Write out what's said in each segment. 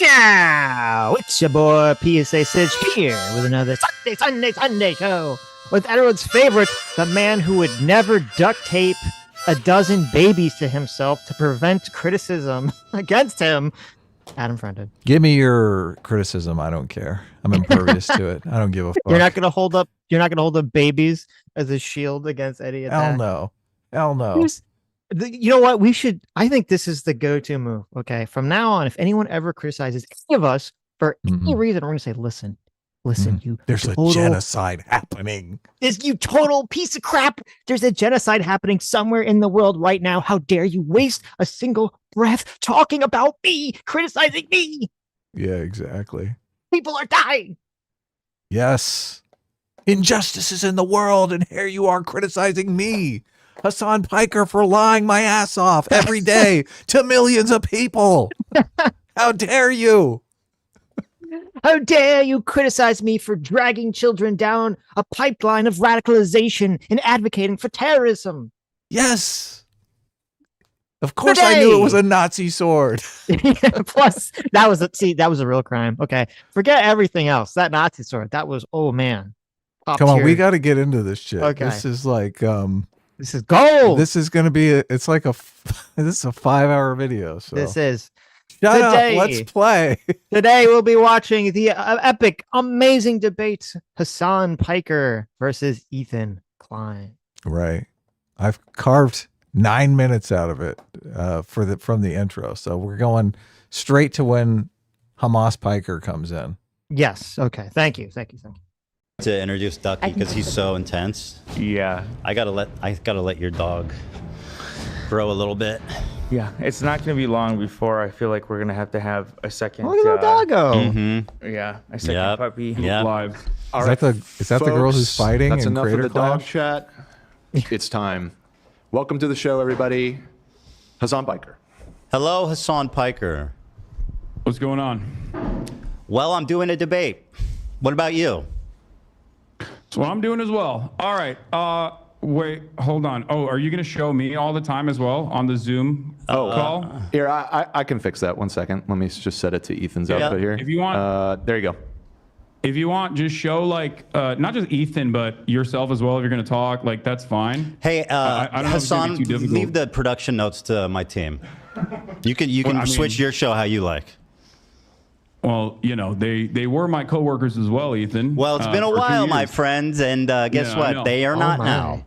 Now, it's your boy PSA Sitch here with another Sunday show with everyone's favorite, the man who would never duct tape a dozen babies to himself to prevent criticism against him, Adam Frenton. Give me your criticism. I don't care. I'm impervious to it. I don't give a fuck. You're not gonna hold up babies as a shield against any attack. Hell no. You know what? I think this is the go-to move. Okay. From now on, if anyone ever criticizes any of us for any reason, we're going to say, listen, there's a genocide happening. You total piece of crap. There's a genocide happening somewhere in the world right now. How dare you waste a single breath talking about me, criticizing me? Yeah, exactly. People are dying. Yes. Injustices in the world, and here you are criticizing me, Hasan Piker, for lying my ass off every day to millions of people. How dare you? How dare you criticize me for dragging children down a pipeline of radicalization and advocating for terrorism? Yes. Of course I knew it was a Nazi sword. Plus, that was a real crime. Okay. Forget everything else. That Nazi sword, that was, oh man. Come on, we got to get into this shit. Okay. This is like this is gold. This is going to be this is a 5-hour video. So this is Shut up, let's play. Today we'll be watching the epic, amazing debate, Hasan Piker versus Ethan Klein. Right. I've carved 9 minutes out of it from the intro. So we're going straight to when Hamas Piker comes in. Yes. Okay. Thank you. To introduce Ducky because he's so intense. Yeah. I gotta let your dog grow a little bit. Yeah, it's not going to be long before I feel like we're going to have a second. Look at the doggo. Yeah, a second puppy live. Is that the girl who's fighting? That's in enough Crater of the dog Clash? chat. It's time. Welcome to the show, everybody. Hasan Piker. Hello, Hasan Piker. What's going on? Well, I'm doing a debate. What about you? That's what I'm doing as well. All right. Wait, hold on. Oh, are you going to show me all the time as well on the Zoom call? Here, I can fix that. 1 second. Let me just set it to Ethan's output here. If you want, there you go. If you want, just show not just Ethan, but yourself as well. If you're going to talk, that's fine. Hey, I don't know if it's gonna Hasan, be too difficult. leave the production notes to my team. You can switch your show how you like. Well, they were my coworkers as well, Ethan. Well, it's been a while, my friends, and guess what? They are not now.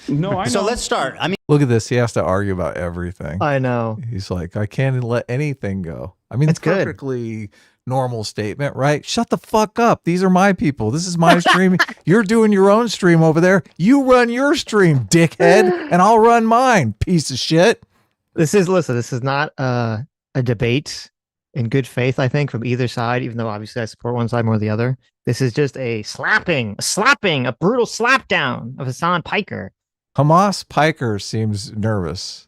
No, I know. So let's start. Look at this. He has to argue about everything. I know. He's like, I can't let anything go. I mean, it's perfectly normal statement, right? Shut the fuck up. These are my people. This is my stream. You're doing your own stream over there. You run your stream, dickhead, and I'll run mine, piece of shit. This is not a debate in good faith, I think, from either side, even though obviously I support one side more than the other. This is just a slapping, a brutal slapdown of Hasan Piker. Hamas Piker seems nervous.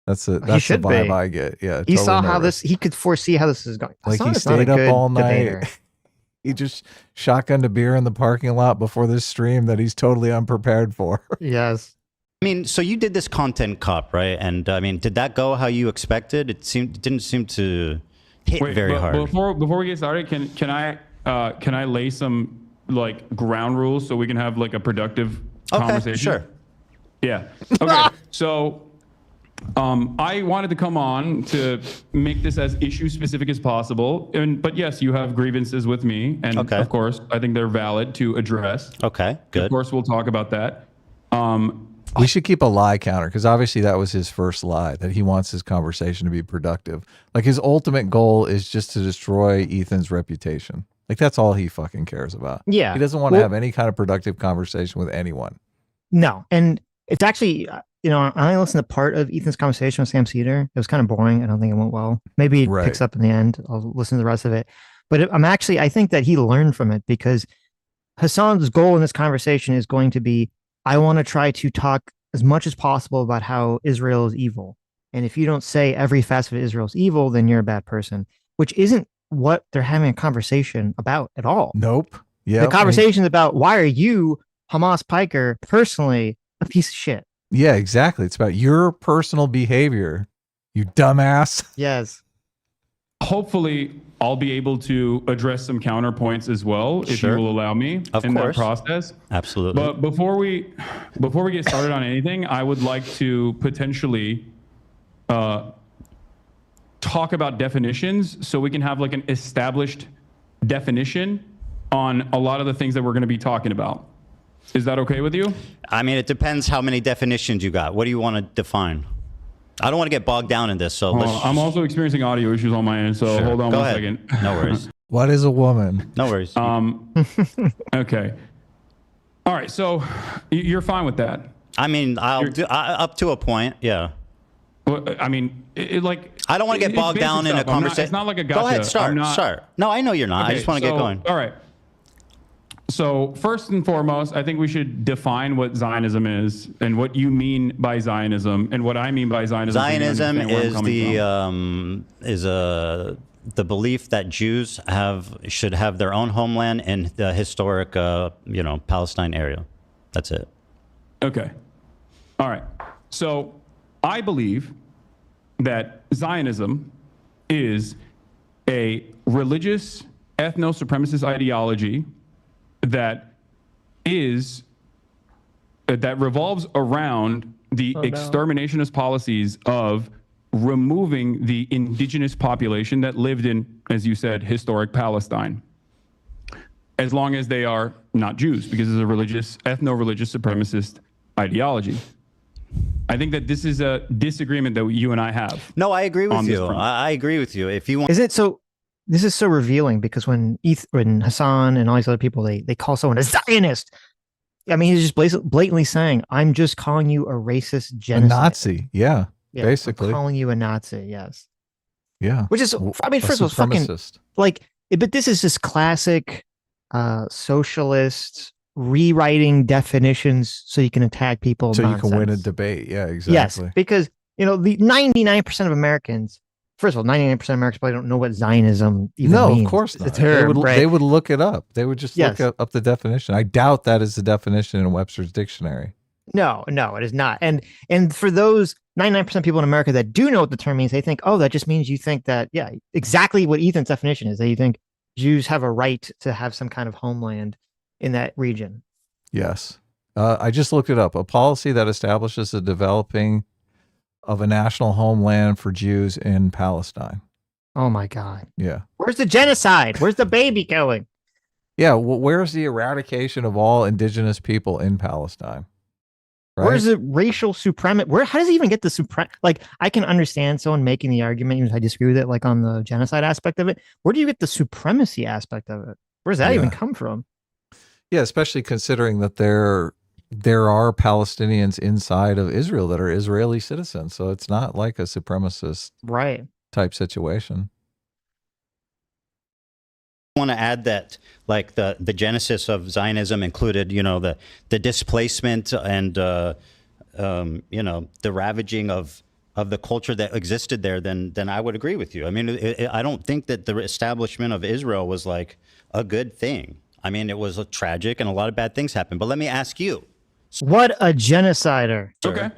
That's the vibe I get. Yeah, he saw nervous. How this. He could foresee how this is going. Like he stayed up all night. He just shotgunned a beer in the parking lot before this stream that he's totally unprepared for. Yes. So you did this content cop, right? And did that go how you expected? It didn't seem to hit very hard. Before we get started, can I lay some ground rules so we can have a productive conversation? Sure. Yeah. Okay. So, I wanted to come on to make this as issue specific as possible. But yes, you have grievances with me, and of course, I think they're valid to address. Okay. Good. Of course, we'll talk about that. We should keep a lie counter because obviously that was his first lie, that he wants his conversation to be productive. His ultimate goal is just to destroy Ethan's reputation. That's all he fucking cares about. Yeah. He doesn't want to have any kind of productive conversation with anyone. No. And it's actually, I only listened to part of Ethan's conversation with Sam Cedar. It was kind of boring. I don't think it went well. Maybe it picks up in the end. I'll listen to the rest of it. But I think that he learned from it because Hasan's goal in this conversation is going to be, I want to try to talk as much as possible about how Israel is evil. And if you don't say every facet of Israel is evil, then you're a bad person, which isn't what they're having a conversation about at all. Nope. Yeah. The conversation is about, why are you, Hamas Piker, personally a piece of shit? Yeah, exactly. It's about your personal behavior, you dumbass. Yes. Hopefully, I'll be able to address some counterpoints as well, if you will allow me that process. Absolutely. But before we get started on anything, I would like to potentially talk about definitions, so we can have like an established definition on a lot of the things that we're going to be talking about. Is that okay with you? I mean, it depends how many definitions you got. What do you want to define? I don't want to get bogged down in this, so I'm also experiencing audio issues on my end, so hold on one second. No worries. What is a woman? No worries. Okay. All right, so you're fine with that? I mean, up to a point, yeah. Well, I mean, I don't want to get bogged down in a conversation. It's not like a gotcha. Go ahead, start. No, I know you're not. Okay, I just want to get going. All right. So first and foremost, I think we should define what Zionism is and what you mean by Zionism and what I mean by Zionism. Zionism is the belief that Jews should have their own homeland in the historic, Palestine area. That's it. Okay. All right. So I believe that Zionism is a religious ethno-supremacist ideology that revolves around the exterminationist policies of removing the indigenous population that lived in, as you said, historic Palestine, as long as they are not Jews, because it's a religious, ethno-religious supremacist ideology. I think that this is a disagreement that you and I have. No, I agree with you. I agree with you. If you want, this is so revealing, because when Hassan and all these other people, they call someone a Zionist. I mean, he's just blatantly saying, I'm just calling you a racist genocide. A Nazi, yeah basically. I'm calling you a Nazi, yes. Yeah. Which is, I mean, first of all, fucking, but this is just classic socialist rewriting definitions so you can attack people. So nonsense. You can win a debate. Yeah, exactly. Yes, because, the 99% of Americans, first of all, 99% of Americans probably don't know what Zionism even means. Of course not. It's a term, they would look it up. They would just look up the definition. I doubt that is the definition in Webster's dictionary. No, it is not. And for those 99% of people in America that do know what the term means, they think, oh, that just means you think that, exactly what Ethan's definition is, that you think Jews have a right to have some kind of homeland in that region. Yes. I just looked it up. A policy that establishes the developing of a national homeland for Jews in Palestine. Oh my God. Yeah. Where's the genocide? Where's the baby going? Yeah. Well, where's the eradication of all indigenous people in Palestine? Right? Where's the racial supremacy? How does he even get the I can understand someone making the argument, even if I disagree with it, like on the genocide aspect of it. Where do you get the supremacy aspect of it? Where does that even come from? Yeah, especially considering that there are Palestinians inside of Israel that are Israeli citizens. So it's not like a supremacist type situation. I want to add that like the genesis of Zionism included, the displacement and, the ravaging of the culture that existed there, then I would agree with you. I mean, I don't think that the establishment of Israel was like a good thing. I mean, it was tragic and a lot of bad things happened. But let me ask you. What a genocider. Okay.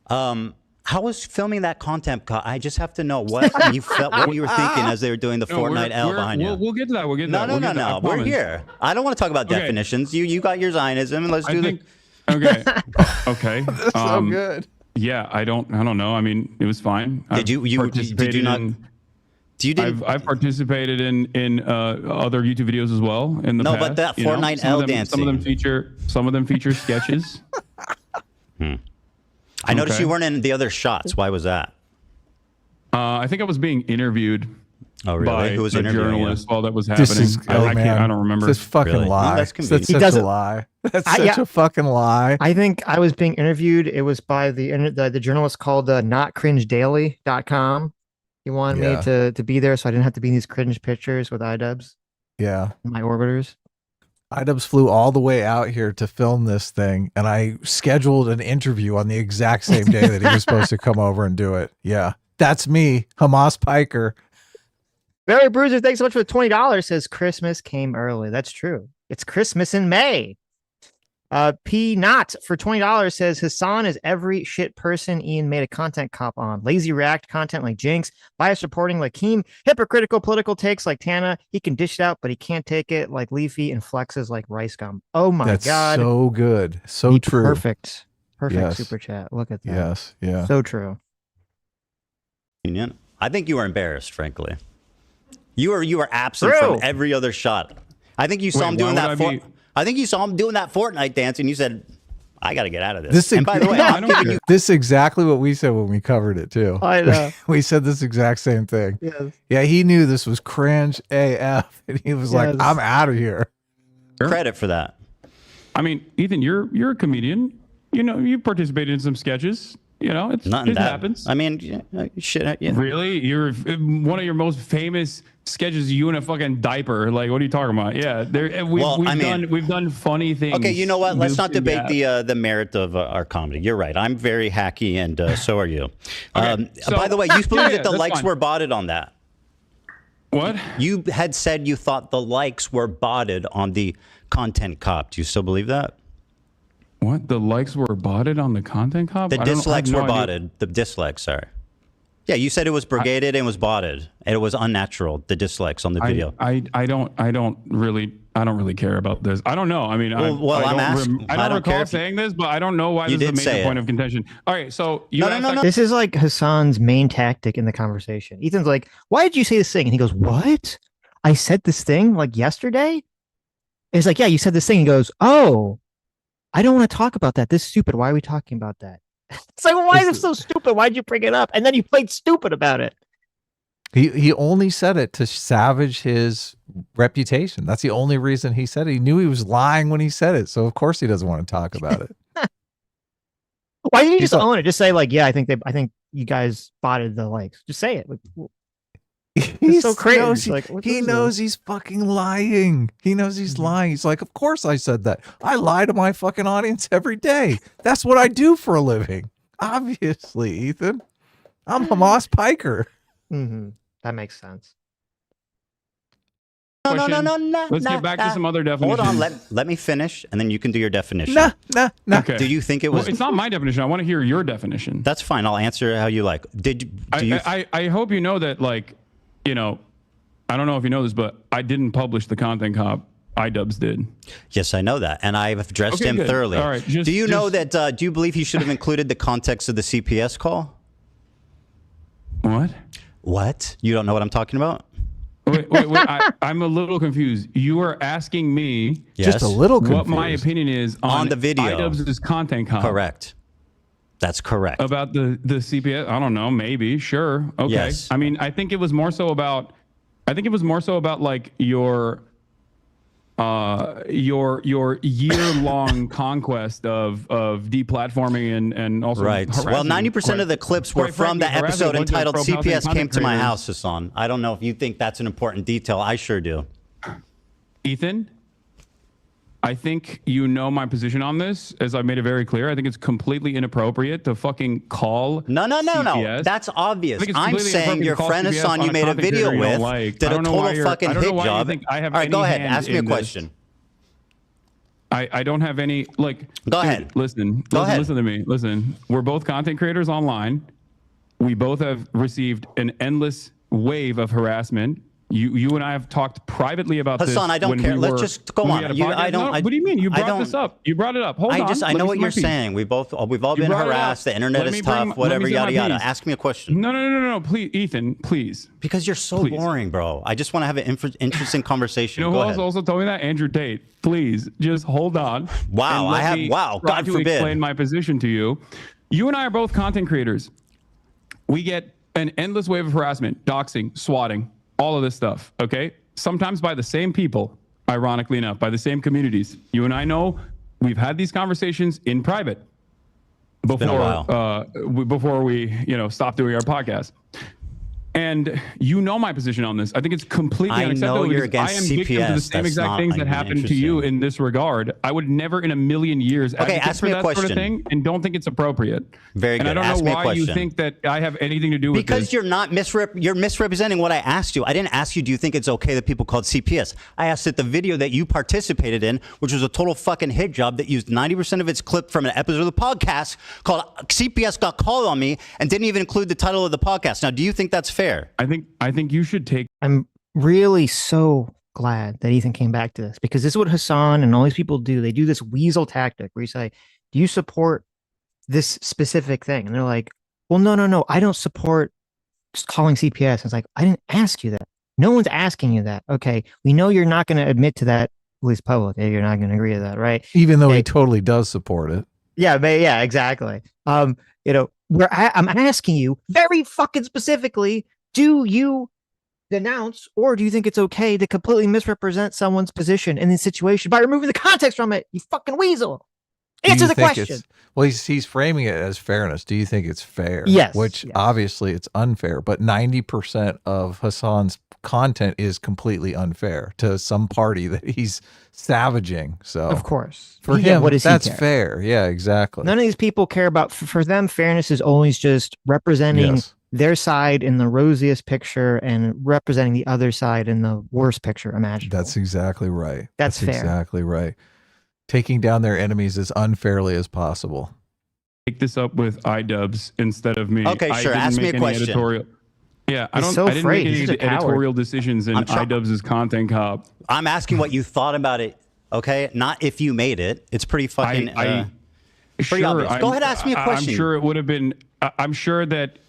How was filming that content? I just have to know what you felt, what you were thinking as they were doing the Fortnite L behind you. We'll get to that. We'll get to that. No. We're here. I don't want to talk about definitions. You got your Zionism, and let's do the. Okay. Okay. That's so good. Yeah, I don't know. I mean, it was fine. Did you not? I've participated in other YouTube videos as well in the past. No, but that Fortnite L dancing. Some of them feature sketches. I noticed you weren't in the other shots. Why was that? I think I was being interviewed. Oh, really? By Who was a journalist while that was happening. I don't remember. This fucking lie. That's such a lie. That's such a fucking lie. I think I was being interviewed. It was by the journalist called notcringedaily.com. He wanted me to be there so I didn't have to be in these cringe pictures with iDubbbz. Yeah. My orbiters. iDubbbz flew all the way out here to film this thing, and I scheduled an interview on the exact same day that he was supposed to come over and do it. Yeah. That's me, Hamas Piker. Barry Bruiser, thanks so much for the $20. Says Christmas came early. That's true. It's Christmas in May. P Not for $20 says Hassan is every shit person Ian made a content cop on. Lazy react content like Jinx, bias reporting like Keem, hypocritical political takes like Tana. He can dish it out, but he can't take it like Leafy, and flexes like Rice Gum. Oh my God. That's so good. So true. Perfect super chat. Look at that. Yes. Yeah. So true. I think you were embarrassed, frankly. You were absent from every other shot. I think you saw him doing that. I think you saw him doing that Fortnite dance, and you said, "I got to get out of this." And by the way, this is exactly what we said when we covered it too. I know. We said this exact same thing. Yes. Yeah, he knew this was cringe AF, and he was like, "I'm out of here." Credit for that. I mean, Ethan, you're a comedian. You know, you participated in some sketches. You know, it happens. I mean, shit. Yeah. Really? You're one of your most famous sketches. You in a fucking diaper? Like, what are you talking about? Yeah, we've done funny things. Okay, you know what? Let's not debate the merit of our comedy. You're right. I'm very hacky, and so are you. Okay, by the way, you believe that the likes were botted on that? What? You had said you thought the likes were botted on the content cop. Do you still believe that? What? The likes were botted on the content cop? The dislikes were botted. The dislikes, sorry. Yeah, you said it was brigaded and was botted, and it was unnatural. The dislikes on the video. I don't really care about this. I don't know. I mean, I don't recall saying this, but I don't know why this is a major point of contention. All right, so no. This is like Hassan's main tactic in the conversation. Ethan's like, "Why did you say this thing?" And he goes, "What? I said this thing like yesterday?" And it's like, "Yeah, you said this thing." He goes, "Oh, I don't want to talk about that. This is stupid. Why are we talking about that?" It's like, why is it so stupid? Why'd you bring it up? And then you played stupid about it. He only said it to savage his reputation. That's the only reason he said it. He knew he was lying when he said it. So of course he doesn't want to talk about it. Why didn't you just own it? Just say like, yeah, I think you guys botted the likes. Just say it. He's so crazy. He knows he's fucking lying. He knows he's lying. He's like, of course I said that. I lie to my fucking audience every day. That's what I do for a living. Obviously, Ethan. I'm Hamas Piker. Mm-hmm. That makes sense. No. Let's get back to some other definitions. Hold on. Let me finish, and then you can do your definition. No. Okay. Do you think it was? Well, it's not my definition. I want to hear your definition. That's fine. I'll answer it how you like. I hope you know that, like, you know, I don't know if you know this, but I didn't publish the content cop. iDubbbz did. Yes, I know that, and I've addressed him thoroughly. All right, do you know that? Do you believe he should have included the context of the CPS call? What? You don't know what I'm talking about? Wait. I'm a little confused. You are asking me, just a little confused, what my opinion is on the video. iDubbbz's content cop. Correct. That's correct. About the CPS, I don't know, maybe, sure, okay. Yes. I mean, I think it was more so about like your year-long conquest of deplatforming and also harassment. Well, 90% of the clips were from the episode entitled "CPS Came to My House," Hassan. I don't know if you think that's an important detail. I sure do. Ethan, I think you know my position on this, as I made it very clear. I think it's completely inappropriate to fucking call CPS. That's obvious. I'm saying your friend Hassan you made a video with did a total fucking hit job. All right, go ahead. Ask me a question. I don't have any, like... Go ahead. Listen to me. Listen, we're both content creators online. We both have received an endless wave of harassment. You and I have talked privately about this. Hassan, I don't care. Let's just go on. What do you mean? You brought this up. You brought it up. Hold on. I know what you're saying. We've all been harassed. The internet is tough. Whatever, yada yada. Ask me a question. No. Please, Ethan, please. Because you're so boring, bro. I just want to have an interesting conversation. You know who else also told me that? Andrew Tate. Please, just hold on. Wow, God forbid. Explain my position to you. You and I are both content creators. We get an endless wave of harassment, doxing, swatting. All of this stuff, okay? Sometimes by the same people, ironically enough, by the same communities. You and I know we've had these conversations in private before we stop doing our podcast. And you know my position on this. I think it's completely unacceptable. I know you're against I am CPS. victim to the same exact things that happened to you in this regard. I would never in a million years advocate for that sort of thing, and don't think it's appropriate. Very good. And I don't know why you think that I have anything to do with this. Because you're not you're misrepresenting what I asked you. I didn't ask you, do you think it's okay that people called CPS? I asked that the video that you participated in, which was a total fucking hit job that used 90% of its clip from an episode of the podcast called CPS Got Called on Me and didn't even include the title of the podcast. Now, do you think that's fair? I think you should take. I'm really so glad that Ethan came back to this, because this is what Hasan and all these people do. They do this weasel tactic where you say, do you support this specific thing? And they're like, well, no, I don't support calling CPS. And it's like, I didn't ask you that. No one's asking you that. Okay, we know you're not going to admit to that, at least publicly. You're not going to agree to that, right? Even though he totally does support it. Yeah, but yeah, exactly. You know, I'm asking you very fucking specifically, do you denounce, or do you think it's okay to completely misrepresent someone's position in this situation by removing the context from it? You fucking weasel. Answer the question. Well, he's framing it as fairness. Do you think it's fair? Yes. Which obviously it's unfair, but 90% of Hasan's content is completely unfair to some party that he's savaging. So of course, for him, that's fair. Yeah, exactly. None of these people care about, for them, fairness is always just representing their side in the rosiest picture and representing the other side in the worst picture imaginable. That's exactly right. That's fair. Exactly right. Taking down their enemies as unfairly as possible. Take this up with iDubbbz instead of me. Okay, sure. Ask me a question. Yeah, I didn't make any editorial decisions in iDubbbz's content cop. I'm asking what you thought about it. Okay, not if you made it. It's pretty fucking. Pretty obvious. Go ahead, ask me a question. I'm sure it would have been. I'm sure that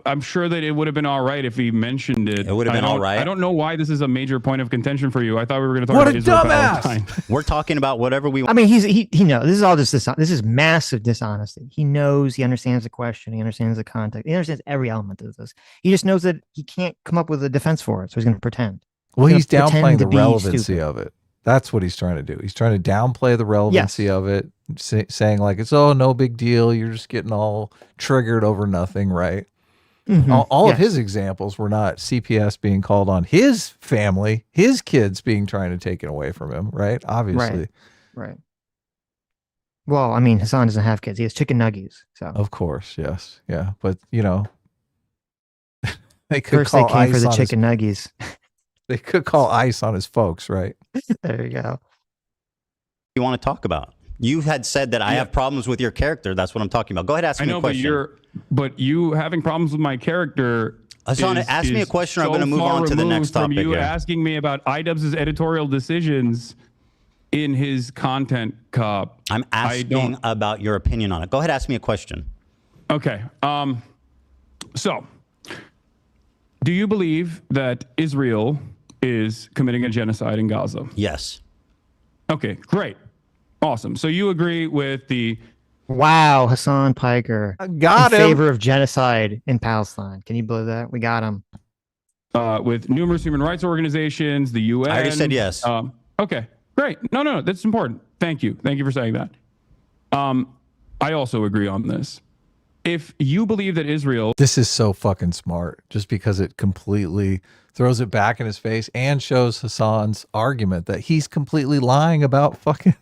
I'm sure that it would have been all right if he mentioned it. It would have been all right. I don't know why this is a major point of contention for you. I thought we were going to talk about Israel Palestine. We're talking about whatever we want. I mean, he knows this is all just this is massive dishonesty. He knows, he understands the question, he understands the context, he understands every element of this. He just knows that he can't come up with a defense for it, so he's going to pretend. Well, he's downplaying the relevancy of it. That's what he's trying to do. He's trying to downplay the relevancy of it, saying like it's no big deal. You're just getting all triggered over nothing, right? Mm-hmm. All of his examples were not CPS being called on his family, his kids being trying to take it away from him, right? Obviously. Right. Well, I mean, Hasan doesn't have kids. He has chicken nuggies. So of course, yes. Yeah. But they could first call they came for the chicken nuggies. They could call ICE on his folks, right? There you go. You want to talk about? You had said that I have problems with your character. That's what I'm talking about. Go ahead, ask me a question. But you having problems with my character. Hasan, ask me a question. I'm going to move on to the next topic. You asking me about iDubbbz's editorial decisions in his content cop. I'm asking about your opinion on it. Go ahead, ask me a question. Okay. So, do you believe that Israel is committing a genocide in Gaza? Yes. Okay, great. Awesome. So you agree with the... Wow, Hasan Piker. Got him. In favor of genocide in Palestine. Can you believe that? We got him. With numerous human rights organizations, the UN. I already said yes. Okay, great. No, that's important. Thank you. Thank you for saying that. I also agree on this. If you believe that Israel... This is so fucking smart, just because it completely throws it back in his face and shows Hasan's argument that he's completely lying about fucking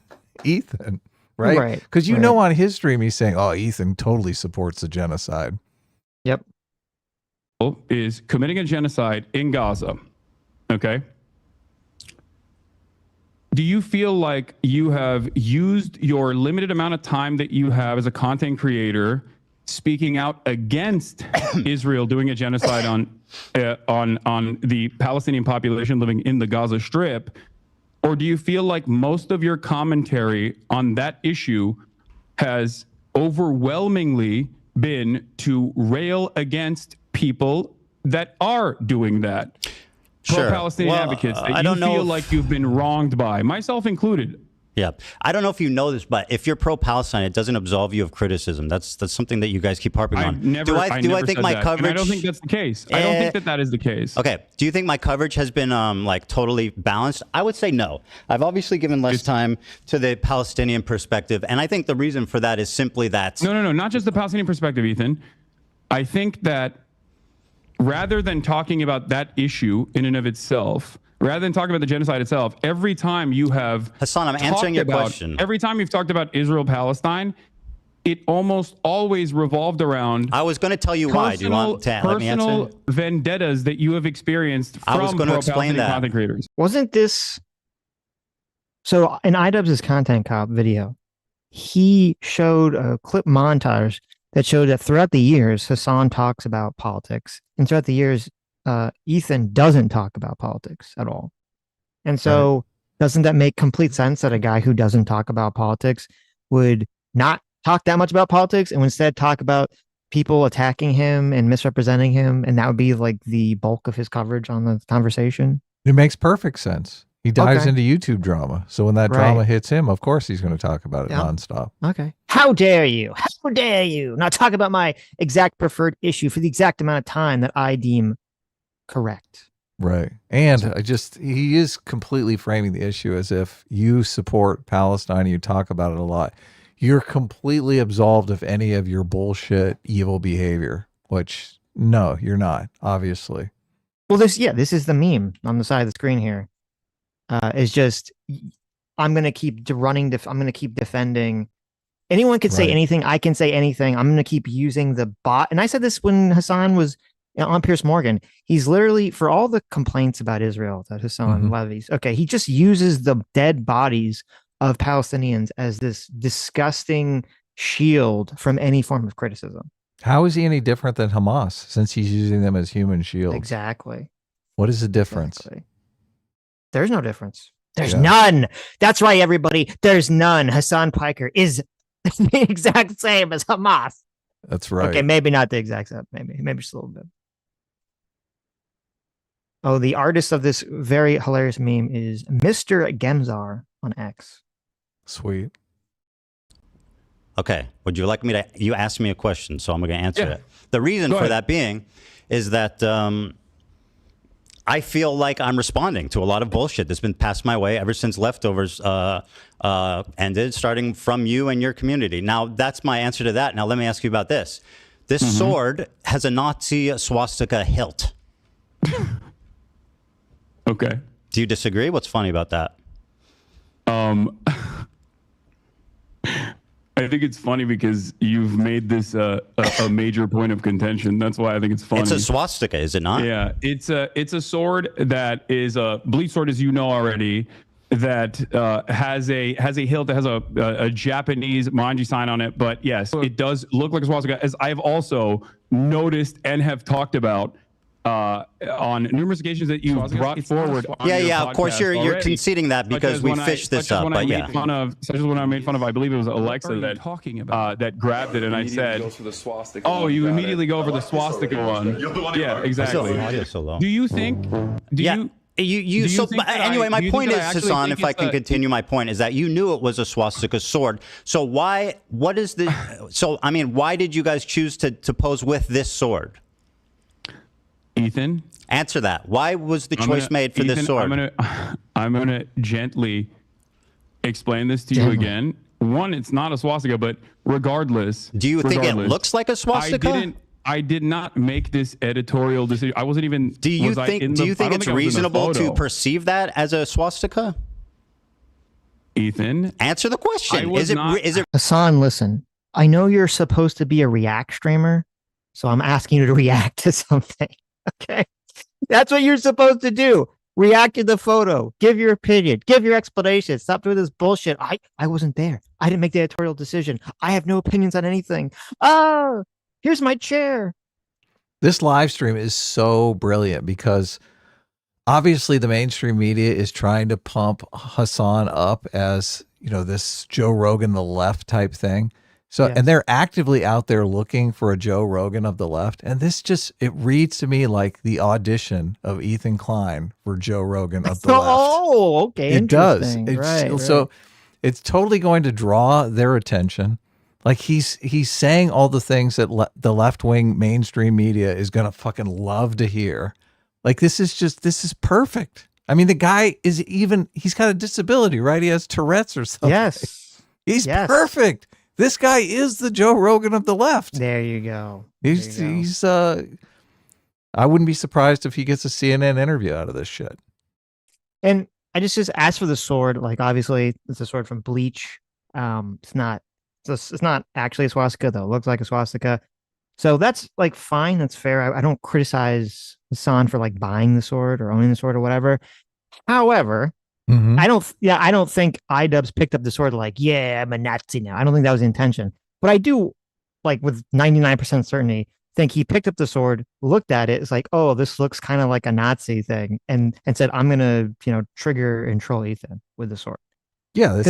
Ethan, right? Because you know on his stream he's saying, oh, Ethan totally supports the genocide. Yep. Is committing a genocide in Gaza, okay? Do you feel like you have used your limited amount of time that you have as a content creator speaking out against Israel doing a genocide on the Palestinian population living in the Gaza Strip? Or do you feel like most of your commentary on that issue has overwhelmingly been to rail against people that are doing that? Sure. Pro-Palestinian advocates that you feel like you've been wronged by, myself included. Yeah. I don't know if you know this, but if you're pro-Palestine, it doesn't absolve you of criticism. That's something that you guys keep harping on. Do I think my coverage... I don't think that's the case. I don't think that is the case. Okay. Do you think my coverage has been like totally balanced? I would say no. I've obviously given less time to the Palestinian perspective, and I think the reason for that is simply that... No, not just the Palestinian perspective, Ethan. I think that rather than talking about that issue in and of itself, rather than talking about the genocide itself, every time you have Hassan, I'm answering your question. Every time you've talked about Israel-Palestine, it almost always revolved around. I was going to tell you why. Do you want to let me answer? Personal vendettas that you have experienced from I was going to explain that. Content creators. Wasn't this so? In iDubbbz's Content Cop video, he showed a clip montage that showed that throughout the years, Hasan talks about politics, and throughout the years, Ethan doesn't talk about politics at all. And so, doesn't that make complete sense that a guy who doesn't talk about politics would not talk that much about politics and instead talk about people attacking him and misrepresenting him, and that would be like the bulk of his coverage on the conversation? It makes perfect sense. He dives into YouTube drama. So when that drama hits him, of course he's going to talk about it nonstop. Okay. How dare you? How dare you not talk about my exact preferred issue for the exact amount of time that I deem correct? Right. And he is completely framing the issue as if you support Palestine and you talk about it a lot. You're completely absolved of any of your bullshit, evil behavior, which no, you're not, obviously. Well, this is the meme on the side of the screen here. Is just, I'm going to keep running. I'm going to keep defending. Anyone can say anything. I can say anything. I'm going to keep using the bot. And I said this when Hasan was on Piers Morgan. He's literally, for all the complaints about Israel that Hasan levies, he just uses the dead bodies of Palestinians as this disgusting shield from any form of criticism. How is he any different than Hamas since he's using them as human shields? Exactly. What is the difference? Exactly. There's no difference. There's none. That's right, everybody. There's none. Hasan Piker is the exact same as Hamas. That's right. Okay, maybe not the exact same. Maybe just a little bit. Oh, the artist of this very hilarious meme is Mr. Gemzar on X. Sweet. Okay. Would you like me to? You asked me a question, so I'm going to answer it. The reason for that being is that I feel like I'm responding to a lot of bullshit that's been passed my way ever since Leftovers ended, starting from you and your community. Now, that's my answer to that. Now, let me ask you about this. This sword has a Nazi swastika hilt. Okay. Do you disagree? What's funny about that? I think it's funny because you've made this a major point of contention. That's why I think it's funny. It's a swastika, is it not? Yeah, it's a sword that is a bleach sword, as you know already, that has a hilt that has a Japanese manji sign on it. But yes, it does look like a swastika, as I've also noticed and have talked about on numerous occasions that you brought forward. Yeah, of course you're conceding that because we fished this up. But yeah, such as when I made fun of, I believe it was Alexa that grabbed it, and I said, "Oh, you immediately go over the swastika one." Yeah, exactly. Do you think? Anyway, my point is, Hasan, if I can continue my point, is that you knew it was a swastika sword. So why did you guys choose to pose with this sword? Ethan, answer that. Why was the choice made for this sword? I'm gonna gently explain this to you again. One, it's not a swastika, but regardless. Do you think it looks like a swastika? I did not make this editorial decision. I wasn't even. Do you think it's reasonable to perceive that as a swastika? Ethan, answer the question. Is it? Hasan, listen. I know you're supposed to be a React streamer, so I'm asking you to react to something. Okay, that's what you're supposed to do. React to the photo. Give your opinion. Give your explanation. Stop doing this bullshit. I wasn't there. I didn't make the editorial decision. I have no opinions on anything. Oh, here's my chair. This live stream is so brilliant because obviously the mainstream media is trying to pump Hasan up as, this Joe Rogan, the left type thing. So, and they're actively out there looking for a Joe Rogan of the left. And this it reads to me like the audition of Ethan Klein for Joe Rogan of the left. Oh, okay. It does. So it's totally going to draw their attention. Like he's saying all the things that the left-wing mainstream media is going to fucking love to hear. Like this is perfect. I mean, the guy he's got a disability, right? He has Tourette's or something. Yes. He's perfect. This guy is the Joe Rogan of the left. There you go. He's I wouldn't be surprised if he gets a CNN interview out of this shit. And I just asked for the sword. Like, obviously, it's a sword from Bleach. It's not actually a swastika, though. It looks like a swastika. So that's like fine. That's fair. I don't criticize Hassan for like buying the sword or owning the sword or whatever. However, I don't think iDubbbz picked up the sword like, yeah, I'm a Nazi now. I don't think that was the intention. But I do, like, with 99% certainty, think he picked up the sword, looked at it, it's like, oh, this looks kind of like a Nazi thing, and said, I'm gonna, trigger and troll Ethan with the sword. Yeah,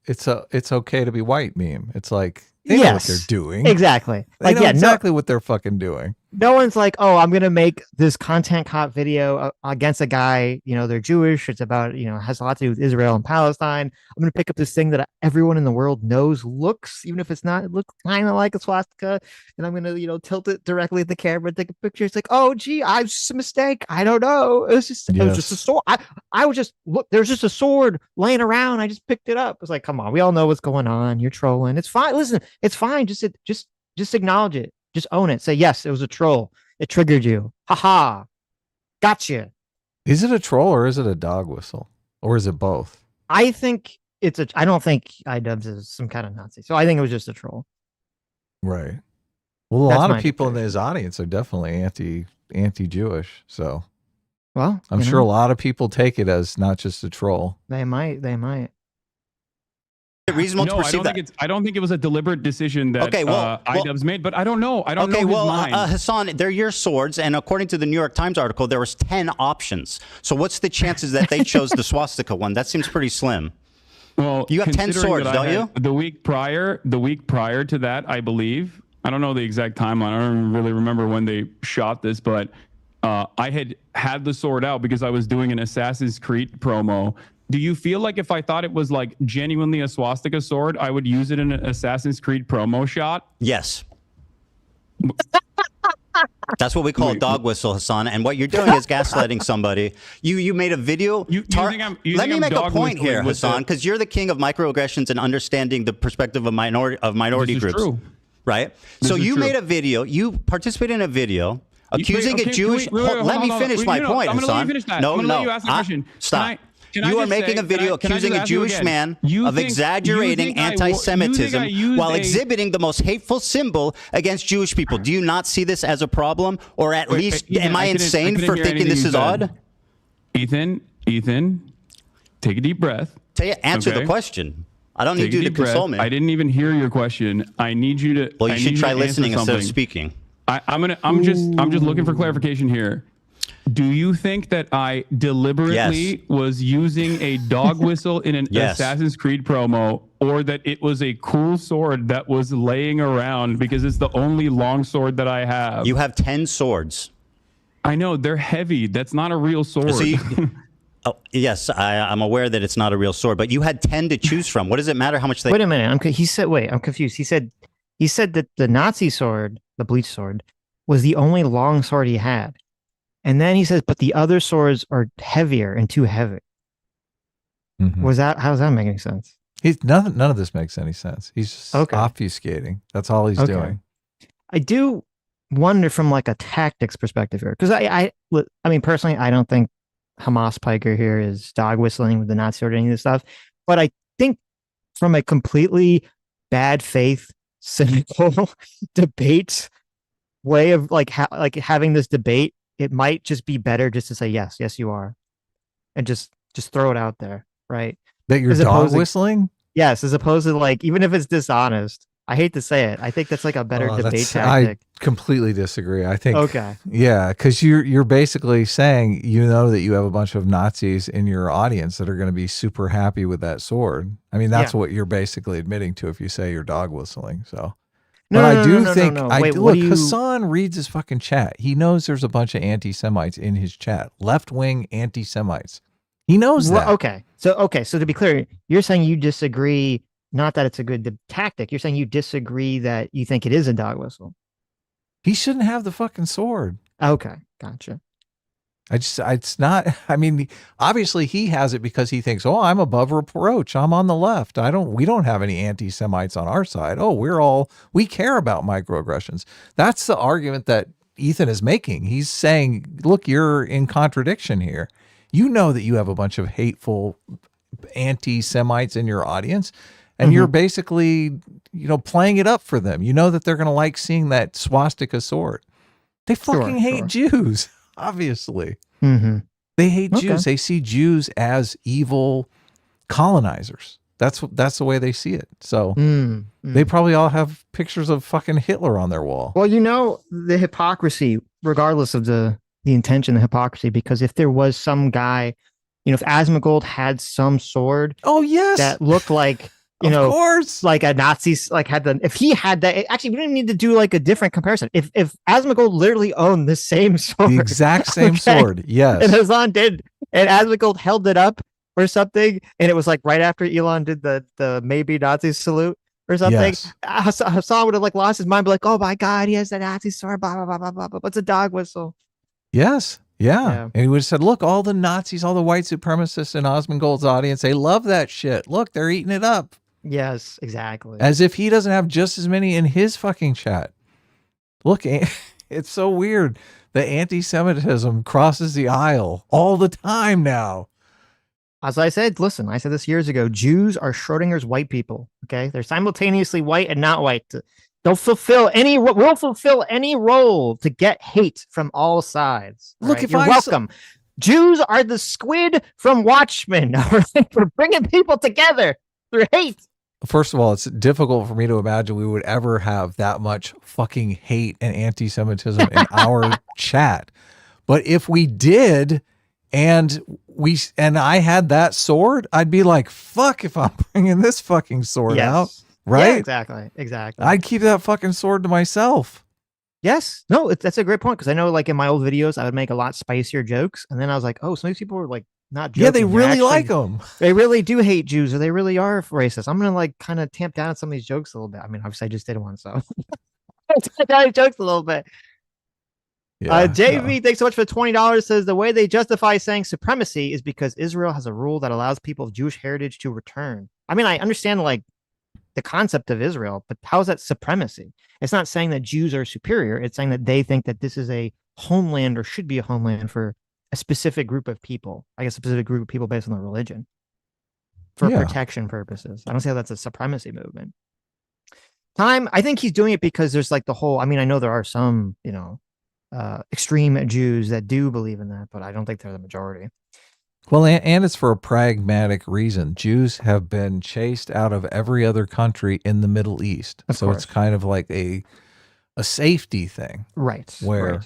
it's okay to be white meme. It's like, they know what they're doing. Exactly. They know exactly what they're fucking doing. No one's like, oh, I'm going to make this content cop video against a guy, they're Jewish. It's about, has a lot to do with Israel and Palestine. I'm going to pick up this thing that everyone in the world knows looks, even if it's not, it looks kind of like a swastika. And I'm going to, tilt it directly at the camera and take a picture. It's like, oh, gee, I was just a mistake. I don't know. It was just a sword. I was just, look, there's just a sword laying around. I just picked it up. It's like, come on, we all know what's going on. You're trolling. It's fine. Listen, it's fine. Just acknowledge it. Just own it. Say, yes, it was a troll. It triggered you. Haha. Gotcha. Is it a troll or is it a dog whistle? Or is it both? I think I don't think iDubbbz is some kind of Nazi. So I think it was just a troll. Right. Well, a lot of people in his audience are definitely anti-Jewish. So, well, I'm sure a lot of people take it as not just a troll. They might. Reasonable to perceive I don't think it was a deliberate decision that iDubbbz made, but I don't know. I don't know his mind. Hassan, they're your swords, and according to the New York Times article, there was 10 options. So what's the chances that they chose the swastika one? That seems pretty slim. Well, you have 10 swords, don't you? The week prior to that, I believe. I don't know the exact timeline. I don't really remember when they shot this, but I had the sword out because I was doing an Assassin's Creed promo. Do you feel like if I thought it was like genuinely a swastika sword, I would use it in an Assassin's Creed promo shot? Yes. That's what we call a dog whistle, Hassan. And what you're doing is gaslighting somebody. You made a video. Let me make a point here, Hassan, because you're the king of microaggressions and understanding the perspective of minority groups. True. Right? So you made a video. You participated in a video accusing a Jewish. Let me finish my point, Hassan. No. Stop. You are making a video accusing a Jewish man of exaggerating anti-Semitism while exhibiting the most hateful symbol against Jewish people. Do you not see this as a problem? Or at least, am I insane for thinking this is odd? Ethan, take a deep breath. Answer the question. I don't need you to console me. I didn't even hear your question. I need you to. Well, you should try listening instead of speaking. I'm just looking for clarification here. Do you think that I deliberately was using a dog whistle in an Assassin's Creed promo, or that it was a cool sword that was laying around because it's the only long sword that I have? You have 10 swords. I know, they're heavy. That's not a real sword. So yes, I'm aware that it's not a real sword, but you had 10 to choose from. What does it matter how much they... Wait a minute. I'm confused. He said that the Nazi sword, the Bleach sword, was the only long sword he had. And then he says, but the other swords are heavier and too heavy. How does that make any sense? None of this makes any sense. He's just obfuscating. That's all he's doing. I do wonder from like a tactics perspective here, because I mean, personally, I don't think Hamas Piker here is dog whistling with the Nazi sword or any of this stuff. But I think from a completely bad faith, cynical debate way of like having this debate, it might just be better just to say, yes, you are. And just throw it out there, right? That you're dog whistling? Yes, as opposed to like, even if it's dishonest. I hate to say it. I think that's like a better debate tactic. I completely disagree. I think, yeah, because you're basically saying, that you have a bunch of Nazis in your audience that are going to be super happy with that sword. I mean, that's what you're basically admitting to if you say you're dog whistling. So. But look, Hassan reads his fucking chat. He knows there's a bunch of anti-Semites in his chat. Left-wing anti-Semites. He knows that. Okay. So to be clear, you're saying you disagree, not that it's a good tactic. You're saying you disagree that you think it is a dog whistle. He shouldn't have the fucking sword. Okay. Gotcha. It's not, I mean, obviously he has it because he thinks, oh, I'm above reproach. I'm on the left. We don't have any anti-Semites on our side. Oh, we care about microaggressions. That's the argument that Ethan is making. He's saying, look, you're in contradiction here. You know that you have a bunch of hateful anti-Semites in your audience, and you're basically, playing it up for them. You know that they're going to like seeing that swastika sword. They fucking hate Jews, obviously. They hate Jews. They see Jews as evil colonizers. That's the way they see it. So they probably all have pictures of fucking Hitler on their wall. Well, the hypocrisy, regardless of the intention, the hypocrisy, because if there was some guy, if Asmongold had some sword, that looked like, of course, like a Nazi, if he had that, actually, we don't need to do like a different comparison. If Asmongold literally owned the same sword, the exact same sword, yes, and Hassan did, and Asmongold held it up or something, and it was like right after Elon did the maybe Nazi salute or something, Hassan would have like lost his mind, be like, oh my god, he has that Nazi sword, blah blah blah blah blah blah. What's a dog whistle? Yes. Yeah. And he would have said, look, all the Nazis, all the white supremacists in Asmongold's audience, they love that shit. Look, they're eating it up. Yes, exactly. As if he doesn't have just as many in his fucking chat. Look, it's so weird. The anti-Semitism crosses the aisle all the time now. As I said, listen, I said this years ago, Jews are Schrodinger's white people. Okay. They're simultaneously white and not white. Will fulfill any role to get hate from all sides. Look, right? if you're welcome. Jews are the squid from Watchmen. We're bringing people together through hate. First of all, it's difficult for me to imagine we would ever have that much fucking hate and anti-Semitism in our chat. But if we did, and I had that sword, I'd be like, fuck if I'm bringing this fucking sword out. Right? Yeah, exactly. I'd keep that fucking sword to myself. Yes. No, that's a great point, because I know like in my old videos, I would make a lot spicier jokes. And then I was like, oh, some of these people were like not joking. Yeah, they really like them. They really do hate Jews, or they really are racist. I'm going to like kind of tamp down some of these jokes a little bit. I mean, obviously I just did one, so tamp down jokes a little bit. Yeah, JV, thanks so much for the $20. Says the way they justify saying supremacy is because Israel has a rule that allows people of Jewish heritage to return. I mean, I understand like the concept of Israel, but how is that supremacy? It's not saying that Jews are superior. It's saying that they think that this is a homeland, or should be a homeland, for a specific group of people. I guess a specific group of people based on their religion for protection purposes. I don't see how that's a supremacy movement. I think he's doing it because there's like the whole, I mean, I know there are some, extreme Jews that do believe in that, but I don't think they're the majority. Well, and it's for a pragmatic reason. Jews have been chased out of every other country in the Middle East. So it's kind of like a safety thing. Right. Where,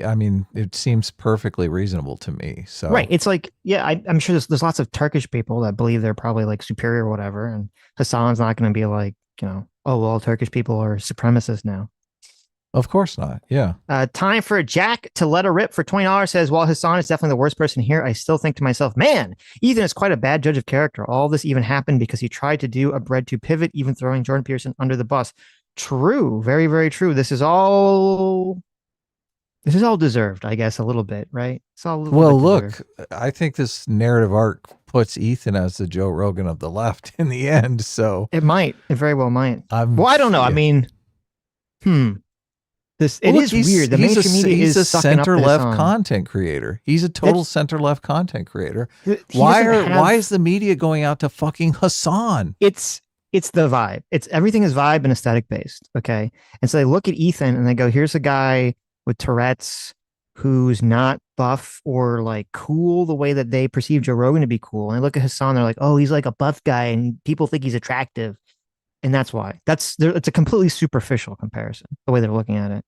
I mean, it seems perfectly reasonable to me. So right. It's like, I'm sure there's lots of Turkish people that believe they're probably like superior or whatever. And Hassan's not going to be like, oh, well, Turkish people are supremacists now. Of course not. Yeah. Time for Jack to let a rip for $20. Says, while Hassan is definitely the worst person here, I still think to myself, man, Ethan is quite a bad judge of character. All this even happened because he tried to do a bread to pivot, even throwing Jordan Peterson under the bus. True. Very, very true. This is all deserved, I guess, a little bit, right? It's all look, I think this narrative arc puts Ethan as the Joe Rogan of the left in the end. So it very well might. I don't know. Yeah. I mean, It is weird. The mainstream media is a center-left content creator. He's a total center-left content creator. Why is the media going out to fucking Hassan? It's the vibe. Everything is vibe and aesthetic based. Okay. And so they look at Ethan and they go, here's a guy with Tourette's who's not buff or like cool the way that they perceive Joe Rogan to be cool. And they look at Hassan, they're like, oh, he's like a buff guy and people think he's attractive. And that's why. It's a completely superficial comparison, the way they're looking at it.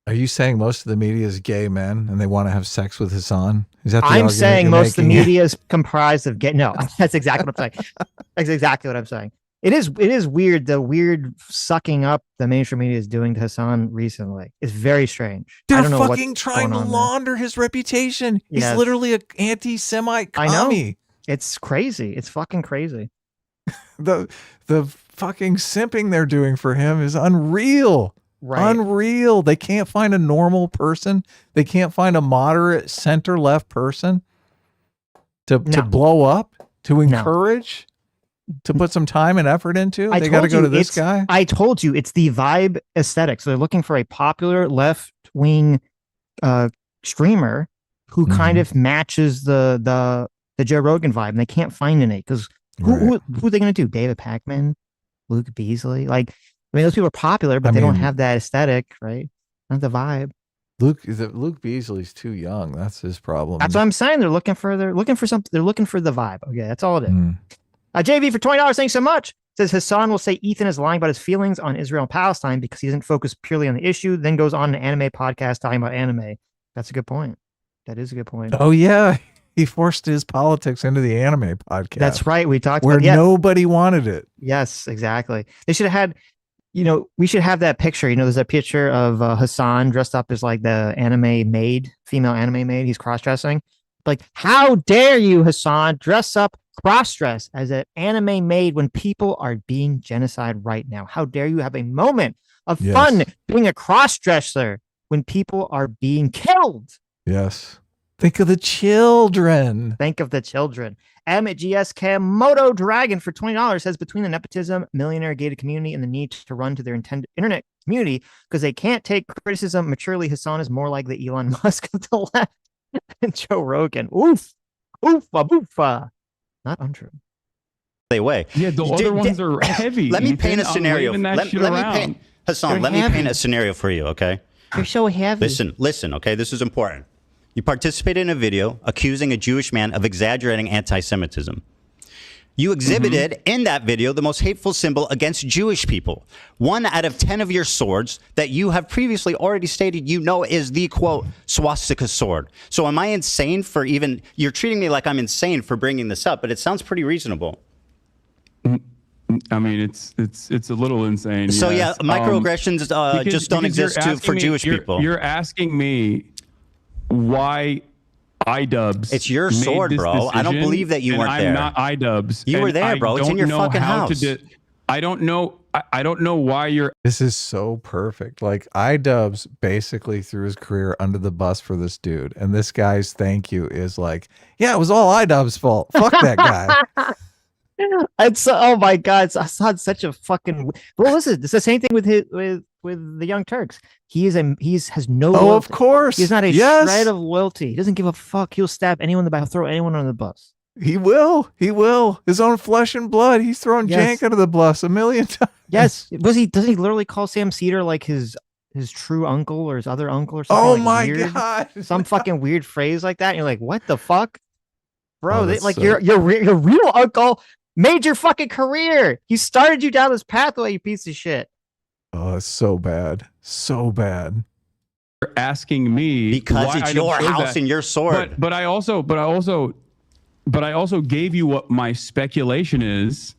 Are you saying most of the media is gay men and they want to have sex with Hassan? Is that I'm saying most of the media is comprised of gay. No, that's exactly what I'm saying. That's exactly what I'm saying. It is weird. The weird sucking up the mainstream media is doing to Hassan recently. It's very strange. They're fucking trying to launder his reputation. He's literally an anti-Semite commie. I know. It's crazy. It's fucking crazy. The fucking simping they're doing for him is unreal. Right. Unreal. They can't find a normal person. They can't find a moderate center left person to blow up, to encourage. to put some time and effort into? They got to go to this guy? I told you, it's the vibe aesthetic. So they're looking for a popular left-wing streamer who kind of matches the Joe Rogan vibe, and they can't find any because who are they going to do? David Pakman, Luke Beasley? Like, I mean, those people are popular, but they don't have that aesthetic, right? Not the vibe. Luke Beasley's too young. That's his problem. That's what I'm saying. They're looking for something. They're looking for the vibe. Okay, that's all it is. JV for $20. Thanks so much. Says Hassan will say Ethan is lying about his feelings on Israel and Palestine because he doesn't focus purely on the issue. Then goes on an anime podcast talking about anime. That's a good point. That is a good point. Oh yeah, he forced his politics into the anime podcast. That's right. We talked where about nobody wanted it. Yes, exactly. They should have had. We should have that picture. There's a picture of Hassan dressed up as like the anime maid, female anime maid. He's cross-dressing. Like, how dare you, Hassan, dress up, cross-dress as an anime maid when people are being genocide right now? How dare you have a moment of fun being a cross-dresser when people are being killed? Yes. Think of the children. Think of the children. M at GSK Moto Dragon for $20 says between the nepotism, millionaire gated community, and the need to run to their intended internet community because they can't take criticism maturely, Hassan is more like the Elon Musk of the left and Joe Rogan. Oof. Oofa boofa. Not untrue. They weigh. Yeah, the other ones are heavy. Let me paint a scenario. Let me paint a scenario for you, okay? They're so heavy. Listen, okay? This is important. You participated in a video accusing a Jewish man of exaggerating anti-Semitism. You exhibited in that video the most hateful symbol against Jewish people. 1 out of 10 of your swords that you have previously already stated is the, quote, swastika sword. So am I insane for you're treating me like I'm insane for bringing this up, but it sounds pretty reasonable. I mean, it's a little insane. So yes. Microaggressions just don't exist for Jewish people. You're asking me why iDubbbz. It's your sword, bro. I don't believe that you weren't there. I'm not iDubbbz. You were there, bro. It's in your fucking house. I don't know why you're. This is so perfect. Like, iDubbbz basically threw his career under the bus for this dude, and this guy's thank you is like, yeah, it was all iDubbbz's fault. Fuck that guy. It's oh my god, I saw such a fucking. Well, listen, it's the same thing with the Young Turks. He has no. Oh, of course. He's not a shred of loyalty. He doesn't give a fuck. He'll stab anyone in the back. Throw anyone on the bus. He will. His own flesh and blood. He's thrown Jank under the bus a million times. Yes. Doesn't he literally call Sam Cedar like his true uncle or his other uncle or something? Oh like my weird, god. Some fucking weird phrase like that. And you're like, what the fuck, bro? Your real uncle made your fucking career. He started you down this pathway, you piece of shit. Oh, it's so bad. So bad. You're asking me because it's your house and your sword. But I also gave you what my speculation is,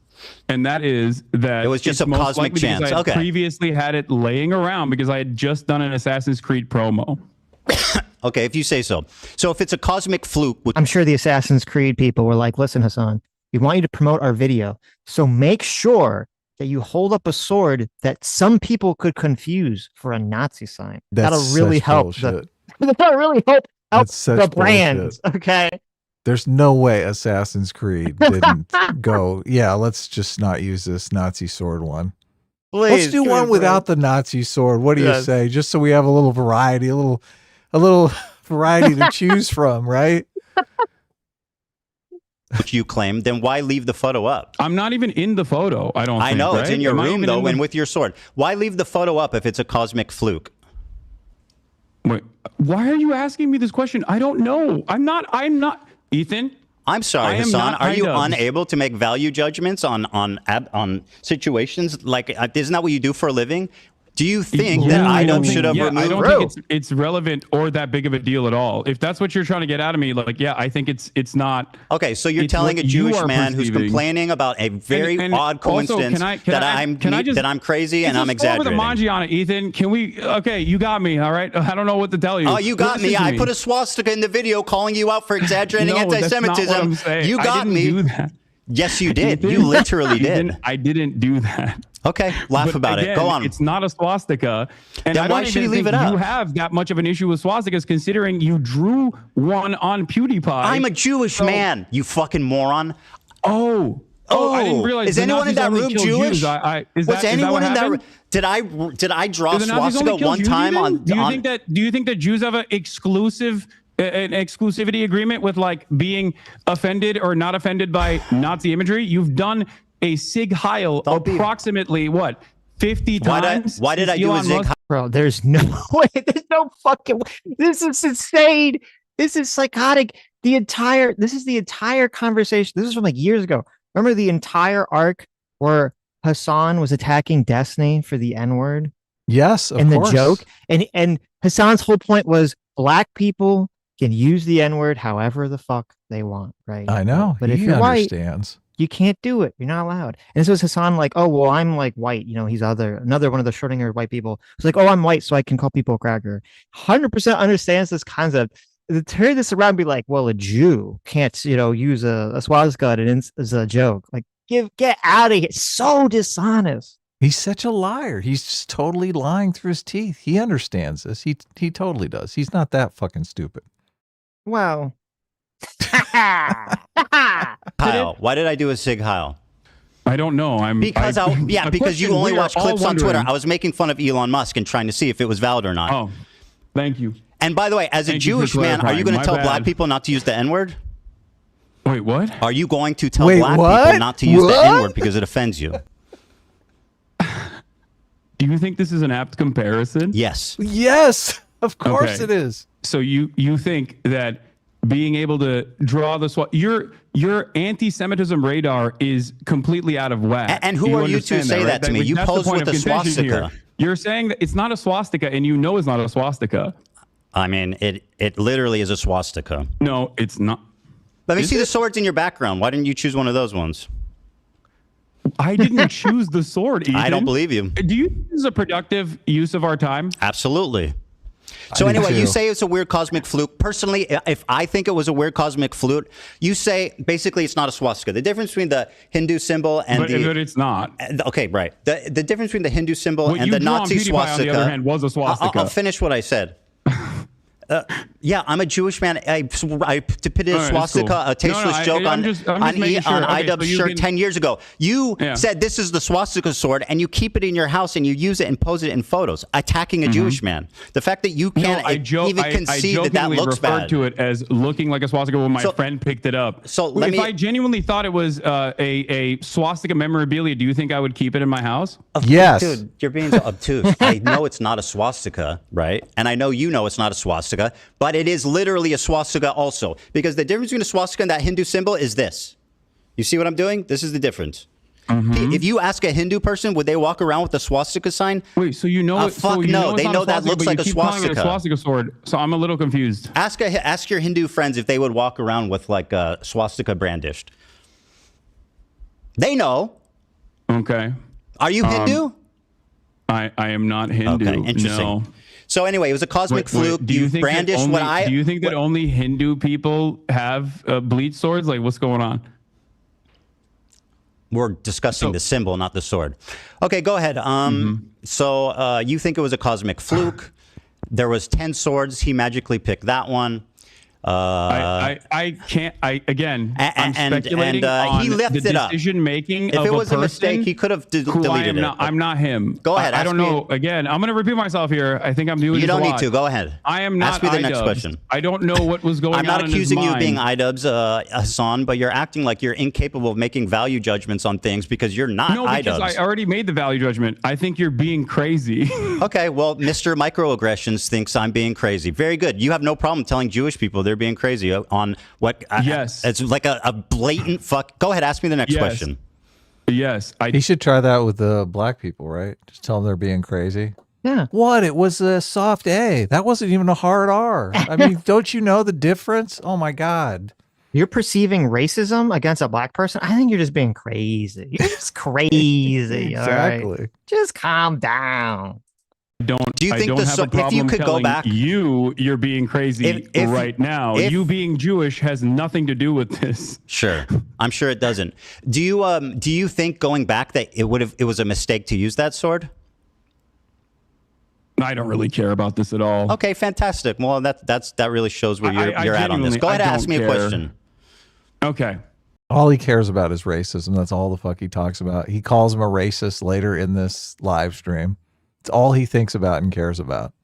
and that is that it was just a cosmic chance. I previously had it laying around because I had just done an Assassin's Creed promo. Okay, if you say so. So if it's a cosmic fluke, I'm sure the Assassin's Creed people were like, listen, Hassan, we want you to promote our video. So make sure that you hold up a sword that some people could confuse for a Nazi sign. That'll really help. That'll really help the brand. Okay. There's no way Assassin's Creed didn't go, yeah, let's just not use this Nazi sword one. Please, let's do one without the Nazi sword. What do you say? Just so we have a little variety, a little variety to choose from, right? Which you claim, then why leave the photo up? I'm not even in the photo. I know right? It's in your room though, and with your sword. Why leave the photo up if it's a cosmic fluke? Wait, why are you asking me this question? I don't know. I'm not. Ethan. I'm sorry, Hassan. Are you unable to make value judgments on situations? Like, isn't that what you do for a living? Do you think that iDubbbz should have removed? I don't think it's relevant or that big of a deal at all. If that's what you're trying to get out of me, like, yeah, I think it's not. Okay, so you're telling a Jewish man who's complaining about a very odd coincidence that I'm crazy and I'm exaggerating. With Manji on it, Ethan. Can we? Okay, you got me. All right. I don't know what to tell you. Oh, you got me. I put a swastika in the video calling you out for exaggerating anti-Semitism. You got me. I didn't do that. Yes, you did. You literally did. I didn't do that. Okay, laugh about it. Go on. It's not a swastika. And then why should you leave it up? You have that much of an issue with swastikas, considering you drew one on PewDiePie. I'm a Jewish man, you fucking moron. Oh, Oh, I didn't realize. Is anyone in that room Jewish? Was anyone in that room? Did I draw swastika one time on? Do you think that Jews have an exclusivity agreement with like being offended or not offended by Nazi imagery? You've done a Sig Heil approximately what 50 times. Why did I do a Sig Heil? Bro, there's no way. There's no fucking way. This is insane. This is psychotic. This is the entire conversation. This is from like years ago. Remember the entire arc where Hassan was attacking Destiny for the N-word? Yes, of course. And the joke. And Hassan's whole point was black people can use the N-word however the fuck they want, right? I know. But if you're white, you can't do it. You're not allowed. And so is Hassan like, oh, well, I'm like white. You know, he's another one of the Schrodinger white people. It's like, oh, I'm white, so I can call people a cracker. 100% understands this concept. To turn this around and be like, well, a Jew can't, use a swastika as a joke. Like, get out of here. So dishonest. He's such a liar. He's just totally lying through his teeth. He understands this. He totally does. He's not that fucking stupid. Well. Heil. Why did I do a Sig Heil? I don't know. Because you only watch clips on Twitter. I was making fun of Elon Musk and trying to see if it was valid or not. Oh, thank you. And by the way, as a Jewish man, are you going to tell black people not to use the N-word? Wait, what? Are you going to tell black people not to use the N-word because it offends you? Do you think this is an apt comparison? Yes. Yes, of course it is. So you think that being able to draw your anti-Semitism radar is completely out of whack. And who are you to say that to me? You pose with a swastika. You're saying that it's not a swastika, and you know it's not a swastika. I mean, it literally is a swastika. No, it's not. Let me see the swords in your background. Why didn't you choose one of those ones? I didn't choose the sword, Ethan. I don't believe you. Do you think this is a productive use of our time? Absolutely. So anyway, you say it's a weird cosmic fluke. Personally, if I think it was a weird cosmic fluke, you say basically it's not a swastika. The difference between the Hindu symbol and but it's not. Okay, right. The difference between the Hindu symbol and the Nazi swastika. On the other hand, was a swastika. I'll finish what I said. Yeah, I'm a Jewish man. I depicted a swastika, a tasteless joke on IDubbbz shirt 10 years ago. You said this is the swastika sword, and you keep it in your house, and you use it and pose it in photos, attacking a Jewish man. The fact that you can't even concede that looks bad. I referred to it as looking like a swastika when my friend picked it up. So if I genuinely thought it was a swastika memorabilia, do you think I would keep it in my house? Yes. Dude, you're being so obtuse. I know it's not a swastika, right? And I know you know it's not a swastika. But it is literally a swastika also. Because the difference between a swastika and that Hindu symbol is this. You see what I'm doing? This is the difference. If you ask a Hindu person, would they walk around with a swastika sign? Wait, so you know fuck no. They know that looks like a swastika. A swastika sword. So I'm a little confused. Ask your Hindu friends if they would walk around with like a swastika brandished. They know. Okay. Are you Hindu? I am not Hindu. Okay, interesting. No. So anyway, it was a cosmic fluke. Do you think do you think that only Hindu people have bleach swords? Like, what's going on? We're discussing the symbol, not the sword. Okay, go ahead. So you think it was a cosmic fluke. There was 10 swords. He magically picked that one. I can't. I'm speculating on he left the it up. decision making. If it was a mistake, he could have deleted it. I'm not him. Go ahead. I don't know. Again, I'm going to repeat myself here. I think I'm doing. You don't need to. Go ahead. I am not. Ask me the next question. I don't know what was going on. I'm not accusing you of being IDubbbz, Hassan, but you're acting like you're incapable of making value judgments on things because you're not IDubbbz. No, because I already made the value judgment. I think you're being crazy. Okay, well, Mr. Microaggressions thinks I'm being crazy. Very good. You have no problem telling Jewish people they're being crazy on what? Yes. It's like a blatant fuck. Go ahead. Ask me the next question. Yes. He should try that with the black people, right? Just tell them they're being crazy. Yeah. What? It was a soft A. That wasn't even a hard R. I mean, don't you know the difference? Oh my God. You're perceiving racism against a black person? I think you're just being crazy. You're just crazy. Exactly. All right? Just calm down. Do you think if you could go back, you're being crazy right now. You being Jewish has nothing to do with this. Sure, I'm sure it doesn't. Do you think going back that it was a mistake to use that sword? I don't really care about this at all. Okay, fantastic. Well, that really shows where you're at on this. Go ahead and ask me a question. Okay. All he cares about is racism. That's all the fuck he talks about. He calls him a racist later in this live stream. It's all he thinks about and cares about.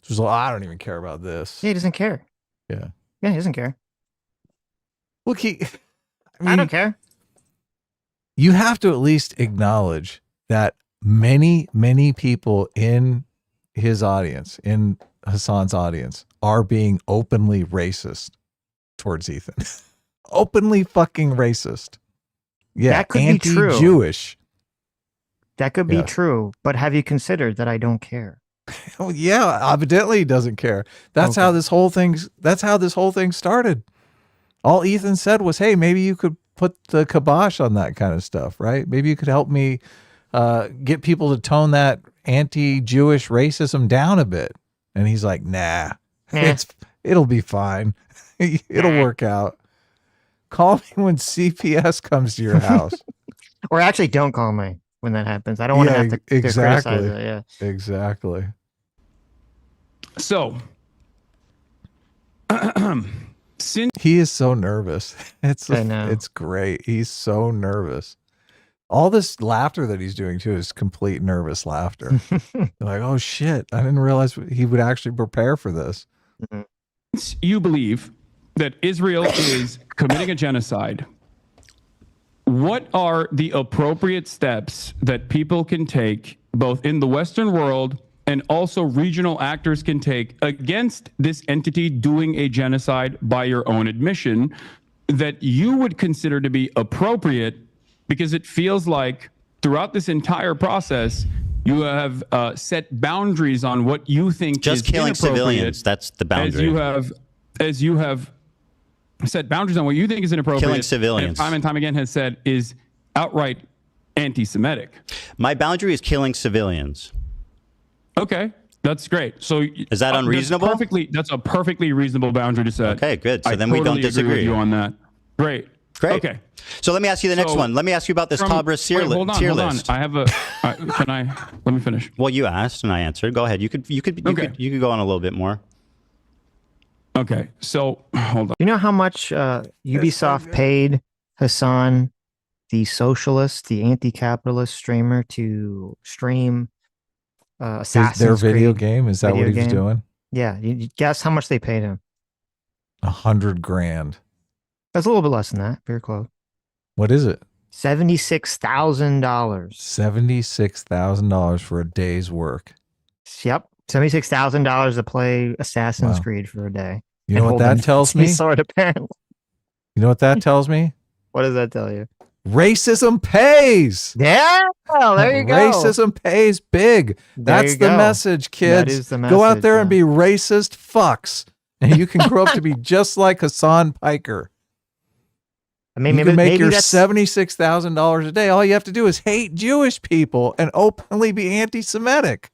Just like, I don't even care about this. Yeah, he doesn't care. Yeah. Yeah, he doesn't care. Look, I don't care. You have to at least acknowledge that many, many people in his audience, in Hasan's audience, are being openly racist towards Ethan. Openly fucking racist. Yeah, that could be true. Anti-Jewish. That could be true, but have you considered that I don't care? Oh yeah, evidently he doesn't care. That's how this whole thing started. All Ethan said was, "Hey, maybe you could put the kibosh on that kind of stuff, right? Maybe you could help me get people to tone that anti-Jewish racism down a bit." And he's like, "Nah, it'll be fine. It'll work out. Call me when CPS comes to your house." Or actually, don't call me when that happens. I don't want to have to criticize it. Yeah, exactly. So, he is so nervous. It's great. He's so nervous. All this laughter that he's doing too is complete nervous laughter. Like, oh shit, I didn't realize he would actually prepare for this. You believe that Israel is committing a genocide. What are the appropriate steps that people can take, both in the Western world and also regional actors can take, against this entity doing a genocide by your own admission, that you would consider to be appropriate? Because it feels like throughout this entire process, you have set boundaries on what you think just is killing civilians. That's the boundary. As you have set boundaries on what you think is inappropriate. Killing civilians. And time again has said is outright anti-Semitic. My boundary is killing civilians. Okay, that's great. So is that unreasonable? That's a perfectly reasonable boundary to set. Okay, good. So then we don't disagree. Agree with you on that. Great. Okay. So let me ask you the next one. Let me ask you about this Sabra tier list. I have a. Let me finish. Well, you asked and I answered. Go ahead. You could go on a little bit more. Okay. So hold on. You know how much Ubisoft paid Hasan, the socialist, the anti-capitalist streamer, to stream Assassin's their video Creed game? Is that what he was doing? Yeah. You guess how much they paid him? $100,000. That's a little bit less than that. Very close. What is it? $76,000. $76,000 for a day's work. Yep. $76,000 to play Assassin's Creed for a day. You know what that tells me? Sword, apparently. You know what that tells me? What does that tell you? Racism pays. Yeah. Well, there you go. Racism pays big. That's the message, kids. That is the message. Go out there and be racist fucks. And you can grow up to be just like Hasan Piker. I mean, you can make your $76,000 a day. All you have to do is hate Jewish people and openly be anti-Semitic.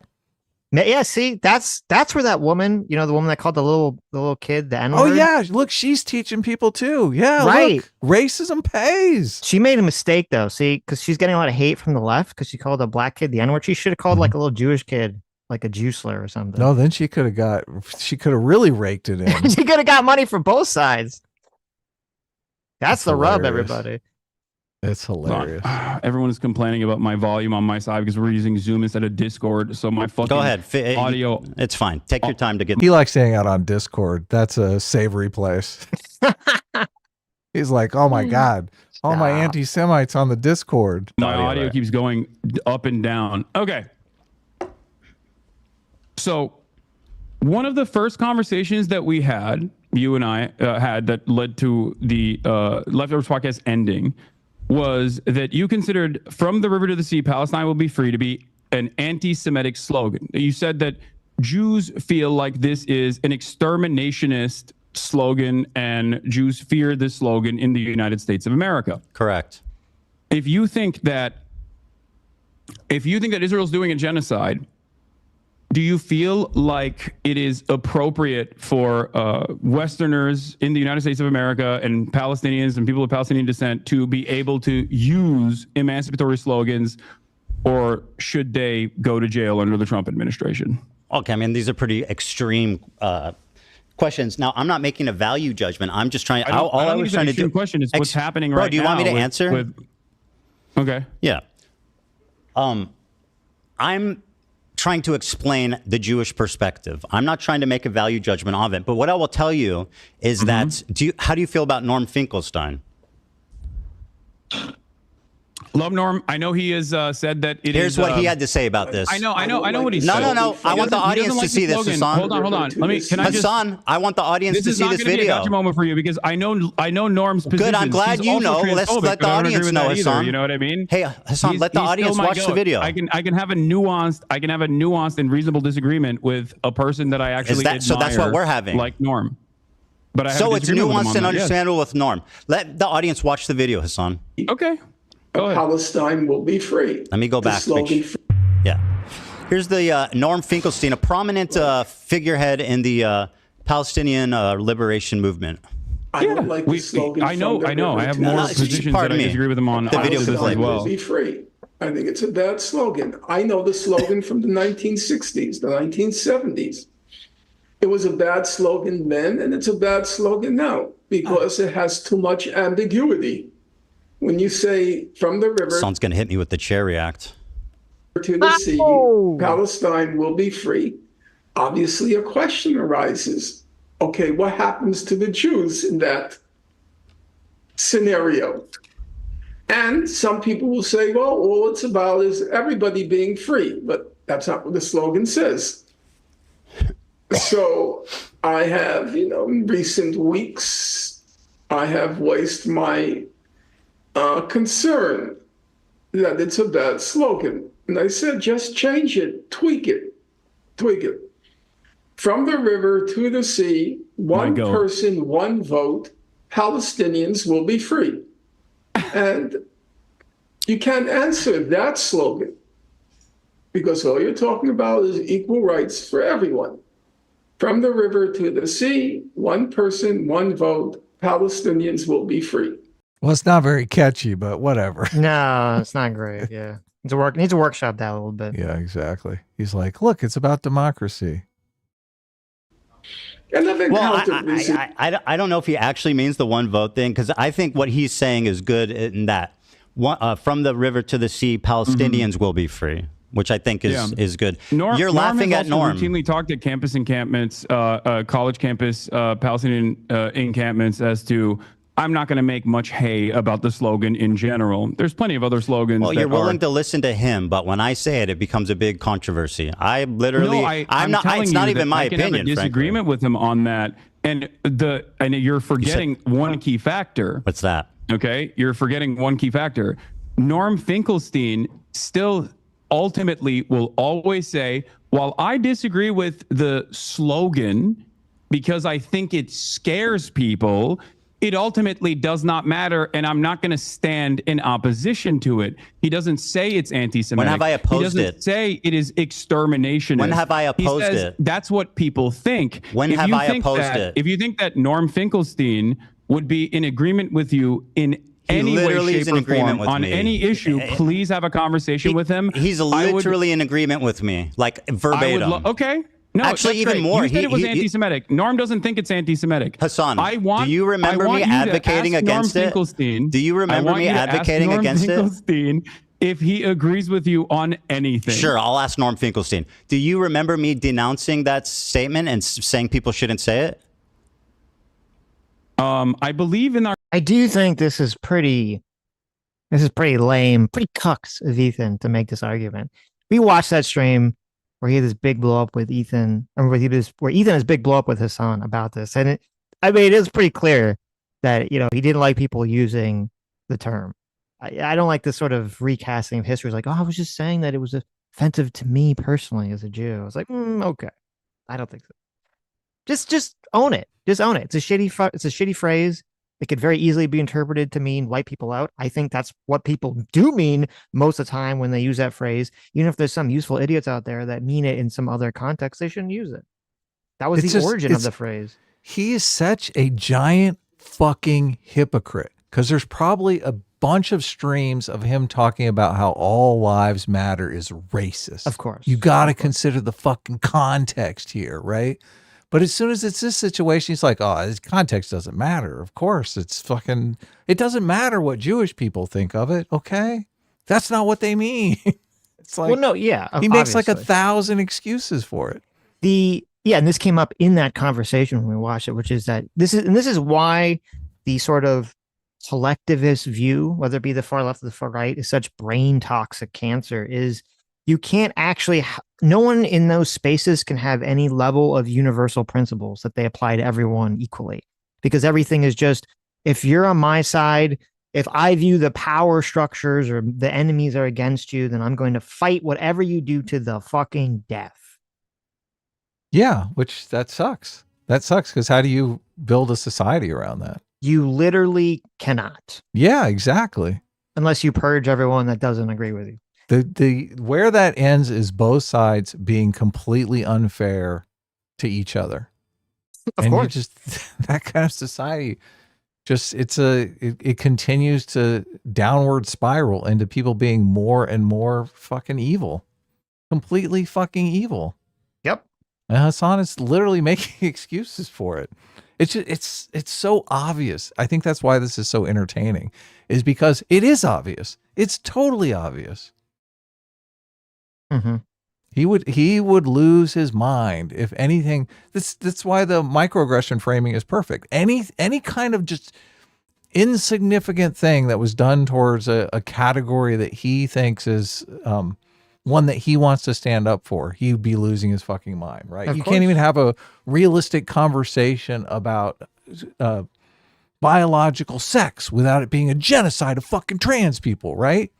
Yeah, see, that's where that woman, the woman that called the little kid the N-word. Oh yeah, look, she's teaching people too. Yeah, right. Look, racism pays. She made a mistake though, see, because she's getting a lot of hate from the left because she called a black kid the N-word. She should have called like a little Jewish kid like a Jew slur or something. No, then she could have really raked it in. She could have got money from both sides. That's the hilarious. Rub, everybody. It's hilarious. Everyone is complaining about my volume on my side because we're using Zoom instead of Discord. So my fucking Go ahead. audio. It's fine. Take your time to get. He likes hanging out on Discord. That's a savory place. He's like, oh my God, all my anti-Semites on the Discord. My audio keeps going up and down. Okay. So one of the first conversations that we had, you and I had, that led to the Leftovers podcast ending was that you considered "From the River to the Sea, Palestine will be free" to be an anti-Semitic slogan. You said that Jews feel like this is an exterminationist slogan and Jews fear this slogan in the United States of America. Correct. If you think that Israel's doing a genocide, do you feel like it is appropriate for Westerners in the United States of America and Palestinians and people of Palestinian descent to be able to use emancipatory slogans, or should they go to jail under the Trump administration? Okay, I mean, these are pretty extreme questions. Now, I'm not making a value judgment. I'm just trying. All I was trying to do. Question is what's happening right now. Bro, do you want me to answer? Okay. Yeah. I'm trying to explain the Jewish perspective. I'm not trying to make a value judgment of it. But what I will tell you is that how do you feel about Norm Finkelstein? Love Norm. I know he has said that it Here's what he had to say about this. I know what he said. No. I want the audience to see this, Hassan. Hold on. Hassan, I want the audience to see this video. This is not going to be a gotcha moment for you because I know Norm's position. Good. I'm glad you know. Let's let the audience know, Hassan. You know what I mean? Hey, Hassan, let the audience watch the video. I can have a nuanced and reasonable disagreement with a person that I actually admire. So that's what we're having. Like Norm. But I have so it's nuanced and understandable with Norm. Let the audience watch the video, Hassan. Okay. Palestine will be free. Let me go back. Yeah. Here's the Norm Finkelstein, a prominent figurehead in the Palestinian liberation movement. I don't like the slogan. I know. I have more positions that I disagree with him on the video as well. Will be free. I think it's a bad slogan. I know the slogan from the 1960s, the 1970s. It was a bad slogan then, and it's a bad slogan now because it has too much ambiguity. When you say from the river, someone's going to hit me with the Cherry Act, to the sea, Palestine will be free. Obviously, a question arises. Okay, what happens to the Jews in that scenario? And some people will say, well, all it's about is everybody being free, but that's not what the slogan says. So I have, in recent weeks, I have voiced my concern that it's a bad slogan. And I said, just change it, tweak it. From the river to the sea, one person, one vote, Palestinians will be free. And you can't answer that slogan because all you're talking about is equal rights for everyone. From the river to the sea, one person, one vote, Palestinians will be free. Well, it's not very catchy, but whatever. No, it's not great. Yeah. Needs to workshop that a little bit. Yeah, exactly. He's like, look, it's about democracy. Well, I don't know if he actually means the one vote thing, because I think what he's saying is good in that from the river to the sea, Palestinians will be free, which I think is good. You're laughing at Norm. Routinely talked at campus encampments, college campus, Palestinian encampments as to, I'm not going to make much hay about the slogan in general. There's plenty of other slogans. Well, you're willing to listen to him, but when I say it, it becomes a big controversy. I literally, I'm not. It's not even my opinion. I can have a disagreement with him on that, and you're forgetting one key factor. What's that? Okay, you're forgetting one key factor. Norm Finkelstein still ultimately will always say, while I disagree with the slogan because I think it scares people, it ultimately does not matter, and I'm not going to stand in opposition to it. He doesn't say it's anti-Semitic. When have I opposed it? He doesn't say it is exterminationist. When have I opposed he says it? That's what people think. When have I opposed it? If you think that Norm Finkelstein would be in agreement with you in any way, shape, or form on any issue, please have a conversation with him. He's literally in agreement with me, like verbatim. Okay. No, actually, even more. You said it was anti-Semitic. Norm doesn't think it's anti-Semitic. Hassan, do you remember me advocating against it? Do you remember me advocating against it? If he agrees with you on anything. Sure, I'll ask Norm Finkelstein. Do you remember me denouncing that statement and saying people shouldn't say it? I believe in our. I do think this is pretty lame, pretty cucks of Ethan to make this argument. We watched that stream where he had this big blow up with Ethan, or where Ethan has big blow up with Hassan about this. And it is pretty clear that, he didn't like people using the term. I don't like this sort of recasting of history. It's like, I was just saying that it was offensive to me personally as a Jew. I was like, okay. I don't think so. Just own it. Just own it. It's a shitty phrase. It could very easily be interpreted to mean white people out. I think that's what people do mean most of the time when they use that phrase. Even if there's some useful idiots out there that mean it in some other context, they shouldn't use it. That was the origin of the phrase. He is such a giant fucking hypocrite, because there's probably a bunch of streams of him talking about how all lives matter is racist. Of course. You got to consider the fucking context here, right? But as soon as it's this situation, he's like, oh, this context doesn't matter. Of course, it doesn't matter what Jewish people think of it, okay? That's not what they mean. It's like, well, no, yeah. He makes like 1,000 excuses for it. And this came up in that conversation when we watched it, which is that this is why the sort of collectivist view, whether it be the far left or the far right, is such brain toxic cancer. Is you can't actually, no one in those spaces can have any level of universal principles that they apply to everyone equally, because everything is just, if you're on my side, if I view the power structures or the enemies are against you, then I'm going to fight whatever you do to the fucking death. Yeah, which that sucks. That sucks, because how do you build a society around that? You literally cannot. Yeah, exactly. Unless you purge everyone that doesn't agree with you. The where that ends is both sides being completely unfair to each other. Of course. That kind of society, it continues to downward spiral into people being more and more fucking evil. Completely fucking evil. Yep. And Hassan is literally making excuses for it. It's so obvious. I think that's why this is so entertaining, is because it is obvious. It's totally obvious. Mm-hmm. He would lose his mind if anything. That's why the microaggression framing is perfect. Any kind of just insignificant thing that was done towards a category that he thinks is one that he wants to stand up for, he'd be losing his fucking mind, right? You can't even have a realistic conversation about biological sex without it being a genocide of fucking trans people, right?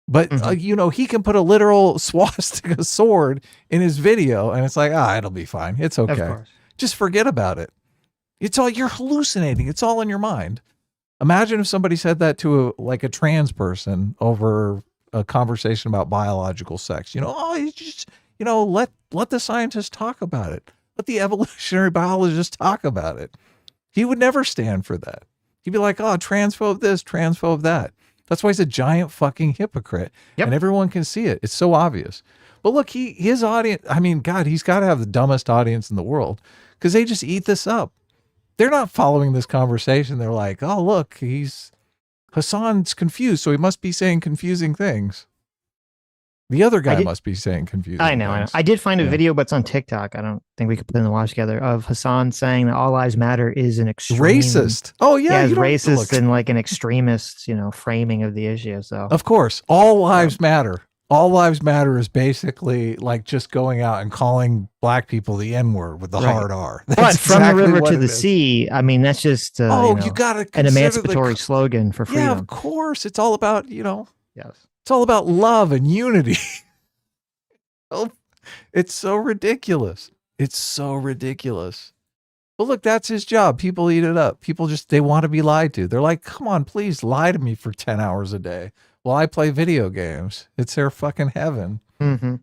But, he can put a literal swastika sword in his video and it's like, it'll be fine. It's okay. Just forget about it. You're hallucinating. It's all in your mind. Imagine if somebody said that to a trans person over a conversation about biological sex. Let the scientists talk about it. Let the evolutionary biologists talk about it. He would never stand for that. He'd be like, transphobe this, transphobe that. That's why he's a giant fucking hypocrite. Yep. And everyone can see it. It's so obvious. But look, his audience, I mean, God, he's got to have the dumbest audience in the world, because they just eat this up. They're not following this conversation. They're like, oh, look, Hassan's confused, so he must be saying confusing things. The other guy must be saying confusing things. I know. I did find a video, but it's on TikTok. I don't think we could put it in the watch together, of Hassan saying that all lives matter is an extreme racist. Oh yeah, it's racist and like an extremist, framing of the issue. So of course, all lives matter. All lives matter is basically like just going out and calling black people the N-word with the hard R. But from the river to the sea, I mean, that's just you gotta an emancipatory slogan for freedom. Yeah, of course. It's all about, Yes. It's all about love and unity. It's so ridiculous. It's so ridiculous. But look, that's his job. People eat it up. People they want to be lied to. They're like, come on, please lie to me for 10 hours a day while I play video games. It's their fucking heaven. Mm-hmm.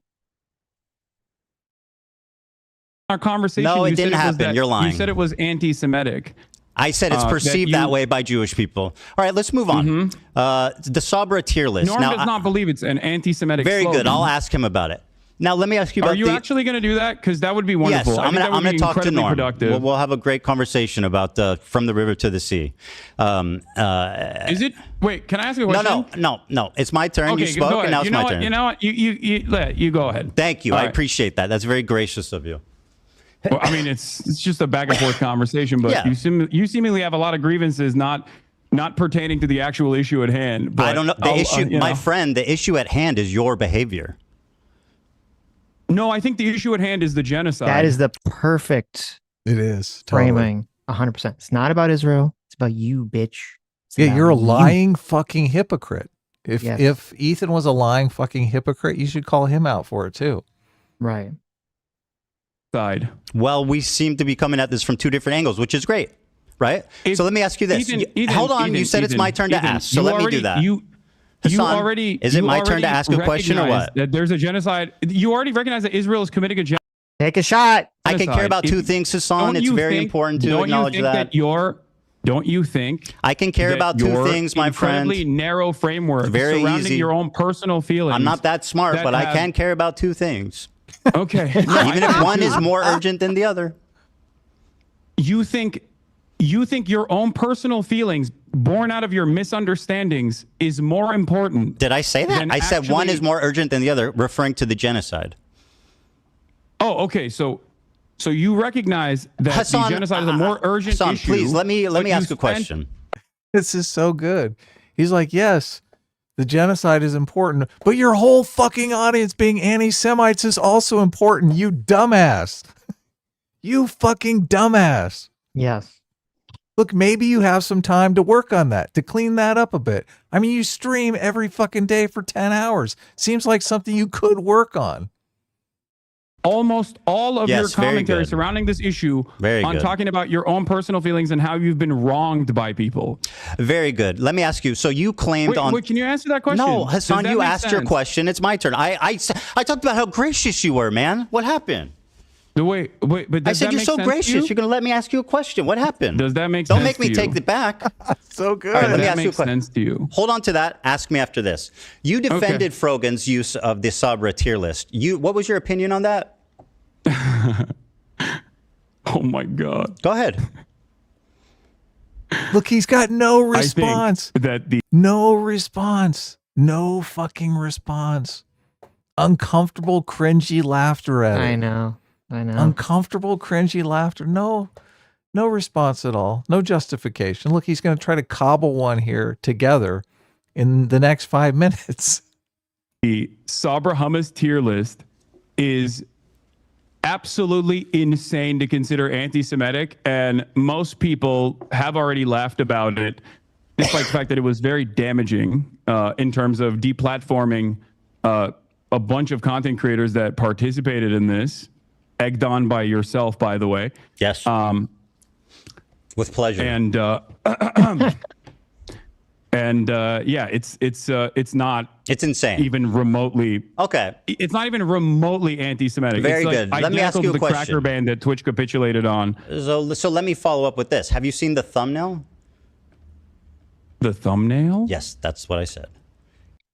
Our conversation. No, it didn't happen. You're lying. You said it was anti-Semitic. I said it's perceived that way by Jewish people. All right, let's move on. The Sabra tier list. Norm does not believe it's an anti-Semitic Very slogan. good. I'll ask him about it. Now, let me ask you about Are you actually going to do that? Because that would be wonderful. Yes, I'm going to talk to Norm. Productive. We'll have a great conversation about From the River to the Sea. Is it? Wait, can I ask you a question? No. It's my turn. Okay, you spoke, and now it's my turn. You know what? You go ahead. Thank you. I appreciate that. That's very gracious of you. Well, I mean, it's just a back and forth conversation, but you seemingly have a lot of grievances not pertaining to the actual issue at hand. But I don't know. The issue, my friend, the issue at hand is your behavior. No, I think the issue at hand is the genocide. That is the perfect framing. 100%. It's not about Israel. It's about you, bitch. You're a lying fucking hypocrite. If Ethan was a lying fucking hypocrite, you should call him out for it too. Right. Well, we seem to be coming at this from two different angles, which is great, right? So let me ask you this. Hold on. You said it's my turn to ask, so let me do that. Hassan, is it my turn to ask a question or what? That there's a genocide. You already recognize that Israel is committing a genocide. Take a shot. I can care about two things, Hassan. It's very important to acknowledge that. Don't you think I can care about two things, my friend? Incredibly narrow framework surrounding your own personal feelings. I'm not that smart, but I can care about two things. Okay. Even if one is more urgent than the other. you think your own personal feelings born out of your misunderstandings is more important. Did I say that? I said one is more urgent than the other, referring to the genocide. Oh, okay. So you recognize that Hassan, the genocide is a more urgent Hassan, issue. please let me ask a question. This is so good. He's like, yes, the genocide is important, but your whole fucking audience being anti-Semites is also important, you dumbass. You fucking dumbass. Yes. Look, maybe you have some time to work on that, to clean that up a bit. I mean, you stream every fucking day for 10 hours. Seems like something you could work on. Almost all of your commentary surrounding this issue on talking about your own personal feelings and how you've been wronged by people. Very good. Let me ask you. So you claimed Wait, can you answer that question? No, Hassan, you asked your question. It's my turn. I talked about how gracious you were, man. What happened? Wait, but I said you're so gracious. You're going to let me ask you a question. What happened? Does that make sense? Don't make me take it back. So good. All right, let me ask you a question. Sense to you? Hold on to that. Ask me after this. You defended Frogan's use of the Sabra tier list. What was your opinion on that? Oh my God. Go ahead. Look, he's got no response. No response. No fucking response. Uncomfortable, cringy laughter at it. I know. Uncomfortable, cringy laughter. No response at all. No justification. Look, he's going to try to cobble one here together in the next 5 minutes. The Sabra hummus tier list is absolutely insane to consider anti-Semitic, and most people have already laughed about it, despite the fact that it was very damaging in terms of deplatforming a bunch of content creators that participated in this, egged on by yourself, by the way. Yes. With pleasure. And yeah, it's not. It's insane. Even remotely. Okay. It's not even remotely anti-Semitic. Very it's good. Like let me ask you a the question. Cracker band that Twitch capitulated on. So let me follow up with this. Have you seen the thumbnail? The thumbnail? Yes, that's what I said.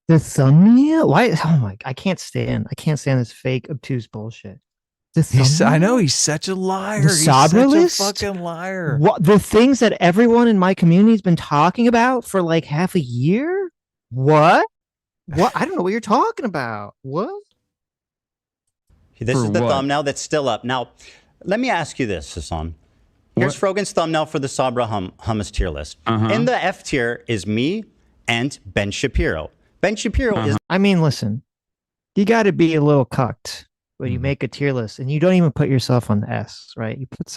The thumbnail? Why? Oh my! I can't stand this fake obtuse bullshit. I know he's such a liar. The Sabra list? He's such a fucking liar. What the things that everyone in my community has been talking about for like half a year? What? I don't know what you're talking about. What? This is the thumbnail that's still up. Now, let me ask you this, Hassan. Here's Frogan's thumbnail for the Sabra hummus tier list. In the F tier is me and Ben Shapiro. Ben Shapiro is. I mean, listen, you got to be a little cucked when you make a tier list, and you don't even put yourself on the S, right? You put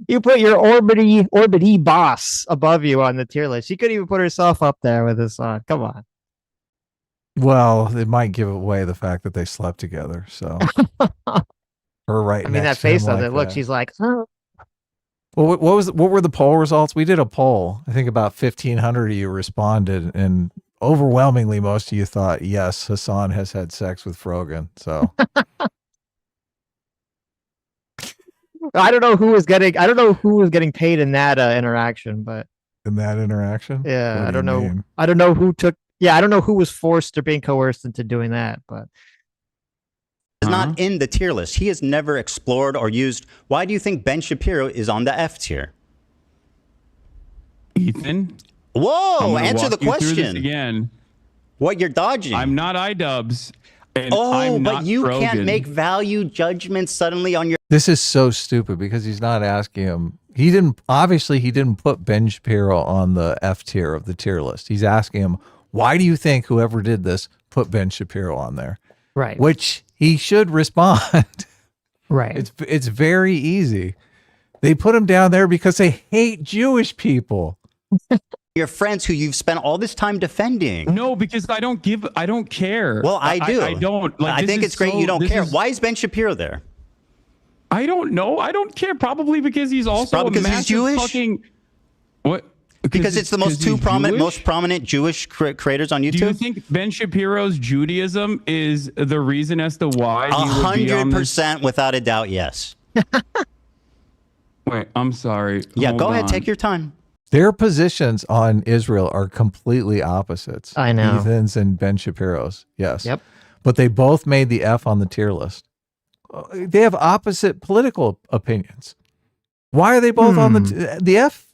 you put your orbity boss above you on the tier list. She couldn't even put herself up there with this on. Come on. Well, it might give away the fact that they slept together. So her right. I mean, that face of it. Look, she's like. Oh. Well, what were the poll results? We did a poll. I think about 1,500 of you responded, and overwhelmingly, most of you thought, yes, Hassan has had sex with Frogan. So I don't know who was getting paid in that interaction, but in that interaction, yeah, I don't know. I don't know who took. Yeah, I don't know who was forced or being coerced into doing that, but is not in the tier list. He has never explored or used. Why do you think Ben Shapiro is on the F tier? Ethan. Whoa! Answer the question again. What you're dodging? I'm not iDubbbz. But you can't make value judgments suddenly on your. This is so stupid because he's not asking him. He didn't put Ben Shapiro on the F tier of the tier list. He's asking him, why do you think whoever did this put Ben Shapiro on there? Right. Which he should respond. Right. It's very easy. They put him down there because they hate Jewish people. Your friends who you've spent all this time defending. No, because I don't care. Well, I do. I don't. Like, I think it's great you don't care. Why is Ben Shapiro there? I don't know. I don't care. Probably because he's also probably because he's Jewish. What? Because it's the most prominent Jewish creators on YouTube. Do you think Ben Shapiro's Judaism is the reason as to why? 100%, without a doubt, yes. Wait, I'm sorry. Yeah, go ahead. Take your time. Their positions on Israel are completely opposites. I know. Ethan's and Ben Shapiro's. Yes. Yep. But they both made the F on the tier list. They have opposite political opinions. Why are they both on the F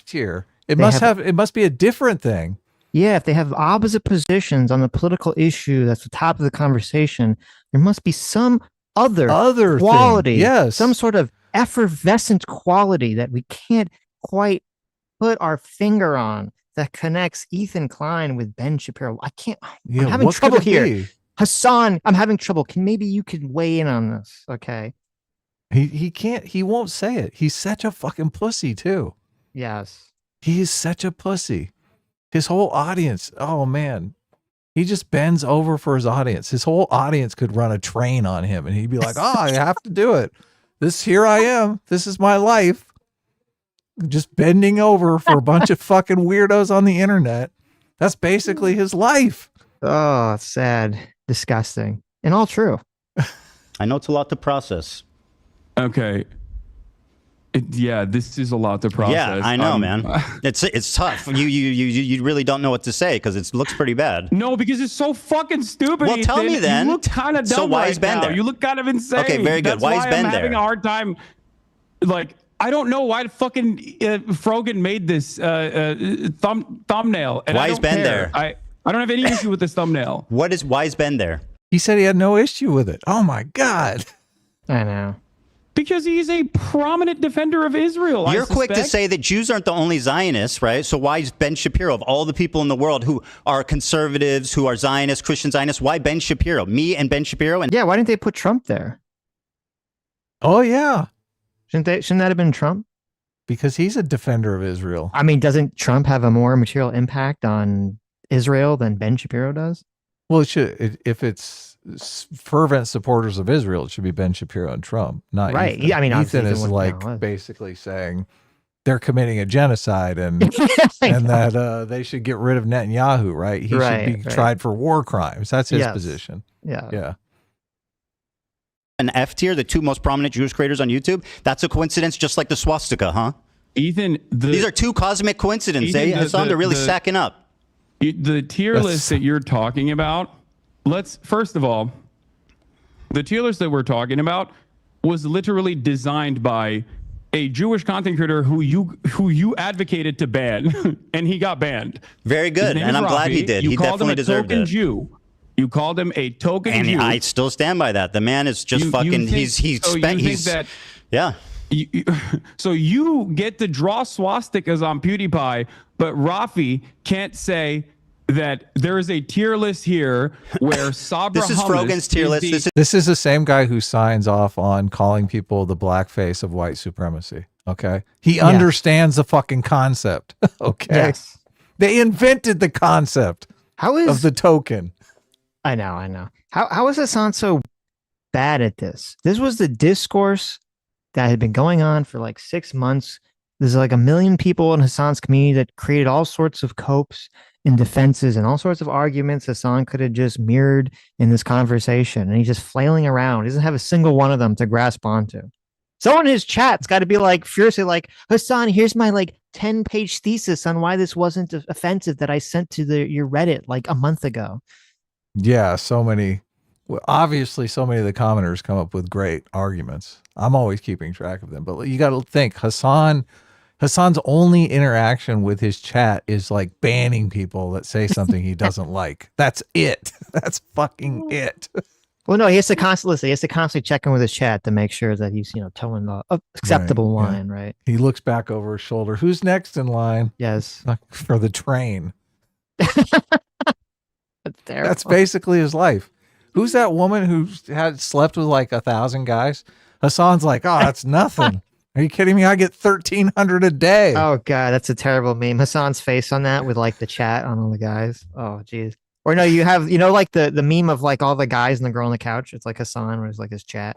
tier? It must be a different thing. Yeah, if they have opposite positions on the political issue that's the top of the conversation, there must be some other quality, thing. Yes, some sort of effervescent quality that we can't quite put our finger on that connects Ethan Klein with Ben Shapiro. I'm having trouble here. Hasan, I'm having trouble. Maybe you can weigh in on this, okay? He can't. He won't say it. He's such a fucking pussy too. Yes, he's such a pussy. His whole audience. Oh man, he just bends over for his audience. His whole audience could run a train on him, and he'd be like, "Oh, I have to do it. Here I am. This is my life." Just bending over for a bunch of fucking weirdos on the internet. That's basically his life. Oh, sad, disgusting, and all true. I know it's a lot to process. Okay. Yeah, this is a lot to process. Yeah, I know, man. It's tough. You really don't know what to say because it looks pretty bad. No, because it's so fucking stupid. Well, tell me then. You look kind of dumb. So why is Ben there? You look kind of insane. Okay, very good. Why is Ben there? I'm having a hard time. Like, I don't know why fucking Frogan made this thumbnail. And why is Ben there? I don't have any issue with this thumbnail. Why is Ben there? He said he had no issue with it. Oh my God. I know. Because he's a prominent defender of Israel. You're quick to say that Jews aren't the only Zionists, right? So why is Ben Shapiro, of all the people in the world who are conservatives, who are Zionists, Christian Zionists, why Ben Shapiro? Me and Ben Shapiro? And yeah, why didn't they put Trump there? Oh yeah. Shouldn't that have been Trump? Because he's a defender of Israel. I mean, doesn't Trump have a more material impact on Israel than Ben Shapiro does? Well, it should. If it's fervent supporters of Israel, it should be Ben Shapiro and Trump, not right. Ethan. Yeah, I mean, Ethan is like basically saying they're committing a genocide and that they should get rid of Netanyahu. Right? He should be tried for war crimes. That's his position. Yeah. Yeah. And F tier, the two most prominent Jewish creators on YouTube. That's a coincidence, just like the swastika, huh? Ethan, these are two cosmic coincidences. Hassan, they're really stacking up. The tier list that you're talking about. First of all, the tier list that we're talking about was literally designed by a Jewish content creator who you advocated to ban, and he got banned. Very good, and I'm glad he did. He definitely deserved it. You called him a token Jew. And I still stand by that. The man is just fucking. Yeah. So you get to draw swastikas on PewDiePie, but Rafi can't say that there is a tier list here where Sabra This is Frogan's tier list. This is the same guy who signs off on calling people the blackface of white supremacy. Okay. He understands the fucking concept. Okay. Yes. They invented the concept of the token. I know. How is Hassan so bad at this? This was the discourse that had been going on for like 6 months. There's like 1 million people in Hassan's community that created all sorts of copes and defenses and all sorts of arguments Hassan could have just mirrored in this conversation. And he's just flailing around. He doesn't have a single one of them to grasp onto. Someone in his chat's got to be like furiously like, Hassan, here's my like 10-page thesis on why this wasn't offensive that I sent to your Reddit like a month ago. Yeah, obviously so many of the commenters come up with great arguments. I'm always keeping track of them, but you got to think Hassan's only interaction with his chat is like banning people that say something he doesn't like. That's it. That's fucking it. Well, no, he has to constantly check in with his chat to make sure that he's, towing the acceptable line, right? He looks back over his shoulder. Who's next in line? Yes. For the train. That's terrible. That's basically his life. Who's that woman who had slept with like 1,000 guys? Hassan's like, oh, that's nothing. Are you kidding me? I get 1,300 a day. Oh God, that's a terrible meme. Hassan's face on that with like the chat on all the guys. Oh geez. Or no, you have, like the meme of like all the guys and the girl on the couch. It's like Hassan, where it's like his chat.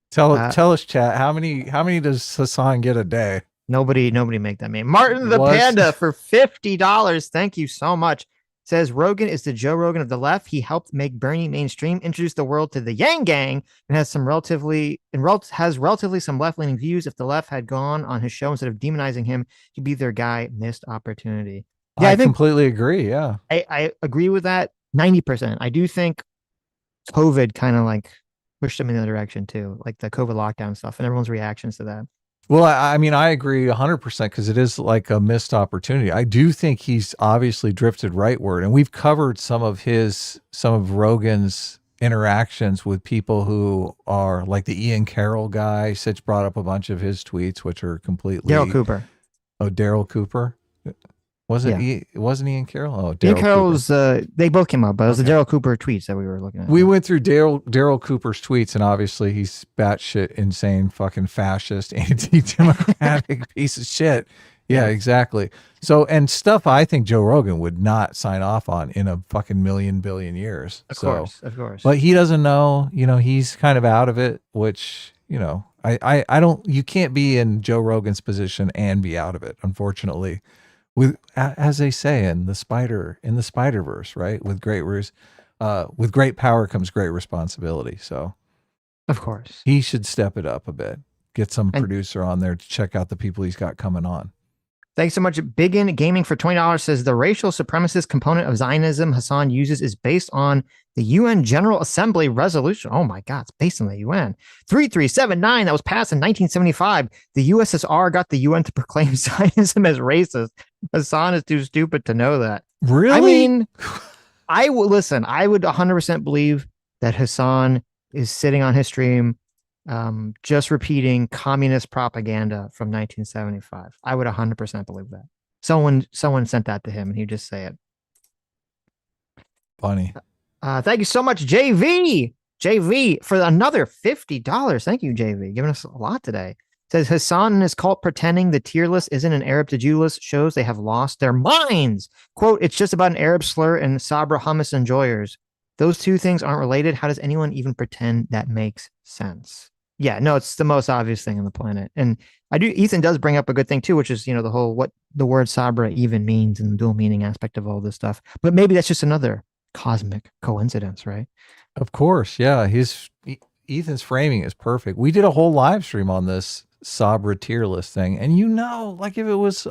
Tell us, chat. How many does Hassan get a day? Nobody make that meme. Martin the Panda for $50. Thank you so much. Says Rogan is the Joe Rogan of the left. He helped make Bernie mainstream, introduced the world to the Yang Gang, and has relatively some left-leaning views. If the left had gone on his show instead of demonizing him, he'd be their guy. Missed opportunity. Yeah, I think completely agree. Yeah, I agree with that 90%. I do think COVID kind of like pushed them in the other direction too, like the COVID lockdown stuff and everyone's reactions to that. Well, I mean, I agree 100% because it is like a missed opportunity. I do think he's obviously drifted rightward, and we've covered some of Rogan's interactions with people who are like the Ian Carroll guy. Sitch brought up a bunch of his tweets, which are completely Daryl Cooper. Oh, Daryl Cooper. Was it? Yeah. It wasn't Ian Carroll. Oh, Ian Carroll's. They both came up, but it was the Daryl Cooper tweets that we were looking at. We went through Daryl Cooper's tweets, and obviously he's batshit insane, fucking fascist, anti-democratic piece of shit. Yeah, exactly. So, and stuff I think Joe Rogan would not sign off on in a fucking billion years. Of course. But he doesn't know. You know, he's kind of out of it. Which, you know, I don't. You can't be in Joe Rogan's position and be out of it. Unfortunately. With, as they say in the Spider-Verse, right? With great power comes great responsibility. So, of course, he should step it up a bit. Get some producer on there to check out the people he's got coming on. Thanks so much. Biggin Gaming for $20 says the racial supremacist component of Zionism Hassan uses is based on the UN General Assembly resolution. Oh my God, it's based on the UN 3379 that was passed in 1975. The USSR got the UN to proclaim Zionism as racist. Hassan is too stupid to know that. Really? I mean, I would 100% believe that Hassan is sitting on his stream just repeating communist propaganda from 1975. I would 100% believe that. Someone sent that to him and he'd just say it. Funny. Thank you so much, JV, for another $50. Thank you, JV, giving us a lot today. Says Hassan and his cult pretending the tier list isn't an Arab to Jew list shows they have lost their minds. Quote, it's just about an Arab slur and Sabra hummus enjoyers. Those two things aren't related. How does anyone even pretend that makes sense? Yeah, no, it's the most obvious thing on the planet. And Ethan does bring up a good thing too, which is, the whole, what the word Sabra even means and the dual meaning aspect of all this stuff. But maybe that's just another cosmic coincidence, right? Of course. Yeah. Ethan's framing is perfect. We did a whole live stream on this Sabra tier list thing. And like if it was,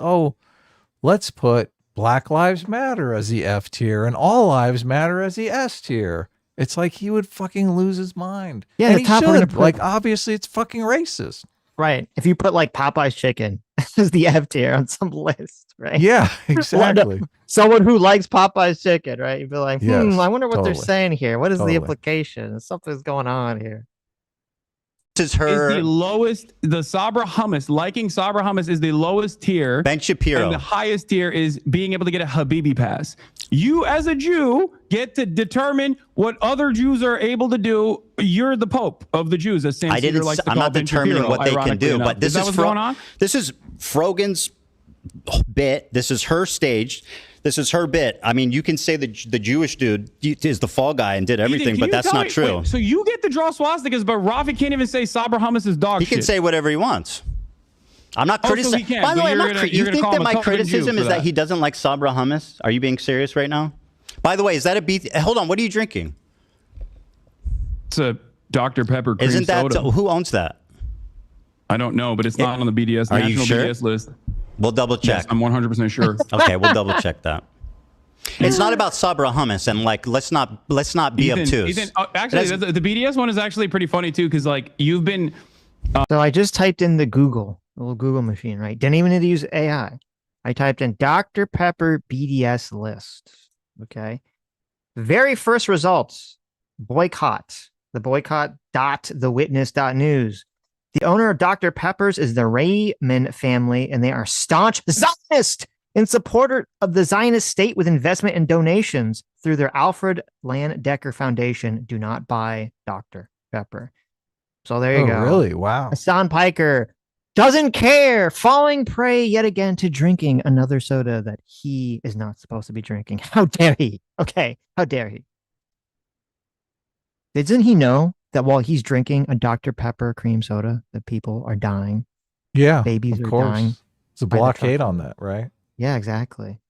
let's put Black Lives Matter as the F tier and all lives matter as the S tier. It's like he would fucking lose his mind. Yeah, and he should. Like, obviously, it's fucking racist. Right. If you put like Popeye's chicken as the F tier on some list, right? Yeah, exactly. Someone who likes Popeye's chicken, right? You'd be like, yes, I wonder what totally. they're saying here. What is the implication? Something's going on here. This is her. The lowest, the Sabra hummus, liking Sabra hummus is the lowest tier. Ben Shapiro. And the highest tier is being able to get a Habibi pass. You, as a Jew, get to determine what other Jews are able to do. You're the Pope of the Jews, as Sam Cedar likes to call I'm not Ben determining Shapiro, what they can do, enough. but this is what's going on. This is Frogan's bit. This is her stage. This is her bit. I mean, you can say the Jewish dude is the fall guy and did everything, but that's not true. Wait, so you get to draw swastikas, but Rafi can't even say Sabra hummus is dog shit. He can say whatever he wants. I'm not criticizing. So by the way, you think that my criticism is that he doesn't like Sabra hummus? Are you being serious right now? By the way, is that a beef? Hold on. What are you drinking? It's a Dr. Pepper cream Isn't that soda. Who owns that? I don't know, but it's not on the BDS Are national you sure? BDS list. We'll double check. Yes, I'm 100% sure. Okay, we'll double check that. It's not about Sabra hummus, and like let's not be obtuse. Ethan, actually, the BDS one is actually pretty funny too, because like you've been. So I just typed in the little Google machine, right? Didn't even need to use AI. I typed in Dr. Pepper BDS list. Okay. Very first results, boycott. The boycott.thewitness.news. The owner of Dr. Pepper's is the Raymond family, and they are staunch Zionist in support of the Zionist state with investment and donations through their Alfred Landecker Foundation. Do not buy Dr. Pepper. So there you go. Really? Wow. Hassan Piker doesn't care, falling prey yet again to drinking another soda that he is not supposed to be drinking. How dare he? Okay, how dare he? Doesn't he know that while he's drinking a Dr. Pepper cream soda, that people are dying? Yeah, babies of are course. dying. It's a blockade on that, right? Yeah, exactly.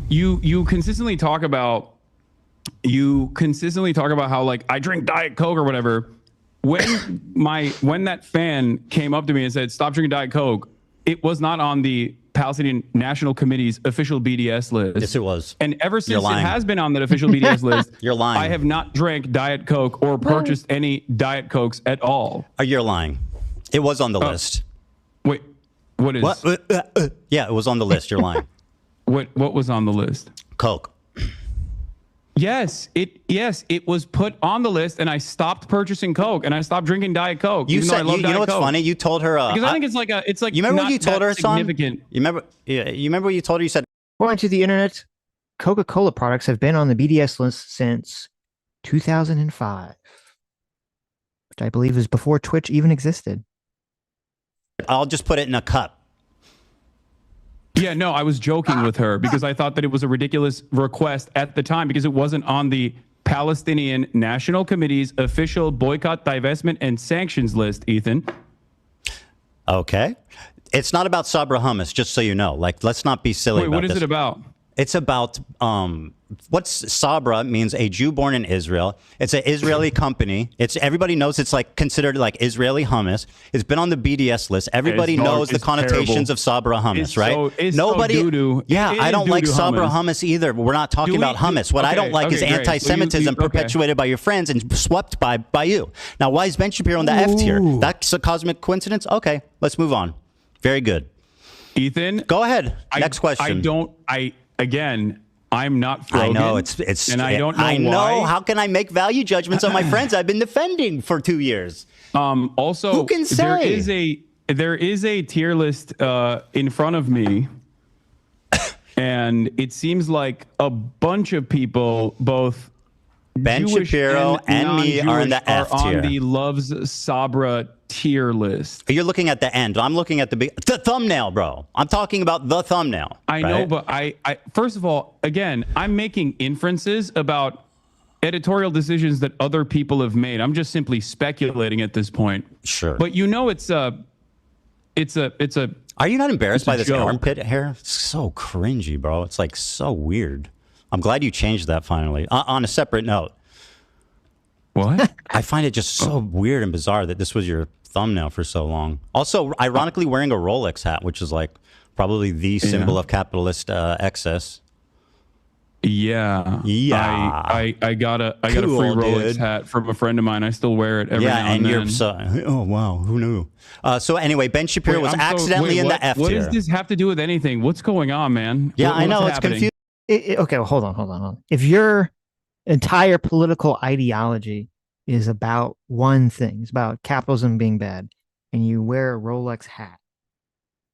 You consistently talk about how like I drink Diet Coke or whatever. When that fan came up to me and said, "Stop drinking Diet Coke," it was not on the Palestinian National Committee's official BDS list. Yes, it was. And ever since it has been on that official BDS list, you're lying. I have not drank Diet Coke or purchased any Diet Cokes at all. You're lying. It was on the list. Wait, what is? What? Yeah, it was on the list. You're lying. What was on the list? Coke. Yes, it was put on the list, and I stopped purchasing Coke, and I stopped drinking Diet Coke. You even said, though I love you know what's Coke. funny? You told her because I think it's like you remember what you told her, Hassan? significant. You remember? Yeah, you remember what you told her? You said, according to the internet, Coca-Cola products have been on the BDS list since 2005, which I believe is before Twitch even existed. I'll just put it in a cup. Yeah, no, I was joking with her because I thought that it was a ridiculous request at the time because it wasn't on the Palestinian National Committee's official boycott, divestment, and sanctions list, Ethan. Okay. It's not about Sabra hummus, just so you know. Like, let's not be silly about this. What is it about? It's about what's Sabra means a Jew born in Israel. It's an Israeli company. Everybody knows it's like considered like Israeli hummus. It's been on the BDS list. Everybody knows the connotations of Sabra hummus, right? Nobody. Yeah, I don't like Sabra hummus either. We're not talking about hummus. What I don't like is anti-Semitism perpetuated by your friends and swept by you. Now, why is Ben Shapiro on the F tier? That's a cosmic coincidence. Okay, let's move on. Very good. Ethan, go ahead. Next question. Again, I'm not Slogan. I know it's and I don't know I know. why. How can I make value judgments on my friends I've been defending for 2 years? Also, who can say? there is a tier list in front of me, and it seems like a bunch of people, both Ben Jewish Shapiro and me, are in the F tier. On the Loves Sabra tier list. You're looking at the end. I'm looking at the thumbnail, bro. I'm talking about the thumbnail. I know, but I first of all, again, I'm making inferences about editorial decisions that other people have made. I'm just simply speculating at this point. Sure. But you know, it's a. Are you not embarrassed by this joke. armpit hair? It's so cringy, bro. It's like so weird. I'm glad you changed that finally. On a separate note. What? I find it just so weird and bizarre that this was your thumbnail for so long. Also, ironically, wearing a Rolex hat, which is like probably the symbol of capitalist excess. Yeah. I got a free Rolex hat from a friend of mine. I still wear it every now and then. Oh wow, who knew? So anyway, Ben Shapiro was accidentally in the F tier. What does this have to do with anything? What's going on, man? Yeah, I know it's confusing. Okay, well, hold on. If your entire political ideology is about one thing, it's about capitalism being bad, and you wear a Rolex hat,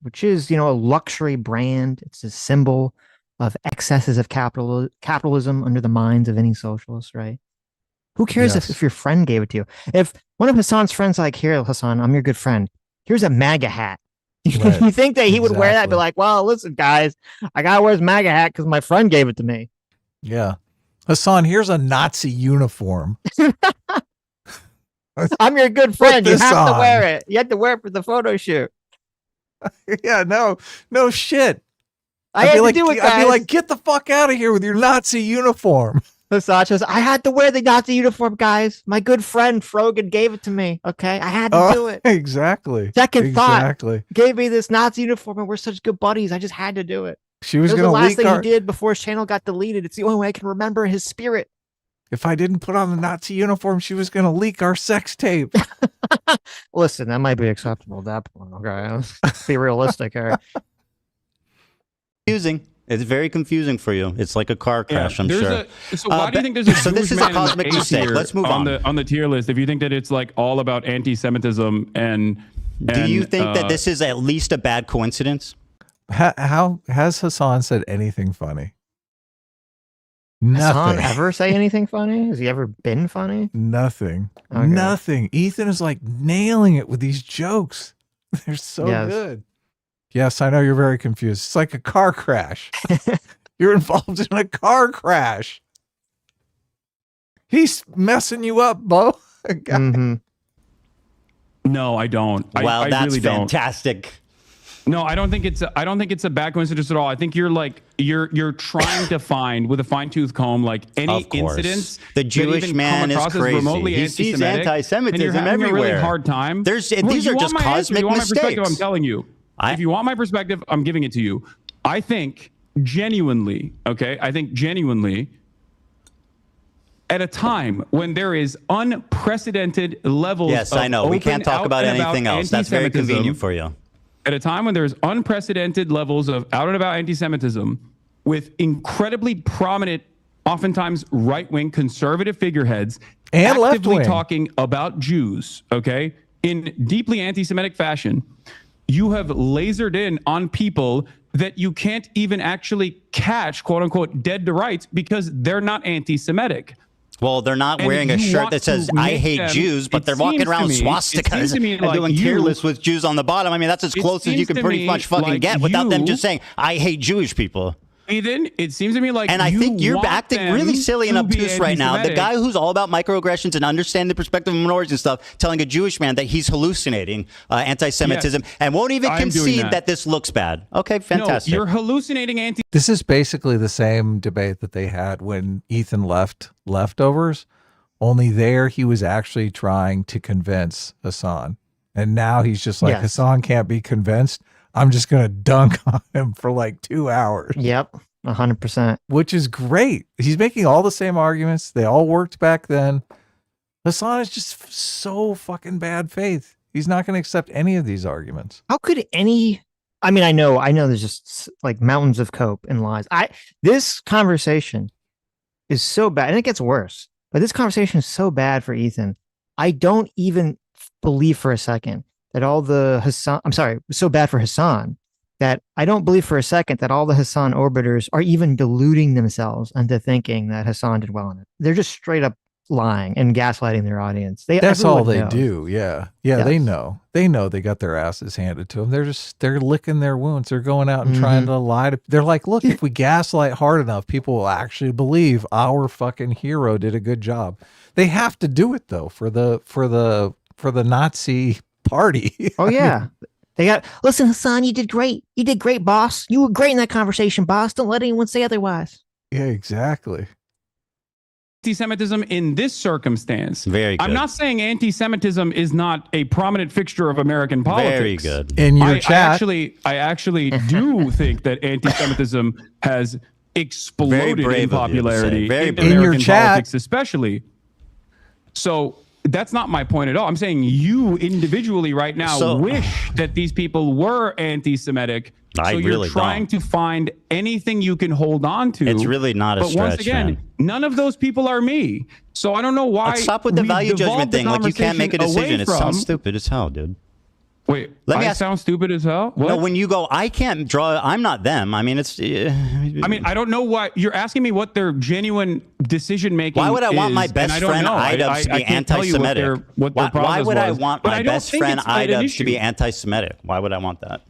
which is, a luxury brand, it's a symbol of excesses of capitalism under the minds of any socialist, right? Who cares if your friend gave it to you? If one of Hassan's friends like, here, Hassan, I'm your good friend. Here's a MAGA hat. Right. You think that he would wear that and be like, well, listen, guys, I got to wear this MAGA hat because my friend gave it to me. Yeah. Hassan, here's a Nazi uniform. I'm your good friend. You have to wear it. You have to wear it for the photo shoot. Yeah, no shit. I had to do it, guys. I'd be like, get the fuck out of here with your Nazi uniform. Hassan says, I had to wear the Nazi uniform, guys. My good friend Frogan gave it to me. Okay, I had to do it. Exactly. Second thought gave me this Nazi uniform, and we're such good buddies. I just had to do it. She was going to leak the last thing he did before his channel got deleted. It's the only way I can remember his spirit. If I didn't put on the Nazi uniform, she was going to leak our sex tape. Listen, that might be acceptable at that point. Okay, let's be realistic here. Confusing. It's very confusing for you. It's like a car crash, I'm sure. So why do you think there's a this is a cosmic mistake. Let's move on the tier list. If you think that it's like all about anti-Semitism and do you think that this is at least a bad coincidence? How has Hassan said anything funny? Hassan ever say anything funny? Has he ever been funny? Nothing. Okay. Nothing. Ethan is like nailing it with these jokes. They're so good. Yes, I know you're very confused. It's like a car crash. You're involved in a car crash. He's messing you up, Bo. Mm-hmm. No, I don't. Wow, I that's really fantastic. Don't. No, I don't think it's a bad coincidence at all. I think you're trying to find with a fine-tooth comb like any incidents. The Jewish man is crazy. He sees anti-Semitism everywhere. A really hard time. These are just cosmic mistakes. I'm telling you. if you want my perspective, I'm giving it to you. I think genuinely, at a time when there is unprecedented levels yes, I know. We can't talk about anything else. That's very convenient for you. At a time when there's unprecedented levels of out and about anti-Semitism with incredibly prominent, oftentimes right-wing conservative figureheads and actively left-wing talking about Jews, okay, in deeply anti-Semitic fashion, you have lasered in on people that you can't even actually catch, quote unquote, dead to rights because they're not anti-Semitic. Well, they're not wearing a shirt that says "I hate Jews," but they're walking around swastikas and doing careless with Jews on the bottom. I mean, that's as close as you can pretty much fucking get without them just saying "I hate Jewish people." Ethan, it seems to me like, and I think you're acting really silly and obtuse right now. The guy who's all about microaggressions and understanding the perspective of minorities and stuff, telling a Jewish man that he's hallucinating anti-Semitism and won't even concede that this looks bad. Okay, fantastic. No, you're hallucinating This is basically the same debate that they had when Ethan left Leftovers, only there he was actually trying to convince Hasan. And now he's just like, Hasan can't be convinced. I'm just going to dunk on him for like 2 hours. Yep, 100%. Which is great. He's making all the same arguments. They all worked back then. Hasan is just so fucking bad faith. He's not going to accept any of these arguments. How could any... I mean, I know there's just like mountains of cope and lies. This conversation is so bad, and it gets worse, but this conversation is so bad for Ethan. I don't even believe for a second that all the Hasan, I'm sorry, so bad for Hasan that I don't believe for a second that all the Hasan orbiters are even deluding themselves into thinking that Hasan did well in it. They're just straight up lying and gaslighting their audience. That's all they do. Yeah. Yes. They know they got their asses handed to them. They're licking their wounds. They're going out and trying to lie to, they're like, look, if we gaslight hard enough, people will actually believe our fucking hero did a good job. They have to do it though for the Nazi party. Oh yeah. They got, listen, Hasan, you did great. You did great, boss. You were great in that conversation, boss. Don't let anyone say otherwise. Yeah, exactly. Anti-Semitism in this circumstance. Very good. I'm not saying anti-Semitism is not a prominent fixture of American politics. Very good. In your chat. I actually do think that anti-Semitism has exploded in popularity in American politics, especially. So that's not my point at all. I'm saying you individually right now wish that these people were anti-Semitic. So you're trying to find anything you can hold on to. It's really not a stretch, once again, none of those people are me. So I don't know why. Let's stop with the value judgment thing. Like you can't make a decision. It sounds stupid as hell, dude. Wait, I sound stupid as hell? What? No, when you go, I can't draw, I'm not them. I mean, it's... I mean, I don't know what... You're asking me what their genuine decision-making is. Why would I want my best friend Idubs to be anti-Semitic? Why would I want my best friend Idubs to be anti-Semitic? Why would I want that?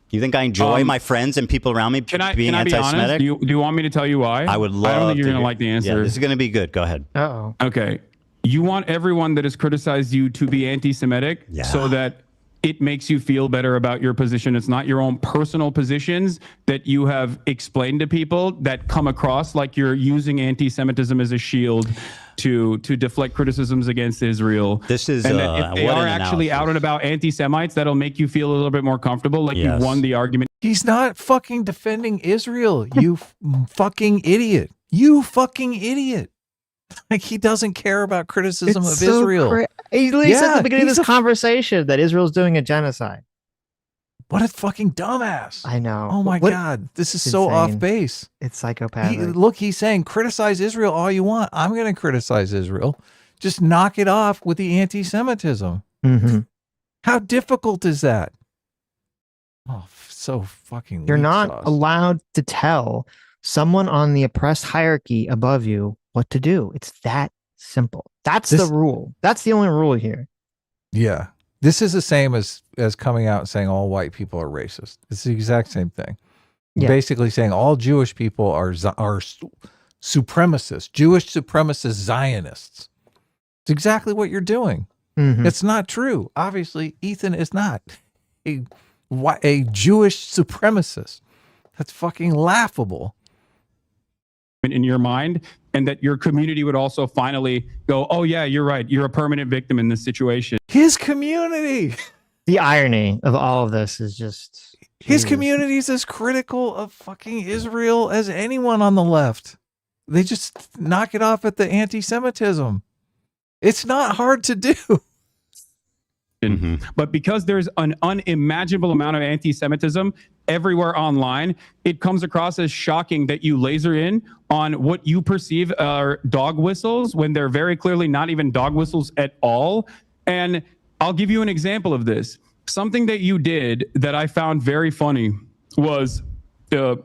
You think I enjoy my friends and people around me being anti-Semitic? Do you want me to tell you why? I would love I don't think you're going to like the answer. Yeah, this is going to be good. Go ahead. Uh-oh. Okay. You want everyone that has criticized you to be anti-Semitic so that it makes you feel better about your position. It's not your own personal positions that you have explained to people that come across like you're using anti-Semitism as a shield to deflect criticisms against Israel. This is and that if they are actually out and about anti-Semites, that'll make you feel a little bit more comfortable, like you won the argument. He's not fucking defending Israel, you fucking idiot. You fucking idiot. Like he doesn't care about criticism of Israel. He said at the beginning of this conversation that Israel's doing a genocide. What a fucking dumbass. I know. Oh my God. This is so off base. It's psychopathic. Look, he's saying criticize Israel all you want. I'm going to criticize Israel. Just knock it off with the anti-Semitism. Mm-hmm. How difficult is that? Oh, so fucking You're not allowed to tell someone on the oppressed hierarchy above you what to do. It's that simple. That's the rule. That's the only rule here. Yeah. This is the same as coming out and saying all white people are racist. It's the exact same thing. Yeah. Basically saying all Jewish people are supremacists, Jewish supremacist Zionists. It's exactly what you're doing. Mm-hmm. It's not true. Obviously, Ethan is not a Jewish supremacist. That's fucking laughable. In your mind, and that your community would also finally go, oh yeah, you're right, you're a permanent victim in this situation. His community. The irony of all of this is just his community is as critical of fucking Israel as anyone on the left. They just knock it off at the anti-Semitism. It's not hard to do. But because there's an unimaginable amount of anti-Semitism everywhere online, it comes across as shocking that you laser in on what you perceive are dog whistles when they're very clearly not even dog whistles at all. And I'll give you an example of this. Something that you did that I found very funny was you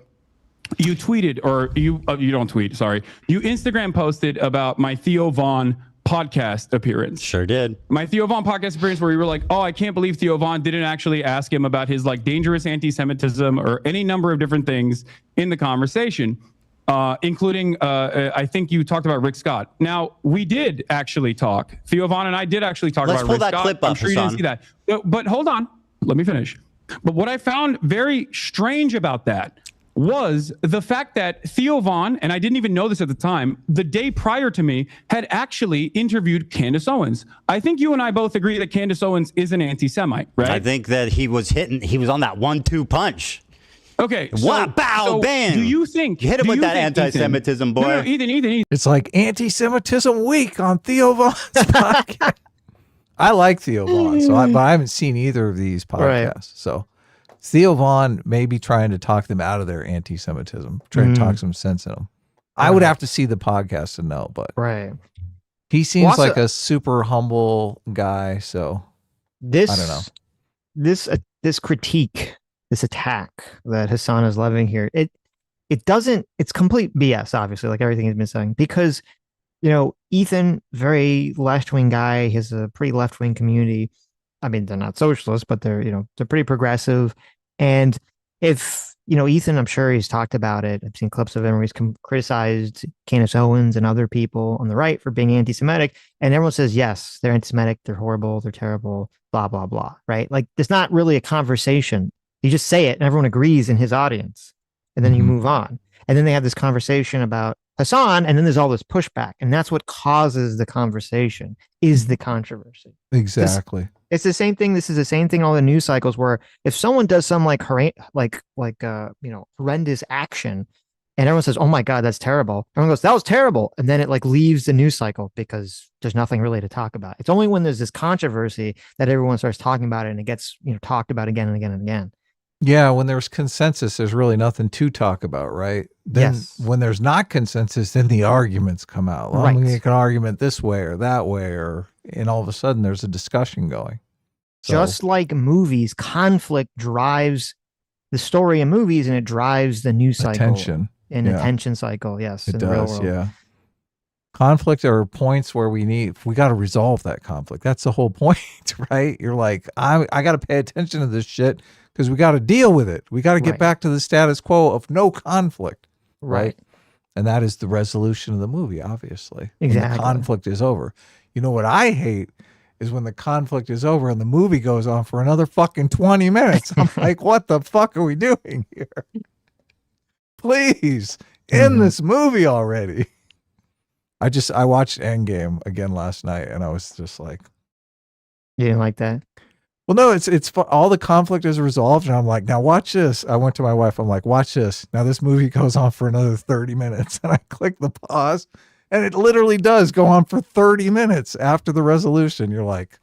tweeted, or you don't tweet, sorry. You Instagram posted about my Theo Von podcast appearance. Sure did. My Theo Von podcast appearance where you were like, oh, I can't believe Theo Von didn't actually ask him about his like dangerous anti-Semitism or any number of different things in the conversation, including, I think you talked about Rick Scott. Now, we did actually talk. Theo Von and I did actually talk about Rick Scott. Let's pull that clip up, I'm sure you didn't see that. But hold on. Let me finish. But what I found very strange about that was the fact that Theo Von, and I didn't even know this at the time, the day prior to me, had actually interviewed Candace Owens. I think you and I both agree that Candace Owens is an anti-Semite, right? I think that he was on that 1-2 punch. Okay. What? Bow, bam. Do you think... You hit him with that anti-Semitism, boy. No, Ethan. It's like anti-Semitism week on Theo Von's podcast. I like Theo Von, but I haven't seen either of these podcasts, right. So... Theo Von may be trying to talk them out of their anti-Semitism, trying to talk some sense in them. I would have to see the podcast to know, but he seems like a super humble guy. So I don't know. This critique, this attack that Hassan is levying here, it's complete BS, obviously, like everything he's been saying, because, Ethan, very left-wing guy, he has a pretty left-wing community. I mean, they're not socialists, but they're pretty progressive. And if, Ethan, I'm sure he's talked about it. I've seen clips of him where he's criticized Candace Owens and other people on the right for being anti-Semitic. And everyone says, yes, they're anti-Semitic, they're horrible, they're terrible, blah, blah, blah, right? Like, there's not really a conversation. You just say it and everyone agrees in his audience. And then you move on. And then they have this conversation about Hassan, and then there's all this pushback. And that's what causes the conversation, is the controversy. Exactly. It's the same thing. This is the same thing. All the news cycles where if someone does some horrendous action, and everyone says, "Oh my God, that's terrible," everyone goes, "That was terrible," and then it like leaves the news cycle because there's nothing really to talk about. It's only when there's this controversy that everyone starts talking about it, and it gets talked about again and again and again. Yeah, when there's consensus, there's really nothing to talk about, right? Then when there's not consensus, then the arguments come out. Well, I'm going to make an argument this way or that way, and all of a sudden there's a discussion going. So, just like movies, conflict drives the story in movies, and it drives the news cycle. Attention cycle, yes. It does, yeah. Conflict are points where we got to resolve that conflict. That's the whole point, right? You're like, I got to pay attention to this shit because we got to deal with it. We got to get back to the status quo of no conflict, right? And that is the resolution of the movie, obviously. Exactly. When the conflict is over. You know what I hate is when the conflict is over and the movie goes on for another fucking 20 minutes. I'm like, what the fuck are we doing here? Please, end this movie already. I watched Endgame again last night, and I was just like, you didn't like that? Well, no, it's all the conflict is resolved, and I'm like, now watch this. I went to my wife. I'm like, watch this. Now this movie goes on for another 30 minutes, and I click the pause, and it literally does go on for 30 minutes after the resolution. You're like,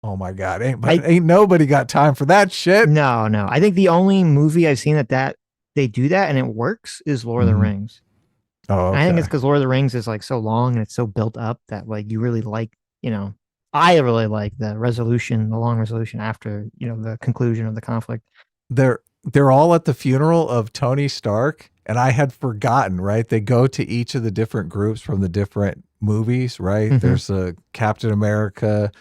oh my God, ain't nobody got time for that shit. No. I think the only movie I've seen that they do that and it works is Lord of the Rings. Oh, okay. I think it's because Lord of the Rings is like so long and it's so built up that like you really like, I really like the long resolution after, the conclusion of the conflict. They're all at the funeral of Tony Stark, and I had forgotten, right? They go to each of the different groups from the different movies, right? There's a Captain America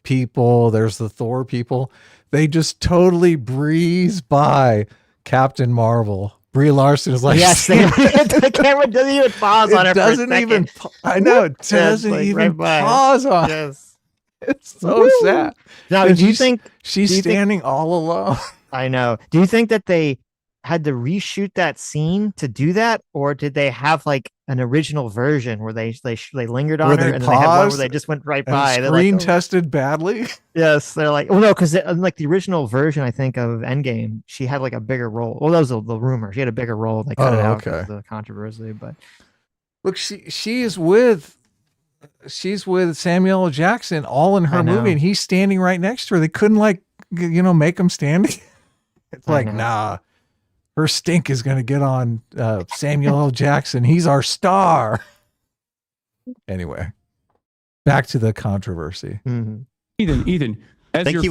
people, there's the Thor people. They just totally breeze by Captain Marvel. Brie Larson is like, yes, the camera doesn't even pause on her. Doesn't even. I know it doesn't even pause on. Yes, it's so sad. Now, do you think she's standing all alone? I know. Do you think that they had to reshoot that scene to do that, or did they have like an original version where they lingered on her and then they had one where they just went right by? Screen tested badly. Yes, they're like, well, no, because like the original version, I think of Endgame, she had like a bigger role. Well, that was the rumor. She had a bigger role. They cut it out because of the controversy. But look, she's with Samuel L. Jackson all in her movie, and he's standing right next to her. They couldn't make him standing. It's like, nah, her stink is going to get on Samuel L. Jackson. He's our star. Anyway, back to the controversy. Mm-hmm. Ethan, as your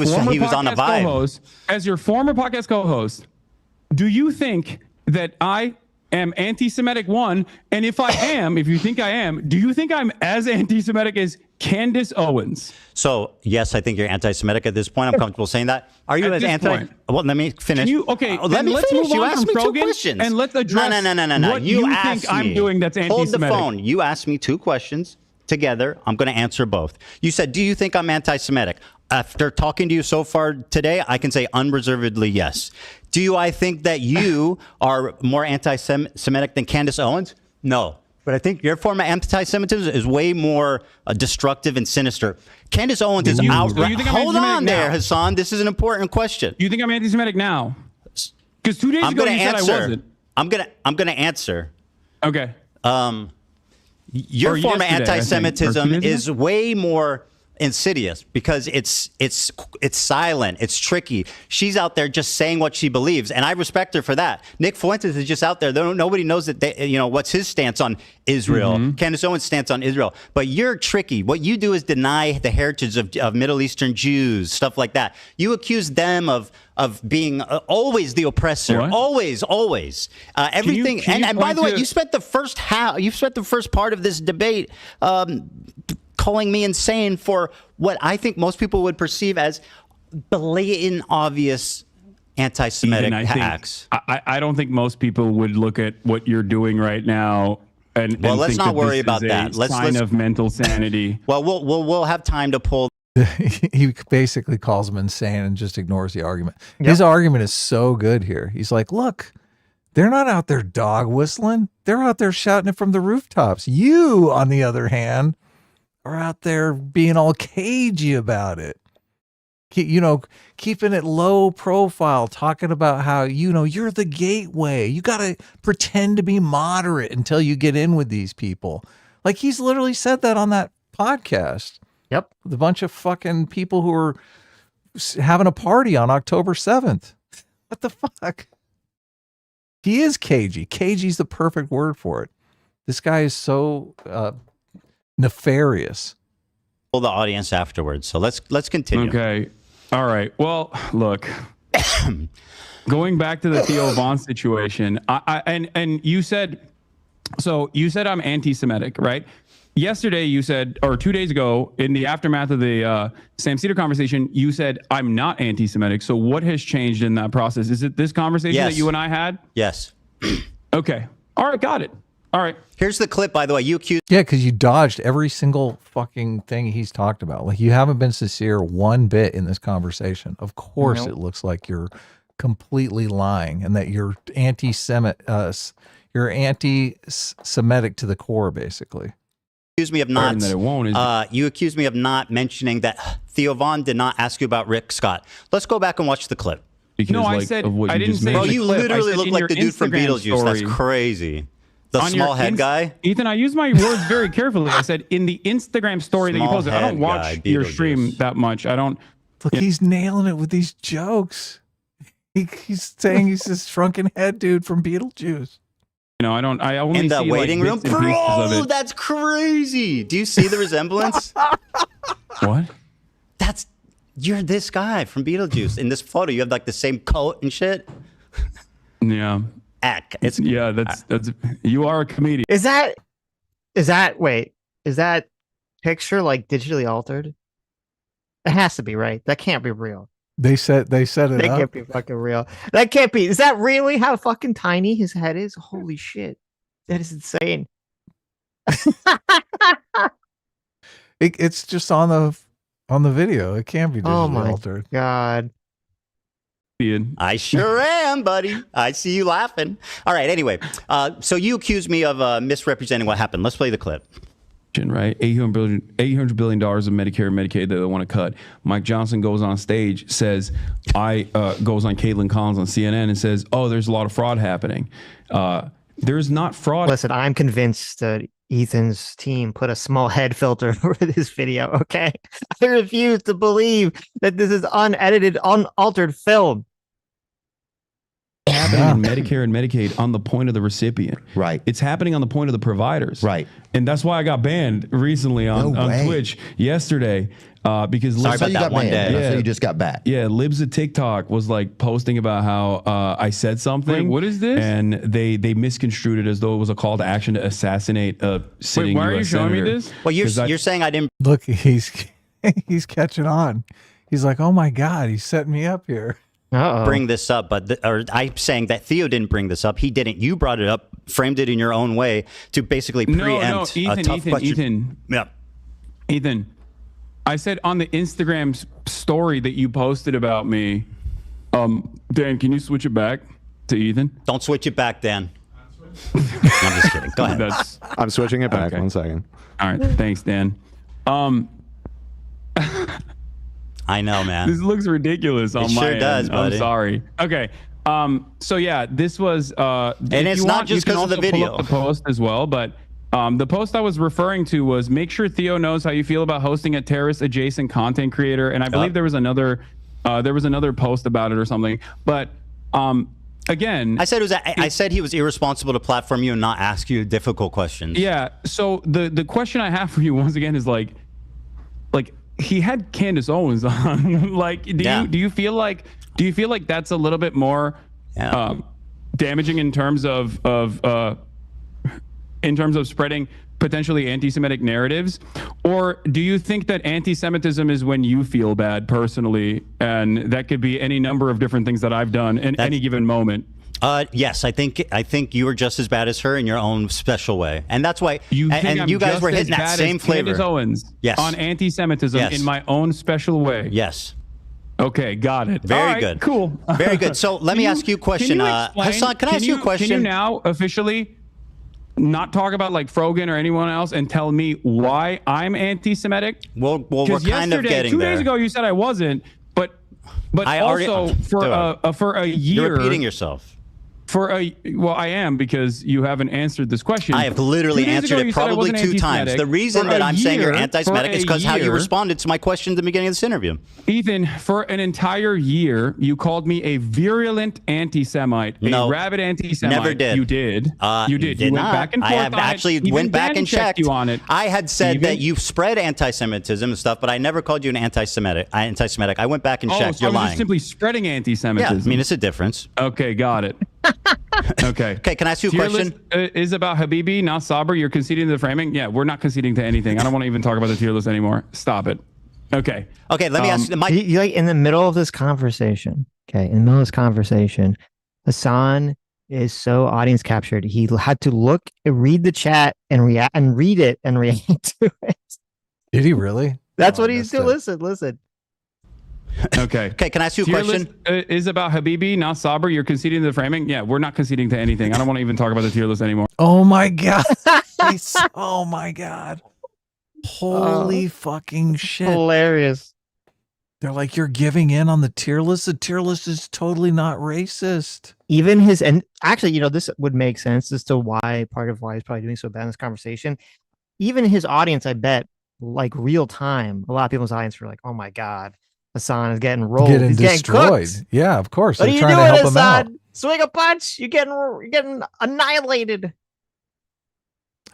former podcast co-host, do you think that I am anti-Semitic? One, and if you think I am, do you think I'm as anti-Semitic as Candace Owens? So yes, I think you're anti-Semitic at this point. I'm comfortable saying that. Are you as anti? Well, let me finish. Let me finish. You asked me two questions, and let's address. No. What you think I'm doing that's anti-Semitic? Hold the phone. You asked me two questions together. I'm going to answer both. You said, "Do you think I'm anti-Semitic?" After talking to you so far today, I can say unreservedly yes. I think that you are more anti-Semitic than Candace Owens? No. But I think your form of anti-Semitism is way more destructive and sinister. Candace Owens is outright. Hold on there, Hassan. This is an important question. Do you think I'm anti-Semitic now? Because 2 days ago you said I wasn't. I'm gonna answer. Okay. Your form of anti-Semitism is way more insidious because it's silent, it's tricky. She's out there just saying what she believes, and I respect her for that. Nick Fuentes is just out there. Nobody knows that what's his stance on Israel. Mm-hmm. Candace Owens' stance on Israel. But you're tricky. What you do is deny the heritage of Middle Eastern Jews, stuff like that. You accuse them of being always the oppressor, always everything. And by the way, you spent the first part of this debate calling me insane for what I think most people would perceive as blatant, obvious anti-Semitic acts. I don't think most people would look at what you're doing right now and let's think not worry about that. Sign of mental sanity. Well, we'll have time to pull. He basically calls him insane and just ignores the argument. Yep. His argument is so good here. He's like, look, they're not out there dog whistling. They're out there shouting it from the rooftops. You, on the other hand, are out there being all cagey about it. Keeping it low profile, talking about how, you're the gateway. You got to pretend to be moderate until you get in with these people. Like, he's literally said that on that podcast. Yep. With a bunch of fucking people who are having a party on October 7th. What the fuck? He is cagey. Cagey's the perfect word for it. This guy is so nefarious. Pull the audience afterwards. So let's continue. Okay. All right. Well, look, going back to the Theo Von situation, and you said I'm anti-Semitic, right? Yesterday you said, or 2 days ago, in the aftermath of the Sam Cedar conversation, you said I'm not anti-Semitic. So what has changed in that process? Is it this conversation that you and I had? Yes. Okay. All right. Got it. All right. Here's the clip, by the way. You accused. Yeah, because you dodged every single fucking thing he's talked about. Like, you haven't been sincere one bit in this conversation. Of course, It looks like you're completely lying and that you're anti-Semitic to the core, basically. Accused me of not. You accused me of not mentioning that Theo Von did not ask you about Rick Scott. Let's go back and watch the clip. Because, I didn't say. Bro, you literally look like the dude from Beetlejuice. That's crazy. The small head guy? Ethan, I use my words very carefully. I said in the Instagram story that you posted. I don't watch your stream that much. I don't. Look, he's nailing it with these jokes. He's saying he's this shrunken head dude from Beetlejuice. I don't. I only in the see waiting room. Bro, that's crazy. Do you see the resemblance? What? You're this guy from Beetlejuice. In this photo, you have like the same coat and shit. Yeah. That's you are a comedian. Is that picture like digitally altered? It has to be, right? That can't be real. They set it up. That can't be fucking real. That can't be. Is that really how fucking tiny his head is? Holy shit. That is insane. It's just on the video. It can't be digitally altered. God. I sure am, buddy. I see you laughing. All right. Anyway, so you accused me of misrepresenting what happened. Let's play the clip. Right, $800 billion of Medicare and Medicaid that they want to cut. Mike Johnson goes on stage, says, goes on Caitlin Collins on CNN and says, "Oh, there's a lot of fraud happening." There's not fraud. Listen, I'm convinced that Ethan's team put a small head filter over this video. Okay, I refuse to believe that this is unedited, unaltered film. Happening in Medicare and Medicaid on the point of the recipient. Right. It's happening on the point of the providers. Right. And that's why I got banned recently on Twitch yesterday. Because Sorry about that one day. Yeah. So you just got back. Yeah, Libs of TikTok was like posting about how I said something. Wait, what is this? And they misconstrued it as though it was a call to action to assassinate a sitting Wait, why are you US showing senator. me this? Well, you're saying I didn't. Look, he's catching on. He's like, oh my God, he's setting me up here. Bring this up, but I'm saying that Theo didn't bring this up. He didn't. You brought it up, framed it in your own way to basically preempt a tough question. Ethan, I said on the Instagram story that you posted about me, Dan, can you switch it back to Ethan? Don't switch it back, Dan. I'm just kidding. Go ahead. I'm switching it back. Okay. 1 second. All right. Thanks, Dan. I know, man. This looks ridiculous on my end. Does, buddy. I'm sorry. Okay. So yeah, this was and it's not just because of the video. Pull up the post as well, but the post I was referring to was make sure Theo knows how you feel about hosting a terrorist adjacent content creator, and I believe there was another post about it or something. But again, I said he was irresponsible to platform you and not ask you difficult questions. Yeah. So the question I have for you once again is like he had Candace Owens on. Like, do you feel like that's a little bit more damaging in terms of spreading potentially anti-Semitic narratives, or do you think that anti-Semitism is when you feel bad personally, and that could be any number of different things that I've done in any given moment? Yes, I think you were just as bad as her in your own special way, and that's why. You guys were hitting that same flavor. Candace Owens, yes, on anti-Semitism in my own special way. Yes. Okay, got it. Very good. Cool. Very good. So let me ask you a question. Hassan, can I ask you a question? Can you now officially not talk about like Frogan or anyone else and tell me why I'm anti-Semitic? Well, we're kind of getting 2 there. 2 days ago, you said I wasn't, but I also for a year. You're repeating yourself. Well, I am, because you haven't answered this question. I have literally answered it probably 2 times. The reason that I'm saying you're anti-Semitic is because how you responded to my question at the beginning of this interview. Ethan, for an entire year, you called me a virulent anti-Semite, a rabid anti-Semite. Never did. You did. You did. You went back and forth. I have actually went back and checked you on it. I had said that you spread anti-Semitism and stuff, but I never called you an anti-Semitic. I went back and checked. You're lying. Just simply spreading anti-Semitism. Yeah, I mean, it's a difference. Okay, got it. Okay. Okay, can I ask you a question? Is about Habibi, not Sabra. You're conceding to the framing? Yeah, we're not conceding to anything. I don't want to even talk about the tier list anymore. Stop it. Okay. Okay, let me ask you. You like in the middle of this conversation, Hassan is so audience captured. He had to look, read the chat, and react to it. Did he really? That's what he's doing. Listen. Okay. Okay, can I ask you a question? Is about Habibi, not Sabra. You're conceding to the framing? Yeah, we're not conceding to anything. I don't want to even talk about the tier list anymore. Oh my God. Oh my God. Holy fucking shit. Hilarious. They're like, you're giving in on the tier list? The tier list is totally not racist. Even and actually, this would make sense as to part of why he's probably doing so bad in this conversation. Even his audience, I bet, like real time, a lot of people's audience were like, oh my God, Hassan is getting rolled. He's destroyed. Getting Yeah, of course. What are you trying doing, to help Hassan? him out. Swing a punch. You're getting annihilated.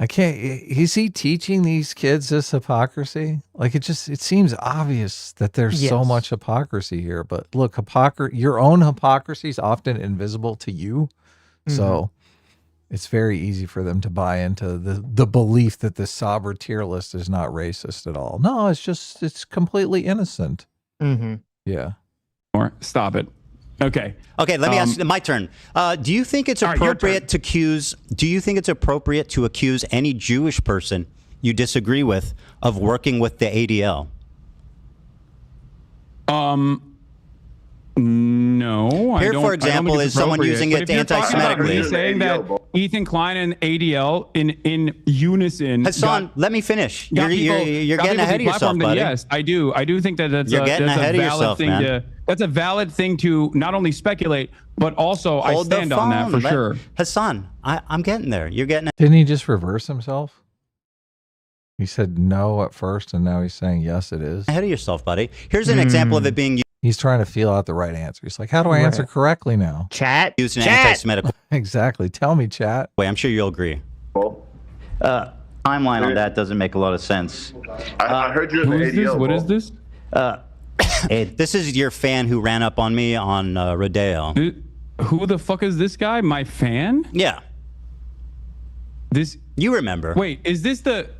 I can't. Is he teaching these kids this hypocrisy? Like, it seems obvious that there's so much hypocrisy here. But look, your own hypocrisy is often invisible to you. Mm-hmm. So it's very easy for them to buy into the belief that the Sabra tier list is not racist at all. No, it's completely innocent. Mm-hmm. Yeah. Or stop it. Okay. Okay, let me ask you, my turn. Do you think it's appropriate to accuse? Do you think it's appropriate to accuse any Jewish person you disagree with of working with the ADL? No. No. Here, for example, is someone using it anti-Semitically. Saying that Ethan Klein and ADL in unison. Hassan, let me finish. You're getting ahead of yourself, buddy. Yes, I do. I do think that that's you're getting ahead of yourself, man. That's a valid thing to not only speculate, but also I stand on that for sure. Hassan, I'm getting there. You're getting. Didn't he just reverse himself? He said no at first, and now he's saying yes, it is. Ahead of yourself, buddy. Here's an example of it being used. He's trying to feel out the right answer. He's like, how do I answer correctly now? Chat. Used an anti-Semitic. Exactly. Tell me, chat. Wait, I'm sure you'll agree. Timeline on that doesn't make a lot of sense. I heard you in the ADL. What is this? This is your fan who ran up on me on Rodeo. Who the fuck is this guy? My fan? Yeah. This. You remember? Wait, is this the?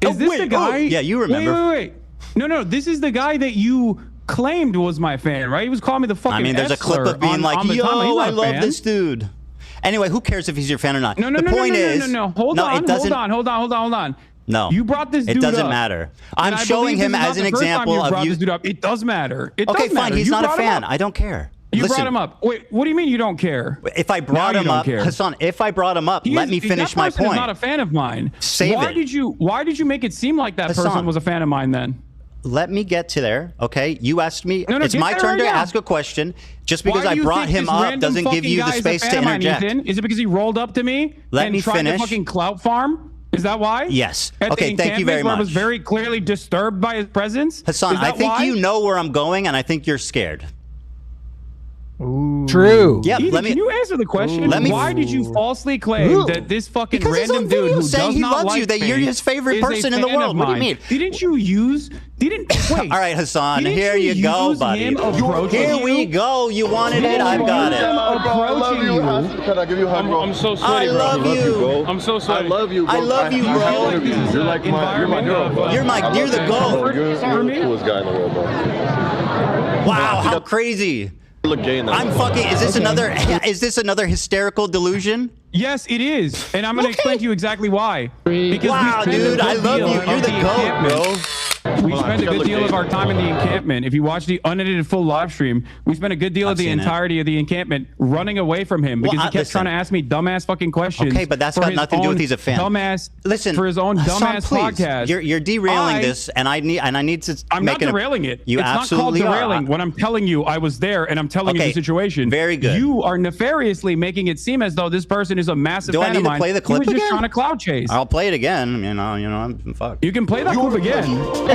Is this the guy? Yeah, you remember. Wait. No. This is the guy that you claimed was my fan, right? He was calling me the fucking. I mean, there's a clip of being like, "Yo, I love this dude." Anyway, who cares if he's your fan or not? No. Hold on. No. You brought this dude up. It doesn't matter. I'm showing him as an example of you. It does matter. Okay, fine. He's not a fan. I don't care. You brought him up. Wait, what do you mean you don't care? If I brought him up, Hassan, if I brought him up, let me finish my point. He's not a fan of mine. Why did you make it seem like that person was a fan of mine then? Let me get to there, okay? You asked me. It's my turn to ask a question. Just because I brought him up doesn't give you the space to interject. Is it because he rolled up to me and tried to fucking clout farm? Is that why? Yes. Okay, thank you very much. I was very clearly disturbed by his presence. Hassan, I think you know where I'm going, and I think you're scared. Ooh. True. Yeah, Ethan, can you answer the question? Why did you falsely claim that this fucking random dude who does not like that you're his favorite person in the world? What do you mean? Wait. All right, Hassan, here you go, buddy. Here we go. You wanted it. I've got it. Can I give you a hug, bro? I'm so sorry, bro. I love you. I'm so sorry. I love you, bro. I love you, bro. You're like my girl. You're the GOAT. You're the coolest guy in the world, bro. Wow, how crazy. Look gay in that. I'm fucking. Is this another hysterical delusion? Yes, it is, and I'm going to explain to you exactly why. Because wow, dude, I love you. You're the GOAT, bro. We spent a good deal of our time in the encampment. If you watch the unedited full live stream, we spent a good deal of the entirety of the encampment running away from him because he kept trying to ask me dumbass fucking questions. Okay, but that's got nothing to do with he's a fan. Listen, for his own dumbass podcast. You're derailing this, and I need to. I'm not derailing it. You absolutely not called derailing. When I'm telling you, I was there, and I'm telling you the situation. Very good. You are nefariously making it seem as though this person is a massive fan of mine. Do I need to play the clip again? He was just trying to cloud chase. I'll play it again. You know, I'm fucked. You can play that clip again.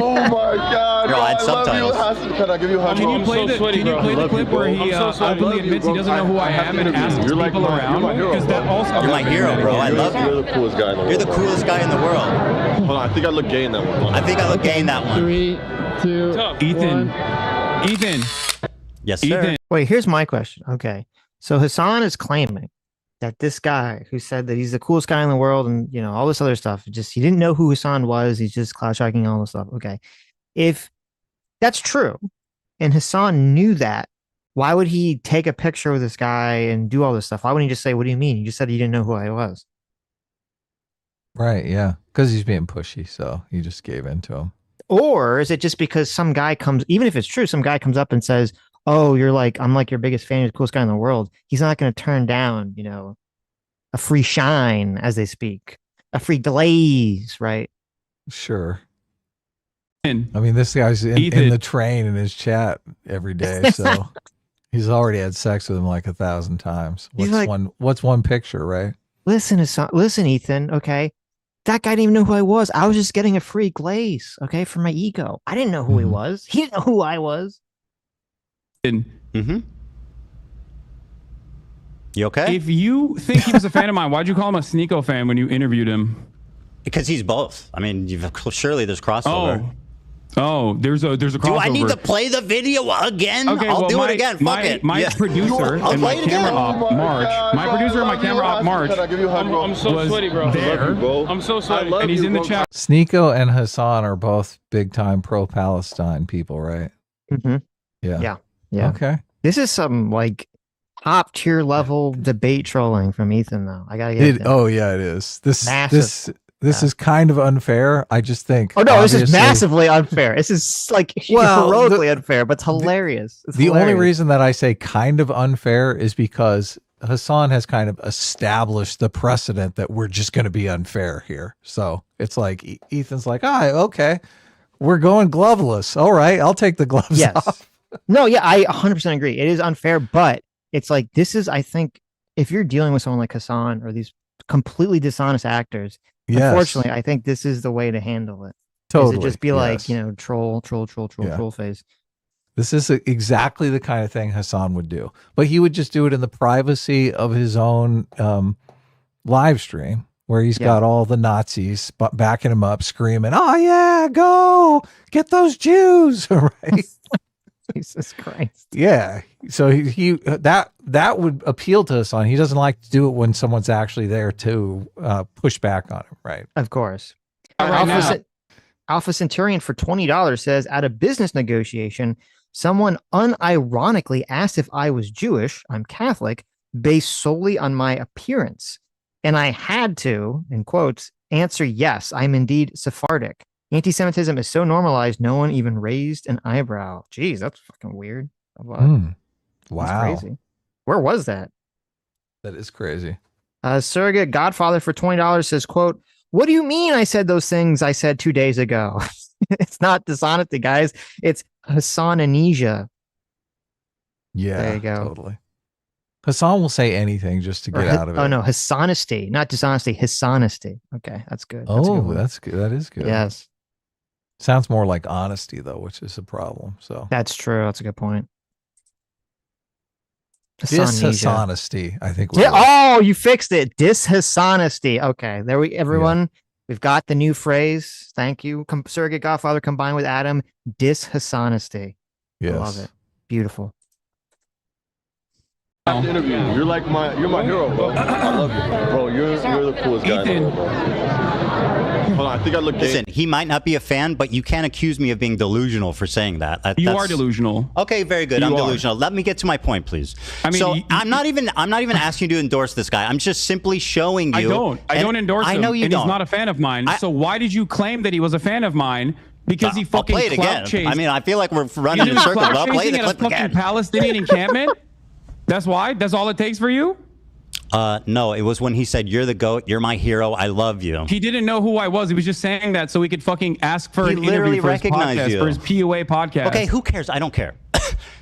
Oh my God! I'll add subtitles. Can I give you a hug? Can you play the clip where he openly admits he doesn't know who I am and asks people around? Because that also. You're my hero, bro. I love you. You're the coolest guy in the world. You're the coolest guy in the world. Hold on, I think I look gay in that one. I think I look gay in that one. 3, 2, Ethan. Yes, sir. Ethan. Wait, here's my question. Okay, so Hassan is claiming that this guy who said that he's the coolest guy in the world and all this other stuff, he didn't know who Hassan was. He's just cloud tracking all this stuff. Okay, if that's true, and Hassan knew that, why would he take a picture with this guy and do all this stuff? Why wouldn't he just say, "What do you mean? You just said you didn't know who I was"? Right, yeah. Because he's being pushy, so he just gave in to him. Or is it just because some guy comes, even if it's true, some guy comes up and says, "Oh, I'm like your biggest fan, you're the coolest guy in the world." He's not going to turn down, a free shine, as they speak, a free glaze, right? Sure. I mean, this guy's in the train in his chat every day, so he's already had sex with him like 1,000 times. What's one picture, right? Listen, Ethan, okay? That guy didn't even know who I was. I was just getting a free glaze, okay, for my ego. I didn't know who he was. He didn't know who I was. Mm-hmm. You okay? If you think he was a fan of mine, why'd you call him a Sneeko fan when you interviewed him? Because he's both. I mean, surely there's crossover. Oh, there's a crossover. Do I need to play the video again? Okay, I'll do it again. Fuck it. My producer and my camera op, March. My producer and my camera op, March. I'm so sweaty, bro. I'm so sweaty. And he's in the chat. Sneeko and Hassan are both big time pro-Palestine people, right? Mm-hmm. Yeah. Okay. This is some top tier level debate trolling from Ethan, though. I gotta get it. Oh yeah, it is. This This is kind of unfair. I just think. Oh no, this is massively unfair. This is like heroically unfair, but it's hilarious. The only reason that I say kind of unfair is because Hasan has kind of established the precedent that we're just going to be unfair here. So it's like Ethan's like, okay, we're going gloveless. All right, I'll take the gloves off. No, yeah, I 100% agree. It is unfair, but it's like this is, I think, if you're dealing with someone like Hasan or these completely dishonest actors. Unfortunately, I think this is the way to handle it. Totally. Is it just be like, troll face. This is exactly the kind of thing Hasan would do. But he would just do it in the privacy of his own live stream where he's got all the Nazis backing him up, screaming, "Oh, yeah, go get those Jews." Right? Jesus Christ. Yeah. So he that would appeal to Hasan. He doesn't like to do it when someone's actually there to push back on him, right? Of course. Alpha Centurion for $20 says, at a business negotiation, someone unironically asked if I was Jewish, I'm Catholic, based solely on my appearance. And I had to, in quotes, answer yes, I'm indeed Sephardic. Anti-Semitism is so normalized, no one even raised an eyebrow. Jeez, that's fucking weird. Wow. That's crazy. Where was that? That is crazy. Surrogate Godfather for $20 says, quote, what do you mean I said those things I said 2 days ago? It's not dishonesty, guys. It's Hassan-amnesia. Yeah, there you go. Totally. Hasan will say anything just to get out of it. Oh, no, Hassanesty, not dishonesty, Hassanesty. Okay, that's good. That's good. That is good. Yes. Sounds more like honesty, though, which is a problem. So that's true. That's a good point. Dishonesty, I think. Oh, you fixed it. Dishonesty. Okay, there everyone. We've got the new phrase. Thank you, Surrogate Godfather combined with Adam. Dishonesty. Yes. I love it. Beautiful. Interview. You're my hero, bro. I love you, bro. You're the coolest guy in the world, bro. Hold on, I think I look. Listen, he might not be a fan, but you can't accuse me of being delusional for saying that. You are delusional. Okay, very good. I'm delusional. Let me get to my point, please. I mean, so I'm not even asking you to endorse this guy. I'm just simply showing you. I don't endorse him. I know you don't. He's not a fan of mine. So why did you claim that he was a fan of mine? Because he fucking I'll play it again. I mean, I feel like we're running in circles. I'll play the clip again. Palestinian encampment. That's why? That's all it takes for you? No, it was when he said, you're the GOAT, you're my hero, I love you. He didn't know who I was. He was just saying that so he could fucking ask for an interview for his podcast, for his POA podcast. Okay, who cares? I don't care.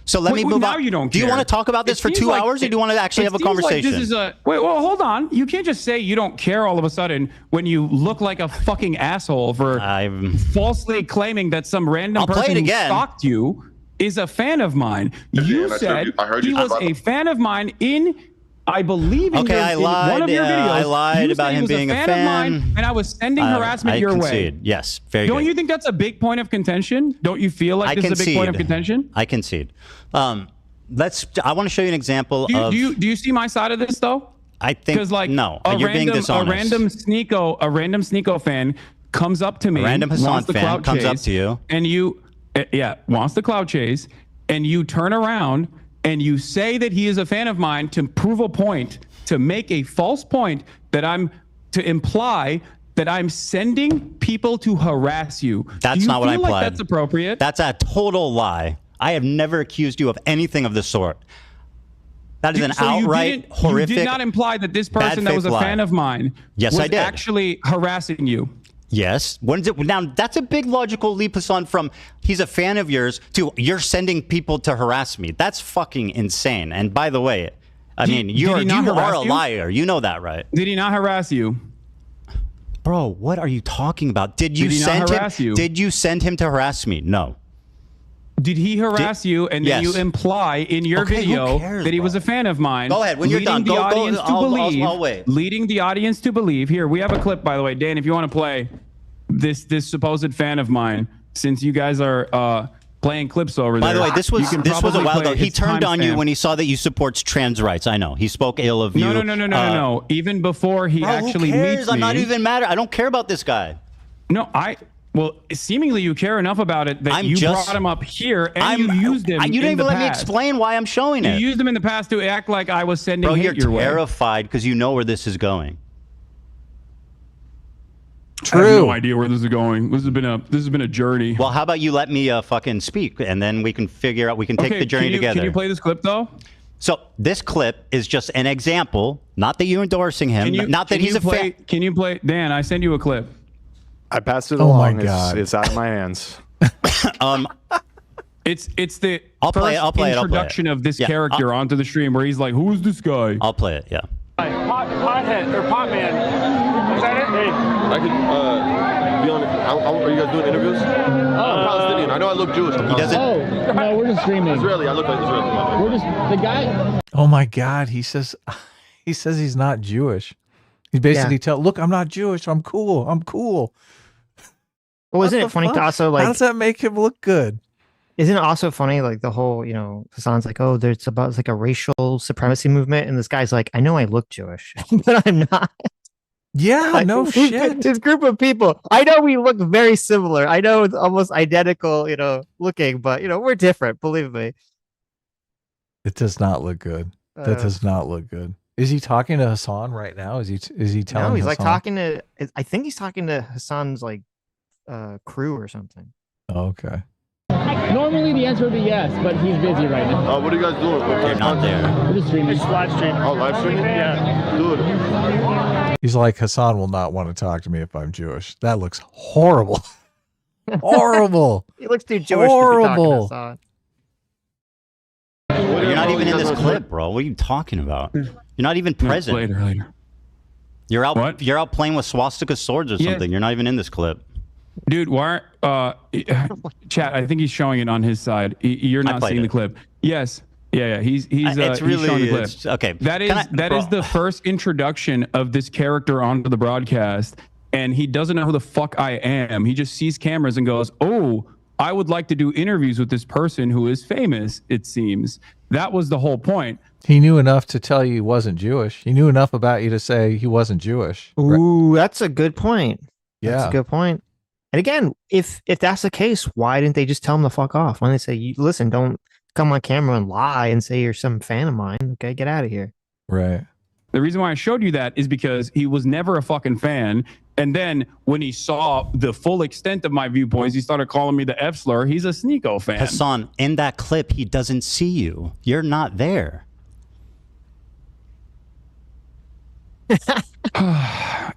So let me move on. You don't do you want to talk about this for 2 hours, or do you want to actually have a conversation? Like this is wait, well, hold on. You can't just say you don't care all of a sudden when you look like a fucking asshole for falsely claiming that some random person who stalked you is a fan of mine. You said he was a fan of mine in, I believe, in one of your videos. I lied about him being a fan of mine, and I was sending harassment your way. Yes, very good. Don't you think that's a big point of contention? Don't you feel like this is a big point of contention? I concede. I want to show you an example of. Do you see my side of this though? I think no. You're being dishonest. A random Sneeko fan comes up to me. A random Hasan fan comes up to you, and you. Wants the clout chase, and you turn around and you say that he is a fan of mine to prove a point, to make a false point to imply that I'm sending people to harass you. That's not what I implied. Like that's appropriate? That's a total lie. I have never accused you of anything of the sort. That is an outright horrific. You did not imply that this person that was a fan of mine was actually harassing you. Yes. Now, that's a big logical leap, Hasan, from he's a fan of yours to you're sending people to harass me. That's fucking insane. And by the way, you are a liar. You know that, right? Did he not harass you? Bro, what are you talking about? Did you send him to harass me? No. Did he harass you, and then you imply in your video that he was a fan of mine? Go ahead. When you're done, I'll wait. Leading the audience to believe. Here, we have a clip, by the way. Dan, if you want to play this supposed fan of mine, since you guys are playing clips over there. By the way, this was a while ago. He turned on you when he saw that you support trans rights. I know. He spoke ill of you. No. Even before he actually meets me. I'm not even mad. I don't care about this guy. No, Well, seemingly you care enough about it that you brought him up here and you used him. You didn't even let me explain why I'm showing it. You used him in the past to act like I was sending hate your way. You're terrified because you know where this is going. True. I have no idea where this is going. This has been a journey. Well, how about you let me fucking speak, and then we can figure out. We can take the journey together. Can you play this clip though? So this clip is just an example. Not that you're endorsing him. Not that he's a fan. Can you play? Dan, I send you a clip. I passed it along. Oh my God. It's out of my hands. It's the introduction of this character onto the stream where he's like, "Who's this guy?" I'll play it. Yeah. Pothead or pot man. Is that it? Hey. I could be on. Are you guys doing interviews? I'm Palestinian. I know I look Jewish. He doesn't. Oh no, we're just streaming. Israeli. I look like Israeli. We're just the guy. Oh my God. He says he's not Jewish. He's basically look, I'm not Jewish. I'm cool. I'm cool. Well, isn't it funny to also like? How does that make him look good? Isn't it also funny, like the whole, Hassan's like, oh, it's like a racial supremacy movement, and this guy's like, I know I look Jewish, but I'm not. Yeah, like, no shit. This group of people, I know we look very similar. I know it's almost identical, looking, but we're different. Believe me. It does not look good. That does not look good. Is he talking to Hassan right now? Is he telling? No, he's Hassan? like talking to. I think he's talking to Hassan's like crew or something. Oh, okay. Normally the answer would be yes, but he's busy right now. What are you guys doing? You're not there. We're just streaming. It's live streaming. Oh, live streaming? Yeah. Dude. He's like, Hassan will not want to talk to me if I'm Jewish. That looks horrible. Horrible. He looks too Jewish horrible. to be talking to Hassan. You're not even in this clip, bro. What are you talking about? You're not even present. Later. You're out. What? You're out playing with swastika swords or something. You're not even in this clip. Dude, why chat, I think he's showing it on his side. You're not seeing the clip. Yes. Yeah. He's it's really showing the clip. okay. That is the first introduction of this character onto the broadcast, and he doesn't know who the fuck I am. He just sees cameras and goes, "Oh, I would like to do interviews with this person who is famous." It seems that was the whole point. He knew enough to tell you he wasn't Jewish. He knew enough about you to say he wasn't Jewish. Ooh, that's a good point. Yeah, that's a good point. And again, if that's the case, why didn't they just tell him to fuck off? Why didn't they say, listen, don't come on camera and lie and say you're some fan of mine. Okay, get out of here. Right. The reason why I showed you that is because he was never a fucking fan. And then when he saw the full extent of my viewpoints, he started calling me the F slur. He's a Sneeko fan. Hassan, in that clip, he doesn't see you. You're not there.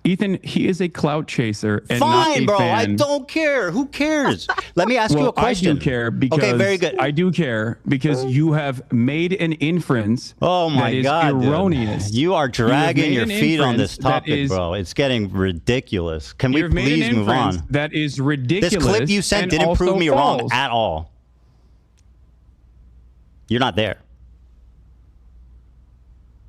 Ethan, he is a clout chaser and Fine, not a bro. fan. I don't care. Who cares? Let me ask you a question. I do care because very good. I do care because you have made an inference. Oh my God, erroneous. Dude. You are dragging your feet on this topic, bro. It's getting ridiculous. Can we please move on? That is ridiculous. This clip you sent didn't prove me wrong at all. You're not there.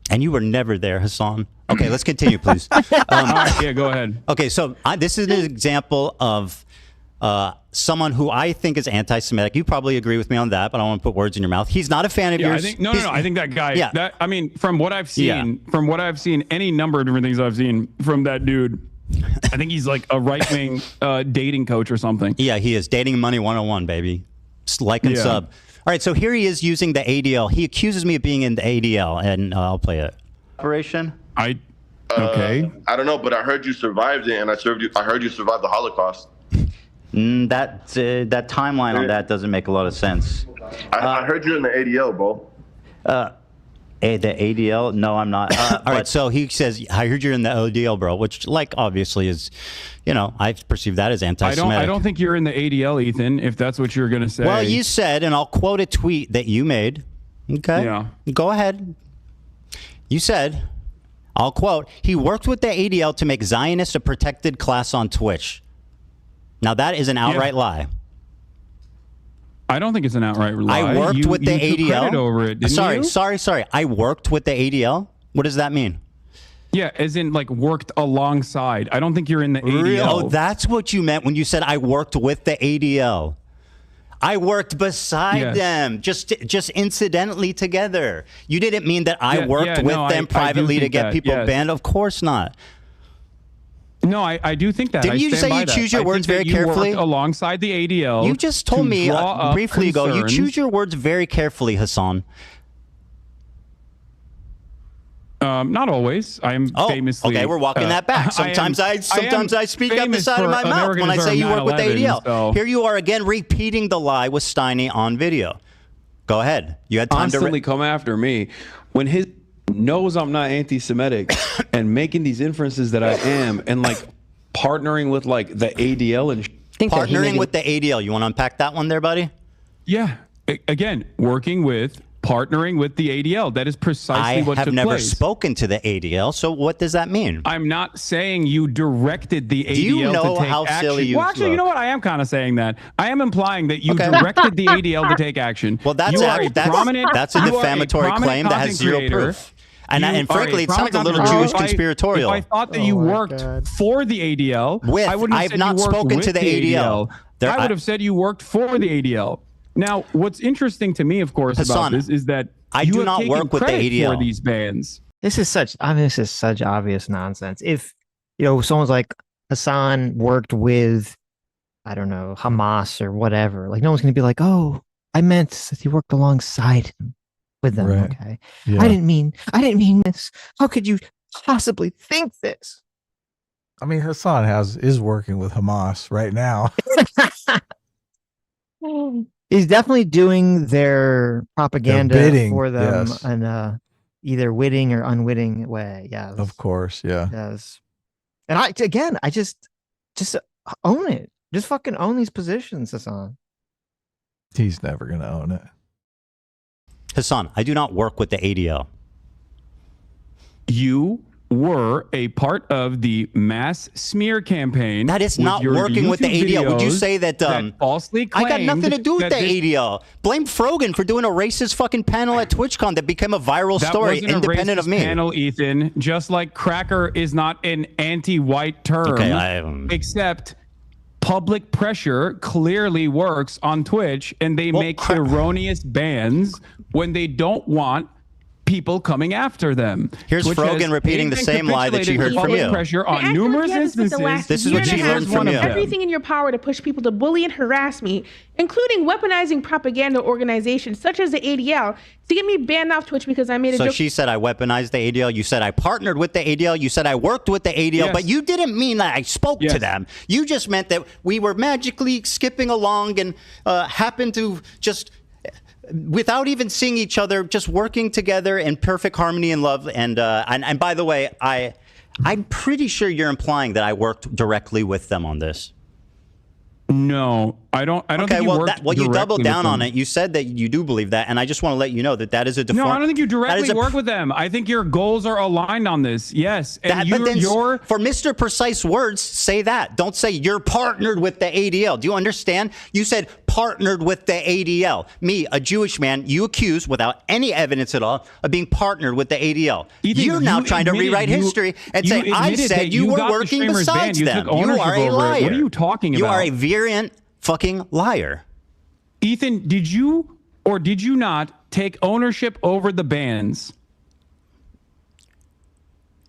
And you were never there, Hassan. Okay, let's continue, please. All right, yeah, go ahead. Okay, so this is an example of someone who I think is anti-Semitic. You probably agree with me on that, but I don't want to put words in your mouth. He's not a fan of yours. I think, no. I think that guy. Yeah. That, I mean, from what I've seen, any number of different things I've seen from that dude, I think he's like a right-wing dating coach or something. Yeah, he is. Dating Money 101, baby. Like and sub. All right, so here he is using the ADL. He accuses me of being in the ADL, and I'll play it. Operation? Okay. I don't know, but I heard you survived it, and I heard you survived the Holocaust. That timeline on that doesn't make a lot of sense. I heard you're in the ADL, bro. The ADL? No, I'm not. All right, so he says, I heard you're in the ADL, bro, which, like, obviously is, I perceive that as anti-Semitic. I don't think you're in the ADL, Ethan, if that's what you're going to say. Well, you said, and I'll quote a tweet that you made. Okay? Yeah. Go ahead. You said, I'll quote, he worked with the ADL to make Zionists a protected class on Twitch. Now, that is an outright lie. I don't think it's an outright lie. I worked with the ADL. Took credit over it, didn't you? Sorry. I worked with the ADL. What does that mean? Yeah, as in like worked alongside. I don't think you're in the ADL. Oh, that's what you meant when you said I worked with the ADL. I worked beside them, just incidentally together. You didn't mean that I worked with them privately to get people banned. Of course not. No, I do think that. Didn't you say you choose your words very carefully? Alongside the ADL. You just told me briefly ago, you choose your words very carefully, Hassan. Not always. I am famously. Okay, we're walking that back. Sometimes I speak out the side of my mouth when I say you work with the ADL. So. Here you are again repeating the lie with Steiny on video. Go ahead. You had time constantly come after me when his knows I'm not anti-Semitic and making these inferences that I am, and like partnering with like the ADL and partnering with the ADL. You want to unpack that one there, buddy? Yeah. Again, partnering with the ADL. That is precisely what took place. I have never spoken to the ADL, so what does that mean? I'm not saying you directed the ADL Do you know to take how action. silly you Well, actually, look? you know what? I am kind of saying that. I am implying that you directed the ADL to take action. Well, that's a defamatory claim that has zero proof. And frankly, it sounds a little Jewish conspiratorial. If I thought that you worked for the ADL, I wouldn't have said you worked spoken to the ADL. I would have said you worked for the ADL. Now, what's interesting to me, of course, Hassan, about this is that I do not work with the ADL for these bans. This is such obvious nonsense. If someone's like Hassan worked with, I don't know, Hamas or whatever, like no one's gonna be like, oh, I meant that he worked alongside him with them. Right. Okay, yeah. I didn't mean this. How could you possibly think this? I mean, Hassan is working with Hamas right now. He's definitely doing their propaganda for them in either witting or unwitting way. Yeah, of course. Yeah. Yes. And I just own it. Just fucking own these positions, Hassan. He's never gonna own it. Hassan, I do not work with the ADL. You were a part of the mass smear campaign. That is not working with the ADL. Would you say that falsely I got nothing to do with the ADL? Blame Frogan for doing a racist fucking panel at TwitchCon that became a viral story independent of me. Panel, Ethan, just like cracker is not an anti-white term, except public pressure clearly works on Twitch, and they make erroneous bans when they don't want people coming after them. Here's Frogan repeating the same lie that you heard from you. Pressure on numerous instances. This is what she learned from you. Everything in your power to push people to bully and harass me, including weaponizing propaganda organizations such as the ADL to get me banned off Twitch because I made a joke. So she said I weaponized the ADL. You said I partnered with the ADL. You said I worked with the ADL, but you didn't mean that I spoke to them. You just meant that we were magically skipping along and happened to just, without even seeing each other, just working together in perfect harmony and love. And by the way, I'm pretty sure you're implying that I worked directly with them on this. No, I don't. I don't think you worked you doubled down on it. You said that you do believe that, and I just want to let you know that that is a No, I don't think you directly work with them. I think your goals are aligned on this. Yes, and for Mr. Precise words, say that. Don't say you're partnered with the ADL. Do you understand? You said partnered with the ADL. Me, a Jewish man, you accuse without any evidence at all of being partnered with the ADL. You're now trying to rewrite history and say I said you were working besides them. You are a liar. What are you talking about? You are a virulent fucking liar. Ethan, did you or did you not take ownership over the bans?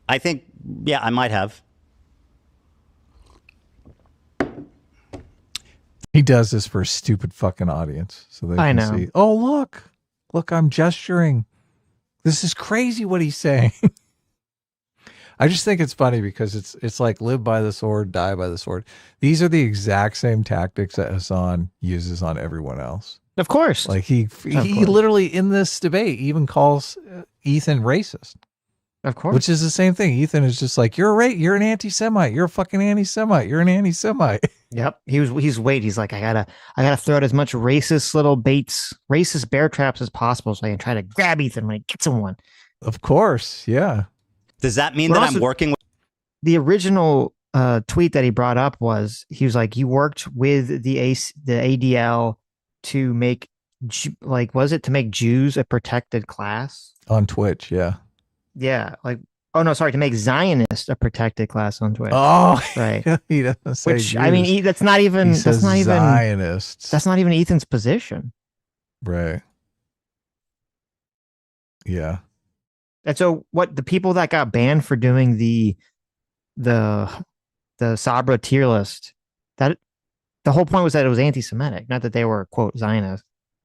I think, yeah, I might have. He does this for a stupid fucking audience. So they can see, oh, look, I'm gesturing. This is crazy what he's saying. I just think it's funny because it's like live by the sword, die by the sword. These are the exact same tactics that Hassan uses on everyone else. Of course. Like he literally in this debate even calls Ethan racist. Of course. Which is the same thing. Ethan is just like, you're an anti-Semite. You're a fucking anti-Semite. You're an anti-Semite. Yep. He's like, I gotta throw out as much racist little baits, racist bear traps as possible so I can try to grab Ethan when he gets him one. Of course. Yeah. Does that mean that I'm working with the original tweet that he brought up was he was like, you worked with the ADL to make to make Jews a protected class on Twitch? Yeah. Yeah. Like, oh no, sorry, to make Zionists a protected class on Twitch. Oh, right. He doesn't say Which Jews. I mean, that's not even Zionists. That's not even Ethan's position. Right. Yeah. And so what the people that got banned for doing the Sabra tier list, that the whole point was that it was anti-Semitic, not that they were quote Zionist.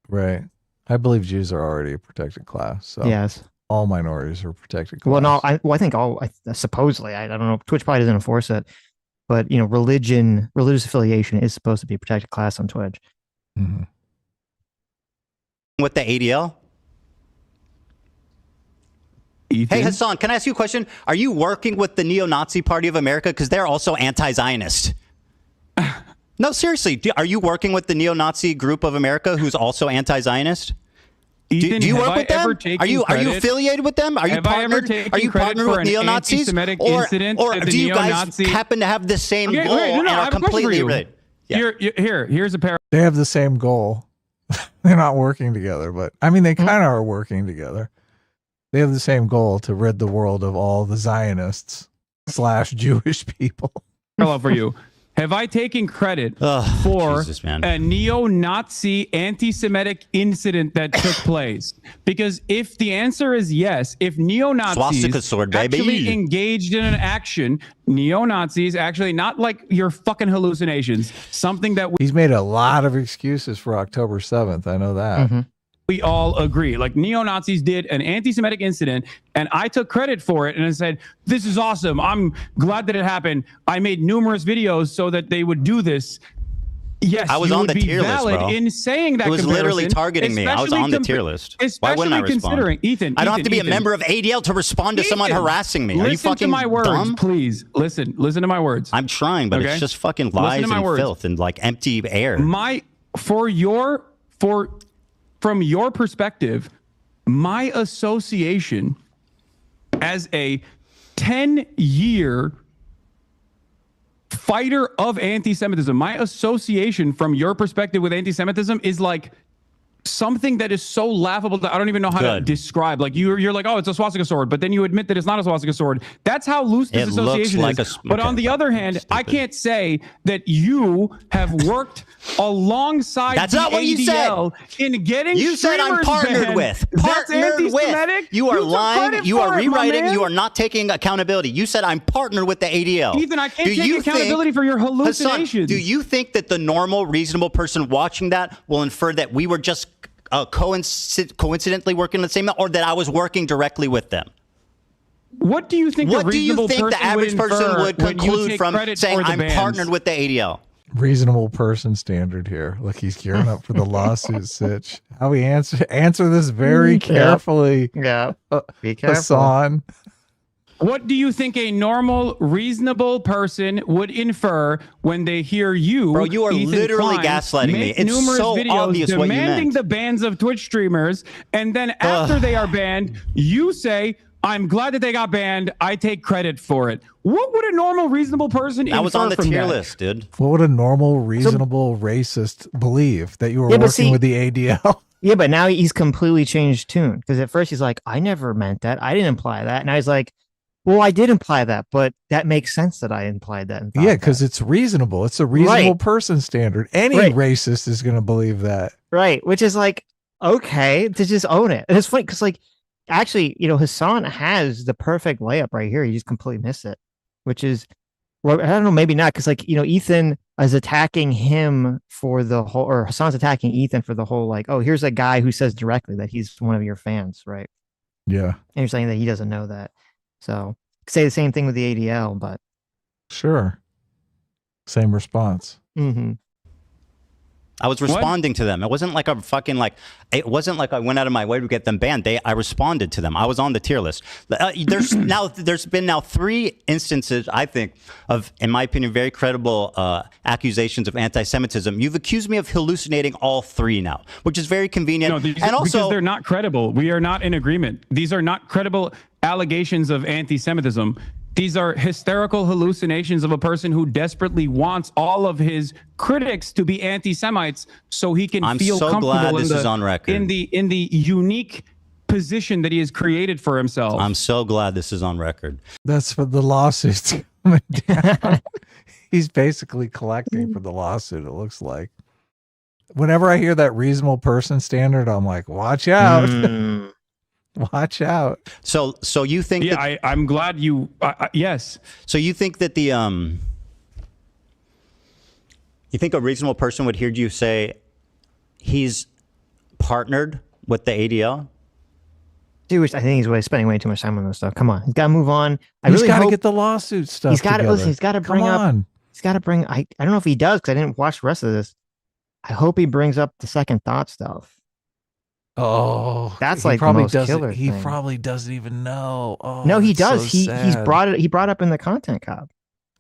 Right. I believe Jews are already a protected class. So yes. All minorities are protected class. Well, no, I think supposedly, I don't know. Twitch probably doesn't enforce it, but religious affiliation is supposed to be protected class on Twitch. Mm-hmm. With the ADL? Ethan? Hey, Hassan, can I ask you a question? Are you working with the Neo-Nazi Party of America? Because they're also anti-Zionist. No, seriously. Are you working with the Neo-Nazi group of America who's also anti-Zionist? Ethan, do you work with them? Are you affiliated with them? Are you partnered? Are you partnered with neo-Nazis? Or do you guys happen to have the same goal and are completely related? Yeah. Here's a pair. They have the same goal. They're not working together, but I mean, they kind of are working together. They have the same goal to rid the world of all the Zionists / Jewish people. Parallel for you. Have I taken credit for a neo-Nazi anti-Semitic incident that took place? Because if the answer is yes, if neo-Nazis actually engaged in an action, neo-Nazis actually, not like your fucking hallucinations, something that he's made a lot of excuses for October 7th. I know that. Mm-hmm. We all agree. Like neo-Nazis did an anti-Semitic incident and I took credit for it and I said, this is awesome. I'm glad that it happened. I made numerous videos so that they would do this. Yes, I was on the tier list, bro. In saying that it was literally targeting me. I was on the tier list. Why wouldn't I respond? Ethan, I don't have to be a member of ADL to respond to someone harassing me. Are you fucking to my words, dumb? Please listen to my words. I'm trying, but it's just fucking lies and filth and like empty air. From your perspective, my association as a 10-year fighter of anti-Semitism, my association from your perspective with anti-Semitism is like something that is so laughable that I don't even know how to describe. Like you're like, oh, it's a swastika sword, but then you admit that it's not a swastika sword. That's how loose this association is. But on the other hand, I can't say that you have worked alongside That's not what you said. In getting you said I'm partnered with. Partnered with. You are lying. You are rewriting. You are not taking accountability. You said I'm partnered with the ADL. Ethan, I can't take accountability for your hallucinations. Hassan, do you think that the normal, reasonable person watching that will infer that we were just coincidentally working on the same, or that I was working directly with them? What do you think? What do you think the average person would conclude from saying I'm partnered with the ADL? Reasonable person standard here. Look, he's gearing up for the lawsuit, Sitch. How we answer this very carefully. Yeah. Be careful. Hassan. What do you think a normal, reasonable person would infer when they hear you, bro? You are Ethan literally Klein, gaslighting me. It's so obvious what you meant. Demanding the bans of Twitch streamers, and then after they are banned, you say, "I'm glad that they got banned. I take credit for it." What would a normal, reasonable person infer? I was on the tier that? list, dude. What would a normal, reasonable racist believe that you were working with the ADL? Yeah, but now he's completely changed tune, because at first he's like, "I never meant that. I didn't imply that," and I was like, well, I did imply that, but that makes sense that I implied that. Yeah, because it's reasonable. It's a reasonable person standard. Any racist is going to believe that. Right, which is like, okay, to just own it. And it's funny because, like, actually, Hassan has the perfect layup right here. He just completely missed it, which is, well, I don't know, maybe not, because, like, Ethan is attacking him for the whole, or Hassan's attacking Ethan for the whole, like, oh, here's a guy who says directly that he's one of your fans, right? Yeah. And you're saying that he doesn't know that. So say the same thing with the ADL, but sure, same response. Mm-hmm. I was responding to them. It wasn't like a fucking it wasn't like I went out of my way to get them banned. I responded to them. I was on the tier list. There's been 3 instances, I think, of, in my opinion, very credible accusations of anti-Semitism. You've accused me of hallucinating all 3 now, which is very convenient. No, because they're not credible. We are not in agreement. These are not credible allegations of anti-Semitism. These are hysterical hallucinations of a person who desperately wants all of his critics to be anti-Semites so he can feel comfortable in the unique position that he has created for himself. I'm so glad this is on record. That's for the lawsuits coming down. He's basically collecting for the lawsuit, it looks like. Whenever I hear that reasonable person standard, I'm like, watch out. Watch out. So you think? Yeah, I'm glad you. Yes. So you think that you think a reasonable person would hear you say he's partnered with the ADL? Dude, I think he's spending way too much time on this stuff. Come on, he's got to move on. He's got to get the lawsuit stuff. He's got to listen. He's got to bring up. On. He's got to bring. I don't know if he does because I didn't watch the rest of this. I hope he brings up the second thought stuff. Oh, that's like the most killer He thing. Probably doesn't even know. Oh, no, he does. So He's brought it. He brought up in the content cop.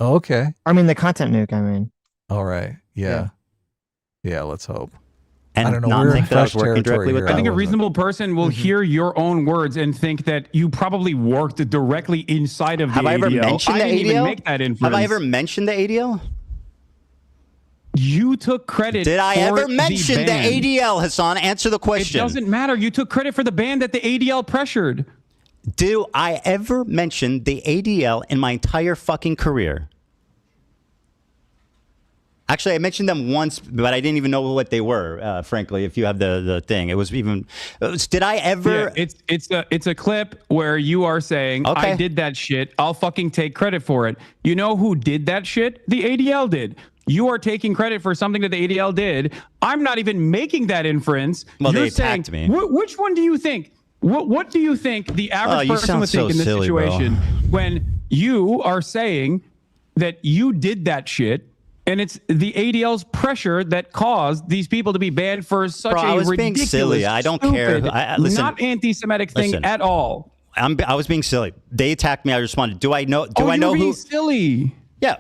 Oh, okay. I mean the content nuke. I mean. All right. Yeah. Let's hope. And I don't know. Not think that I was working directly with. I think a reasonable person will hear your own words and think that you probably worked directly inside of the ADL. Have I ever mentioned the ADL? Even make that inference. Have I ever mentioned the ADL? You took credit. Did I for ever mention the ADL, Hassan? Answer the question. It doesn't matter. You took credit for the ban that the ADL pressured. Do I ever mention the ADL in my entire fucking career? Actually, I mentioned them once, but I didn't even know what they were. Frankly, if you have the thing, it was even. Did I ever? Yeah, it's a clip where you are saying, okay. I did that shit. I'll fucking take credit for it. You know who did that shit? The ADL did. You are taking credit for something that the ADL did. I'm not even making that inference. Well, You're they attacked saying, me. Which one do you think? What do you think the average person would think in this situation when you are saying that you did that shit? And it's the ADL's pressure that caused these people to be banned for such I was ridiculous, being silly. I don't care. Listen, not anti-Semitic thing at all. I was being silly. They attacked me. I responded. Do I know? Do I know who? Being silly. Yeah.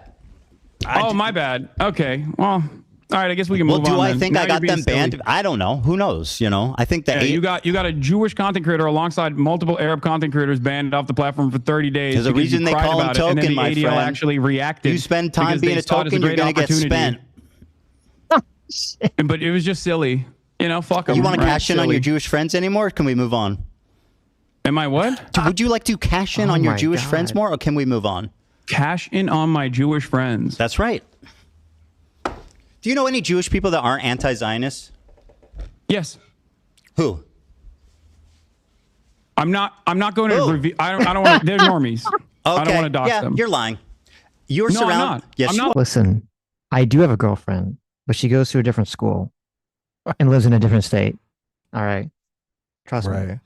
My bad. Okay. Well, all right. I guess we can move on. Do I then. think Now I got you're being them banned? silly. I don't know. Who knows? You know. I think that you got a Jewish content creator alongside multiple Arab content creators banned off the platform for 30 days. There's a reason they call him token, and then the my ADL friend. actually reacted. You spend time being a token, you're going to get spent. But it was just silly. You know, fuck them. You want to cash in on your Jewish friends anymore? Or can we move on? Am I what? Would you like to cash in on your Jewish friends more, or can we move on? Cash in on my Jewish friends. That's right. Do you know any Jewish people that aren't anti-Zionists? Yes. Who? I'm not going to review. I don't want to. They're normies. Okay. I don't want to dox them. You're lying. You're no, surrounded. I'm not. Yes, I'm not. Listen, I do have a girlfriend, but she goes to a different school and lives in a different state. All right. Trust me.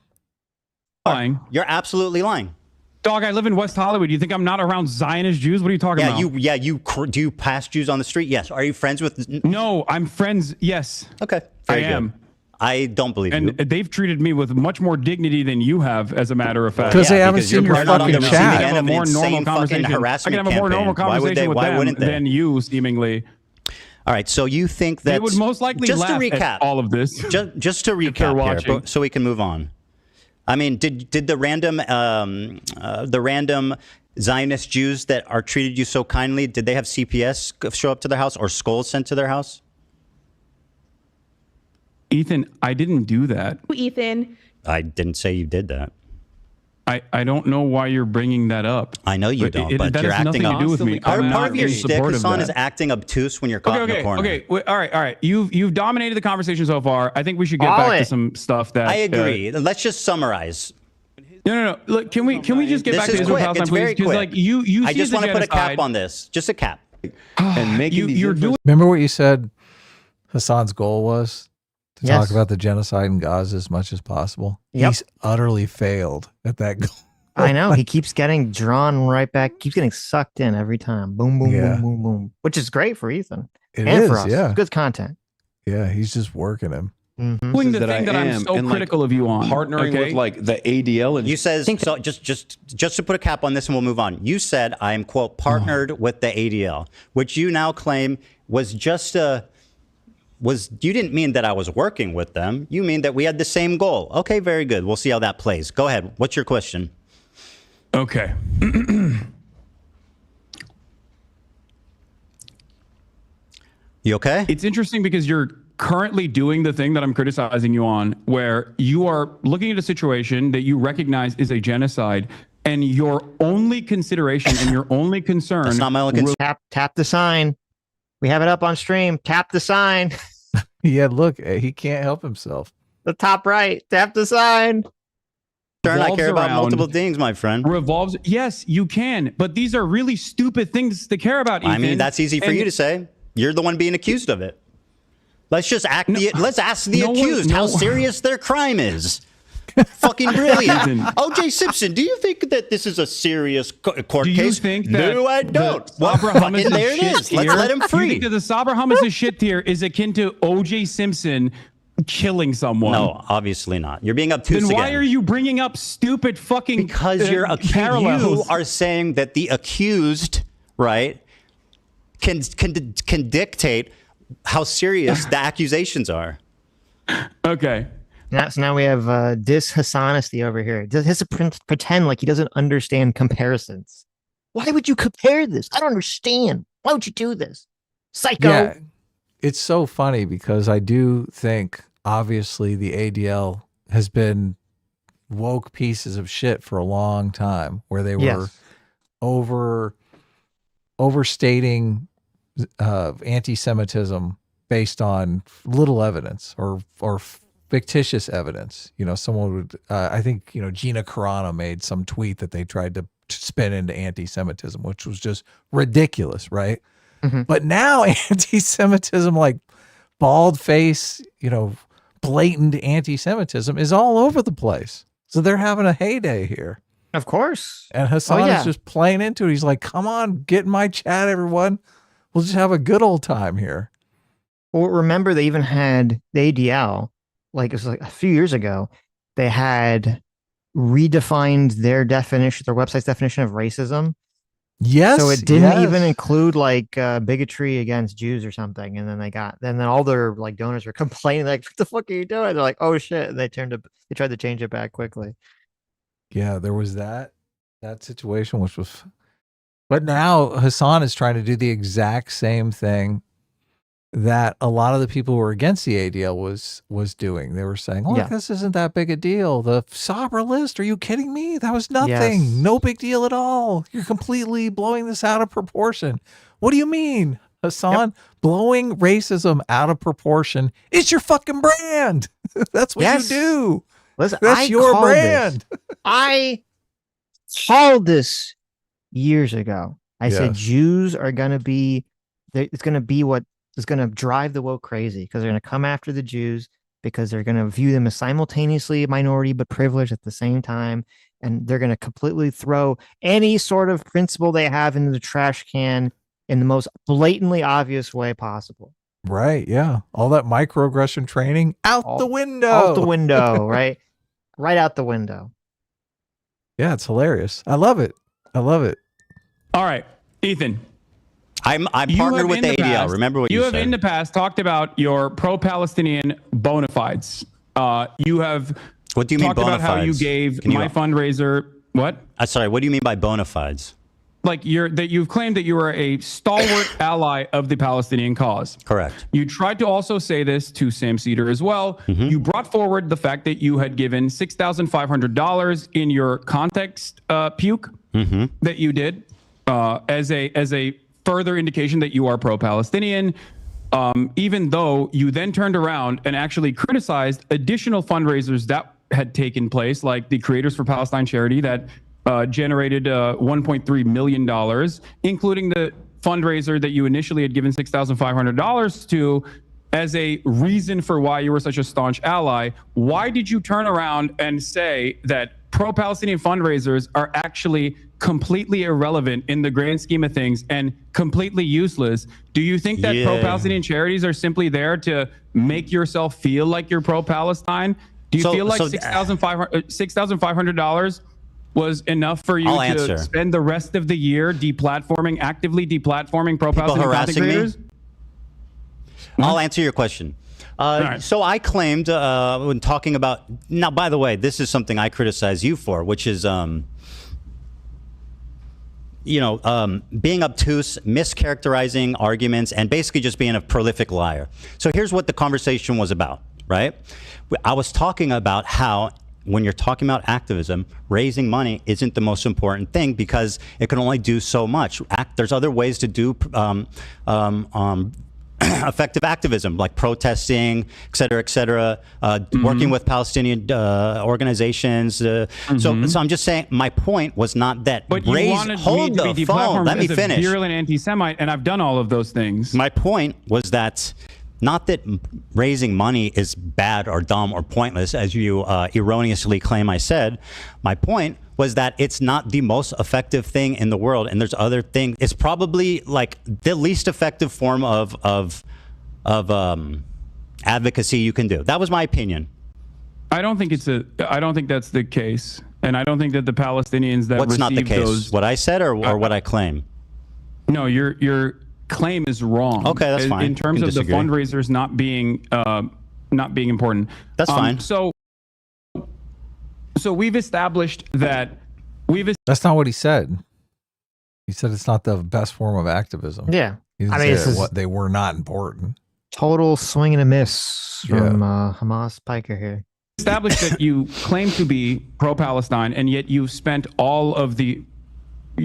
Lying. You're absolutely lying. Dog, I live in West Hollywood. You think I'm not around Zionist Jews? What are you talking about? Do you pass Jews on the street? Yes. Are you friends with? No, I'm friends. Yes. Okay. Very good. Am. I don't believe you. And they've treated me with much more dignity than you have, as a matter of fact. Because they haven't seen your fucking chat. I can have a more normal conversation. I can have a more normal conversation with them than you, seemingly. All right. So you think that they would most likely just laugh to recap at all of this. Just to recap here, so we can move on. I mean, did the random Zionist Jews that are treated you so kindly, did they have CPS show up to their house or skulls sent to their house? Ethan, I didn't do that. Ethan. I didn't say you did that. I don't know why you're bringing that up. I know you don't, but you're acting nothing to do with me. Part of your shtick, Hassan, is acting obtuse when you're caught in the corner. Okay, all right. You've dominated the conversation so far. I think we should get back to some stuff that I agree. Let's just summarize. No. Look, can we just get back to Israel Palestine, please? Because like you I just want to put a cap on this. Just a cap. And making you're doing. Remember what you said Hassan's goal was? To talk about the genocide in Gaza as much as possible. Yep. He's utterly failed at that goal. I know. He keeps getting drawn right back, keeps getting sucked in every time. Boom, boom, boom, boom, boom. Which is great for Ethan. It is, for us. Yeah. Good content. Yeah, he's just working him. Mm-hmm. Doing the thing that I'm so critical of you on. Partnering with like the ADL. And you said, so just to put a cap on this and we'll move on. You said I am, quote, partnered with the ADL, which you now claim was just you didn't mean that I was working with them. You mean that we had the same goal. Okay, very good. We'll see how that plays. Go ahead. What's your question? Okay. You okay? It's interesting because you're currently doing the thing that I'm criticizing you on, where you are looking at a situation that you recognize is a genocide, and your only consideration and your only concern. That's not my only concern. Tap the sign. We have it up on stream. Tap the sign. Yeah, look, he can't help himself. The top right. Tap the sign. I care about multiple things, my friend. Revolves. Yes, you can. But these are really stupid things to care about, Ethan. I mean, that's easy for you to say. You're the one being accused of it. Let's just let's ask the accused how serious their crime is. Fucking brilliant. O.J. Simpson, do you think that this is a serious court case? Do you think that no, I don't. Sabra Hummus there it is. Let's let him free. Do you think that the Sabra Hummus shit tier is akin to O.J. Simpson killing someone? No, obviously not. You're being obtuse Then why again. are you bringing up stupid fucking Because you're parallels? You are saying that the accused, right, can dictate how serious the accusations are. Okay. So now we have Hassanisty over here. He has to pretend like he doesn't understand comparisons. Why would you compare this? I don't understand. Why would you do this? Psycho. Yeah, it's so funny because I do think, obviously, the ADL has been woke pieces of shit for a long time, where they were overstating anti-Semitism based on little evidence or fictitious evidence. You know, someone would, I think, you know, Gina Carano made some tweet that they tried to spin into anti-Semitism, which was just ridiculous, right? Mm-hmm. But now anti-Semitism, like bald face, you know, blatant anti-Semitism is all over the place. So they're having a heyday here. Of course. And Hassan is just playing into it. He's like, come on, get in my chat, everyone. We'll just have a good old time here. Well, remember they even had the ADL, like it was like a few years ago, they had redefined their definition, their website's definition of racism. Yes. So it didn't even include like bigotry against Jews or something. And then all their like donors were complaining, like, what the fuck are you doing? They're like, oh shit. And they tried to change it back quickly. Yeah, there was that situation, which was, but now Hassan is trying to do the exact same thing that a lot of the people who were against the ADL was doing. They were saying, look, this isn't that big a deal. The Sabra list, are you kidding me? That was nothing. Yes. No big deal at all. You're completely blowing this out of proportion. What do you mean, Hassan? Blowing racism out of proportion is your fucking brand. That's what you do. Listen, that's your brand. I called this years ago. I said Jews are going to be, it's going to be what is going to drive the woke crazy, because they're going to come after the Jews because they're going to view them as simultaneously a minority but privileged at the same time. And they're going to completely throw any sort of principle they have into the trash can in the most blatantly obvious way possible. Right. Yeah. All that microaggression training out the window. Out the window, right? Right out the window. Yeah, it's hilarious. I love it. I love it. All right, Ethan. I'm partnered with the ADL. Remember what you said. You have in the past talked about your pro-Palestinian bona fides. You have what do you mean talked about how you gave my fundraiser. What? Sorry, what do you mean by bona fides? Like you've claimed that you are a stalwart ally of the Palestinian cause. Correct. You tried to also say this to Sam Cedar as well. Mm-hmm. You brought forward the fact that you had given $6,500 in your context puke that you did as a further indication that you are pro-Palestinian. Even though you then turned around and actually criticized additional fundraisers that had taken place, like the Creators for Palestine charity that generated $1.3 million, including the fundraiser that you initially had given $6,500 to as a reason for why you were such a staunch ally. Why did you turn around and say that pro-Palestinian fundraisers are actually completely irrelevant in the grand scheme of things and completely useless? Do you think that pro-Palestinian charities are simply there to make yourself feel like you're pro-Palestine? Do you feel like $6,500 was enough for you to spend the rest of the year actively deplatforming pro-Palestinian content creators? I'll answer your question. So I claimed when talking about, now, by the way, this is something I criticize you for, which is, being obtuse, mischaracterizing arguments, and basically just being a prolific liar. So here's what the conversation was about, right? I was talking about how when you're talking about activism, raising money isn't the most important thing because it can only do so much. There's other ways to do effective activism, like protesting, et cetera, working with Palestinian organizations. So I'm just saying, my point was not that. But you wanted me to be deplatformed as a virulent anti-Semite, and I've done all of those things. My point was that Not that raising money is bad or dumb or pointless, as you erroneously claim I said. My point was that it's not the most effective thing in the world, and there's other things. It's probably like the least effective form of advocacy you can do. That was my opinion. I don't think that's the case, and I don't think that the Palestinians that What's not the case? those, what I said or what I claim? No, your claim is wrong. Okay, that's fine. In terms of the fundraisers not being important. That's fine. So we've established that That's not what he said. He said it's not the best form of activism. Yeah. He didn't say what they were not important. Total swing and a miss from Hamas Piker here. Established that you claim to be pro-Palestine, and yet you've spent all of the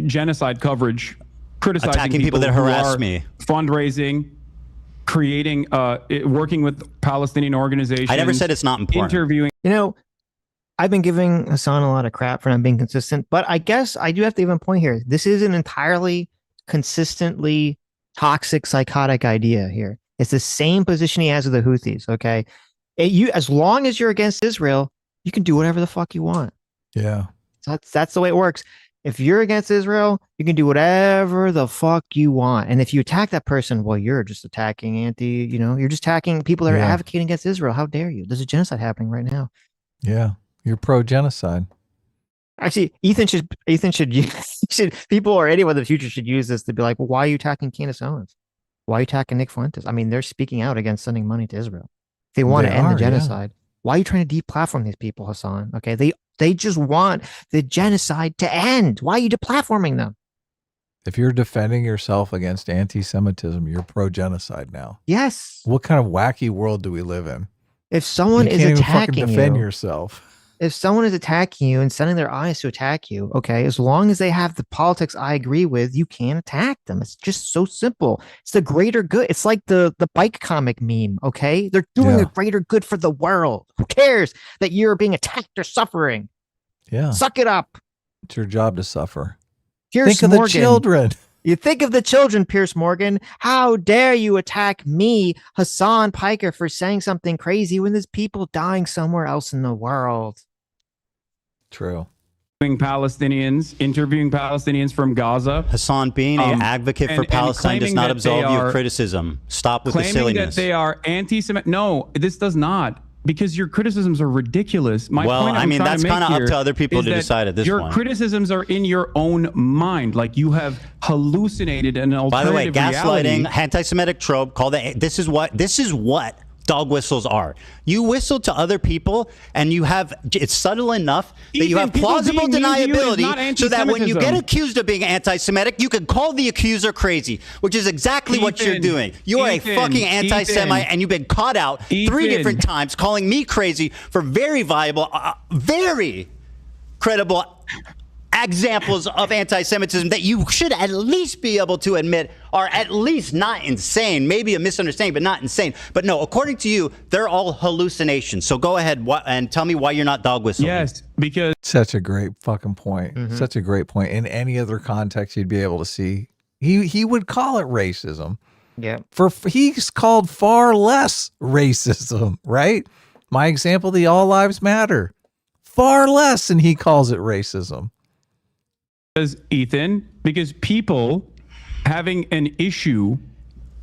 genocide coverage criticizing attacking people that harass me, fundraising, creating, working with Palestinian organizations. I never said it's not important. Interviewing. You know, I've been giving Hasan a lot of crap for not being consistent, but I guess I do have to even point here. This is an entirely consistently toxic, psychotic idea here. It's the same position he has with the Houthis. Okay, as long as you're against Israel, you can do whatever the fuck you want. Yeah, that's the way it works. If you're against Israel, you can do whatever the fuck you want. And if you attack that person, well, you're just attacking you're just attacking people that are advocating against Israel. How dare you? There's a genocide happening right now. Yeah, you're pro-genocide. Actually, Ethan should people or anyone in the future should use this to be like, well, why are you attacking Candace Owens? Why are you attacking Nick Fuentes? I mean, they're speaking out against sending money to Israel. They want to end the genocide. Yeah. Why are you trying to deplatform these people, Hasan? Okay, they just want the genocide to end. Why are you deplatforming them? If you're defending yourself against anti-Semitism, you're pro-genocide now. Yes. What kind of wacky world do we live in? If someone is attacking defend yourself. If someone is attacking you and sending their eyes to attack you, okay, as long as they have the politics I agree with, you can't attack them. It's just so simple. It's the greater good. It's like the bike comic meme, okay? They're doing a greater good for the world. Who cares that you're being attacked or suffering? Yeah. Suck it up. It's your job to suffer. Pierce Think Morgan. of the children. You think of the children, Pierce Morgan. How dare you attack me, Hasan Piker, for saying something crazy when there's people dying somewhere else in the world? True. Interviewing Palestinians from Gaza. Hasan, being an advocate for Palestine does not absolve you of criticism. Stop with the silliness. Claiming that they are anti-Semitic. No, this does not. Because your criticisms are ridiculous. That's kind of up to other people to decide at this point. Your criticisms are in your own mind. Like you have hallucinated an alternative By the way, gaslighting, reality. anti-Semitic trope, this is what dog whistles are. You whistle to other people and it's subtle enough that you have plausible deniability so that when you get accused of being anti-Semitic, you can call the accuser crazy, which is exactly what you're doing. You are a fucking anti-Semite and you've been caught out 3 different times calling me crazy for very viable, very credible examples of anti-Semitism that you should at least be able to admit are at least not insane, maybe a misunderstanding, but not insane. But no, according to you, they're all hallucinations. So go ahead and tell me why you're not dog whistling. Yes, because such a great fucking point. Mm-hmm. Such a great point. In any other context, you'd be able to see he would call it racism. Yeah. He's called far less racism, right? My example, the All Lives Matter, far less, and he calls it racism. Ethan, because people having an issue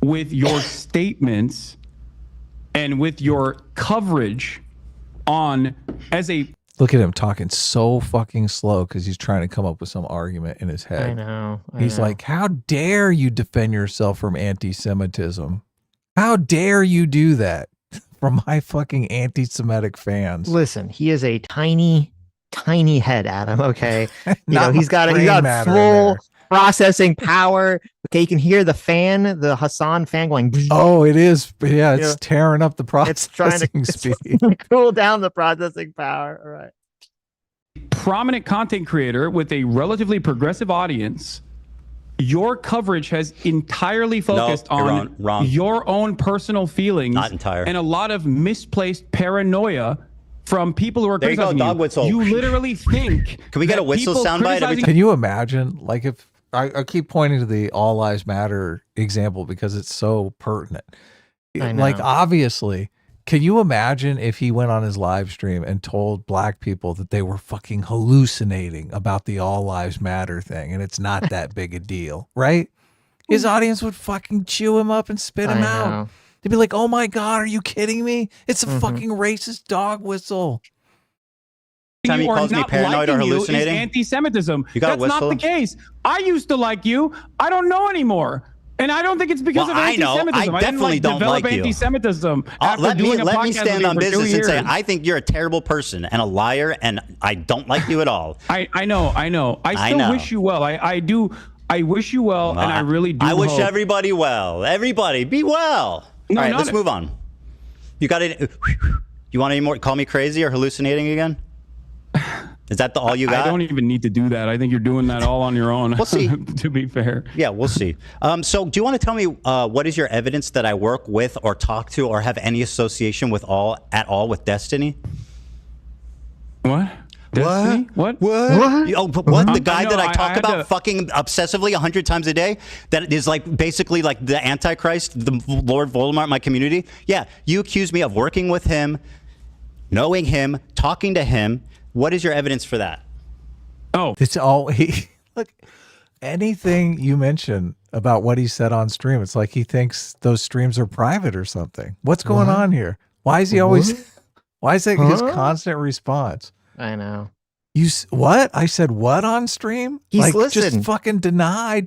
with your statements and with your coverage as a look at him talking so fucking slow because he's trying to come up with some argument in his head. I know. He's like, how dare you defend yourself from anti-Semitism? How dare you do that from my fucking anti-Semitic fans? Listen, he is a tiny head, Adam. Okay, he's got full processing power. Okay, you can hear the fan, the Hasan fan going. Oh, it is. Yeah, it's tearing up the processing speed. It's trying to cool down the processing power. All right. Prominent content creator with a relatively progressive audience. Your coverage has entirely focused on your own personal feelings. Not entire. And a lot of misplaced paranoia from people who are criticizing you. Whistle. You literally think. Can we get a whistle soundbite every time? Can you imagine, like, if I keep pointing to the All Lives Matter example because it's so pertinent. like, obviously, can you imagine if he went on his live stream and told black people that they were fucking hallucinating about the all lives matter thing and it's not that big a deal, right? His audience would fucking chew him up and spit him out. They'd be like, oh my God, are you kidding me? It's a fucking racist dog whistle. Time he calls me paranoid or hallucinating? Anti-Semitism. That's not the case. I used to like you. I don't know anymore. And I don't think it's because of anti-Semitism. I definitely don't like you. Anti-Semitism. Let me stand on business and say I think you're a terrible person and a liar, and I don't like you at all. I know. I still wish you well. I do. I wish you well, and I really do. I wish everybody well. Everybody be well. No, all right, let's move on. You got it. You want any more? Call me crazy or hallucinating again? Is that all you got? I don't even need to do that. I think you're doing that all on your own. We'll see. To be fair. Yeah, we'll see. So do you want to tell me what is your evidence that I work with or talk to or have any association with at all with Destiny? What? Destiny? What? What? The guy that I talk about fucking obsessively 100 times a day that is like basically like the Antichrist, the Lord Voldemort in my community? Yeah, you accuse me of working with him, knowing him, talking to him. What is your evidence for that? Oh, it's all look. Anything you mention about what he said on stream, it's like he thinks those streams are private or something. What's going on here? Why is he always? Why is that his constant response? I know. What? I said what on stream? He's just fucking deny.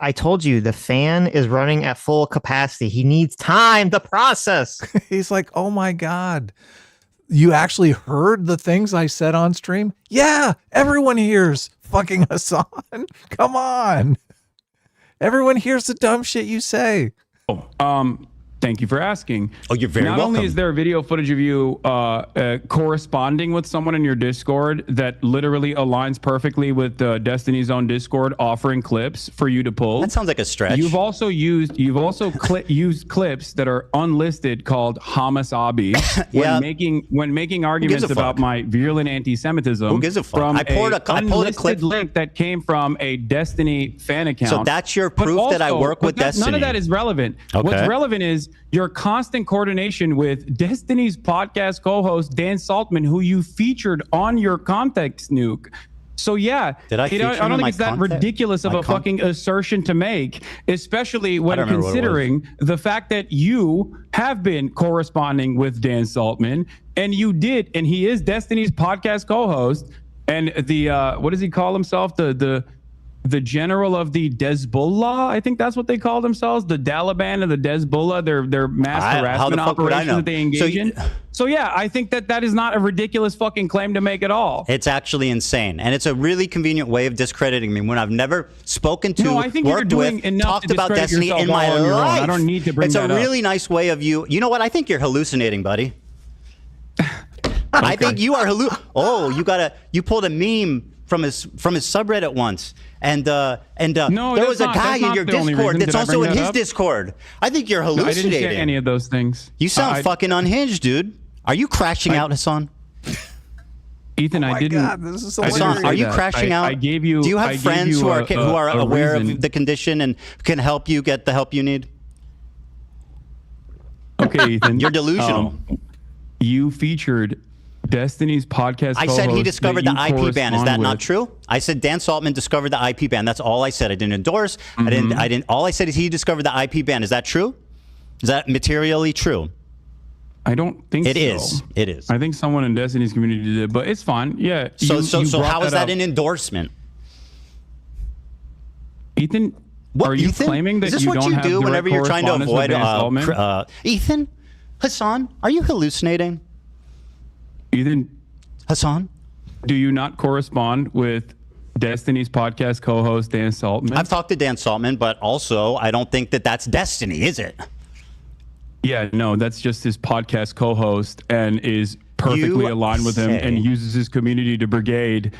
I told you the fan is running at full capacity. He needs time to process. He's like, oh my God. You actually heard the things I said on stream? Yeah, everyone hears fucking Hassan. Come on. Everyone hears the dumb shit you say. Thank you for asking. Oh, you're very welcome. Not only is there video footage of you corresponding with someone in your Discord that literally aligns perfectly with Destiny's own Discord, offering clips for you to pull. That sounds like a stretch. You've also used clips that are unlisted called Hamasabi when making arguments about my virulent anti-Semitism. Who gives a fuck? From I pulled a clip link that came from a Destiny fan account. So that's your proof that I work with Destiny. None of that is relevant. Okay. What's relevant is your constant coordination with Destiny's podcast co-host Dan Saltman, who you featured on your Context Nuke. So yeah, I don't think it's that ridiculous of a fucking assertion to make, especially when considering the fact that you have been corresponding with Dan Saltman, and you did, and he is Destiny's podcast co-host, and the what does he call himself? The general of the Hezbollah, I think that's what they call themselves, the Taliban and the Hezbollah, their mass harassment operation that they engage in. So yeah, I think that is not a ridiculous fucking claim to make at all. It's actually insane, and it's a really convenient way of discrediting me when I've never spoken to, I think worked with, talked about Destiny in my life. I don't need to bring that up. It's a really nice way of you. You know what? I think you're hallucinating, buddy. I think you are you pulled a meme from his subreddit once, and there was a guy in your Discord that's also in his Discord. I think you're hallucinating. I didn't say any of those things. You sound fucking unhinged, dude. Are you crashing out, Hassan? Ethan, I didn't. God, this is so Hassan, are you crashing out? I gave you. Do you have friends who are aware of the condition and can help you get the help you need? Okay, Ethan. You're delusional. You featured Destiny's podcast. I said he discovered the IP ban. Is that not true? I said Dan Saltman discovered the IP ban. That's all I said. I didn't endorse. I didn't. All I said is he discovered the IP ban. Is that true? Is that materially true? I don't think it is. It is. I think someone in Destiny's community did it, but it's fine. Yeah. So how is that an endorsement? Ethan, are you claiming that you don't have direct correspondence with Dan Saltman? Is this what you do whenever you're trying to avoid Ethan? Hassan, are you hallucinating? Ethan, Hassan, do you not correspond with Destiny's podcast co-host Dan Saltman? I've talked to Dan Saltman, but also I don't think that that's Destiny, is it? Yeah, no, that's just his podcast co-host and is perfectly aligned with him and uses his community to brigade,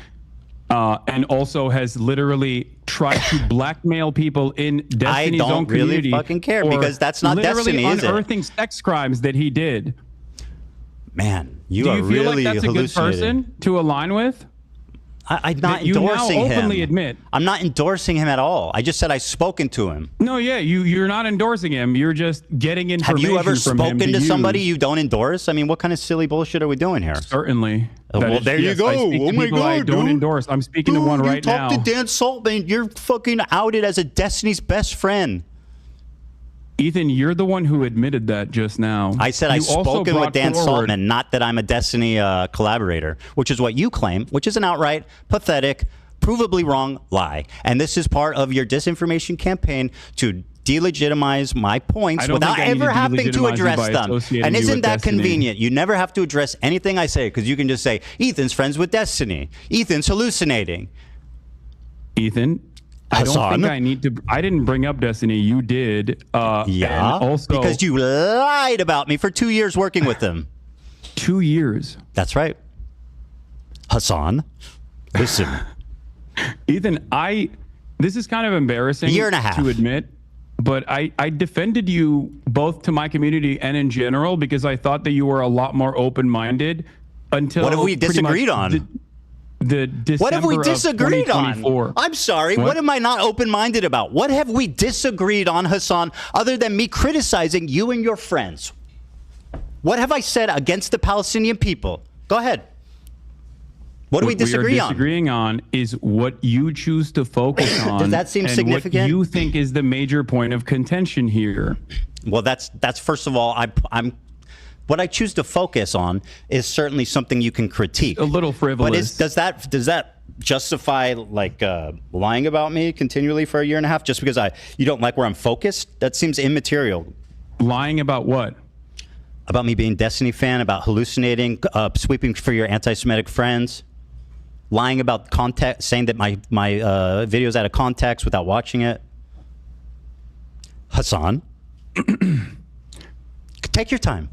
and also has literally tried to blackmail people in Destiny's own community. I don't really fucking care because that's not Destiny, is it? Unearthing sex crimes that he did. Man, you are really hallucinating. Do you feel like that's a good person to align with? I'm not you endorsing now openly him. Admit. I'm not endorsing him at all. I just said I've spoken to him. No, yeah, you're not endorsing him. You're just getting information. Have you ever from spoken him to use. somebody you don't endorse? I mean, what kind of silly bullshit are we doing here? Certainly. Well, there you go. I speak to people I don't endorse. I'm speaking to one right now. You talk to Dan Saltman. You're fucking outed as a Destiny's best friend. Ethan, you're the one who admitted that just now. I said I've spoken with Dan Saltman, not that I'm a Destiny collaborator, which is what you claim, which is an outright, pathetic, provably wrong lie. And this is part of your disinformation campaign to delegitimize my points without ever having to address them. And isn't that convenient? You never have to address anything I say because you can just say, Ethan's friends with Destiny. Ethan's hallucinating. Ethan, I don't think I need to. I didn't bring up Destiny. You did. Yeah. And also, because you lied about me for 2 years working with them. 2 years. That's right. Hassan, listen. Ethan, this is kind of embarrassing. Year and a half to admit, but I defended you both to my community and in general because I thought that you were a lot more open-minded until. What have we disagreed on? The December what have we disagreed on? I'm sorry. What am I not open-minded about? What have we disagreed on, Hassan, other than me criticizing you and your friends? What have I said against the Palestinian people? Go ahead. What do we disagree on? What we are disagreeing on is what you choose to focus on. Does that seem significant? What you think is the major point of contention here. Well, that's first of all, what I choose to focus on is certainly something you can critique. A little frivolous. But does that justify like lying about me continually for a year and a half just because you don't like where I'm focused? That seems immaterial. Lying about what? About me being a Destiny fan, about hallucinating, sweeping for your anti-Semitic friends, lying about context, saying that my video's out of context without watching it. Hassan, take your time.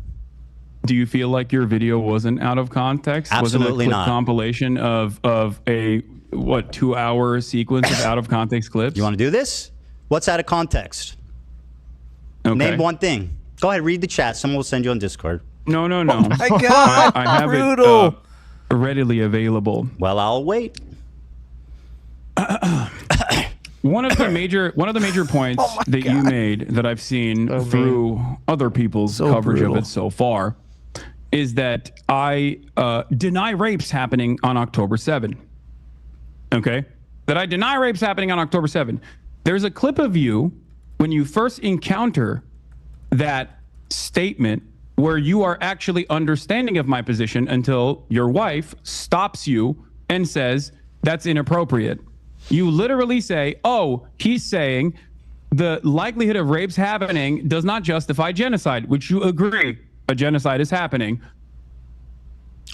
Do you feel like your video wasn't out of context? Absolutely wasn't a not. Compilation of a 2-hour sequence of out of context clips? You want to do this? What's out of context? Okay. Name one thing. Go ahead, read the chat. Someone will send you on Discord. No. Oh my God, I have brutal. It readily available. Well, I'll wait. One of the major points that you made that I've seen through other people's coverage of it so far is that I deny rapes happening on October 7. Okay? That I deny rapes happening on October 7. There's a clip of you when you first encounter that statement where you are actually understanding of my position until your wife stops you and says, that's inappropriate. You literally say, oh, he's saying the likelihood of rapes happening does not justify genocide, which you agree a genocide is happening.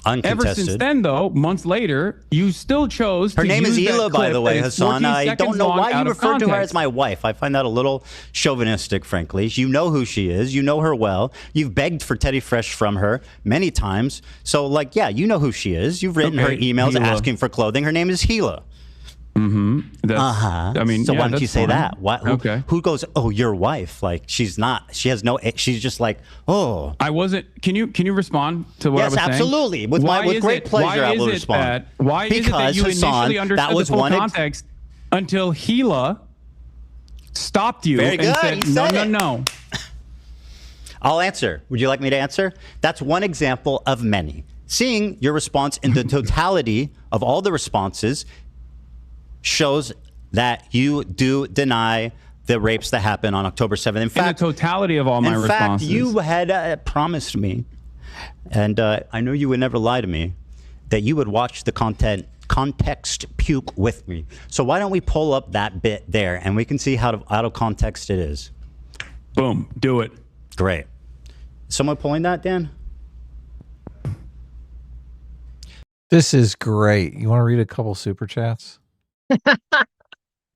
Uncontested. Ever since then, though, months later, you still chose her to name use is that Hila, by clip the way, that is Hassan. 14 I don't seconds know long why out you of refer to her context. as my wife. I find that a little chauvinistic, frankly. You know who she is. You know her well. You've begged for Teddy Fresh from her many times. So, like, yeah, you know who she is. You've written her emails Hila. asking for clothing. Her name is Hila. Mm-hmm. I mean, so why don't you say fine. that? Who goes, oh, your wife? Like, she's not. She has no. She's just like, oh. I wasn't. Can you respond to what I was saying? Yes, absolutely. With great pleasure, I will respond. Why is it that you Hassan, initially understood the full context until Hila stopped you Very and good. said, no. I'll answer. Would you like me to answer? That's one example of many. Seeing your response in the totality of all the responses shows that you do deny the rapes that happened on October 7th. In fact, the totality of all my responses. In fact, you had promised me, and I know you would never lie to me, that you would watch the context puke with me. So why don't we pull up that bit there, and we can see how out of context it is. Boom. Do it. Great. Is someone pulling that, Dan? This is great. You want to read a couple super chats?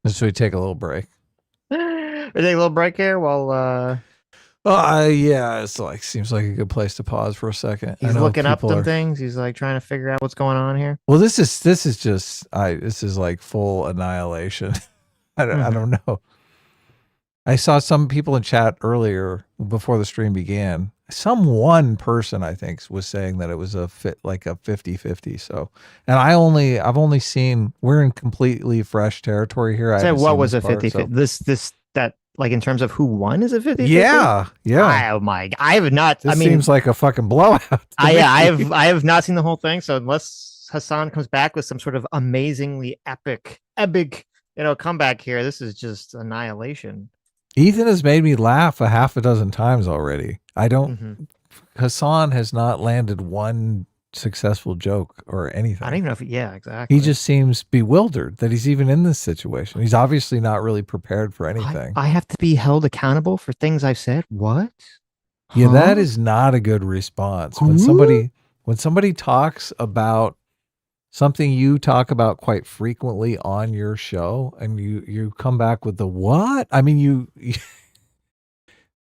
Just so we take a little break. We're taking a little break here while yeah, it's like seems like a good place to pause for a second. He's looking up some things. He's like trying to figure out what's going on here. Well, this is like full annihilation. I don't know. I saw some people in chat earlier before the stream began one person I think was saying that it was a 50-50. So, and I've only seen, we're in completely fresh territory here. So what was a 50-50? That like in terms of who won is a 50-50? Yeah. Oh my! I have not. This seems like a fucking blowout. I have not seen the whole thing. So unless Hasan comes back with some sort of amazingly epic, comeback here, this is just annihilation. Ethan has made me laugh a half a dozen times already. Hasan has not landed one successful joke or anything. I don't even know if, exactly. He just seems bewildered that he's even in this situation. He's obviously not really prepared for anything. I have to be held accountable for things I've said? What? Yeah, that is not a good response. When somebody talks about something you talk about quite frequently on your show, and you come back with the what? I mean,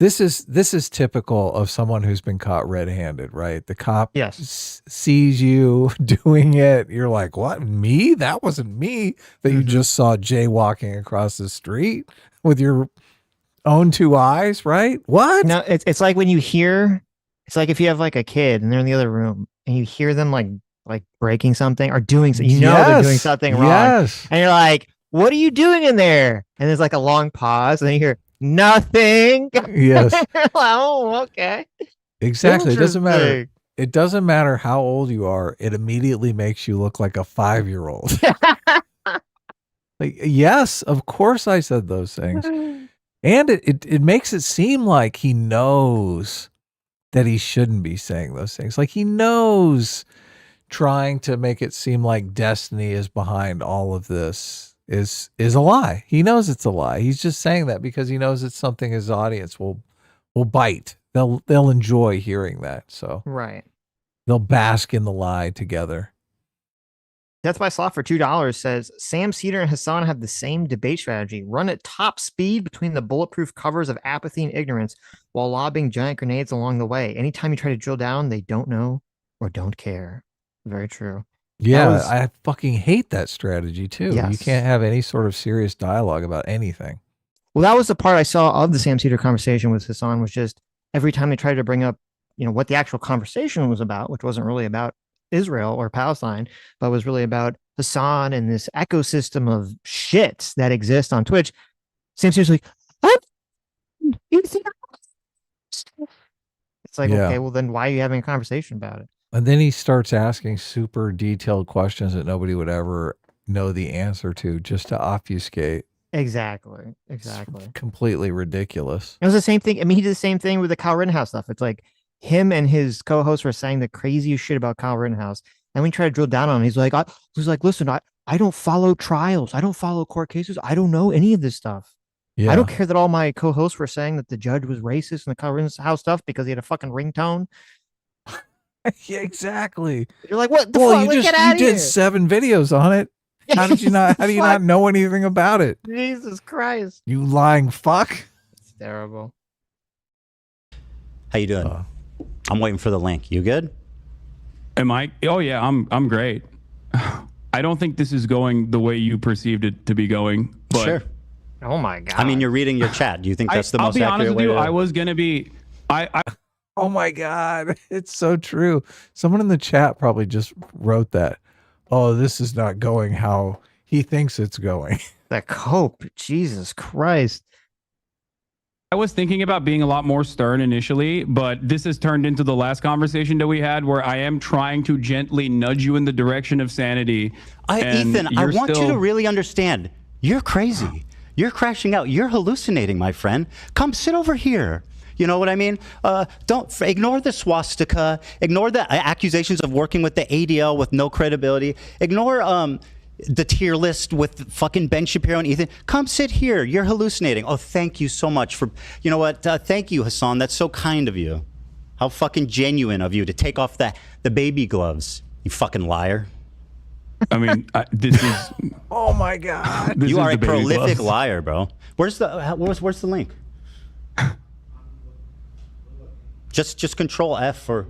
this is typical of someone who's been caught red-handed, right? The cop sees you doing it. You're like, what? Me? That wasn't me. That you just saw jaywalking across the street with your own two eyes, right? What? No, it's like when you hear, it's like if you have like a kid and they're in the other room and you hear them like breaking something or doing something, they're doing something wrong. And you're like, what are you doing in there? And there's like a long pause and then you hear nothing. Yes. Oh, okay. Exactly. It doesn't matter. It doesn't matter how old you are. It immediately makes you look like a 5-year-old. Like, yes, of course I said those things. And it makes it seem like he knows that he shouldn't be saying those things. Like he knows trying to make it seem like destiny is behind all of this is a lie. He knows it's a lie. He's just saying that because he knows it's something his audience will bite. They'll enjoy hearing that. So right. They'll bask in the lie together. Death by Slot for $2 says Sam Cedar and Hasan have the same debate strategy. Run at top speed between the bulletproof covers of apathy and ignorance while lobbing giant grenades along the way. Anytime you try to drill down, they don't know or don't care. Very true. Yeah, I fucking hate that strategy too. Yes. You can't have any sort of serious dialogue about anything. Well, that was the part I saw of the Sam Cedar conversation with Hasan, was just every time they tried to bring up, what the actual conversation was about, which wasn't really about Israel or Palestine, but was really about Hasan and this ecosystem of shit that exists on Twitch. Sam Cedar's like, it's like, okay, well then why are you having a conversation about it? And then he starts asking super detailed questions that nobody would ever know the answer to, just to obfuscate. Exactly. It's completely ridiculous. It was the same thing. I mean, he did the same thing with the Kyle Rittenhouse stuff. It's like him and his co-host were saying the craziest shit about Kyle Rittenhouse. And we tried to drill down on him. He's like, listen, I don't follow trials. I don't follow court cases. I don't know any of this stuff. Yeah. I don't care that all my co-hosts were saying that the judge was racist in the Kyle Rittenhouse stuff because he had a fucking ringtone. Yeah, exactly. You're like, what the fuck? You did 7 videos on it. How did you not? How do you not know anything about it? Jesus Christ! You lying fuck! It's terrible. How you doing? I'm waiting for the link. You good? Am I? Oh yeah, I'm great. I don't think this is going the way you perceived it to be going. But sure. Oh my god! I mean, you're reading your chat. Do you think that's the most accurate way? I'll be honest with you. I was gonna be. Oh my god, it's so true. Someone in the chat probably just wrote that. Oh, this is not going how he thinks it's going. The cope, Jesus Christ. I was thinking about being a lot more stern initially, but this has turned into the last conversation that we had where I am trying to gently nudge you in the direction of sanity. Ethan, I want you to really understand. You're crazy. You're crashing out. You're hallucinating, my friend. Come sit over here. You know what I mean? Don't ignore the swastika. Ignore the accusations of working with the ADL with no credibility. Ignore the tier list with fucking Ben Shapiro and Ethan. Come sit here. You're hallucinating. Oh, thank you so much for, you know what? Thank you, Hasan. That's so kind of you. How fucking genuine of you to take off the baby gloves. You fucking liar. I mean, this is. Oh my god. You are a prolific liar, bro. Where's the link? Just control F for.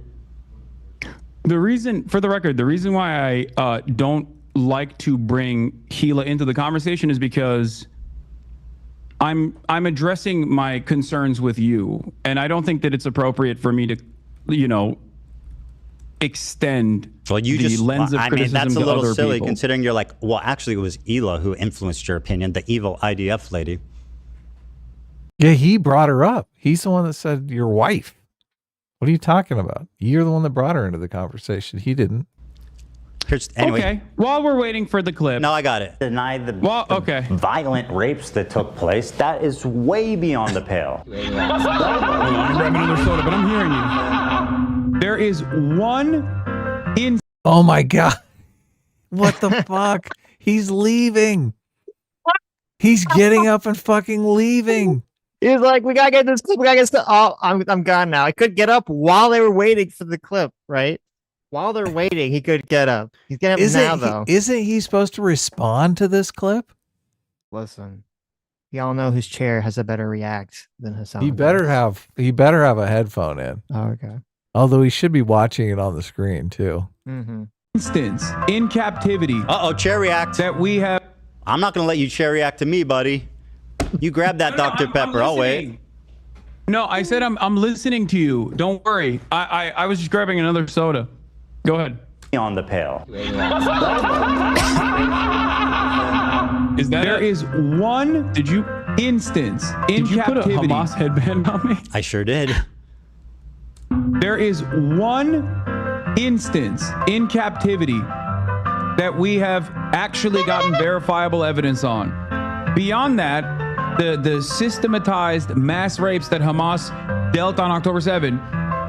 The reason, for the record, the reason why I don't like to bring Gila into the conversation is because I'm addressing my concerns with you, and I don't think that it's appropriate for me to, extend the lens of criticism that's a to little other silly people. considering you're like, well, actually, it was Ela who influenced your opinion, the evil IDF lady. Yeah, he brought her up. He's the one that said your wife. What are you talking about? You're the one that brought her into the conversation. He didn't. Anyway. Okay. While we're waiting for the clip. No, I got it. Deny the violent rapes that took place. That is way beyond the pale. I'm grabbing another soda, but I'm hearing you. There is one in. Oh my God. What the fuck? He's leaving. He's getting up and fucking leaving. He's like, we gotta get this clip. We gotta get this. Oh, I'm gone now. I could get up while they were waiting for the clip, right? While they're waiting, he could get up. He's getting up now, though. Isn't he supposed to respond to this clip? Listen, y'all know his chair has a better react than Hassan. He better have a headphone in. Oh, okay. Although he should be watching it on the screen too. Mm-hmm. Instance in captivity. Chair react. That we have. I'm not gonna let you chair react to me, buddy. You grab that Dr. Pepper. I'll wait. No, I said I'm listening to you. Don't worry. I was just grabbing another soda. Go ahead. On the pale. Is that there is one instance in captivity. Did you put a Hamas headband on me? I sure did. There is one instance in captivity that we have actually gotten verifiable evidence on. Beyond that, the systematized mass rapes that Hamas dealt on October 7,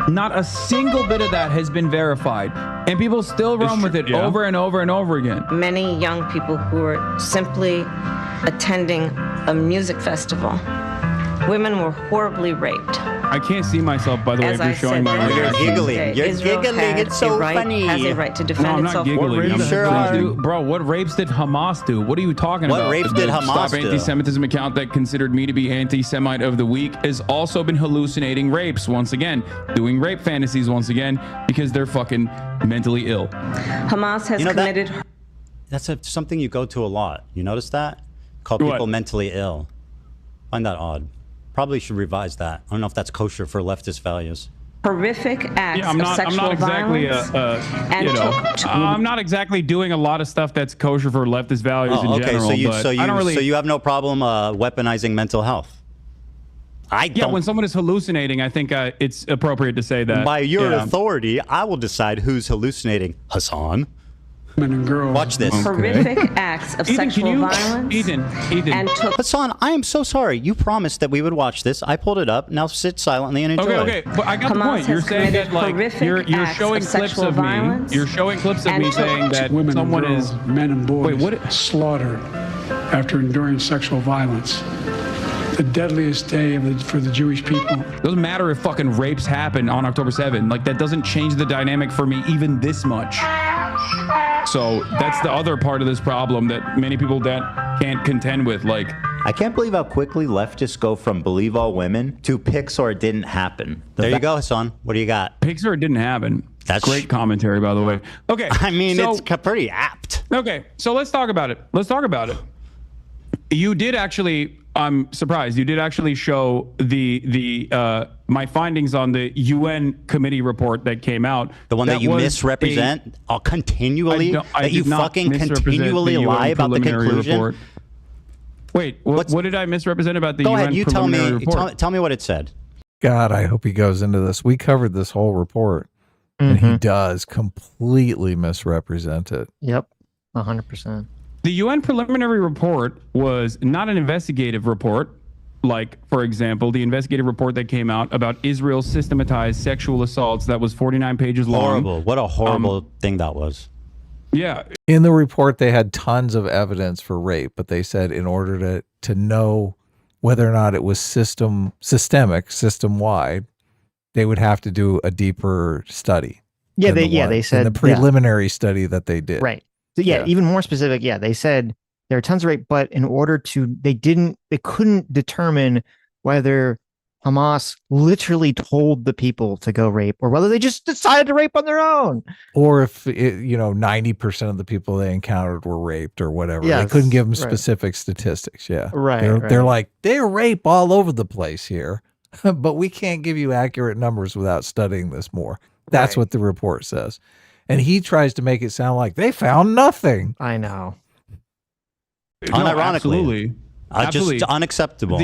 not a single bit of that has been verified. And people still run with it over and over and over again. Many young people who are simply attending a music festival. Women were horribly raped. I can't see myself, by the way, if you're showing my reaction. You're giggling. You're giggling. It's so funny. Has a right to defend no, I'm itself. not giggling. You sure are. Bro, what rapes did Hamas do? What are you talking about? What rapes did Hamas Stop do? Anti-Semitism account that considered me to be anti-Semite of the week has also been hallucinating rapes once again, doing rape fantasies once again because they're fucking mentally ill. Hamas has committed. That's something you go to a lot. You notice that? Call people mentally ill. Find that odd. Probably should revise that. I don't know if that's kosher for leftist values. Horrific acts of sexual violence. I'm not exactly doing a lot of stuff that's kosher for leftist values in general. So you have no problem weaponizing mental health. When someone is hallucinating, I think it's appropriate to say that. By your authority, I will decide who's hallucinating. Hassan. And girls. Watch this. Horrific acts of sexual violence. Ethan. Hassan, I am so sorry. You promised that we would watch this. I pulled it up. Now sit silently and enjoy. Okay. But I got the point. You're saying that you're showing clips of me. You're showing clips of me saying that women someone and girls, is men and boys what? Slaughtered after enduring sexual violence. The deadliest day for the Jewish people. Doesn't matter if fucking rapes happen on October 7. Like, that doesn't change the dynamic for me even this much. So that's the other part of this problem that many people that can't contend with. Like, I can't believe how quickly leftists go from believe all women to pics or it didn't happen. There you go, Hassan. What do you got? Pics or it didn't happen. That's great commentary, by the way. Okay. I mean, it's pretty apt. Okay. So let's talk about it. You did actually, I'm surprised, you did actually show my findings on the UN committee report that came out. The one that you misrepresent continually? That you fucking continually lie about the conclusion? Report. Wait, what did I misrepresent about the UN preliminary report? Go ahead, tell me what it said. God, I hope he goes into this. We covered this whole report, and he does completely misrepresent it. Yep, 100%. The UN preliminary report was not an investigative report, like, for example, the investigative report that came out about Israel's systematized sexual assaults that was 49 pages long. Horrible. What a horrible thing that was. Yeah. In the report, they had tons of evidence for rape, but they said in order to know whether or not it was systemic, system-wide, they would have to do a deeper study. Yeah, they said the preliminary study that they did. Right. So even more specific, they said there are tons of rape, but in order to, they couldn't determine whether Hamas literally told the people to go rape, or whether they just decided to rape on their own. Or if, 90% of the people they encountered were raped or whatever. Yes, they couldn't give them specific statistics. Yeah. Right. They're like, they rape all over the place here, but we can't give you accurate numbers without studying this more. That's what the report says. And he tries to make it sound like they found nothing. I know. Unironically. Absolutely. Just unacceptable.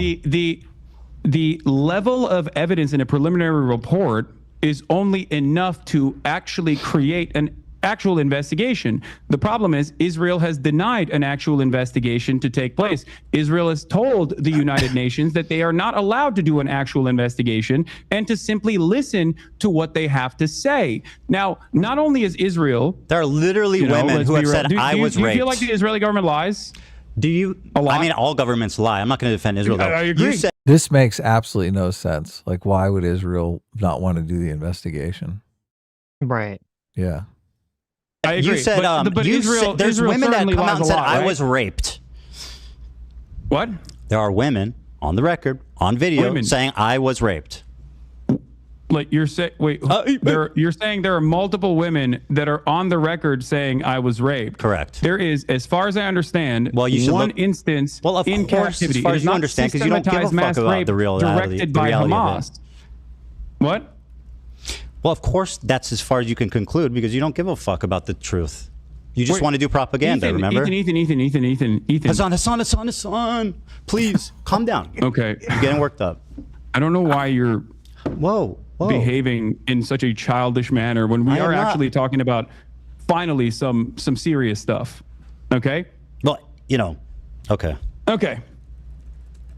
The level of evidence in a preliminary report is only enough to actually create an actual investigation. The problem is Israel has denied an actual investigation to take place. Israel has told the United Nations that they are not allowed to do an actual investigation and to simply listen to what they have to say. Now, not only is Israel... There are literally women who have said, I was raped. Do you feel like the Israeli government lies? Do you? I mean, all governments lie. I'm not going to defend Israel. I agree. This makes absolutely no sense. Like, why would Israel not want to do the investigation? Right. Yeah. I agree. You said, there's women that come out and said, I was raped. What? There are women on the record, on video, saying I was raped. Like you're saying, you're saying there are multiple women that are on the record saying I was raped. Correct. There is, as far as I understand, one instance in captivity. As far as you understand, because you don't give a fuck about the reality, directed by Hamas. What? Well, of course, that's as far as you can conclude because you don't give a fuck about the truth. You just want to do propaganda, remember? Ethan. Hassan, please, calm down. Okay. You're getting worked up. I don't know why you're Whoa. behaving in such a childish manner when we are actually talking about finally some serious stuff. Okay? Well, okay. Okay.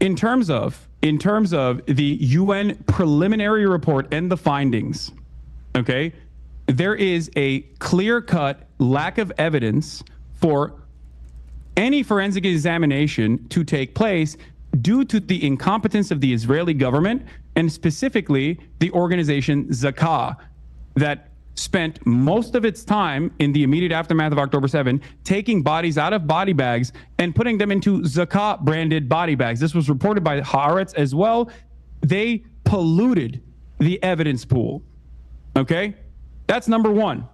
In terms of the UN preliminary report and the findings, okay, there is a clear-cut lack of evidence for any forensic examination to take place due to the incompetence of the Israeli government and specifically the organization Zakah that spent most of its time in the immediate aftermath of October 7 taking bodies out of body bags and putting them into Zakah branded body bags. This was reported by Haaretz as well. They polluted the evidence pool. Okay? That's number one.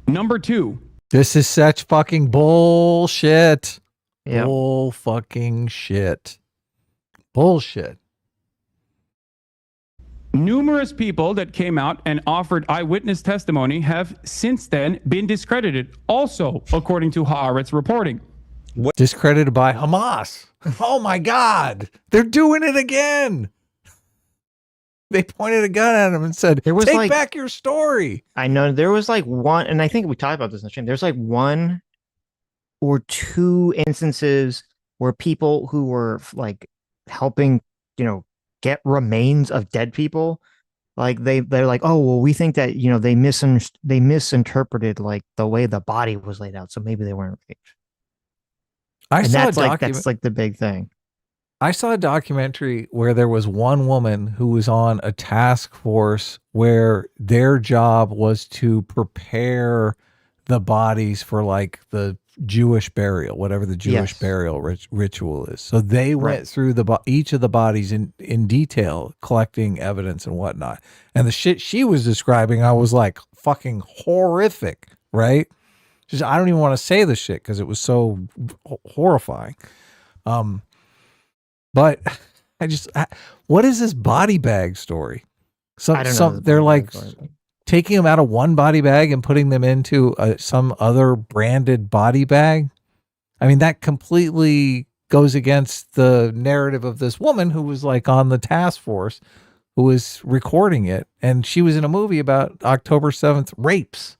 Number two. This is such fucking bullshit. Yep. Bull fucking shit. Bullshit. Numerous people that came out and offered eyewitness testimony have since then been discredited, also according to Haaretz reporting. Discredited by Hamas. Oh my God. They're doing it again. They pointed a gun at him and said, take back your story. I know there was like one, and I think we talked about this in the stream. There's like one or two instances where people who were like helping, get remains of dead people, like they're like, oh well, we think that they misinterpreted like the way the body was laid out, so maybe they weren't raped. That's like the big thing. I saw a documentary where there was one woman who was on a task force where their job was to prepare the bodies for like the Jewish burial, whatever the Jewish burial ritual is. So they went through each of the bodies in detail, collecting evidence and whatnot. And the shit she was describing, I was like, fucking horrific, right? Just I don't even want to say the shit because it was so horrifying. But what is this body bag story? They're like taking them out of one body bag and putting them into some other branded body bag. I mean, that completely goes against the narrative of this woman who was like on the task force, who was recording it. And she was in a movie about October 7th rapes,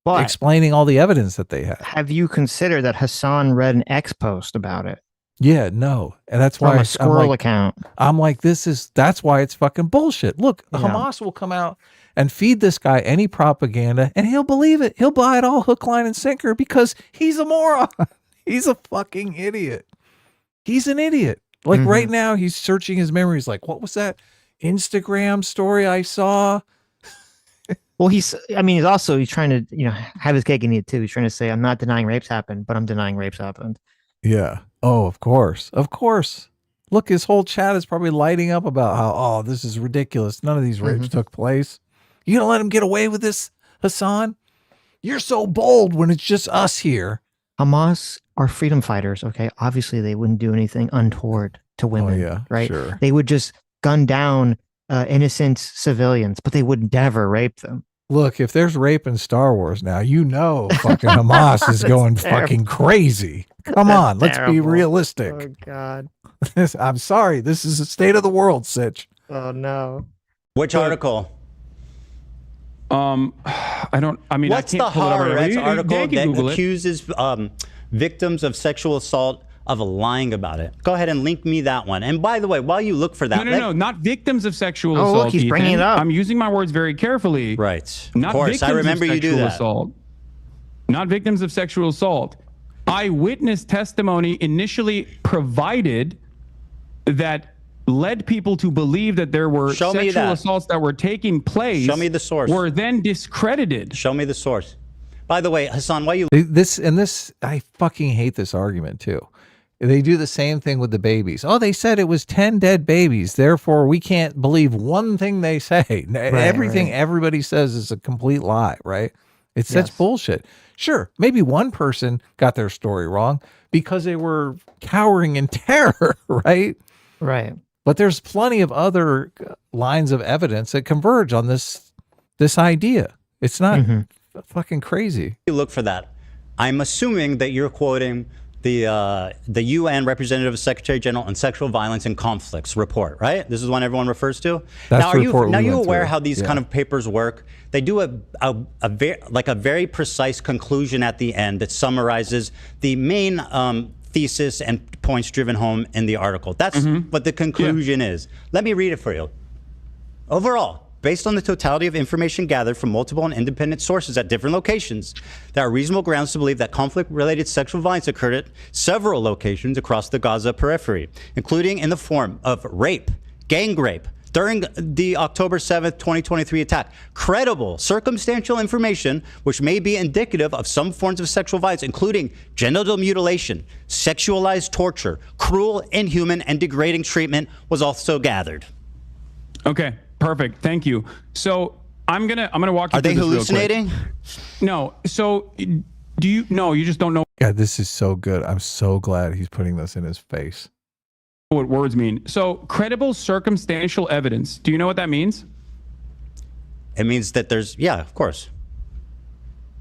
explaining all the evidence that they had. Have you considered that Hassan read an X post about it? Yeah, no. And that's why a squirrel account. I'm like, that's why it's fucking bullshit. Look, Hamas will come out and feed this guy any propaganda and he'll believe it. He'll buy it all hook, line, and sinker because he's a moron. He's a fucking idiot. He's an idiot. Like right now he's searching his memories. Like, what was that Instagram story I saw? Well, he's trying to, have his cake and eat it too. He's trying to say, I'm not denying rapes happened, but I'm denying rapes happened. Yeah. Oh, of course. Of course. Look, his whole chat is probably lighting up about how, oh, this is ridiculous. None of these rapes took place. You gonna let him get away with this, Hassan? You're so bold when it's just us here. Hamas are freedom fighters, okay? Obviously, they wouldn't do anything untoward to women, right? Sure. They would just gun down innocent civilians, but they would never rape them. Look, if there's rape in Star Wars now, you know fucking Hamas is going fucking crazy. Come on, let's be realistic. Oh, God. I'm sorry. This is the state of the world, Sitch. Oh, no. Which article? What's the Haaretz article that accuses victims of sexual assault of lying about it? Go ahead and link me that one. And by the way, while you look for that, no, not victims of sexual assault. Look, he's bringing it up. I'm using my words very carefully. Right. Not of course, victims I remember of you do sexual that. assault. Not victims of sexual assault. Eyewitness testimony initially provided that led people to believe that there were sexual assaults that were taking place. Show me the source. Were then discredited. Show me the source. By the way, Hassan, why you I fucking hate this argument too. They do the same thing with the babies. Oh, they said it was 10 dead babies. Therefore, we can't believe one thing they say. Everything everybody says is a complete lie, right? It's such bullshit. Sure, maybe one person got their story wrong because they were cowering in terror, right? Right. But there's plenty of other lines of evidence that converge on this idea. It's not fucking crazy. You look for that. I'm assuming that you're quoting the UN Representative Secretary General on Sexual Violence and Conflicts report, right? This is one everyone refers to. That's now, are you aware through. how these kind of papers work? They do a very precise conclusion at the end that summarizes the main thesis and points driven home in the article. That's what the conclusion is. Let me read it for you. Overall, based on the totality of information gathered from multiple and independent sources at different locations, there are reasonable grounds to believe that conflict-related sexual violence occurred at several locations across the Gaza periphery, including in the form of rape, gang rape, during the October 7th, 2023 attack. Credible circumstantial information which may be indicative of some forms of sexual violence, including genital mutilation, sexualized torture, cruel, inhuman, and degrading treatment, was also gathered. Okay, perfect. Thank you. So I'm gonna walk you Are through they this hallucinating? real quick. No. So do you? No, you just don't know. God, this is so good. I'm so glad he's putting this in his face. What words mean. So credible circumstantial evidence. Do you know what that means? It means that there's, yeah, of course.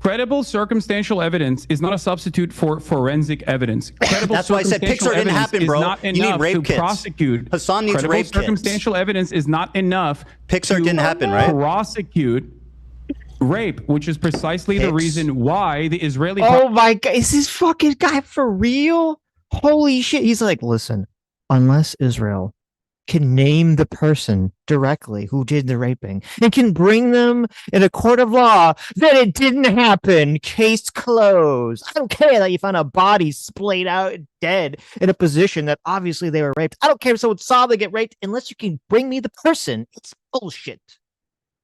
Credible circumstantial evidence is not a substitute for forensic evidence. Credible That's why I said Piker didn't happen, bro. You need rape kits. Prosecute. Hassan needs credible rape kits. Circumstantial evidence is not enough. Piker didn't happen, right? Prosecute rape, which is precisely the reason why the Israeli. Oh my God, is this fucking guy for real? Holy shit! He's like, listen. Unless Israel can name the person directly who did the raping and can bring them in a court of law, then it didn't happen. Case closed. I don't care that you found a body splayed out dead in a position that obviously they were raped. I don't care if someone saw them get raped unless you can bring me the person. It's bullshit.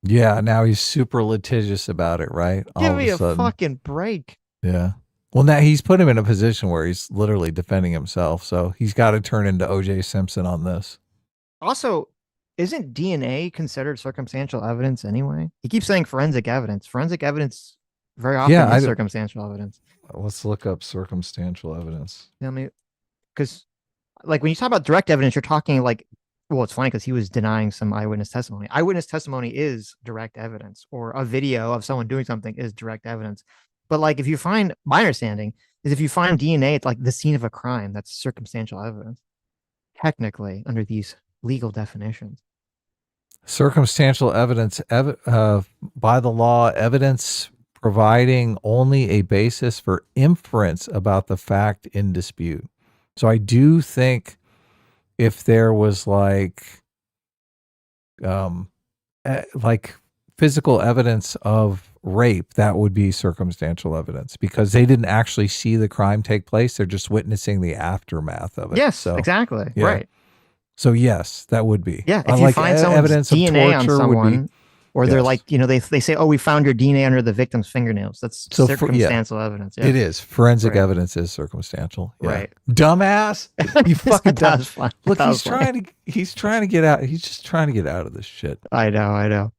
Yeah, now he's super litigious about it, right? Give me a fucking break. Yeah. Well, now he's put him in a position where he's literally defending himself, so he's got to turn into O.J. Simpson on this. Also, isn't DNA considered circumstantial evidence anyway? He keeps saying forensic evidence. Forensic evidence very often is circumstantial evidence. Let's look up circumstantial evidence. I mean, because like when you talk about direct evidence, you're talking like, well, it's funny because he was denying some eyewitness testimony. Eyewitness testimony is direct evidence, or a video of someone doing something is direct evidence. But like, if you find, my understanding is if you find DNA at like the scene of a crime, that's circumstantial evidence, technically under these legal definitions. Circumstantial evidence, by the law, evidence providing only a basis for inference about the fact in dispute. So I do think if there was like physical evidence of rape, that would be circumstantial evidence because they didn't actually see the crime take place. They're just witnessing the aftermath of it. Yes, so, exactly. Yeah. Right. So yes, that would be. Yeah. If you find someone's evidence DNA of torture on someone, would be, Or they're like, they say, oh, we found your DNA under the victim's fingernails. That's circumstantial evidence. Yeah. It is. Forensic evidence is circumstantial. Yeah. Right. Dumbass. You fucking dumb. Look, he's funny. trying to get out. He's just trying to get out of this shit. I know.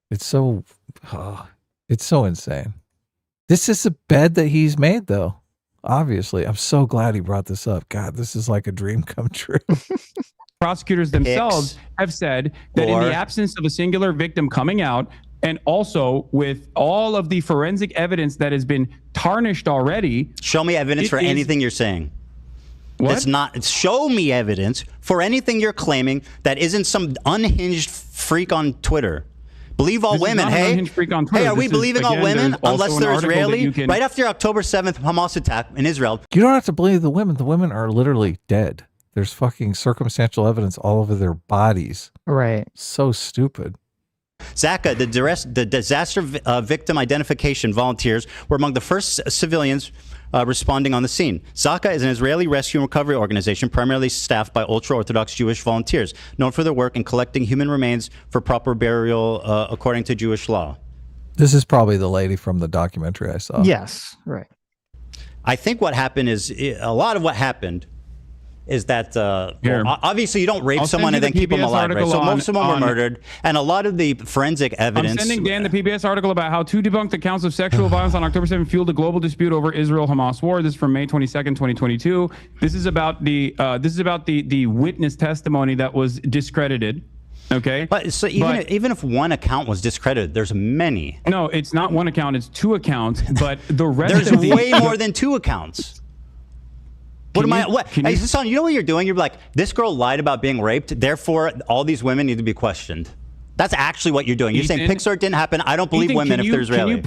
It's so insane. This is a bed that he's made, though. Obviously. I'm so glad he brought this up. God, this is like a dream come true. Prosecutors themselves have said that in the absence of a singular victim coming out, and also with all of the forensic evidence that has been tarnished already. Show me evidence for anything you're saying. What? That's not. Show me evidence for anything you're claiming that isn't some unhinged freak on Twitter. Believe all women, hey? Hey, are we believing all women unless they're Israeli? Right after October 7th Hamas attack in Israel. You don't have to believe the women. The women are literally dead. There's fucking circumstantial evidence all over their bodies. Right. So stupid. Zaka, the disaster victim identification volunteers were among the first civilians responding on the scene. Zaka is an Israeli rescue and recovery organization primarily staffed by ultra-Orthodox Jewish volunteers, known for their work in collecting human remains for proper burial according to Jewish law. This is probably the lady from the documentary I saw. Yes, right. I think what happened is, a lot of what happened is that obviously you don't rape someone and then keep them alive, right? So most of them were murdered, and a lot of the forensic evidence. I'm sending Dan the PBS article about how 2 debunked accounts of sexual violence on October 7th fueled a global dispute over Israel-Hamas war. This is from May 22nd, 2022. This is about the witness testimony that was discredited. Okay, but so even if one account was discredited, there's many. No, it's not one account; it's 2 accounts. But the rest there's of way more than 2 accounts. Hey, Hassan, you know what you're doing? You're like, this girl lied about being raped, therefore all these women need to be questioned. That's actually what you're doing. You're saying Pixar didn't happen. I don't believe women if they're Israeli. Can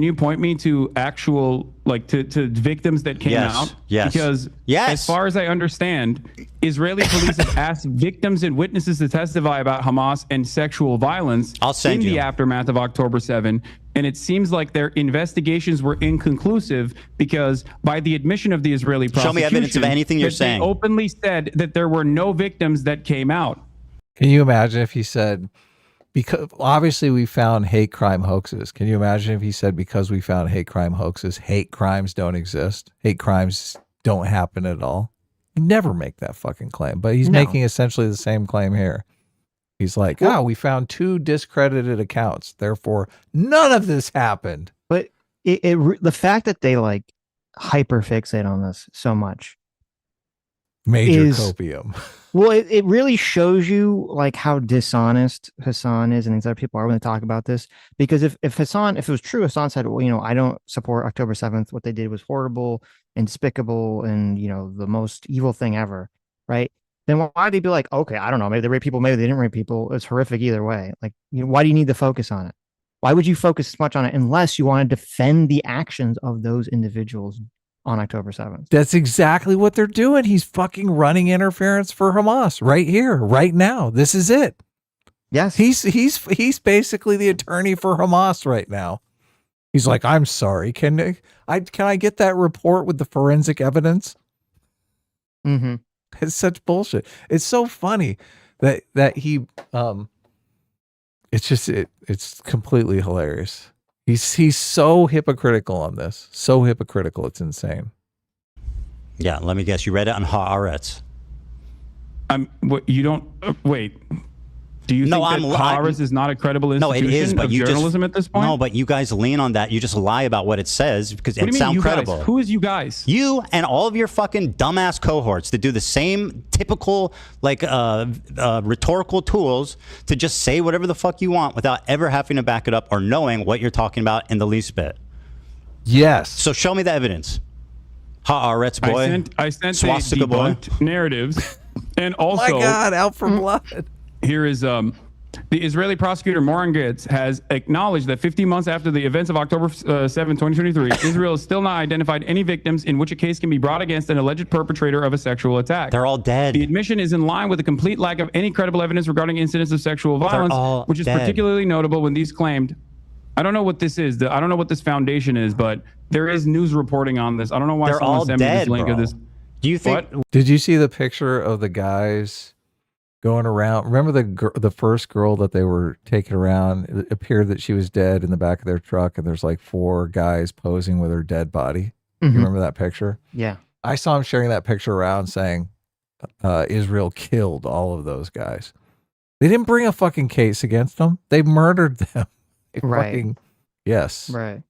you point me to actual, like, to victims that came out? Yes. Because as far as I understand, Israeli police have asked victims and witnesses to testify about Hamas and sexual violence in the aftermath of October 7. And it seems like their investigations were inconclusive because by the admission of the Israeli prosecution, show me evidence of anything you're saying. They openly said that there were no victims that came out. Can you imagine if he said, because obviously we found hate crime hoaxes. Can you imagine if he said, because we found hate crime hoaxes, hate crimes don't exist. Hate crimes don't happen at all. He'd never make that fucking claim, but he's making essentially the same claim here. He's like, we found 2 discredited accounts. Therefore, none of this happened. But the fact that they like hyper fixate on this so much. Major copium. Well, it really shows you like how dishonest Hassan is and these other people are when they talk about this. Because if it was true, Hassan said, well, I don't support October 7th. What they did was horrible and despicable and, the most evil thing ever. Right. Then why'd they be like, okay, I don't know, maybe they rape people, maybe they didn't rape people. It's horrific either way. Like, why do you need to focus on it? Why would you focus as much on it unless you want to defend the actions of those individuals on October 7th? That's exactly what they're doing. He's fucking running interference for Hamas right here, right now. This is it. Yes. He's basically the attorney for Hamas right now. He's like, I'm sorry. Can I get that report with the forensic evidence? Mm-hmm. It's such bullshit. It's so funny that he it's completely hilarious. He's so hypocritical on this. So hypocritical, it's insane. Yeah, let me guess. You read it on Haaretz. You don't wait. Do you think that Haaretz is not a credible institution of journalism at this point? No, but you guys lean on that. You just lie about what it says because it sounds credible. Guys? Who is you guys? You and all of your fucking dumbass cohorts that do the same typical rhetorical tools to just say whatever the fuck you want without ever having to back it up or knowing what you're talking about in the least bit. Yes. So show me the evidence. Haaretz boy. I sent swastika debunked narratives, and also, oh my God, out for blood. Here is the Israeli prosecutor Moran Gitz has acknowledged that 50 months after the events of October 7, 2023, Israel has still not identified any victims in which a case can be brought against an alleged perpetrator of a sexual attack. They're all dead. The admission is in line with a complete lack of any credible evidence regarding incidents of sexual violence, which is particularly notable when these claimed. I don't know what this is. I don't know what this foundation is, but there is news reporting on this. I don't know why someone sent me this link of this. Do you think? Did you see the picture of the guys going around. Remember the first girl that they were taking around? It appeared that she was dead in the back of their truck, and there's like 4 guys posing with her dead body. You remember that picture? Yeah. I saw him sharing that picture around saying Israel killed all of those guys. They didn't bring a fucking case against them. They murdered them. Right. Yes. Right.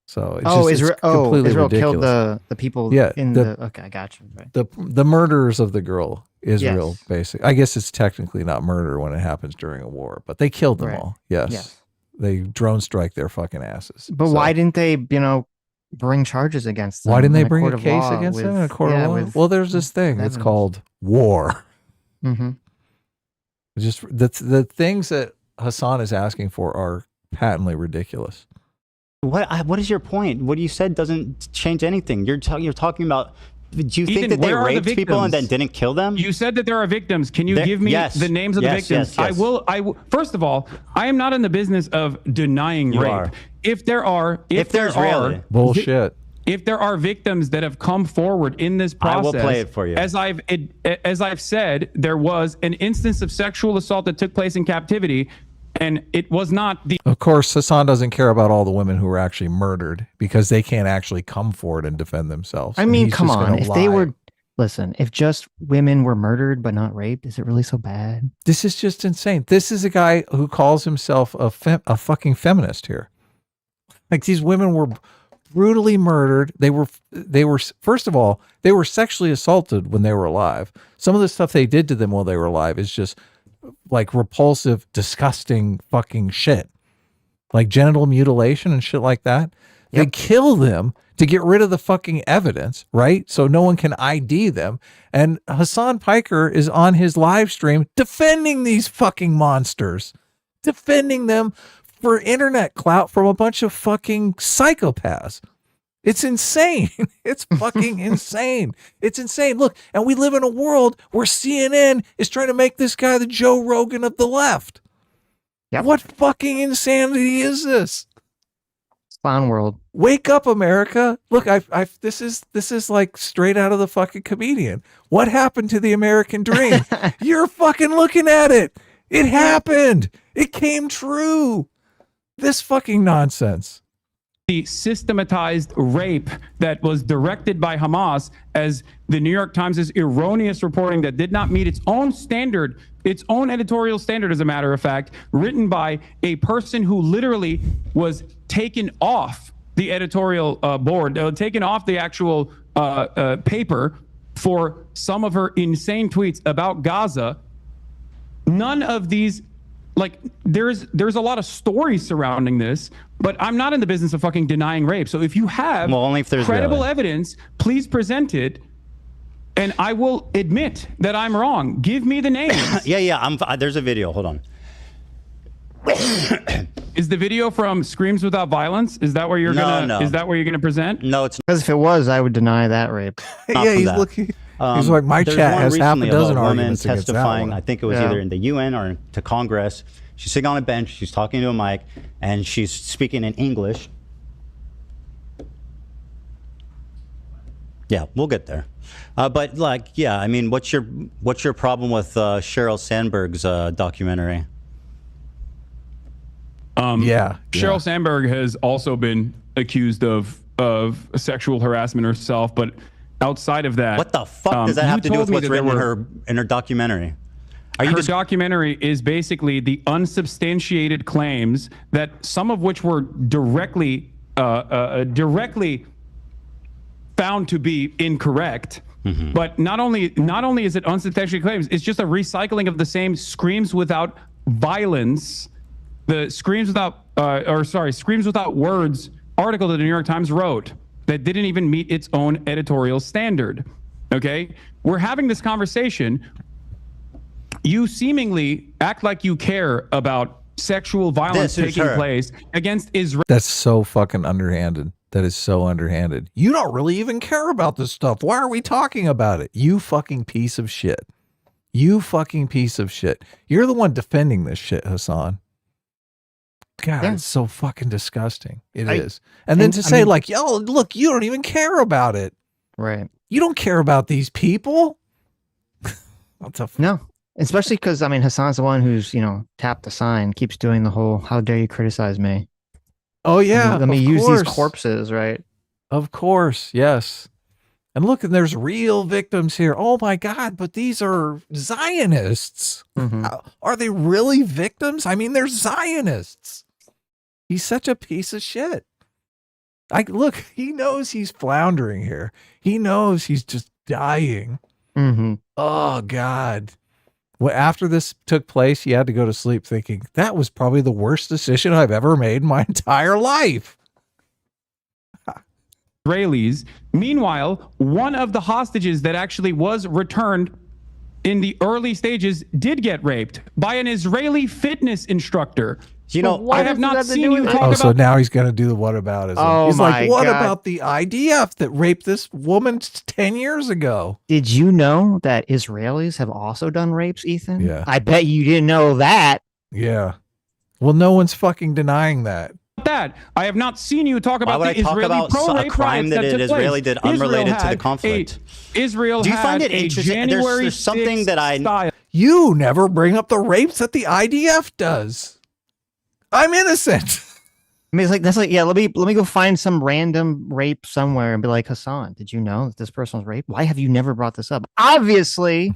So it's Israel Israel ridiculous. killed the people okay, I got you. Right. The murderers of the girl, Israel, basically. I guess it's technically not murder when it happens during a war, but they killed them all. Yes. They drone strike their fucking asses. But why didn't they, bring charges against them? Why didn't they bring a case against them in a court of law? Well, there's this thing. It's called war. Just the things that Hasan is asking for are patently ridiculous. What is your point? What you said doesn't change anything. You're talking about. Do you think that they raped people and then didn't kill them? You said that there are victims. Can you give me the names of the victims? Yes. I will. First of all, I am not in the business of denying rape. If there are bullshit. If there are victims that have come forward in this process, I will play it for you. As I've said, there was an instance of sexual assault that took place in captivity. And it was not the. Of course, Hasan doesn't care about all the women who were actually murdered because they can't actually come forward and defend themselves. I mean, come on. If they were, listen, if just women were murdered but not raped, is it really so bad? This is just insane. This is a guy who calls himself a fucking feminist here. Like, these women were brutally murdered. They were first of all, they were sexually assaulted when they were alive. Some of the stuff they did to them while they were alive is just like repulsive, disgusting fucking shit, like genital mutilation and shit like that. They kill them to get rid of the fucking evidence, right? So no one can ID them. And Hasan Piker is on his live stream defending these fucking monsters, defending them for internet clout from a bunch of fucking psychopaths. It's insane. It's fucking insane. It's insane. Look, and we live in a world where CNN is trying to make this guy the Joe Rogan of the left. What fucking insanity is this? Clown world. Wake up, America. Look, this is like straight out of the fucking comedian. What happened to the American dream? You're fucking looking at it. It happened. It came true. This fucking nonsense. The systematized rape that was directed by Hamas, as the New York Times' erroneous reporting that did not meet its own standard, its own editorial standard, as a matter of fact, written by a person who literally was taken off the editorial board, taken off the actual paper for some of her insane tweets about Gaza. None of these, like, there's a lot of stories surrounding this, but I'm not in the business of fucking denying rape. So if you have only if there's credible evidence, please present it, and I will admit that I'm wrong. Give me the names. There's a video. Hold on. Is the video from Screams Without Violence? Is that where you're Is that where you're gonna present? No, it's because if it was, I would deny that rape. He's looking. He's like, my chat has half a dozen arguments testifying. against that one. I think it was either in the UN or to Congress. She's sitting on a bench. She's talking to a mic, and she's speaking in English. Yeah, we'll get there. But I mean, what's your problem with Sheryl Sandberg's documentary? Sheryl Sandberg has also been accused of sexual harassment herself, but outside of that, what the fuck does that have to do with what's written in her documentary? Her documentary is basically the unsubstantiated claims, that some of which were directly found to be incorrect. Mm-hmm. But not only is it unsubstantiated claims, it's just a recycling of the same Screams Without Violence, the Screams Without Words article that the New York Times wrote that didn't even meet its own editorial standard. Okay? We're having this conversation. You seemingly act like you care about sexual violence taking place against Israel. That's so fucking underhanded. That is so underhanded. You don't really even care about this stuff. Why are we talking about it? You fucking piece of shit. You fucking piece of shit. You're the one defending this shit, Hasan. God, it's so fucking disgusting. It is. And then to say, yo, look, you don't even care about it. Right. You don't care about these people. No. Especially because, I mean, Hassan's the one who's, tapped the sign, keeps doing the whole, how dare you criticize me? Oh, yeah. Let me use these corpses, right? Of course, yes. And look, and there's real victims here. Oh, my God, but these are Zionists. Mm-hmm. Are they really victims? I mean, they're Zionists. He's such a piece of shit. Look, he knows he's floundering here. He knows he's just dying. Mm-hmm. Oh, God. Well, after this took place, he had to go to sleep thinking, that was probably the worst decision I've ever made in my entire life. Israelis. Meanwhile, one of the hostages that actually was returned in the early stages did get raped by an Israeli fitness instructor. I have not seen you talk about. So now he's going to do the whataboutism. Oh, he's like, what God. about the IDF that raped this woman 10 years ago? Did you know that Israelis have also done rapes, Ethan? Yeah. I bet you didn't know that. Yeah. Well, no one's fucking denying that. I have not seen you talk about the Israeli pro-rape a crime that an Israeli did unrelated to the conflict? Israel Do you find had it interesting? There's something that I... You never bring up the rapes that the IDF does. I'm innocent. I mean, it's like, yeah, let me go find some random rape somewhere and be like, Hassan, did you know that this person was raped? Why have you never brought this up? Obviously,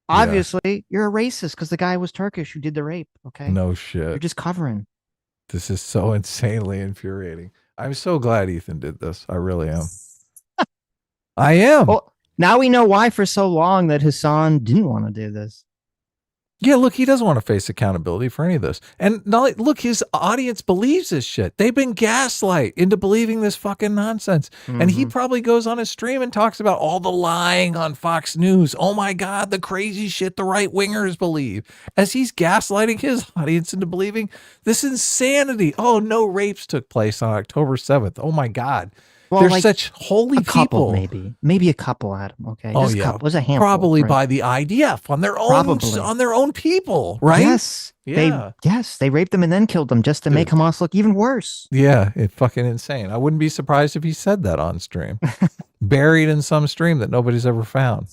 you're a racist because the guy was Turkish who did the rape. Okay. No shit. You're just covering. This is so insanely infuriating. I'm so glad Ethan did this. I really am. I am. Well, now we know why for so long that Hassan didn't want to do this. Yeah, look, he doesn't want to face accountability for any of this. And look, his audience believes this shit. They've been gaslight into believing this fucking nonsense. Mm-hmm. And he probably goes on his stream and talks about all the lying on Fox News. Oh my God, the crazy shit the right wingers believe. As he's gaslighting his audience into believing this insanity. Oh, no rapes took place on October 7th. Oh my God. Well, they're such holy people. People. Maybe a couple, Adam. Okay. Oh, yeah. There's a handful. Probably by the IDF on their own people, right? Yes. Yeah. They raped them and then killed them just to make Hamas look even worse. Yeah. It's fucking insane. I wouldn't be surprised if he said that on stream. Buried in some stream that nobody's ever found.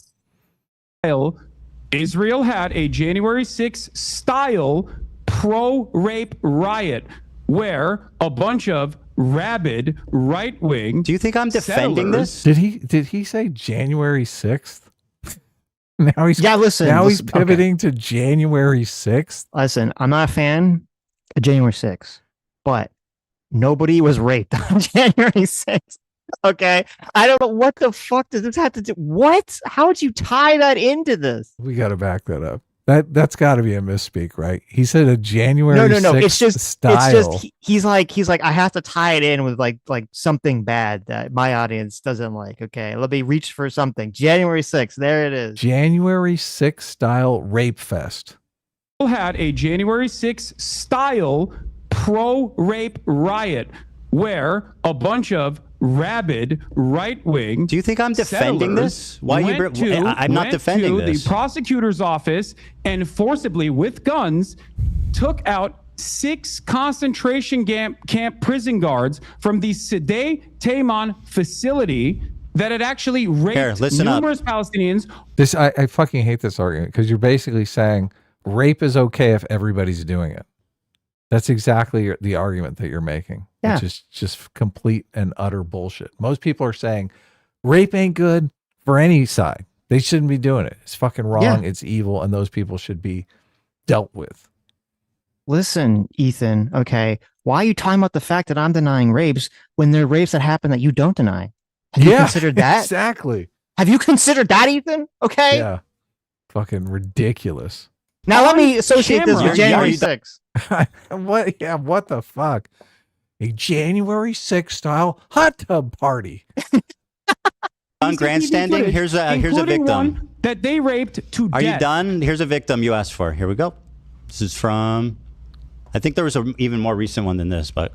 Israel had a January 6th style pro-rape riot where a bunch of rabid right-wing. Do you think I'm defending this? Did he say January 6th? Now he's he's pivoting to January 6th. Listen, I'm not a fan of January 6th, but nobody was raped on January 6th. Okay. I don't know what the fuck does this have to do. What? How would you tie that into this? We got to back that up. That's got to be a misspeak, right? He said a January 6th It's just style. He's like I have to tie it in with like something bad that my audience doesn't like. Okay, let me reach for something. January 6th, there it is. January 6th style rape fest. Had a January 6th style pro-rape riot where a bunch of rabid right-wing. Do you think I'm defending this? Why I'm not defending this. The prosecutor's office and forcibly with guns took out 6 concentration camp prison guards from the Sde Taman facility that had actually raped numerous Palestinians. I fucking hate this argument because you're basically saying rape is okay if everybody's doing it. That's exactly the argument that you're making, which is just complete and utter bullshit. Most people are saying rape ain't good for any side. They shouldn't be doing it. It's fucking wrong. It's evil. And those people should be dealt with. Listen, Ethan, okay, why are you talking about the fact that I'm denying rapes when there are rapes that happen that you don't deny? Have you considered that? Exactly. Have you considered that, Ethan? Okay. Yeah. Fucking ridiculous. Now let me associate this with January 6th. What? Yeah, what the fuck? A January 6th style hot tub party. On grandstanding, here's a victim one that they raped to death. Are you done? Here's a victim you asked for. Here we go. This is from, I think there was an even more recent one than this, but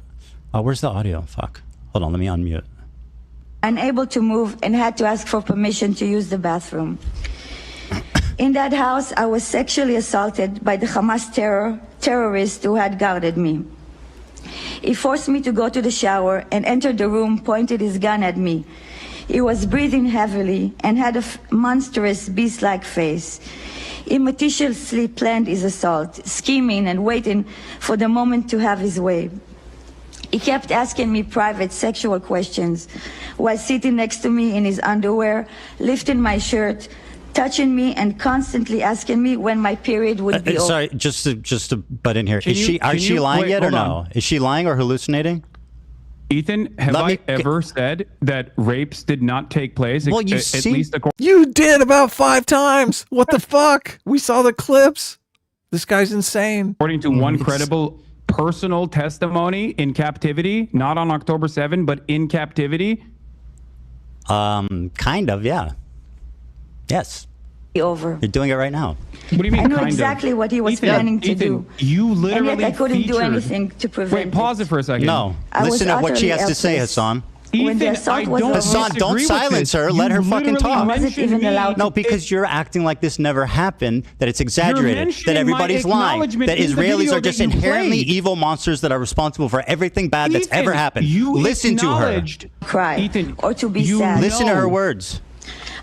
where's the audio? Fuck. Hold on, let me unmute. Unable to move and had to ask for permission to use the bathroom. In that house, I was sexually assaulted by the Hamas terrorist who had guarded me. He forced me to go to the shower and entered the room, pointed his gun at me. He was breathing heavily and had a monstrous beast-like face. He meticulously planned his assault, scheming and waiting for the moment to have his way. He kept asking me private sexual questions while sitting next to me in his underwear, lifting my shirt, touching me, and constantly asking me when my period would be over. Sorry, just to butt in here. Is she lying yet or no? Is she lying or hallucinating? Ethan, have I ever said that rapes did not take place? Well, you did about 5 times. What the fuck? We saw the clips. This guy's insane. According to one credible personal testimony in captivity, not on October 7, but in captivity. Kind of, yeah. Yes. Over. You're doing it right now. What do you mean? I knew exactly what he was planning to do. You literally and yet I couldn't do anything to prevent Wait, pause it for a second. No. Listen to what she has to say, Hassan. Hassan, don't silence her. Let her fucking talk. No, because you're acting like this never happened, that it's exaggerated, that everybody's lying, that Israelis are just inherently evil monsters that are responsible for everything bad that's ever happened. Listen to her. Cry or to be sad. Listen to her words.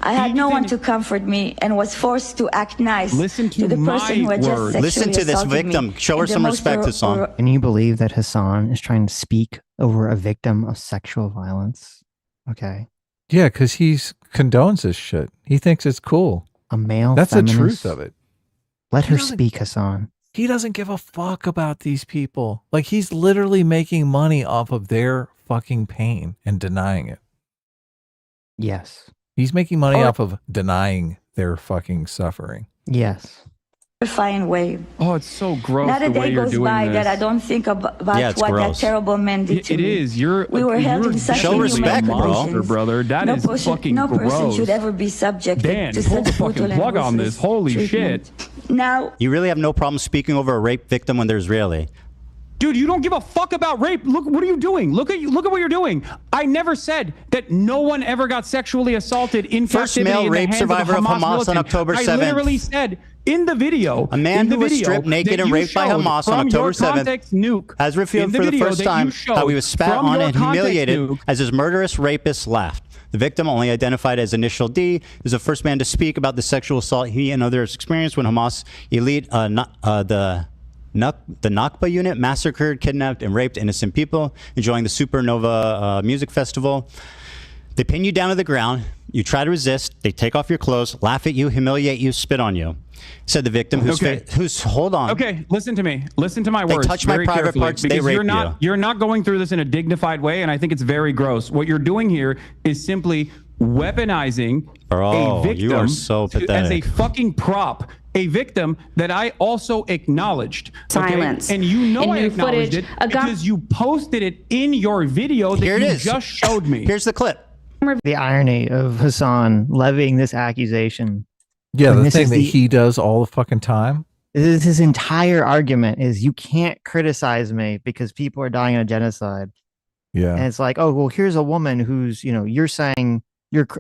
I had no one to comfort me and was forced to act nice to the person who had just sexually Listen to this victim. Show her some respect, Hassan. Can you believe that Hassan is trying to speak over a victim of sexual violence? Okay. Yeah, because he condones this shit. He thinks it's cool. A male That's feminist. the truth of it. Let her speak, Hassan. He doesn't give a fuck about these people. Like, he's literally making money off of their fucking pain and denying it. Yes. He's making money off of denying their fucking suffering. Yes. Terrifying way. Oh, it's so gross. Not a the way day you're goes doing by this. that I don't think about what that terrible man did to me. It is. We were held in such inhuman monster, brother. That is fucking no gross. person should ever be subjected Dan, to pull such the fucking brutal plug on ruthless this. Holy treatment. shit. Now, you really have no problem speaking over a rape victim when they're Israeli. Dude, you don't give a fuck about rape. Look, what are you doing? Look at what you're doing. I never said that no one ever got sexually assaulted in First captivity male in the rape hands survivor of Hamas militant. on October 7th. I literally said in the video, a man who was stripped naked and raped by Hamas on October 7th has revealed for the first time how he was spat on and humiliated as his murderous rapist laughed. The victim, only identified as Initial D, is the first man to speak about the sexual assault he and others experienced when Hamas elite the Nakba unit massacred, kidnapped, and raped innocent people enjoying the Supernova music festival. They pin you down to the ground. You try to resist. They take off your clothes, laugh at you, humiliate you, spit on you. Said the victim, who's hold on. Okay, listen to me. Listen to my words. They touch my private parts. They rape you. You're not going through this in a dignified way, and I think it's very gross. What you're doing here is simply weaponizing a victim you are so pathetic. as a fucking prop. A victim that I also acknowledged. Silence. And you know I acknowledged it because you posted it in your video that you just showed me. Here's the clip. The irony of Hassan levying this accusation. Yeah, the thing that he does all the fucking time. His entire argument is you can't criticize me because people are dying in a genocide. Yeah. And it's like, oh, well, here's a woman who's, you're saying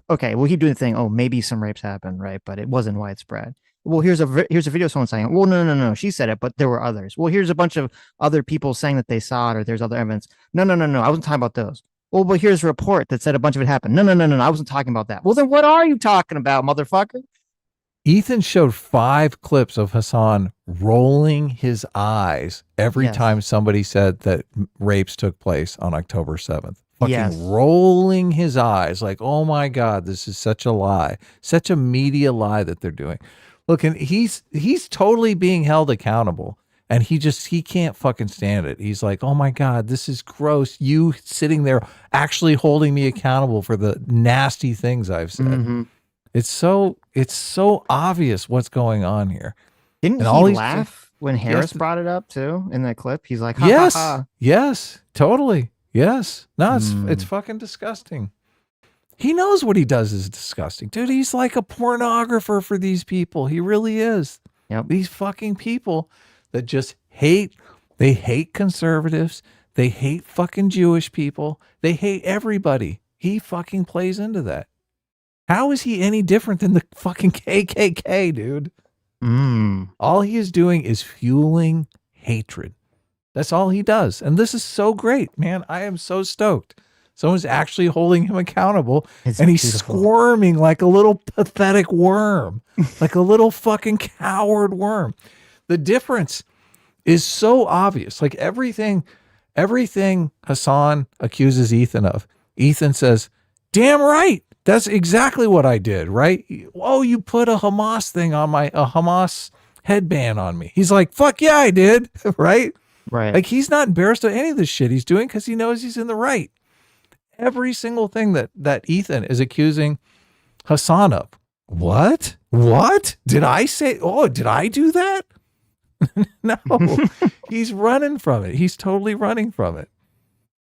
okay, well, he's doing the thing, oh, maybe some rapes happened, right? But it wasn't widespread. Well, here's a video of someone saying, well, no, she said it, but there were others. Well, here's a bunch of other people saying that they saw it or there's other evidence. No, I wasn't talking about those. Well, but here's a report that said a bunch of it happened. No, I wasn't talking about that. Well, then what are you talking about, motherfucker? Ethan showed 5 clips of Hassan rolling his eyes every time somebody said that rapes took place on October 7th. Fucking rolling his eyes like, oh my God, this is such a lie. Such a media lie that they're doing. Look, and he's totally being held accountable. And he can't fucking stand it. He's like, oh my God, this is gross. You sitting there actually holding me accountable for the nasty things I've said. Mm-hmm. It's so obvious what's going on here. Didn't he laugh when Harris brought it up too in that clip? He's like, ha, ha, ha. Yes, totally. Yes. No, it's fucking disgusting. He knows what he does is disgusting. Dude, he's like a pornographer for these people. He really is. Yep. These fucking people that just hate conservatives. They hate fucking Jewish people. They hate everybody. He fucking plays into that. How is he any different than the fucking KKK, dude? All he is doing is fueling hatred. That's all he does. And this is so great, man. I am so stoked. Someone's actually holding him accountable, It's and he's beautiful. squirming like a little pathetic worm, like a little fucking coward worm. The difference is so obvious. Like everything Hasan accuses Ethan of, Ethan says, damn right. That's exactly what I did, right? Oh, you put a Hamas thing on a Hamas headband on me. He's like, fuck yeah, I did, right? Right. Like he's not embarrassed of any of the shit he's doing because he knows he's in the right. Every single thing that Ethan is accusing Hasan of. What? Did I say? Oh, did I do that? No, he's running from it. He's totally running from it.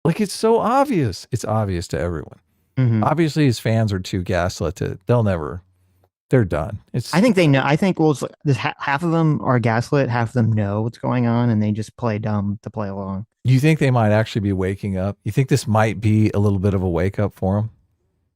Like it's so obvious. It's obvious to everyone. Mm-hmm. Obviously, his fans are too gaslit to. They're done. I think they know. I think half of them are gaslit. Half of them know what's going on, and they just play dumb to play along. You think they might actually be waking up? You think this might be a little bit of a wake up for him?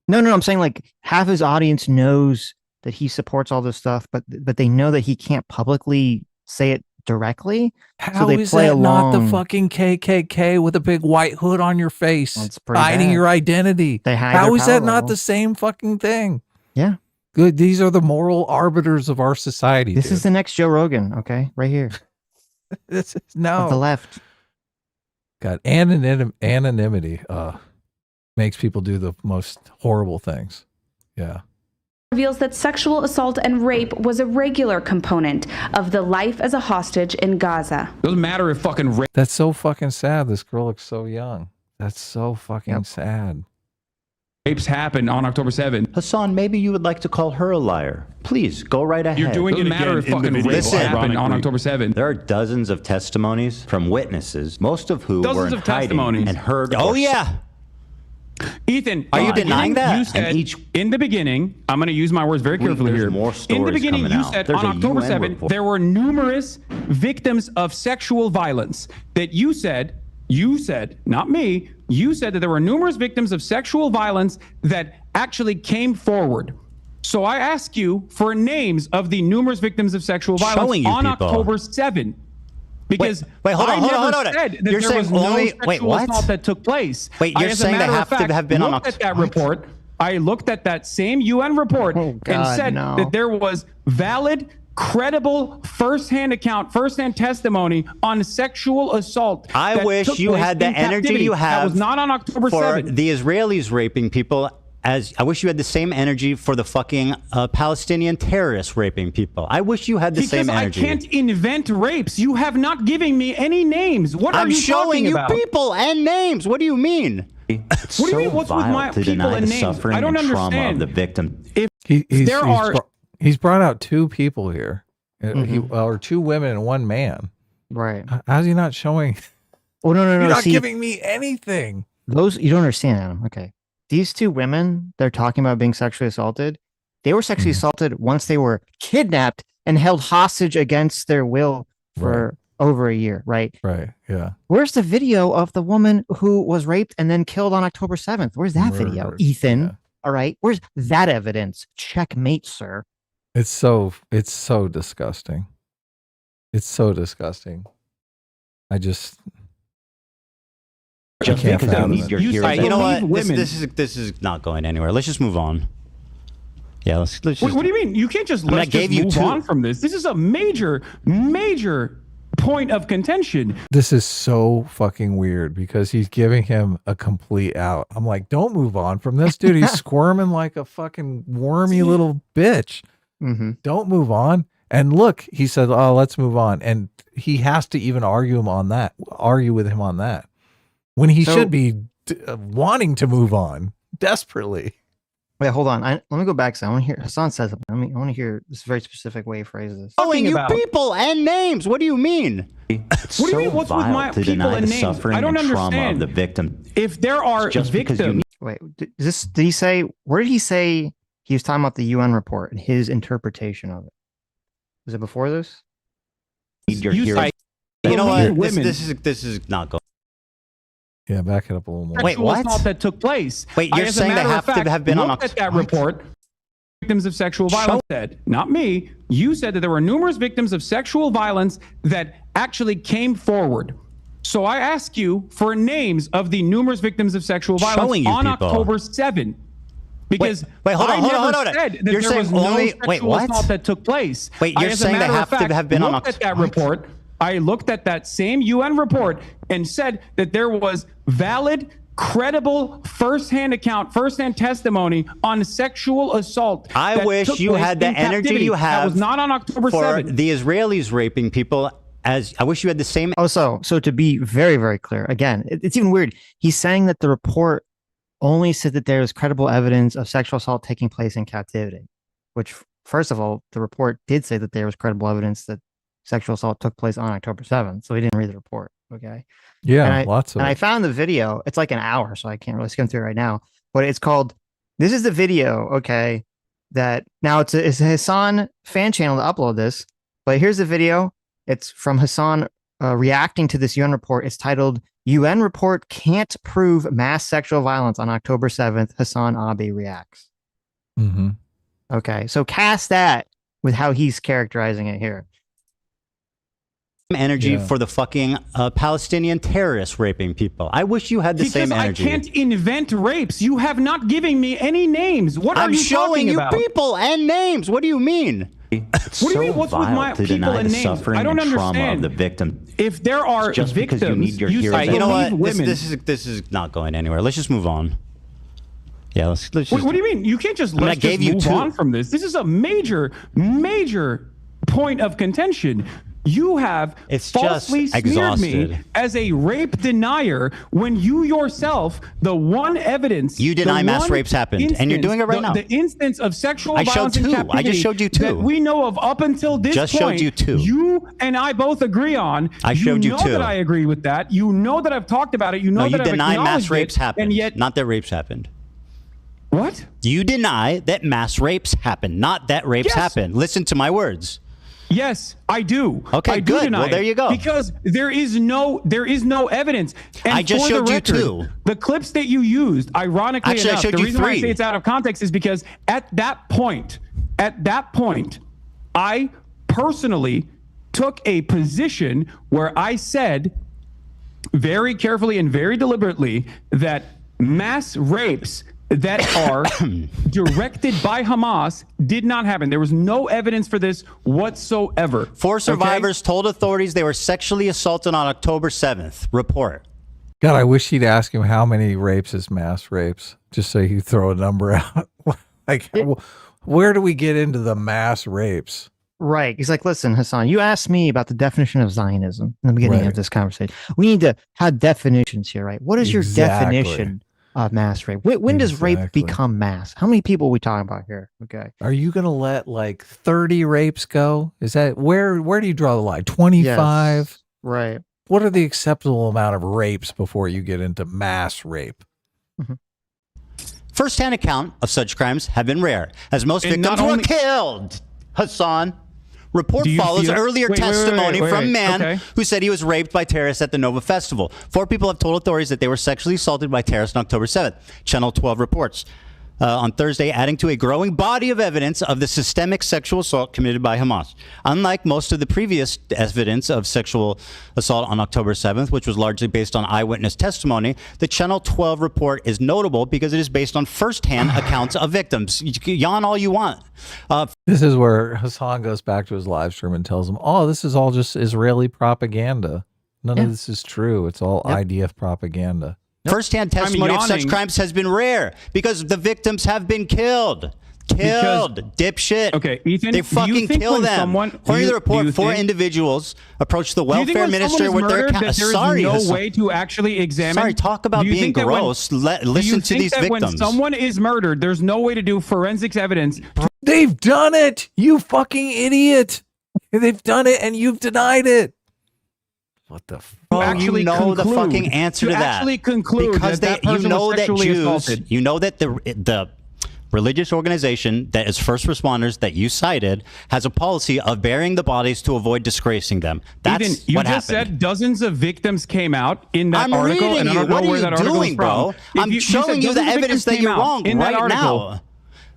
No. I'm saying like half his audience knows that he supports all this stuff, but they know that he can't publicly say it directly. How so they is play that along. not the fucking KKK with a big white hood on your face, hiding bad. your identity? How is that not the same fucking thing? Yeah. Good. These are the moral arbiters of our society. This is the next Joe Rogan. Okay, right here. This is no Of the left. God, anonymity makes people do the most horrible things. Yeah. Reveals that sexual assault and rape was a regular component of the life as a hostage in Gaza. Doesn't matter if fucking rape. That's so fucking sad. This girl looks so young. That's so fucking sad. Rapes happened on October 7th. Hasan, maybe you would like to call her a liar. Please go right ahead. You're doing it again. If fucking rapes happened on October 7th. There are dozens of testimonies from witnesses, most of who were in hiding and heard. Oh, yeah. Ethan, Are you denying that? You said in the beginning, I'm going to use my words very carefully here. More In the stories beginning, coming you out. said There's on a October UN 7th, report. there were numerous victims of sexual violence that you said, not me, you said that there were numerous victims of sexual violence that actually came forward. So I ask you for names of the numerous victims of sexual violence on October 7th. Because wait, hold on, I hold never on. said that You're there saying was no only- sexual wait, what? assault that took place. Wait, you're as a saying they matter of have to fact, have been on looked at that report. I looked at that same UN report and said that there was valid, credible, firsthand testimony on sexual assault. I that wish took you place had the in energy captivity. you That have was not on October for 7th. the Israelis raping people. As I wish you had the same energy for the fucking Palestinian terrorists raping people. I wish you had the same energy. I can't invent rapes. You have not given me any names. What are you showing talking you about? people and names. What do you mean? What do you mean? What's with my to people deny and the names? suffering I don't and trauma of understand. the victim. He's brought out two people here, or two women and one man. Right. How's he not showing? Oh no. You're not See, giving me anything. Those you don't understand, Adam. Okay. These two women they're talking about being sexually assaulted, they were sexually assaulted once they were kidnapped and held hostage against their will for over a year, right? Right, yeah. Where's the video of the woman who was raped and then killed on October 7th? Where's that video, Ethan? Yeah. All right. Where's that evidence? Checkmate, sir. It's so disgusting. It's so disgusting. I can't because you need it. your heroes. You know what? Women. This is not going anywhere. Let's just move on. Yeah, let's just. What do you mean? You can't just let's just move on from this. This is a major point of contention. This is so fucking weird because he's giving him a complete out. I'm like, don't move on from this, dude. He's squirming like a fucking wormy little bitch. Don't move on. And look, he said, "Oh, let's move on." And he has to even argue with him on that, when he should be wanting to move on desperately. Wait, hold on. Let me go back. So I want to hear Hasan says something. I want to hear this very specific way he phrases this. Showing you people and names. What do you mean? It's what do you mean? What's with my to people deny and the names? suffering I don't and trauma understand. of the victim. If there are victims, wait, did he say? Where did he say he was talking about the UN report and his interpretation of it? Was it before this? You know what? This is not going. Yeah, back it up a little more. Wait, what? Assault that took place. Wait, you're saying they have to have been on looked at that report. Victims of sexual violence said, not me. You said that there were numerous victims of sexual violence that actually came forward. So I ask you for names of the numerous victims of sexual violence on October 7. Because wait, hold on. Said that you're there saying was only no sexual assault that took place. Wait, you're saying they have to have been on October? That report. I looked at that same UN report and said that there was valid, credible, firsthand testimony on sexual assault. I wish you had the energy you have. That was not on October 7th. For the Israelis raping people. As I wish you had the same. Oh, so to be very, very clear, again, it's even weird. He's saying that the report only said that there is credible evidence of sexual assault taking place in captivity, which, first of all, the report did say that there was credible evidence that sexual assault took place on October 7th. So he didn't read the report. Okay. Yeah, lots of it. And I found the video. It's like an hour, so I can't really skim through it right now. But it's called, this is the video, okay, that now it's a Hasan fan channel to upload this. But here's the video. It's from Hasan reacting to this UN report. It's titled, UN Report Can't Prove Mass Sexual Violence on October 7th. Hasan Abi Reacts. Mm-hmm. Okay, so cast that with how he's characterizing it here. Energy for the fucking Palestinian terrorists raping people. I wish you had the same energy. I can't invent rapes. You have not given me any names. What are you talking about? I'm showing you people and names. What do you mean? What do you mean? What's with my people and names? I don't understand. Trauma of the victim. If there are just victims, because you need your heroes. You know what? Women. This is not going anywhere. Let's just move on. Yeah, let's just. What do you mean? You can't just move on from this. This is a major point of contention. You have falsely smeared me as a rape denier when you yourself, the one evidence you deny mass rapes happened, and you're doing it right now. The instance of sexual violence in captivity I just showed you two that we know of up until this point. Showed you two. You and I both agree on. I showed you two. You know that I agree with that. You know that I've talked about it. You know that I've acknowledged mass rapes happened, and yet not that rapes happened. What? You deny that mass rapes happened, not that rapes happened. Listen to my words. Yes, I do. Okay, good. Well, there you go. Because there is no evidence. And I just showed you two. The clips that you used, ironically enough, the reason why I say it's out of context is because at that point, I personally took a position where I said very carefully and very deliberately that mass rapes that are directed by Hamas did not happen. There was no evidence for this whatsoever. 4 survivors told authorities they were sexually assaulted on October 7th. Report. God, I wish he'd ask him how many rapes is mass rapes, just so he'd throw a number out. Like, where do we get into the mass rapes? Right. He's like, listen, Hasan, you asked me about the definition of Zionism in the beginning of this conversation. We need to have definitions here, right? What is your definition of mass rape? When does rape become mass? How many people are we talking about here? Okay. Are you going to let like 30 rapes go? Is that where do you draw the line? 25? Yes. Right. What are the acceptable amount of rapes before you get into mass rape? Mm-hmm. First-hand account of such crimes have been rare, as most victims were killed. Hasan. Report follows earlier testimony from a man who said he was raped by terrorists at the Nova Festival. 4 people have told authorities that they were sexually assaulted by terrorists on October 7th. Channel 12 reports. On Thursday, adding to a growing body of evidence of the systemic sexual assault committed by Hamas. Unlike most of the previous evidence of sexual assault on October 7th, which was largely based on eyewitness testimony, the Channel 12 report is notable because it is based on firsthand accounts of victims. You can yawn all you want. This is where Hasan goes back to his live stream and tells them, oh, this is all just Israeli propaganda. None of this is true. It's all IDF propaganda. First-hand testimony of such crimes has been rare because the victims have been killed. Dipshit. Okay, Ethan, they fucking kill them. According to the report, 4 individuals approached the welfare minister with their account. Sorry, no way to actually examine. Sorry, talk about being gross. Listen to these victims. When someone is murdered, there's no way to do forensics evidence. They've done it, you fucking idiot. They've done it, and you've denied it. What the fuck? You know the fucking answer to that. Actually conclude because that person was sexually assaulted. You know that the religious organization that is first responders that you cited has a policy of burying the bodies to avoid disgracing them. That's Ethan, you what just happened. said dozens of victims came out in that I'm article. reading And I don't you. know What where are that you article doing, is from. bro? I'm showing you the evidence that you're wrong right now.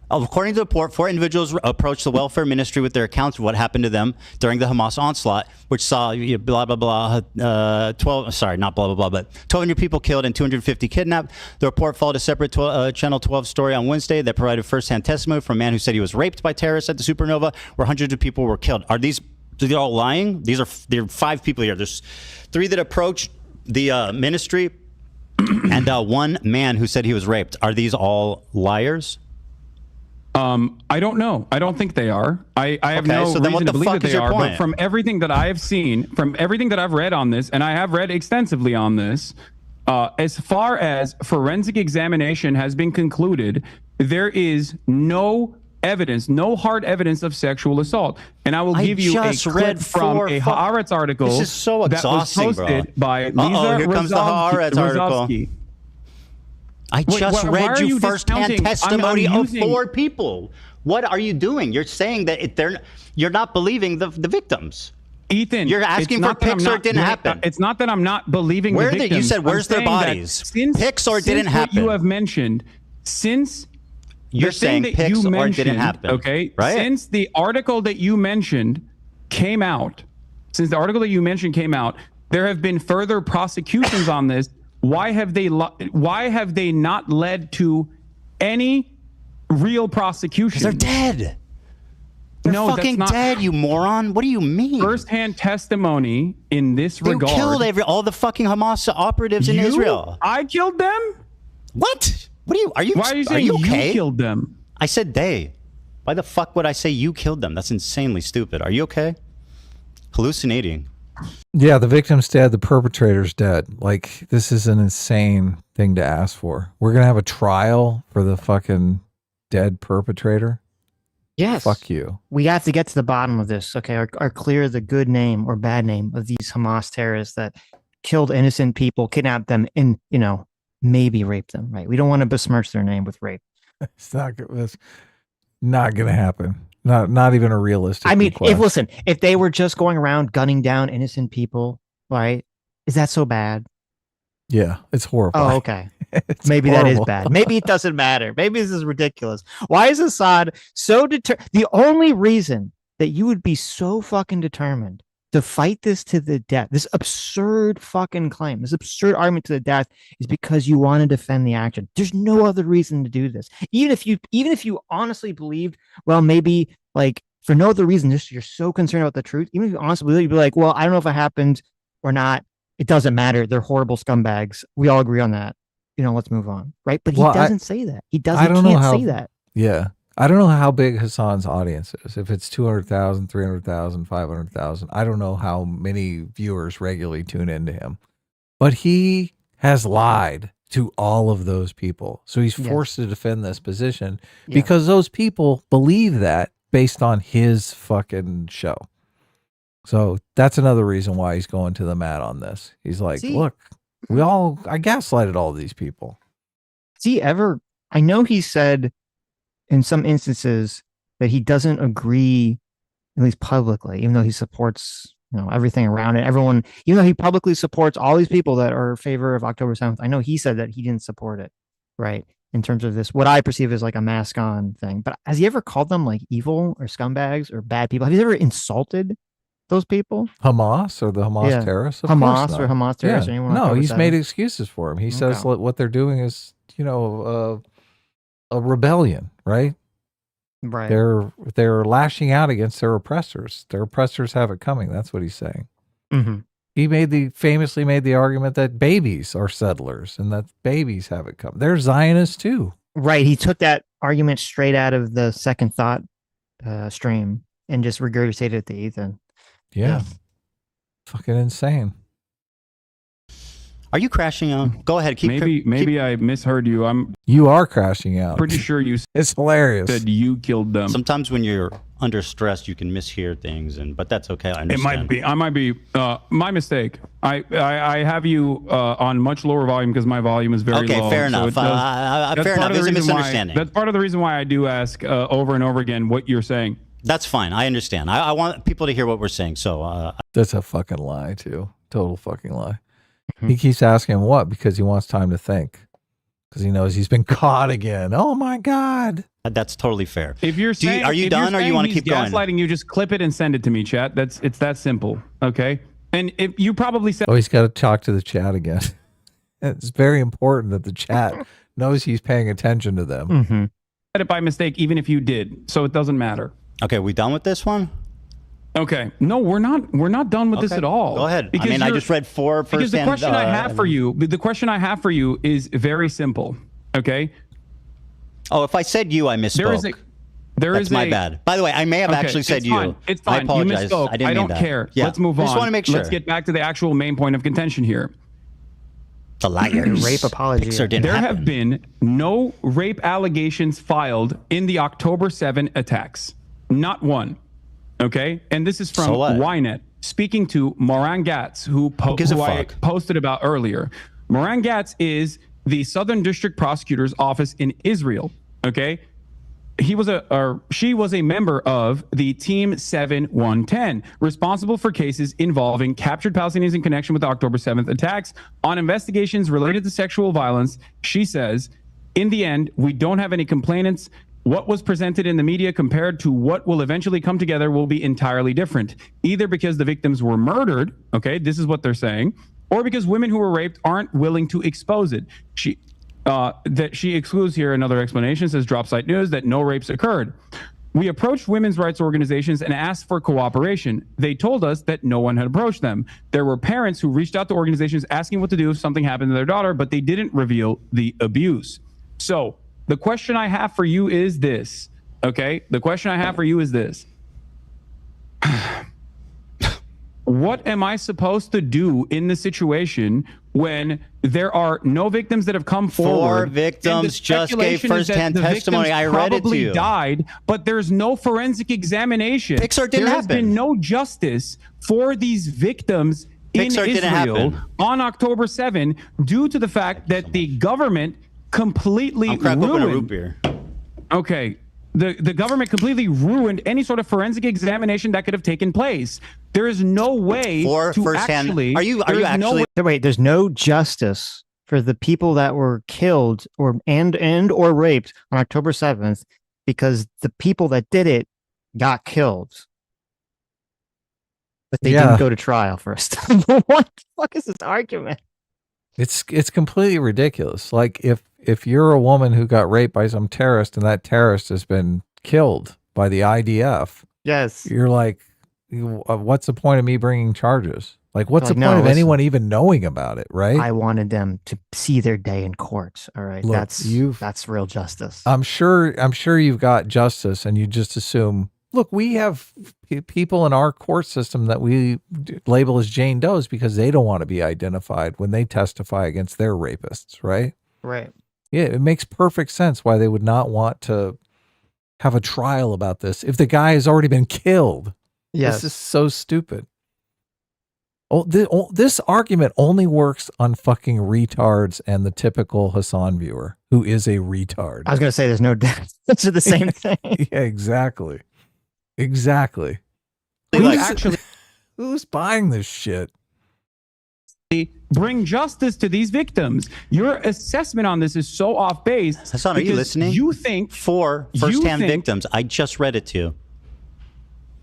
According to the report, 4 individuals approached the welfare ministry with their accounts of what happened to them during the Hamas onslaught, which saw blah, blah, blah, 12, sorry, not blah, blah, blah, but 1,200 people killed and 250 kidnapped. The report followed a separate Channel 12 story on Wednesday that provided firsthand testimony from a man who said he was raped by terrorists at the Supernova, where hundreds of people were killed. Are these all lying? There are 5 people here. There's 3 that approached the ministry and 1 man who said he was raped. Are these all liars? I don't know. I don't think they are. I have no reason to believe that they are. But from everything that I have seen, from everything that I've read on this, and I have read extensively on this, as far as forensic examination has been concluded, there is no evidence, no hard evidence of sexual assault. And I will give you a clip from a Haaretz article this is so exhausting, that was posted by Lisa here comes the Haaretz article. I just read you firsthand testimony of 4 people. What are you doing? You're saying that you're not believing the victims. Ethan, you're asking for pics or it didn't happen. It's not that I'm not believing the victims. You said, where's their bodies? Pics or it didn't happen. You have mentioned, since you're saying pics or it didn't happen. Okay, right? Since the article that you mentioned came out, there have been further prosecutions on this. Why have they not led to any real prosecution? They're dead. They're fucking dead, you moron. What do you mean? First-hand testimony in this regard. You killed all the fucking Hamas operatives in Israel. I killed them? What? What are you? Why are you saying you killed them? I said they. Why the fuck would I say you killed them? That's insanely stupid. Are you okay? Hallucinating. Yeah, the victim's dead, the perpetrator's dead. Like, this is an insane thing to ask for. We're going to have a trial for the fucking dead perpetrator? Yes. Fuck you. We have to get to the bottom of this, okay? Or clear the good name or bad name of these Hamas terrorists that killed innocent people, kidnapped them, and, maybe raped them, right? We don't want to besmirch their name with rape. It's not going to happen. Not even a realistic. I mean, if they were just going around gunning down innocent people, right? Is that so bad? Yeah, it's horrible. Oh, okay. Maybe horrible. That is bad. Maybe it doesn't matter. Maybe this is ridiculous. Why is Assad so determined? The only reason that you would be so fucking determined to fight this to the death, this absurd fucking claim, this absurd argument to the death, is because you want to defend the action. There's no other reason to do this. Even if you honestly believed, well, maybe like for no other reason, just you're so concerned about the truth. Even if you honestly believe, you'd be like, well, I don't know if it happened or not. It doesn't matter. They're horrible scumbags. We all agree on that. Let's move on, right? But he doesn't say that. He doesn't. Can't say that. Yeah. I don't know how big Hassan's audience is. If it's 200,000, 300,000, 500,000, I don't know how many viewers regularly tune into him. But he has lied to all of those people. So he's forced to defend this position because those people believe that based on his fucking show. So that's another reason why he's going to the mat on this. He's like, look, I gaslighted all these people. I know he said in some instances that he doesn't agree, at least publicly, even though he supports everything around it. Everyone, even though he publicly supports all these people that are in favor of October 7th, I know he said that he didn't support it, right? In terms of this, what I perceive as like a mask on thing. But has he ever called them like evil or scumbags or bad people? Have you ever insulted those people? Hamas or the Hamas terrorists? Of Hamas or Hamas terrorists? Yeah. No, he's made excuses for him. He says what they're doing is, a rebellion, right? Right. They're lashing out against their oppressors. Their oppressors have it coming. That's what he's saying. Mm-hmm. He famously made the argument that babies are settlers and that babies have it coming. They're Zionists too. Right. He took that argument straight out of the Second Thought stream and just regurgitated it to Ethan. Yeah. Fucking insane. Are you crashing out? Go ahead. Maybe I misheard you. You are crashing out. Pretty sure you. It's hilarious. Said you killed them. Sometimes when you're under stress, you can mishear things, but that's okay. I understand. I might be my mistake. I have you on much lower volume because my volume is very low. Okay, fair enough. Fair enough. There's a misunderstanding. That's part of the reason why I do ask over and over again what you're saying. That's fine. I understand. I want people to hear what we're saying. So that's a fucking lie too. Total fucking lie. He keeps asking what because he wants time to think. because he knows he's been caught again. Oh my God. That's totally fair. If you're saying, are you done, or you want to keep going? Gaslighting you, just clip it and send it to me, chat. It's that simple. Okay. And if you probably said, oh, he's got to talk to the chat again. It's very important that the chat knows he's paying attention to them. Mm-hmm. Said it by mistake, even if you did. So it doesn't matter. Okay, we done with this one? Okay. No, we're not done with this at all. Go ahead. I mean, I just read 4 first. Because the question I have for you, is very simple. Okay. Oh, if I said you, I misspoke. That's my bad. By the way, I may have actually said you. It's fine. I apologize. You misspoke. I didn't mean mean that. Care. Yeah. Let's move on. I just want to make sure. Let's get back to the actual main point of contention here. The liars. Rape apology. There have been no rape allegations filed in the October 7 attacks. Not one. Okay? And this is from Ynet, speaking to Moran Gatz, who I posted about earlier. Moran Gatz is the Southern District Prosecutor's Office in Israel. Okay? She was a member of the Team 7110, responsible for cases involving captured Palestinians in connection with the October 7th attacks. On investigations related to sexual violence, she says, in the end, we don't have any complainants. What was presented in the media compared to what will eventually come together will be entirely different, either because the victims were murdered, okay, this is what they're saying, or because women who were raped aren't willing to expose it. That she excludes here another explanation, says Dropsite News, that no rapes occurred. We approached women's rights organizations and asked for cooperation. They told us that no one had approached them. There were parents who reached out to organizations asking what to do if something happened to their daughter, but they didn't reveal the abuse. So the question I have for you is this, okay? The question I have for you is this. What am I supposed to do in the situation when there are no victims that have come forward? 4 victims just gave firsthand testimony. I read it to you. Died, but there's no forensic examination. Pixar didn't there has happen. been no justice for these victims in Israel on October 7 due to the fact that the government completely ruined. Okay. The government completely ruined any sort of forensic examination that could have taken place. There is no way to actually. Are you actually? Wait, there's no justice for the people that were killed or raped on October 7th because the people that did it got killed, but they didn't go to trial first. What the fuck is this argument? It's completely ridiculous. Like if you're a woman who got raped by some terrorist and that terrorist has been killed by the IDF, yes, you're like, what's the point of me bringing charges? Like, what's the point of anyone even knowing about it, right? I wanted them to see their day in court. All right, look, that's real justice. I'm sure you've got justice, and you just assume. Look, we have people in our court system that we label as Jane Does because they don't want to be identified when they testify against their rapists, right? Right. Yeah, it makes perfect sense why they would not want to have a trial about this if the guy has already been killed. Yes. This is so stupid. This argument only works on fucking retards and the typical Hassan viewer who is a retard. I was going to say there's no doubt. It's the same thing. Yeah, exactly. Exactly. Who's buying this shit? Bring justice to these victims. Your assessment on this is so off base. Hassan, are you listening? You think 4 first-hand victims. I just read it to you.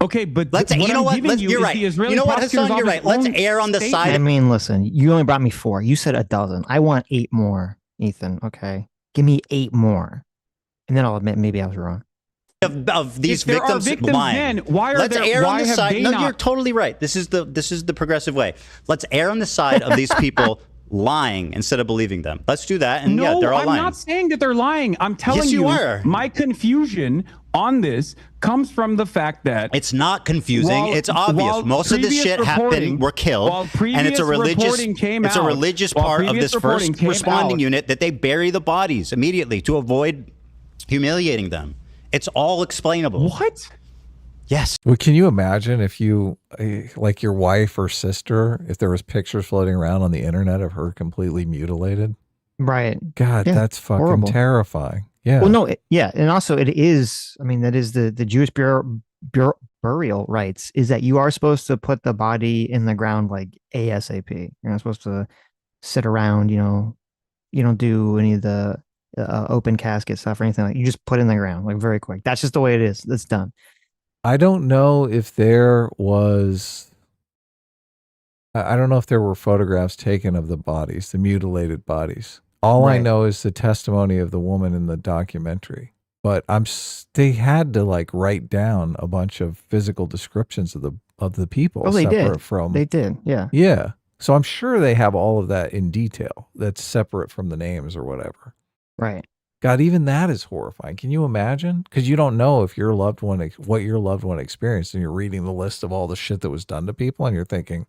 Okay, but you know what? You're right. You know what, Hassan? You're right. Let's err on the side. I mean, listen, you only brought me 4. You said a dozen. I want 8 more, Ethan. Okay, give me 8 more, and then I'll admit maybe I was wrong. Of these victims lying. Then why are Let's there? err Why on the have side. they No, not? you're totally right. This is the progressive way. Let's err on the side of these people lying instead of believing them. Let's do that. And yeah, they're all lying. I'm not saying that they're lying. I'm telling you, my confusion on this comes from the fact that it's not confusing. It's obvious. Most of this shit happened. Were killed, and it's a religious part of this first responding unit that they bury the bodies immediately to avoid humiliating them. It's all explainable. What? Yes. Well, can you imagine if you, like your wife or sister, if there was pictures floating around on the internet of her completely mutilated? Right. God, yeah, that's fucking horrible. Terrifying. Yeah. Well, no, and also it is, I mean, that is the Jewish burial rites is that you are supposed to put the body in the ground like ASAP. You're not supposed to sit around, you don't do any of the open casket stuff or anything like. You just put it in the ground like very quick. That's just the way it is. It's done. I don't know if there was. I don't know if there were photographs taken of the bodies, the mutilated bodies. All I know is the testimony of the woman in the documentary. But they had to like write down a bunch of physical descriptions of the people. Oh, they did. From they did. Yeah. Yeah. So I'm sure they have all of that in detail. That's separate from the names or whatever. Right. God, even that is horrifying. Can you imagine? Because you don't know if your loved one, what your loved one experienced, and you're reading the list of all the shit that was done to people, and you're thinking,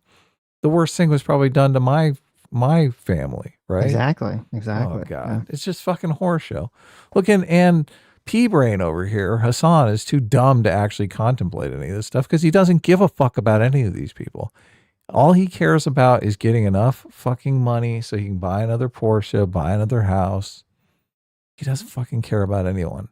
the worst thing was probably done to my family, right? Exactly. Oh God, Yeah. it's just fucking horseshoe. Look, and P-Brain over here, Hassan, is too dumb to actually contemplate any of this stuff because he doesn't give a fuck about any of these people. All he cares about is getting enough fucking money so he can buy another Porsche, buy another house. He doesn't fucking care about anyone.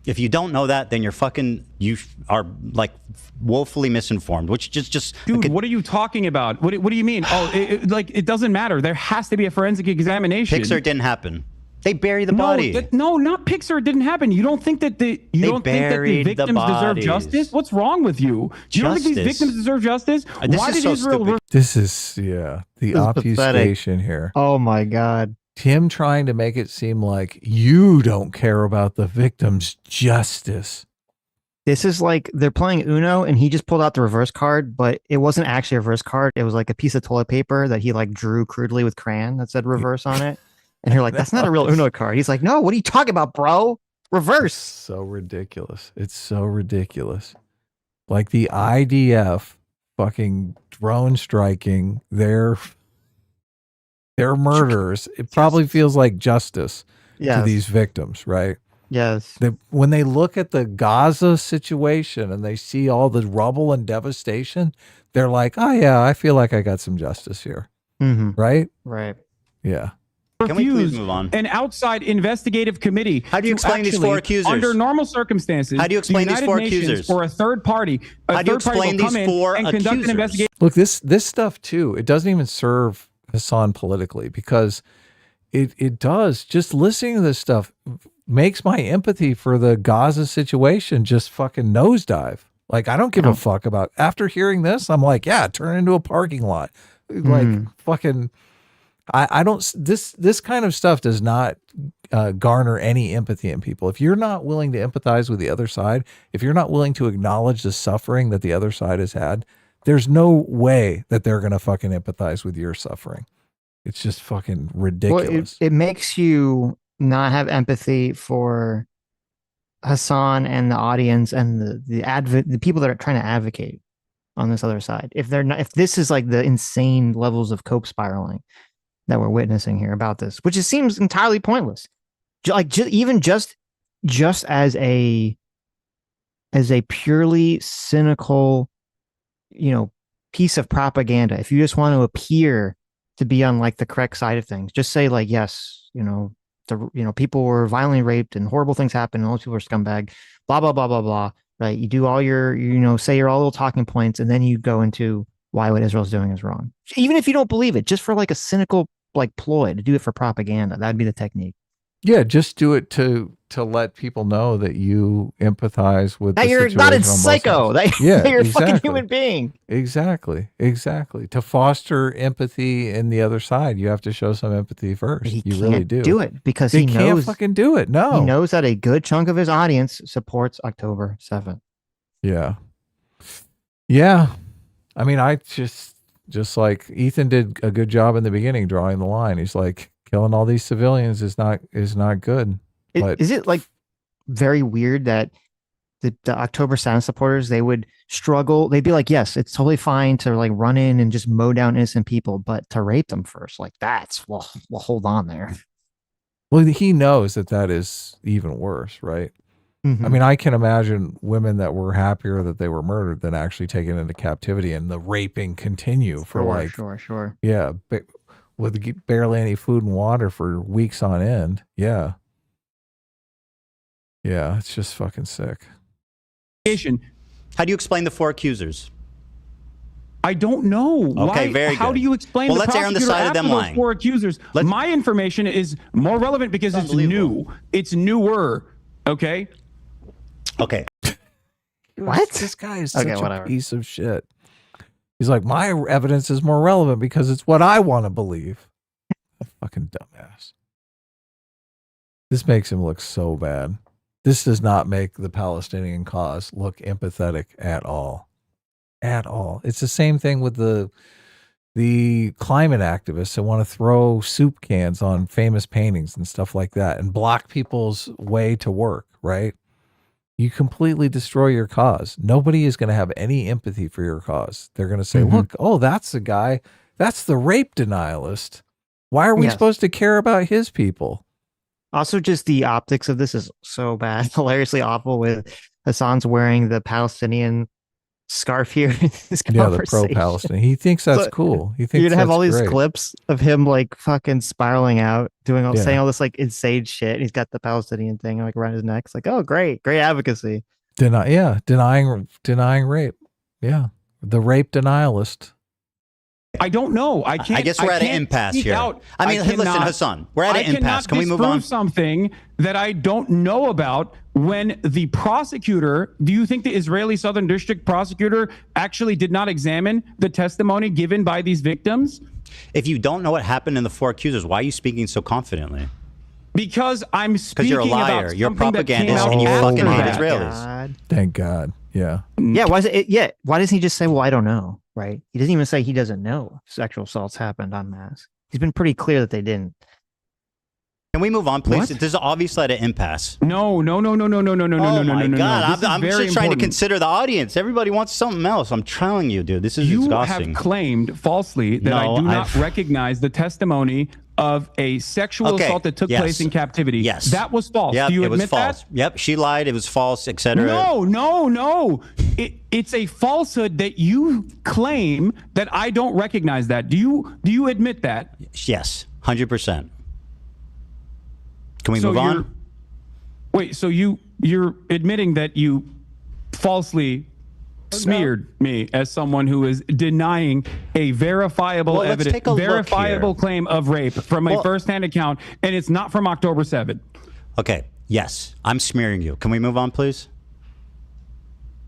If you don't know that, then you are like woefully misinformed, which just dude, what are you talking about? What do you mean? Oh, it doesn't matter. There has to be a forensic examination. Pixar didn't happen. They bury the body. No, not Pixar. It didn't happen. You don't think that the victims deserve justice? What's wrong with you? You don't think these victims deserve justice? Why did Israel? This is the obfuscation here. Oh my God. Him trying to make it seem like you don't care about the victim's justice. This is like they're playing Uno and he just pulled out the reverse card, but it wasn't actually a reverse card. It was like a piece of toilet paper that he like drew crudely with crayon that said reverse on it. And you're like, that's not a real Uno card. He's like, no, what are you talking about, bro? Reverse. So ridiculous. It's so ridiculous. Like the IDF fucking drone striking their murderers. It probably feels like justice to these victims, right? Yes. When they look at the Gaza situation and they see all the rubble and devastation, they're like, oh yeah, I feel like I got some justice here. Mm-hmm. Right? Right. Yeah. Can we please move on? An outside investigative committee. How do you explain these four accusers? Under normal circumstances, how do you explain these four accusers? Or a third party. How do you explain these four accusers? Conduct an investigation. Look, this stuff too, it doesn't even serve Hassan politically because it does. Just listening to this stuff makes my empathy for the Gaza situation just fucking nosedive. Like, I don't give a fuck about, after hearing this, I'm like, yeah, turn it into a parking lot. Like fucking, I don't, this kind of stuff does not garner any empathy in people. If you're not willing to empathize with the other side, if you're not willing to acknowledge the suffering that the other side has had, there's no way that they're going to fucking empathize with your suffering. It's just fucking ridiculous. Well, it makes you not have empathy for Hassan and the audience and the people that are trying to advocate on this other side. If this is like the insane levels of cope spiraling that we're witnessing here about this, which it seems entirely pointless. Even just as a purely cynical, piece of propaganda. If you just want to appear to be on like the correct side of things, just say like, yes, people were violently raped and horrible things happened and all those people are scumbag, blah, blah, blah, blah, blah. Right. You do all your, say your all little talking points, and then you go into why what Israel's doing is wrong. Even if you don't believe it, just for like a cynical like ploy to do it for propaganda. That'd be the technique. Yeah, just do it to let people know that you empathize with that you're not a psycho. That you're a fucking human being. Exactly. To foster empathy in the other side, you have to show some empathy first. You really do it because he can't fucking do it. No, he knows that a good chunk of his audience supports October 7th. Yeah. I mean, I just like Ethan did a good job in the beginning drawing the line. He's like, killing all these civilians is not good. But is it like very weird that the October 7th supporters, they would struggle? They'd be like, yes, it's totally fine to like run in and just mow down innocent people, but to rape them first, like that's well, hold on there. Well, he knows that is even worse, right? Mm-hmm. I mean, I can imagine women that were happier that they were murdered than actually taken into captivity and the raping continue for sure. Yeah. With barely any food and water for weeks on end. Yeah, it's just fucking sick. How do you explain the four accusers? I don't know. Okay, very good. How do you explain well, the let's err on the side of them those lying. 4 accusers? My information is more relevant because it's new. It's newer. Okay? Okay. What? This guy is such a piece of shit. He's like, my evidence is more relevant because it's what I want to believe. Fucking dumbass. This makes him look so bad. This does not make the Palestinian cause look empathetic at all. At all. It's the same thing with the climate activists that want to throw soup cans on famous paintings and stuff like that and block people's way to work, right? You completely destroy your cause. Nobody is going to have any empathy for your cause. They're going to say, look, oh, that's the guy. That's the rape denialist. Why are we supposed to care about his people? Also, just the optics of this is so bad. Hilariously awful with Hassan's wearing the Palestinian scarf here in this conversation. The pro-Palestinian. He thinks that's cool. He thinks you'd have all these great. clips of him like fucking spiraling out, doing all saying all this like insane shit. He's got the Palestinian thing like around his neck. It's like, oh, great advocacy. Denying rape. Yeah, the rape denialist. I don't know. I guess we're at an impasse here. I mean, listen, Hassan, we're at an impasse. Can we move on? Something that I don't know about when the prosecutor, do you think the Israeli Southern District prosecutor actually did not examine the testimony given by these victims? If you don't know what happened in the 4 accusers, why are you speaking so confidently? Because I'm speaking you're a liar. About you're a propagandist and you fucking hate Israelis. Thank God. Yeah. Yeah. Why doesn't he just say, well, I don't know? Right. He doesn't even say he doesn't know sexual assaults happened en masse. He's been pretty clear that they didn't. Can we move on, please? This is obviously at an impasse. No. Oh my God. I'm just trying to consider the audience. Everybody wants something else. I'm telling you, dude. This is exhausting. You have claimed falsely that I do not recognize the testimony of a sexual assault that took place in captivity. Yes. That was false. Yep, do you admit was false. that? Yep. She lied. It was false, etc. No. It's a falsehood that you claim that I don't recognize that. Do you admit that? Yes. 100%. Can we move on? Wait, so you're admitting that you falsely smeared me as someone who is denying a verifiable claim of rape from a first-hand account, and it's not from October 7th. Okay. Yes, I'm smearing you. Can we move on, please?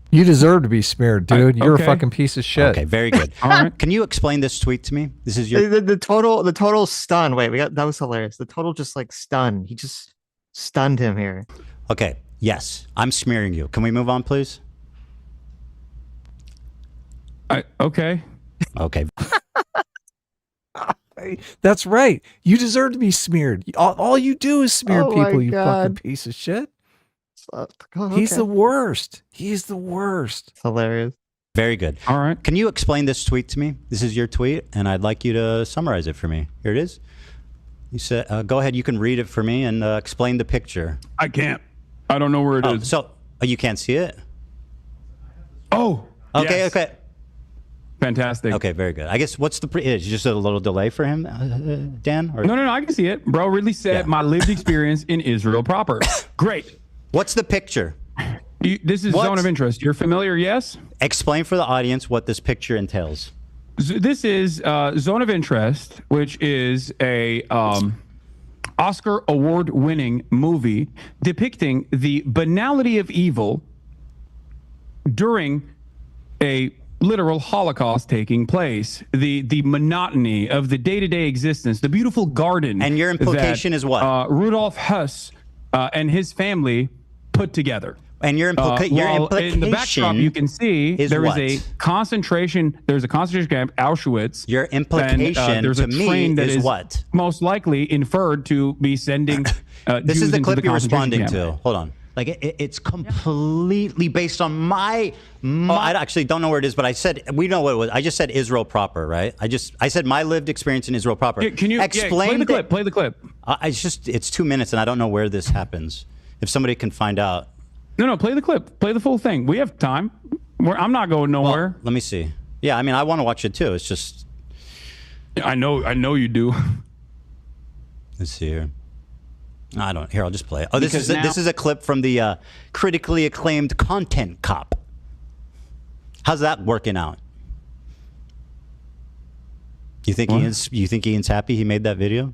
You deserve to be smeared, dude. You're a fucking piece of shit. Okay, very good. All right. Can you explain this tweet to me? This is your the total stun. Wait, that was hilarious. The total just like stun. He just stunned him here. Okay. Yes, I'm smearing you. Can we move on, please? Okay. Okay. That's right. You deserve to be smeared. All you do is smear people, you fucking piece of shit. He's the worst. He's the worst. It's hilarious. Very good. All right. Can you explain this tweet to me? This is your tweet, and I'd like you to summarize it for me. Here it is. You said, go ahead. You can read it for me and explain the picture. I can't. I don't know where it is. So you can't see it? Oh. Okay. Yes. Okay. Fantastic. Okay, very good. I guess what's it's just a little delay for him, Dan? Or? No, I can see it. Bro really said my lived experience in Israel proper. Great. What's the picture? This is zone of interest. You're familiar, yes? Explain for the audience what this picture entails. This is Zone of Interest, which is a Oscar award-winning movie depicting the banality of evil during a literal Holocaust taking place, the monotony of the day-to-day existence, the beautiful garden. And your implication is what? Rudolf Hess and his family put together. And your implication in the backdrop, you can see there is a concentration. There's a concentration camp, Auschwitz. Your implication there's to a train me that is what? Most likely inferred to be sending. This Jews is the into clip you're responding camp. to. Hold on. Like it's completely based on my. I actually don't know where it is, but I said we know what it was. I just said Israel proper, right? I said my lived experience in Israel proper. Can you explain play the clip? Play the clip. It's 2 minutes, and I don't know where this happens. If somebody can find out. No, play the clip. Play the full thing. We have time. I'm not going nowhere. Well, let me see. Yeah, I mean, I want to watch it too. It's just. I know you do. Let's see here. I don't. Here, I'll just play it. Oh, this is a clip from the critically acclaimed Content Cop. How's that working out? You think Ian's happy he made that video?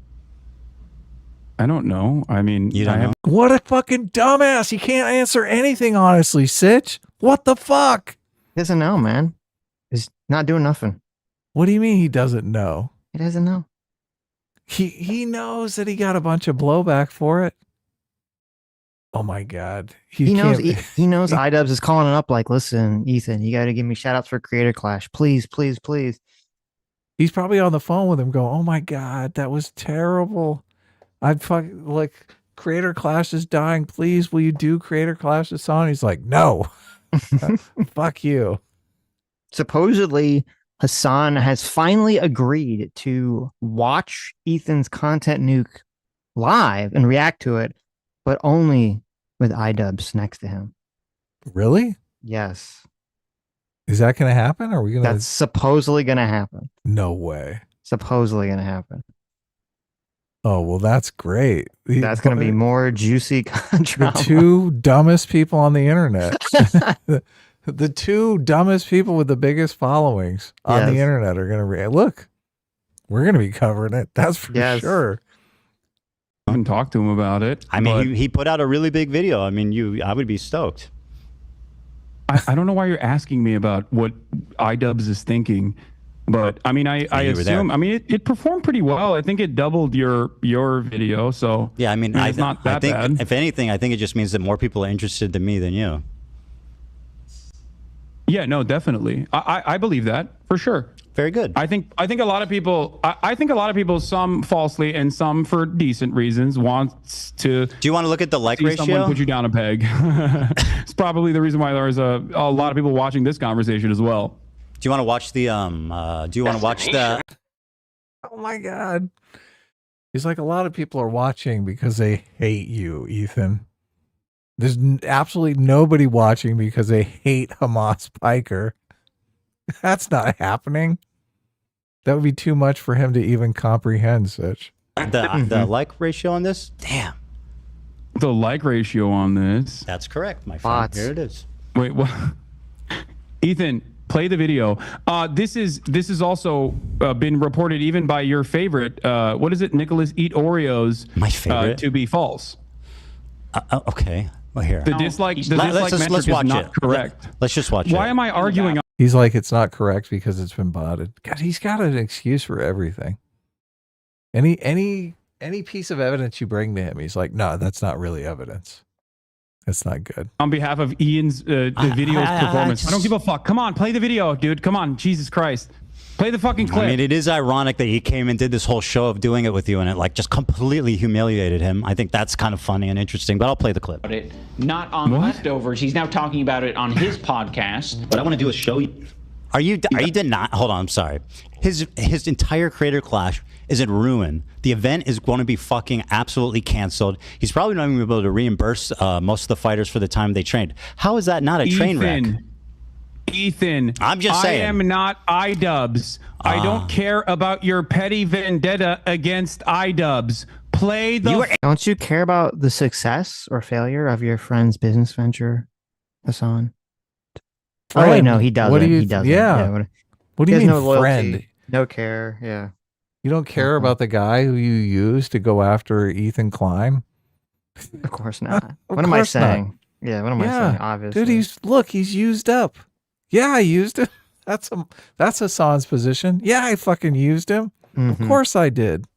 I don't know. I mean, you don't know? What a fucking dumbass. He can't answer anything honestly, Sitch. What the fuck? He doesn't know, man. He's not doing nothing. What do you mean he doesn't know? He doesn't know. He knows that he got a bunch of blowback for it. Oh my God. He knows iDubbbz is calling it up like, listen, Ethan, you got to give me shout outs for Creator Clash. Please, please, please. He's probably on the phone with him going, oh my God, that was terrible. Creator Clash is dying. Please, will you do Creator Clash's song? He's like, no. Fuck you. Supposedly, Hassan has finally agreed to watch Ethan's content nuke live and react to it, but only with iDubbbz next to him. Really? Yes. Is that going to happen? Are we going to? That's supposedly going to happen. No way. Supposedly going to happen. Oh, well, that's great. That's going to be more juicy drama. The two dumbest people on the internet. The two dumbest people with the biggest followings on the internet are going to look. We're going to be covering it. That's for sure. I haven't talked to him about it. I mean, he put out a really big video. I mean, I would be stoked. I don't know why you're asking me about what iDubbbz is thinking, but I mean, I assume. I mean, it performed pretty well. I think it doubled your video. So yeah, I mean, it's not that bad. If anything, I think it just means that more people are interested than me than you. Yeah, no, definitely. I believe that for sure. Very good. I think a lot of people. I think a lot of people, some falsely and some for decent reasons, wants to. Do you want to look at the like ratio? Someone put you down a peg. It's probably the reason why there's a lot of people watching this conversation as well. Do you want to watch the Do you want to watch the? Oh my God! He's like, a lot of people are watching because they hate you, Ethan. There's absolutely nobody watching because they hate Hamas Piker. That's not happening. That would be too much for him to even comprehend, Sitch. The like ratio on this? Damn. The like ratio on this? That's correct, my friend. Here it is. Wait, what? Ethan, play the video. This is also been reported even by your favorite. What is it? Nicholas Eat Oreos. My favorite. To be false. Okay. Well, here. The dislike metric is not correct. Let's just watch it. Why am I arguing? He's like, it's not correct because it's been botted. God, he's got an excuse for everything. Any piece of evidence you bring to him, he's like, no, that's not really evidence. That's not good. On behalf of Ian's video's performance, I don't give a fuck. Come on, play the video, dude. Come on, Jesus Christ. Play the fucking clip. I mean, it is ironic that he came and did this whole show of doing it with you and it like just completely humiliated him. I think that's kind of funny and interesting, but I'll play the clip. Not on Leftovers. He's now talking about it on his podcast. What I want to do is show you. Are you not? Hold on, I'm sorry. His entire Creator Clash is in ruin. The event is going to be fucking absolutely canceled. He's probably not even able to reimburse most of the fighters for the time they trained. How is that not a train wreck? Ethan, I'm just saying. I am not iDubbbz. I don't care about your petty vendetta against iDubbbz. Play the. Don't you care about the success or failure of your friend's business venture, Hassan? Oh wait, no, he doesn't. He doesn't. Yeah. What do you mean, no loyalty, friend? No care. Yeah. You don't care about the guy who you used to go after Ethan Klein? Of course not. What am I saying? Yeah. What am I saying? Obviously, dude. He's used up. Yeah, I used him. That's Hassan's position. Yeah, I fucking used him. Of course I did.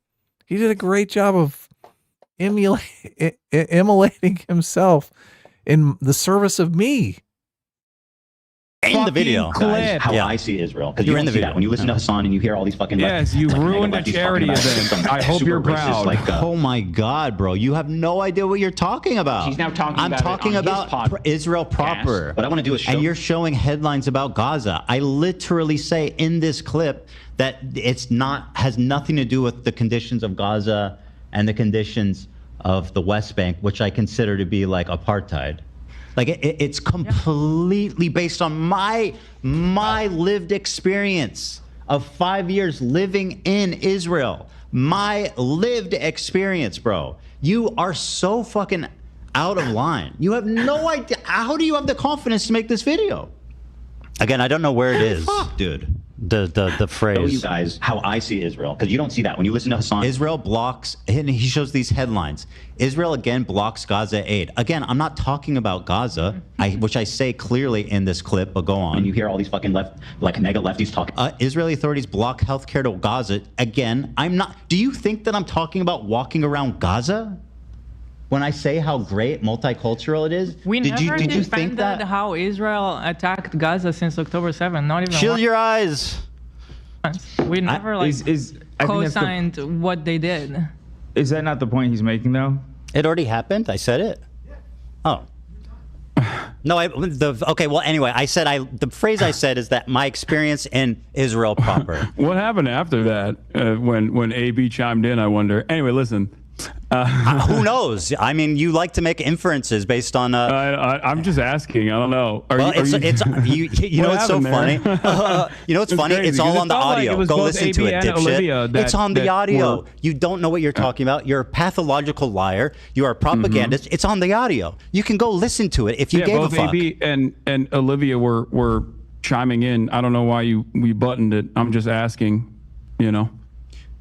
He did a great job of immolating himself in the service of me. In the video, guys, how I see Israel, because you're in the video. When you listen to Hasan and you hear all these fucking you ruined a charity event. I hope you're proud. Oh my God, bro, you have no idea what you're talking about. He's now talking. I'm talking about Israel proper. What I want to do is show. And you're showing headlines about Gaza. I literally say in this clip that has nothing to do with the conditions of Gaza and the conditions of the West Bank, which I consider to be like apartheid. Like it's completely based on my lived experience of 5 years living in Israel. My lived experience, bro. You are so fucking out of line. You have no idea. How do you have the confidence to make this video? Again, I don't know where it is, dude. the phrase. Show you guys how I see Israel, because you don't see that when you listen to Hasan. Israel blocks, and he shows these headlines. Israel again blocks Gaza aid. Again, I'm not talking about Gaza, which I say clearly in this clip, but go on. And you hear all these fucking mega lefties talking. Israeli authorities block healthcare to Gaza. Again, I'm not. Do you think that I'm talking about walking around Gaza? When I say how great multicultural it is, did you think that? How Israel attacked Gaza since October 7th? Not even. Shield your eyes. We never co-signed what they did. Is that not the point he's making, though? It already happened. I said it. Oh. No, okay. Well, anyway, I said the phrase I said is that my experience in Israel proper. What happened after that? When AB chimed in, I wonder. Anyway, listen. Who knows? I mean, you like to make inferences based on. I'm just asking. I don't know. You know it's so funny. You know what's funny? It's all on the audio. Like Go listen to it, dipshit. It's on the audio. Were... You don't know what you're talking about. You're a pathological liar. You are a propagandist. It's on the audio. You can go listen to it if you gave a fuck. Both AB and Olivia were chiming in. I don't know why we buttoned it. I'm just asking. You know,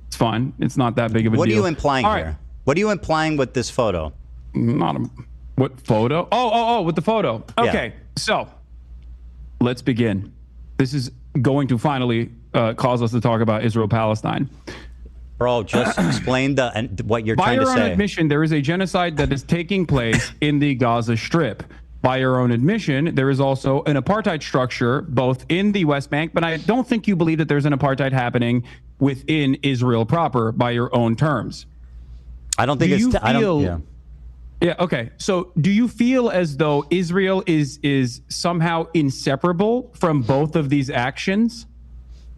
it's fine. It's not that big of a deal. What are you implying here? What are you implying with this photo? What photo? Oh, with the photo. Okay, so let's begin. This is going to finally cause us to talk about Israel-Palestine. Bro, just explain what you're trying to say. By your own admission, there is a genocide that is taking place in the Gaza Strip. By your own admission, there is also an apartheid structure both in the West Bank, but I don't think you believe that there's an apartheid happening within Israel proper by your own terms. I don't think Yeah. Okay. So, do you feel as though Israel is somehow inseparable from both of these actions?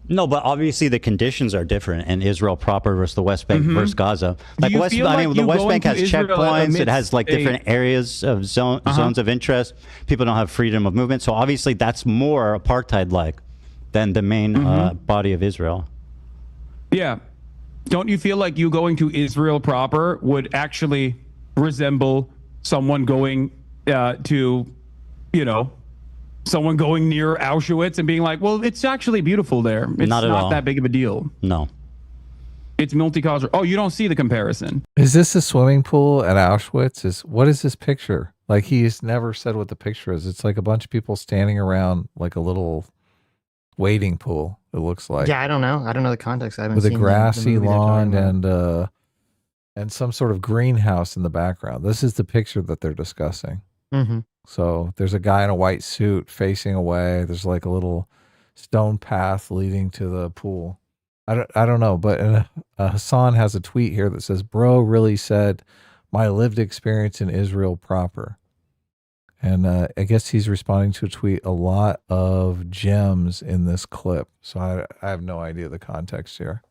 No, but obviously the conditions are different in Israel proper versus the West Bank versus Gaza. Like the West Bank has checkpoints. It has like different areas of zones of interest. People don't have freedom of movement. So obviously that's more apartheid-like than the main body of Israel. Yeah. Don't you feel like you going to Israel proper would actually resemble someone going someone going near Auschwitz and being like, well, it's actually beautiful there. It's not that big of a deal. No. It's multicultural. Oh, you don't see the comparison. Is this a swimming pool at Auschwitz? What is this picture? Like, he's never said what the picture is. It's like a bunch of people standing around like a little wading pool. It looks like. Yeah, I don't know. I don't know the context. I haven't with seen a grassy lawn and some sort of greenhouse in the background. This is the picture that they're discussing. Mm-hmm. So there's a guy in a white suit facing away. There's like a little stone path leading to the pool. I don't know, but Hassan has a tweet here that says, "Bro really said my lived experience in Israel proper." And I guess he's responding to a tweet, a lot of gems in this clip. So I have no idea the context here.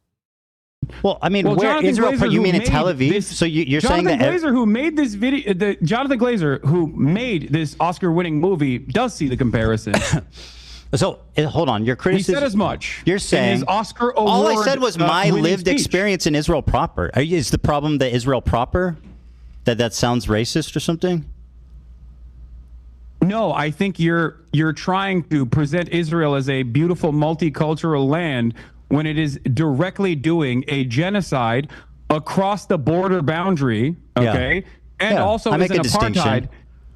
Well, I mean, where Israel, you mean in Tel Aviv? So you're saying that Jonathan Glazer, who made this video, Jonathan Glazer, who made this Oscar-winning movie, does see the comparison. So hold on, your criticism. He said as much. You're saying his Oscar award. All I said was my lived experience in Israel proper. Is the problem that Israel proper? That sounds racist or something? No, I think you're trying to present Israel as a beautiful multicultural land when it is directly doing a genocide across the border boundary, okay? Yeah. And also is an apartheid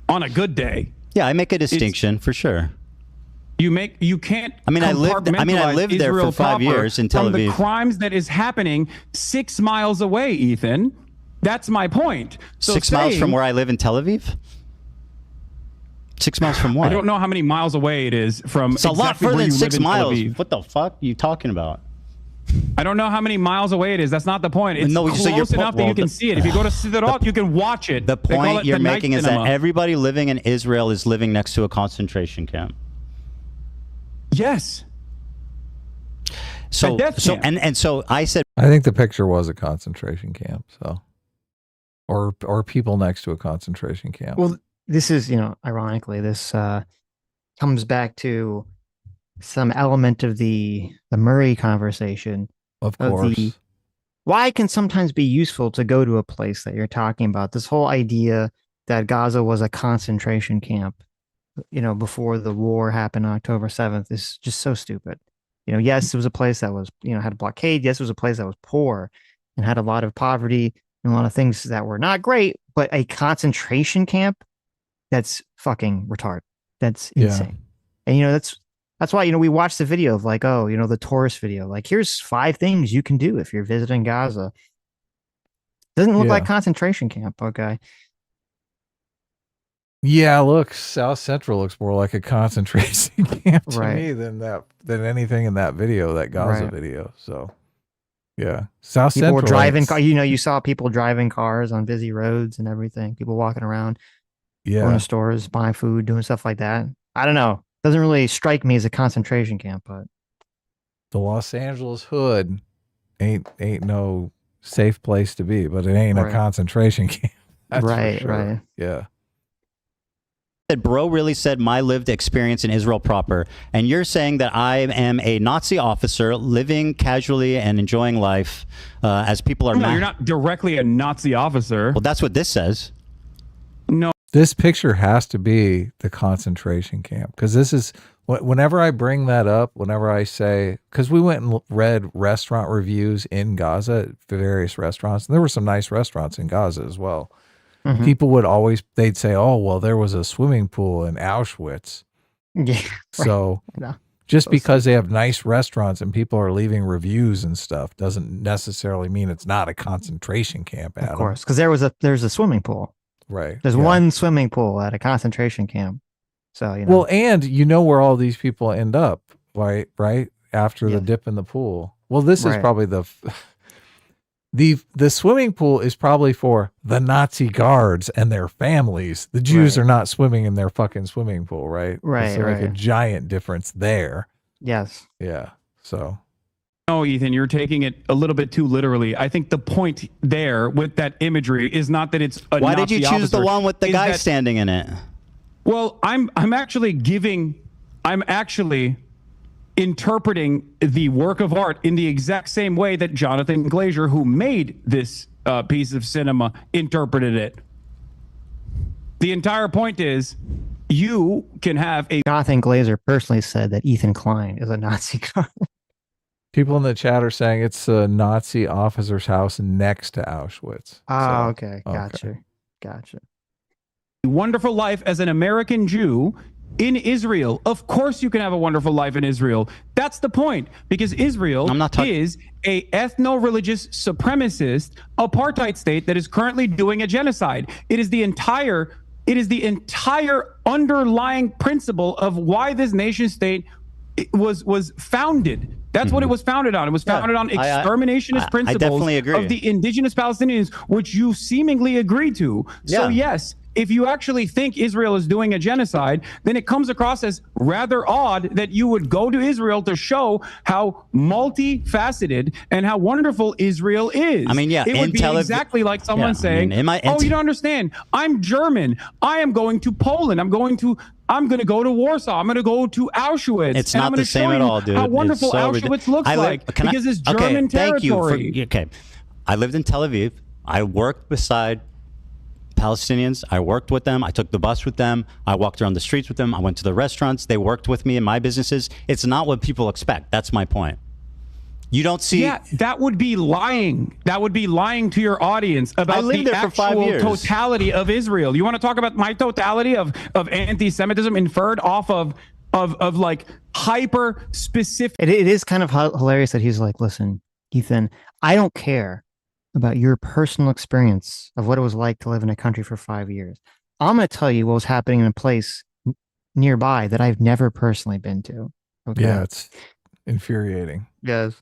on a good day. Yeah, I make a distinction for sure. You can't. I lived there for 5 years in Tel Aviv. From the crimes that is happening 6 miles away, Ethan. That's my point. So 6 miles from where I live in Tel Aviv? 6 miles from what? I don't know how many miles away it is from. It's a lot further than 6 miles. What the fuck are you talking about? I don't know how many miles away it is. That's not the point. It's close enough that you can see it. If you go to Sderot, you can watch it. The point you're making is that everybody living in Israel is living next to a concentration camp. Yes. So I said, I think the picture was a concentration camp. So, or people next to a concentration camp. Well, this is, ironically, this comes back to some element of the Murray conversation. Of course. Why it can sometimes be useful to go to a place that you're talking about. This whole idea that Gaza was a concentration camp, before the war happened on October 7th is just so stupid. Yes, it was a place that was, had a blockade. Yes, it was a place that was poor and had a lot of poverty and a lot of things that were not great, but a concentration camp, that's fucking retarded. That's insane. And, that's why, we watched the video of like, the tourist video, like, here's 5 things you can do if you're visiting Gaza. Doesn't look like concentration camp. Okay. Yeah, look, South Central looks more like a concentration camp to me than anything in that video, that Gaza video. So, yeah, South Central. People were driving, you saw people driving cars on busy roads and everything. People walking around, going to stores, buying food, doing stuff like that. I don't know. Doesn't really strike me as a concentration camp, but the Los Angeles hood ain't no safe place to be, but it ain't a concentration camp. That's for sure. Right. Yeah. Bro really said my lived experience in Israel proper, and you're saying that I am a Nazi officer living casually and enjoying life as people are. No, you're not directly a Nazi officer. Well, that's what this says. No, this picture has to be the concentration camp, because this is whenever I bring that up, whenever I say, because we went and read restaurant reviews in Gaza at various restaurants, and there were some nice restaurants in Gaza as well. Mm-hmm. People they'd say, oh, well, there was a swimming pool in Auschwitz. Yeah. So just because they have nice restaurants and people are leaving reviews and stuff doesn't necessarily mean it's not a concentration camp. Adam. Of course, because there's a swimming pool. Right. There's one swimming pool at a concentration camp. So, Well, and where all these people end up, right? After the dip in the pool. Well, this is probably the swimming pool is probably for the Nazi guards and their families. The Jews are not swimming in their fucking swimming pool, right? Right. There's like a giant difference there. Yes. Yeah. So. No, Ethan, you're taking it a little bit too literally. I think the point there with that imagery is not that it's a Why Nazi did you choose the one with the guy standing in it? Well, I'm actually interpreting the work of art in the exact same way that Jonathan Glazer, who made this piece of cinema, interpreted it. The entire point is you can have a... Jonathan Glazer personally said that Ethan Klein is a Nazi guard. People in the chat are saying it's a Nazi officer's house next to Auschwitz. Oh, okay. Gotcha. Wonderful life as an American Jew in Israel. Of course you can have a wonderful life in Israel. That's the point, because Israel is a ethno-religious supremacist apartheid state that is currently doing a genocide. It is the entire underlying principle of why this nation state was founded. That's what it was founded on. It was founded on exterminationist principles of the indigenous Palestinians, which you seemingly agree to. So yes, if you actually think Israel is doing a genocide, then it comes across as rather odd that you would go to Israel to show how multifaceted and how wonderful Israel is. I mean, yeah, it would be exactly like someone saying, you don't understand. I'm German. I am going to Poland. I'm going to go to Warsaw. I'm going to go to Auschwitz. It's not the same at all, dude. How wonderful Auschwitz looks like, because it's German territory. I lived in Tel Aviv. I worked beside Palestinians. I worked with them. I took the bus with them. I walked around the streets with them. I went to the restaurants. They worked with me in my businesses. It's not what people expect. That's my point. You don't see... Yeah, that would be lying. That would be lying to your audience about the actual totality of Israel. You want to talk about my totality of anti-Semitism inferred off of like hyper specific... It is kind of hilarious that he's like, listen, Ethan, I don't care about your personal experience of what it was like to live in a country for 5 years. I'm going to tell you what was happening in a place nearby that I've never personally been to. Okay? Yeah, it's infuriating. Yes.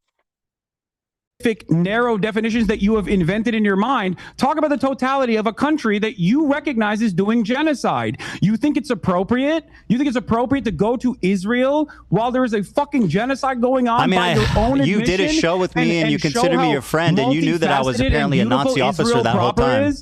Narrow definitions that you have invented in your mind. Talk about the totality of a country that you recognize is doing genocide. You think it's appropriate? You think it's appropriate to go to Israel while there is a fucking genocide going on by your own admission? You did a show with me and you consider me your friend, and you knew that I was apparently a Nazi officer that whole time.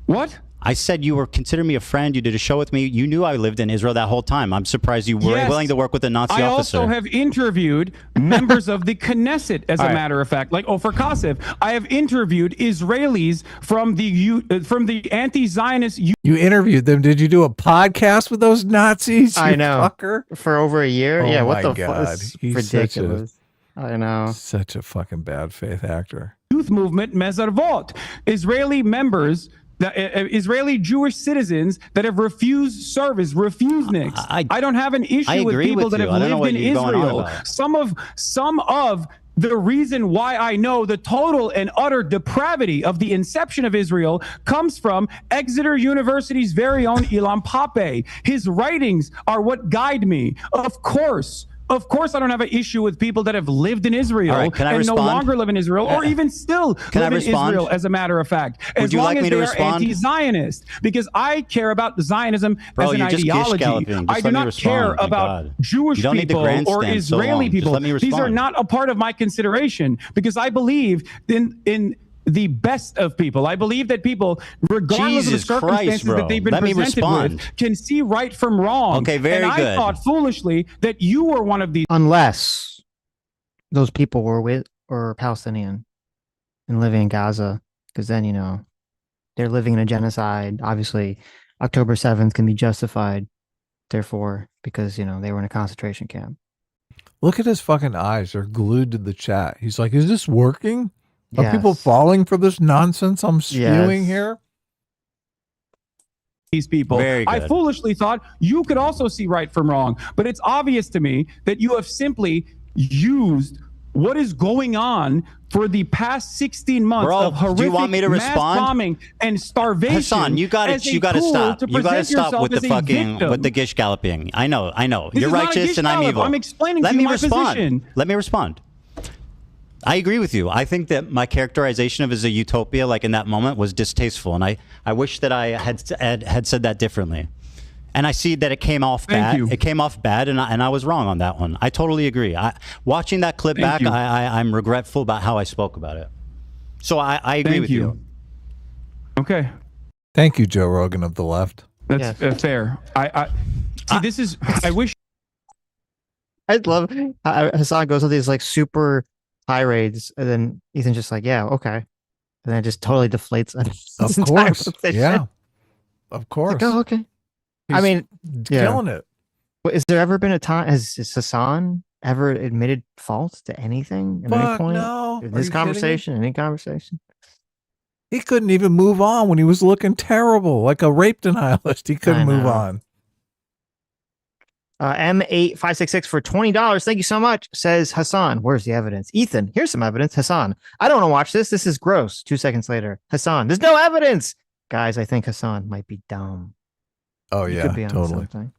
What? I said you were considering me a friend. You did a show with me. You knew I lived in Israel that whole time. I'm surprised you were willing to work with a Nazi officer. I also have interviewed members of the Knesset, as a matter of fact. Like Ofer Kasef. I have interviewed Israelis from the anti-Zionist. You interviewed them. Did you do a podcast with those Nazis? I know. Fucker? For over a year. Oh yeah. What the God. fuck? It's ridiculous. I know. Such a fucking bad faith actor. Youth movement Mezarvot. Israeli members. The Israeli Jewish citizens that have refused service, refused NICS. I don't have an issue with people that have lived in Israel. Some of the reason why I know the total and utter depravity of the inception of Israel comes from Exeter University's very own Ilan Pappé. His writings are what guide me. Of course, I don't have an issue with people that have lived in Israel and no longer live in Israel, or even still live in Israel, as a matter of fact. As long as they are anti-Zionist. Because I care about Zionism as an ideology. I do not care about Jewish people or Israeli people. These are not a part of my consideration, because I believe in the best of people. I believe that people, regardless of the circumstances that they've been presented with, can see right from wrong. Okay, very good. And I thought foolishly that you were one of these. Unless those people were Palestinian and living in Gaza, because then, you know, they're living in a genocide. Obviously, October 7th can be justified, therefore, because, you know, they were in a concentration camp. Look at his fucking eyes. They're glued to the chat. He's like, is this working? Are people falling for this nonsense I'm spewing here? These people. I foolishly thought you could also see right from wrong, but it's obvious to me that you have simply used what is going on for the past 16 months of horrific mass bombing and starvation. Hassan, you got to stop. You got to stop with the fucking with the gish galloping. I know. You're righteous and I'm evil. I'm explaining to you my position. Let me respond. I agree with you. I think that my characterization of it as a utopia, like in that moment, was distasteful, and I wish that I had said that differently. And I see that it came off bad. It came off bad, and I was wrong on that one. I totally agree. Watching that clip back, I'm regretful about how I spoke about it. So I agree with you. Okay. Thank you, Joe Rogan of the left. That's fair. I wish. I'd love Hassan goes on these like super tirades, and then Ethan's just like, yeah, okay, and then it just totally deflates. Of course, yeah, of course. Like, oh, okay. I mean, killing it. But is there ever been a time? Has Hassan ever admitted fault to anything at any point? No. In this conversation, any conversation? He couldn't even move on when he was looking terrible, like a rape denialist. He couldn't move on. M8566 for $20. Thank you so much. Says Hassan, where's the evidence? Ethan, here's some evidence. Hassan, I don't want to watch this. This is gross. 2 seconds later, Hassan, there's no evidence. Guys, I think Hassan might be dumb. Oh, yeah, could be on totally. Something.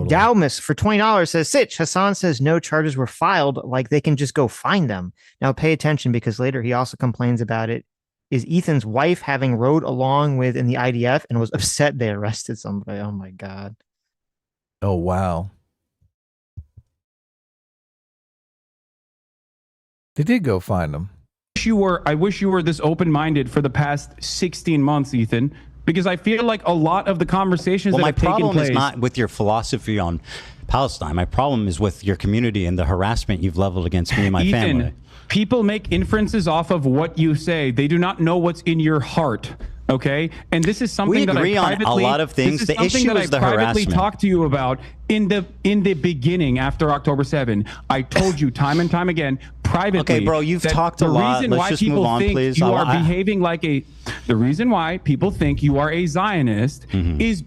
Dowmus for $20 says, Sitch, Hassan says no charges were filed, like they can just go find them. Now pay attention, because later he also complains about it. Is Ethan's wife having rode along with in the IDF and was upset they arrested somebody? Oh my God. Oh, wow. They did go find them. I wish you were this open-minded for the past 16 months, Ethan, because I feel like a lot of the conversations that have taken place. My problem is not with your philosophy on Palestine. My problem is with your community and the harassment you've leveled against me and my family. People make inferences off of what you say. They do not know what's in your heart. Okay, and this is something that I privately, on a lot of things. The issue is the harassment. Talked to you about in the beginning after October 7. I told you time and time again privately. Okay, bro, you've talked a lot. Let's just move on, please. You are behaving like a. The reason why people think you are a Zionist is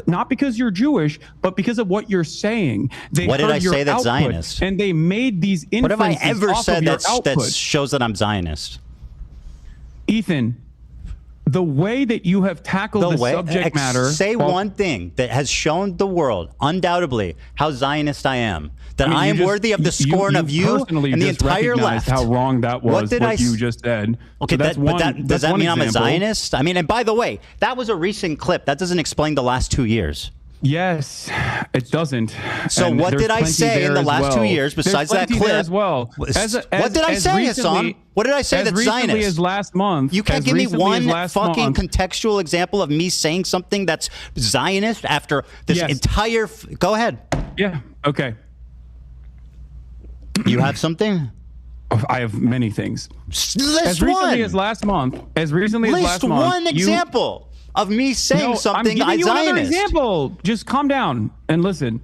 not because you're Jewish, but because of what you're saying. What did I say that's Zionist? And they made these inferences. What have I ever said that shows that I'm Zionist? Ethan. The way that you have tackled the subject matter. Say one thing that has shown the world, undoubtedly, how Zionist I am. That I am worthy of the scorn of you and the entire left. How wrong that was, what you just said. Okay, so does that mean I'm a Zionist? I mean, and by the way, that was a recent clip. That doesn't explain the last 2 years. Yes, it doesn't. So And what there's did I plenty say there in the as last well. 2 years besides There's that plenty there clip? as well? What did I say, Hassan? What did I say that's recently Zionist? as last month. You can't as give me recently one as last fucking month, contextual example of me saying something that's Zionist after this entire. Go ahead. Yeah. Okay. You have something? I have many things. List as recently one. as last month. As recently as last month. List one example of me saying something I'm giving you another Zionist. example. Just calm down and listen.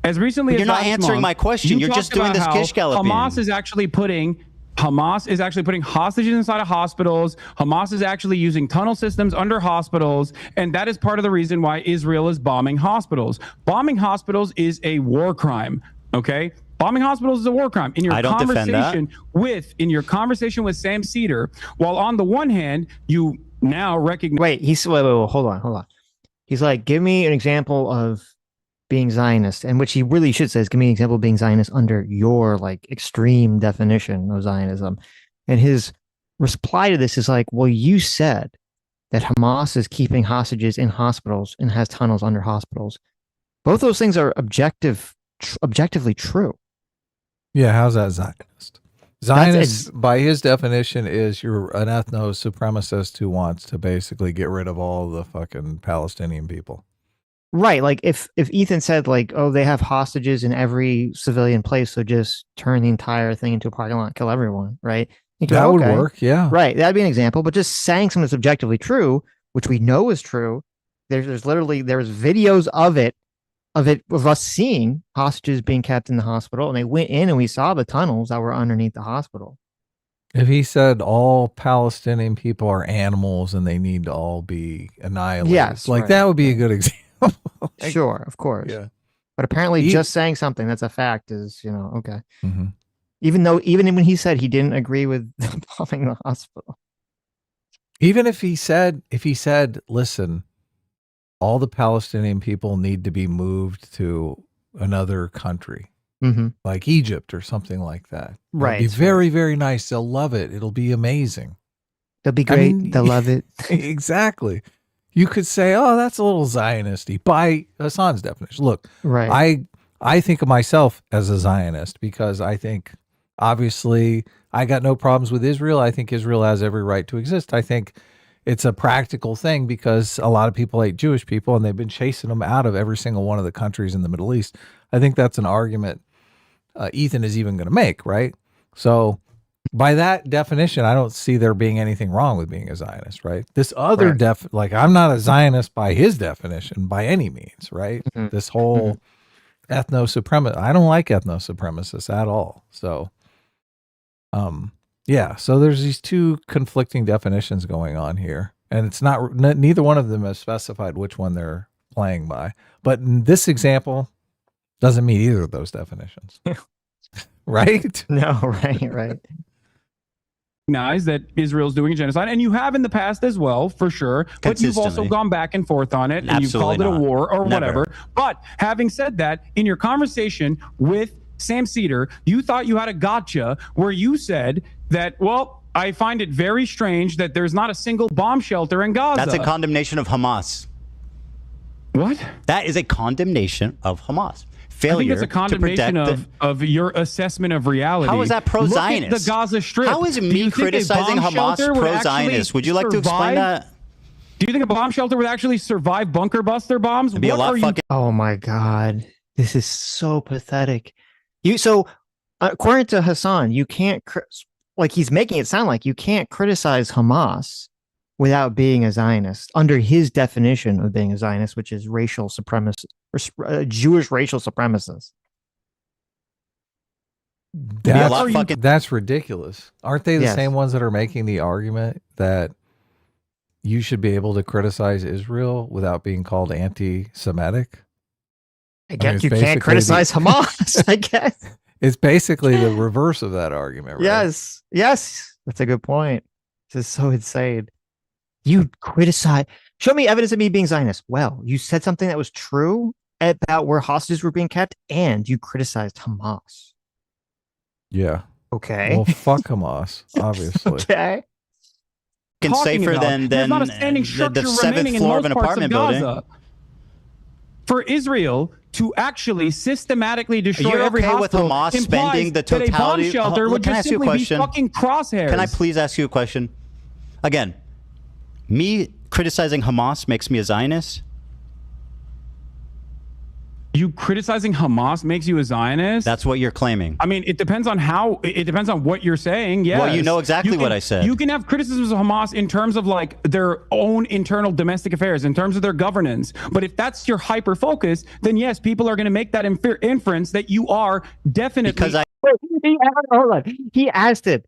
As recently You're as not last answering month, my question. you You're just talked doing about this how kish galloping. Hamas is actually putting hostages inside of hospitals. Hamas is actually using tunnel systems under hospitals, and that is part of the reason why Israel is bombing hospitals. Bombing hospitals is a war crime. Okay. Bombing hospitals is a war crime. In your conversation with Sam Cedar, while on the one hand, you now recognize. Wait, hold on. He's like, give me an example of being Zionist, and which he really should say is, give me an example of being Zionist under your like extreme definition of Zionism. And his reply to this is like, well, you said that Hamas is keeping hostages in hospitals and has tunnels under hospitals. Both those things are objectively true. Yeah, how's that Zionist? Zionist, by his definition, is you're an ethno-supremacist who wants to basically get rid of all the fucking Palestinian people. Right. Like if Ethan said like, oh, they have hostages in every civilian place, so just turn the entire thing into a parking lot, kill everyone, right? That would work, yeah. Right. That'd be an example. But just saying something that's objectively true, which we know is true, there's videos of us seeing hostages being kept in the hospital, and they went in and we saw the tunnels that were underneath the hospital. If he said all Palestinian people are animals and they need to all be annihilated, yes, that would be a good example. Sure, of course. Yeah. But apparently just saying something that's a fact is, okay. Mm-hmm. Even when he said he didn't agree with bombing the hospital. Even if he said, listen, all the Palestinian people need to be moved to another country, like Egypt or something like that. Right. It'll be very, very nice. They'll love it. It'll be amazing. They'll be great. They'll love it. Exactly. You could say, oh, that's a little Zionist-y by Hassan's definition. Look, right. I think of myself as a Zionist because I think, obviously, I got no problems with Israel. I think Israel has every right to exist. I think it's a practical thing because a lot of people hate Jewish people and they've been chasing them out of every single one of the countries in the Middle East. I think that's an argument Ethan is even going to make, right? So by that definition, I don't see there being anything wrong with being a Zionist, right? This other I'm not a Zionist by his definition by any means, right? Mm-hmm. This whole ethno-supremacist, I don't like ethno-supremacists at all. So, yeah, so there's these two conflicting definitions going on here, and it's neither one of them has specified which one they're playing by. But in this example, doesn't meet either of those definitions, right? No, right. Recognize that Israel's doing a genocide, and you have in the past as well, for sure. But you've also gone back and forth on it, and you've called it a war or whatever. But having said that, in your conversation with Sam Cedar, you thought you had a gotcha where you said that, well, I find it very strange that there's not a single bomb shelter in Gaza. That's a condemnation of Hamas. What? That is a condemnation of Hamas. I think it's a condemnation of your assessment of reality. How is that pro-Zionist? Look at the Gaza Strip. How is me criticizing Hamas pro-Zionist? Would you like to explain that? Do you think a bomb shelter would actually survive bunker buster bombs? Oh my God. This is so pathetic. So according to Hassan, you can't, he's making it sound like you can't criticize Hamas without being a Zionist under his definition of being a Zionist, which is racial supremacist or Jewish racial supremacist. That's ridiculous. Aren't they the same ones that are making the argument that you should be able to criticize Israel without being called anti-Semitic? I guess you can't criticize Hamas, I guess. It's basically the reverse of that argument, right? Yes. That's a good point. This is so insane. You criticize. Show me evidence of me being Zionist. Well, you said something that was true about where hostages were being kept, and you criticized Hamas. Yeah. Okay. Well, fuck Hamas, obviously. Okay. Safer than not a standing structure the seventh remaining floor in of an most parts apartment of Gaza. building. for Israel to actually systematically destroy You're every okay with hospital Hamas spending the totality? that a bomb shelter would just simply be fucking crosshairs. Can I please ask you a question? Again, me criticizing Hamas makes me a Zionist? You criticizing Hamas makes you a Zionist? That's what you're claiming. I mean, it depends on how, it depends on what you're saying. Yes. Well, you know exactly what I said. You can have criticisms of Hamas in terms of like their own internal domestic affairs, in terms of their governance. But if that's your hyper focus, then yes, people are going to make that inference that you are definitely. Because hold on. He asked it.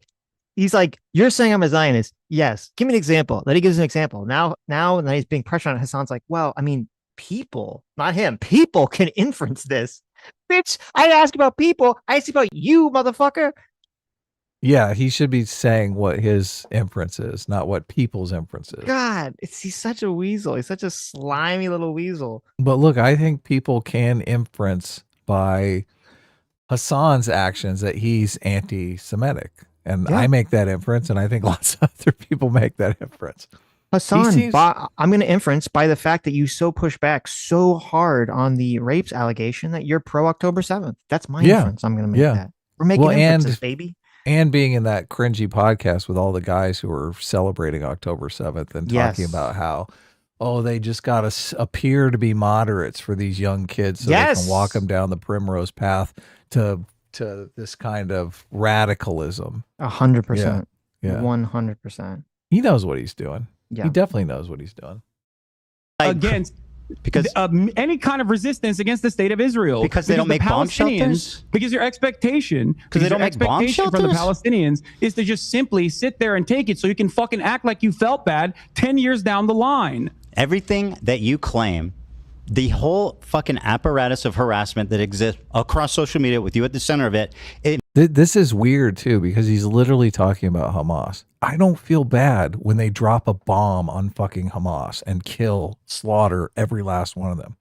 He's like, you're saying I'm a Zionist. Yes. Give me an example. Then he gives an example. Now that he's being pressured on, Hassan's like, well, I mean, people, not him, people can inference this. Bitch, I ask about people. I ask about you, motherfucker. Yeah, he should be saying what his inference is, not what people's inference is. God, he's such a weasel. He's such a slimy little weasel. But look, I think people can inference by Hassan's actions that he's anti-Semitic. And I make that inference, and I think lots of other people make that inference. Hassan, I'm going to inference by the fact that you so push back so hard on the rapes allegation that you're pro October 7th. That's my inference. I'm going to make that. We're making inferences, baby. And being in that cringy podcast with all the guys who were celebrating October 7th and talking about how, they just got to appear to be moderates for these young kids so they can walk them down the primrose path to this kind of radicalism. 100%. Yeah. 100%. He knows what he's doing. Yeah. He definitely knows what he's doing. Against because any kind of resistance against the state of Israel. Because they don't make bomb shelters? Because your expectation, because they don't make bomb shelters? from the Palestinians is to just simply sit there and take it so you can fucking act like you felt bad 10 years down the line. Everything that you claim, the whole fucking apparatus of harassment that exists across social media with you at the center of it. This is weird too, because he's literally talking about Hamas. I don't feel bad when they drop a bomb on fucking Hamas and slaughter every last one of them.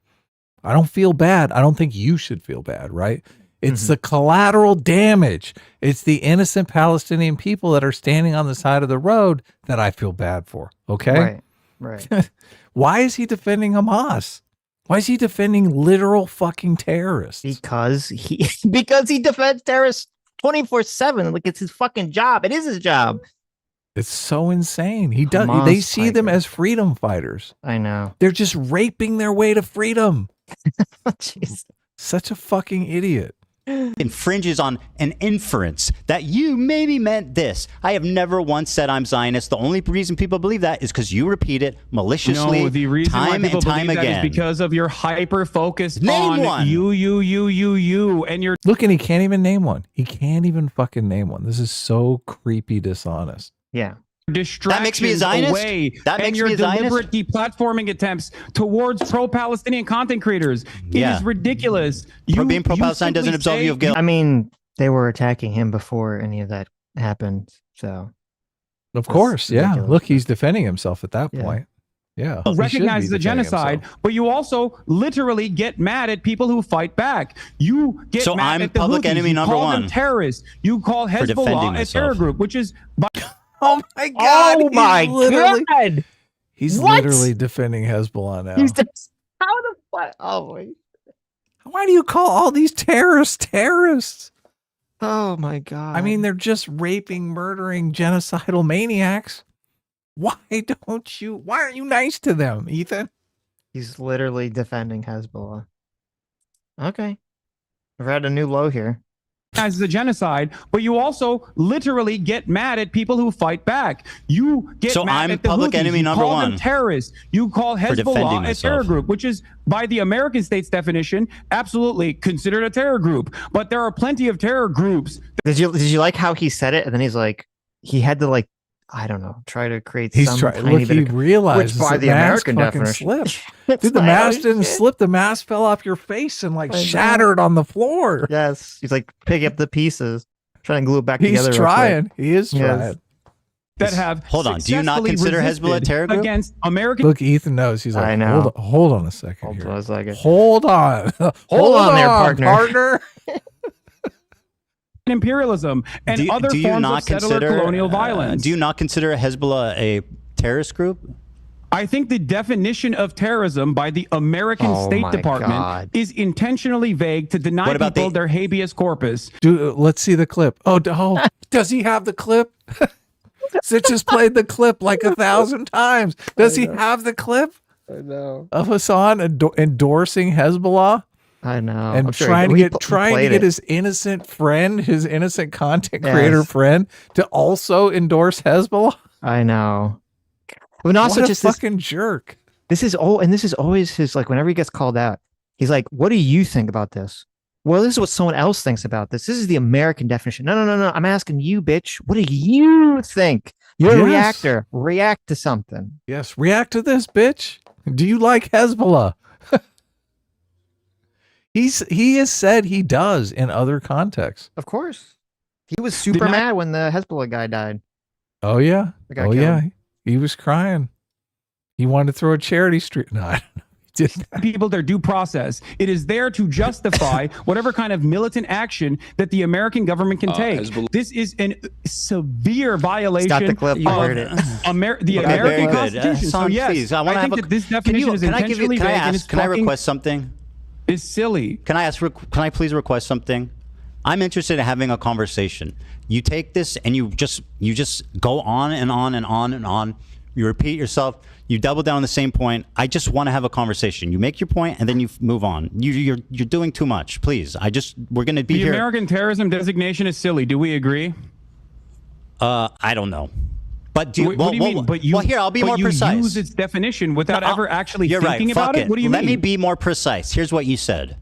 I don't feel bad. I don't think you should feel bad, right? It's the collateral damage. It's the innocent Palestinian people that are standing on the side of the road that I feel bad for. Okay? Right. Why is he defending Hamas? Why is he defending literal fucking terrorists? Because he defends terrorists 24/7. Like, it's his fucking job. It is his job. It's so insane. They see them as freedom fighters. I know. They're just raping their way to freedom. Jeez. Such a fucking idiot. Infringes on an inference that you maybe meant this. I have never once said I'm Zionist. The only reason people believe that is because you repeat it maliciously the reason time why people and time believe again. that is because of your hyper focus Name on one. you, and your Look, and he can't even name one. He can't even fucking name one. This is so creepy dishonest. Yeah. distractions That makes me a Zionist? away That makes and your me a Zionist? deliberate deplatforming attempts towards pro-Palestinian content creators. It is ridiculous. Being pro-Palestine doesn't absolve you of guilt. I mean, they were attacking him before any of that happened. So, of course, yeah. Look, he's defending himself at that point. Yeah. Recognize the genocide, but you also literally get mad at people who fight back. You get So mad I'm at the public Houthis. enemy You number call them one terrorists. You call defending Hezbollah a terror myself. group, which is Oh my God. Oh my God. He's What? literally defending Hezbollah now. How the fuck? Oh my. Why do you call all these terrorists? Oh my God. I mean, they're just raping, murdering, genocidal maniacs. Why aren't you nice to them, Ethan? He's literally defending Hezbollah. Okay. We've had a new low here. as the genocide, but you also literally get mad at people who fight back. You get So mad I'm at the public Houthis. enemy You number call them one terrorists. You call defending Hezbollah a myself. terror group, which is by the American state's definition absolutely considered a terror group. But there are plenty of terror groups. Did you like how he said it? And then he's like, he had to like, I don't know, try to create He's some trying. tiny Look, bit he of, realized which by the American definition slipped. It's Dude, the like, mask oh, didn't shit. slip. The mask fell off your face and like I know. shattered on the floor. Yes, he's like picking up the pieces, trying to glue it back He's together. real trying. quick. He is Yes. trying. That have Hold on. Do you not successfully consider Hezbollah a resisted terror group? against American? Look, Ethan knows. He's like, I know. Hold on a second. Hold here. on a second. Hold on. Hold on there, partner. imperialism and other do you forms not of settler consider colonial violence. Do you not consider Hezbollah a terrorist group? I think the definition of terrorism by the American State Department is intentionally vague to deny people their habeas corpus. Dude, let's see the clip. Oh, does he have the clip? Sitch has played the clip like 1,000 times. Does he have the clip? I know. Of Hassan endorsing Hezbollah? I know. And trying to get his innocent friend, his innocent content creator friend, to also endorse Hezbollah. I know. But also what a just fucking jerk. This is always his, like, whenever he gets called out, he's like, "What do you think about this?" Well, this is what someone else thinks about this. This is the American definition. No. I'm asking you, bitch. What do you think? You're a reactor. React to something. Yes, react to this, bitch. Do you like Hezbollah? He has said he does in other contexts. Of course. He was super mad when the Hezbollah guy died. Oh, yeah. Oh, yeah. He was crying. He wanted to throw a charity street. No, I don't know. People their due process. It is there to justify whatever kind of militant action that the American government can take. This is a severe violation Stop the clip. You heard it. The American Constitution. So yes, please, I think that this definition is intentionally vague and it's can I request something? It's silly. Can I please request something? I'm interested in having a conversation. You take this and you just go on and on and on and on. You repeat yourself. You double down on the same point. I just want to have a conversation. You make your point and then you move on. You're doing too much. Please. We're going to be here. The American terrorism designation is silly. Do we agree? I don't know. But what do you mean? But here, I'll be more precise. You use its definition without ever actually thinking about it? What do you mean? Let me be more precise. Here's what you said.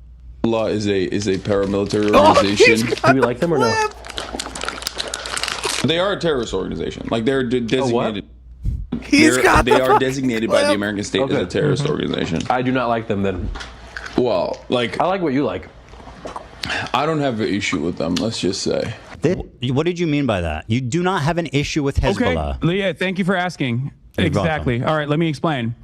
Law is a paramilitary organization. Do we like them or no? They are a terrorist organization. Like they're designated. They are designated by the American state as a terrorist organization. I do not like them then. Well, like I like what you like. I don't have an issue with them. Let's just say. What did you mean by that? You do not have an issue with Hezbollah. Okay, Leah, thank you for asking. Exactly. All right, let me explain.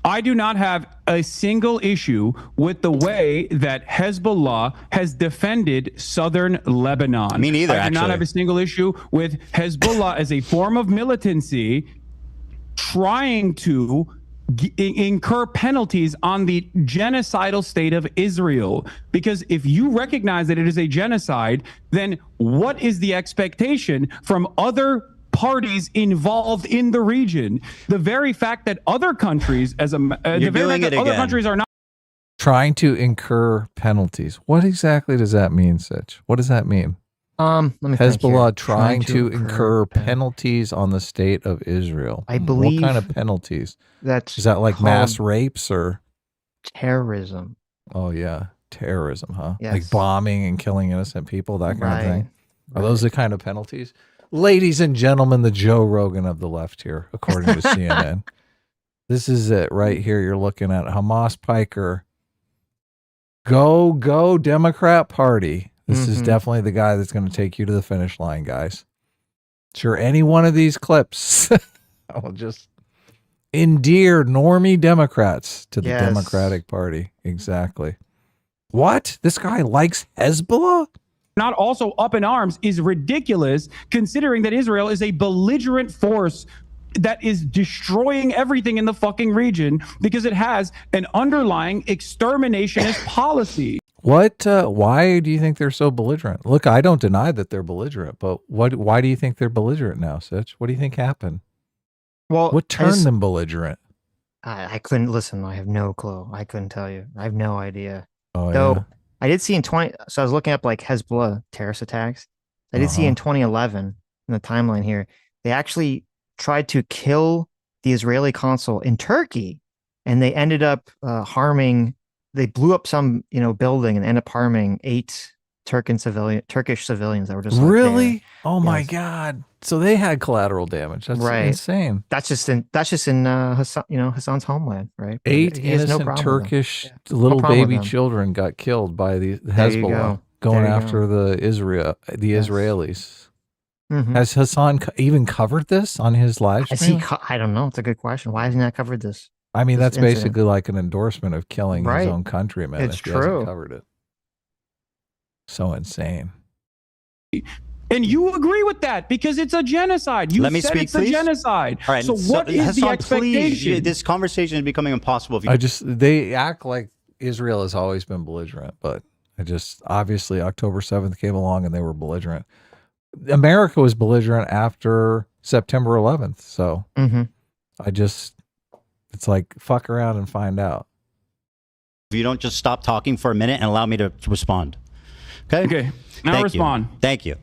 I do not have a single issue with the way that Hezbollah has defended southern Lebanon. Me neither, I do not have a single issue with Hezbollah as a form of militancy trying to incur penalties on the genocidal state of Israel. Because if you recognize that it is a genocide, then what is the expectation from other parties involved in the region? The very fact that other countries, other countries are not trying to incur penalties. What exactly does that mean, Sitch? What does that mean? Let me Hezbollah trying to incur penalties on the state of Israel. I believe. What kind of penalties? Is that like mass rapes or terrorism? Oh yeah, terrorism, huh? Yes. Like bombing and killing innocent people, that kind of thing. Are those the kind of penalties? Ladies and gentlemen, the Joe Rogan of the left here, according to CNN. This is it right here. You're looking at Hamas Piker. Go Democrat Party. This is definitely the guy that's going to take you to the finish line, guys. Sure, any one of these clips will just endear normie Democrats to the Democratic Party. Exactly. What? This guy likes Hezbollah? Not also up in arms is ridiculous, considering that Israel is a belligerent force that is destroying everything in the fucking region because it has an underlying exterminationist policy. What? Why do you think they're so belligerent? Look, I don't deny that they're belligerent, but why do you think they're belligerent now, Sitch? What do you think happened? Well, what turned them belligerent? I couldn't listen. I have no clue. I couldn't tell you. I have no idea. Oh, yeah. I did see so I was looking up like Hezbollah terrorist attacks. I did see in 2011 in the timeline here, they actually tried to kill the Israeli consul in Turkey, and they ended up they blew up some, building and ended up harming 8 Turkish civilians that were just really? Oh my God. So they had collateral damage. That's insane. That's just in Hassan, Hassan's homeland, right? 8 innocent Turkish little baby children got killed by the Hezbollah going after the Israelis. Mm-hmm. Has Hassan even covered this on his live stream? I don't know. It's a good question. Why hasn't he covered this? I mean, that's basically like an endorsement of killing his own countrymen. It's true. Covered it. So insane. And you agree with that because it's a genocide. You said it's a genocide. All right. So what is the expectation? Please, this conversation is becoming impossible. They act like Israel has always been belligerent, but obviously October 7th came along and they were belligerent. America was belligerent after September 11th. So it's like, fuck around and find out. If you don't just stop talking for a minute and allow me to respond. Okay. Now respond. Thank you.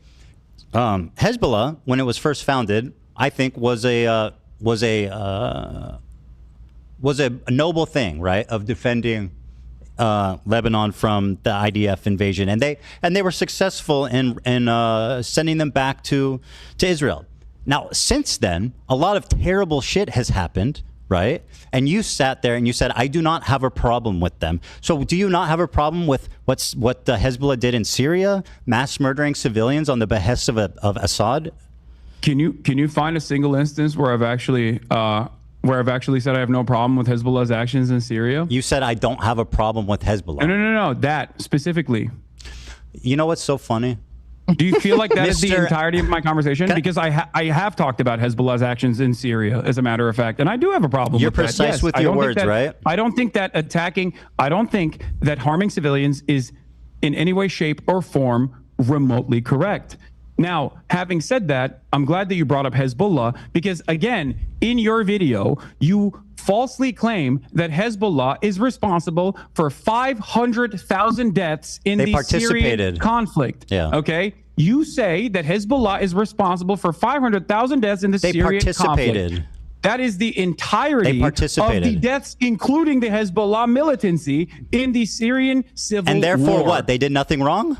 Hezbollah, when it was first founded, I think was a noble thing, right? Of defending Lebanon from the IDF invasion, and they were successful in sending them back to Israel. Now, since then, a lot of terrible shit has happened, right? And you sat there and you said, I do not have a problem with them. So do you not have a problem with what Hezbollah did in Syria, mass murdering civilians on the behest of Assad? Can you find a single instance where I've actually said I have no problem with Hezbollah's actions in Syria? You said I don't have a problem with Hezbollah. No, that specifically. You know what's so funny? Do you feel like that is the entirety of my conversation? Because I have talked about Hezbollah's actions in Syria, as a matter of fact, and I do have a problem with that. You're precise with your words, right? I don't think that harming civilians is in any way, shape, or form remotely correct. Now, having said that, I'm glad that you brought up Hezbollah because, again, in your video, you falsely claim that Hezbollah is responsible for 500,000 deaths in the Syrian conflict. Yeah. Okay? You say that Hezbollah is responsible for 500,000 deaths in the Syrian conflict. That is the entirety of the deaths, including the Hezbollah militancy in the Syrian civil war. And therefore what? They did nothing wrong?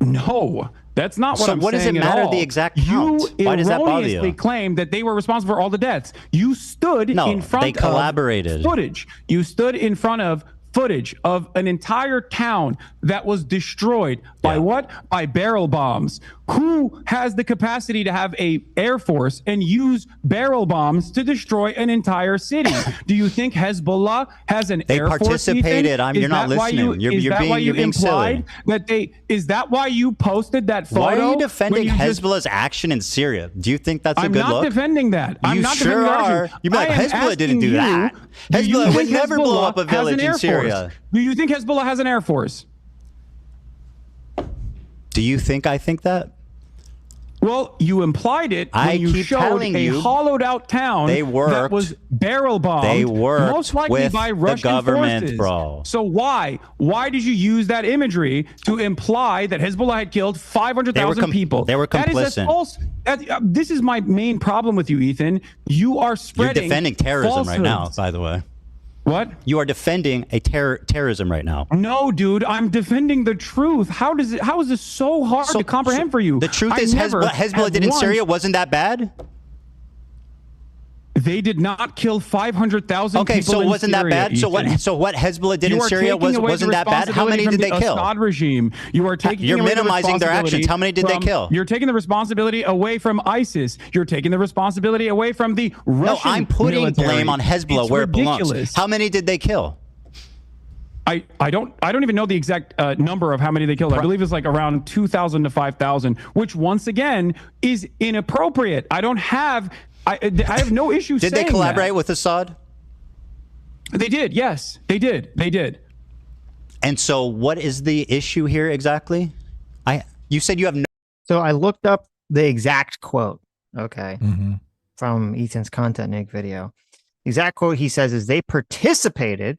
No. That's not what I'm saying. So what does it matter the exact count? Why does that bother you? You erroneously claimed that they were responsible for all the deaths. You stood in front of footage. You stood in front of footage of an entire town that was destroyed by what? By barrel bombs. Who has the capacity to have a air force and use barrel bombs to destroy an entire city? Do you think Hezbollah has an air force? They participated. You're not listening. You're being silly. Is that why you posted that photo? Why are you defending Hezbollah's action in Syria? Do you think that's a good look? I'm not defending that. I'm not defending that. You're like, Hezbollah didn't do that. Hezbollah would never blow up a village in Syria. Do you think Hezbollah has an air force? Do you think I think that? Well, you implied it when you showed a hollowed out town that was barrel bombed. They worked most likely by Russian government, forces. Bro. So why did you use that imagery to imply that Hezbollah had killed 500,000 people? They were complicit. That is false. This is my main problem with you, Ethan. You are spreading. You're defending terrorism falsehoods right now, by the way. What? You are defending a terrorism right now. No, dude, I'm defending the truth. How is this so hard to comprehend for you? The truth is what Hezbollah did in Syria wasn't that bad? They did not kill 500,000 people. Okay, so it wasn't that bad? Ethan. So what Hezbollah did in Syria wasn't that bad? How many did they kill? Assad regime. You're minimizing their actions. How many did they kill? You're taking the responsibility away from ISIS. You're taking the responsibility away from the Russian No, I'm putting military. blame on Hezbollah where it belongs. How many did they kill? I don't even know the exact number of how many they killed. I believe it's like around 2,000 to 5,000, which once again is inappropriate. I have no issue saying that. Did they collaborate with Assad? They did, yes. They did. And so what is the issue here exactly? You said you have no... So I looked up the exact quote, from Ethan's Content Nick video. The exact quote he says is, they participated,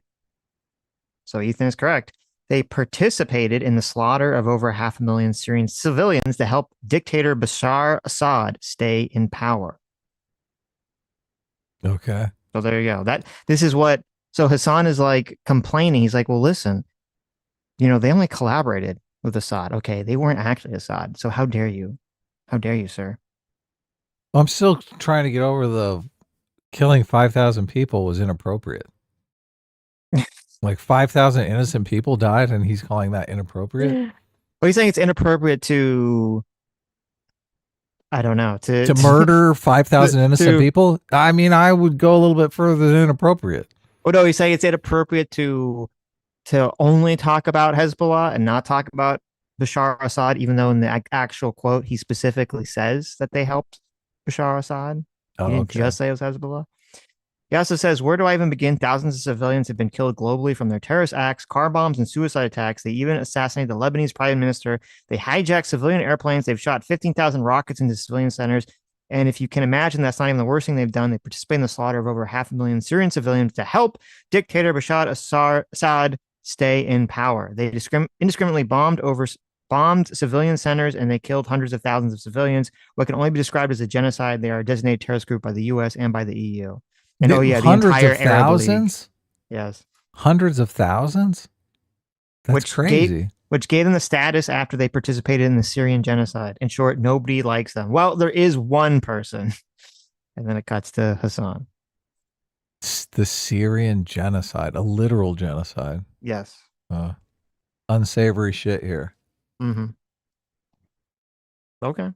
so Ethan is correct, they participated in the slaughter of over 500,000 Syrian civilians to help dictator Bashar Assad stay in power. Okay. So there you go. So Hassan is like complaining. He's like, well, listen, they only collaborated with Assad. Okay. They weren't actually Assad. So how dare you? How dare you, sir? I'm still trying to get over the killing 5,000 people was inappropriate. Like 5,000 innocent people died and he's calling that inappropriate? Well, he's saying it's inappropriate to... I don't know. To murder 5,000 innocent people? I mean, I would go a little bit further than inappropriate. Oh, no, he's saying it's inappropriate to only talk about Hezbollah and not talk about Bashar Assad, even though in the actual quote, he specifically says that they helped Bashar Assad. He didn't just say it was Hezbollah. He also says, where do I even begin? Thousands of civilians have been killed globally from their terrorist acts, car bombs, and suicide attacks. They even assassinated the Lebanese prime minister. They hijacked civilian airplanes. They've shot 15,000 rockets into civilian centers. And if you can imagine, that's not even the worst thing they've done. They participate in the slaughter of over 500,000 Syrian civilians to help dictator Bashar Assad stay in power. They indiscriminately bombed civilian centers, and they killed hundreds of thousands of civilians. What can only be described as a genocide. They are a designated terrorist group by the U.S. and by the EU. And the entire thousands? Yes. Hundreds of thousands? That's crazy. Which gave them the status after they participated in the Syrian genocide. In short, nobody likes them. Well, there is one person. And then it cuts to Hassan. The Syrian genocide, a literal genocide. Yes. Unsavory shit here. Mm-hmm. Okay.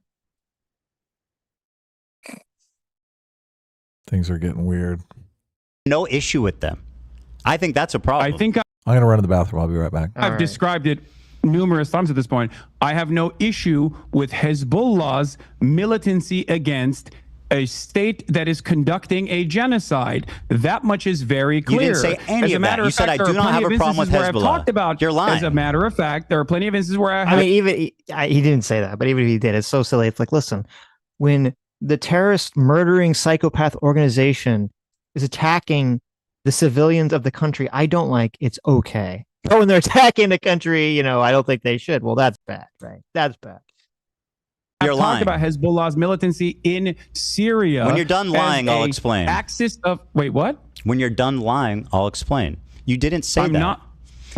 Things are getting weird. No issue with them. I think that's a problem. I think I'm going to run to the bathroom. I'll be right back. I've described it numerous times at this point. I have no issue with Hezbollah's militancy against a state that is conducting a genocide. That much is very clear. You didn't say any of that. You said I do not have a problem with Hezbollah. Talked about. You're lying. As a matter of fact, there are plenty of instances where I mean, even he didn't say that, but even if he did, it's so silly. It's like, listen, when the terrorist murdering psychopath organization is attacking the civilians of the country I don't like, it's okay. But when they're attacking the country, I don't think they should. Well, that's bad, right? That's bad. You're lying. Talk about Hezbollah's militancy in Syria. When you're done lying, I'll explain. Axis of wait, what? When you're done lying, I'll explain. You didn't say that. Not.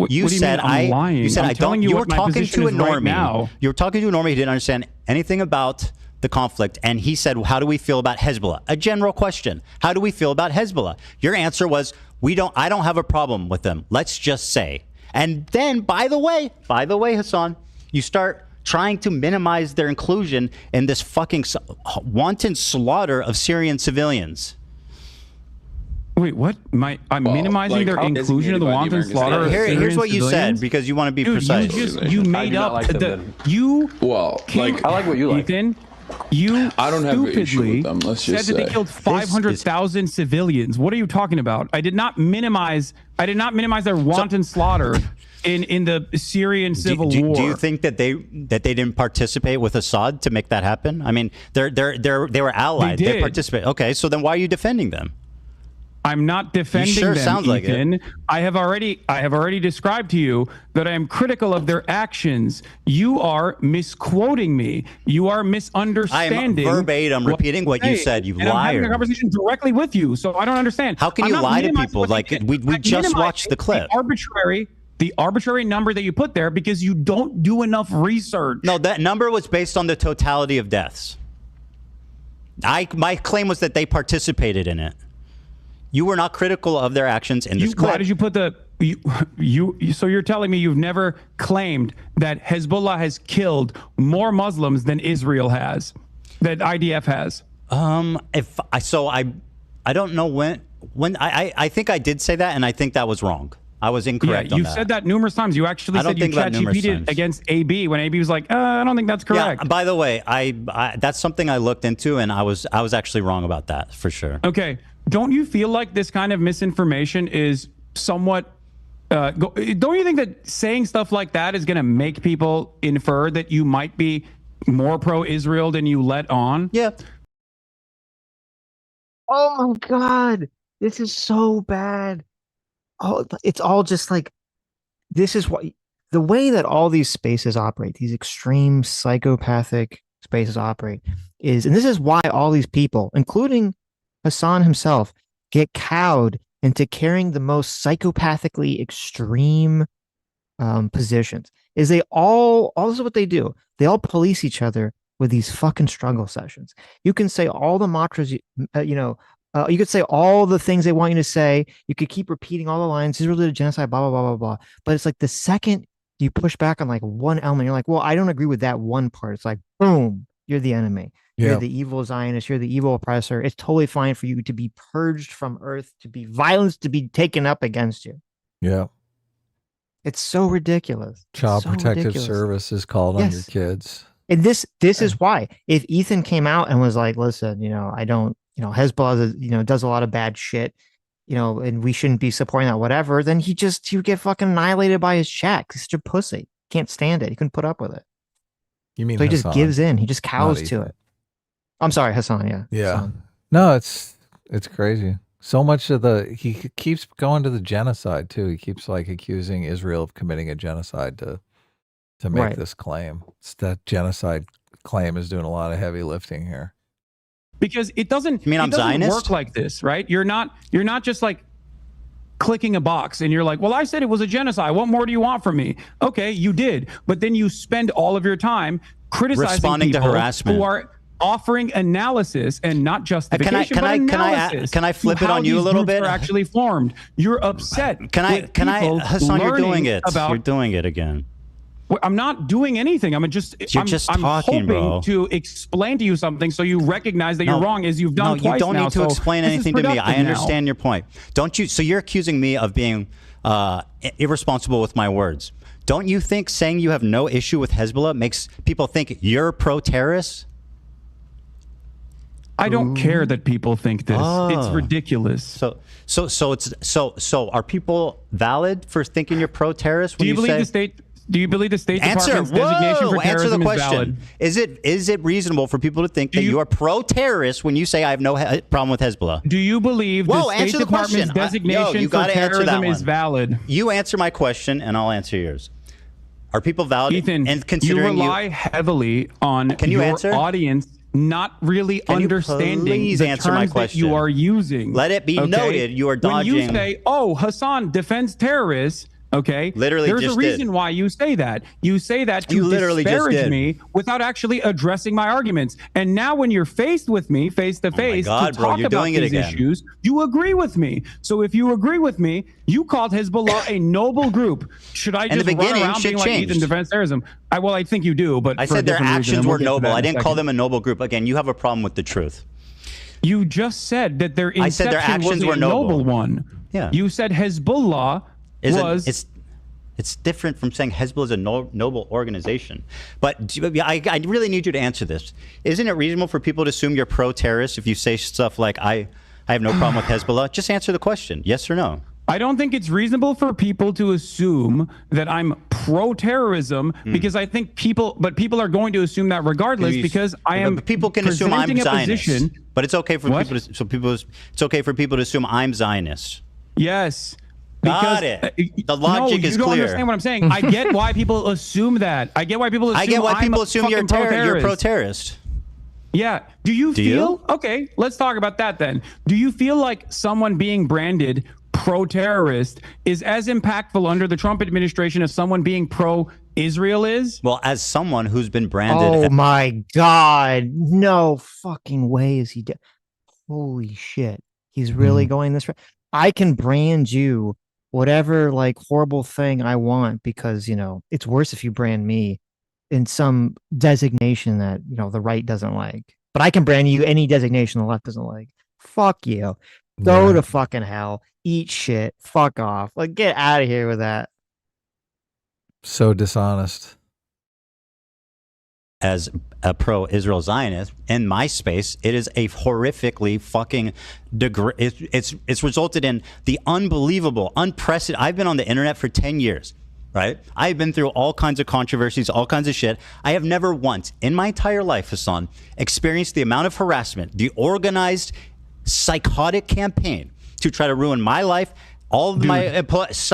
You what do said you mean I'm lying? You said I'm I telling don't. you You were what my talking position to a is right normie. now. You were talking to a normie who didn't understand anything about the conflict, and he said, "How do we feel about Hezbollah?" A general question. How do we feel about Hezbollah? Your answer was, "We don't. I don't have a problem with them. Let's just say." And then, by the way, Hassan, you start trying to minimize their inclusion in this fucking wanton slaughter of Syrian civilians. Wait, what? I'm minimizing their inclusion of the wanton slaughter of Syrian Here's what you civilians? said, because you want to be precise. You made up I like what you like. Ethan, you I don't have an issue with them. Let's just said that they killed 500,000 civilians. What are you talking about? I did not minimize their wanton slaughter in the Syrian civil war. Do you think that they didn't participate with Assad to make that happen? I mean, they were allied. They participated. Okay, so then why are you defending them? I'm not defending them, sounds like Ethan. it. I have already described to you that I am critical of their actions. You are misquoting me. You are misunderstanding. I am verbatim repeating what you said, you liar. I'm having a conversation directly with you, so I don't understand. How can you lie to people? Like we just watched the clip. The arbitrary number that you put there because you don't do enough research. No, that number was based on the totality of deaths. My claim was that they participated in it. You were not critical of their actions in this clip. Why did you put so you're telling me you've never claimed that Hezbollah has killed more Muslims than Israel has, that IDF has? I don't know when I think I did say that, and I think that was wrong. I was incorrect on that. You said that numerous times. You actually said you ChatGPT'd against AB when AB was like, I don't think that's correct. Yeah, by the way, I that's something I looked into, and I was actually wrong about that for sure. Okay. Don't you feel like this kind of misinformation is somewhat don't you think that saying stuff like that is going to make people infer that you might be more pro-Israel than you let on? Yeah. Oh my God. This is so bad. Oh, it's all just like, this is what the way that all these spaces operate, these extreme psychopathic spaces operate is, and this is why all these people, including Hassan himself, get cowed into carrying the most psychopathically extreme positions. Is they all this is what they do. They all police each other with these fucking struggle sessions. You can say all the mantras, you could say all the things they want you to say. You could keep repeating all the lines. Israel did a genocide, blah, blah, blah, blah, blah. But it's like the second you push back on like one element, you're like, well, I don't agree with that one part. It's like, boom, you're the enemy. Yeah. You're the evil Zionist. You're the evil oppressor. It's totally fine for you to be purged from earth, to be violence, to be taken up against you. Yeah. It's so ridiculous. Child so Protective ridiculous. Service is called on your kids. And this is why. If Ethan came out and was like, listen, I don't, Hezbollah, does a lot of bad shit, and we shouldn't be supporting that, whatever, then he would get fucking annihilated by his chat. He's such a pussy. Can't stand it. He couldn't put up with it. You mean so he Hassan, just gives in. He just cows to it. I'm sorry, Hassan. Yeah. Yeah. Hassan. No, it's crazy. So much of he keeps going to the genocide too. He keeps like accusing Israel of committing a genocide to make this claim. It's that genocide claim is doing a lot of heavy lifting here. Because it doesn't work like this, right? You're not just like clicking a box and you're like, well, I said it was a genocide. What more do you want from me? Okay, you did. But then you spend all of your time criticizing responding people to harassment who are offering analysis and not justification, but analysis. Can I flip it on you a little bit? Are actually formed. You're upset. Hassan, you're doing it. You're doing it again. I'm not doing anything. I'm hoping bro. to explain to you something so you recognize that you're wrong, as you've done twice now. You don't need to explain anything to me. I understand your point. Don't you? So you're accusing me of being irresponsible with my words. Don't you think saying you have no issue with Hezbollah makes people think you're pro-terrorist? I don't care that people think this. It's ridiculous. So are people valid for thinking you're pro-terrorist? Do you believe the state Department's designation for terrorism is valid? Is it reasonable for people to think that you are pro-terrorist when you say I have no problem with Hezbollah? Do you believe the State Department's designation for terrorism is valid? You answer my question, and I'll answer yours. Are people valid? Ethan, and considering you rely heavily on your audience not really understanding the terms that you are using. Let it be noted you are dodging. When you say, oh, Hassan defends terrorists, okay, literally there's a reason why you say that. You say that to disparage me without actually addressing my arguments. And now when you're faced with me face to face to talk about these issues, you agree with me. So if you agree with me, you called Hezbollah a noble group. Should I just run around being like Ethan defends terrorism? I think you do, but I said their actions were noble. I didn't call them a noble group. Again, you have a problem with the truth. You just said that their inception was a noble one. Yeah. You said Hezbollah it's different from saying Hezbollah is a noble organization. But I really need you to answer this. Isn't it reasonable for people to assume you're pro-terrorist if you say stuff like, I have no problem with Hezbollah? Just answer the question, yes or no. I don't think it's reasonable for people to assume that I'm pro-terrorism because I think people are going to assume that regardless because I am. People can assume I'm Zionist, but it's okay for it's okay for people to assume I'm Zionist. Yes. Got it. The logic is clear. You don't understand what I'm saying. I get why people assume that. I get why people assume you're pro-terrorist. Yeah. Do you feel? Okay, let's talk about that then. Do you feel like someone being branded pro-terrorist is as impactful under the Trump administration as someone being pro-Israel is? Well, as someone who's been branded. Oh my God. No fucking way is he dead. Holy shit. He's really going this way. I can brand you whatever like horrible thing I want because, it's worse if you brand me in some designation that, the right doesn't like. But I can brand you any designation the left doesn't like. Fuck you. Go to fucking hell. Eat shit. Fuck off. Like, get out of here with that. So dishonest. As a pro-Israel Zionist, in my space, it is a horrifically fucking it's resulted in the unbelievable, unprecedented. I've been on the internet for 10 years, right? I've been through all kinds of controversies, all kinds of shit. I have never once in my entire life, Hassan, experienced the amount of harassment, the organized, psychotic campaign to try to ruin my life, all of my employees'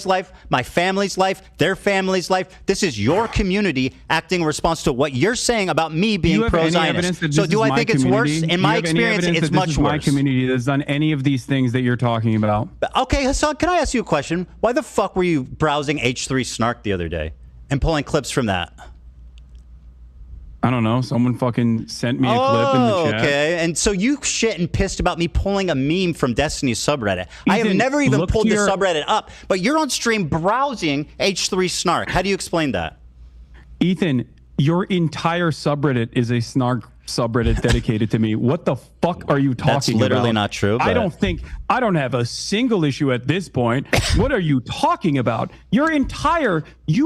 life, my family's life, their family's life. This is your community acting in response to what you're saying about me being pro-Zionist. So do I think it's worse? In my experience, it's much worse. My community that's done any of these things that you're talking about. Okay, Hassan, can I ask you a question? Why the fuck were you browsing H3 Snark the other day and pulling clips from that? I don't know. Someone fucking sent me a clip in the chat. Okay. And so you shit and pissed about me pulling a meme from Destiny's subreddit. I have never even pulled the subreddit up, but you're on stream browsing H3 Snark. How do you explain that? Ethan, your entire subreddit is a snark subreddit dedicated to me. What the fuck are you talking about? That's literally not true. But... I don't have a single issue at this point. What are you talking about? You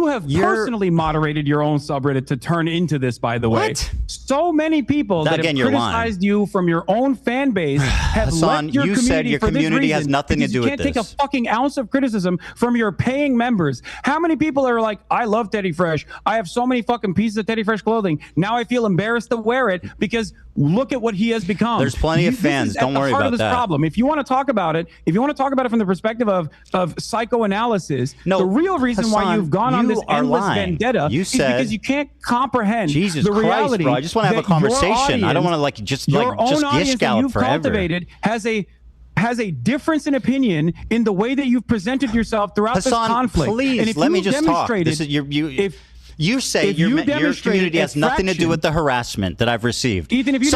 have personally moderated your own subreddit to turn into this, by the way. So many people that have criticized you from your own fan base have Hassan, left your you community said your for community this has reason, nothing to do with this. You can't this. take a fucking ounce of criticism from your paying members. How many people are like, I love Teddy Fresh. I have so many fucking pieces of Teddy Fresh clothing. Now I feel embarrassed to wear it because look at what he has become. There's plenty of fans. Don't worry about that. Problem. If you want to talk about it, from the perspective of psychoanalysis, the real reason Hassan, why you've gone on this endless vendetta is because you can't comprehend Jesus the Christ, reality. Bro. I just want to have a conversation. I don't want to just gish gallop forever. Cultivated has a difference in opinion in the way that you've presented yourself throughout Hassan, this conflict. Please, and if let me just talk. This is you say your community has nothing to do with the harassment that I've received. Ethan, if you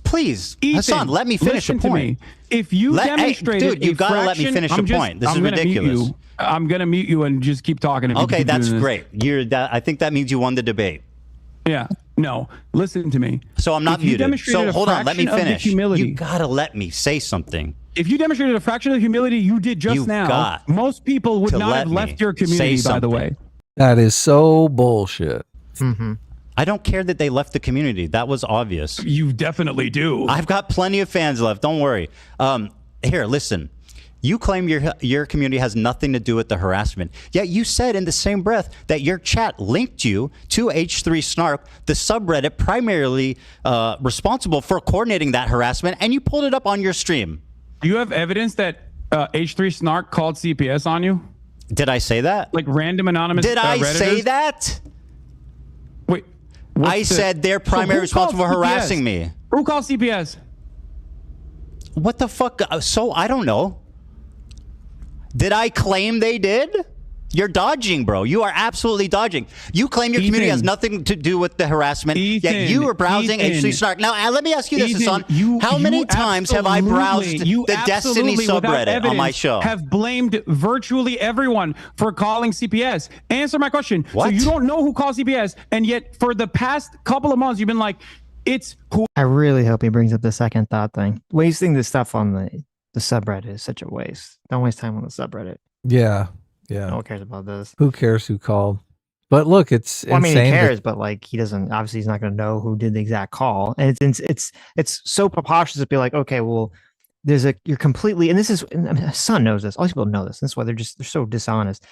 please, Hassan, let me finish a point. If you demonstrated, dude, you gotta let me finish a point. This is ridiculous. I'm gonna mute you and just keep talking. Okay, that's great. I think that means you won the debate. Yeah. No, listen to me. So I'm not muted. So hold on, let me finish. You gotta let me say something. If you demonstrated a fraction of the humility you did just now, most people would not have left your community, by the way. That is so bullshit. Mm-hmm. I don't care that they left the community. That was obvious. You definitely do. I've got plenty of fans left. Don't worry. Here, listen. You claim your community has nothing to do with the harassment. Yet you said in the same breath that your chat linked you to H3 Snark, the subreddit primarily responsible for coordinating that harassment, and you pulled it up on your stream. Do you have evidence that H3 Snark called CPS on you? Did I say that? Like random anonymous Did I Redditors? say that? Wait. I said they're primarily responsible for harassing me. Who called CPS? What the fuck? So I don't know. Did I claim they did? You're dodging, bro. You are absolutely dodging. You claim your community has nothing to do with the harassment, yet you were browsing H3 Snark. Now, let me ask you this, Hassan. How many times have I browsed the Destiny subreddit on my show? Have blamed virtually everyone for calling CPS. Answer my question. What? So you don't know who called CPS, and yet for the past couple of months, you've been like, it's who. I really hope he brings up the second thought thing. Wasting the stuff on the subreddit is such a waste. Don't waste time on the subreddit. Yeah. Yeah. No one cares about this. Who cares who called? But look, it's insane. I mean, he cares, but like he doesn't. Obviously, he's not going to know who did the exact call, and it's so preposterous to be like, okay, well, you're completely, and this is, and I mean, Hassan knows this. All these people know this. That's why they're so dishonest.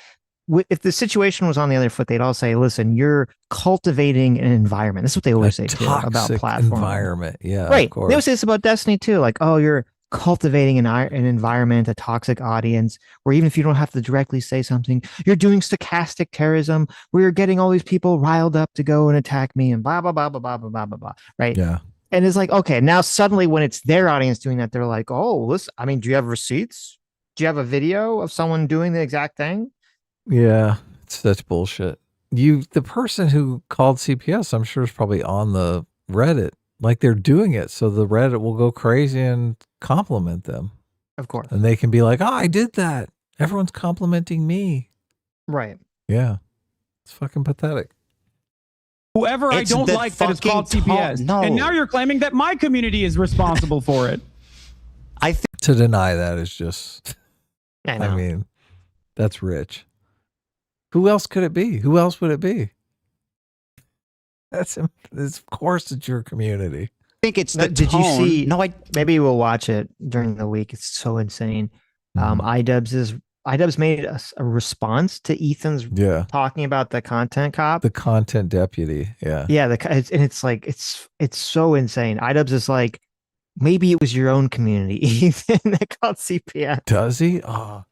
If the situation was on the other foot, they'd all say, listen, you're cultivating an environment. This is what they always say too about platform environment. Yeah, right. They always say this about Destiny too. Like, oh, you're cultivating an environment, a toxic audience, where even if you don't have to directly say something, you're doing stochastic terrorism, where you're getting all these people riled up to go and attack me and blah, blah, blah, blah, blah, blah, blah, blah, blah. Right. Yeah. And it's like, okay, now suddenly when it's their audience doing that, they're like, oh, listen, I mean, do you have receipts? Do you have a video of someone doing the exact thing? Yeah. It's such bullshit. The person who called CPS, I'm sure is probably on the Reddit. Like they're doing it, so the Reddit will go crazy and compliment them. Of course. And they can be like, oh, I did that. Everyone's complimenting me. Right. Yeah. It's fucking pathetic. Whoever I don't like that is called CPS. No. And now you're claiming that my community is responsible for it. I think to deny that is just, I mean, that's rich. Who else could it be? Who else would it be? Of course it's your community. I think it's the Did tone. you see? No, maybe we'll watch it during the week. It's so insane. iDubbbz made a response to Ethan's talking about the content cop, the content deputy. Yeah. It's like it's so insane. iDubbbz is like, maybe it was your own community, Ethan, that called CPS. Does he? Oh,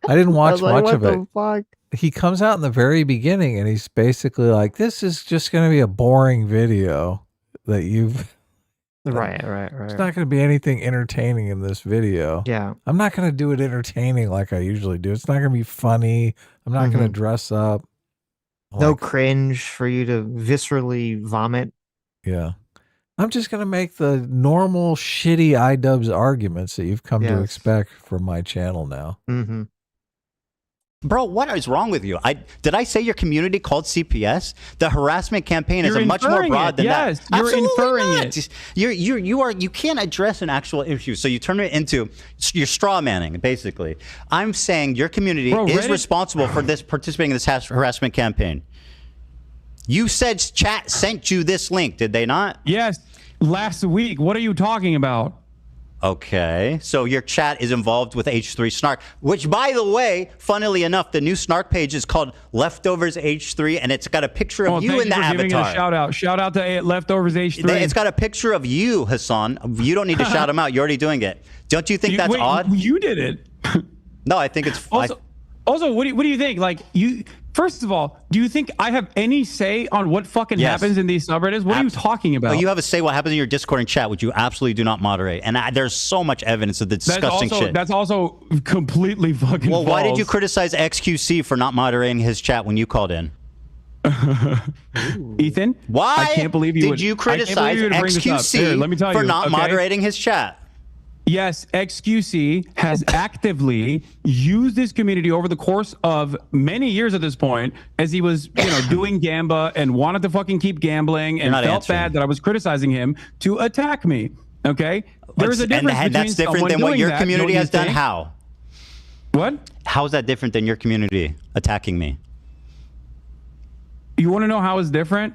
I didn't watch much of it. Fuck? He comes out in the very beginning and he's basically like, this is just going to be a boring video that you've right. There's not going to be anything entertaining in this video. Yeah. I'm not going to do it entertaining like I usually do. It's not going to be funny. I'm not going to dress up. No cringe for you to viscerally vomit. Yeah. I'm just going to make the normal shitty iDubbbz arguments that you've come to expect from my channel now. Mm-hmm. Bro, what is wrong with you? Did I say your community called CPS? The harassment campaign is much more broad than that. Yes, you're inferring it. You can't address an actual issue, so you turn it into you're straw manning, basically. I'm saying your community is responsible for this participating in this harassment campaign. You said chat sent you this link, did they not? Yes, last week. What are you talking about? Okay, so your chat is involved with H3 Snark, which, by the way, funnily enough, the new Snark page is called Leftovers H3, and it's got a picture of you in the avatar. Giving it a shout out. Shout out to Leftovers H3. It's got a picture of you, Hassan. You don't need to shout him out. You're already doing it. Don't you think that's odd? You did it. No, I think it's. Also, what do you think? Like, first of all, do you think I have any say on what fucking happens in these subreddits? What are you talking about? Well, you have a say what happens in your Discord and chat, which you absolutely do not moderate. And there's so much evidence of the disgusting shit. That's also completely fucking false. Why did you criticize XQC for not moderating his chat when you called in? Ethan? Why I can't believe you did you criticize XQC for not moderating his chat? Yes, XQC has actively used this community over the course of many years at this point, as he was, doing Gamba and wanted to fucking keep gambling and felt bad that I was criticizing him to attack me. Okay, there's a difference. And that's different than what your community has done. How? What? How is that different than your community attacking me? You want to know how it's different?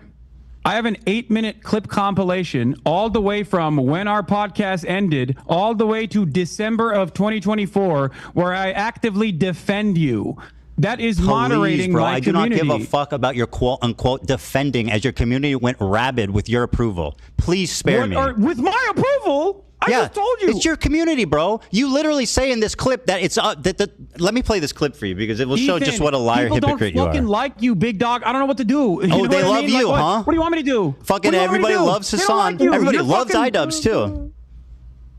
I have an 8-minute clip compilation all the way from when our podcast ended all the way to December of 2024 where I actively defend you. That is moderating my community. I do not give a fuck about your quote-unquote defending as your community went rabid with your approval. Please spare me. With my approval? I just told you. It's your community, bro. You literally say in this clip that it's let me play this clip for you because it will show just what a liar hypocrite you are. People don't fucking like you, big dog. I don't know what to do. They love you, huh? What do you want me to do? Fucking everybody loves Hassan. Everybody loves iDubbbz too.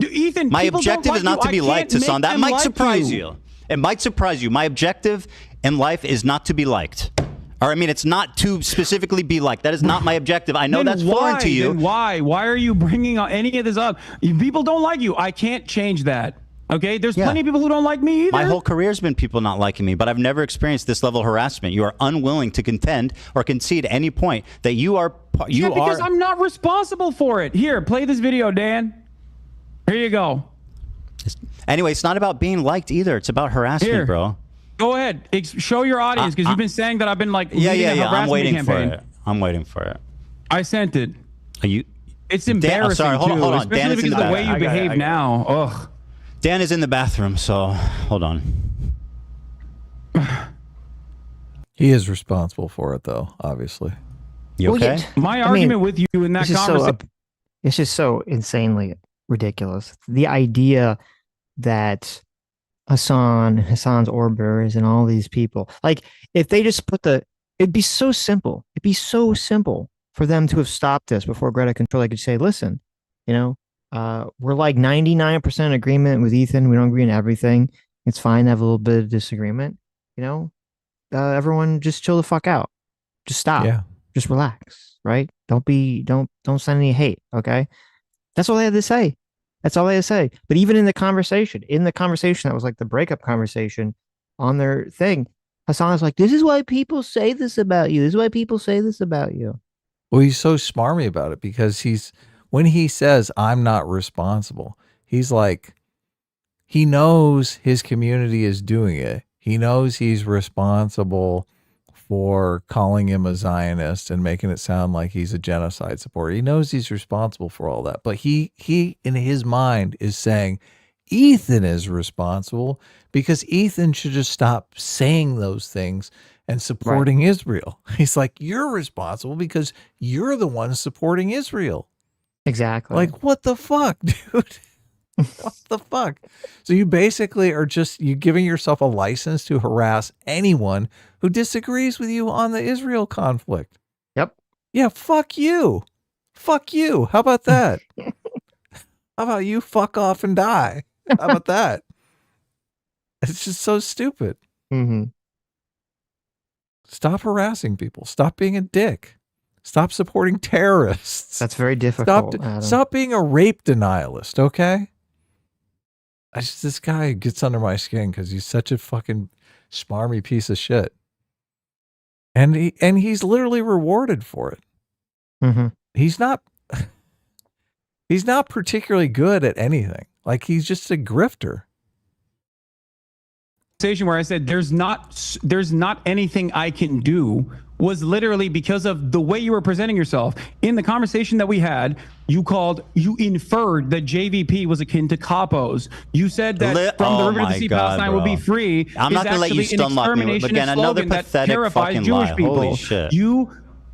Ethan, my objective is not to be liked, Hassan. That might surprise you. It might surprise you. My objective in life is not to be liked. Or I mean, it's not to specifically be liked. That is not my objective. I know that's foreign to you. Then why? Why are you bringing any of this up? People don't like you. I can't change that. Okay? There's plenty of people who don't like me either. My whole career's been people not liking me, but I've never experienced this level of harassment. You are unwilling to contend or concede at any point that you are. Because I'm not responsible for it. Here, play this video, Dan. Here you go. Anyway, it's not about being liked either. It's about harassment, bro. Go ahead. Show your audience because you've been saying that I've been like leading a harassment I'm waiting campaign. for it. I'm waiting for it. I sent it. Are you? It's embarrassing. Sorry, hold on. Especially Dan is because of the way you behave now. Ugh. Dan is in the bathroom, so hold on. He is responsible for it, though. Obviously. You okay? My argument with you in that conversation. It's just so insanely ridiculous. The idea that Hassan's orbiters and all these people, like if they just it'd be so simple. It'd be so simple for them to have stopped this before Greta control. They could say, listen, we're like 99% agreement with Ethan. We don't agree on everything. It's fine to have a little bit of disagreement. Everyone just chill the fuck out. Just stop. Yeah. Just relax. Right. Don't send any hate. Okay. That's all they had to say. That's all they had to say. But even in the conversation that was like the breakup conversation on their thing, Hassan was like, this is why people say this about you. This is why people say this about you. Well, he's so smarmy about it because when he says, I'm not responsible, he's like, he knows his community is doing it. He knows he's responsible for calling him a Zionist and making it sound like he's a genocide supporter. He knows he's responsible for all that. But he in his mind is saying Ethan is responsible because Ethan should just stop saying those things and supporting Israel. He's like, you're responsible because you're the one supporting Israel. Exactly. Like, what the fuck, dude? What the fuck? So you basically are you giving yourself a license to harass anyone who disagrees with you on the Israel conflict. Yep. Yeah, fuck you. Fuck you. How about that? How about you fuck off and die? How about that? It's just so stupid. Mm-hmm. Stop harassing people. Stop being a dick. Stop supporting terrorists. That's very difficult. Stop being a rape denialist, okay? This guy gets under my skin because he's such a fucking smarmy piece of shit. And he's literally rewarded for it. Mm-hmm. He's not particularly good at anything. Like, he's just a grifter. Where I said there's not anything I can do was literally because of the way you were presenting yourself. In the conversation that we had, you inferred that JVP was akin to capos. You said that from the river to the sea, Palestine will be free. I'm not going to let you stun lock me. Again, another pathetic fucking lie. Holy shit.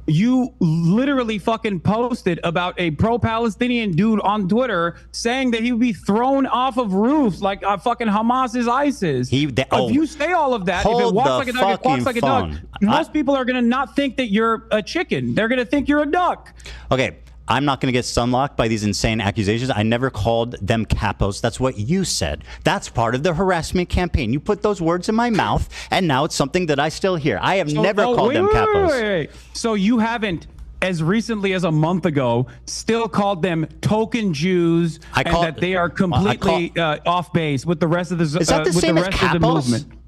You literally fucking posted about a pro-Palestinian dude on Twitter saying that he would be thrown off of roofs like fucking Hamas is ISIS. If you say all of that, if it walks like a duck, it quacks like a duck, most people are going to not think that you're a chicken. They're going to think you're a duck. Okay. I'm not going to get stunlocked by these insane accusations. I never called them capos. That's what you said. That's part of the harassment campaign. You put those words in my mouth, and now it's something that I still hear. I have never called them capos. Wait. So you haven't, as recently as a month ago, still called them token Jews and that they are completely off base with the rest of the Is that the same as capos? Of the movement.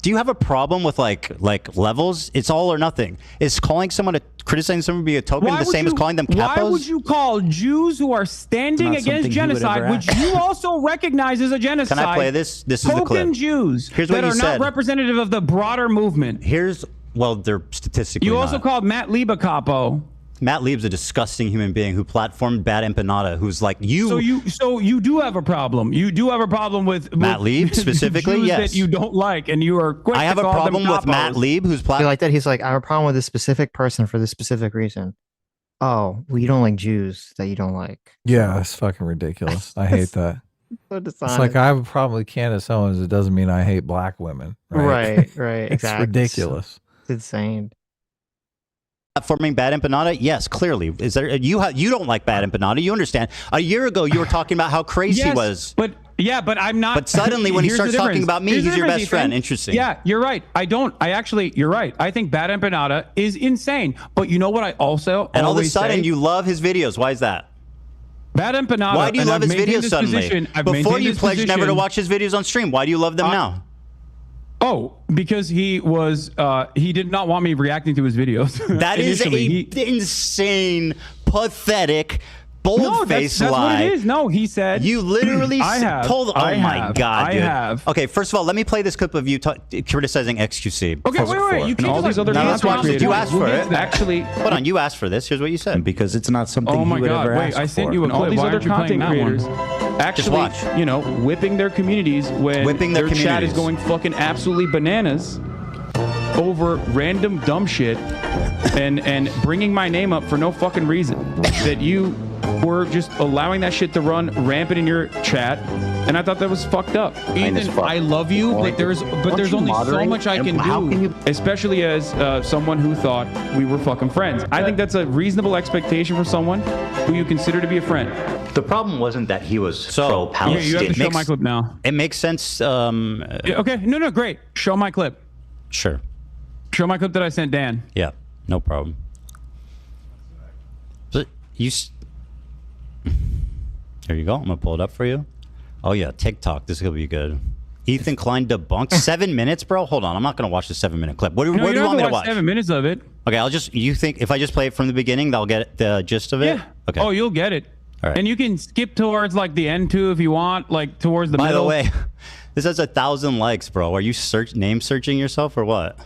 Do you have a problem with like levels? It's all or nothing. Is criticizing someone be a token the same as calling them capos? Why would you call Jews who are standing against genocide, which you also recognize as a genocide? Can I play this? This is the clip. Token Jews that are not representative of the broader movement. They're statistically You also called Matt Lieb a capo. Matt Lieb's a disgusting human being who platformed Bad Empanada, who's like you. So you do have a problem. You do have a problem with Matt Lieb specifically. Jews yes, that you don't like, and you are quick I have to a call problem them with Matt Lieb, who's like that. He's like, I have a problem with this specific person for this specific reason. Oh, well, you don't like Jews that you don't like. Yeah, it's fucking ridiculous. I hate that. So it's like I have a problem with Candace Owens. It doesn't mean I hate black women. Right. Right. It's ridiculous. It's insane. Platforming Bad Empanada? Yes, clearly. Is there you don't like Bad Empanada? You understand? A year ago, you were talking about how crazy he was. But I'm not. But suddenly, when he starts talking about me, he's your best friend. Interesting. Yeah, you're right. You're right. I think Bad Empanada is insane. But you know what? I also and all of a sudden, you love his videos. Why is that? Bad Empanada. Why do you love his videos suddenly? Before you pledged never to watch his videos on stream. Why do you love them now? Oh, because he did not want me reacting to his videos. That is insane, pathetic, bold-faced lie. That's what it is. No, he said. You literally told. Oh my God, dude. I have. Okay, first of all, let me play this clip of you criticizing XQC. Okay, wait. You can't all these other creators. You asked for it. Actually, hold on. You asked for this. Here's what you said. Because it's not something. Oh my he would God! ever Wait, ask I sent for. you a clip. All these other content creators actually, whipping their communities when their chat is going fucking absolutely bananas over random dumb shit and bringing my name up for no fucking reason. That you were just allowing that shit to run rampant in your chat, and I thought that was fucked up. Ethan, I love you, but there's only so much I can do, especially as someone who thought we were fucking friends. I think that's a reasonable expectation from someone who you consider to be a friend. The problem wasn't that he was pro-Palestinian. You have to show my clip now. It makes sense. Okay, no, great. Show my clip. Sure. Show my clip that I sent Dan. Yeah, no problem. But here you go. I'm gonna pull it up for you. Oh yeah, TikTok. This is gonna be good. Ethan Klein debunked 7 minutes, bro. Hold on, I'm not gonna watch the 7 minute clip. Where do you want me to watch? 7 minutes of it. Okay, you think if I just play it from the beginning, they'll get the gist of it? Yeah. Okay. Oh, you'll get it. All right. And you can skip towards like the end too if you want, like towards the middle. By the way, this has 1,000 likes, bro. Are you name searching yourself or what?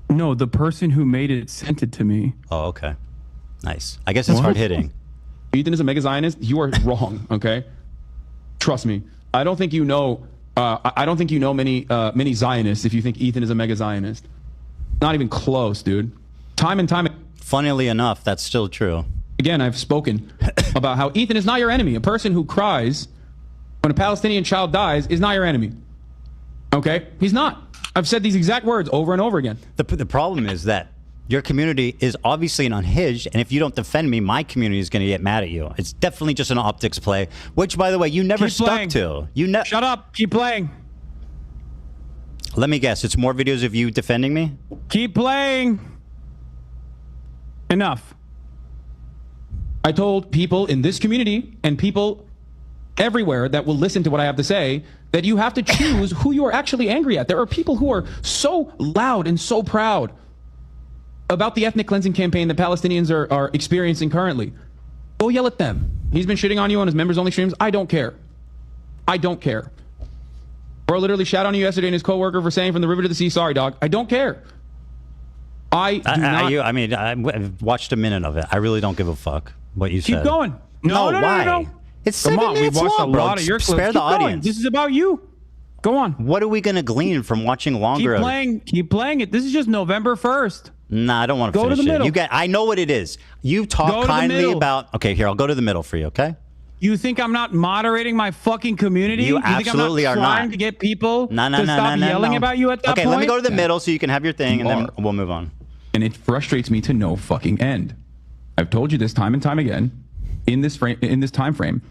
No, the person who made it sent it to me. Oh, okay. Nice. I guess it's hard hitting. Ethan is a mega Zionist. You are wrong. Okay, trust me. I don't think you know. I don't think you know many Zionists if you think Ethan is a mega Zionist. Not even close, dude. Time and time. Funnily enough, that's still true. Again, I've spoken about how Ethan is not your enemy. A person who cries when a Palestinian child dies is not your enemy. Okay, he's not. I've said these exact words over and over again. The problem is that your community is obviously an unhinged, and if you don't defend me, my community is going to get mad at you. It's definitely just an optics play, which, by the way, you never stuck to. Shut up. Keep playing. Let me guess. It's more videos of you defending me? Keep playing. Enough. I told people in this community and people everywhere that will listen to what I have to say, that you have to choose who you are actually angry at. There are people who are so loud and so proud about the ethnic cleansing campaign that Palestinians are experiencing currently. Go yell at them. He's been shitting on you on his members-only streams. I don't care. I don't care. Bro literally shot on you yesterday and his coworker for saying from the river to the sea, sorry, dog. I don't care. I mean, I watched a minute of it. I really don't give a fuck what you said. Keep going. No, why? No. It's 7 minutes we've watched long, a bro. lot of your clips. Spare the Keep going. audience. This is about you. Go on. What are we going to glean from watching longer? Keep playing it. This is just November 1st. Nah, I don't want to Go finish to the it. middle. I know what it is. You talk kindly about... Okay, here, I'll go to the middle for you, okay? You think I'm not moderating my fucking community? You think absolutely I'm are not trying not. to get people to stop yelling about you at that point? Okay, let me go to the middle so you can have your thing, and then we'll move on. And it frustrates me to no fucking end. I've told you this time and time again in this time frame,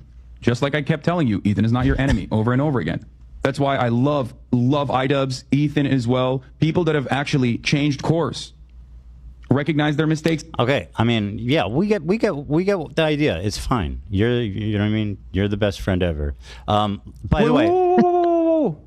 just like I kept telling you, Ethan is not your enemy over and over again. That's why I love iDubbbz, Ethan as well, people that have actually changed course, recognize their mistakes. Okay, I mean, yeah, we get the idea. It's fine. You know what I mean? You're the best friend ever. By the way, whoa.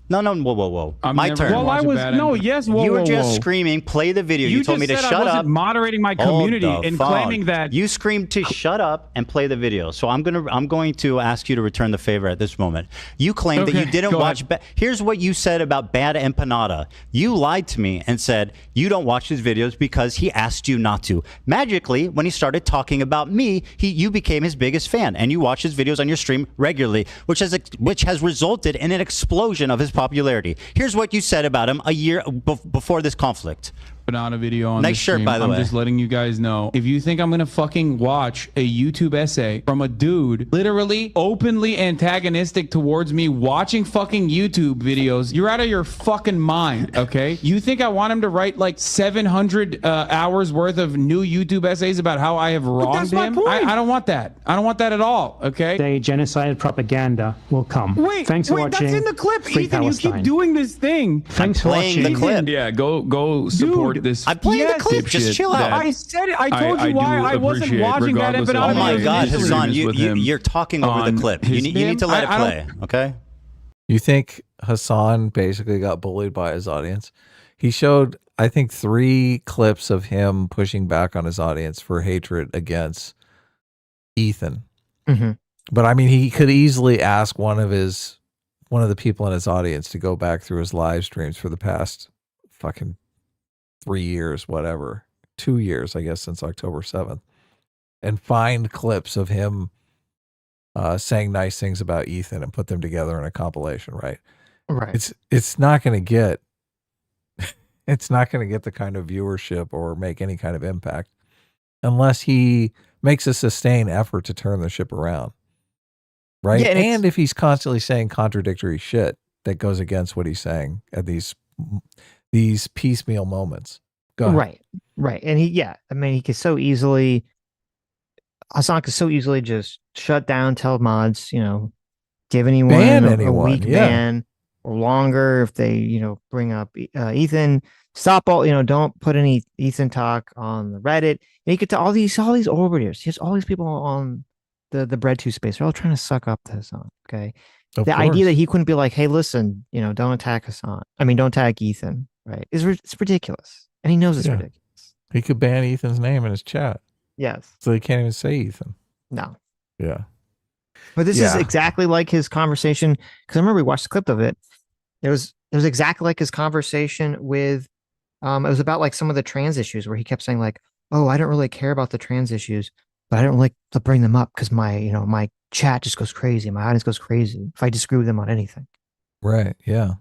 No, whoa. My turn. Well, I was You were just screaming, play the video. You told me to just said shut I wasn't up. moderating my community and claiming that you screamed to shut up and play the video. So I'm going to ask you to return the favor at this moment. You claimed that you didn't watch. Here's what you said about Bad Empanada. You lied to me and said you don't watch his videos because he asked you not to. Magically, when he started talking about me, you became his biggest fan, and you watch his videos on your stream regularly, which has resulted in an explosion of his popularity. Here's what you said about him a year before this conflict. Banana video on nice shirt, by the way. I'm just letting you guys know. If you think I'm gonna fucking watch a YouTube essay from a dude literally openly antagonistic towards me watching fucking YouTube videos, you're out of your fucking mind, okay? You think I want him to write like 700 hours worth of new YouTube essays about how I have wronged him? I don't want that. I don't want that at all, okay? Say genocide propaganda will come. Thanks for watching. That's in the clip, Free Ethan. Palestine. You keep doing this thing. Thanks for watching. The clip. Yeah, go support this. I'm playing the clip. Just chill out. I said it. I told you why I wasn't watching that. Oh my God, Hassan, you're talking over the clip. You need to let it play, okay? You think Hassan basically got bullied by his audience? He showed, I think, 3 clips of him pushing back on his audience for hatred against Ethan. Mm-hmm. But I mean, he could easily ask one of the people in his audience to go back through his live streams for the past fucking 3 years, whatever, 2 years, I guess, since October 7th, and find clips of him saying nice things about Ethan and put them together in a compilation, right? Right. It's not going to get the kind of viewership or make any kind of impact unless he makes a sustained effort to turn the ship around, right? Yeah, and if he's constantly saying contradictory shit that goes against what he's saying at these piecemeal moments. Go ahead. Right. And he could so easily, Hassan could so easily just shut down, tell mods, give anyone a week ban or longer if they, bring up Ethan. Stop all, don't put any Ethan talk on the Reddit. And he could tell all these orbiters. He has all these people on the BreadTube space. They're all trying to suck up to Hassan. Okay. The idea that he couldn't be like, hey, listen, don't attack Hassan. Don't attack Ethan. Right. It's ridiculous. And he knows it's ridiculous. He could ban Ethan's name in his chat. Yes. So he can't even say Ethan. No. Yeah. But this is exactly like his conversation. Because I remember we watched the clip of it. It was exactly like his conversation with, it was about like some of the trans issues where he kept saying like, oh, I don't really care about the trans issues, but I don't like to bring them up because my chat just goes crazy. My audience goes crazy if I disagree with them on anything. Right. Yeah.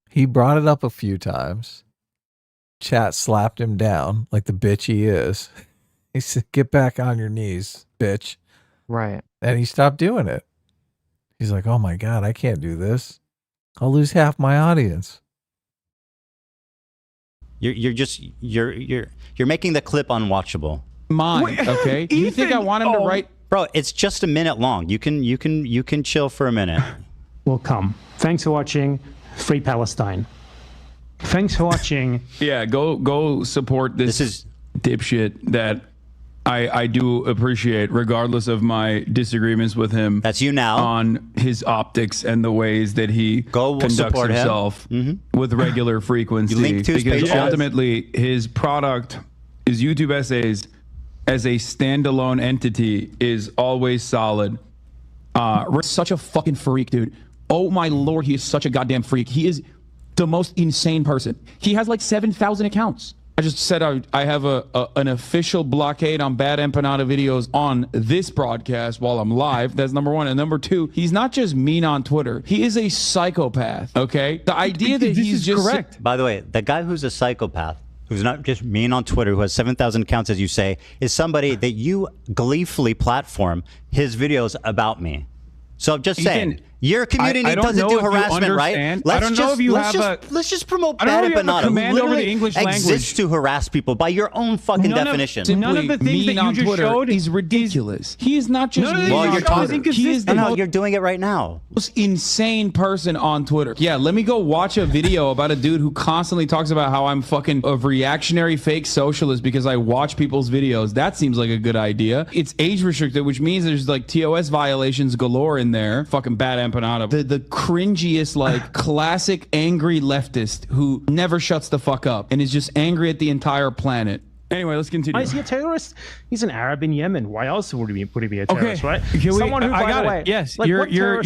He brought it up a few times. Chat slapped him down like the bitch he is. He said, get back on your knees, bitch. Right. And he stopped doing it. He's like, oh my God, I can't do this. I'll lose half my audience. You're making the clip unwatchable. Mine, okay? You think I want him to write? Bro, it's just a minute long. You can chill for a minute. Will come. Thanks for watching. Free Palestine. Thanks for watching. Yeah, go support this dipshit that I do appreciate, regardless of my disagreements with him. That's you now. On his optics and the ways that he conducts himself with regular frequency. You link to his because Patreon. ultimately, his product, his YouTube essays, as a standalone entity, is always solid. Such a fucking freak, dude. Oh my lord, he is such a goddamn freak. He is the most insane person. He has like 7,000 accounts. I just said I have an official blockade on Bad Empanada videos on this broadcast while I'm live. That's number one. And number two, he's not just mean on Twitter. He is a psychopath, okay? The idea that he's just... correct. By the way, the guy who's a psychopath, who's not just mean on Twitter, who has 7,000 accounts, as you say, is somebody that you gleefully platform his videos about me. So I'm just saying, your community doesn't do harassment, right? Let's just promote Bad Empanada, who literally exists to harass people by your own fucking definition. None of the things that you just showed is ridiculous. He is not just you're doing it right now. Most insane person on Twitter. Yeah, let me go watch a video about a dude who constantly talks about how I'm fucking a reactionary fake socialist because I watch people's videos. That seems like a good idea. It's age restricted, which means there's like TOS violations galore in there. Fucking Bad Empanada. The cringiest, like, classic angry leftist who never shuts the fuck up and is just angry at the entire planet. Anyway, let's continue. Why is he a terrorist? He's an Arab in Yemen. Why else would he be a terrorist, right? Someone who, by the way, yes, like, you're.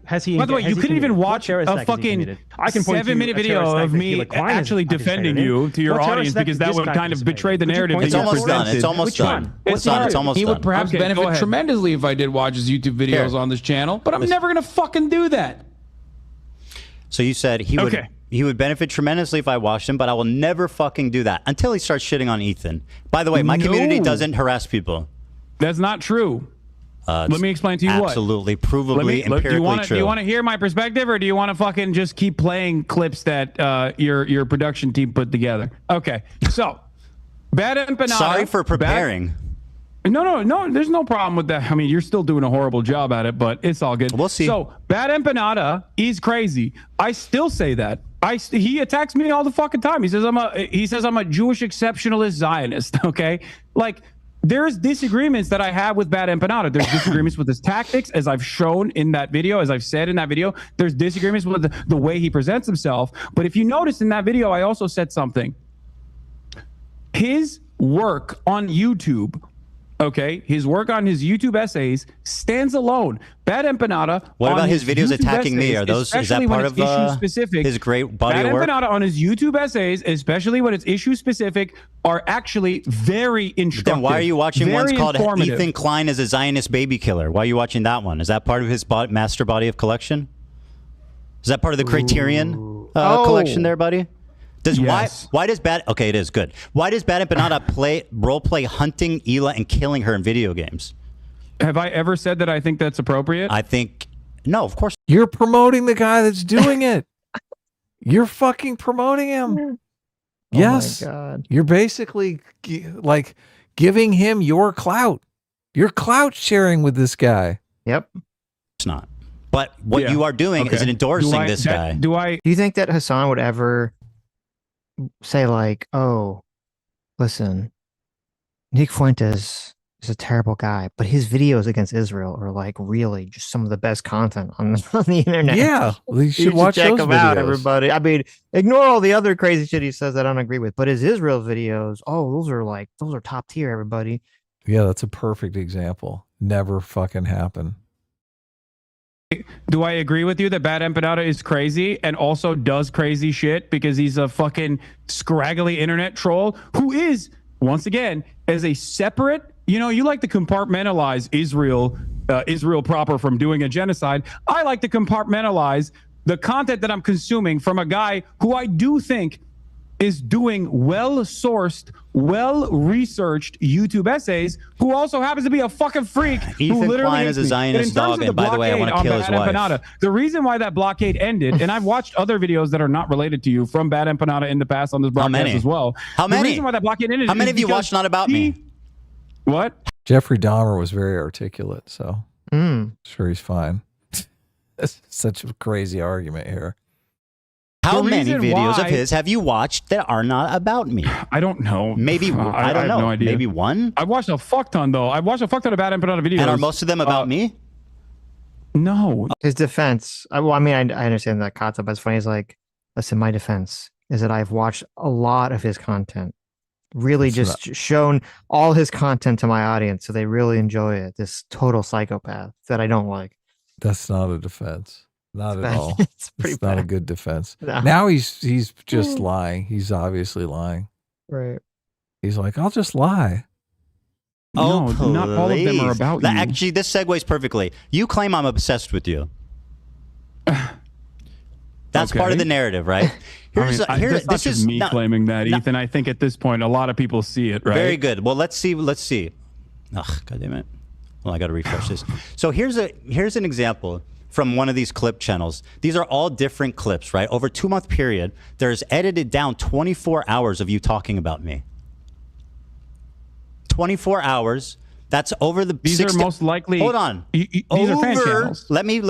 Has he? By the way, you couldn't even watch a fucking 7-minute video of me actually defending you to your audience because that would kind of betray the narrative. It's almost done. It's almost done. It's almost done. He would perhaps benefit tremendously if I did watch his YouTube videos on this channel, but I'm never gonna fucking do that. So you said he would benefit tremendously if I watched him, but I will never fucking do that until he starts shitting on Ethan. By the way, my community doesn't harass people. That's not true. Let me explain to you what. Absolutely, provably, empirically true. Do you want to hear my perspective, or do you want to fucking just keep playing clips that your production team put together? Okay, so Bad Empanada. Sorry for preparing. No, there's no problem with that. I mean, you're still doing a horrible job at it, but it's all good. We'll see. So, Bad Empanada is crazy. I still say that. He attacks me all the fucking time. He says I'm a Jewish exceptionalist Zionist, okay? Like, there's disagreements that I have with Bad Empanada. There's disagreements with his tactics, as I've shown in that video, as I've said in that video. There's disagreements with the way he presents himself. But if you notice in that video, I also said something. His work on YouTube, okay, his work on his YouTube essays stands alone. Bad Empanada. What about his videos YouTube attacking me? Are those, is that part of his great body of work? Bad Empanada on his YouTube essays, especially when it's issue specific, are actually very instructive. Then why are you watching ones called Ethan Klein is a Zionist baby killer? Why are you watching that one? Is that part of his master body of collection? Is that part of the Criterion collection there, buddy? Why does Bad it is good. Why does Bad Empanada role play hunting Hila and killing her in video games? Have I ever said that I think that's appropriate? I think no, of course. You're promoting the guy that's doing it. You're fucking promoting him. Yes. Oh my God. You're basically like giving him your clout. You're clout sharing with this guy. Yep. It's not. But what you are doing is endorsing this guy. Do you think that Hassan would ever say like, oh, listen, Nick Fuentes is a terrible guy, but his videos against Israel are like really just some of the best content on the internet. Yeah, you should watch check those them videos. out, everybody. I mean, ignore all the other crazy shit he says that I don't agree with, but his Israel videos, those are top tier, everybody. Yeah, that's a perfect example. Never fucking happen. Do I agree with you that Bad Empanada is crazy and also does crazy shit because he's a fucking scraggly internet troll who is, once again, as a separate, you like to compartmentalize Israel proper from doing a genocide. I like to compartmentalize the content that I'm consuming from a guy who I do think is doing well-sourced, well-researched YouTube essays, who also happens to be a fucking freak. Ethan Klein is a Zionist dog, and by the way, I want to kill his wife. The reason why that blockade ended, and I've watched other videos that are not related to you from Bad Empanada in the past on this broadcast as well. How many? The reason why that blockade ended. How many of you watched Not About Me? What? Jeffrey Dahmer was very articulate, so sure he's fine. That's such a crazy argument here. How many videos of his have you watched that are not about me? I don't know. Maybe I don't know. No idea. Maybe one. I've watched a fuck ton though. I've watched a fuck ton about him put out a video. And are most of them about me? No. His defense. Well, I mean, I understand that concept, but it's funny. It's like, listen, my defense is that I've watched a lot of his content. Really shown all his content to my audience, so they really enjoy it. This total psychopath that I don't like. That's not a defense. Not at all. It's pretty not bad. a good defense. No. Now he's just lying. He's obviously lying. Right. He's like, I'll just lie. Oh, no, not all of them are about you. Actually, this segues perfectly. You claim I'm obsessed with you. That's part of the narrative, right? This is me claiming that, Ethan. I think at this point, a lot of people see it, right? Very good. Well, let's see. Ugh, God damn it. Well, I got to refresh this. So here's an example from one of these clip channels. These are all different clips, right? Over a 2-month period, there's edited down 24 hours of you talking about me. 24 hours. That's over the. These are most likely. Hold on. These are fan channels. Let me.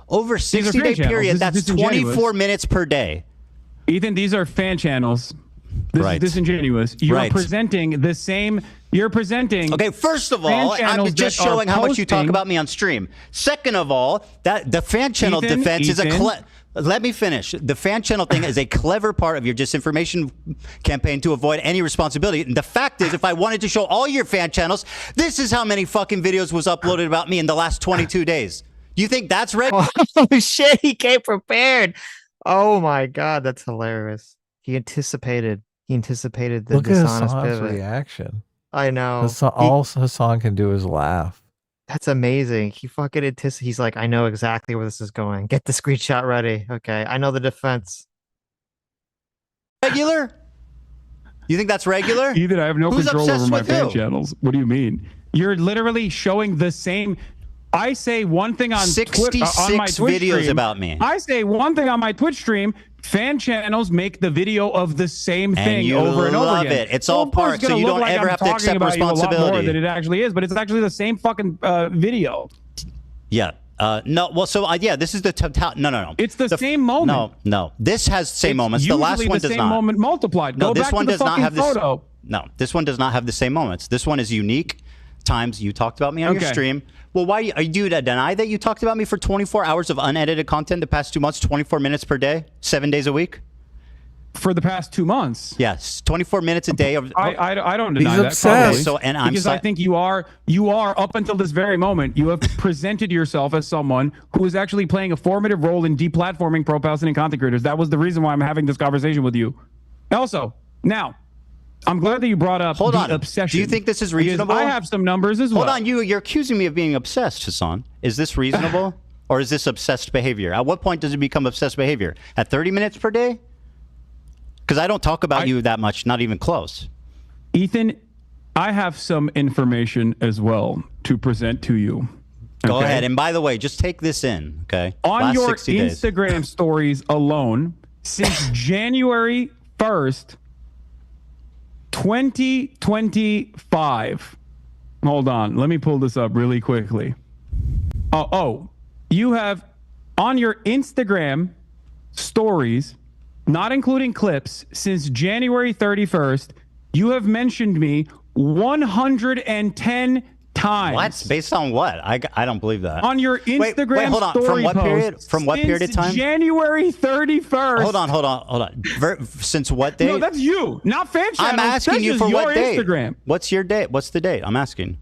Over 60-day period. That's 24 minutes per day. Ethan, these are fan channels. This is disingenuous. You are presenting the same. You're presenting. Okay, first of all, I'm just showing how much you talk about me on stream. Second of all, that the fan channel defense is a. Let me finish. The fan channel thing is a clever part of your disinformation campaign to avoid any responsibility. And the fact is, if I wanted to show all your fan channels, this is how many fucking videos was uploaded about me in the last 22 days. You think that's regular? Oh shit, he came prepared. Oh my God, that's hilarious. He anticipated the Look dishonest at Hassan's pivot. reaction. I know. All Hassan can do is laugh. That's amazing. He fucking anticipates. He's like, I know exactly where this is going. Get the screenshot ready. Okay, I know the defense. Regular? You think that's regular? Ethan, I have no control over my fan channels. What do you mean? You're literally showing the same. I say one thing on 66 on my Twitch videos stream. about me. I say one thing on my Twitch stream. Fan channels make the video of the same thing over and over again. It's all part, so you don't ever have to accept responsibility. A lot more than it actually is, but it's actually the same fucking video. Yeah. No. Well, so yeah, this is the total. No. It's the same moment. No. This has same moments. The last one does not. The same moment multiplied. No, Go this back one to the does not have this. photo. No, this one does not have the same moments. This one is unique times you talked about me on your stream. Well, why are you to deny that you talked about me for 24 hours of unedited content the past 2 months, 24 minutes per day, 7 days a week? For the past 2 months. Yes, 24 minutes a day. I don't deny that. Obsessed. So, and because I think you are up until this very moment, you have presented yourself as someone who is actually playing a formative role in deplatforming pro-Palestinian content creators. That was the reason why I'm having this conversation with you. Also, now, I'm glad that you brought up the obsession. Do you think this is reasonable? I have some numbers as well. Hold on, you're accusing me of being obsessed, Hassan. Is this reasonable? Or is this obsessed behavior? At what point does it become obsessed behavior? At 30 minutes per day? Because I don't talk about you that much, not even close. Ethan, I have some information as well to present to you. Go ahead. And by the way, just take this in, okay? On your Instagram stories alone, since January 1st, 2025. Hold on. Let me pull this up really quickly. You have on your Instagram stories, not including clips, since January 31st, you have mentioned me 110 times. What? Based on what? I don't believe that. On your Instagram wait, hold on. story From what period? From what period of time? January 31st. Hold on. Since what date? No, that's you, not fan channels. I'm asking you for what date? Instagram. What's your date? What's the date? I'm asking.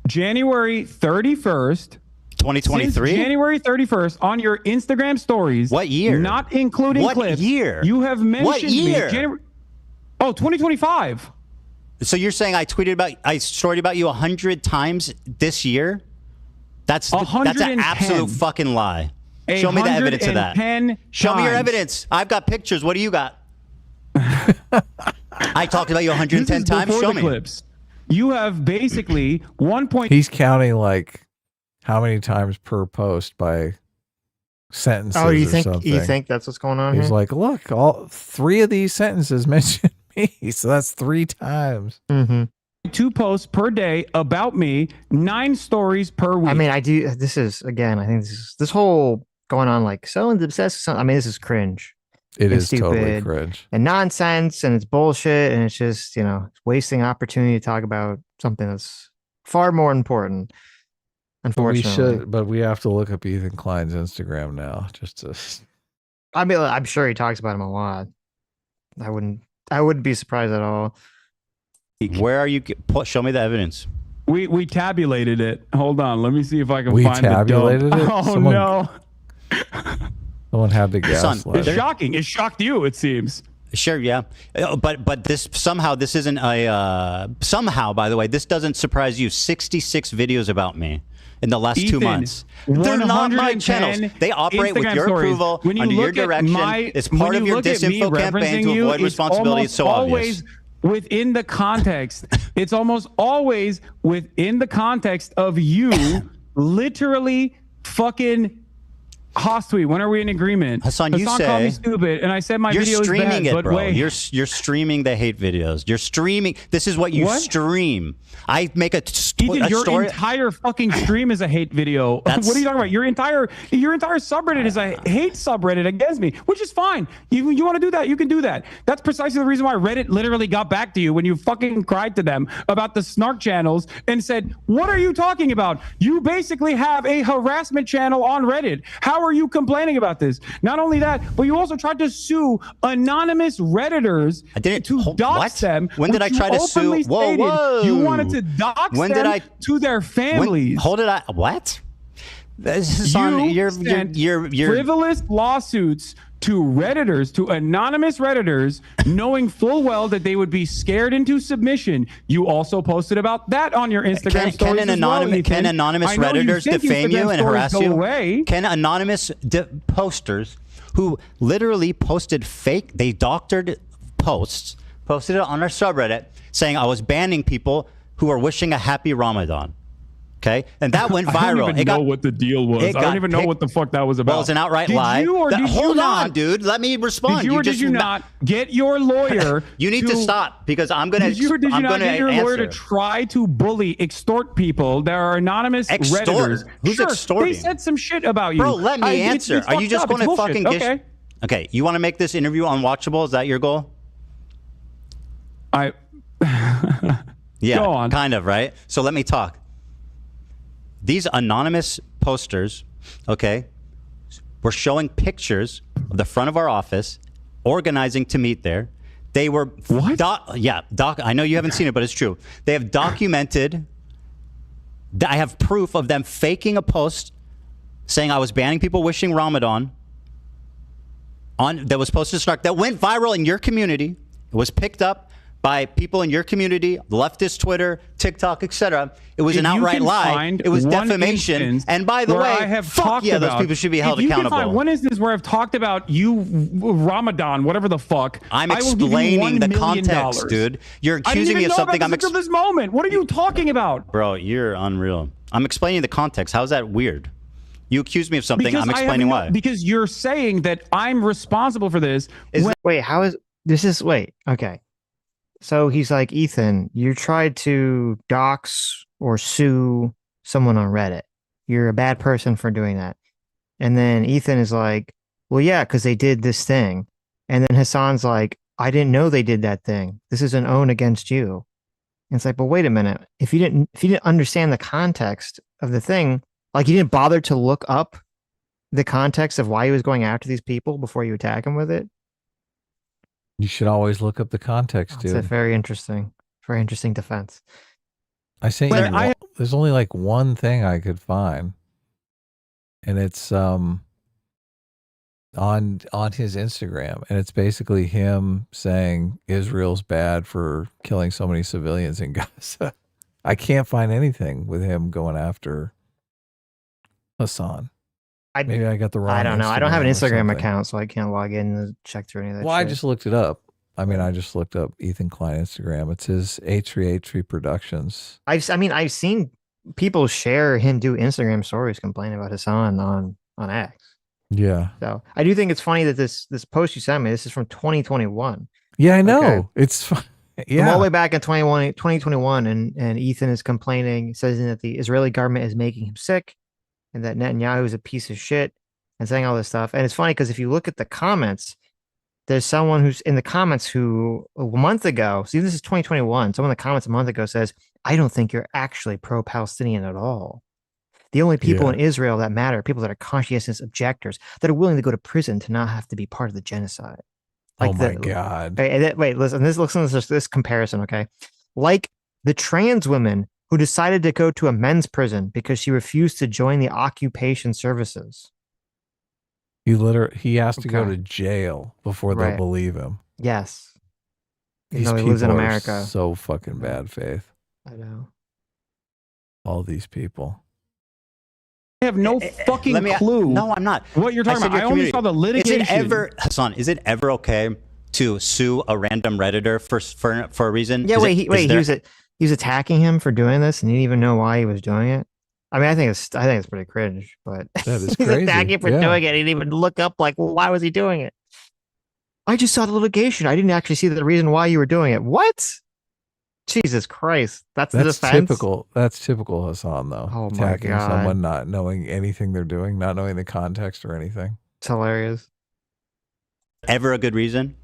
January 31st. 2023? January 31st on your Instagram stories. What year? Not including clips. What year? You have mentioned what year? me. 2025. So you're saying I storied about you 100 times this year? That's an absolute fucking lie. Show me the evidence of that. Show me your evidence. I've got pictures. What do you got? I talked about you 110 times. Show me. Clips. You have basically 1. He's counting like how many times per post by sentences. Oh, you think that's what's going on? He's like, look, all 3 of these sentences mention me, so that's 3 times. 2 posts per day about me, 9 stories per week. I mean, I think this whole going on like someone's obsessed with something. I mean, this is cringe. It is totally cringe and nonsense, and it's bullshit, and it's just, wasting opportunity to talk about something that's far more important. Unfortunately, but we have to look up Ethan Klein's Instagram now just to. I mean, I'm sure he talks about him a lot. I wouldn't be surprised at all. Where are you? Show me the evidence. We tabulated it. Hold on, let me see if I can find tabulated it. Oh no! Someone had to guess. It's shocking. It shocked you, it seems. Sure, yeah, but this isn't a somehow. By the way, this doesn't surprise you. 66 videos about me in the last 2 months. They're not my channels. They operate with your approval, under your direction. It's part of your disinfo campaign to avoid responsibility. It's so obvious. Within the context, it's almost always within the context of you literally fucking Houthi, when are we in agreement? Hassan, you say called me stupid, and I said my video is bad. You're streaming it, but bro. wait. You're streaming the hate videos. You're streaming. This is what you stream. I make a Ethan, your entire fucking stream is a hate video. What are you talking about? Your entire subreddit is a hate subreddit against me, which is fine. You want to do that? You can do that. That's precisely the reason why Reddit literally got back to you when you fucking cried to them about the snark channels and said, "What are you talking about? You basically have a harassment channel on Reddit. How are you complaining about this?" Not only that, but you also tried to sue anonymous Redditors to dox them. When did I try to sue? Whoa. You wanted to dox them to their families. What? This is on your frivolous lawsuits to Redditors, to anonymous Redditors, knowing full well that they would be scared into submission. You also posted about that on your Instagram stories as well, Ethan. Can anonymous Redditors defame you and harass you? Can anonymous posters who literally posted fake, they doctored posts, posted it on our subreddit saying I was banning people who are wishing a happy Ramadan. Okay, and that went viral. I don't even know what the deal was. I don't even know what the fuck that was about. Well, it's an outright lie. Hold on, dude. Let me respond. Did you or did you not get your lawyer? You need to stop because I'm going to. Did you or did you not get your lawyer to try to bully, extort people? There are anonymous Redditors. Who's extorting? They said some shit about you. Bro, let me answer. Are you just going to fucking get? Okay, you want to make this interview unwatchable? Is that your goal? Yeah, go on. Kind of, right? So let me talk. These anonymous posters, okay, were showing pictures of the front of our office, organizing to meet there. They were what? I know you haven't seen it, but it's true. They have documented. I have proof of them faking a post saying I was banning people wishing Ramadan. That was posted to Snark that went viral in your community. It was picked up by people in your community, leftist Twitter, TikTok, etc. It was an outright lie. It was defamation. And by the way, fuck yeah, those people should be held accountable. Can find one instance where I've talked about you, Ramadan, whatever the fuck. I'm explaining the context, dude. You're accusing me of something. I'm this moment. What are you talking about, bro? You're unreal. I'm explaining the context. How's that weird? You accuse me of something. I'm explaining why. Because you're saying that I'm responsible for this. Wait, how is this? Wait, okay. So he's like, Ethan, you tried to dox or sue someone on Reddit. You're a bad person for doing that. And then Ethan is like, well, yeah, because they did this thing. And then Hassan's like, I didn't know they did that thing. This is an own against you. And it's like, but wait a minute. If you didn't understand the context of the thing, like you didn't bother to look up the context of why he was going after these people before you attack him with it. You should always look up the context, dude. It's a very interesting defense. I say there's only like one thing I could find, and it's on his Instagram, and it's basically him saying Israel's bad for killing so many civilians in Gaza. I can't find anything with him going after Hassan. Maybe I got the wrong. I don't know. I don't have an Instagram account, so I can't log in and check through any of that. Well, I just looked it up. I mean, I just looked up Ethan Klein Instagram. It's his H3 Productions. I've seen people share him do Instagram stories complaining about Hassan on X. Yeah. So I do think it's funny that this post you sent me, this is from 2021. Yeah, I know. Okay. It's yeah. From all the way back in 2021, and Ethan is complaining, says that the Israeli government is making him sick, and that Netanyahu is a piece of shit, and saying all this stuff. And it's funny because if you look at the comments, there's someone who's in the comments who a month ago, see, this is 2021. Someone in the comments a month ago says, I don't think you're actually pro-Palestinian at all. The only people in Israel that matter are people that are conscientious objectors that are willing to go to prison to not have to be part of the genocide. Like my God. Wait, listen to this comparison, okay? Like the trans women who decided to go to a men's prison because she refused to join the occupation services. He has to go to jail before they'll believe him. Yes. These he people lives in are America. so fucking bad faith. I know. All these people. I have no fucking clue. No, I'm not. What you're talking about? I only saw the litigation. Hassan, is it ever okay to sue a random Redditor for a reason? Yeah, he was attacking him for doing this, and he didn't even know why he was doing it. I mean, I think it's pretty cringe, but that is he's crazy. attacking for doing it. He didn't even look up like, well, why was he doing it? I just saw the litigation. I didn't actually see the reason why you were doing it. What? Jesus Christ. That's the defense? Typical. That's typical Hassan, though. Oh my Attacking God. someone, not knowing anything they're doing, not knowing the context or anything. It's hilarious. Ever a good reason?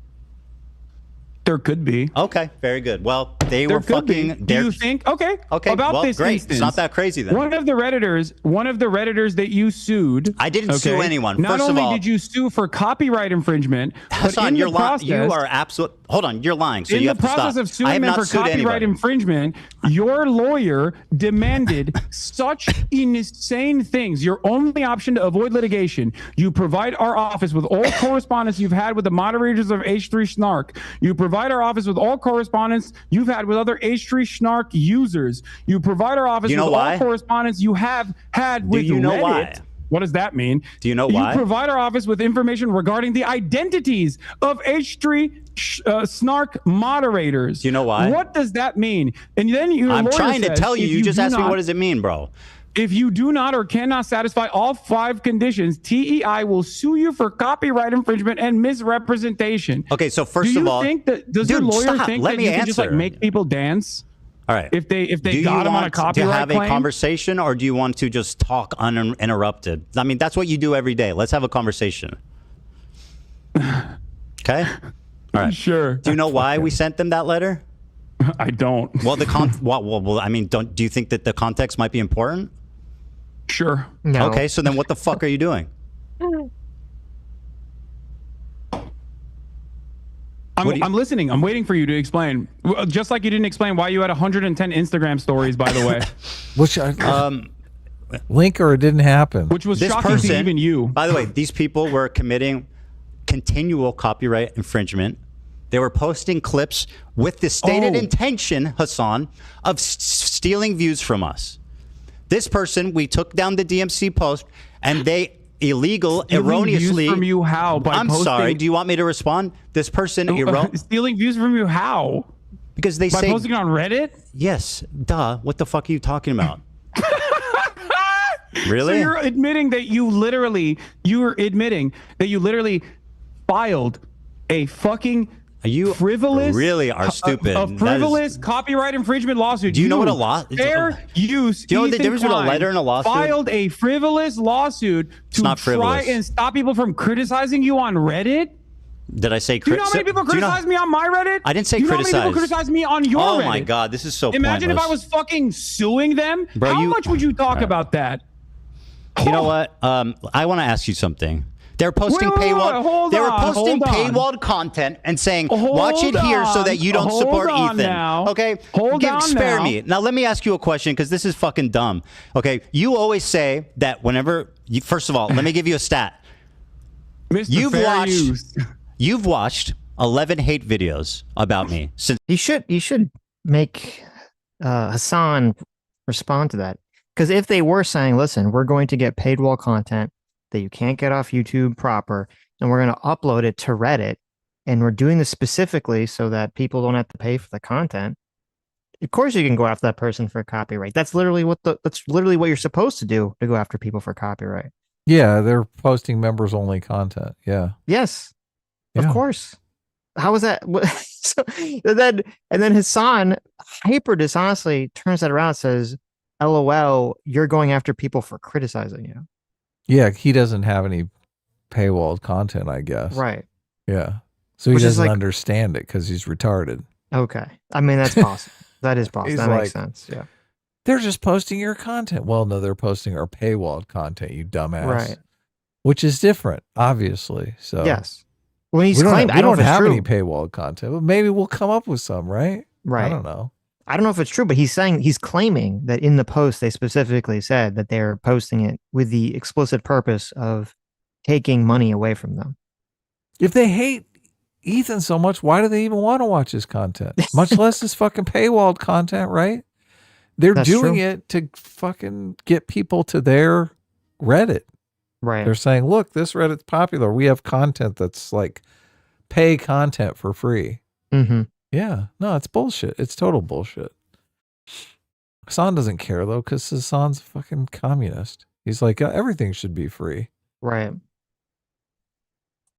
There could be. Okay, very good. Well, they were fucking. Do you think? Okay. About well, this great. Instance, it's not that crazy then. One of the redditors that you sued. I didn't sue anyone. Not First only of all, did you sue for copyright infringement, Hassan, but in you're the process, you are absolute. Hold on, you're lying. So in you the have to stop. process of suing them for copyright infringement, your lawyer demanded such insane things. Your only option to avoid litigation: you provide our office with all correspondence you've had with the moderators of H3 Snark. You provide our office with all correspondence you've had with other H3 Snark users. You provide our office with all correspondence you have had with Reddit. Why? What does that mean? Do you know why? You provide our office with information regarding the identities of H3 Snark moderators. Do you know why? What does that mean? And then I'm trying to tell you. You just asked me what does it mean, bro. If you do not or cannot satisfy all 5 conditions, TEI will sue you for copyright infringement and misrepresentation. Okay, so first of all, does your lawyer think that you can just like make people dance? All right. If they got him on a copyright do you have claim? a conversation, or do you want to just talk uninterrupted? I mean, that's what you do every day. Let's have a conversation. Okay. All right. Sure. Do you know why we sent them that letter? I don't. Well, well, I mean, do you think that the context might be important? Sure. No. Okay, so then what the fuck are you doing? I'm listening. I'm waiting for you to explain. Just like you didn't explain why you had 110 Instagram stories, by the way. Which link or it didn't happen. Which was shocking to even you. By the way, these people were committing continual copyright infringement. They were posting clips with the stated intention, Hassan, of stealing views from us. This person, we took down the DMC post, and they erroneously views from you how? I'm sorry. Do you want me to respond? This person stealing views from you how? Because they say posting it on Reddit. Yes, duh. What the fuck are you talking about? Really? So you're admitting that you literally filed a fucking frivolous, really are stupid. A frivolous copyright infringement lawsuit. Do you know what a lawsuit? Fair use. Do you know the difference between a letter and a lawsuit? Filed a frivolous lawsuit to try and stop people from criticizing you on Reddit. Did I say? Do you know how many people criticize me on my Reddit? I didn't say Do criticize. you know how many people criticize me on your Reddit? Oh my god, this is so. Imagine pointless. if I was fucking suing them. Bro, how much would you talk about that? You know what? I want to ask you something. They're posting paywalled content and saying, watch it here so that you don't support Ethan. Now. Okay? Spare me. Now, let me ask you a question because this is fucking dumb. Okay? You always say that whenever, first of all, let me give you a stat. You've watched 11 hate videos about me. Since you should make Hassan respond to that. Because if they were saying, listen, we're going to get paid wall content that you can't get off YouTube proper, and we're going to upload it to Reddit, and we're doing this specifically so that people don't have to pay for the content, of course you can go after that person for copyright. That's literally what you're supposed to do, to go after people for copyright. Yeah, they're posting members only content. Yeah. Yes. Yeah. Of course. How was that? So, and then Hassan hyper dishonestly turns that around and says, LOL, you're going after people for criticizing you. Yeah, he doesn't have any paywalled content, I guess. Right. Yeah. So he doesn't understand it because he's retarded. Okay. I mean, that's possible. That is possible. That makes sense. Yeah. They're just posting your content. Well, no, they're posting our paywalled content, you dumbass. Right. Which is different, obviously. So yes. When he's claimed, I don't have any paywalled content, but maybe we'll come up with some, right? Right. I don't know. I don't know if it's true, but he's claiming that in the post they specifically said that they're posting it with the explicit purpose of taking money away from them. If they hate Ethan so much, why do they even want to watch his content? Much less his fucking paywalled content, right? They're doing it to fucking get people to their Reddit. Right. They're saying, look, this Reddit's popular. We have content that's like pay content for free. Mm-hmm. Yeah. No, it's bullshit. It's total bullshit. Hassan doesn't care, though, because Hassan's a fucking communist. He's like, everything should be free. Right.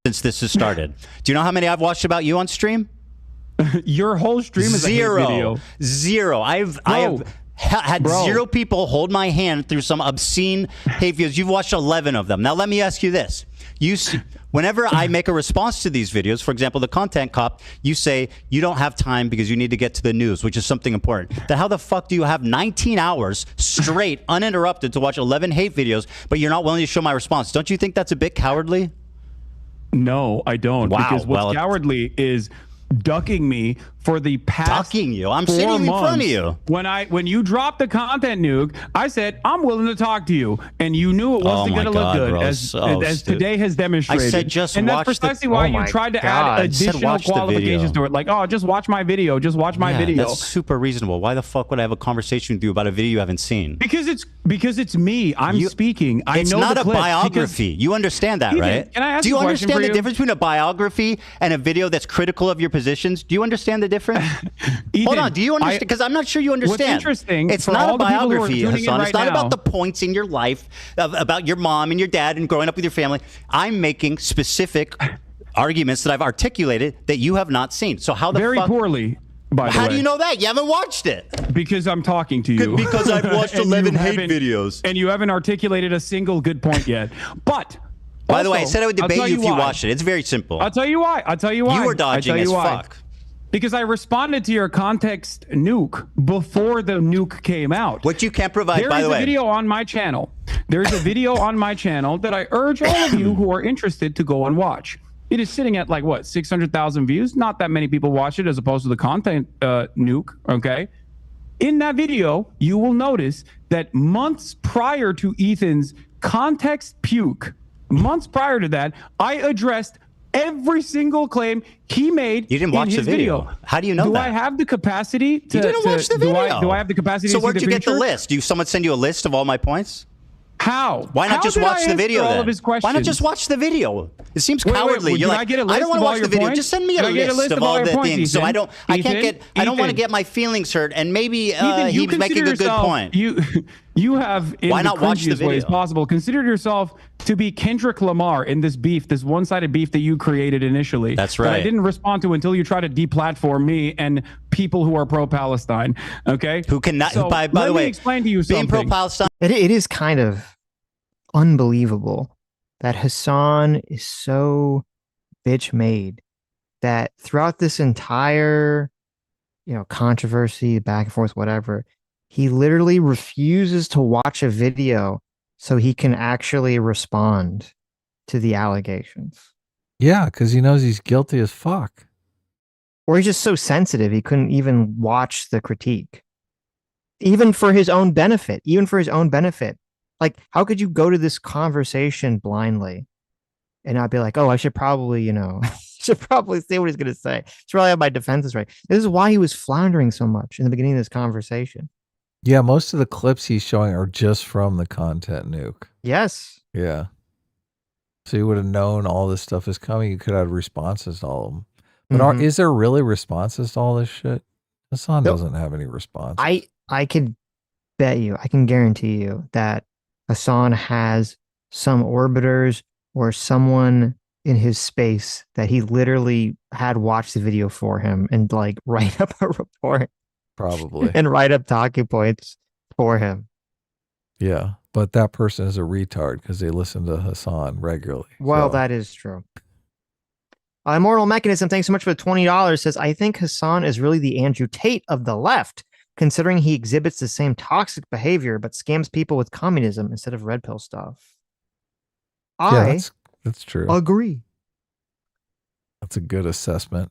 Since this has started. Do you know how many I've watched about you on stream? Your whole stream is a hate video. Zero. I've had zero people hold my hand through some obscene hate videos. You've watched 11 of them. Now let me ask you this. Whenever I make a response to these videos, for example, the content cop, you say you don't have time because you need to get to the news, which is something important. Then how the fuck do you have 19 hours straight, uninterrupted, to watch 11 hate videos, but you're not willing to show my response? Don't you think that's a bit cowardly? No, I don't. Wow. Because what's cowardly is ducking me for the past I'm sitting in front of you. When you dropped the content nuke, I said I'm willing to talk to you, and you knew it wasn't going to look good, bro. as today has demonstrated. I said just and watch that's precisely why you tried to add additional qualifications to it, like, oh, just watch my video, just watch my video. That's super reasonable. Why the fuck would I have a conversation with you about a video you haven't seen? Because it's me. I'm speaking. I it's know not the a clips biography. You understand that, right? Can I ask Do you a question understand for the you? difference between a biography and a video that's critical of your positions? Do you understand the difference? Ethan, hold on. Do you understand? Because I'm not sure you understand. What's interesting? It's not a biography, Hassan. Right it's not now, about the points in your life about your mom and your dad and growing up with your family. I'm making specific arguments that I've articulated that you have not seen. So how the very fuck? Poorly. By the How way. do you know that? You haven't watched it. Because I'm talking to you. Because I've watched 11 hate videos. And you haven't articulated a single good point yet. But by the way, I said I would debate you if you watched it. It's very simple. I'll tell you why. You were dodging as fuck. Because I responded to your context nuke before the nuke came out. What you can't provide, by the way. There's a video on my channel. There's a video on my channel that I urge all of you who are interested to go and watch. It is sitting at like, what, 600,000 views? Not that many people watch it as opposed to the content nuke, okay? In that video, you will notice that months prior to Ethan's context puke, months prior to that, I addressed every single claim he made. You didn't watch the video. How do you know that? Do I have the capacity to? You didn't watch the video. Do I have the capacity? So to where'd see you the get the future? list? Do someone send you a list of all my points? How? Why not How just did watch I the answer video all then? of his Why not questions? just watch the video? It seems Wait, cowardly. did You're I like, get a I list don't want of to all watch your the video. points? Just send me a Did I get a list list of of all all your the points, things. So Ethan? I don't want to get my feelings hurt. And maybe Ethan, he was making a good point. You have, in Why the not watch the cringiest ways video? possible, considered yourself to be Kendrick Lamar in this beef, this one-sided beef that you created initially. That's That I right. didn't respond to until you tried to deplatform me and people who are pro-Palestine. Okay, Who cannot? So By let the me way, explain to you being something. pro-Palestine. It is kind of unbelievable that Hassan is so bitch made that throughout this entire, controversy, back and forth, whatever, he literally refuses to watch a video so he can actually respond to the allegations. Yeah, because he knows he's guilty as fuck. Or he's just so sensitive he couldn't even watch the critique. Even for his own benefit. Like, how could you go to this conversation blindly and not be like, oh, I should probably, should probably say what he's going to say. Should probably have my defenses right. This is why he was floundering so much in the beginning of this conversation. Yeah, most of the clips he's showing are just from the content nuke. Yes. Yeah. So you would have known all this stuff is coming. You could have responses to all of them. But is there really responses to all this shit? Hassan doesn't have any response. I can bet you, I can guarantee you that Hassan has some orbiters or someone in his space that he literally had watched the video for him and like write up a report. Probably. And write up talking points for him. Yeah. But that person is a retard because they listen to Hassan regularly. Well, so. that is true. Immortal Mechanism, thanks so much for the $20. Says, I think Hassan is really the Andrew Tate of the left, considering he exhibits the same toxic behavior but scams people with communism instead of red pill stuff. That's true. Agree. That's a good assessment.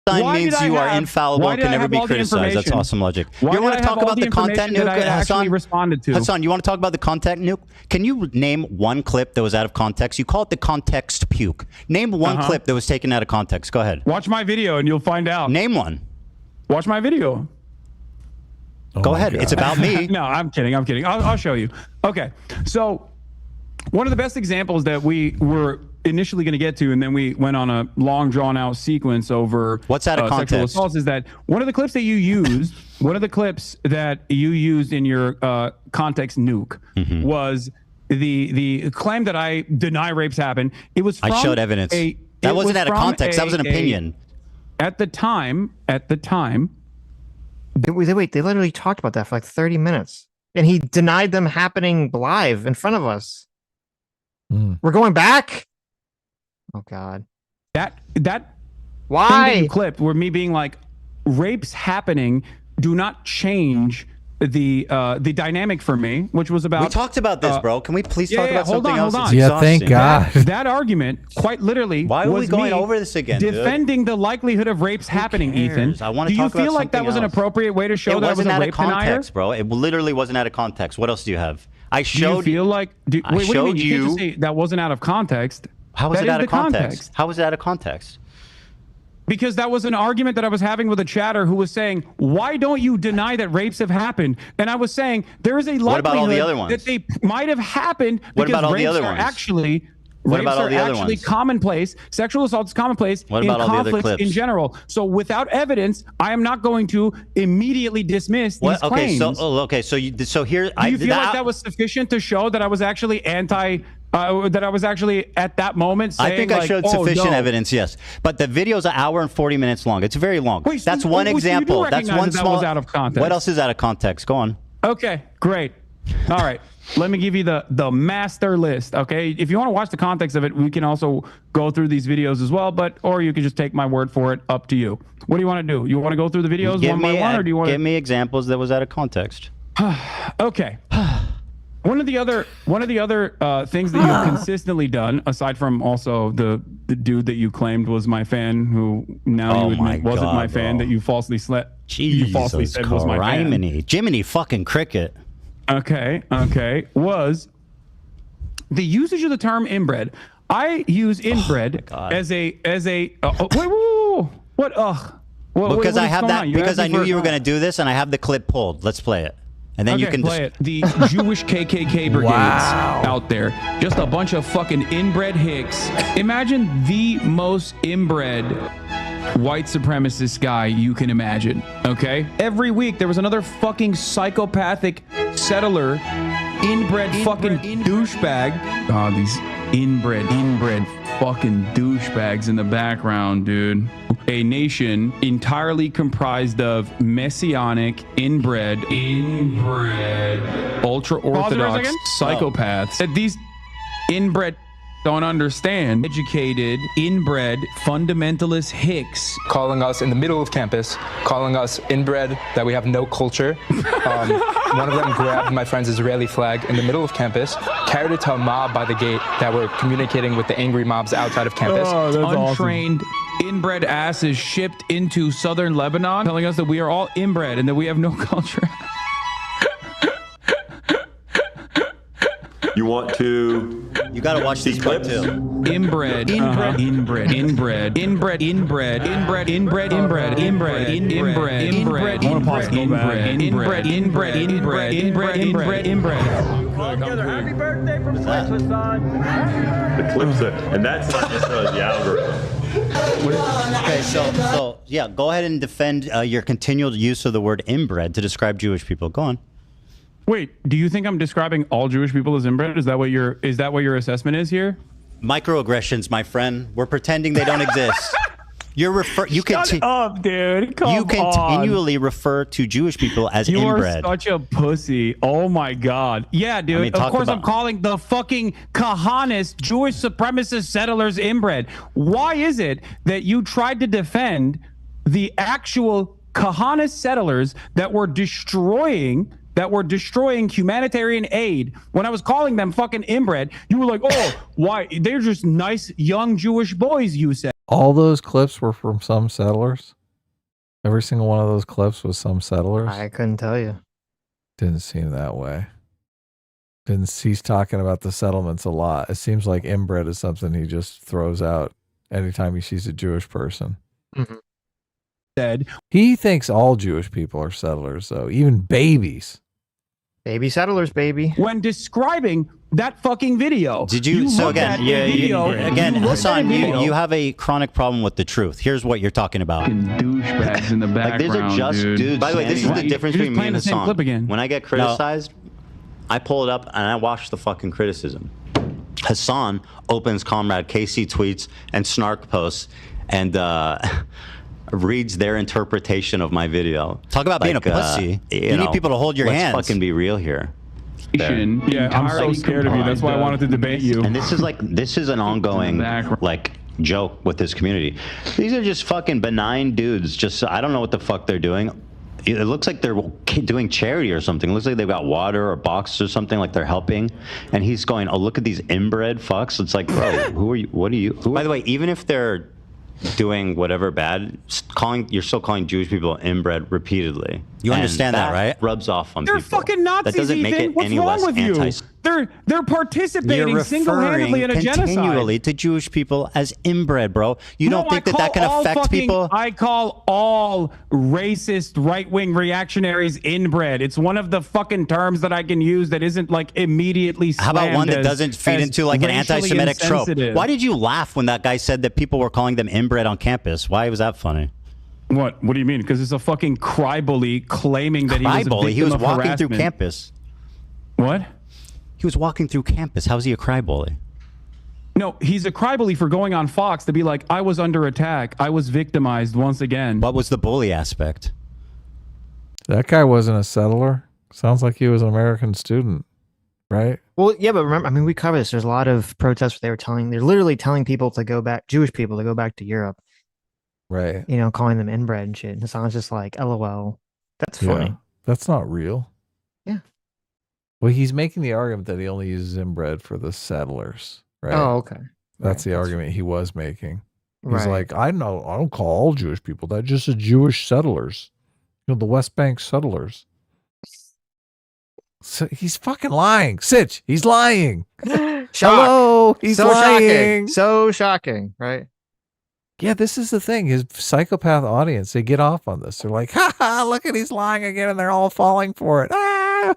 Means you are infallible and can never be criticized. That's awesome logic. You want to talk about the content nuke, Hassan? Responded to. Hassan, you want to talk about the content nuke? Can you name one clip that was out of context? You call it the context puke. Name one clip that was taken out of context. Go ahead. Watch my video and you'll find out. Name one. Watch my video. Go ahead. God. It's about me. No, I'm kidding. I'll show you. Okay. So one of the best examples that we were initially going to get to, and then we went on a long drawn out sequence over what's out of context sexual assaults, is that one of the clips that you used, in your context nuke was the claim that I deny rapes happen. It was from I showed evidence. That wasn't out of context. That was an opinion. At the time. Wait, they literally talked about that for like 30 minutes. And he denied them happening live in front of us. We're going back? Oh, God. That why thing that you clipped were me being like, rapes happening do not change the dynamic for me, which was about... We talked about this, bro. Can we please talk about something else? Hold on. Yeah, thank God. That argument, quite literally, why are we going over this again, defending the likelihood of rapes happening, Ethan. I want to do talk you feel like that was an appropriate way to show that I was a rape denier? Bro. It literally wasn't out of context. What else do you have? I showed you. Feel like... I what do you mean? You you... can't just say that wasn't out of context. How was it out of context? How was it out of context? Because that was an argument that I was having with a chatter who was saying, why don't you deny that rapes have happened? And I was saying, there is a likelihood that they might have happened because rapes are actually... Rapes are actually commonplace. Sexual assault is commonplace in conflicts in general. So without evidence, I am not going to immediately dismiss these claims. So here... Do you feel like that was sufficient to show that I was actually that I was actually at that moment saying, I think I showed sufficient evidence, yes. But the video's an hour and 40 minutes long. It's very long. Wait, that's one example. That's one small... That was out of context. What else is out of context? Go on. Okay, great. All right. Let me give you the master list, okay? If you want to watch the context of it, we can also go through these videos as well, or you can just take my word for it, up to you. What do you want to do? You want to go through the videos one by one, or do you want to... Give me examples that was out of context. Okay. One of the other things that you've consistently done, aside from also the dude that you claimed was my fan, who now you admit wasn't my fan, that you falsely said was my fan. Jiminy fucking cricket. Okay, was the usage of the term inbred. I use inbred as a what? Because I have that, because I knew you were going to do this, and I have the clip pulled. Let's play it. And then you can play it. The Jewish KKK brigades out there. Just a bunch of fucking inbred hicks. Imagine the most inbred white supremacist guy you can imagine, okay? Every week there was another fucking psychopathic settler, inbred fucking douchebag. Oh, these inbred fucking douchebags in the background, dude. A nation entirely comprised of messianic, inbred, ultra-orthodox psychopaths that these inbred don't understand. Educated, inbred, fundamentalist hicks. Calling us in the middle of campus, calling us inbred, that we have no culture. One of them grabbed my friend's Israeli flag in the middle of campus, carried it to a mob by the gate that were communicating with the angry mobs outside of campus. Oh, that's untrained, awesome. Inbred asses shipped into southern Lebanon, telling us that we are all inbred and that we have no culture. You want to... You gotta watch these clips too. Inbred, inbred, inbred, inbred, inbred, inbred, inbred, inbred, inbred, inbred, inbred, inbred, inbred, inbred, inbred, inbred, inbred, inbred, inbred. Happy birthday from Sitch, Hassan. The clips are, and that's not necessarily the algorithm. Okay, so yeah, go ahead and defend your continual use of the word inbred to describe Jewish people. Go on. Wait, do you think I'm describing all Jewish people as inbred? Is that what your assessment is here? Microaggressions, my friend. We're pretending they don't exist. You Shut up, dude. Come you continually on. refer to Jewish people as You inbred. are such a pussy. Oh my god. Yeah, dude. I mean, of course I'm calling the fucking Kahanist Jewish supremacist settlers inbred. Why is it that you tried to defend the actual Kahanist settlers that were destroying humanitarian aid? When I was calling them fucking inbred, you were like, oh, why? They're just nice young Jewish boys, you said. All those clips were from some settlers? Every single one of those clips was some settlers? I couldn't tell you. Didn't seem that way. He's talking about the settlements a lot. It seems like inbred is something he just throws out anytime he sees a Jewish person. He thinks all Jewish people are settlers, though, even babies. Baby settlers, baby. When describing that fucking video. Did you so again, Hassan, you have a chronic problem with the truth. Here's what you're talking about. Douchebags in the background. These are just dudes. By the way, this is the difference between me and Hassan. When I get criticized, I pull it up and I watch the fucking criticism. Hassan opens Comrade KC tweets and snark posts and reads their interpretation of my video. Talk about being a pussy. You need people to hold your hands. Let's fucking be real here. Yeah, I'm so scared of you. That's why I wanted to debate you. And this is an ongoing joke with this community. These are just fucking benign dudes. Just I don't know what the fuck they're doing. It looks like they're doing charity or something. It looks like they've got water or boxes or something, like they're helping. And he's going, oh, look at these inbred fucks. It's like, bro, who are you? What are you? By the way, even if they're doing whatever bad, you're still calling Jewish people inbred repeatedly. You understand that, right? Rubs off on people. They're fucking Nazis. That doesn't make it What's any wrong less with you? They're participating single-handedly in a genocide. Continually to Jewish people as inbred, bro. You don't think that can affect people? I call all racist right-wing reactionaries inbred. It's one of the fucking terms that I can use that isn't like immediately slammed. How about one that doesn't feed into like an anti-Semitic trope? Why did you laugh when that guy said that people were calling them inbred on campus? Why was that funny? What do you mean? Because it's a fucking crybully claiming that he was a victim he was of walking harassment. through campus. What? He was walking through campus. How is he a crybully? No, he's a crybully for going on Fox to be like, I was under attack. I was victimized once again. What was the bully aspect? That guy wasn't a settler. Sounds like he was an American student, right? Well, yeah, but remember, I mean, we covered this. There's a lot of protests where they're literally telling people to go back, Jewish people to go back to Europe. Right. You know, calling them inbred and shit. And Hassan's just like, LOL. That's funny. Yeah, that's not real. Yeah. Well, he's making the argument that he only uses inbred for the settlers, right? Oh, okay. That's the argument he was making. He's like, I don't call all Jewish people that, just the Jewish settlers. You know, the West Bank settlers. So he's fucking lying. Sitch, he's lying. Hello, he's so lying. Shocking. So shocking, right? Yeah, this is the thing. His psychopath audience, they get off on this. They're like, ha ha, look at he's lying again, and they're all falling for it. Ah!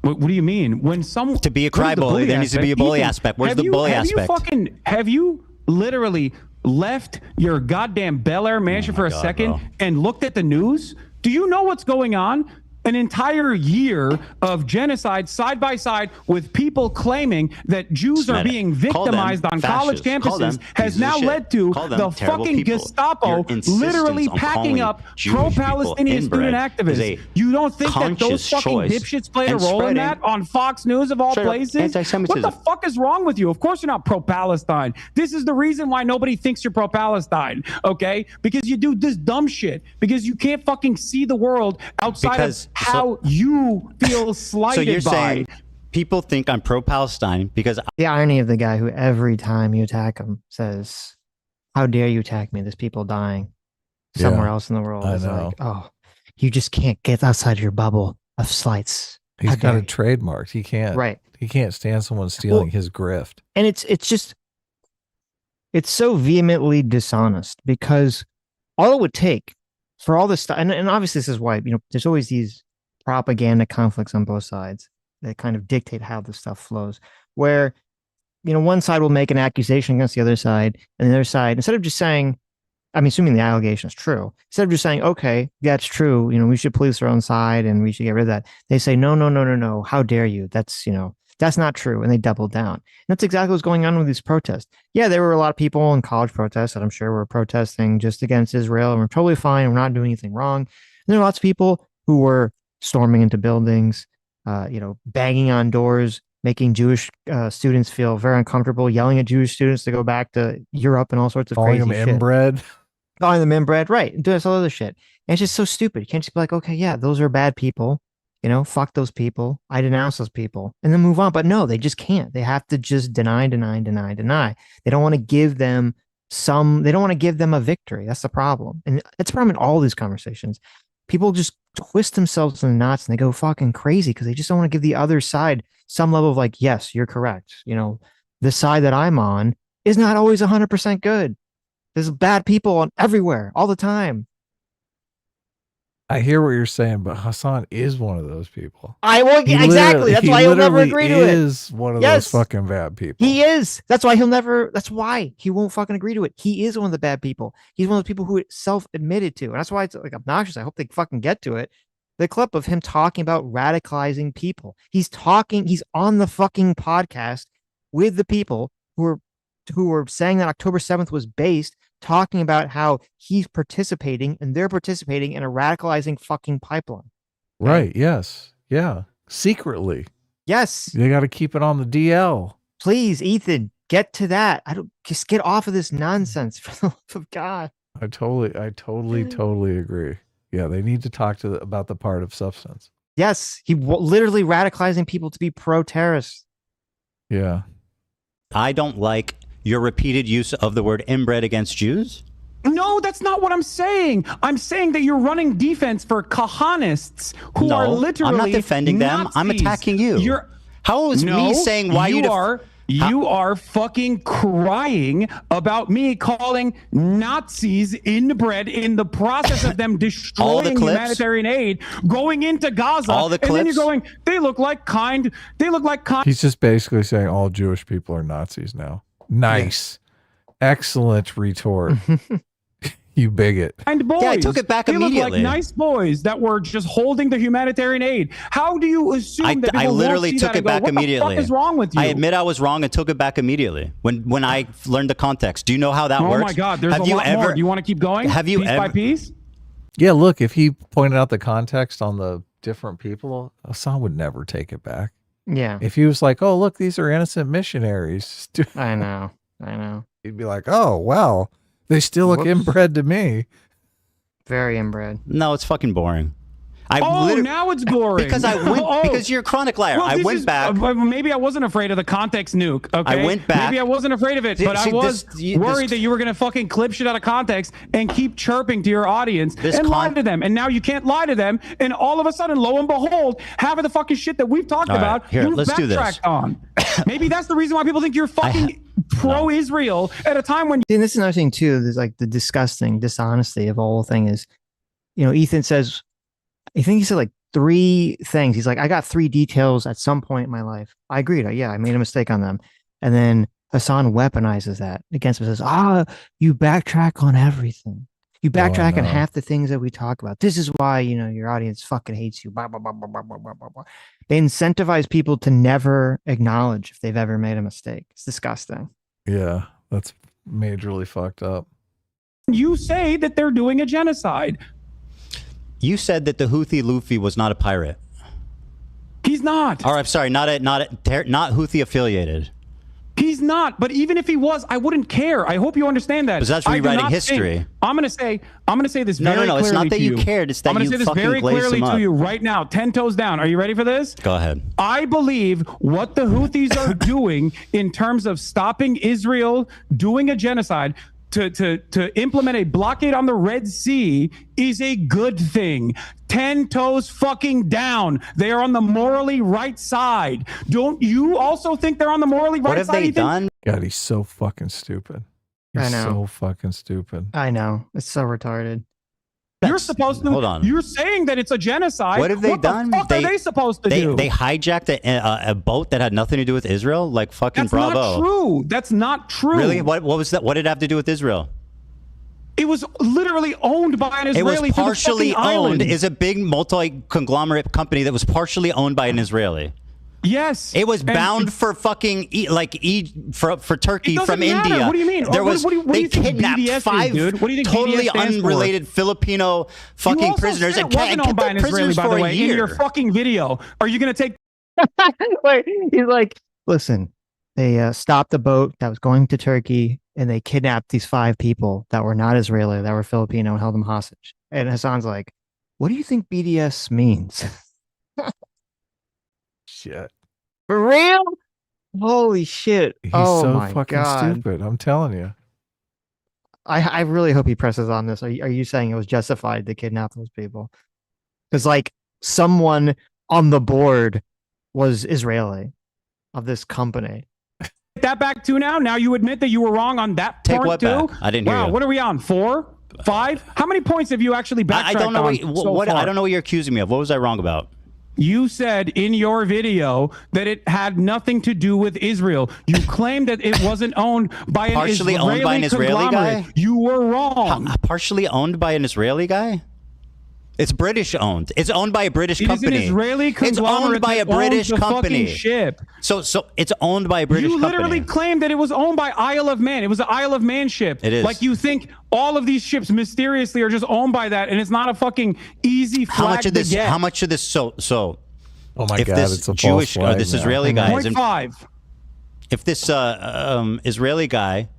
What do you mean? When someone to be a cry bully, there needs to be a bully aspect. Where's the bully aspect? Have you literally left your goddamn Bel Air mansion for a second and looked at the news? Do you know what's going on? An entire year of genocide side by side with people claiming that Jews are being victimized on college campuses has now led to the fucking Gestapo literally packing up pro-Palestinian student activists. You don't think that those fucking dipshits played a role in that on Fox News of all places? What the fuck is wrong with you? Of course you're not pro-Palestine. This is the reason why nobody thinks you're pro-Palestine, okay? Because you do this dumb shit. Because you can't fucking see the world outside of how you feel slighted so you're by. saying people think I'm pro-Palestine because the irony of the guy who every time you attack him says, how dare you attack me? There's people dying somewhere else in the world. It's like, oh, you just can't get outside your bubble of slights. He's got it trademarked. He can't. Right. He can't stand someone stealing his grift. And it's so vehemently dishonest because all it would take for all this stuff, and obviously this is why, you know, there's always these propaganda conflicts on both sides that kind of dictate how this stuff flows, where, you know, one side will make an accusation against the other side, and the other side, instead of just saying, I mean, assuming the allegation is true, instead of just saying, okay, that's true, you know, we should police our own side and we should get rid of that, they say, no, how dare you? That's, you know, That's not true. And they doubled down. And that's exactly what's going on with these protests. Yeah, there were a lot of people in college protests that I'm sure were protesting just against Israel, and we're totally fine. We're not doing anything wrong. And there are lots of people who were storming into buildings, banging on doors, making Jewish students feel very uncomfortable, yelling at Jewish students to go back to Europe and all sorts of crazy shit. Calling them inbred. Calling them inbred, right. And doing this other shit. And it's just so stupid. You can't just be like, okay, yeah, those are bad people. Fuck those people. I denounce those people and then move on. But no, they just can't. They have to just deny. They don't want to give them they don't want to give them a victory. That's the problem. And it's a problem in all these conversations. People just twist themselves in the knots and they go fucking crazy because they just don't want to give the other side some level of like, yes, you're correct. The side that I'm on is not always 100% good. There's bad people on everywhere all the time. I hear what you're saying, but Hassan is one of those people. Exactly. That's why he'll never agree to it. He is one of those fucking bad people. He is. That's why he won't fucking agree to it. He is one of the bad people. He's one of those people who self-admitted to. And that's why it's like obnoxious. I hope they fucking get to it. The clip of him talking about radicalizing people. He's on the fucking podcast with the people who were saying that October 7th was based, talking about how he's participating and they're participating in a radicalizing fucking pipeline. Right. Yes. Yeah. Secretly. Yes. They got to keep it on the DL. Please, Ethan, get to that. Just get off of this nonsense for the love of God. I totally agree. Yeah. They need to talk about the part of substance. Yes. He literally radicalizing people to be pro-terrorist. Yeah. I don't like your repeated use of the word inbred against Jews? No, that's not what I'm saying. I'm saying that you're running defense for Kahanists who are literally I'm not defending them. Nazis. I'm attacking you. How is me saying why you are fucking crying about me calling Nazis inbred in the process of them destroying humanitarian aid, going into Gaza, and then you're going, they look like kind. He's just basically saying all Jewish people are Nazis now. Nice. Yeah. Excellent retort. You bigot. And boys, yeah, I took it back immediately. They look like nice boys that were just holding the humanitarian aid. How do you assume that people I literally won't see took that it back immediately. What the fuck is wrong with you? I admit I was wrong and took it back immediately when I learned the context. Do you know how that works? Oh my God, there's a lot more. Do you want to keep going? Have you piece by piece? Yeah, look, if he pointed out the context on the different people, Hassan would never take it back. Yeah. If he was like, oh, look, these are innocent missionaries. I know. He'd be like, oh, well, they still look inbred to me. Very inbred. No, it's fucking boring. Now it's boring. Because because you're a chronic liar. Well, I went back. Maybe I wasn't afraid of the context nuke. Okay. I went back. Maybe I wasn't afraid of it, but I was worried that you were going to fucking clip shit out of context and keep chirping to your audience and lie to them. And now you can't lie to them. And all of a sudden, lo and behold, half of the fucking shit that we've talked about, you've backtracked on. Maybe that's the reason why people think you're fucking pro-Israel at a time when. And this is another thing too. There's like the disgusting dishonesty of the whole thing is, Ethan says, I think he said like 3 things. He's like, I got 3 details at some point in my life. I agreed. Yeah, I made a mistake on them. And then Hassan weaponizes that against him. Says, you backtrack on everything. You backtrack on half the things that we talk about. This is why, your audience fucking hates you. Blah, blah, blah, blah, blah, blah, blah, blah. They incentivize people to never acknowledge if they've ever made a mistake. It's disgusting. Yeah, that's majorly fucked up. You say that they're doing a genocide. You said that the Houthi Luffy was not a pirate. He's not. Or I'm sorry, not Houthi affiliated. He's not. But even if he was, I wouldn't care. I hope you understand that. Because that's rewriting history. I'm gonna say this very clearly. No. It's not that you cared. It's that you fucking glazed them up. I'm gonna say this very clearly to you right now. 10 toes down. Are you ready for this? Go ahead. I believe what the Houthis are doing in terms of stopping Israel doing a genocide, to implement a blockade on the Red Sea is a good thing. 10 toes fucking down. They are on the morally right side. Don't you also think they're on the morally right side? What have they done? God, he's so fucking stupid. He's so fucking stupid. I know. It's so retarded. You're supposed to. Hold on. You're saying that it's a genocide. What have they done? What the fuck are they supposed to do? They hijacked a boat that had nothing to do with Israel. Like fucking That's bravo. Not true. That's not true. Really? What was that? What did it have to do with Israel? It was literally owned by an Israeli. It was partially owned. Island. Is a big multi-conglomerate company that was partially owned by an Israeli. Yes. It was bound for fucking for Turkey from matter. India. What do you mean? There was what do they you think kidnapped BDS is, 5 dude? What do you think totally BDS stands for? unrelated Filipino fucking prisoners and kept them prisoners for a year. In your fucking video, are you going to take? Wait, he's like, listen, they stopped the boat that was going to Turkey and they kidnapped these 5 people that were not Israeli, that were Filipino, and held them hostage. And Hassan's like, what do you think BDS means? Shit. For real? Holy shit. He's oh so my fucking God. stupid. I'm telling you. I really hope he presses on this. Are you saying it was justified to kidnap those people? Because like someone on the board was Israeli of this company. That back too now? Now you admit that you were wrong on that Take part what too? back? I didn't hear Wow, you. what are we on? 4? 5? How many points have you actually backtracked I don't know on I don't know what you're accusing me of. What was I wrong about? You said in your video that it had nothing to do with Israel. You claimed that it wasn't owned by an Partially Israeli owned by an Israeli conglomerate. guy? You were wrong. Partially owned by an Israeli guy? It's British owned. It's owned by a British company. It is an Israeli It's conglomerate owned by a that owns British the company. fucking ship. So it's owned by a British You literally company. claimed that it was owned by Isle of Man. It was an Isle of Man ship. It is. Like you think all of these ships mysteriously are just owned by that, and it's not a fucking easy flag How much of this? to get. How much of this? So Oh my if God, this it's a Jewish, false flag this now. Israeli guy, is 0.5. if this Israeli guy,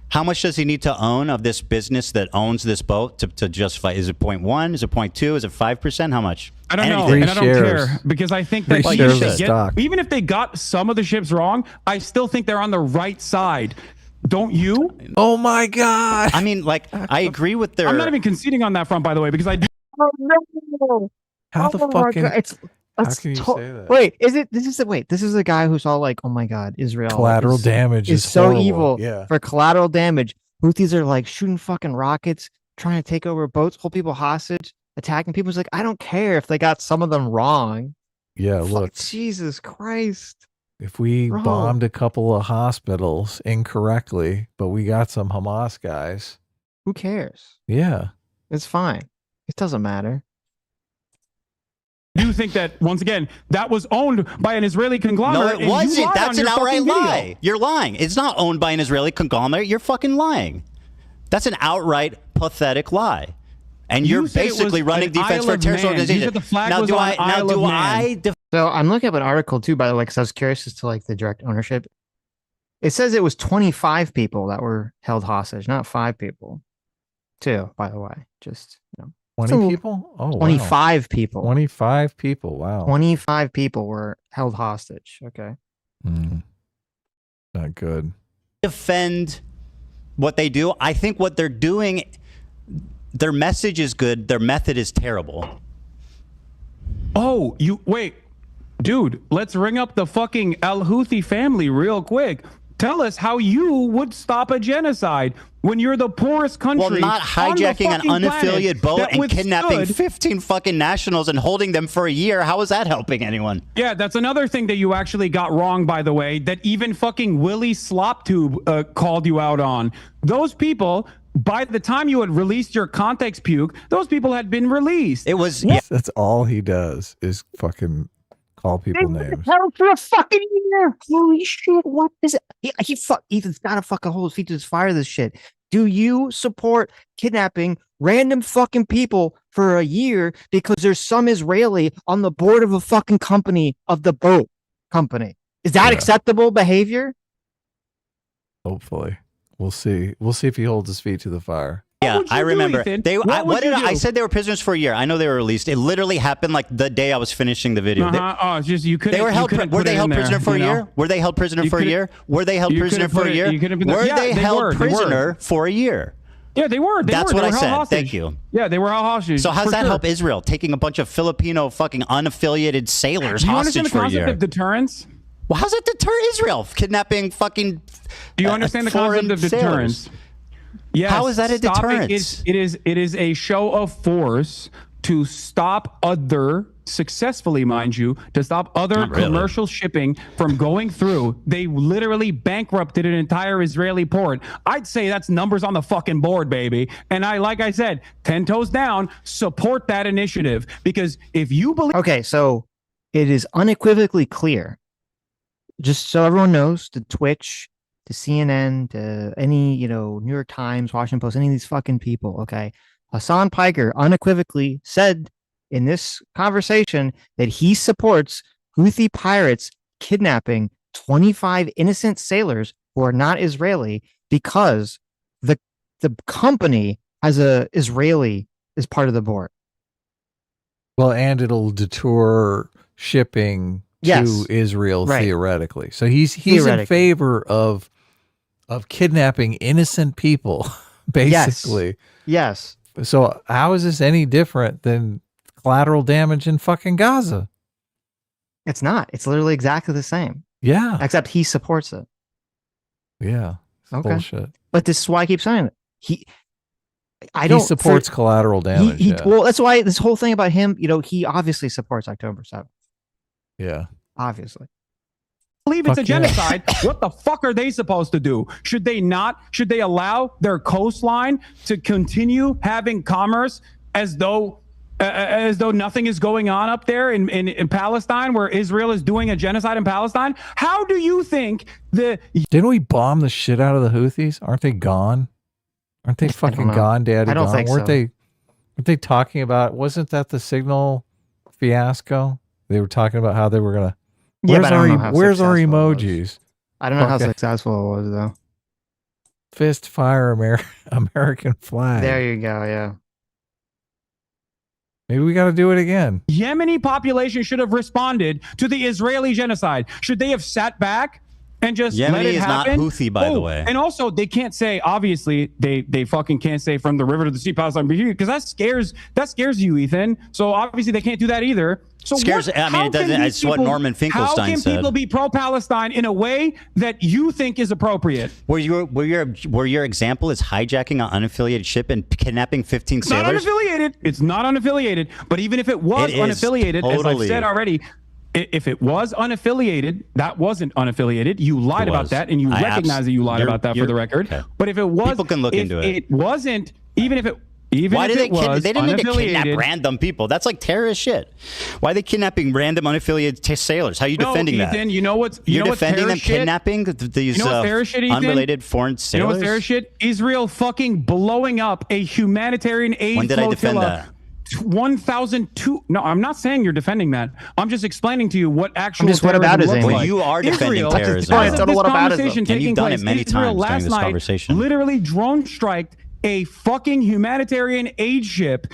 how much does he need to own of this business that owns this boat to justify? Is it 0.1? Is it 0.2? Is it 5%? How much? I don't know, Anything. and I don't care because I think that even if they got some of the ships wrong, I still think they're on the right side. Don't you? Oh my God! I mean, like, I agree with their. I'm not even conceding on that front, by the way, because I do. Oh no! How the fucking? How can you say that? Wait, this is the guy who's all like, oh my God, Israel. Collateral damage is so horrible. evil. Yeah. For collateral damage. Houthis are like shooting fucking rockets, trying to take over boats, hold people hostage, attacking people. It's like, I don't care if they got some of them wrong. Yeah, look. Jesus Christ. If we Bro. bombed a couple of hospitals incorrectly, but we got some Hamas guys. Who cares? Yeah. It's fine. It doesn't matter. I do think that once again that was owned by an Israeli conglomerate. No, it wasn't. That's an outright lie. Video. You're lying. It's not owned by an Israeli conglomerate. You're fucking lying. That's an outright pathetic lie. And you're basically running defense for a terrorist organization. Now, do I? So I'm looking up an article too, by the way, because I was curious as to like the direct ownership. It says it was 25 people that were held hostage, not 5 people. 2, by the way. Just 20 people? Oh, 25 people. 25 people. Wow. 25 people were held hostage. Okay. Not good. Defend what they do. I think what they're doing, their message is good. Their method is terrible. Oh, wait, dude, let's ring up the fucking Al Houthi family real quick. Tell us how you would stop a genocide when you're the poorest country. Well, not hijacking an unaffiliated boat and kidnapping 15 fucking nationals and holding them for a year. How is that helping anyone? Yeah, that's another thing that you actually got wrong, by the way, that even fucking Willie Sloptube called you out on. Those people, by the time you had released your context puke, those people had been released. It was... Yeah. That's all he does is fucking call people names. Held for a fucking year. Holy shit! What is it? Ethan's got to fucking hold his feet to the fire. This shit. Do you support kidnapping random fucking people for a year because there's some Israeli on the board of a fucking company of the boat company? Is that acceptable behavior? Hopefully, we'll see. We'll see if he holds his feet to the fire. Yeah, I remember. What did I said they were prisoners for a year. I know they were released. It literally happened like the day I was finishing the video. Oh, just you couldn't. They were held. Were they held prisoner for a year? Were they held prisoner for a year? Were they held prisoner for a year? Were they held prisoner for a year? Yeah, they were. That's what I said. Thank you. Yeah, they were held hostage. So how's that help Israel taking a bunch of Filipino fucking unaffiliated sailors hostage for a year? Do you understand the concept of deterrence? Well, how's that deter Israel kidnapping fucking? Do you understand the concept of deterrence? Sailors? Yes. How is that a deterrence? It is a show of force to stop successfully, mind you, to stop other commercial shipping from going through. They literally bankrupted an entire Israeli port. I'd say that's numbers on the fucking board, baby. And like I said, 10 toes down, support that initiative. Because if you believe... Okay, so it is unequivocally clear just so everyone knows, to Twitch, to CNN, to any, New York Times, Washington Post, any of these fucking people, okay? Hasan Piker unequivocally said in this conversation that he supports Houthi pirates kidnapping 25 innocent sailors who are not Israeli because the company has a Israeli as part of the board. Well, and it'll deter shipping to Israel theoretically. So he's in favor of kidnapping innocent people, basically. Yes. So how is this any different than collateral damage in fucking Gaza? It's not. It's literally exactly the same. Yeah. Except he supports it. Yeah. Okay. Bullshit. But this is why I keep saying it. He supports collateral damage. Well, that's why this whole thing about him, he obviously supports October 7th. Yeah. Obviously. Believe it's a genocide. What the fuck are they supposed to do? Should they allow their coastline to continue having commerce as though nothing is going on up there in Palestine, where Israel is doing a genocide in Palestine? How do you think didn't we bomb the shit out of the Houthis? Aren't they gone? Aren't they fucking gone, Daddy? I don't gone? think Weren't so. Weren't they talking about? Wasn't that the signal fiasco? They were talking about how they were gonna. Where's our emojis? I don't know how successful it was, though. Fist fire American flag. There you go. Yeah. Maybe we got to do it again. Yemeni population should have responded to the Israeli genocide? Should they have sat back and just Yemeni let it is happen? not Houthi, by the way. And also, they can't say, obviously, they fucking can't say from the river to the sea, Palestine, because that scares you, Ethan. So obviously, they can't do that either. So it doesn't. It's what Norman Finkelstein said. How can people be pro-Palestine in a way that you think is appropriate? Where your example is hijacking an unaffiliated ship and kidnapping 15 sailors? Not unaffiliated. It's not unaffiliated. But even if it was unaffiliated, as I've said already, if it was unaffiliated, that wasn't unaffiliated. You lied about that, and you recognize that you lied about that for the record. Okay. But if it was, people can look into it. It wasn't. Why did they didn't need to kidnap random people. That's like terrorist shit. Why are they kidnapping random unaffiliated sailors? How are you defending that? Ethan, you know what's You're what's defending them shit? Kidnapping these unrelated foreign sailors? You know what's terrorist shit? Israel fucking blowing up a humanitarian aid When did I defend that? 1,002. No, I'm not saying you're defending that. I'm just explaining to you what actual terrorism looks like. Well, you are defending Israel, terrorism. As of this conversation taking and you've done place, it many Israel times during this last conversation. night literally drone striked a fucking humanitarian aid ship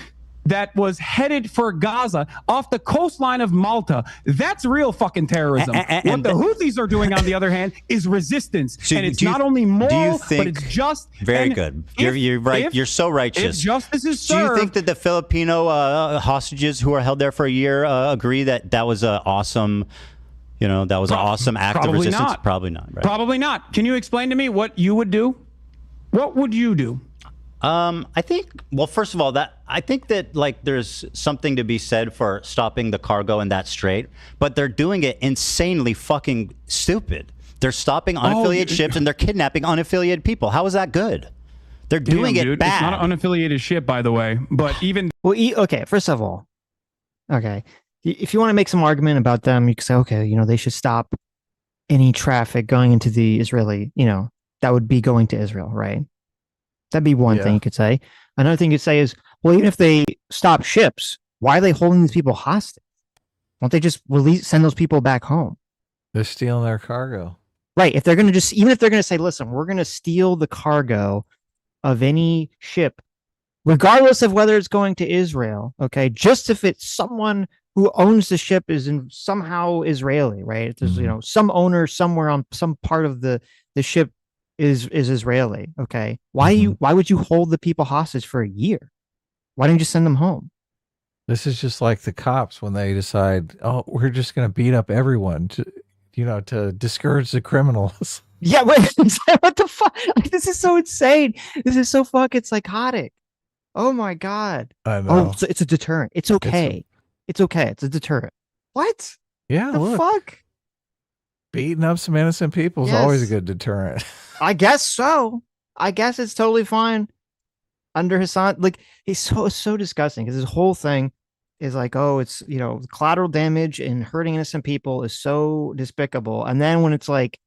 that was headed for Gaza off the coastline of Malta. That's real fucking terrorism. What the Houthis are doing, on the other hand, is resistance. So and it's not only moral, think, but it's just. Very good. You're right. You're so righteous. If justice is served, do you think that the Filipino hostages who are held there for a year agree that that was an awesome, an awesome act of resistance? Not. Probably not. Right? Probably not. Can you explain to me what you would do? What would you do? I think, well, first of all, I think that there's something to be said for stopping the cargo in that strait, but they're doing it insanely fucking stupid. They're stopping unaffiliated ships and they're kidnapping unaffiliated people. How is that good? They're doing it bad. It's not an unaffiliated ship, by the way, but even. Well, okay, first of all, if you want to make some argument about them, you can say, okay, they should stop any traffic going into the Israeli, that would be going to Israel, right? That'd be one thing you could say. Another thing you could say is, well, even if they stop ships, why are they holding these people hostage? Won't they just send those people back home? They're stealing their cargo. Right. If they're going to even if they're going to say, listen, we're going to steal the cargo of any ship, regardless of whether it's going to Israel, okay, just if it's someone who owns the ship is somehow Israeli, right? If there's, some owner somewhere on some part of the ship is Israeli, okay? Why would you hold the people hostage for a year? Why don't you send them home? This is just like the cops when they decide, oh, we're just going to beat up everyone to discourage the criminals. Yeah, what the fuck? This is so insane. This is so fucking psychotic. Oh my God. I know. Oh, it's a deterrent. It's okay. It's okay. It's a deterrent. What? Yeah. The fuck? Beating up some innocent people is always a good deterrent. I guess so. I guess it's totally fine under Hasan. It's so disgusting because his whole thing, is like, oh, it's, you know, collateral damage and hurting innocent people is so despicable. And then when it's like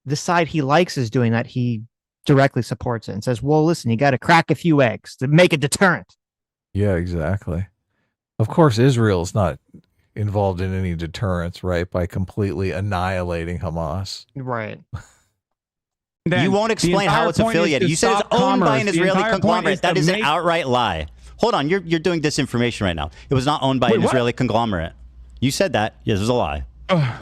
the side he likes is doing that, he directly supports it and says, well, listen, you got to crack a few eggs to make a deterrent. Yeah, exactly. Of course, Israel's not involved in any deterrence, right? By completely annihilating Hamas. Right. You won't explain how it's affiliated. You said it's owned by an Israeli conglomerate. That is an outright lie. Hold on, you're doing disinformation right now. It was not owned by an Israeli conglomerate. You said that. Yes, it was a lie.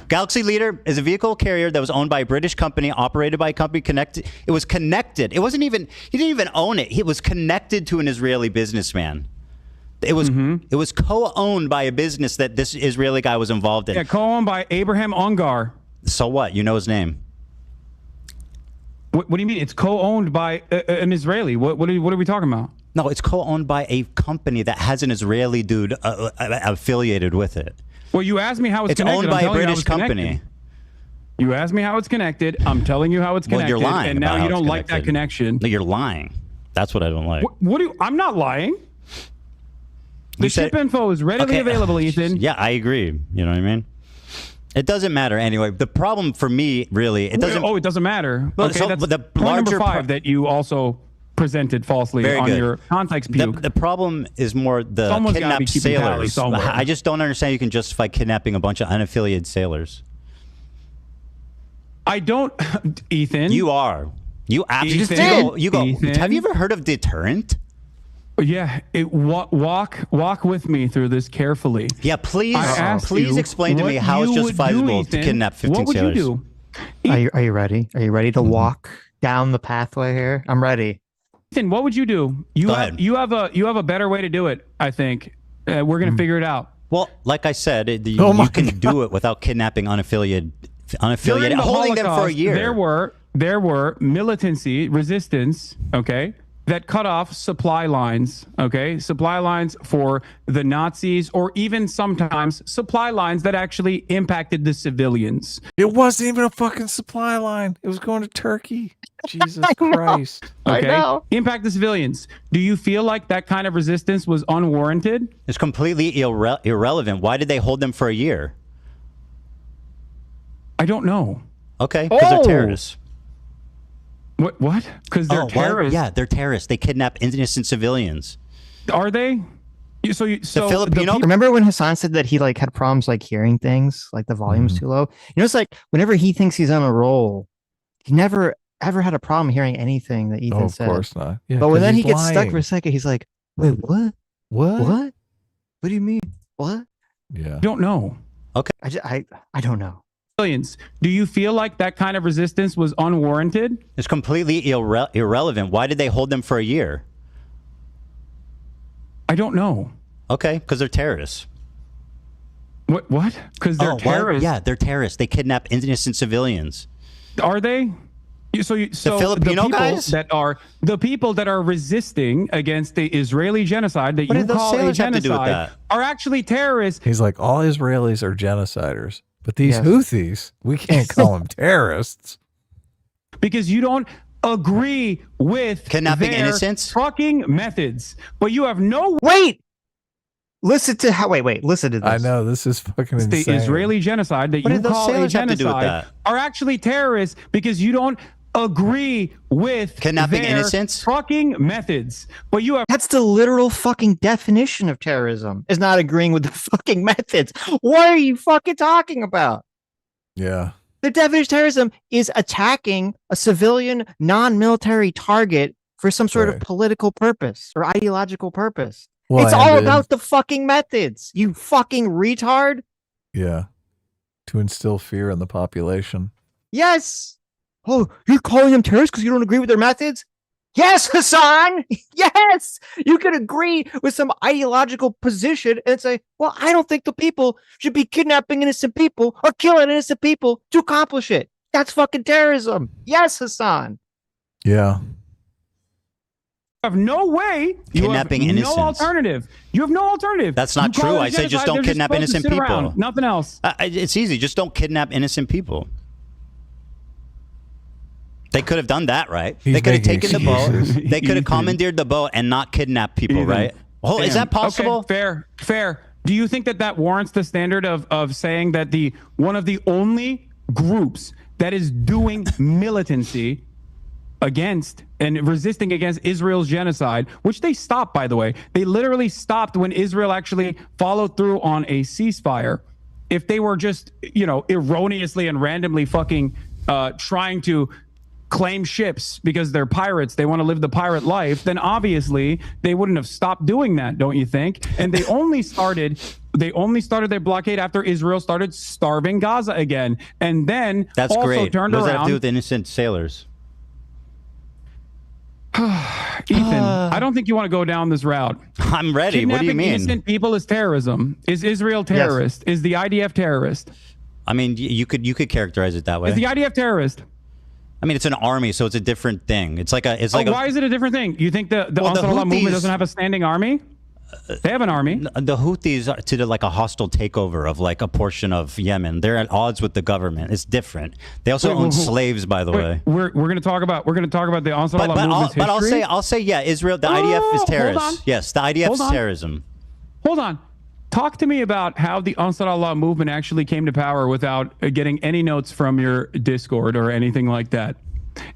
Galaxy Leader is a vehicle carrier that was owned by a British company, operated by a company connected. It was connected. It wasn't even, he didn't even own it. It was connected to an Israeli businessman. It was co-owned by a business that this Israeli guy was involved in. Yeah, co-owned by Abraham Ungar. So what? You know his name. What do you mean? It's co-owned by an Israeli. What are we talking about? No, it's co-owned by a company that has an Israeli dude affiliated with it. Well, you asked me how it's connected. It's owned by a British company. You asked me how it's connected. I'm telling you how it's connected. Well, you're lying. And now you don't like that connection. No, you're lying. That's what I don't like. What do you? I'm not lying. The ship info is readily available, Ethan. Yeah, I agree. You know what I mean? It doesn't matter anyway. The problem for me, really, it doesn't. Oh, it doesn't matter. Well, okay, so that's the point number 5 that you also presented falsely on your context puke. The problem is more the Someone's kidnapped sailors. somewhere. I just don't understand you can justify kidnapping a bunch of unaffiliated sailors. I don't, Ethan. You are. You absolutely you go. Ethan. Have you ever heard of deterrent? Yeah, walk with me through this carefully. Yeah, please explain to me how it's justifiable to kidnap 15 sailors. What would you do? Are you ready? Are you ready to walk down the pathway here? I'm ready. Ethan, what would you do? You have a better way to do it, I think. We're going to figure it out. Well, like I said, you can do it without kidnapping unaffiliated, holding them for a year. There were militancy, resistance, okay, that cut off supply lines, okay? Supply lines for the Nazis, or even sometimes supply lines that actually impacted the civilians. It wasn't even a fucking supply line. It was going to Turkey. Jesus Christ. Okay? Impact the civilians. Do you feel like that kind of resistance was unwarranted? It's completely irrelevant. Why did they hold them for a year? I don't know. Okay, because they're terrorists. What? Because they're terrorists? Yeah, they're terrorists. They kidnap innocent civilians. Are they? So Filipino. Remember when Hassan said that he like had problems like hearing things, like the volume's too low? You know, it's like whenever he thinks he's on a roll, he never ever had a problem hearing anything that Ethan said. Of course not. Yeah, but when then he gets stuck for a second, he's like, "Wait, what? What? What do you mean? What?" Yeah, I don't know. Okay, I don't know. Do you feel like that kind of resistance was unwarranted? It's completely irrelevant. Why did they hold them for a year? I don't know. Okay, because they're terrorists. What? Because they're terrorists? Yeah, they're terrorists. They kidnap innocent civilians. Are they? So the Filipino guys? The people that are resisting against the Israeli genocide that you call a genocide are actually terrorists. He's like, all Israelis are genociders. But these Houthis, we can't call them terrorists. Because you don't agree with kidnapping their innocents? Fucking methods. But you have no... Wait! Listen to listen to this. I know, this is fucking insane. The Israeli genocide that you call a genocide are actually terrorists because you don't agree with kidnapping their innocents? Fucking methods. But you have... That's the literal fucking definition of terrorism, is not agreeing with the fucking methods. What are you fucking talking about? Yeah. The definition of terrorism is attacking a civilian, non-military target for some sort of political purpose or ideological purpose. Well, it's all about the fucking methods, you fucking retard. Yeah. To instill fear in the population. Yes. Oh, you're calling them terrorists because you don't agree with their methods? Yes, Hassan. Yes. You can agree with some ideological position and say, well, I don't think the people should be kidnapping innocent people or killing innocent people to accomplish it. That's fucking terrorism. Yes, Hassan. Yeah. You have no way. Kidnapping innocents. No alternative. You have no alternative. That's not true. I say just don't kidnap innocent people. Nothing else. It's easy. Just don't kidnap innocent people. They could have done that, right? They could have taken the boat. They could have commandeered the boat and not kidnapped people, right? Oh, is that possible? Okay, fair. Do you think that that warrants the standard of saying that one of the only groups that is doing militancy against and resisting against Israel's genocide, which they stopped, by the way, they literally stopped when Israel actually followed through on a ceasefire. If they were just, erroneously and randomly fucking trying to claim ships because they're pirates, they want to live the pirate life, then obviously they wouldn't have stopped doing that, don't you think? And they only started their blockade after Israel started starving Gaza again, and then that's also great. turned what does that have around. to do with innocent sailors? Ethan, I don't think you want to go down this route. I'm ready. What do you mean? Innocent people is terrorism. Is Israel terrorist? Yes. Is the IDF terrorist? I mean, you could characterize it that way. Is the IDF terrorist? I mean, it's an army, so it's a different thing. It's like why is it a different thing? You think the Ansar Allah movement doesn't have a standing army? They have an army. The Houthis are to like a hostile takeover of like a portion of Yemen. They're at odds with the government. It's different. They also own slaves, by the way. We're going to talk about the Ansar Allah movement's history. But I'll say yeah. Israel, the IDF is terrorist. Yes, the IDF is terrorism. Hold on. Talk to me about how the Ansar Allah movement actually came to power without getting any notes from your Discord or anything like that.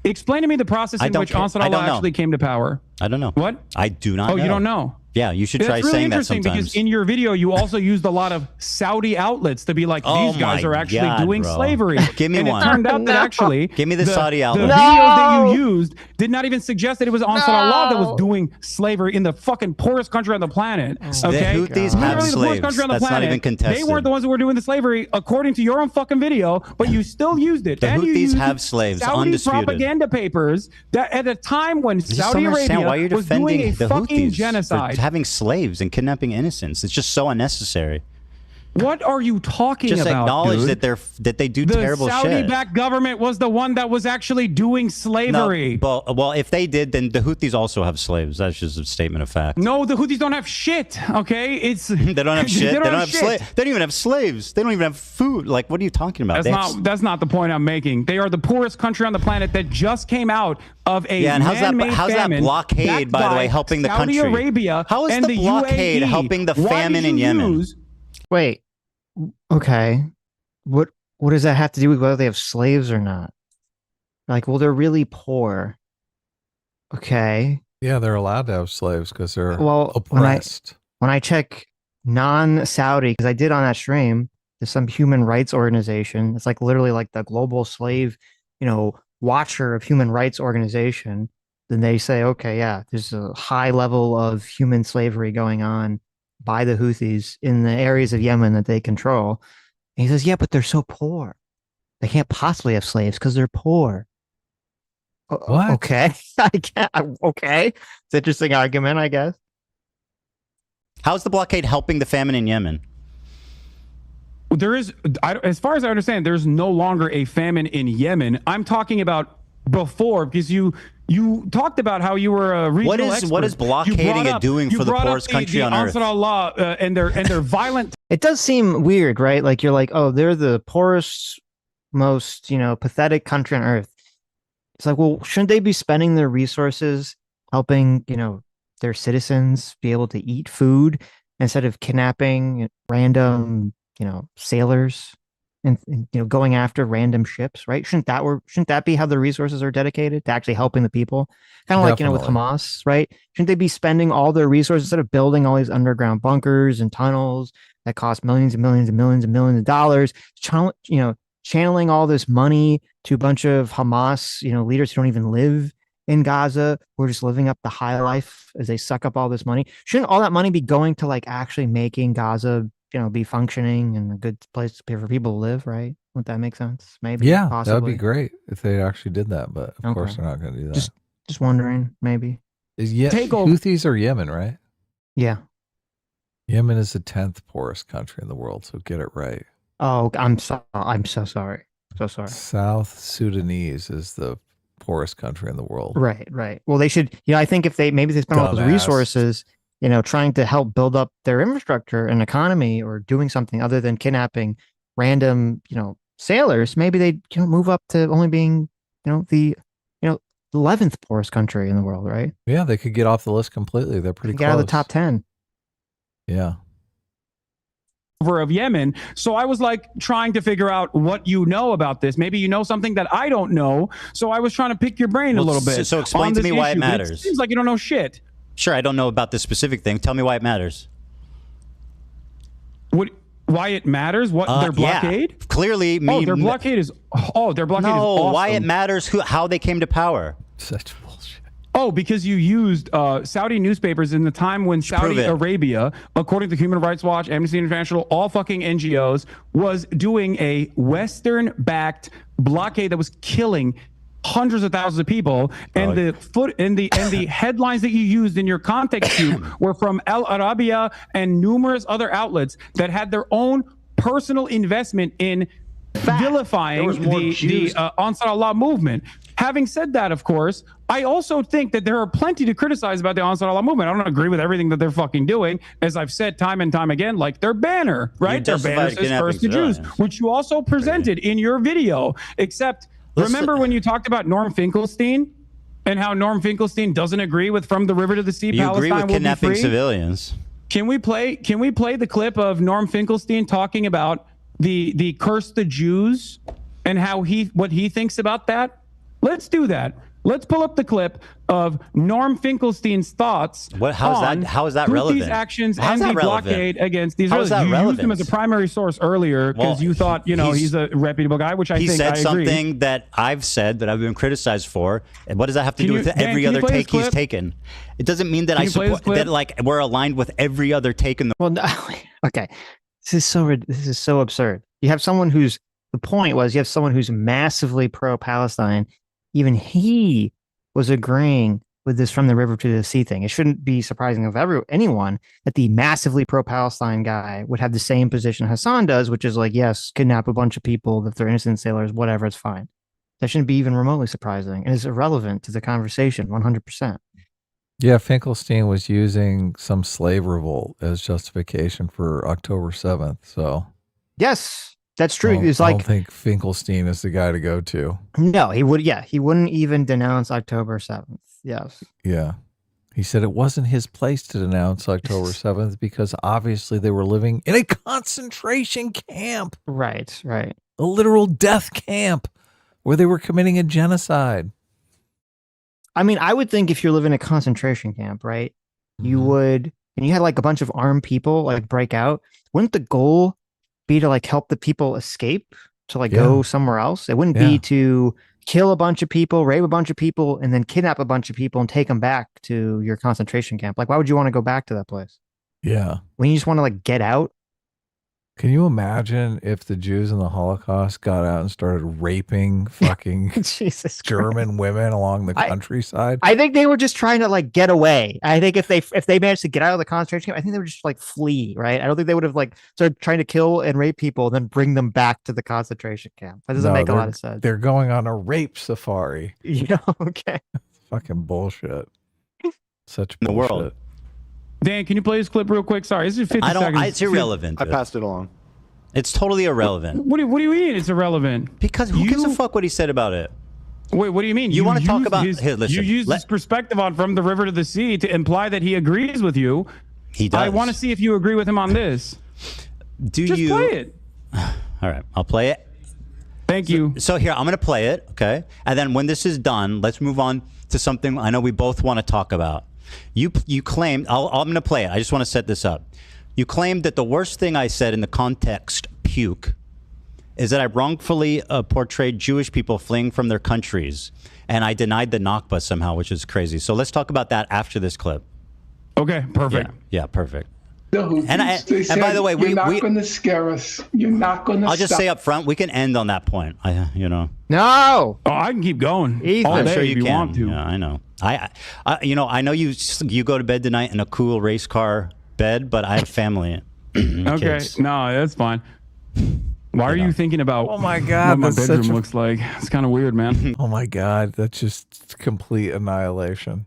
Explain to me the process in which Ansar Allah actually came to power. I don't know. What? I do not know. Oh, you don't know? Yeah, you should try saying that sometimes. It's really interesting because in your video, you also used a lot of Saudi outlets to be like, these guys are actually doing slavery. Give me one. And it turned out that actually... Give me the Saudi outlet. The videos that you used did not even suggest that it was Ansar Allah that was doing slavery in the fucking poorest country on the planet. Okay? The Houthis have slaves. That's not even contested. They weren't the ones who were doing the slavery according to your own fucking video, but you still used it. The Houthis have slaves, undisputed. Saudi propaganda papers that at a time when Saudi Arabia was doing a fucking genocide. Having slaves and kidnapping innocents. It's just so unnecessary. What are you talking about? Just acknowledge dude? that they do terrible shit. The Saudi-backed government was the one that was actually doing slavery. No, well, if they did, then the Houthis also have slaves. That's just a statement of fact. No, the Houthis don't have shit. Okay, it's they don't have shit. They don't have slaves. They don't even have slaves. They don't even have food. Like, what are you talking about? That's not the point I'm making. They are the poorest country on the planet that just came out of a and how's that blockade, by the way, helping the country? Saudi Arabia how is the blockade helping the famine in Yemen? Wait. Okay, what does that have to do with whether they have slaves or not? Like, well, they're really poor. Okay. Yeah, they're allowed to have slaves because they're oppressed. When I check non-Saudi, because I did on that stream, there's some human rights organization. It's like literally like the global slave, watcher of human rights organization. Then they say, okay, yeah, there's a high level of human slavery going on by the Houthis in the areas of Yemen that they control. And he says, yeah, but they're so poor. They can't possibly have slaves because they're poor. What? Okay. Okay. It's an interesting argument, I guess. How's the blockade helping the famine in Yemen? There is, as far as I understand, there's no longer a famine in Yemen. I'm talking about before, because you talked about how you were a regional expert. What is blockading and doing for the poorest country on earth? Ansar Allah and their violent. It does seem weird, right? Like you're like, oh, they're the poorest, most pathetic country on earth. It's like, well, shouldn't they be spending their resources helping their citizens be able to eat food instead of kidnapping random sailors and going after random ships, right? Shouldn't that be how the resources are dedicated to actually helping the people? Kind of like with Hamas, right? Shouldn't they be spending all their resources instead of building all these underground bunkers and tunnels that cost millions and millions and millions and millions of dollars, channeling all this money to a bunch of Hamas leaders who don't even live in Gaza, who are just living up the high life as they suck up all this money? Shouldn't all that money be going to like actually making Gaza be functioning and a good place for people to live, right? Would that make sense? Maybe. Yeah, possibly. that would be great if they actually did that, but of course they're not going to do that. Just wondering, maybe. Houthis are Yemen, right? Yeah. Yemen is the 10th poorest country in the world, so get it right. Oh, I'm so sorry. So sorry. South Sudanese is the poorest country in the world. Right. Well, they should, I think if they spend all those resources, trying to help build up their infrastructure and economy or doing something other than kidnapping random, sailors, maybe they move up to only being, the 11th poorest country in the world, right? Yeah, they could get off the list completely. They're pretty close. Get out of the top 10. Yeah. of Yemen. So I was like trying to figure out what you know about this. Maybe you know something that I don't know. So I was trying to pick your brain a little bit. So explain to me why it matters. It seems like you don't know shit. Sure, I don't know about this specific thing. Tell me why it matters. Why it matters? What their blockade? Yeah. Clearly, their blockade is. Their blockade is awesome. Why it matters? How they came to power? Such bullshit. Oh, because you used Saudi newspapers in the time when Saudi Arabia, according to Human Rights Watch, Amnesty International, all fucking NGOs, was doing a Western-backed blockade that was killing hundreds of thousands of people, and the headlines that you used in your context cube were from Al Arabiya and numerous other outlets that had their own personal investment in vilifying the Ansar Allah movement. Having said that, of course, I also think that there are plenty to criticize about the Ansar Allah movement. I don't agree with everything that they're fucking doing, as I've said time and time again, like their banner, right? Their banner says first to Jews, which you also presented in your video, except remember when you talked about Norm Finkelstein and how Norm Finkelstein doesn't agree with From the River to the Sea, You Palestine agree with will kidnapping be free? civilians. Can we play the clip of Norm Finkelstein talking about the curse the Jews and how what he thinks about that? Let's do that. Let's pull up the clip of Norm Finkelstein's thoughts. How is that relevant? These actions and the blockade against these. How is that you relevant? used him as a primary source earlier because you thought he's a reputable guy, which I think I agree. He said something that I've said that I've been criticized for. And what does that have to do with every other take he's taken? It doesn't mean that I support that. Like we're aligned with every other take in the. Well, no, okay, this is so absurd. You have someone who's massively pro-Palestine. Even he was agreeing with this From the River to the Sea thing. It shouldn't be surprising of anyone that the massively pro-Palestine guy would have the same position Hassan does, which is like, yes, kidnap a bunch of people if they're innocent sailors, whatever, it's fine. That shouldn't be even remotely surprising. And it's irrelevant to the conversation, 100%. Yeah, Finkelstein was using some slave revolt as justification for October 7th. So yes. That's true. I don't think Finkelstein is the guy to go to. No, he would. Yeah, he wouldn't even denounce October 7th. Yes. Yeah. He said it wasn't his place to denounce October 7th because obviously they were living in a concentration camp. Right, right. A literal death camp where they were committing a genocide. I mean, I would think if you're living in a concentration camp, right, you would, and you had like a bunch of armed people like break out, wouldn't the goal be to like help the people escape to like go somewhere else? It wouldn't be to kill a bunch of people, rape a bunch of people, and then kidnap a bunch of people and take them back to your concentration camp. Like, why would you want to go back to that place? Yeah. When you just want to like get out? Can you imagine if the Jews in the Holocaust got out and started raping fucking German women along the countryside? I think they were just trying to like get away. I think if they managed to get out of the concentration camp, I think they would just like flee, right? I don't think they would have like started trying to kill and rape people and then bring them back to the concentration camp. That doesn't make a lot of sense. They're going on a rape safari. Okay. Fucking bullshit. Such bullshit. The world. Dan, can you play this clip real quick? Sorry, this is 50 seconds. It's irrelevant. I passed it along. It's totally irrelevant. What do you mean it's irrelevant? Because who gives a fuck what he said about it? Wait, what do you mean? You want to talk about? Here, listen. You use this perspective on From the River to the Sea to imply that he agrees with you. He does. I want to see if you agree with him on this. Just play it. All right, I'll play it. Thank you. So here, I'm going to play it, okay? And then when this is done, let's move on to something I know we both want to talk about. You claimed, I'm going to play it. I just want to set this up. You claimed that the worst thing I said in the context puke is that I wrongfully portrayed Jewish people fleeing from their countries, and I denied the Nakba somehow, which is crazy. So let's talk about that after this clip. Okay, perfect. Yeah, perfect. And by the way, you're not going to scare us. You're not going to. I'll just say up front, we can end on that point. No. Oh, I can keep going. Ethan. All I'm day sure if you you can. want to. Yeah, I know. I know you go to bed tonight in a cool race car bed, but I have family. Okay, kids. no, that's fine. Why are you thinking about? Oh my God, what my bedroom looks like. It's kind of weird, man. Oh my God, that's just complete annihilation.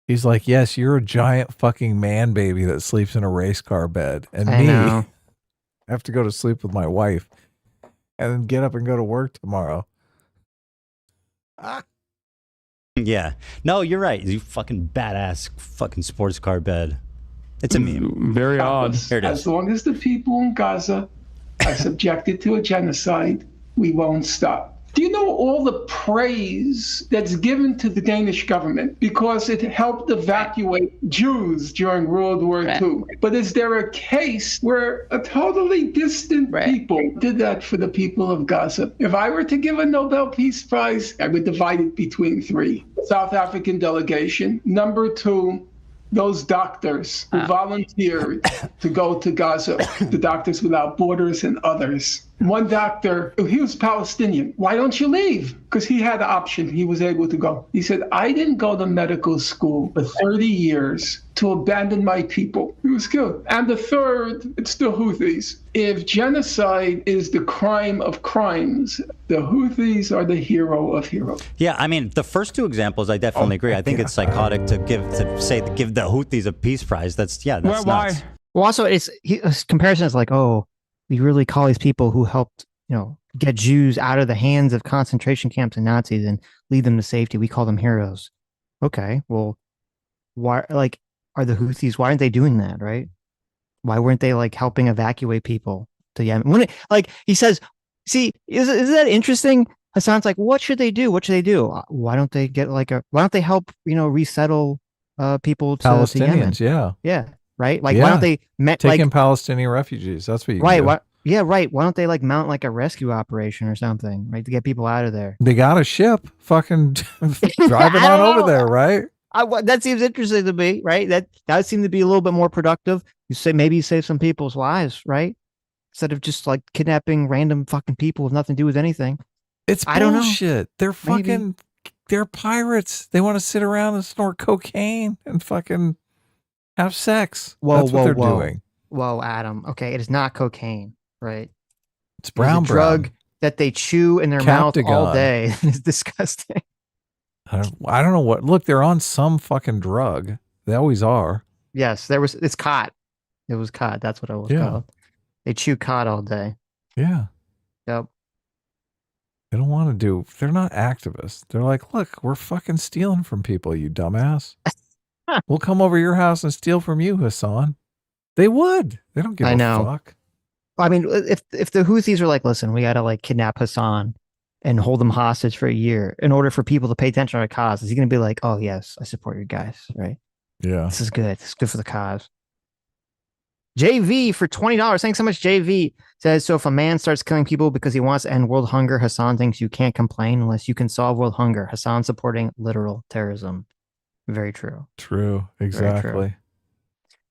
He's like, yes, you're a giant fucking man baby that sleeps in a race car bed, and I have to go to sleep with my wife, and then get up and go to work tomorrow. Yeah. No, you're right. You fucking badass fucking sports car bed. It's a meme. Very odd. Here it is. As long as the people in Gaza are subjected to a genocide, we won't stop. Do you know all the praise that's given to the Danish government because it helped evacuate Jews during World War II? But is there a case where a totally distant people did that for the people of Gaza? If I were to give a Nobel Peace Prize, I would divide it between three. South African delegation. Number two, those doctors who volunteered to go to Gaza, the Doctors Without Borders and others. One doctor, he was Palestinian. Why don't you leave? Because he had the option. He was able to go. He said, I didn't go to medical school for 30 years to abandon my people. He was killed. And the third, it's the Houthis. If genocide is the crime of crimes, the Houthis are the hero of heroes. Yeah, I mean, the first two examples, I definitely agree. I think it's psychotic to give the Houthis a peace prize. That's nuts. Well, also, his comparison is like, oh, we really call these people who helped, get Jews out of the hands of concentration camps and Nazis and lead them to safety. We call them heroes. Okay, well, why? Like, are the Houthis? Why aren't they doing that? Right? Why weren't they helping evacuate people to Yemen? He says, see, isn't that interesting? Hassan's like, what should they do? What should they do? Why don't they get why don't they help resettle people to Palestinians? Yemen? Yeah. Right? Why don't they take in Palestinian refugees? That's what you right. do. Right. Why don't they mount a rescue operation or something, right, to get people out of there? They got a ship, fucking driving on over there, right? That seems interesting to me, right? That would seem to be a little bit more productive. Maybe you save some people's lives, right? Instead of just kidnapping random fucking people with nothing to do with anything. It's bullshit. I don't know. They're fucking, they're pirates. They want to sit around and snort cocaine and fucking have sex. That's what they're doing. Whoa, Adam. Okay, it is not cocaine, right? It's brown drug that they chew in their mouth all day. It's disgusting. I don't know what. Look, they're on some fucking drug. They always are. Yes, it's cod. It was cod. That's what it was called. They chew cod all day. Yeah. Yep. They don't want to do. They're not activists. They're like, look, we're fucking stealing from people, you dumbass. We'll come over your house and steal from you, Hassan. They would. They don't give a fuck. I mean, if the Houthis are like, listen, we got to kidnap Hassan and hold him hostage for a year in order for people to pay attention to our cause, is he going to be like, oh, yes, I support you guys, right? Yeah. This is good. It's good for the cause. JV for $20. Thanks so much, JV. Says, so if a man starts killing people because he wants to end world hunger, Hassan thinks you can't complain unless you can solve world hunger. Hassan supporting literal terrorism. Very true. True. Exactly. Very true.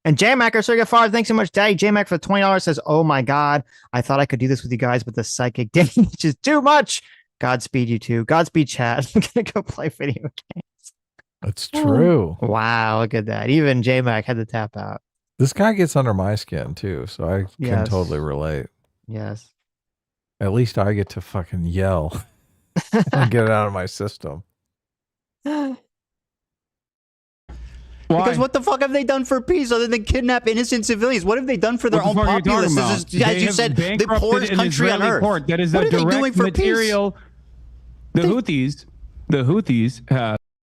And J-Mac, our Sergey Favre, thanks so much, Daddy. J-Mac for $20 says, oh my God, I thought I could do this with you guys, but the psychic damage is too much. Godspeed, you two. Godspeed, chat. I'm going to go play video games. That's true. Wow, look at that. Even J-Mac had to tap out. This guy gets under my skin too, so I can totally relate. Yes. At least I get to fucking yell and get it out of my system. Because what the fuck have they done for peace other than kidnap innocent civilians? What have they done for their own populace? This is, as you said, the poorest country on earth. Port. That is the direct material. The Houthis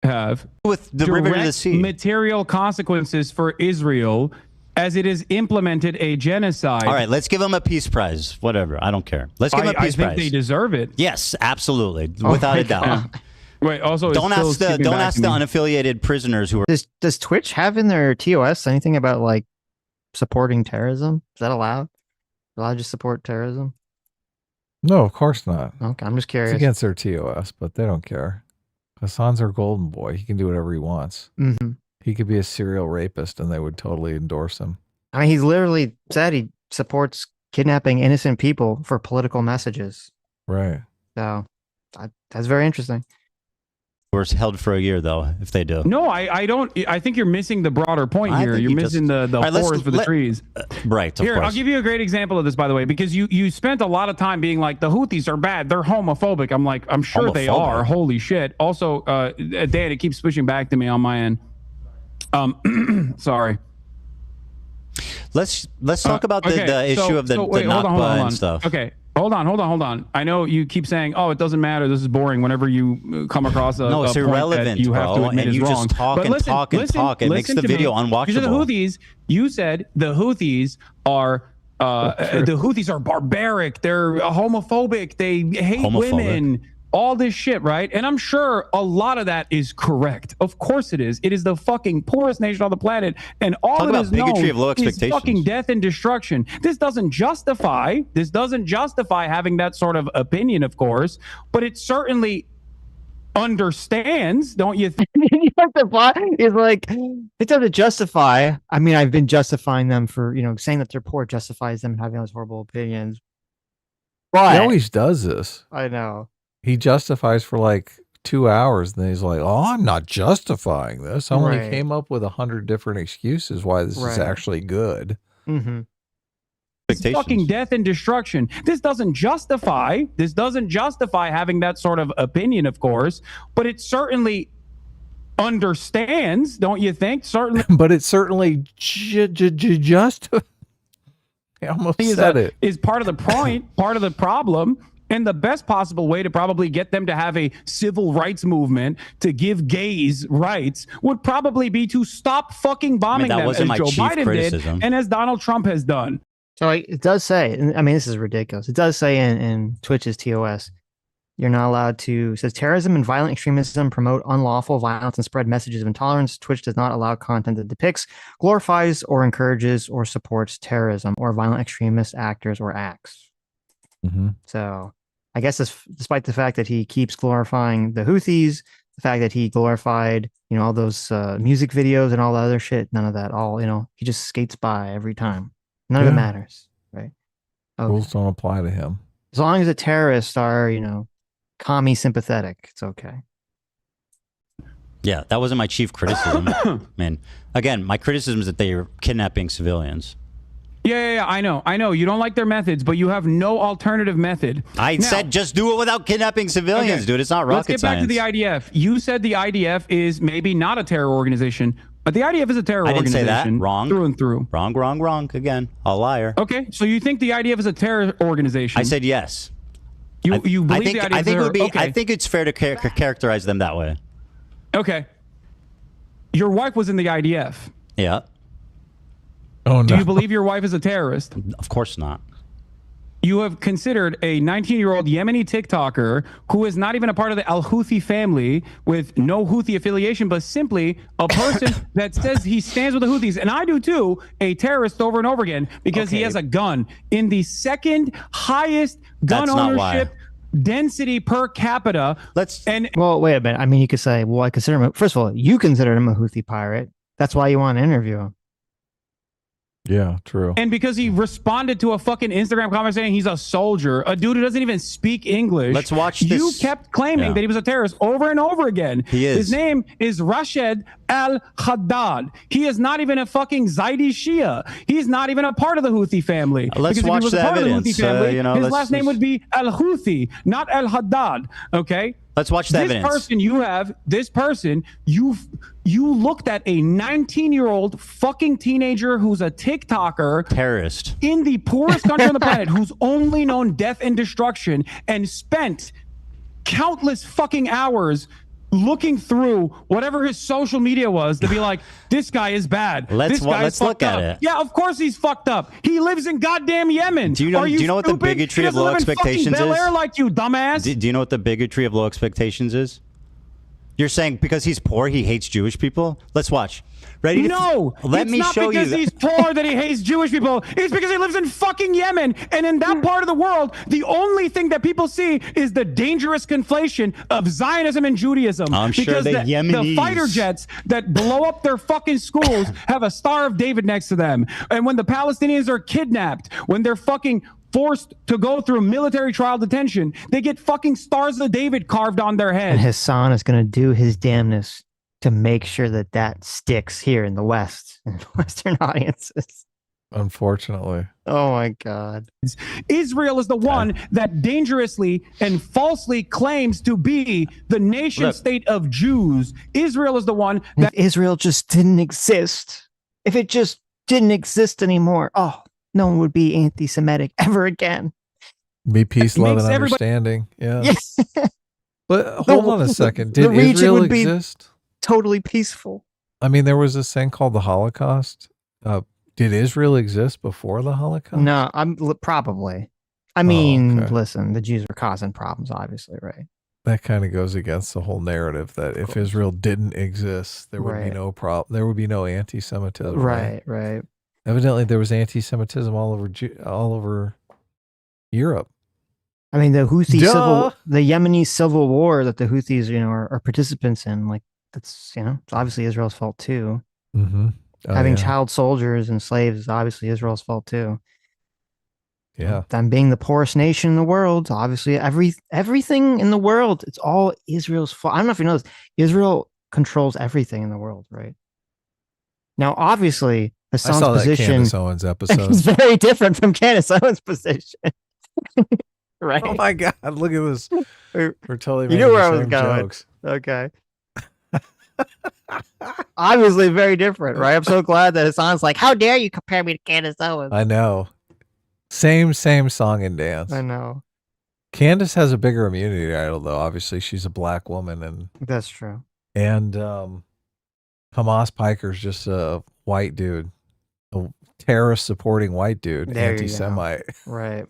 have with the river to the sea material consequences for Israel as it has implemented a genocide. All right, let's give them a peace prize. Whatever, I don't care. Let's give them a peace prize. I think they deserve it. Yes, absolutely, without a doubt. Wait, also, don't ask the unaffiliated prisoners who are. Does Twitch have in their TOS anything about supporting terrorism? Is that allowed? Allowed to support terrorism? No, of course not. Okay, I'm just curious. It's against their TOS, but they don't care. Hassan's our golden boy. He can do whatever he wants. Mm-hmm. He could be a serial rapist, and they would totally endorse him. I mean, he's literally said he supports kidnapping innocent people for political messages. Right. So that's very interesting. We're held for a year, though, if they do. No, I don't. I think you're missing the broader point here. You're missing the forest for the trees. Right. Here, I'll give you a great example of this, by the way, because you spent a lot of time being like, the Houthis are bad. They're homophobic. I'm like, I'm sure they are. Holy shit. Also, Dan, it keeps pushing back to me on my end. Sorry. Let's talk about the issue of the Nakba and stuff. Okay. Hold on. I know you keep saying, "Oh, it doesn't matter. This is boring." Whenever you come across a it's irrelevant, you have to admit and is you wrong. just talk But and listen, talk and listen, talk. It makes listen the to video me. unwatchable. You said the Houthis are barbaric. They're homophobic. They hate women. All this shit, right? And I'm sure a lot of that is correct. Of course it is. It is the fucking poorest nation on the planet, and all it is known is fucking death and destruction. This doesn't justify having that sort of opinion, of course, but it certainly understands, don't you think? Is like, it doesn't justify. I mean, I've been justifying them for, saying that they're poor justifies them having those horrible opinions. But he always does this. I know. He justifies for like 2 hours, and then he's like, "Oh, I'm not justifying this. I only came up with 100 different excuses why this is actually good." Mm-hmm. It's fucking death and destruction. This doesn't justify having that sort of opinion, of course, but it certainly understands, don't you think? Certainly, but it certainly just. I almost said it. Is part of the point, part of the problem. And the best possible way to probably get them to have a civil rights movement to give gays rights would probably be to stop fucking bombing them, as Joe Biden did and as Donald Trump has done. So it does say, I mean, this is ridiculous. It does say in Twitch's TOS, you're not allowed to, it says terrorism and violent extremism promote unlawful violence and spread messages of intolerance. Twitch does not allow content that depicts, glorifies, or encourages or supports terrorism or violent extremist actors or acts. Mm-hmm. So I guess despite the fact that he keeps glorifying the Houthis, the fact that he glorified, all those music videos and all the other shit, none of that, he just skates by every time. None of it matters, right? Okay. Rules don't apply to him. As long as the terrorists are, commie sympathetic, it's okay. Yeah, that wasn't my chief criticism. Man, again, my criticism is that they are kidnapping civilians. Yeah, I know. You don't like their methods, but you have no alternative method. I said just do it without kidnapping civilians, dude. It's not rocket science. Let's get back to the IDF. You said the IDF is maybe not a terror organization, but the IDF is a terror organization. I didn't say that. Wrong. Through and through. Wrong. Again, a liar. Okay, so you think the IDF is a terror organization? I said yes. You believe the IDF is a terror? Okay. I think it's fair to characterize them that way. Okay. Your wife was in the IDF. Yeah. Oh, no. Do you believe your wife is a terrorist? Of course not. You have considered a 19-year-old Yemeni TikToker who is not even a part of the Al-Houthi family with no Houthi affiliation, but simply a person that says he stands with the Houthis, and I do too, a terrorist over and over again because he has a gun in the second highest gun ownership density per capita. Well, wait a minute. I mean, you could say, well, I consider him, first of all, you consider him a Houthi pirate. That's why you want to interview him. Yeah, true. And because he responded to a fucking Instagram comment saying he's a soldier, a dude who doesn't even speak English. Let's watch this. You kept claiming that he was a terrorist over and over again. He is. His name is Rashid al-Haddad. He is not even a fucking Zaidi Shia. He's not even a part of the Houthi family. Let's because watch if he was the a part evidence. Of the Houthi family, his last name would be al-Houthi, not al-Haddad. Okay? Let's watch the evidence. This person, you looked at a 19-year-old fucking teenager who's a TikToker, terrorist, in the poorest country on the planet, who's only known death and destruction, and spent countless fucking hours looking through whatever his social media was to be like, this guy is bad. Let's look at it. Yeah, of course he's fucked up. He lives in goddamn Yemen. Do you know what the bigotry of low expectations is? Bel Air like you, dumbass. Do you know what the bigotry of low expectations is? You're saying because he's poor, he hates Jewish people? Let's watch. Ready? No, let me show you. It's not because he's poor that he hates Jewish people. It's because he lives in fucking Yemen. And in that part of the world, the only thing that people see is the dangerous conflation of Zionism and Judaism. I'm sure the Yemenis. The fighter jets that blow up their fucking schools have a Star of David next to them. And when the Palestinians are kidnapped, when they're fucking forced to go through military trial detention, they get fucking Stars of David carved on their head. And Hassan is going to do his damnness to make sure that sticks here in the West, in Western audiences. Unfortunately. Oh my God. Israel is the one that dangerously and falsely claims to be the nation state of Jews. Israel is the one that... If Israel just didn't exist, if it just didn't exist anymore, no one would be anti-Semitic ever again. Be peace, love, and understanding. Yeah. Yes. But hold on a second. Did the region Israel would be exist? Totally peaceful. I mean, there was this thing called the Holocaust. Did Israel exist before the Holocaust? No, probably. I mean, listen, the Jews were causing problems, obviously, right? That kind of goes against the whole narrative that if Israel didn't exist, there would be no problem. There would be no anti-Semitism. Right. Evidently, there was anti-Semitism all over Europe. I mean, the Yemeni civil war that the Houthis, are participants in, like that's, it's obviously Israel's fault too. Mm-hmm. Having child soldiers and slaves is obviously Israel's fault too. Yeah. Them being the poorest nation in the world, obviously everything in the world, it's all Israel's fault. I don't know if you know this. Israel controls everything in the world, right? Now, obviously, Hassan's position. Candace Owens episode is very different from Candace Owens' position. Right. Oh my God! Look at this. We're totally. You knew where I was going. Jokes. Okay. Obviously, very different, right? I'm so glad that Hassan's like, "How dare you compare me to Candace Owens?" I know. Same song and dance. I know. Candace has a bigger immunity idol, though. Obviously, she's a black woman, and that's true. And Hamas Piker's just a white dude, a terrorist supporting white dude, anti-Semite. Right.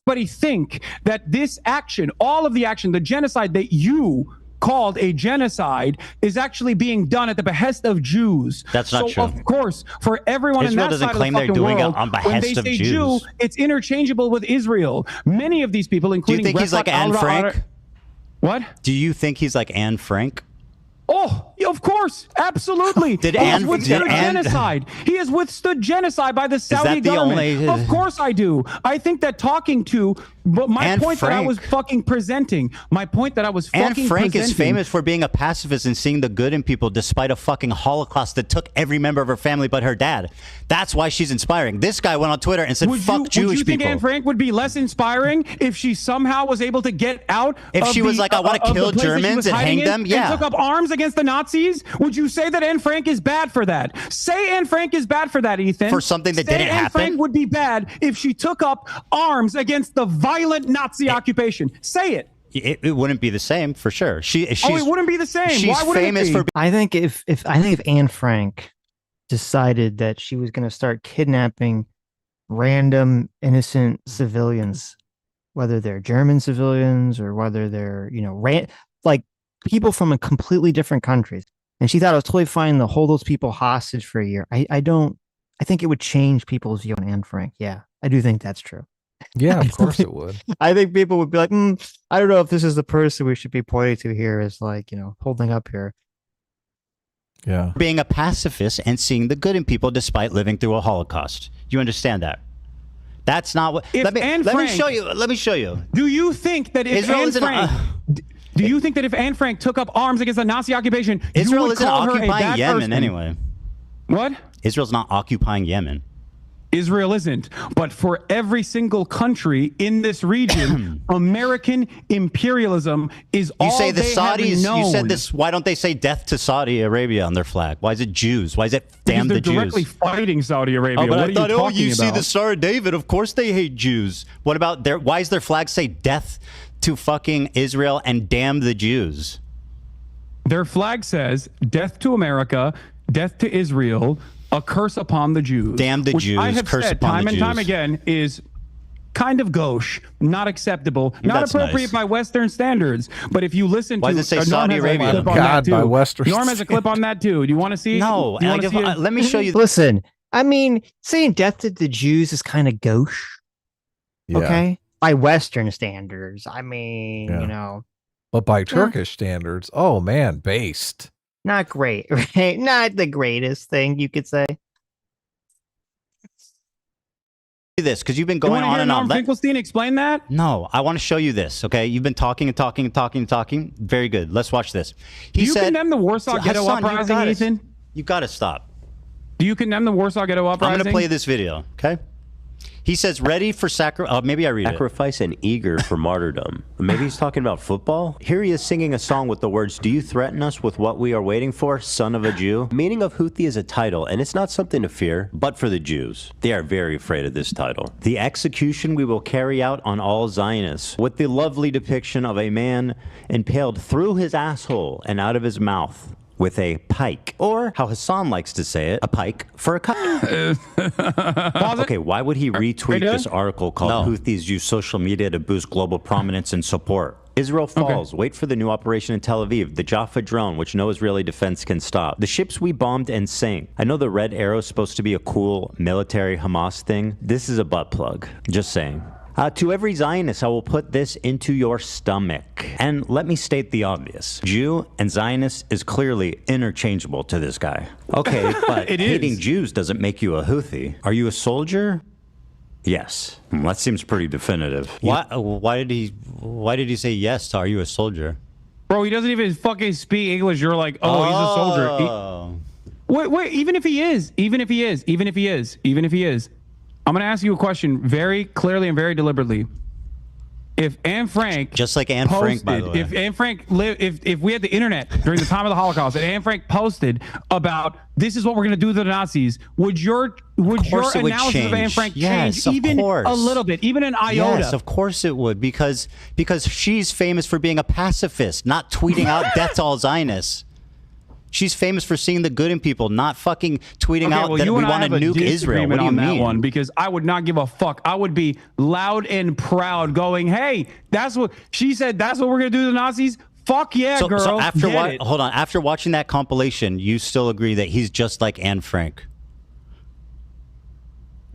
Anybody think that this action, all of the action, the genocide that you called a genocide, is actually being done at the behest of Jews? That's not true. Of course, for everyone Israel in that doesn't side claim of the they're fucking doing world, it on behest when they of say Jews. Jew, it's interchangeable with Israel. Many of these people, Do including you think he's like Anne Frank? What? Do you think he's like Anne Frank? Oh, of course, absolutely. Did he Anne has withstood genocide? He has withstood genocide by the Saudi government. Of course I do. I think that talking to, but my Anne point Frank. that I was fucking presenting, Anne Frank is famous for being a pacifist and seeing the good in people despite a fucking Holocaust that took every member of her family but her dad. That's why she's inspiring. This guy went on Twitter and said, fuck Jewish people. Would you think Anne Frank would be less inspiring if she somehow was able to get out? If she was like, I want to kill Germans and hang them, yeah. And took up arms against the Nazis? Would you say that Anne Frank is bad for that? Say Anne Frank is bad for that, Ethan. For something that didn't happen? Anne Frank would be bad if she took up arms against the violent Nazi occupation. Say it. It wouldn't be the same for sure. It wouldn't be the same. She's Why wouldn't famous it be? for. I think if Anne Frank decided that she was going to start kidnapping random innocent civilians, whether they're German civilians or whether they're like people from a completely different countries, and she thought it was totally fine to hold those people hostage for a year. I think it would change people's view on Anne Frank. Yeah, I do think that's true. Yeah, of course it would. I think people would be like, I don't know if this is the person we should be pointing to here as like, holding up here. Yeah. Being a pacifist and seeing the good in people despite living through a Holocaust. You understand that? That's not what. Let me show you. Let me show you. Do you think that if Anne Frank... Do you think that if Anne Frank took up arms against the Nazi occupation, Israel you would isn't call her a occupying bad Yemen person? anyway? What? Israel's not occupying Yemen. Israel isn't. But for every single country in this region, American imperialism is all You say the they Saudis. have known. You said this. Why don't they say death to Saudi Arabia on their flag? Why is it Jews? Why is it damn the Because they're Jews? directly fighting Saudi Arabia. Oh, but what I are thought, you talking you about? see the Star of David. Of course they hate Jews. What about their? Why does their flag say death to fucking Israel and damn the Jews? Their flag says death to America, death to Israel, a curse upon the Jews. Damn the which Jews, I have curse said upon time the and time Jews. again is kind of gauche, not acceptable, not That's appropriate nice. by Western standards. But if you listen Why to, does it say Norm Saudi has a Arabia? clip on God, that by too. Western Norm has a clip on that too. Do you want to see? No, Do you wanna see it? let me show you. Listen, I mean, saying death to the Jews is kind of gauche. Yeah. Okay. By Western standards. I mean, Yeah. But by Turkish standards, oh man, based. Not great, right? Not the greatest thing you could say. This because you've been You going want to on hear and on. Norm Finkelstein explain that? No, I want to show you this. Okay, you've been talking and talking and talking and talking. Very good. Let's watch this. Do you condemn the Warsaw Ghetto Hassan, Uprising, Ethan? You got to stop. Do you condemn the Warsaw Ghetto Uprising? I'm going to play this video. Okay. He says, ready for maybe I read sacrifice and eager for martyrdom. Maybe he's talking about football. Here he is singing a song with the words, do you threaten us with what we are waiting for, son of a Jew? Meaning of Houthi is a title, and it's not something to fear, but for the Jews. They are very afraid of this title. The execution we will carry out on all Zionists, with the lovely depiction of a man impaled through his asshole and out of his mouth with a pike, or how Hassan likes to say it, a pike for a cut. Okay, why would he retweet this article called Houthis use social media to boost global prominence and support? Israel falls. Okay. Wait for the new operation in Tel Aviv. The Jaffa drone, which no Israeli defense can stop. The ships we bombed and sank. I know the red arrow is supposed to be a cool military Hamas thing. This is a butt plug. Just saying. To every Zionist, I will put this into your stomach. And let me state the obvious. Jew and Zionist is clearly interchangeable to this guy. Okay, but hating Jews doesn't make you a Houthi. Are you a soldier? Yes. That seems pretty definitive. Why did he say yes to are you a soldier? Bro, he doesn't even fucking speak English. You're like, oh, he's a soldier. Wait, even if he is, I'm going to ask you a question very clearly and very deliberately. If Anne Frank, just like Anne Frank, by the way, if Anne Frank lived, if we had the internet during the time of the Holocaust, and Anne Frank posted about this is what we're going to do to the Nazis, would your analysis of Anne Frank change even a little bit, even an iota? Yes, of course it would, because she's famous for being a pacifist, not tweeting out death to all Zionists. She's famous for seeing the good in people, not fucking tweeting out that we want to nuke Israel. What do you mean? That one, because I would not give a fuck. I would be loud and proud going, hey, that's what she said. That's what we're going to do to the Nazis. Fuck yeah, girl. So after watching that compilation, you still agree that he's just like Anne Frank?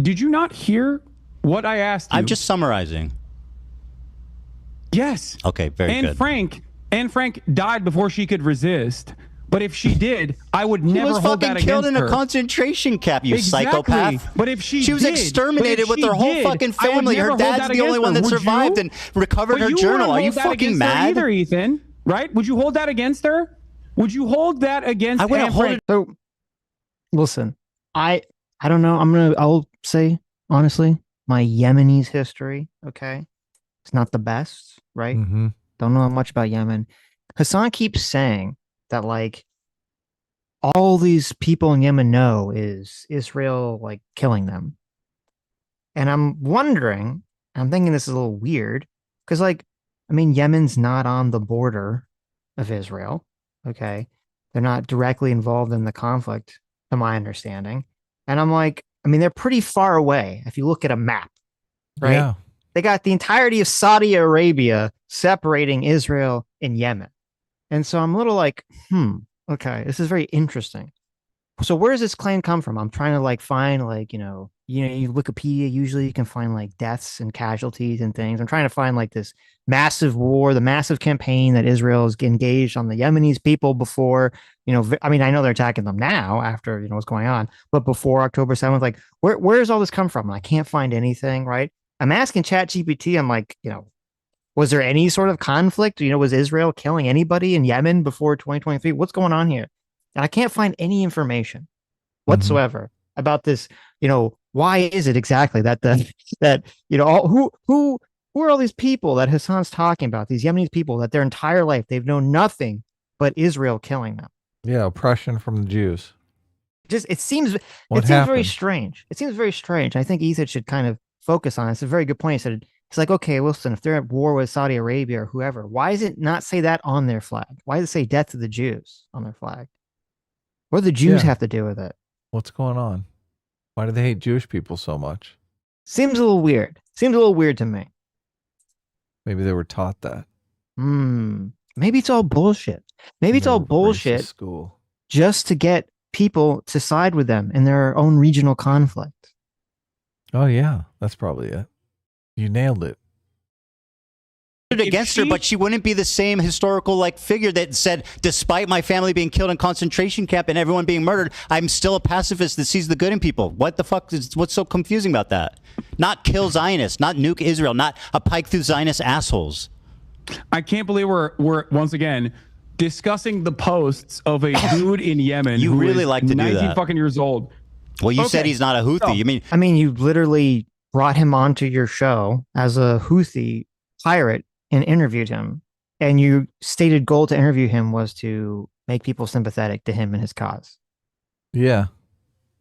Did you not hear what I asked you? I'm just summarizing. Yes. Okay, very good. Anne Frank died before she could resist. But if she did, I would never hold that against her. She was fucking killed in a concentration camp, you psychopath. But if she was exterminated with her whole fucking family. Her dad's the only one that survived and recovered her journal. Are you fucking mad? Either, Ethan, right? Would you hold that against her? Would you hold that against Anne Frank? So, listen, I don't know. I'll say honestly, my Yemenis history, okay, it's not the best, right? Mm-hmm. Don't know much about Yemen. Hassan keeps saying that like all these people in Yemen know is Israel like killing them. And I'm wondering, I'm thinking this is a little weird because like, I mean, Yemen's not on the border of Israel. Okay. They're not directly involved in the conflict, to my understanding. And I'm like, I mean, they're pretty far away. If you look at a map, right? Yeah. They got the entirety of Saudi Arabia separating Israel and Yemen. And so I'm a little like, okay, this is very interesting. So where does this claim come from? I'm trying to like find like, you Wikipedia, usually you can find like deaths and casualties and things. I'm trying to find like this massive war, the massive campaign that Israel is engaged on the Yemenis people before, I mean, I know they're attacking them now after, what's going on, but before October 7th, like where does all this come from? And I can't find anything, right? I'm asking ChatGPT, I'm like, was there any sort of conflict? Was Israel killing anybody in Yemen before 2023? What's going on here? And I can't find any information whatsoever about this. Why is it exactly that who are all these people that Hassan's talking about? These Yemeni people that their entire life they've known nothing but Israel killing them. Yeah, oppression from the Jews. It seems very strange. It seems very strange. I think Ethan should kind of focus on it. It's a very good point. He said. It's like, okay, listen, if they're at war with Saudi Arabia or whoever, why does it not say that on their flag? Why does it say death to the Jews on their flag? What do the Jews have to do with it? What's going on? Why do they hate Jewish people so much? Seems a little weird. Seems a little weird to me. Maybe they were taught that. Maybe it's all bullshit. Maybe it's all bullshit school just to get people to side with them in their own regional conflict. Oh, yeah. That's probably it. You nailed it. Against her, but she wouldn't be the same historical figure that said, despite my family being killed in concentration camp and everyone being murdered, I'm still a pacifist that sees the good in people. What the fuck what's so confusing about that? Not kill Zionists, not nuke Israel, not a pike through Zionist assholes. I can't believe we're once again discussing the posts of a dude in Yemen. You really like to do that. 19 fucking years old. Well, you said he's not a Houthi. I mean, you literally brought him onto your show as a Houthi pirate and interviewed him. And your stated goal to interview him was to make people sympathetic to him and his cause. Yeah.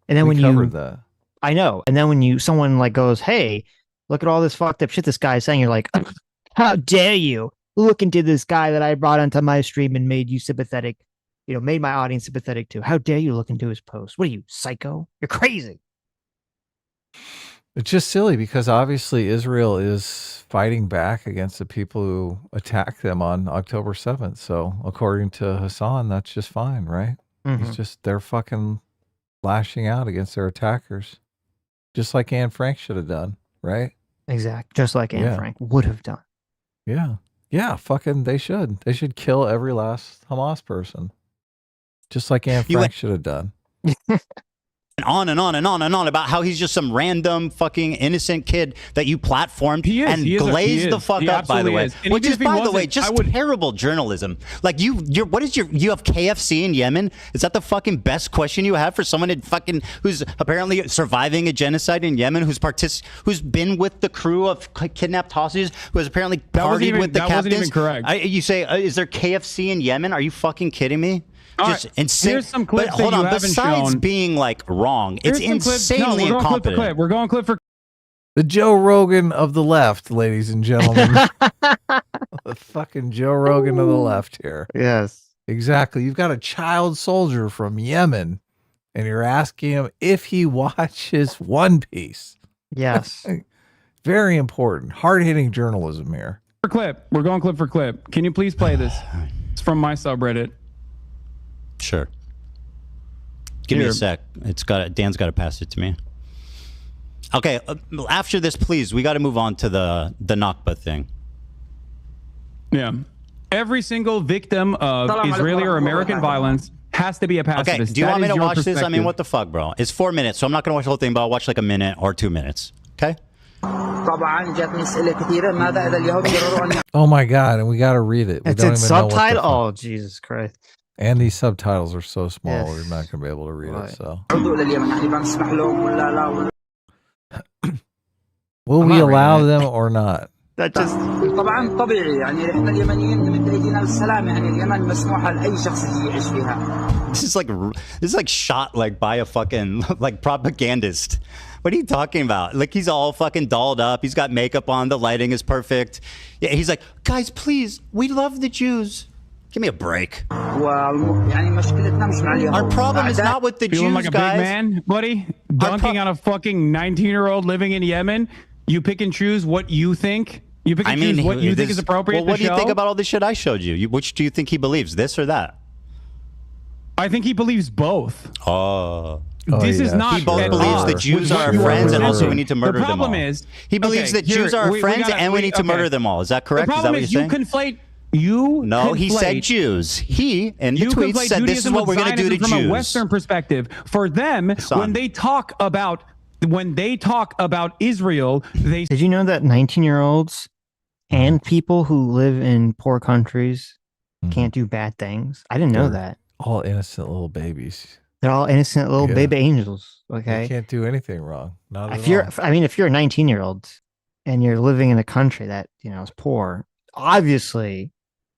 And then when covered that. I know. And then when someone like goes, hey, look at all this fucked up shit this guy's saying, you're like, how dare you look into this guy that I brought onto my stream and made you sympathetic, made my audience sympathetic to. How dare you look into his post? What are you, psycho? You're crazy. It's just silly because obviously Israel is fighting back against the people who attacked them on October 7th. So according to Hassan, that's just fine, right? It's just they're fucking lashing out against their attackers. Just like Anne Frank should have done, right? Exactly. Just like Anne Frank would have done. Yeah. Yeah, fucking they should. They should kill every last Hamas person. Just like Anne Frank should have done. On and on and on and on about how he's just some random fucking innocent kid that you platformed and glazed the fuck up, by the way. Which is, by the way, just terrible journalism. Like you have KFC in Yemen? Is that the fucking best question you have for someone who's apparently surviving a genocide in Yemen, who's been with the crew of kidnapped hostages, who has apparently partied with the captains? That wasn't even correct. You say, is there KFC in Yemen? Are you fucking kidding me? Just insane. Here's some clips but hold on. haven't Besides shown. Being like wrong, it's insanely incompetent. We're going clip for the Joe Rogan of the left, ladies and gentlemen. The fucking Joe Rogan of the left here. Yes, exactly. You've got a child soldier from Yemen, and you're asking him if he watches One Piece. Yes, very important, hard-hitting journalism here. For clip, we're going clip for clip. Can you please play this? It's from my subreddit. Sure. Give me a sec. Dan's got to pass it to me. Okay. After this, please, we got to move on to the Nakba thing. Yeah. Every single victim of Israeli or American violence has to be a pacifist. Okay. Do you want me to watch this? I mean, what the fuck, bro? It's 4 minutes, so I'm not going to watch the whole thing, but I'll watch like a minute or 2 minutes. Okay? Oh my God. And we got to read it. It's in subtitle. Oh, Jesus Christ. And these subtitles are so small, we're not going to be able to read it. So, will we allow them or not? That just. This is like shot like by a fucking like propagandist. What are you talking about? Like he's all fucking dolled up. He's got makeup on. The lighting is perfect. Yeah, he's like, guys, please, we love the Jews. Give me a break. Our problem is not with the Feeling Jews, like a guys. big man, buddy, dunking on a fucking 19-year-old living in Yemen. You pick and choose what you think. You pick and choose what you think is appropriate. Well, what do you think about all the shit I showed you? Which do you think he believes, this or that? I think he believes both. This is not. He both believes that Jews are our friends and also we need to murder them all. He believes that Jews are our friends and we need to murder them all. Is that correct? Is that what you're saying? No, he said Jews. He, in the tweet, said this is what we're going to do to Jews. From a Western perspective, for them, when they talk about Israel, they. Did you know that 19-year-olds and people who live in poor countries can't do bad things? I didn't know that. All innocent little babies. They're all innocent little baby angels. Okay, they can't do anything wrong. Not at if you're, I mean, if you're a 19-year-old and you're living in a country that is poor, obviously.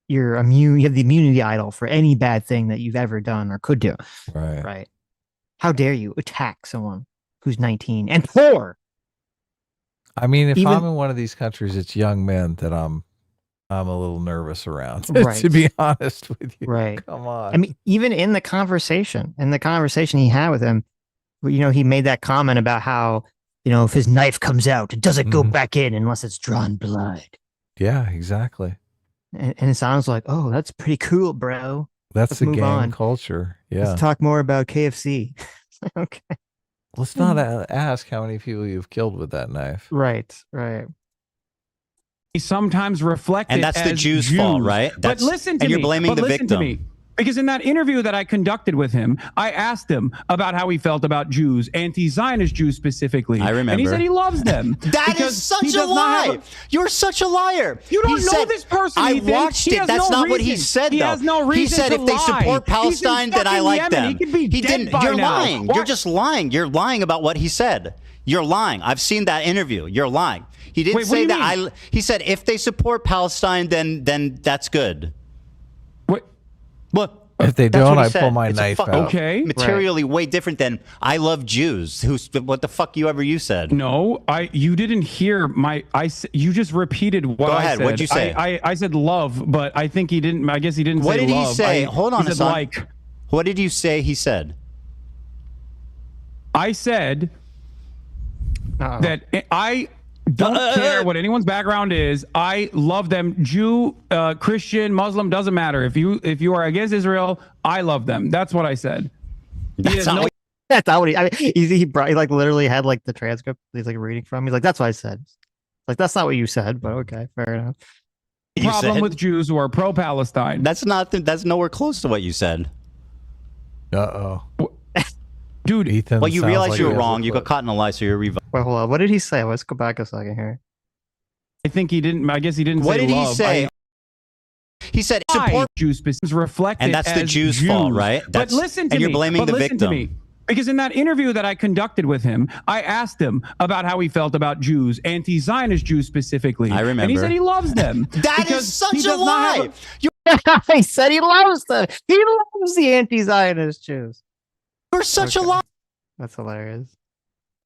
You're immune. You have the immunity idol for any bad thing that you've ever done or could do. Right. Right. How dare you attack someone who's 19 and poor? I mean, if I'm in one of these countries, it's young men that I'm a little nervous around. Right. To be honest with you. Right. Come on. I mean, even in the conversation he had with him, he made that comment about how, if his knife comes out, it doesn't go back in unless it's drawn blood. Yeah, exactly. And it sounds like, oh, that's pretty cool, bro. That's the gang culture. Yeah. Let's talk more about KFC. Okay. Let's not ask how many people you've killed with that knife. Right, right. Sometimes reflected and that's the Jews' fault, right? But listen to me. And you're blaming the victim. Because in that interview that I conducted with him, I asked him about how he felt about Jews, anti-Zionist Jews specifically. I remember. And he said he loves them. That is such a lie. You're such a liar. You don't know this person. I watched it. That's not what he said, though. He has no reason He said if they support Palestine, then I like them. He didn't. You're lying. You're just lying. You're lying about what he said. You're lying. I've seen that interview. You're lying. He didn't say that. He said if they support Palestine, then that's good. What? If they don't, I pull my knife out. Okay. Materially way different than I love Jews. What the fuck you said? No, you didn't hear you just repeated what Go I ahead. said. What'd you say? I said love, but I think he didn't. I guess he didn't What say did love. he say? Hold on he a said second. What did you say he said? I said that I don't care what anyone's background is. I love them. Jew, Christian, Muslim, doesn't matter. If you are against Israel, I love them. That's what I said. That's not what he. I mean, he like literally had like the transcript. He's like reading from. He's like, that's what I said. Like that's not what you said, but okay, fair enough. Problem with Jews who are pro-Palestine. That's nowhere close to what you said. Dude, Ethan. Well, you realize you were wrong. You got caught in a lie, so you're Wait, hold on. What did he say? Let's go back a second here. I think he didn't. I guess he didn't. What say did love. he say? He said support Jews reflected, and that's the Jews' Jews. fault, right? But listen to and me. you're blaming the listen victim. To me. Because in that interview that I conducted with him, I asked him about how he felt about Jews, anti-Zionist Jews specifically. I remember. And he said he loves them. That is such a lie. He said he loves them. He loves the anti-Zionist Jews. You're such a lie. That's hilarious.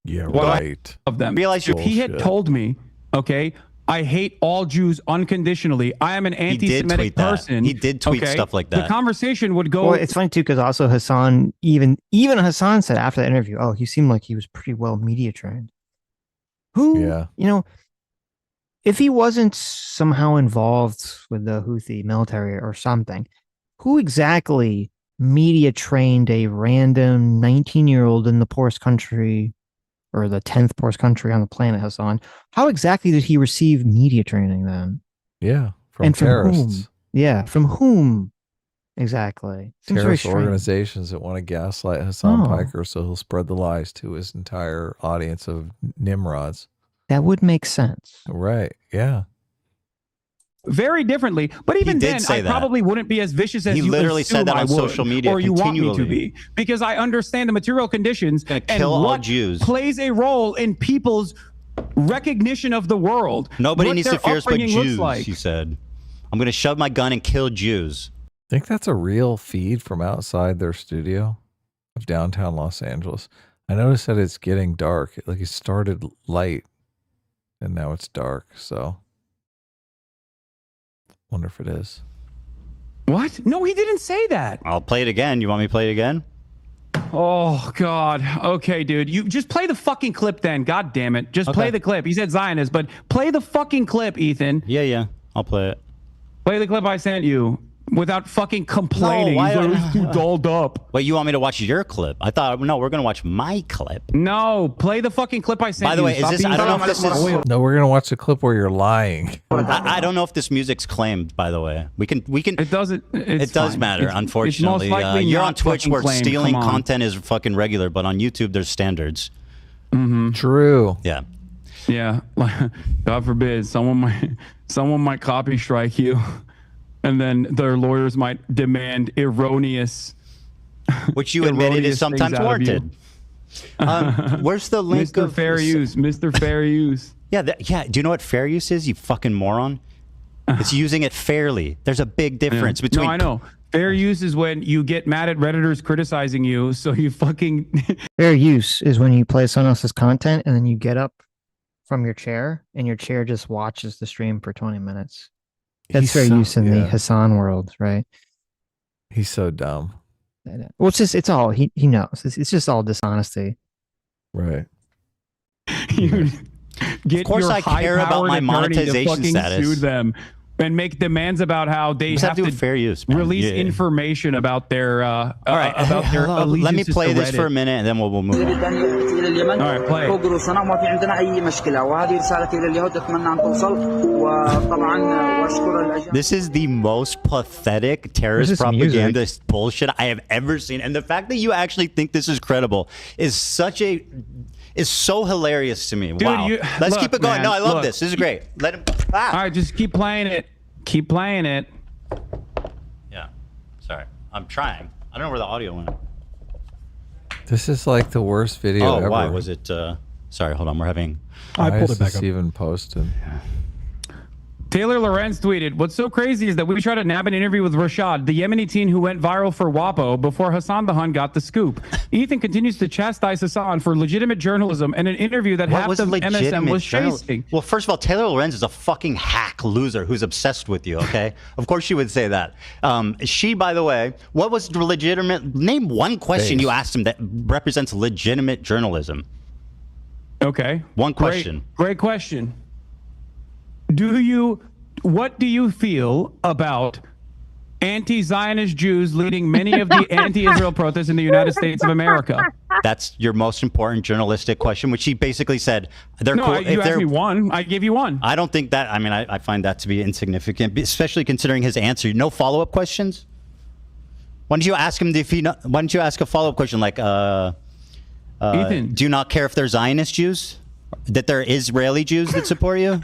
Yeah, right. Of them. Realize if he had told me, okay, I hate all Jews unconditionally. I am an anti-Semitic person. He did tweet stuff like that. The conversation would go. Well, it's funny too because also Hassan, even Hassan said after the interview, oh, he seemed like he was pretty well media trained. You know, if he wasn't somehow involved with the Houthi military or something, who exactly media trained a random 19-year-old in the poorest country or the 10th poorest country on the planet, Hassan? How exactly did he receive media training then? Yeah, from and terrorists. From whom? Yeah, from whom exactly? Seems Terrorist very strange. organizations that want to gaslight Hassan Piker so he'll spread the lies to his entire audience of Nimrods. That would make sense. Right, yeah. Very differently, but even then, I probably wouldn't be as vicious as he you literally assume said that I on would, social media or you want me to continually. be, because I understand the material conditions and kill all what Jews. plays a role in people's recognition of the world. Nobody what needs to their fear us but upbringing looks Jews, like. he said. I'm going to shove my gun and kill Jews. I think that's a real feed from outside their studio of downtown Los Angeles. I noticed that it's getting dark. Like it started light and now it's dark. So wonder if it is. What? No, he didn't say that. I'll play it again. You want me to play it again? Oh, God. Okay, dude. You just play the fucking clip then. God damn it. Just play the clip. He said Zionist, but play the fucking clip, Ethan. Yeah. I'll play it. Play the clip I sent you without fucking complaining. He's too dolled up. Wait, you want me to watch your clip? I thought, no, we're going to watch my clip. No, play the fucking clip I sent you. By the way, is this, I don't know if this is... No, we're going to watch the clip where you're lying. I don't know if this music's claimed, by the way. We can. It doesn't. It does fine. matter, unfortunately. It's most likely you're not on Twitch fucking where claimed. stealing Come on. content is fucking regular, but on YouTube there's standards. Mm-hmm. True. Yeah. Yeah. God forbid someone might copy strike you, and then their lawyers might demand erroneous. Which you admitted is things sometimes out of you. warranted. Where's the link Mr. of Fair Use? Mr. Fair Use. Yeah, do you know what fair use is? You fucking moron. It's using it fairly. There's a big difference between. No, I know. Fair use is when you get mad at Redditors criticizing you, so you fucking. Fair use is when you play someone else's content and then you get up from your chair and your chair just watches the stream for 20 minutes. That's fair use in the Hassan world, right? He's so dumb. Well, it's all he knows. It's just all dishonesty. Right. You get of course your I care about my monetization status. Sue them and make demands about how they have to fair use, man. release information about their about their allegiances. Let me play to this Reddit. for a minute and then we'll move on. All right, play This is the most pathetic terrorist propaganda bullshit I have ever seen, and the fact that you actually think this is credible is so hilarious to me. Dude, wow. Let's keep it going. Man, no, I love this. This is great. Let him. All right, just keep playing it. Keep playing it. Yeah. Sorry. I'm trying. I don't know where the audio went. This is like the worst video ever. Why? Was it Sorry, hold on. We're having. I pulled it back up. Even posted. Taylor Lorenz tweeted, "What's so crazy is that we tried to nab an interview with Rashad, the Yemeni teen who went viral for WAPO before Hassan the Hun got the scoop. Ethan continues to chastise Hassan for legitimate journalism and an interview that half of MSM was chasing." Well, first of all, Taylor Lorenz is a fucking hack loser who's obsessed with you, okay? Of course she would say that. She, by the way, what was the legitimate... Name one question you asked him that represents legitimate journalism. Okay. One question. Great question. What do you feel about anti-Zionist Jews leading many of the anti-Israel protests in the United States of America? That's your most important journalistic question, which he basically said they're cool. You asked me one. I gave you one. I don't think that. I mean, I find that to be insignificant, especially considering his answer. No follow-up questions. Why don't you ask him if he? Why don't you ask a follow-up question like, Ethan, do you not care if they're Zionist Jews? That they're Israeli Jews that support you?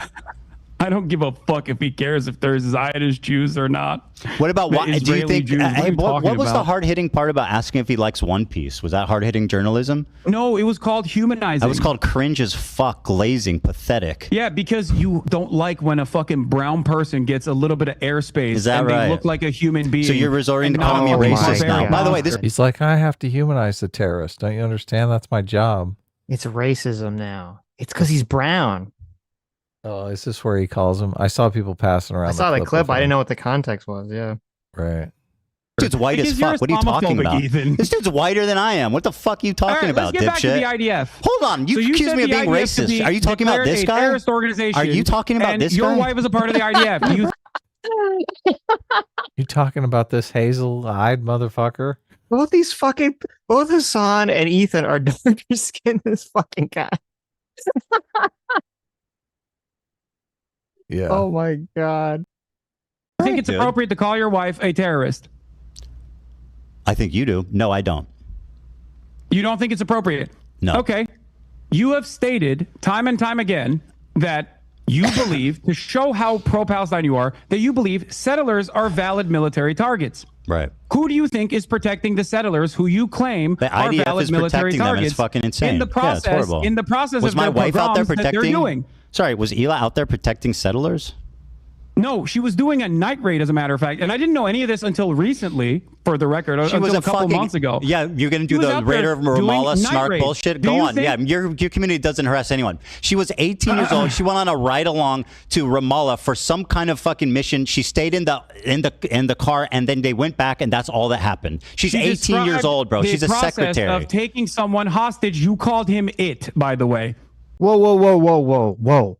I don't give a fuck if he cares if there's Zionist Jews or not. What about why? Do you think? Jews, what was the hard-hitting part about asking if he likes One Piece? Was that hard-hitting journalism? No, it was called humanizing. That was called cringe as fuck, glazing, pathetic. Yeah, because you don't like when a fucking brown person gets a little bit of airspace. Is that and right? They look like a human being. So you're resorting to calling me racist now. By the way, he's like, I have to humanize the terrorist. Don't you understand? That's my job. It's racism now. It's because he's brown. Oh, is this where he calls him? I saw people passing around. I saw the clip. I didn't know what the context was. Yeah. Right. This dude's white as fuck. What are you talking about? Ethan. This dude's whiter than I am. What the fuck are you talking about, let's get dipshit? back to the IDF. Hold on. You accuse me of being racist. Are you talking about this guy? Terrorist organization. Are you talking about this guy? Your wife is a part of the IDF. You talking about this hazel-eyed motherfucker? Both Hassan and Ethan are darker skinned than this fucking guy. Yeah. Oh my God. I think it's appropriate to call your wife a terrorist. I think you do. No, I don't. You don't think it's appropriate? No. Okay. You have stated time and time again that you believe, to show how pro-Palestine you are, that you believe settlers are valid military targets. Right. Who do you think is protecting the settlers who you claim the are IDF valid is military protecting targets? them. It's fucking insane. In the process, yeah, it's horrible. In the process was of my their wife out there pogroms that they're protecting? doing. Sorry, was Ela out there protecting settlers? No, she was doing a night raid, as a matter of fact. And I didn't know any of this until recently, for the record, until a couple months ago. Yeah, you're going to do the Raider of Ramallah snark bullshit? Go on. Yeah, your community doesn't harass anyone. She was 18 years old. She went on a ride along to Ramallah for some kind of fucking mission. She stayed in the car, and then they went back, and that's all that happened. She's 18 years old, bro. She's a secretary. Of taking someone hostage, you called him it, by the way. Whoa.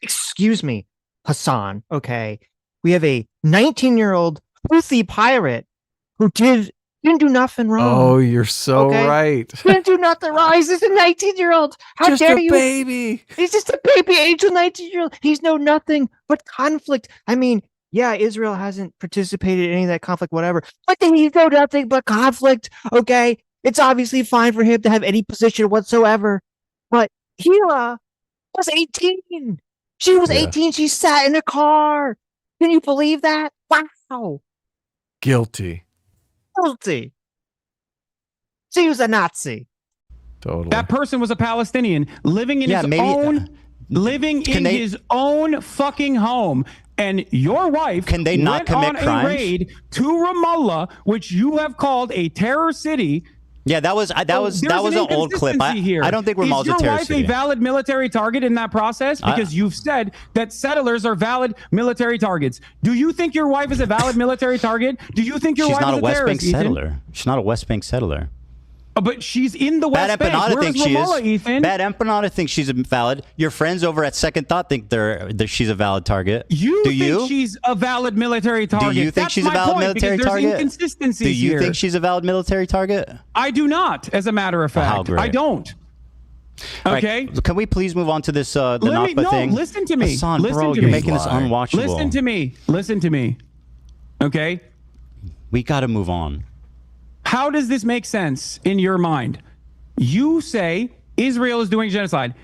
Excuse me, Hassan. Okay. We have a 19-year-old Houthi pirate who didn't do nothing wrong. Oh, you're so right. Didn't do nothing wrong. He's just a 19-year-old. How just dare a you? Baby. He's just a baby angel 19-year-old. He's know nothing but conflict. I mean, yeah, Israel hasn't participated in any of that conflict, whatever. But he's know nothing but conflict. Okay. It's obviously fine for him to have any position whatsoever. But Hila was 18. She was 18. She sat in a car. Can you believe that? Wow. Guilty. She was a Nazi. Totally. That person was a Palestinian living in his own fucking home. And your wife can they not commit on crimes? A raid to Ramallah, which you have called a terror city. Yeah, that was an old clip. I don't think Ramallah's a terrorist. Is your wife a valid military target in that process? Because you've said that settlers are valid military targets. Do you think your wife is a valid military target? Do you think your wife is a terrorist? She's not a West Bank settler. She's not a West Bank settler. But she's in the West Bank. Where's Ramallah, Ethan? Bad Empanada thinks she's valid. Your friends over at Second Thought think she's a valid target. Do you think she's a valid military target? Do you think she's a valid military target? There's inconsistencies Do you think she's a valid military target? I do not, as a matter of fact. I don't. Okay. Right. Can we please move on to this the Nakba thing? Listen to me. Hassan, listen to you're me. making this unwatchable. Listen to me. Okay? We got to move on. How does this make sense in your mind? You say Israel is doing genocide.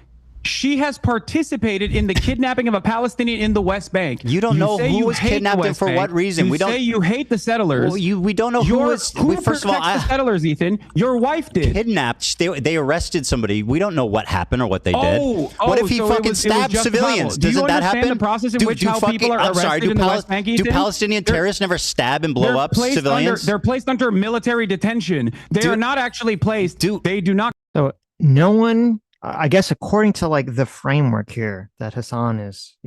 She has participated in the kidnapping of a Palestinian in the West Bank. You don't know who was kidnapped and for what reason. We don't say you hate the settlers. Well, we don't know who was. First of all, the settlers, Ethan. Your wife did. Kidnapped. They arrested somebody. We don't know what happened or what they did. What if he fucking stabbed civilians? Doesn't that happen? The process in which how people are arrested in the West Bank, Ethan? Do Palestinian terrorists never stab and blow up civilians? They're placed under military detention. They are not actually placed. They do not. So no one. I guess according to like the framework here that Hassan is,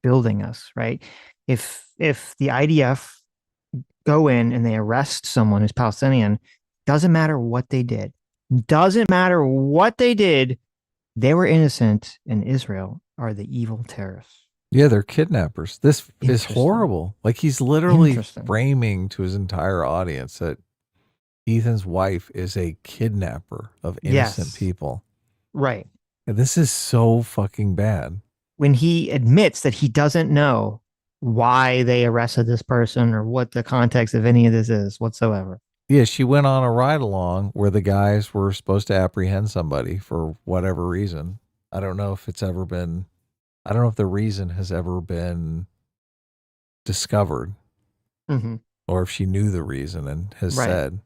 building us, right? If the IDF go in and they arrest someone who's Palestinian, doesn't matter what they did. Doesn't matter what they did. They were innocent, and Israel are the evil terrorists. Yeah, they're kidnappers. This is horrible. Like he's literally framing to his entire audience that Ethan's wife is a kidnapper of innocent people. Right. This is so fucking bad. When he admits that he doesn't know why they arrested this person or what the context of any of this is whatsoever. Yeah, she went on a ride along where the guys were supposed to apprehend somebody for whatever reason. I don't know if the reason has ever been discovered or if she knew the reason and has said.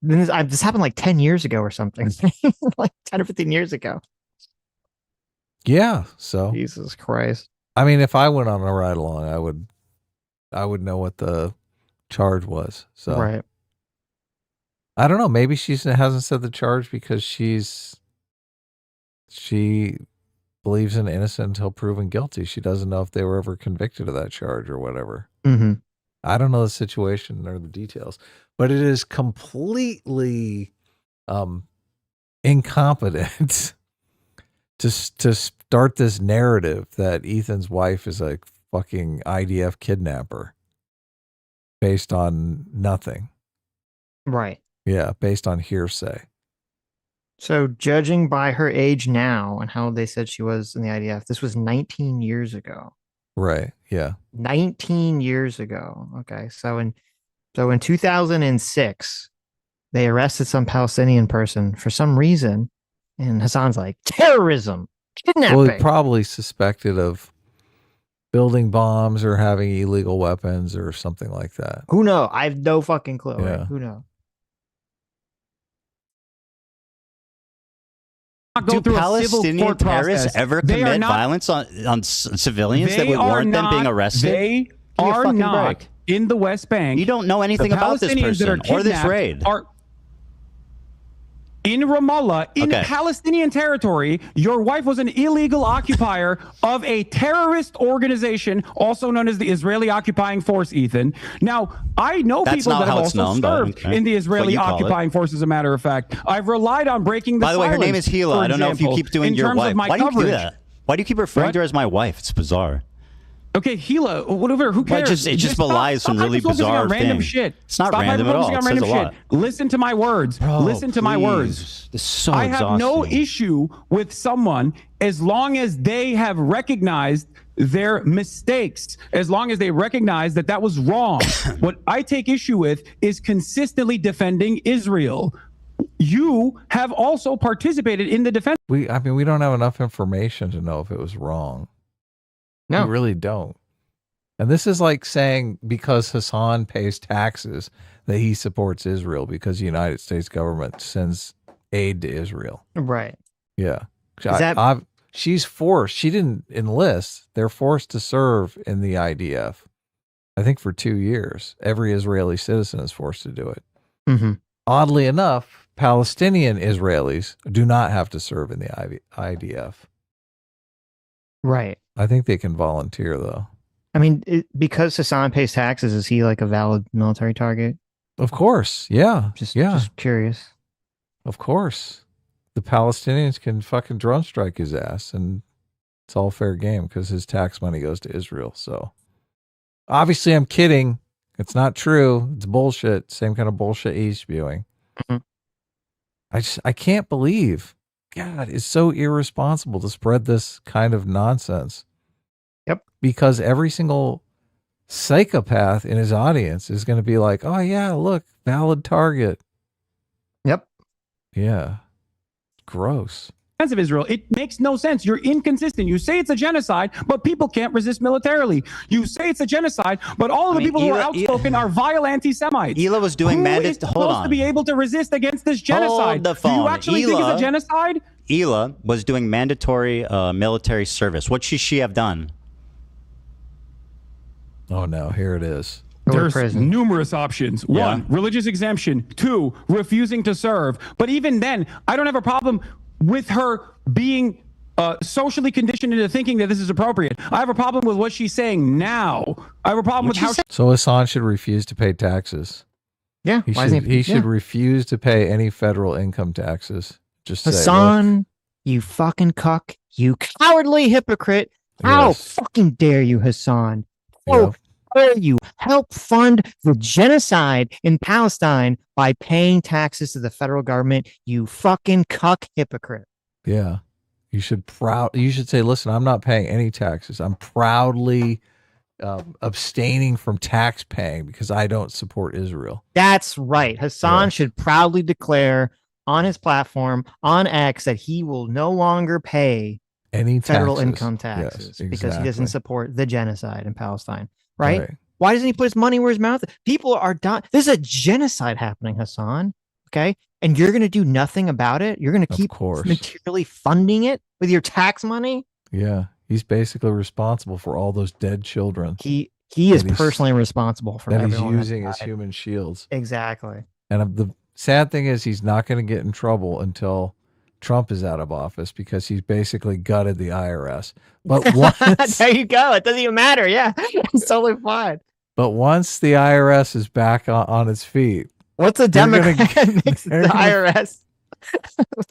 This happened like 10 years ago or something, like 10 or 15 years ago. Yeah. So Jesus Christ. I mean, if I went on a ride along, I would know what the charge was. So right. I don't know. Maybe she hasn't said the charge because she believes in innocent until proven guilty. She doesn't know if they were ever convicted of that charge or whatever. Mm-hmm. I don't know the situation or the details, but it is completely incompetent to start this narrative that Ethan's wife is a fucking IDF kidnapper based on nothing. Right. Yeah, based on hearsay. So judging by her age now and how they said she was in the IDF, this was 19 years ago. Right. Yeah. 19 years ago. Okay. So in 2006, they arrested some Palestinian person for some reason. And Hassan's like, terrorism, kidnapping. Well, he probably suspected of building bombs or having illegal weapons or something like that. Who knows? I have no fucking clue. Yeah. Right? Who knows? Do Palestinian terrorists ever commit violence on civilians that would warrant them being arrested? They are not in the West Bank. You don't know anything about this person or this raid. In Ramallah, in Palestinian territory, your wife was an illegal occupier of a terrorist organization, also known as the Israeli Occupying Force, Ethan. Now, I know people that have also served in the Israeli Occupying Force, as a matter of fact. I've relied on breaking the silence. By the way, her name is Hila. I don't know if you keep doing your wife. Why do you do that? Why do you keep referring to her as my wife? It's bizarre. Okay, Hila, whatever, who cares? It just belies some really bizarre random thing. Shit. It's not random at all. It says a lot. Listen to my words. Listen to my words. This is so I have no issue with someone as long as they have recognized their mistakes, as long as they recognize that was wrong. What I take issue with is consistently defending Israel. You have also participated in the defense. We don't have enough information to know if it was wrong. No, we really don't. And this is like saying because Hassan pays taxes that he supports Israel because the United States government sends aid to Israel. Right. Yeah. She's forced. She didn't enlist. They're forced to serve in the IDF. I think for 2 years. Every Israeli citizen is forced to do it. Mm-hmm. Oddly enough, Palestinian Israelis do not have to serve in the IDF. Right. I think they can volunteer, though. I mean, because Hassan pays taxes, is he like a valid military target? Of course. Yeah. Just curious. Of course. The Palestinians can fucking drone strike his ass, and it's all fair game because his tax money goes to Israel. So obviously I'm kidding. It's not true. It's bullshit. Same kind of bullshit he's spewing. Mm-hmm. I can't believe. God, it's so irresponsible to spread this kind of nonsense. Yep. Because every single psychopath in his audience is going to be like, oh, yeah, look, valid target. Yep. Yeah. Gross. of Israel. It makes no sense. You're inconsistent. You say it's a genocide, but people can't resist militarily. You say it's a genocide, but all of the people who are outspoken are vile anti-Semites. Hila was doing mandatory. Supposed to be able to resist against this genocide. Hold the phone. Do you actually think it's a genocide? Hila was doing mandatory military service. What should she have done? Oh no, here it is. There's numerous options. One, religious exemption. Two, refusing to serve. But even then, I don't have a problem with her being socially conditioned into thinking that this is appropriate. I have a problem with what she's saying now. I have a problem with how So Hassan should refuse to pay taxes. Yeah, he should refuse to pay any federal income taxes. Just Hassan, you fucking cuck, you cowardly hypocrite. How fucking dare you, Hassan? How dare you help fund the genocide in Palestine by paying taxes to the federal government, you fucking cuck hypocrite. Yeah. You should say, listen, I'm not paying any taxes. I'm proudly abstaining from tax paying because I don't support Israel. That's right. Hassan should proudly declare on his platform on X that he will no longer pay any federal income taxes because he doesn't support the genocide in Palestine. Right? Why doesn't he put his money where his mouth is? People are dying. There's a genocide happening, Hassan. Okay. And you're going to do nothing about it. You're going to keep materially funding it with your tax money. Yeah. He's basically responsible for all those dead children. He is personally responsible for that. He's using as human shields. Exactly. And the sad thing is he's not going to get in trouble until Trump is out of office because he's basically gutted the IRS. But once there you go. It doesn't even matter. Yeah. It's totally fine. But once the IRS is back on its feet. What's a Democrat makes the IRS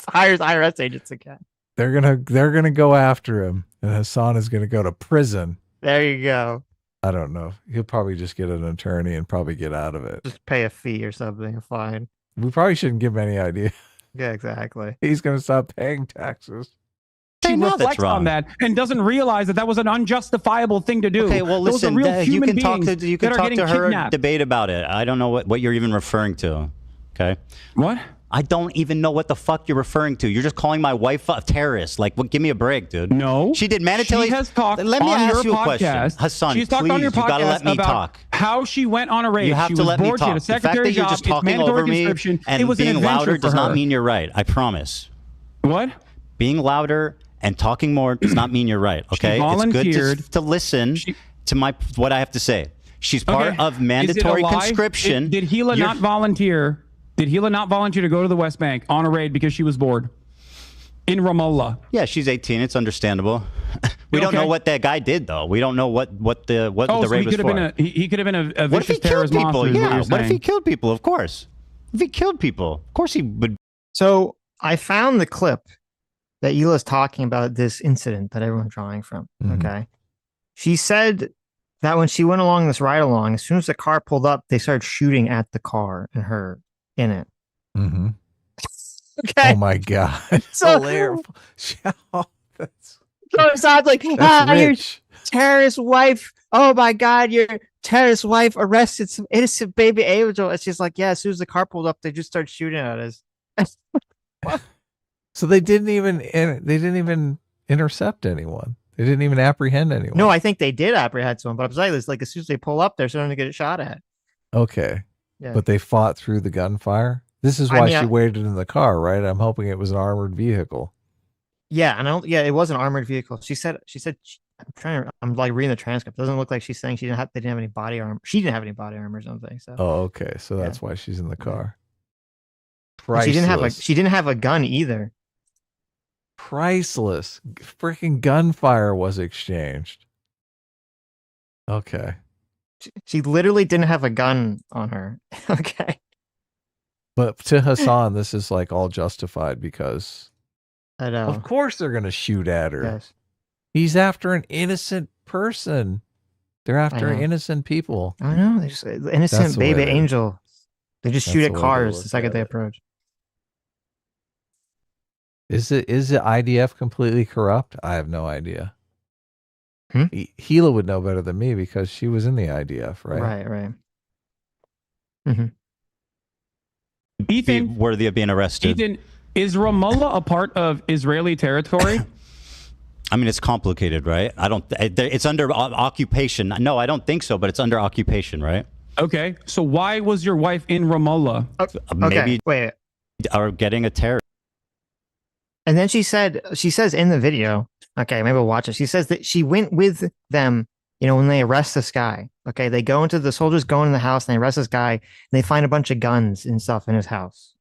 hires IRS agents again? They're gonna go after him, and Hassan is gonna go to prison. There you go. I don't know. He'll probably just get an attorney and probably get out of it. Just pay a fee or something. Fine. We probably shouldn't give him any idea. Yeah, exactly. He's gonna stop paying taxes. She reflects on that and doesn't realize that was an unjustifiable thing to do. Okay, well, listen, you can talk to her, debate about it. I don't know what you're even referring to. Okay. What? I don't even know what the fuck you're referring to. You're just calling my wife a terrorist. Like, give me a break, dude. No. She did mandatory. She has talked Let me on ask your you a podcast. question. Hassan, She's talked please, on your you gotta podcast let me about talk. how she went on a raid. You have she to was let bored. me She had talk. a The fact secretary that you're job. just It's talking mandatory over me conscription. and It was being an louder does for not her. mean you're right. I promise. What? Being louder and talking more does not mean you're right. Okay, it's good to listen to what I have to say. She's part of mandatory conscription. Did Hila not volunteer? Did Hila not volunteer to go to the West Bank on a raid because she was bored in Ramallah? Yeah, she's 18. It's understandable. We don't know what that guy did, though. We don't know what the raid was for. He could have been a what if he vicious killed terrorist people? monster. Yeah. What if he killed people? Of course. If he killed people, of course he would. So I found the clip that Hila's talking about this incident that everyone's drawing from. Okay. She said that when she went along this ride along, as soon as the car pulled up, they started shooting at the car and her in it. Mm-hmm. Okay. Oh my God. So hilarious. So it sounds like, your terrorist wife. Oh my God, your terrorist wife arrested some innocent baby angel. It's just like, yeah, as soon as the car pulled up, they just started shooting at us. So they didn't even intercept anyone. They didn't even apprehend anyone. No, I think they did apprehend someone, but I'm saying this, like as soon as they pull up, they're starting to get shot at. Okay. Yeah. But they fought through the gunfire. This is why she waited in the car, right? I'm hoping it was an armored vehicle. Yeah, and it was an armored vehicle. She said I'm like reading the transcript. It doesn't look like she's saying they didn't have any body armor. She didn't have any body armor or something. So oh, okay. So that's why she's in the car. She didn't have a gun either. Priceless. Freaking gunfire was exchanged. Okay. She literally didn't have a gun on her. Okay. But to Hassan, this is like all justified because I know. Of course they're going to shoot at her. Yes. He's after an innocent person. They're after innocent people. I know. They're just innocent baby angel. They just shoot at cars the second they approach. Is the IDF completely corrupt? I have no idea. Hila would know better than me because she was in the IDF, right? Right. Mm-hmm. Ethan, be worthy of being arrested. Ethan, Is Ramallah a part of Israeli territory? I mean, it's complicated, right? It's under occupation. No, I don't think so, but it's under occupation, right? Okay, so why was your wife in Ramallah? Maybe wait. Are getting a terror. And then she says in the video, okay, maybe we'll watch it. She says that she went with them, when they arrest this guy. Okay, the soldiers go into the house and they arrest this guy and they find a bunch of guns and stuff in his house.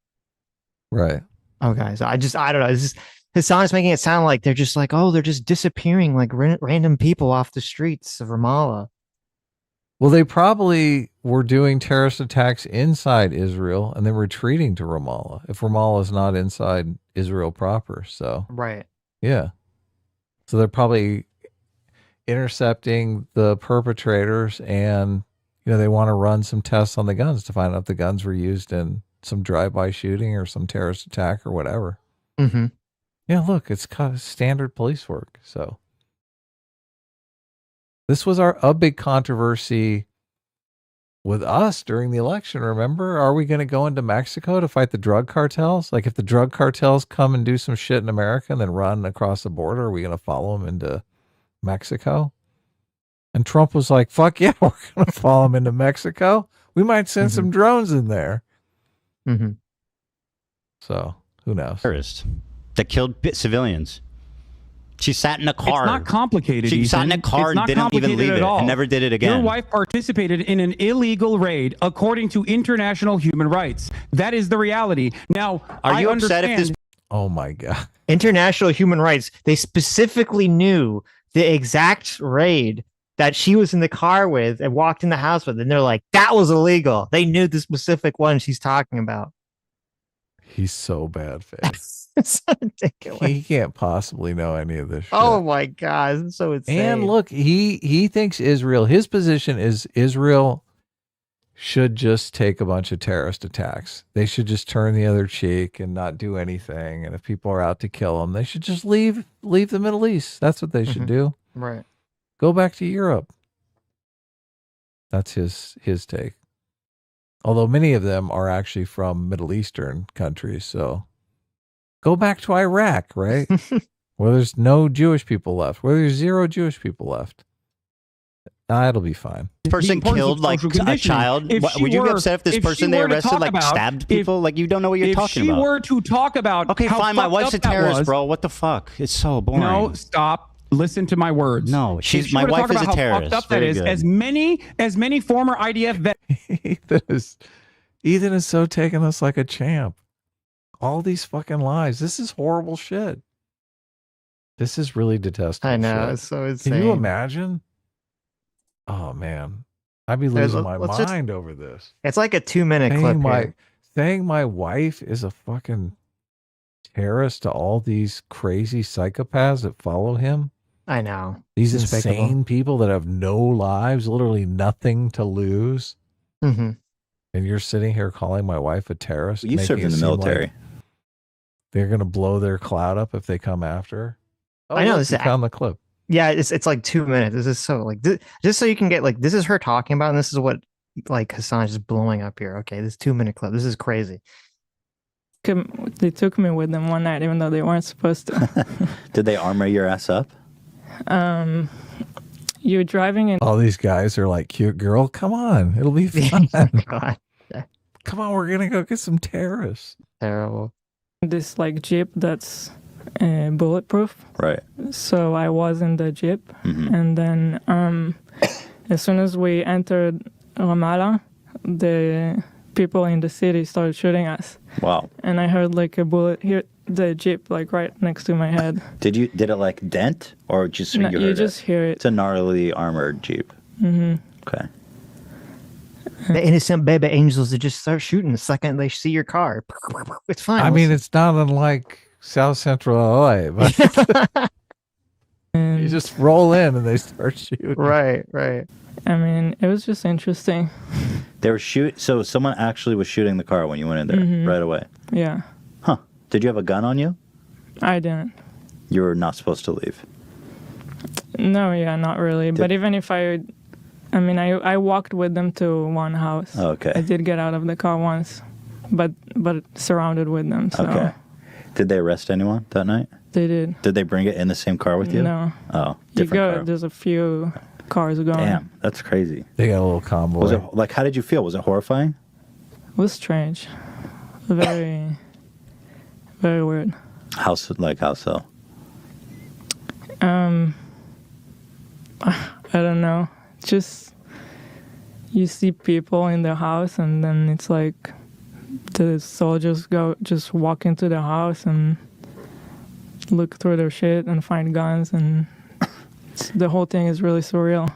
Right. Okay, so I don't know. It's just, Hassan is making it sound like they're just like, they're just disappearing like random people off the streets of Ramallah. Well, they probably were doing terrorist attacks inside Israel and then retreating to Ramallah. If Ramallah is not inside Israel proper, so right, yeah, so they're probably intercepting the perpetrators, and they want to run some tests on the guns to find out if the guns were used in some drive-by shooting or some terrorist attack or whatever. Mm-hmm. Yeah, look, it's kind of standard police work. So this was a big controversy with us during the election. Remember, are we going to go into Mexico to fight the drug cartels? Like, if the drug cartels come and do some shit in America and then run across the border, are we going to follow them into Mexico? And Trump was like, fuck yeah, we're going to follow them into Mexico. We might send some drones in there. Mm-hmm. So who knows? Terrorist that killed civilians. She sat in a car. It's not complicated. She sat in a car and didn't even leave it and never did it again. Your wife participated in an illegal raid according to international human rights. That is the reality. Now, are you upset if this? Oh my God. International human rights. They specifically knew the exact raid that she was in the car with and walked in the house with. And they're like, that was illegal. They knew the specific one she's talking about. He's so bad faced. It's so ridiculous. He can't possibly know any of this shit. Oh my God. It's so insane. And look, he thinks Israel, his position is Israel should just take a bunch of terrorist attacks. They should just turn the other cheek and not do anything. And if people are out to kill them, they should just leave the Middle East. That's what they should do. Right. Go back to Europe. That's his take. Although many of them are actually from Middle Eastern countries, so go back to Iraq, right? Where there's no Jewish people left, where there's 0 Jewish people left. It'll be fine. This person killed like a child. Would you be upset if this person they arrested stabbed people? You don't know what you're talking about. If she were to talk about, okay, fine, my wife's a terrorist, bro. What the fuck? It's so boring. No, stop. Listen to my words. No, my wife is a terrorist. How fucked up that is. As many former IDF vets. Ethan is so taking us like a champ. All these fucking lies. This is horrible shit. This is really detestable. I know. Shit. It's so insane. Can you imagine? Oh man, I'd be losing my mind over this. It's like a 2-minute clip. Saying my wife is a fucking terrorist to all these crazy psychopaths that follow him. I know. These insane people that have no lives, literally nothing to lose. Mm-hmm. And you're sitting here calling my wife a terrorist. You served in the military. Like they're going to blow their clout up if they come after her. Oh, I know. This is found the clip. Yeah, it's like 2 minutes. This is so just so you can get this is her talking about, and this is what Hassan is just blowing up here. Okay, this 2-minute clip. This is crazy. They took me with them one night, even though they weren't supposed to. Did they armor your ass up? You're driving in. All these guys are like, cute girl, come on, it'll be fun. God. Come on, we're gonna go get some terrorists. Terrible. This Jeep that's bulletproof. Right. So I was in the Jeep, and then as soon as we entered Ramallah, the people in the city started shooting us. Wow. And I heard a bullet hit the Jeep right next to my head. Did it dent or just no, you just hear it? It's a gnarly armored Jeep. Mm-hmm. Okay. The innocent baby angels that just start shooting the second they see your car. It's fine. I mean, it's not unlike South Central LA, but you just roll in and they start shooting. Right. I mean, it was just interesting. They were so someone actually was shooting the car when you went in there right away. Yeah. Huh. Did you have a gun on you? I didn't. You were not supposed to leave. No, yeah, not really. But even if I walked with them to one house. Okay. I did get out of the car once, but surrounded with them. So. Okay. Did they arrest anyone that night? They did. Did they bring it in the same car with you? No. Oh, different car. There's a few cars going. Damn, that's crazy. They got a little convoy. Was it like? How did you feel? Was it horrifying? It was strange. Very, very weird. How so? I don't know. Just you see people in the house, and then it's like the soldiers just walk into the house and look through their shit and find guns, and the whole thing is really surreal.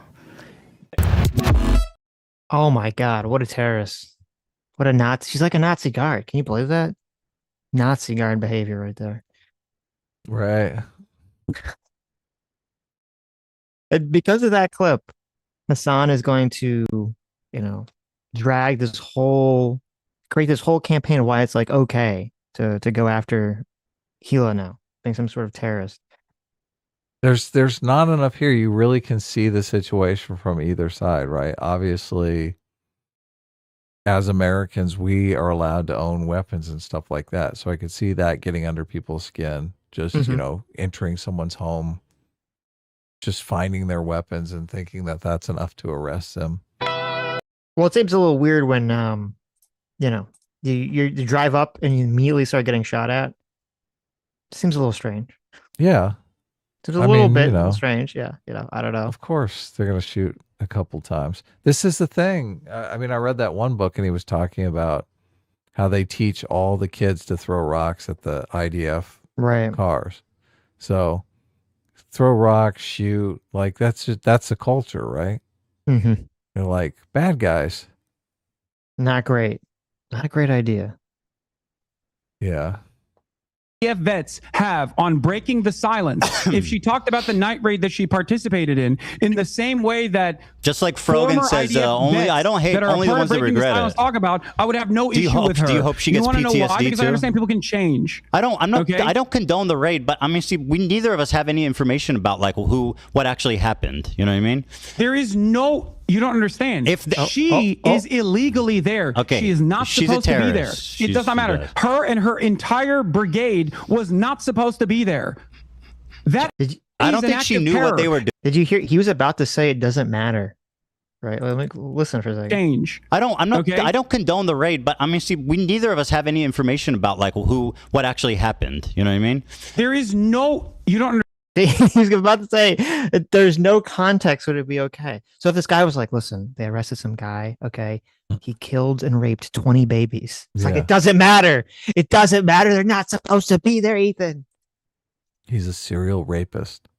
Oh my God, what a terrorist. What a Nazi. She's like a Nazi guard. Can you believe that? Nazi guard behavior right there. Right. And because of that clip, Hassan is going to, create this whole campaign of why it's like okay to go after Hila now, being some sort of terrorist. There's not enough here. You really can see the situation from either side, right? Obviously, as Americans, we are allowed to own weapons and stuff like that. So I could see that getting under people's skin, just, entering someone's home, just finding their weapons and thinking that that's enough to arrest them. Well, it seems a little weird when, you drive up and you immediately start getting shot at. It seems a little strange. Yeah. It's a little bit strange. Yeah. I don't know. Of course, they're going to shoot a couple times. This is the thing. I read that one book and he was talking about how they teach all the kids to throw rocks at the IDF cars. So throw rocks, shoot, like that's the culture, right? Mm-hmm. They're like bad guys. Not great. Not a great idea. Yeah. IDF vets have on breaking the silence if she talked about the night raid that she participated in the same way that just like Frogan says, only I don't hate only the ones that regret it. Talk about, I would have no issue with her. Do you hope she gets PTSD know why? Because too? I understand people can change. I don't condone the raid, but neither of us have any information about what actually happened. You know what I mean? There is no. You don't understand. If she is illegally there, she is not supposed to be there. It does not matter. Her and her entire brigade was not supposed to be there. I don't think she knew what they were doing. Did you hear? He was about to say it doesn't matter. Right. Let me listen for a second. Change. I don't condone the raid, but neither of us have any information about what actually happened. You know what I mean? There is no. You don't understand. He's about to say that there's no context. Would it be okay? So if this guy was like, listen, they arrested some guy. Okay. He killed and raped 20 babies. It's like, it doesn't matter. It doesn't matter. They're not supposed to be there, Ethan. He's a serial rapist.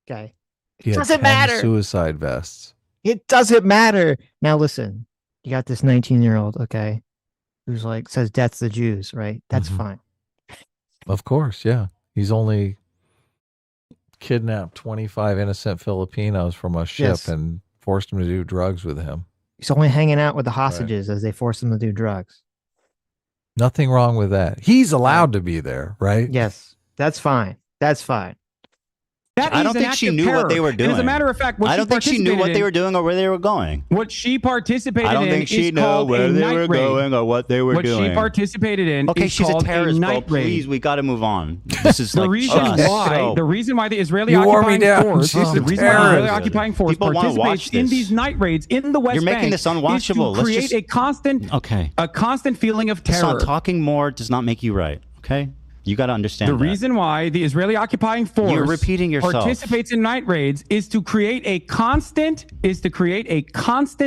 Okay. It doesn't matter. Suicide vests. It doesn't matter. Now listen, you got this 19-year-old, okay, who's like says death to the Jews, right? That's fine. Of course, yeah. He's only kidnapped 25 innocent Filipinos from a ship and forced them to do drugs with him. He's only hanging out with the hostages as they force him to do drugs. Nothing wrong with that. He's allowed to be there, right? Yes, that's fine. That's fine. I don't think she knew what they were doing. And as a matter of fact, I don't think she knew what they were doing or where they were going. What she participated in, I don't think she knew where they were going or what they were doing. What she participated in, okay, she's a terrorist, bro. Please, we got to move on. This is the reason why. The reason why the Israeli occupying force, participates in these night raids in the West Bank. You're making this unwatchable. Is to create a constant feeling of terror. Talking more does not make you right. Okay. You got to understand the reason why the Israeli occupying force You're repeating yourself. participates in night raids is to create a constant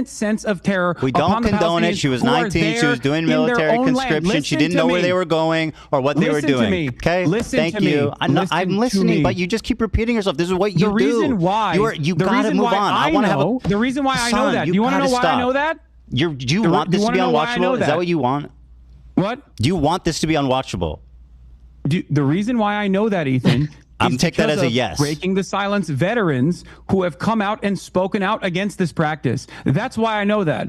sense of terror. We don't condone it. She was 19. She was doing military conscription. She didn't know where they were going or what they were doing. Okay. Thank you. I'm listening, but you just keep repeating yourself. This is what you do. The reason why you got to move on. I want to have the reason why I know that. Do you want to know why I know that? Do you want this to be unwatchable? Is that what you want? What? Do you want this to be unwatchable? The reason why I know that, Ethan, I'm take that as a yes. Breaking the silence veterans who have come out and spoken out against this practice. That's why I know that.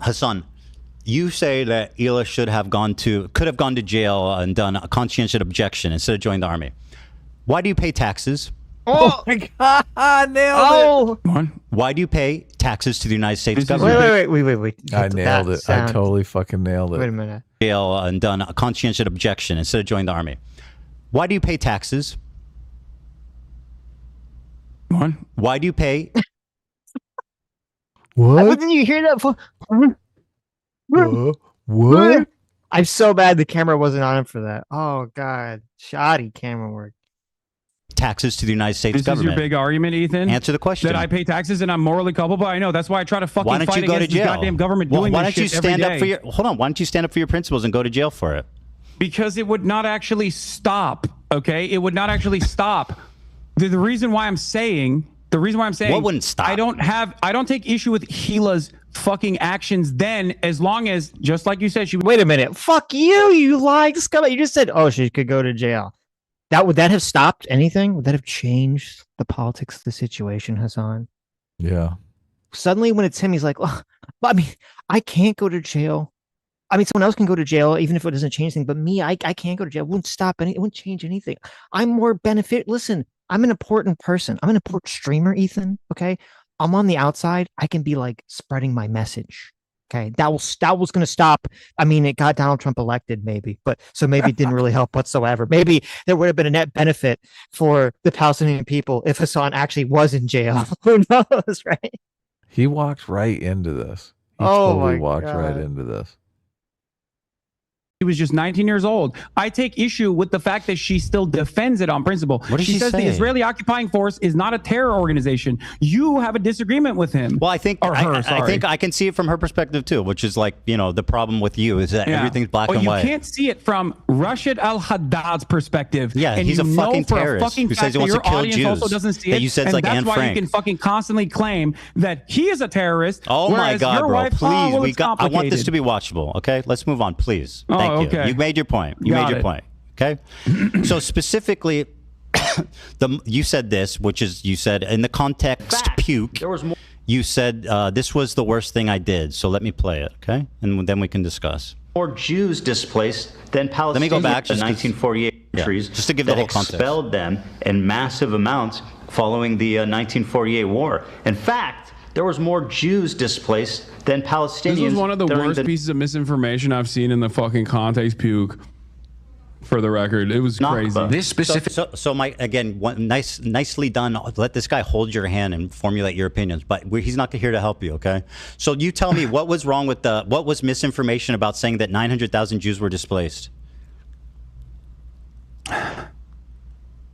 Hassan, you say that Hila could have gone to jail and done a conscientious objection instead of joining the army. Why do you pay taxes? Oh my God! Nailed it. Why do you pay Taxes to the United States government. Wait. I nailed it. I totally fucking nailed it. Wait a minute. Jail and done a conscientious objection instead of joining the army. Why do you pay taxes? What? Why do you pay? What? Didn't you hear that? What? I'm so bad the camera wasn't on him for that. Oh God, shoddy camera work. Taxes to the United States This government. is your big argument, Ethan? Answer the question. That I pay taxes and I'm morally culpable? I know. That's why I try to fucking Why don't fight you go to against this jail? goddamn government doing why this don't you shit every stand up day. for your? Hold on. Why don't you stand up for your principles and go to jail for it? Because it would not actually stop. Okay, it would not actually stop. The reason why I'm saying. What wouldn't stop? I don't take issue with Gila's fucking actions then, as long as, just like you said, she. Wait a minute. Fuck you, you lying scumbag. You just said, oh, she could go to jail. Would that have stopped anything? Would that have changed the politics of the situation, Hassan? Yeah. Suddenly when it's him, he's like, oh, I mean, I can't go to jail. I mean, someone else can go to jail, even if it doesn't change anything. But me, I can't go to jail. It wouldn't stop anything. It wouldn't change anything. I'm more benefit. Listen, I'm an important person. I'm an important streamer, Ethan. Okay. I'm on the outside. I can be like spreading my message. Okay. That was going to stop. I mean, it got Donald Trump elected, maybe, but so maybe it didn't really help whatsoever. Maybe there would have been a net benefit for the Palestinian people if Hassan actually was in jail. Who knows, right? He walked right into this. He Oh totally my walked God. right into this. She was just 19 years old. I take issue with the fact that she still defends it on principle. What did she says say? the Israeli occupying force is not a terror organization. You have a disagreement with him. Well, I think Or her, I sorry. think I can see it from her perspective too, which is like, you know, the problem with you is that everything's black and white. You can't see it from Rashid al-Haddad's perspective. Yeah, and he's you a know fucking for terrorist a fucking who fact says he that wants your to kill audience Jews. also doesn't see That it. you said it's and like that's Anne why Frank. you can fucking constantly claim that he is a terrorist. Oh my whereas God, your bro! wife, Please, well, we it's got. I want this complicated. to be watchable. Okay, let's move on, please. Oh, Thank you. okay. You made your point. You Got made your it. point. Okay. So specifically, you said this, which is you said in the context puke. There was more. You said this was the worst thing I did. So let me play it, okay, and then we can discuss. More Jews displaced than Palestinians. Let me go back in just 1948 countries just to give the that whole context. expelled them in massive amounts following the 1948 war. In fact, there was more Jews displaced than Palestinians. This was one of the during worst pieces of misinformation I've seen in the fucking context puke. For the record, it was crazy. This specific. So Mike, again, nicely done. Let this guy hold your hand and formulate your opinions, but he's not here to help you. Okay. So you tell me what was wrong with what was misinformation about saying that 900,000 Jews were displaced?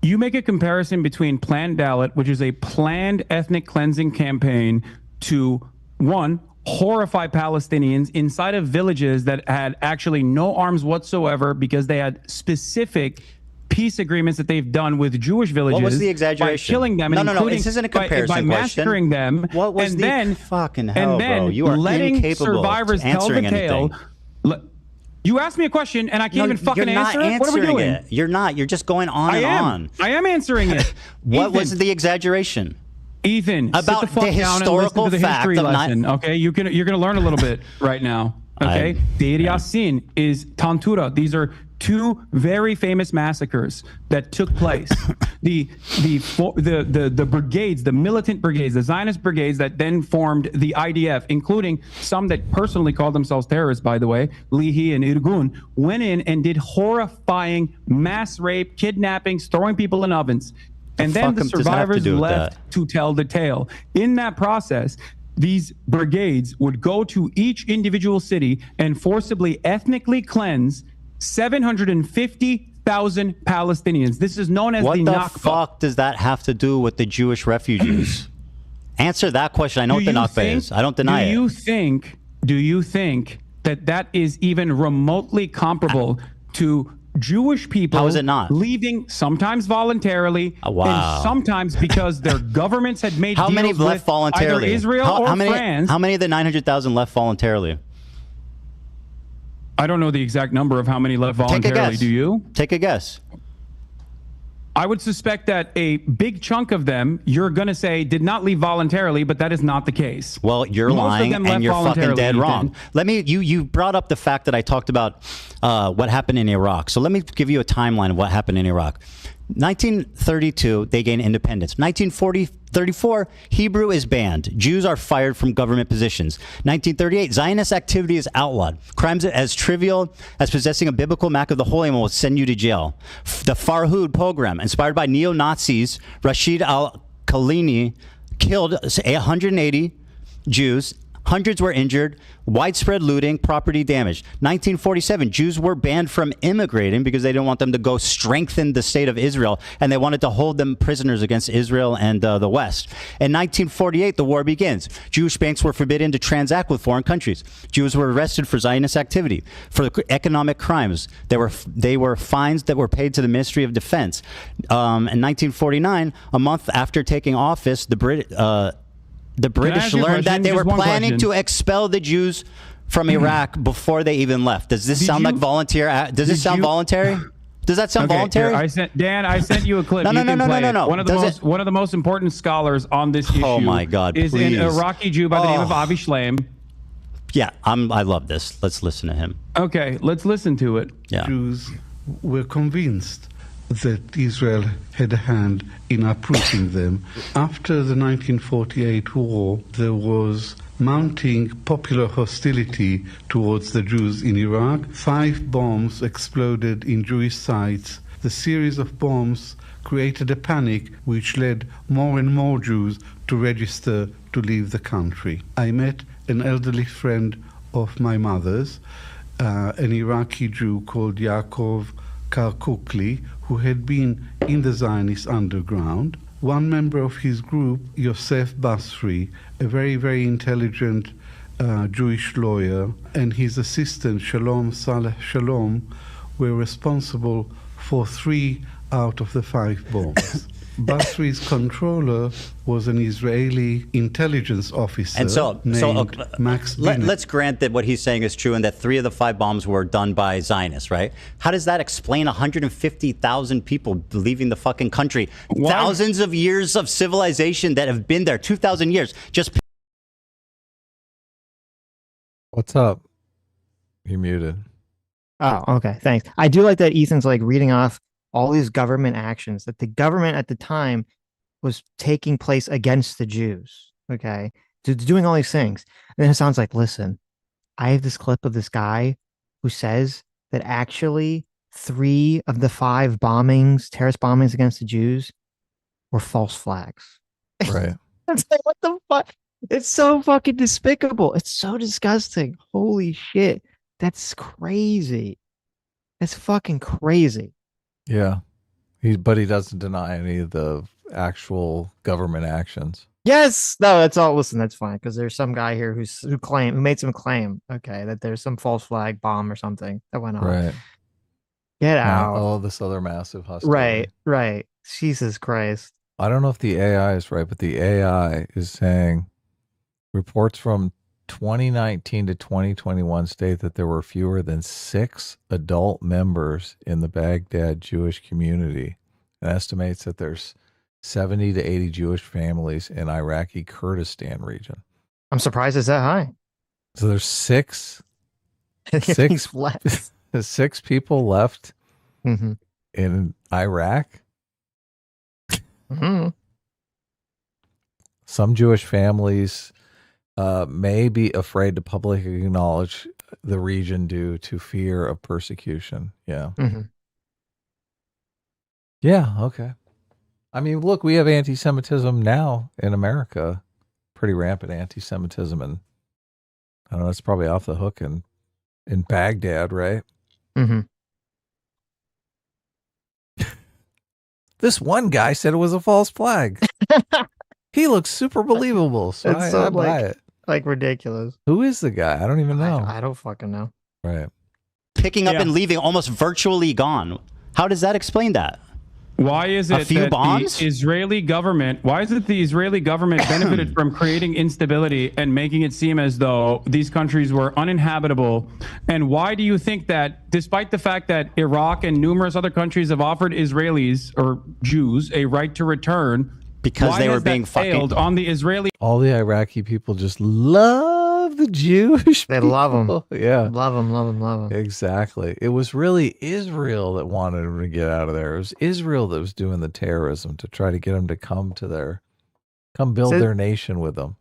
You make a comparison between Planned Dalit, which is a planned ethnic cleansing campaign, to one, horrify Palestinians inside of villages that had actually no arms whatsoever because they had specific peace agreements that they've done with Jewish villages. What was the exaggeration? By killing them. No, and no. This isn't a comparison by massacring question. them. What was and the then, fucking hell, and then bro? You are letting incapable survivors of tell the answering tale. anything. You asked me a question and I can't even fucking answer it. What are we doing? It. You're not. You're just going on and on. I am answering it. What was the exaggeration? Ethan, about sit the fuck the down historical and listen to the fact history of lesson. Okay, you're gonna learn a little bit right now. Okay, Deir Yassin is Tantura. These are two very famous massacres that took place. the brigades, the militant brigades, the Zionist brigades that then formed the IDF, including some that personally called themselves terrorists, by the way, Lihi and Irgun, went in and did horrifying mass rape, kidnappings, throwing people in ovens. And then the survivors left to tell the tale. In that process, these brigades would go to each individual city and forcibly ethnically cleanse 750,000 Palestinians. This is known as what the the Nakba. fuck does that have to do with the Jewish refugees? Answer that question. I know what the Nakba is. I don't deny it. Do you think that is even remotely comparable to Jewish people How is it not? leaving sometimes voluntarily and sometimes because their governments had made How deals many left with voluntarily? either Israel or many, France. How many of the 900,000 left voluntarily? I don't know the exact number of how many left voluntarily. guess. Do you? Take a guess. I would suspect that a big chunk of them, you're going to say, did not leave voluntarily, but that is not the case. Well, you're lying and you're fucking dead wrong. Let me, you brought up the fact that I talked about what happened in Iraq. So let me give you a timeline of what happened in Iraq. 1932, they gained independence. 1945, 1934, Hebrew is banned. Jews are fired from government positions. 1938, Zionist activity is outlawed. Crimes as trivial as possessing a biblical map of the Holy Land will send you to jail. The Farhud pogrom, inspired by neo-Nazis, Rashid al-Khalini killed 180 Jews. Hundreds were injured, widespread looting, property damage. 1947, Jews were banned from immigrating because they didn't want them to go strengthen the state of Israel, and they wanted to hold them prisoners against Israel and the West. In 1948, the war begins. Jewish banks were forbidden to transact with foreign countries. Jews were arrested for Zionist activity, for economic crimes. They were fines that were paid to the Ministry of Defense. In 1949, a month after taking office, the British learned that they were planning to expel the Jews from Iraq before they even left. Does this sound like volunteer? Does this sound voluntary? Does that sound voluntary? Here, I sent you a clip. No. One of the most important scholars on this issue. Oh my God! Is please. an Iraqi Jew by the name of Avi Shlaim. Yeah, I love this. Let's listen to him. Okay, let's listen to it. Yeah. Jews were convinced that Israel had a hand in uprooting them. After the 1948 war, there was mounting popular hostility towards the Jews in Iraq. 5 bombs exploded in Jewish sites. The series of bombs created a panic which led more and more Jews to register to leave the country. I met an elderly friend of my mother's, an Iraqi Jew called Yaakov Karkukli, who had been in the Zionist underground. One member of his group, Yosef Basri, a very, very intelligent Jewish lawyer, and his assistant, Shalom Saleh Shalom, were responsible for 3 out of the 5 bombs. Basri's controller was an Israeli intelligence officer named Max Binet. Let's grant that what he's saying is true and that 3 of the 5 bombs were done by Zionists, right? How does that explain 150,000 people leaving the fucking country? What? Thousands of years of civilization that have been there, 2,000 years. Just. What's up? You're muted. Oh, okay. Thanks. I do like that Ethan's like reading off all these government actions that the government at the time was taking place against the Jews. Okay. Doing all these things. And then Hassan's like, listen, I have this clip of this guy who says that actually 3 of the 5 terrorist bombings against the Jews were false flags. Right. It's like, what the fuck? It's so fucking despicable. It's so disgusting. Holy shit. That's crazy. That's fucking crazy. Yeah, but he doesn't deny any of the actual government actions. Yes, no, that's all. Listen, that's fine because there's some guy here who made some claim, okay, that there's some false flag bomb or something that went on. Right. Get out. All this other massive hostility. Right. Jesus Christ. I don't know if the AI is right, but the AI is saying reports from 2019 to 2021 state that there were fewer than 6 adult members in the Baghdad Jewish community, and estimates that there's 70 to 80 Jewish families in Iraqi Kurdistan region. I'm surprised it's that high. So there's 6 left. 6 people left in Iraq. Some Jewish families may be afraid to publicly acknowledge the region due to fear of persecution. Yeah. Yeah. Okay. I mean, look, we have anti-Semitism now in America, pretty rampant anti-Semitism, and I don't know, it's probably off the hook in Baghdad, right? This one guy said it was a false flag. He looks super believable, so I buy it. Like ridiculous. Who is the guy? I don't even know. I don't fucking know. Right. Picking up and leaving, almost virtually gone. How does that explain that? Why is it the Israeli government benefited from creating instability and making it seem as though these countries were uninhabitable? And why do you think that, despite the fact that Iraq and numerous other countries have offered Israelis or Jews a right to return, because they were being failed on the Israeli? All the Iraqi people just love the Jewish They love them. Yeah. Love them. Exactly. It was really Israel that wanted them to get out of there. It was Israel that was doing the terrorism to try to get them to come to their Come build their nation with them.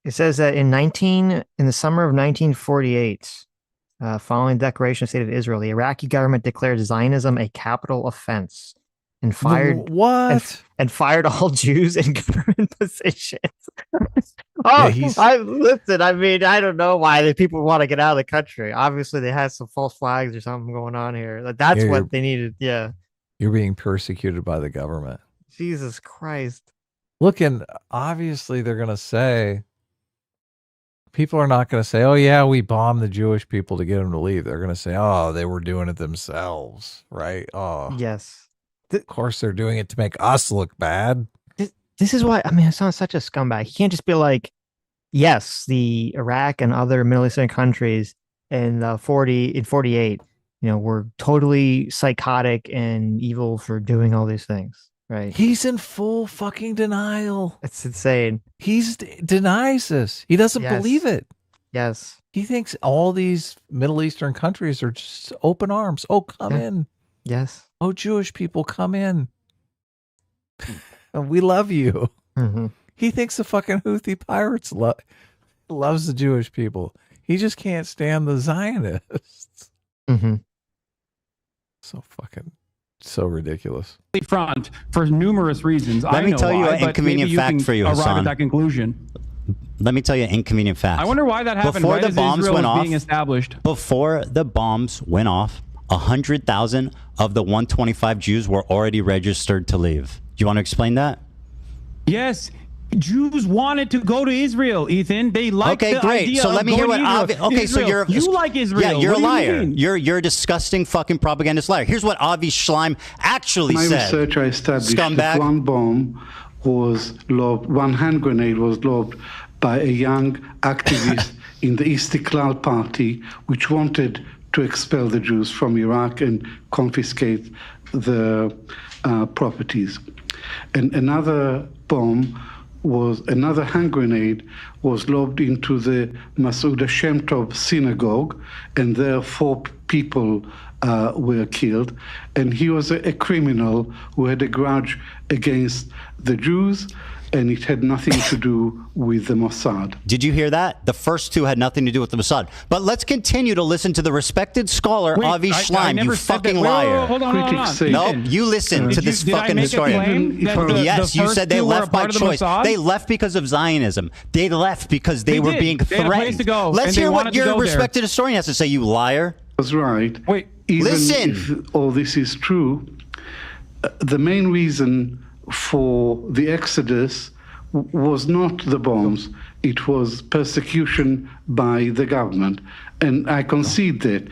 It says that in the summer of 1948, following the Declaration of State of Israel, the Iraqi government declared Zionism a capital offense and fired and fired all Jews in government positions. Listen, I mean, I don't know why the people want to get out of the country. Obviously, they had some false flags or something going on here. That's what they needed. Yeah. You're being persecuted by the government. Jesus Christ. Look, and obviously they're going to say, people are not going to say, oh, yeah, we bombed the Jewish people to get them to leave. They're going to say, oh, they were doing it themselves, right? Oh, yes. Of course, they're doing it to make us look bad. This is why, I mean, Hassan's such a scumbag. He can't just be like, yes, the Iraq and other Middle Eastern countries in 48, were totally psychotic and evil for doing all these things. Right. He's in full fucking denial. It's insane. He denies this. He doesn't believe it. Yes. He thinks all these Middle Eastern countries are just open arms. Oh, come in. Yes. Oh, Jewish people, come in. We love you. Mm-hmm. He thinks the fucking Houthi pirates loves the Jewish people. He just can't stand the Zionists. Mm-hmm. So ridiculous. Front for numerous reasons. Let me tell you an inconvenient fact for you, Hassan. Hassan. At that conclusion. Let me tell you an inconvenient fact. I wonder why that happened. Before right the as bombs Israel went was off, being established. Before the bombs went off, 100,000 of the 125 Jews were already registered to leave. Do you want to explain that? Yes. Jews wanted to go to Israel, Ethan. They like the idea So let me hear what Avi. Okay, Israel. so you like Israel. Yeah, you're what a liar. You you're a disgusting fucking propagandist liar. Here's what Avi Schleim actually said. My research, I established that one bomb was lobbed, one hand grenade was lobbed by a young activist in the Istiklal party, which wanted to expel the Jews from Iraq and confiscate the properties. And another hand grenade was lobbed into the Masoud Hashem Tov synagogue, and there 4 people were killed. And he was a criminal who had a grudge against the Jews, and it had nothing to do with the Mossad. Did you hear that? The first 2 had nothing to do with the Mossad. But let's continue to listen to the respected scholar, Avi Schleim, you fucking liar. Hold on. No, you listen to this fucking historian. Yes, you said they left by choice. They left because of Zionism. They left because they were being threatened. They had a place to go, Let's hear what your respected historian has to say, you liar. That's right. Wait, even listen. If all this is true, the main reason for the exodus was not the bombs, it was persecution by the government. And I concede that.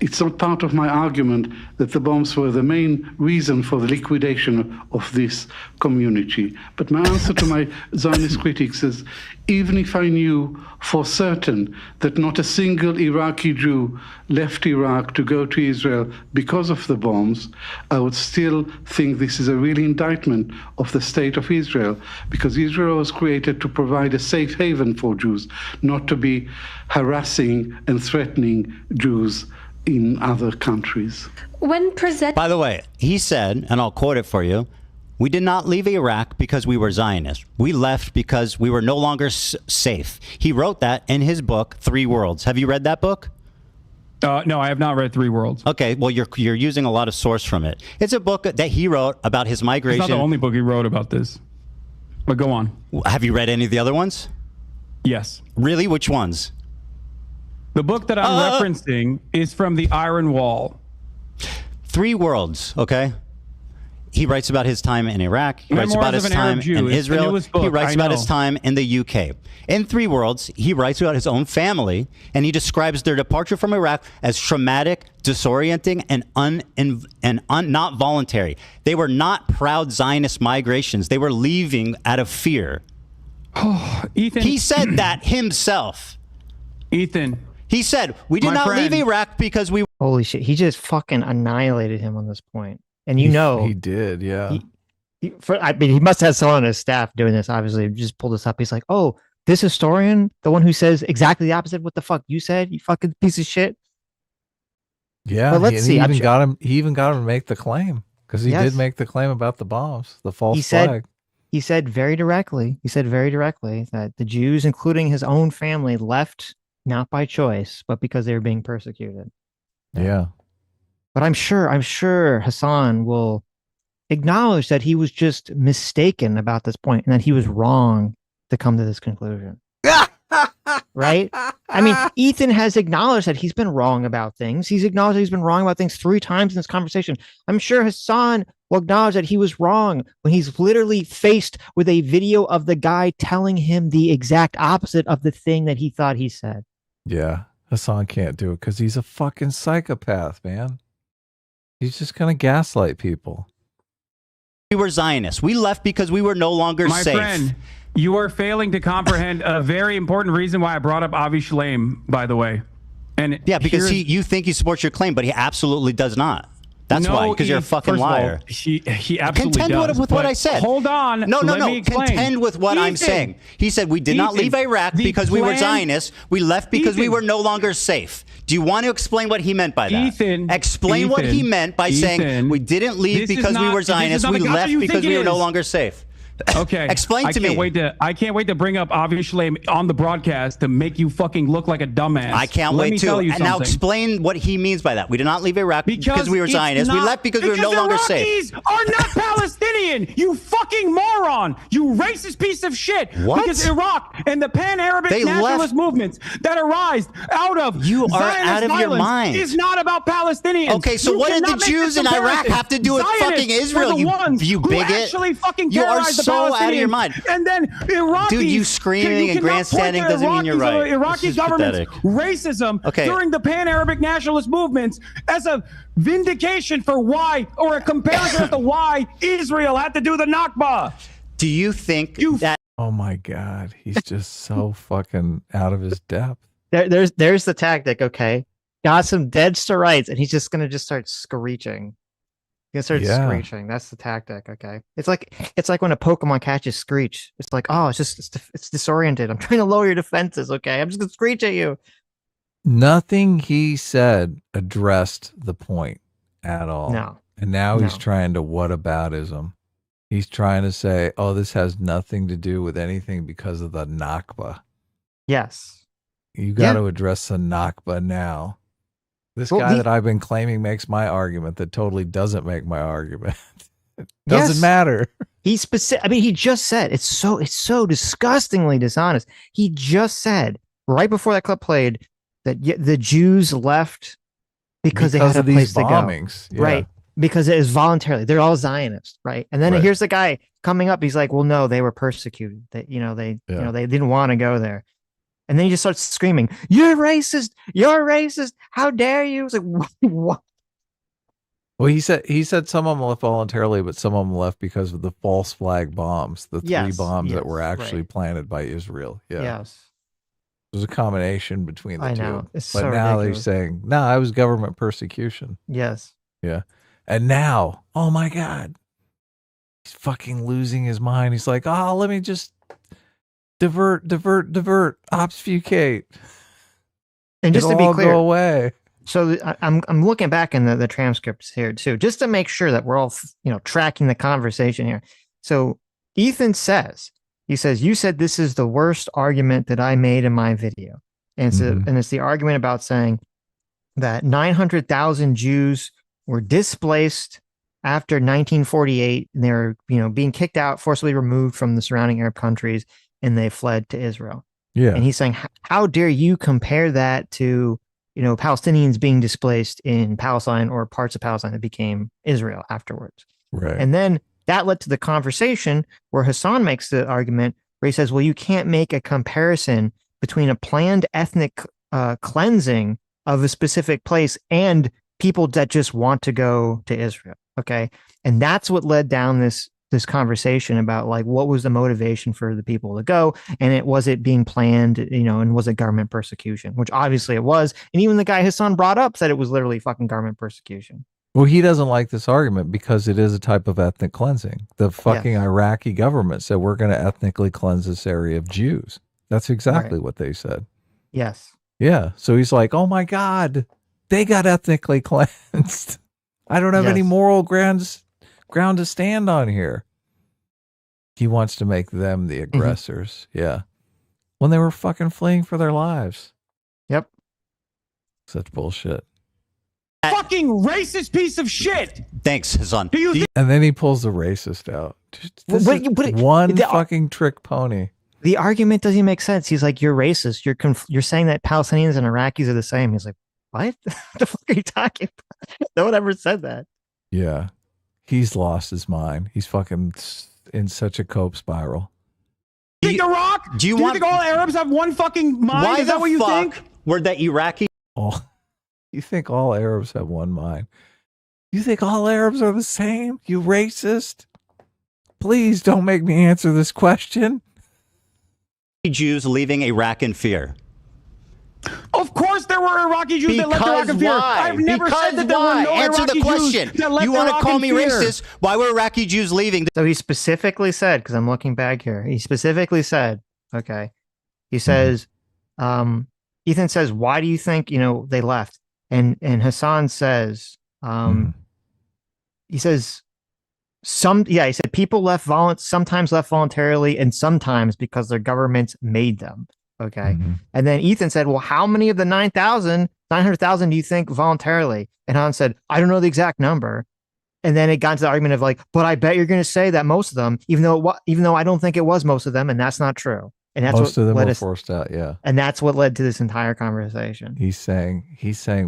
It's not part of my argument that the bombs were the main reason for the liquidation of this community. But my answer to my Zionist critics is, even if I knew for certain that not a single Iraqi Jew left Iraq to go to Israel because of the bombs, I would still think this is a real indictment of the state of Israel, because Israel was created to provide a safe haven for Jews, not to be harassing and threatening Jews in other countries. By the way, he said, and I'll quote it for you, we did not leave Iraq because we were Zionists. We left because we were no longer safe. He wrote that in his book, 3 Worlds. Have you read that book? No, I have not read 3 Worlds. Okay, well, you're using a lot of source from it. It's a book that he wrote about his migration. It's not the only book he wrote about this. But go on. Have you read any of the other ones? Yes. Really? Which ones? The book that I'm referencing is from the Iron Wall. 3 Worlds, okay? He writes about his time in Iraq. He writes about his time in Israel. He writes about his time in the UK. In 3 Worlds, he writes about his own family, and he describes their departure from Iraq as traumatic, disorienting, and not voluntary. They were not proud Zionist migrations. They were leaving out of fear. Oh, Ethan. He said that himself. Ethan. He said, we did not leave Iraq because we... Holy shit. He just fucking annihilated him on this point. And you know... He did, yeah. I mean, he must have someone on his staff doing this, obviously. He just pulled this up. He's like, oh, this historian, the one who says exactly the opposite of what the fuck you said, you fucking piece of shit. Yeah, but let's see. He even got him to make the claim, because he did make the claim about the bombs, the false flag. he said very directly that the Jews, including his own family, left not by choice, but because they were being persecuted. Yeah. But I'm sure Hassan will acknowledge that he was just mistaken about this point and that he was wrong to come to this conclusion. Right? I mean, Ethan has acknowledged that he's been wrong about things. He's acknowledged that he's been wrong about things 3 times in this conversation. I'm sure Hassan will acknowledge that he was wrong when he's literally faced with a video of the guy telling him the exact opposite of the thing that he thought he said. Yeah. Hassan can't do it because he's a fucking psychopath, man. He's just going to gaslight people. We were Zionists. We left because we were no longer safe. My friend, you are failing to comprehend a very important reason why I brought up Avi Shlaim, by the way. And yeah, because you think he supports your claim, but he absolutely does not. That's why, because you're a fucking liar. He absolutely contend does. with what I said. Hold on. No. Contend with what I'm saying. He said we did not leave Iraq because we were Zionists. We left because we were no longer safe. Do you want to explain what he meant by that? Explain what he meant by saying we didn't leave because we were Zionists. We left because we were no longer safe. Okay. Explain to me. I can't wait to bring up Avi Shlaim on the broadcast to make you fucking look like a dumbass. I can't wait to. And now explain what he means by that. We did not leave Iraq because we were Zionists. We left because we were no longer safe. Iraqis are not Palestinian. You fucking moron. You racist piece of shit. What? Because Iraq and the pan-Arabic nationalist movements that arise out of Zionist out of your mind is not about Palestinians. Okay, so what did the Jews in Iraq have to do with fucking Israel? You bigot. Actually fucking you are the so out of your mind. And then Iraqis, dude, you screaming and grandstanding doesn't mean you're right. Iraqi government's racism during the pan-Arabic nationalist movements as a vindication for why, or a comparison as to why Israel had to do the Nakba. Do you think that? Oh my God, he's just so fucking out of his depth. There's the tactic. Okay, got some dead to rights, and he's just gonna start screeching. He's gonna start screeching. That's the tactic. Okay, it's like when a Pokemon catches Screech. It's like, oh, it's disoriented. I'm trying to lower your defenses. Okay, I'm just gonna screech at you. Nothing he said addressed the point at all. No. And now he's trying to whataboutism. He's trying to say, oh, this has nothing to do with anything because of the Nakba. Yes. You got to address the Nakba now. This guy that I've been claiming makes my argument that totally doesn't make my argument. It doesn't matter. He's specific. I mean, he just said it's so disgustingly dishonest. He just said right before that clip played that the Jews left because they had a place to go. Yeah. Right. Because it is voluntarily. They're all Zionists, right? And then here's the guy coming up. He's like, "Well, no, they were persecuted. They didn't want to go there." And then he just starts screaming, "You're racist! You're racist! How dare you!" It's like, what? Well, he said some of them left voluntarily, but some of them left because of the false flag bombs, the 3 bombs that were actually planted by Israel. Yeah. Yes. It was a combination between the two. Know. It's but so now ridiculous. they're saying, no, it was government persecution. Yes. Yeah. And now, oh my God, he's fucking losing his mind. He's like, oh, let me just divert, obfuscate. And just It'll to be all clear, go away. So I'm looking back in the transcripts here too, just to make sure that we're all tracking the conversation here. So Ethan says, he says, "You said this is the worst argument that I made in my video," and it's the argument about saying that 900,000 Jews were displaced after 1948. And they're being kicked out, forcibly removed from the surrounding Arab countries, and they fled to Israel. Yeah, and he's saying, how dare you compare that to Palestinians being displaced in Palestine or parts of Palestine that became Israel afterwards. Right. And then that led to the conversation where Hassan makes the argument where he says, well, you can't make a comparison between a planned ethnic cleansing of a specific place and people that just want to go to Israel. Okay. And that's what led down this conversation about like, what was the motivation for the people to go? And was it being planned, and was it government persecution, which obviously it was. And even the guy Hassan brought up said it was literally fucking government persecution. Well, he doesn't like this argument because it is a type of ethnic cleansing. The fucking Iraqi government said, we're going to ethnically cleanse this area of Jews. That's exactly what they said. Yes. Yeah. So he's like, oh my God, they got ethnically cleansed. I don't have any moral ground to stand on here. He wants to make them the aggressors. Yeah. When they were fucking fleeing for their lives. Yep. Such bullshit. Fucking racist piece of shit. Thanks, Hassan. And then he pulls the racist out. This is one fucking trick pony. The argument doesn't make sense. He's like, you're racist. You're saying that Palestinians and Iraqis are the same. He's like, what? The fuck are you talking about? No one ever said that. Yeah. He's lost his mind. He's fucking in such a cope spiral. Do you think all Arabs have one fucking mind? Why Is that what you think? Were that Iraqi? You think all Arabs have one mind? You think all Arabs are the same? You racist? Please don't make me answer this question. Jews leaving Iraq in fear. Of course there were Iraqi Jews that left Iraq in fear. I've never said that there were no Answer Iraqi the question. Jews that left You want to Iraq call in me fear. racist? Why were Iraqi Jews leaving? So he specifically said, because I'm looking back here, he specifically said, okay, he says, Ethan says, why do you think, they left? And Hassan says, he says, he said people sometimes left voluntarily and sometimes because their governments made them. Okay. And then Ethan said, well, how many of the 900,000 do you think voluntarily? And Han said, I don't know the exact number. And then it got into the argument of like, but I bet you're going to say that most of them, even though I don't think it was most of them, and that's not true. And that's most of them were forced out. Yeah. And that's what led to this entire conversation. He's saying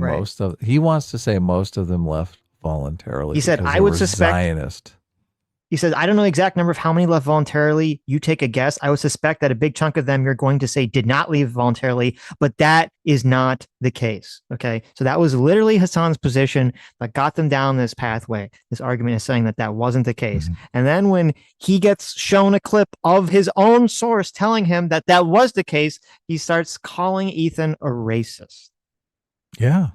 right. he wants to say most of them left voluntarily. He said, I would suspect Zionist. He says, I don't know the exact number of how many left voluntarily. You take a guess. I would suspect that a big chunk of them you're going to say did not leave voluntarily, but that is not the case. Okay. So that was literally Hassan's position that got them down this pathway. This argument is saying that that wasn't the case. And then when he gets shown a clip of his own source telling him that that was the case, he starts calling Ethan a racist. Yeah.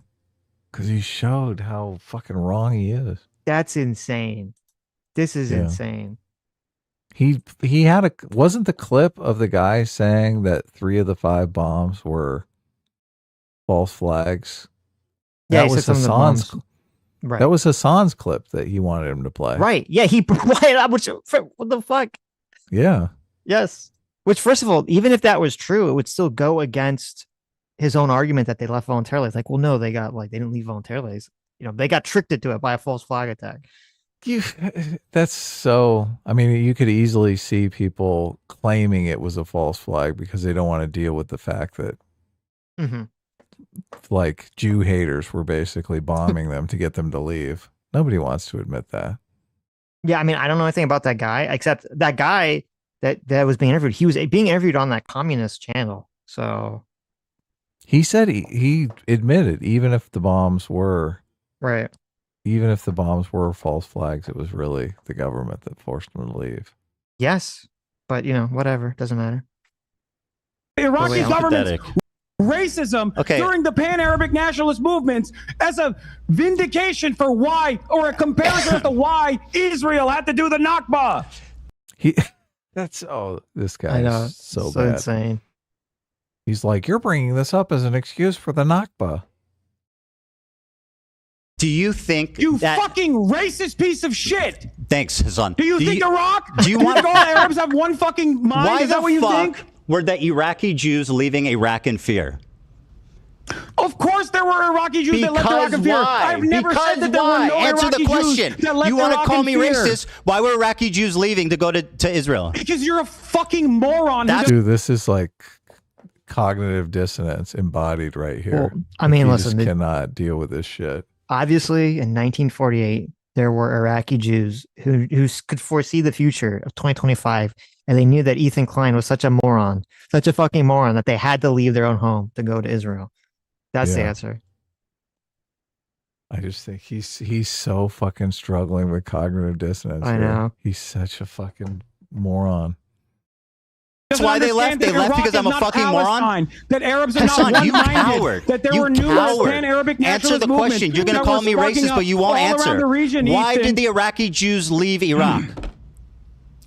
Because he showed how fucking wrong he is. That's insane. This is insane. He had wasn't the clip of the guy saying that 3 of the 5 bombs were false flags? Yeah, that was Hassan's. Right. That was Hassan's clip that he wanted him to play. Right. Yeah. He played up. What the fuck? Yeah. Yes. Which, first of all, even if that was true, it would still go against his own argument that they left voluntarily. It's like, well, no, they didn't leave voluntarily. They got tricked into it by a false flag attack. That's so. I mean, you could easily see people claiming it was a false flag because they don't want to deal with the fact that, like, Jew haters were basically bombing them to get them to leave. Nobody wants to admit that. Yeah, I mean, I don't know anything about that guy except that guy that was being interviewed. He was being interviewed on that communist channel. So he said he admitted even if the bombs were right. Even if the bombs were false flags, it was really the government that forced them to leave. Yes, but whatever, doesn't matter. Iraqi government's racism during the pan-Arabic nationalist movements as a vindication for why, or a comparison as to why Israel had to do the Nakba. This guy is so bad. Insane. He's like, you're bringing this up as an excuse for the Nakba. Do you think fucking racist piece of shit? Thanks, Hassan. Do you think Iraq? Do you want all Arabs have one fucking mind? Why Is that what you think? Were that Iraqi Jews leaving Iraq in fear? Of course there were Iraqi Jews that left Iraq in fear. I've never said that there were no Answer Iraqi the question. Jews that left You want to Iraq call in me fear. racist? Why were Iraqi Jews leaving to go to Israel? Because you're a fucking moron. Dude, this is like cognitive dissonance embodied right here. Well, I mean, listen, just cannot deal with this shit. Obviously, in 1948, there were Iraqi Jews who could foresee the future of 2025, and they knew that Ethan Klein was such a fucking moron, that they had to leave their own home to go to Israel. That's the answer. I just think he's so fucking struggling with cognitive dissonance. I know. He's such a fucking moron. That's why they left. They left because I'm a fucking moron. That Arabs are Hassan, not you one-minded. coward. That there You were numerous coward. pan-Arabic Answer nationalist the question. You're going to call me racist, but you won't answer. Region, Why Ethan. did the Iraqi Jews leave Iraq?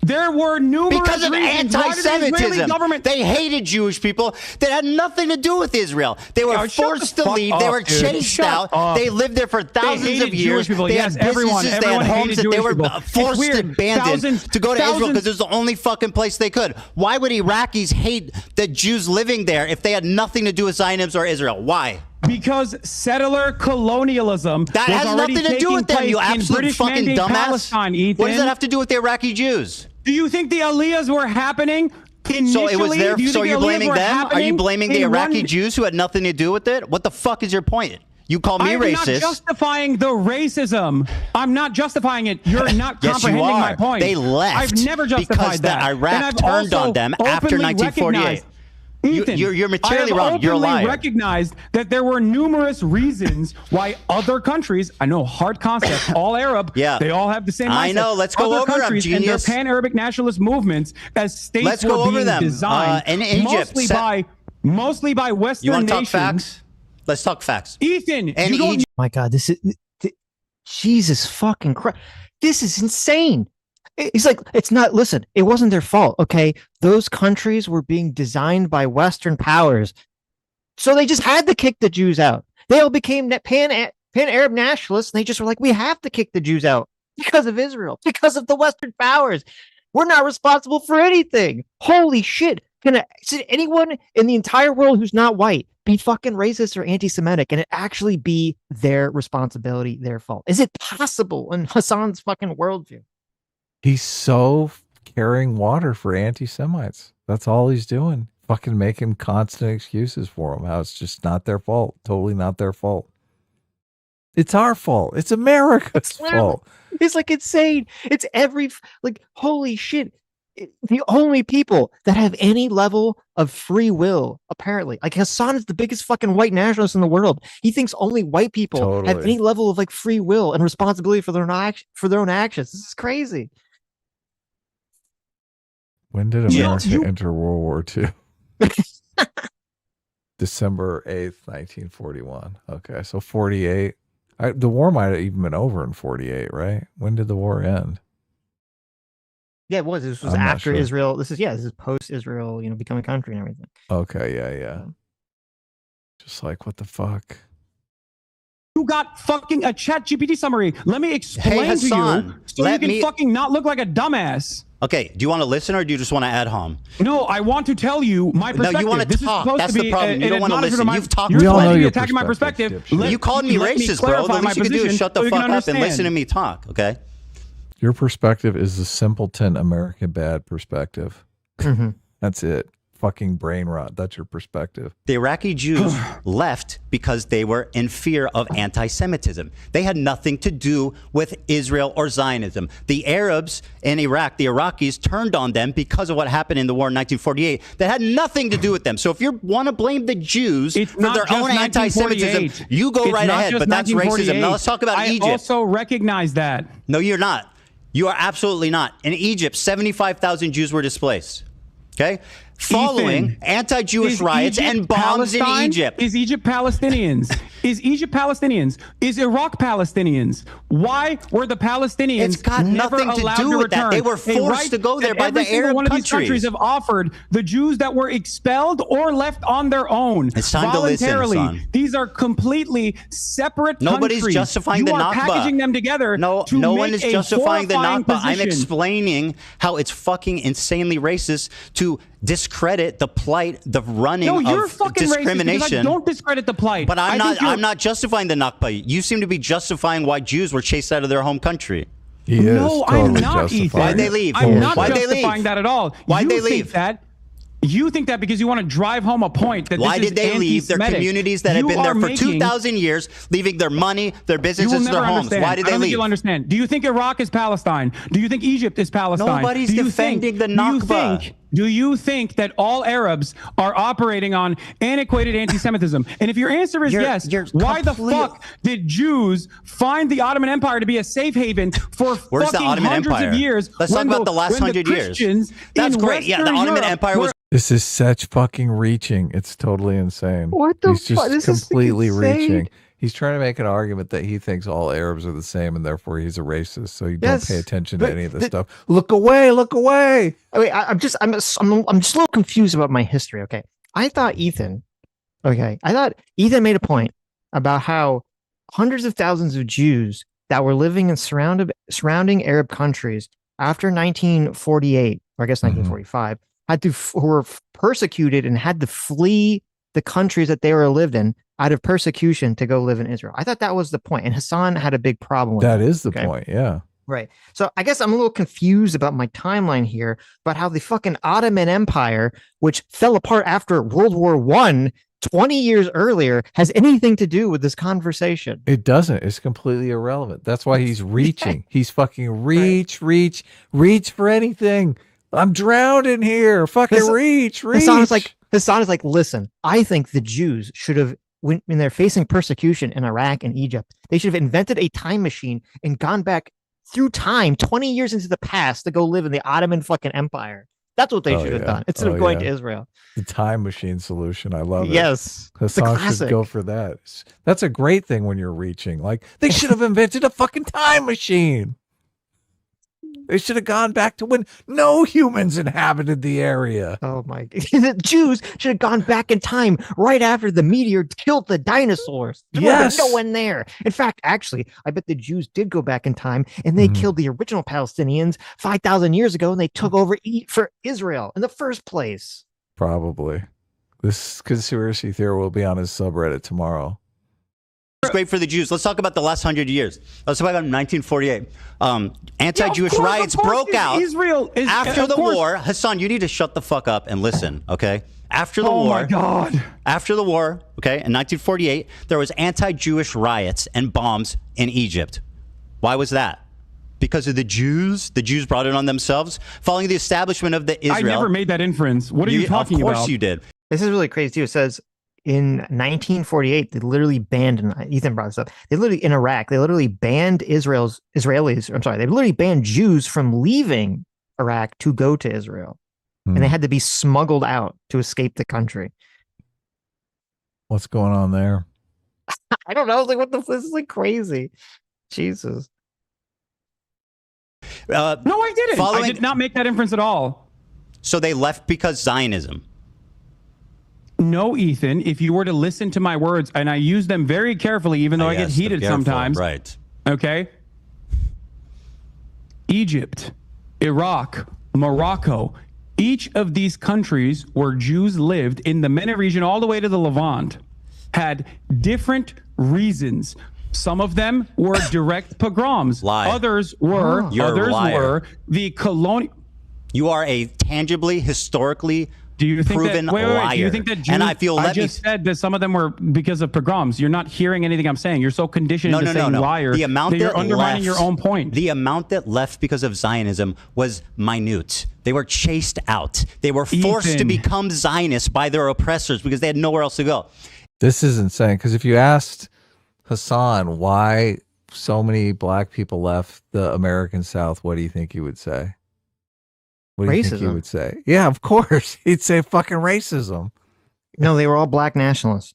There were numerous because of reasons. Why did the Israeli anti-Semitism. government- They hated Jewish people that had nothing to do with Israel. They were forced to leave. They were chased out. They lived there for thousands of years. They had businesses. They had homes that they were forced and abandoned to go to Israel because it was the only fucking place they could. Why would Iraqis hate the Jews living there if they had nothing to do with Zionism or Israel? Why? Because settler colonialism that has nothing to do with them, you absolute fucking dumbass. Palestine, Ethan. What does that have to do with the Iraqi Jews? Do you think the Aliyahs were happening initially? So it was there. So you're blaming them? Are you blaming the Iraqi one... Jews who had nothing to do with it? What the fuck is your point? You call me racist. I'm not justifying the racism. I'm not justifying it. You're not yes, comprehending you are. my point. They left. I've never justified because that. Iraq turned on them after 1948. Ethan, you're materially wrong. You're a liar. I have recognized that there were numerous reasons why other countries, I know, hard concept, all Arab, they all have the same mindset. I know. Let's go other over them, countries genius. And their pan-Arabic nationalist movements as states Let's were go over being them. designed In Egypt, mostly by Western you want to talk nations. facts? Let's talk facts. Ethan, and you don't... My God, this is Jesus fucking Christ. This is insane. He's like, it's not, listen, it wasn't their fault, okay? Those countries were being designed by Western powers. So they just had to kick the Jews out. They all became pan-Arab nationalists, and they just were like, we have to kick the Jews out because of Israel, because of the Western powers. We're not responsible for anything. Holy shit. Can anyone in the entire world who's not white be fucking racist or anti-Semitic and it actually be their responsibility, their fault? Is it possible in Hassan's fucking worldview? He's so carrying water for anti-Semites. That's all he's doing. Fucking making constant excuses for them. How it's just not their fault. Totally not their fault. It's our fault. It's America's fault. It's like insane. It's holy shit. The only people that have any level of free will, apparently, like Hassan is the biggest fucking white nationalist in the world. He thinks only white people have any level of like free will and responsibility for their own actions. This is crazy. When did America enter World War II? December 8th, 1941. Okay, so 48. The war might have even been over in 48, right? When did the war end? Yeah, it was. This was after Israel. This is post-Israel, becoming a country and everything. Okay, yeah. Just like, what the fuck? You got fucking a ChatGPT summary. Let me explain to you so you can fucking not look like a dumbass. Okay, do you want to listen or do you just want to add hom? No, I want to tell you my perspective. No, you want to talk. That's the problem. You don't want to listen. You've talked. You're supposed to be attacking my perspective. You called me racist, bro. The least you can do is shut the fuck up and listen to me talk, okay? Your perspective is the simpleton American bad perspective. That's it. Fucking brain rot. That's your perspective. The Iraqi Jews left because they were in fear of anti-Semitism. They had nothing to do with Israel or Zionism. The Arabs in Iraq, the Iraqis, turned on them because of what happened in the war in 1948. That had nothing to do with them. So if you want to blame the Jews for their own anti-Semitism, you go right ahead, but that's racism. Now let's talk about Egypt. I also recognize that. No, you're not. You are absolutely not. In Egypt, 75,000 Jews were displaced. Okay? Following anti-Jewish riots and bombs in Egypt. Is Egypt Palestinians? Is Egypt Palestinians? Is Iraq Palestinians? Why were the Palestinians it's got never nothing to allowed do to with return? that. They were forced to go there by the Arab one countries. Of these countries have offered the Jews that were expelled or left on their own it's time voluntarily. To listen, son. These are completely separate Nobody's countries. justifying the Nakba. You are packaging them together. No one is justifying the Nakba. Position. I'm explaining how it's fucking insanely racist to discredit the plight, the running of discrimination. I don't discredit the plight. But I'm not justifying the Nakba. You seem to be justifying why Jews were chased out of their home country. No, I'm not, Ethan. Why'd they leave? I'm not justifying that at all. Why'd they leave? You think that because you want to drive home a point that why this did they leave their communities that have been there for 2,000 years, leaving their money, their businesses, their homes? Why did they leave? I don't think you'll understand. Do you think Iraq is Palestine? Do you think Egypt is Palestine? Nobody's defending the Nakba. Do you think that all Arabs are operating on antiquated anti-Semitism? And if your answer is yes, why the fuck did Jews find the Ottoman Empire to be a safe haven for fucking hundreds of years? Let's talk about the last 100 years. That's great. Yeah, the Ottoman Empire was... This is such fucking reaching. It's totally insane. What the fuck? He's just completely reaching. He's trying to make an argument that he thinks all Arabs are the same and therefore he's a racist. So you don't pay attention to any of this stuff. Look away, look away. I'm just a little confused about my history. Okay. I thought Ethan made a point about how hundreds of thousands of Jews that were living in surrounding Arab countries after 1948, or I guess 1945, were persecuted and had to flee the countries that they were lived in out of persecution to go live in Israel. I thought that was the point, and Hassan had a big problem with that. That is the point, yeah. Right. So I guess I'm a little confused about my timeline here, about how the fucking Ottoman Empire, which fell apart after World War I, 20 years earlier, has anything to do with this conversation. It doesn't. It's completely irrelevant. That's why he's reaching. He's fucking reach for anything. I'm drowned in here. Fucking reach. Hassan is like, listen, I think the Jews should have, when they're facing persecution in Iraq and Egypt, they should have invented a time machine and gone back through time 20 years into the past to go live in the Ottoman fucking Empire. That's what they should have done instead of going to Israel. The time machine solution. I love it. Yes. Hassan should go for that. That's a great thing when you're reaching. Like, they should have invented a fucking time machine. They should have gone back to when no humans inhabited the area. Oh my God. The Jews should have gone back in time right after the meteor killed the dinosaurs. There no one there. In fact, actually, I bet the Jews did go back in time and they killed the original Palestinians 5,000 years ago and they took over for Israel in the first place. Probably. This conspiracy theory will be on his subreddit tomorrow. It's great for the Jews. Let's talk about the last 100 years. Let's talk about 1948. Anti-Jewish riots broke out after the war. Hassan, you need to shut the fuck up and listen, okay? After the war. Oh my God. After the war, okay, in 1948, there was anti-Jewish riots and bombs in Egypt. Why was that? Because of the Jews? The Jews brought it on themselves? Following the establishment of the Israel. I never made that inference. What are you talking about? Of course you did. This is really crazy too. It says, in 1948, they literally banned, and Ethan brought this up, they literally, in Iraq, they literally banned they literally banned Jews from leaving Iraq to go to Israel. And they had to be smuggled out to escape the country. What's going on there? I don't know. I was like, this is like crazy. Jesus. No, I didn't. I did not make that inference at all. So they left because Zionism. No, Ethan, if you were to listen to my words, and I use them very carefully, even though I get heated sometimes. Right. Okay. Egypt, Iraq, Morocco, each of these countries where Jews lived in the MENA region all the way to the Levant had different reasons. Some of them were direct pogroms. Others were the colonial. You are a tangibly, historically proven liar. Do you think that Jews, and I feel I just said that some of them were because of pogroms. You're not hearing anything I'm saying. You're so conditioned into saying liar the amount that you're undermining your own point. The amount that left because of Zionism was minute. They were chased out. They were forced to become Zionists by their oppressors because they had nowhere else to go. This is insane, because if you asked Hassan why so many black people left the American South, what do you think he would say? What do you think he would say? Yeah, of course. He'd say fucking racism. No, they were all black nationalists.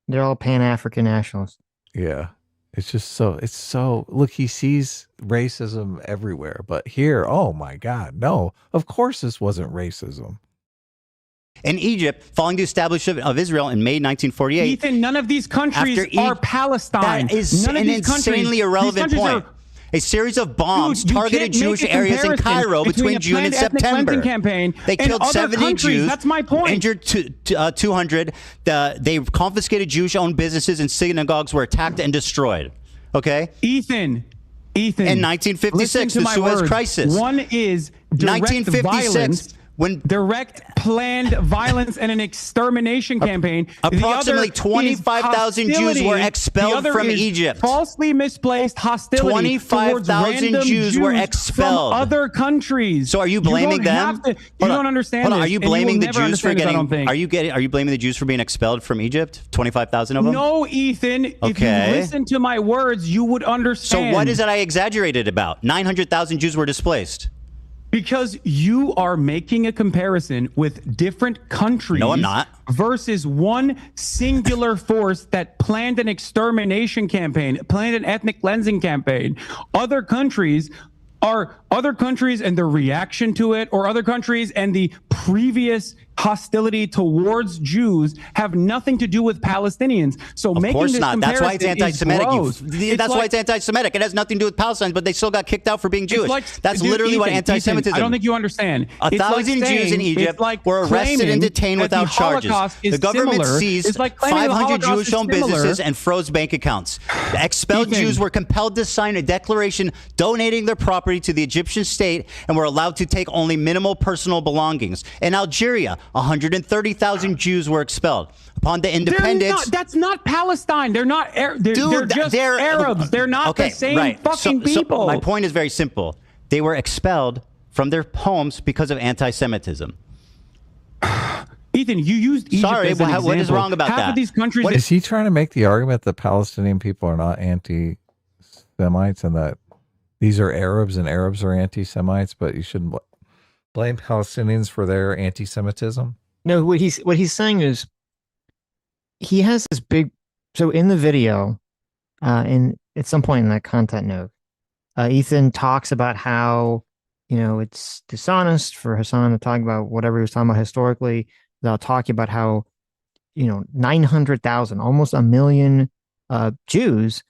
They're all Pan-African nationalists. Yeah. It's just so, look, he sees racism everywhere. But here, oh my God, no. Of course this wasn't racism. In Egypt, following the establishment of Israel in May 1948. Ethan, none of these countries are Palestine. That is an insanely irrelevant point. A series of bombs targeted Jewish areas in Cairo between June and September. They killed 70 Jews. That's my point. Injured 200. They confiscated Jewish-owned businesses and synagogues were attacked and destroyed. Okay? Ethan. In 1956, the Suez Crisis. One is direct violence. Direct planned violence and an extermination campaign. Approximately 25,000 Jews were expelled from Egypt. Falsely misplaced hostility. 25,000 Jews were expelled from other countries. So are you blaming them? You don't understand. Hold on. Are you blaming the Jews for getting? Are you blaming the Jews for being expelled from Egypt? 25,000 of them? No, Ethan. If you listen to my words, you would understand. So what is it I exaggerated about? 900,000 Jews were displaced. Because you are making a comparison with different countries. No, I'm not. Versus one singular force that planned an extermination campaign, planned an ethnic cleansing campaign. Other countries and their reaction to it, or other countries and the previous hostility towards Jews have nothing to do with Palestinians. So of course not. That's why it's anti-Semitic. That's why it's anti-Semitic. It has nothing to do with Palestine, but they still got kicked out for being Jewish. That's literally what anti-Semitism. I don't think you understand. 1,000 Jews in Egypt were arrested and detained without charges. The government seized 500 Jewish-owned businesses and froze bank accounts. The expelled Jews were compelled to sign a declaration donating their property to the Egyptian state and were allowed to take only minimal personal belongings. In Algeria, 130,000 Jews were expelled. Upon the independence... That's not Palestine. They're not... They're just Arabs. They're not the same fucking people. So my point is very simple. They were expelled from their homes because of anti-Semitism. Ethan, you used Egypt as an example. What is wrong about that? Half of these countries... Is he trying to make the argument that Palestinian people are not anti-Semites and that these are Arabs and Arabs are anti-Semites, but you shouldn't blame Palestinians for their anti-Semitism? No, what he's saying is he has this big. So in the video, at some point in that content note, Ethan talks about how it's dishonest for Hasan to talk about whatever he was talking about historically, without talking about how 900,000, almost 1 million Jews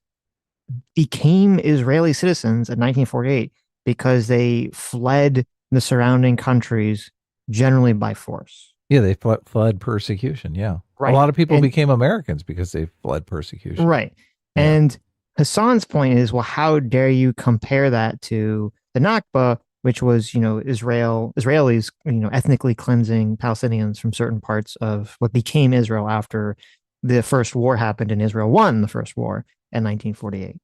became Israeli citizens in 1948 because they fled the surrounding countries generally by force. Yeah, they fled persecution. Yeah. Right. A lot of people became Americans because they fled persecution. Right. Yeah. And Hasan's point is, well, how dare you compare that to the Nakba, which was, Israelis, ethnically cleansing Palestinians from certain parts of what became Israel after the first war happened and Israel won the first war in 1948.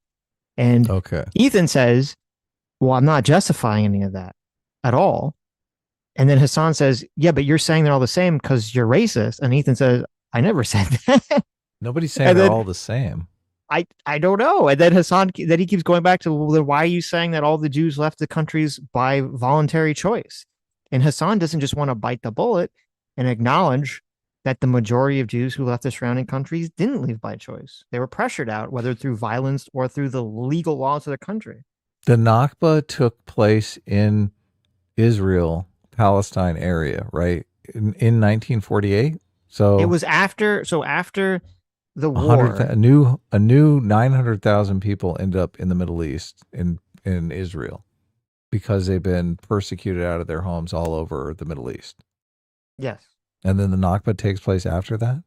And Ethan says, well, I'm not justifying any of that at all. And then Hasan says, yeah, but you're saying they're all the same because you're racist. And Ethan says, I never said that. Nobody's saying they're all the same. I don't know. And then Hasan, he keeps going back to, well, then why are you saying that all the Jews left the countries by voluntary choice? And Hasan doesn't just want to bite the bullet and acknowledge that the majority of Jews who left the surrounding countries didn't leave by choice. They were pressured out, whether through violence or through the legal laws of the country. The Nakba took place in Israel, Palestine area, right? In 1948. So it was after the war. A new 900,000 people ended up in the Middle East in Israel because they've been persecuted out of their homes all over the Middle East. Yes. And then the Nakba takes place after that?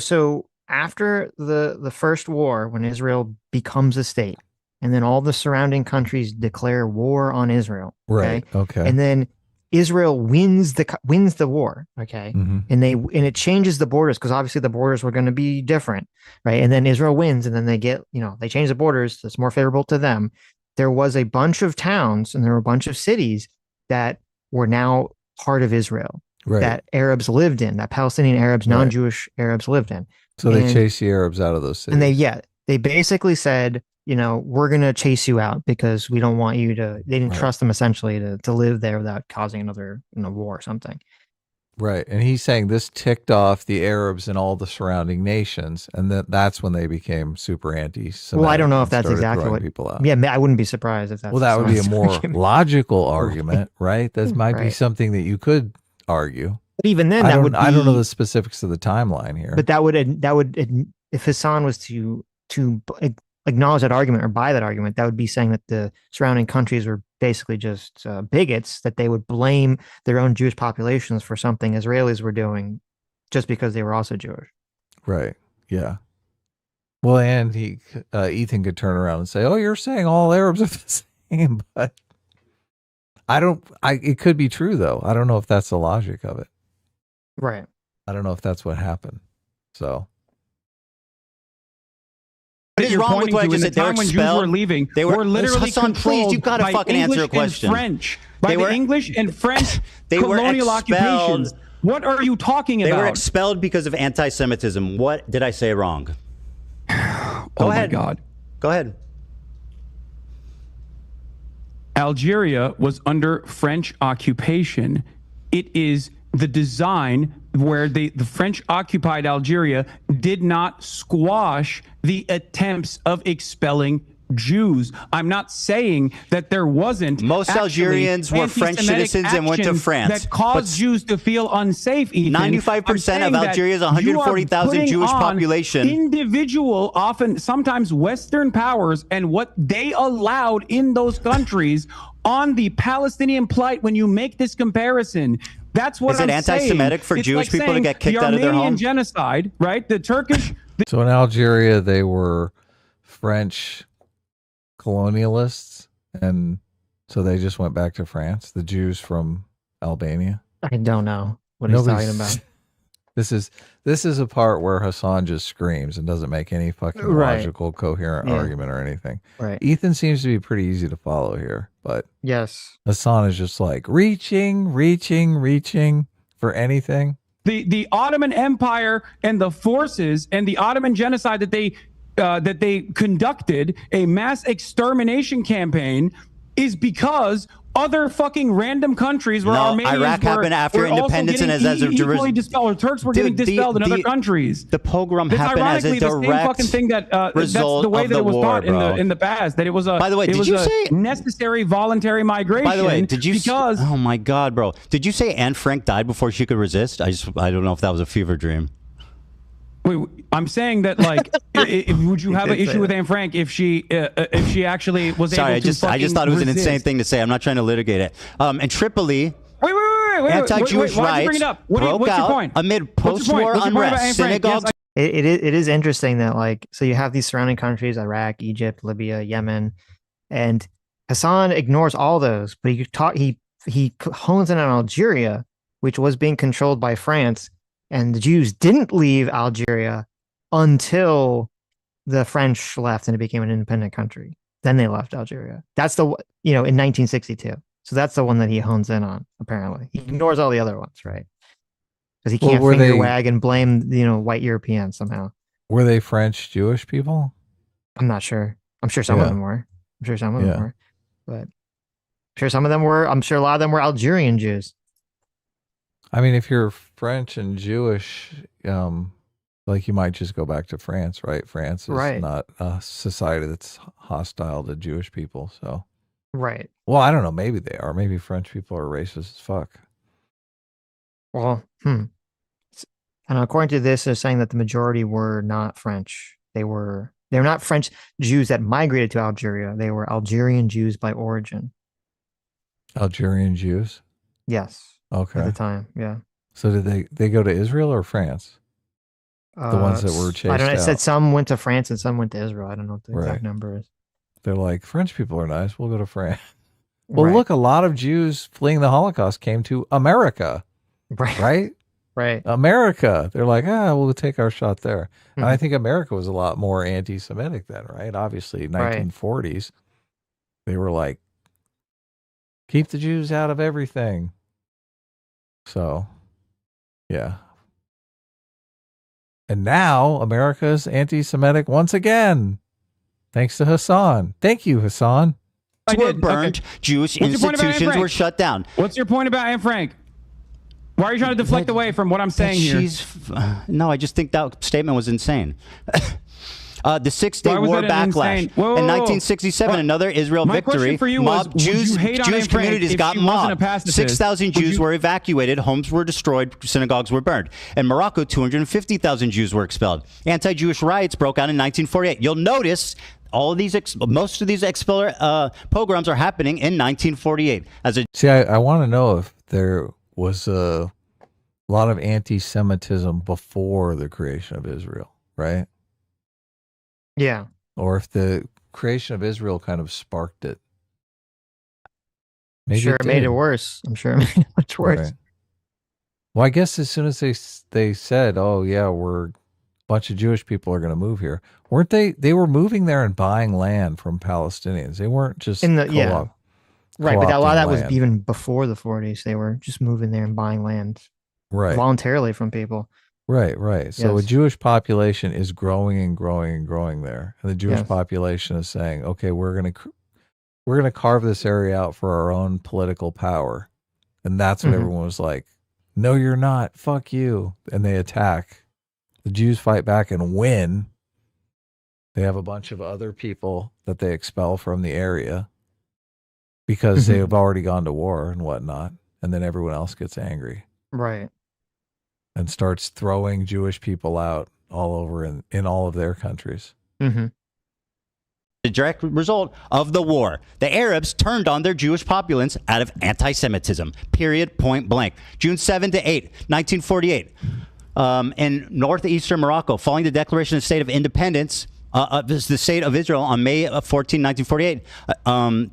So after the first war, when Israel becomes a state, and then all the surrounding countries declare war on Israel. Right. Okay. And then Israel wins the war. Okay. Mm-hmm. And it changes the borders because obviously the borders were going to be different. Right. And then Israel wins, and then they get, they change the borders that's more favorable to them. There was a bunch of towns and there were a bunch of cities that were now part of Israel. Right. That Arabs lived in, that Palestinian Arabs, non-Jewish Arabs lived in. So they chased the Arabs out of those cities. And they basically said, we're going to chase you out because we don't want you to, they didn't trust them essentially to live there without causing another war or something. Right. And he's saying this ticked off the Arabs in all the surrounding nations. And that's when they became super anti-Semitic. Well, I don't know if that's exactly what people out. Yeah, I wouldn't be surprised if that's. Well, that would be a more logical argument, right? That might be something that you could argue. But even then, I don't know the specifics of the timeline here. But that would if Hasan was to acknowledge that argument or buy that argument, that would be saying that the surrounding countries were basically just bigots, that they would blame their own Jewish populations for something Israelis were doing just because they were also Jewish. Right. Yeah. Well, and Ethan could turn around and say, "Oh, you're saying all Arabs are the same," but it could be true though. I don't know if that's the logic of it. Right. I don't know if that's what happened. So. What is wrong with what I just said? They were expelled. Jews were leaving. They were literally Hasan, please, you got to fucking answer a question. By the English and French colonial occupations. What are you talking about? They were expelled because of anti-Semitism. What did I say wrong? Go ahead. My God. Go ahead. Algeria was under French occupation. It is the design where the French occupied Algeria did not squash the attempts of expelling Jews. I'm not saying that there wasn't. Most Algerians were French citizens and went to France. That caused Jews to feel unsafe, Ethan. 95% of Algeria's 140,000 Jewish population. Individual, sometimes Western powers and what they allowed in those countries on the Palestinian plight when you make this comparison. That's what I'm saying. Is it anti-Semitic for Jewish people to get kicked out of their home? The Armenian genocide, right? The Turkish. So in Algeria, they were French colonialists, and so they just went back to France. The Jews from Albania. I don't know what he's talking about. This is a part where Hassan just screams and doesn't make any fucking logical, coherent argument or anything. Right. Ethan seems to be pretty easy to follow here, but yes, Hassan is just like reaching for anything. The Ottoman Empire and the forces and the Ottoman genocide that they conducted, a mass extermination campaign, is because other fucking random countries where Armenians Iraq happened after independence and as a equally dispelled, or Turks were getting dispelled in other countries. The pogrom happened as a direct the same fucking thing that that's the way that it was taught in the past. That it was a by the way, did you say necessary voluntary migration? By the way, did you because oh my god, bro, did you say Anne Frank died before she could resist? I don't know if that was a fever dream. Wait, I'm saying that like, would you have an issue with Anne Frank if she actually was able to? I just thought it was an insane thing to say. I'm not trying to litigate it. And Tripoli. Wait, anti-Jewish rights broke out amid post-war unrest. Synagogues. It is interesting that like, so you have these surrounding countries, Iraq, Egypt, Libya, Yemen, and Hassan ignores all those, but he hones in on Algeria, which was being controlled by France. And the Jews didn't leave Algeria until the French left and it became an independent country. Then they left Algeria. That's in 1962. So that's the one that he hones in on, apparently. He ignores all the other ones, right? Because he can't finger wag and blame, white Europeans somehow. Were they French Jewish people? I'm not sure. I'm sure some of them were. I'm sure some of them were. But I'm sure some of them were. I'm sure a lot of them were Algerian Jews. I mean, if you're French and Jewish, like you might just go back to France, right? France is not a society that's hostile to Jewish people, so. Right. Well, I don't know. Maybe they are. Maybe French people are racist as fuck. Well, And according to this, they're saying that the majority were not French. They're not French Jews that migrated to Algeria. They were Algerian Jews by origin. Algerian Jews? Yes. Okay. At the time, yeah. So did they go to Israel or France? The ones that were chased out. I don't know. It said some went to France and some went to Israel. I don't know what the exact number is. They're like, French people are nice. We'll go to France. Well, look, a lot of Jews fleeing the Holocaust came to America. Right? Right. America. They're like, we'll take our shot there. And I think America was a lot more anti-Semitic then, right? Obviously, 1940s. They were like, keep the Jews out of everything. So, yeah. And now America's anti-Semitic once again, thanks to Hassan. Thank you, Hassan. Were burned. Jewish institutions were shut down. What's your point about Anne Frank? Why are you trying to deflect away from what I'm saying here? No, I just think that statement was insane. The Six-Day War backlash. In 1967, another Israel victory. Jewish communities got mobbed. 6,000 Jews were evacuated. Homes were destroyed. Synagogues were burned. In Morocco, 250,000 Jews were expelled. Anti-Jewish riots broke out in 1948. You'll notice all of these, most of these pogroms are happening in 1948. See, I want to know if there was a lot of anti-Semitism before the creation of Israel, right? Yeah. Or if the creation of Israel kind of sparked it. Maybe it made it worse. I'm sure it made it much worse. Right. Well, I guess as soon as they said, oh, yeah, a bunch of Jewish people are going to move here, weren't they? They were moving there and buying land from Palestinians. They weren't just Right, but a lot of that was even before the 40s. They were just moving there and buying land voluntarily from people. Right. So a Jewish population is growing and growing and growing there. And the Jewish population is saying, okay, we're going we're going to carve this area out for our own political power. And that's what everyone was like, no, you're not. Fuck you. And they attack. The Jews fight back and win. They have a bunch of other people that they expel from the area because they have already gone to war and whatnot. And then everyone else gets angry. Right. And starts throwing Jewish people out all over in all of their countries. The direct result of the war. The Arabs turned on their Jewish populace out of anti-Semitism. Period. Point blank. June 7 to 8, 1948. In northeastern Morocco, following the declaration of the state of independence, the state of Israel on May 14, 1948,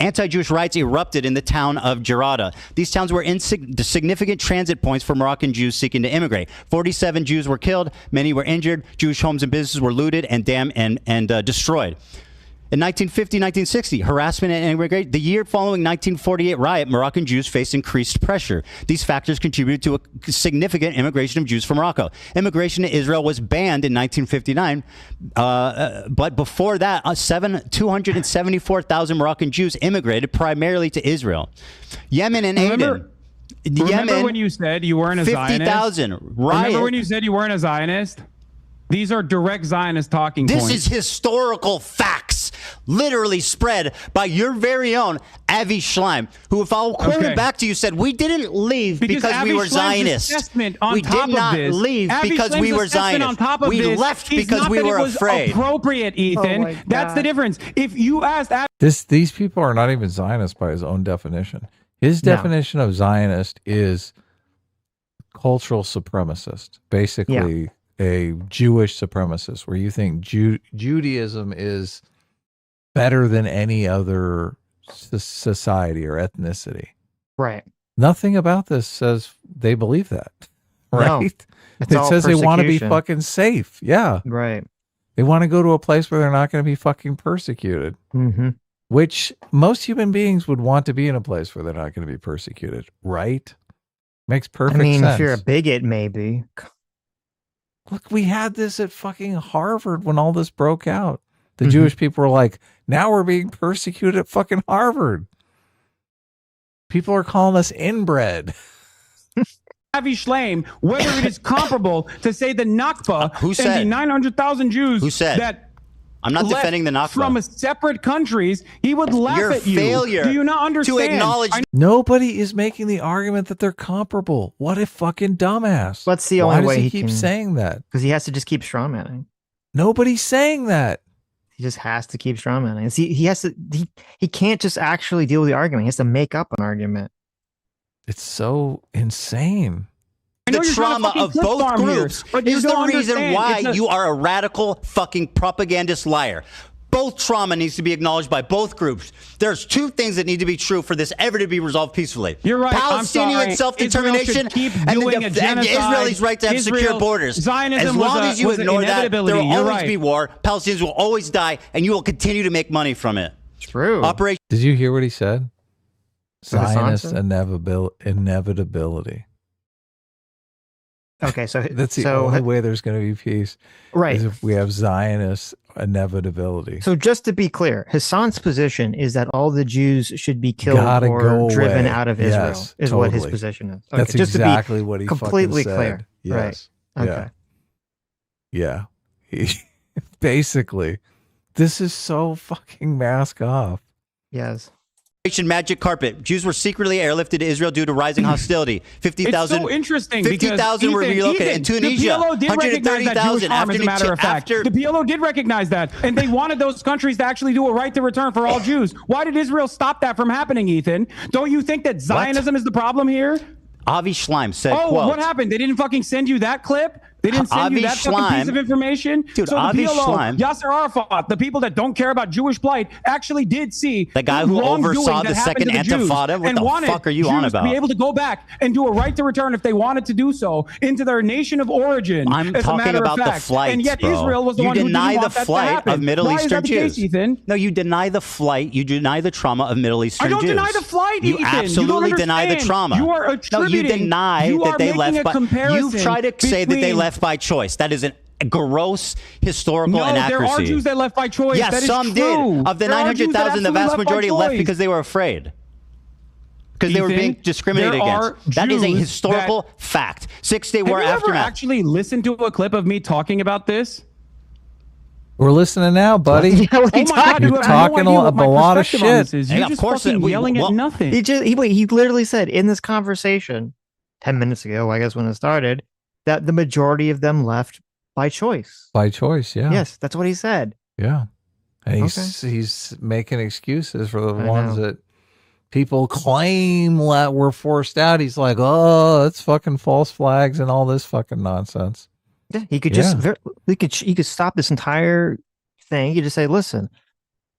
anti-Jewish riots erupted in the town of Jarada. These towns were significant transit points for Moroccan Jews seeking to immigrate. 47 Jews were killed. Many were injured. Jewish homes and businesses were looted and damaged and destroyed. In 1950-1960, harassment and immigration. The year following 1948 riot, Moroccan Jews faced increased pressure. These factors contributed to a significant immigration of Jews from Morocco. Immigration to Israel was banned in 1959, but before that, 274,000 Moroccan Jews immigrated primarily to Israel. Yemen and Aden. Remember when you said you weren't a 50,000 Zionist? Remember when you said you weren't a Zionist? These are direct Zionist talking points. This is historical facts, literally spread by your very own Avi Schleim, who, if I'll quote it back to you, said, we didn't leave because we were Zionists. We did not leave because we were Zionists. We left because we were afraid. Appropriate, Ethan. That's the difference. If you asked... These people are not even Zionists by his own definition. His definition of Zionist is cultural supremacist, basically a Jewish supremacist, where you think Judaism is better than any other society or ethnicity. Right. Nothing about this says they believe that. Right. No, it says they want to be fucking safe. Yeah. Right. They want to go to a place where they're not going to be fucking persecuted. Which most human beings would want to be in a place where they're not going to be persecuted. Right. Makes perfect sense. If you're a bigot, maybe. Look, we had this at fucking Harvard when all this broke out. The Jewish people were like, now we're being persecuted at fucking Harvard. People are calling us inbred. Avi Schleim, whether it is comparable to say the Nakba and the 900,000 Jews that I'm not defending the Nakba. From separate countries, he would laugh at you. Failure Do you not understand? To acknowledge nobody is making the argument that they're comparable. What a fucking dumbass. That's the only way he keeps saying that. Because he has to just keep strawmanning. Nobody's saying that. He just has to keep strawmanning. He has to. He can't just actually deal with the argument. He has to make up an argument. It's so insane. The trauma of both groups is the reason why you are a radical fucking propagandist liar. Both trauma needs to be acknowledged by both groups. There's two things that need to be true for this ever to be resolved peacefully. You're right. Palestinian self-determination and Israelis' right to have secure borders. Zionism as long as you ignore that, there will always be war. Palestinians will always die, and you will continue to make money from it. True. Operation. Did you hear what he said? Zionist inevitability. Okay, so that's the only way there's going to be peace, right? Is if we have Zionist inevitability. So just to be clear, Hassan's position is that all the Jews should be killed or driven out of Israel. Is what his position is. Okay, that's just exactly to be what he completely fucking clear. said. Yes. Right. Okay. Yeah. Basically, this is so fucking mask off. Yes. Magic carpet. Jews were secretly airlifted to Israel due to rising hostility. 50,000. It's so interesting. 50,000 were relocated in Tunisia. The PLO did recognize that Jewish harm, as a matter of fact. The PLO did recognize that, and they wanted those countries to actually do a right to return for all Jews. Why did Israel stop that from happening, Ethan? Don't you think that Zionism is the problem here? Avi Schleim said, "Oh, quote, what happened? They didn't fucking send you that clip? They didn't send you that fucking piece of information?" Dude, so the Avi PLO, Schleim, Yasser Arafat, the people that don't care about Jewish plight, actually did see the guy who oversaw the second Intifada. What the fuck are you on about? To be able to go back and do a right to return if they wanted to do so into their nation of origin. I'm talking about the flights, and yet bro. Israel was the one who didn't want that to happen. You deny the flight of Middle Eastern Jews. Case, Ethan? No, you deny the flight. You deny the trauma of Middle Eastern Jews. I don't deny the flight, you Ethan. absolutely deny the trauma. You are attributing. No, you deny that they left by. You try to say that they left by choice. That is an gross historical No, inaccuracy. there are Jews that left by choice. Yes, that is some true. did. Of the 900,000, the vast majority left because they were afraid. Because they were being discriminated against. That is a historical fact. 6-day war aftermath. Have you ever actually listened to a clip of me talking about this? We're listening now, buddy. Yeah, what are you talking You're talking a lot of shit. You're just fucking yelling at nothing. He literally said in this conversation 10 minutes ago, I guess when it started, that the majority of them left by choice. By choice, yeah. Yes, that's what he said. Yeah. And he's making excuses for the ones that people claim were forced out. He's like, oh, it's fucking false flags and all this fucking nonsense. Yeah, he could just he could stop this entire thing. He could just say, listen,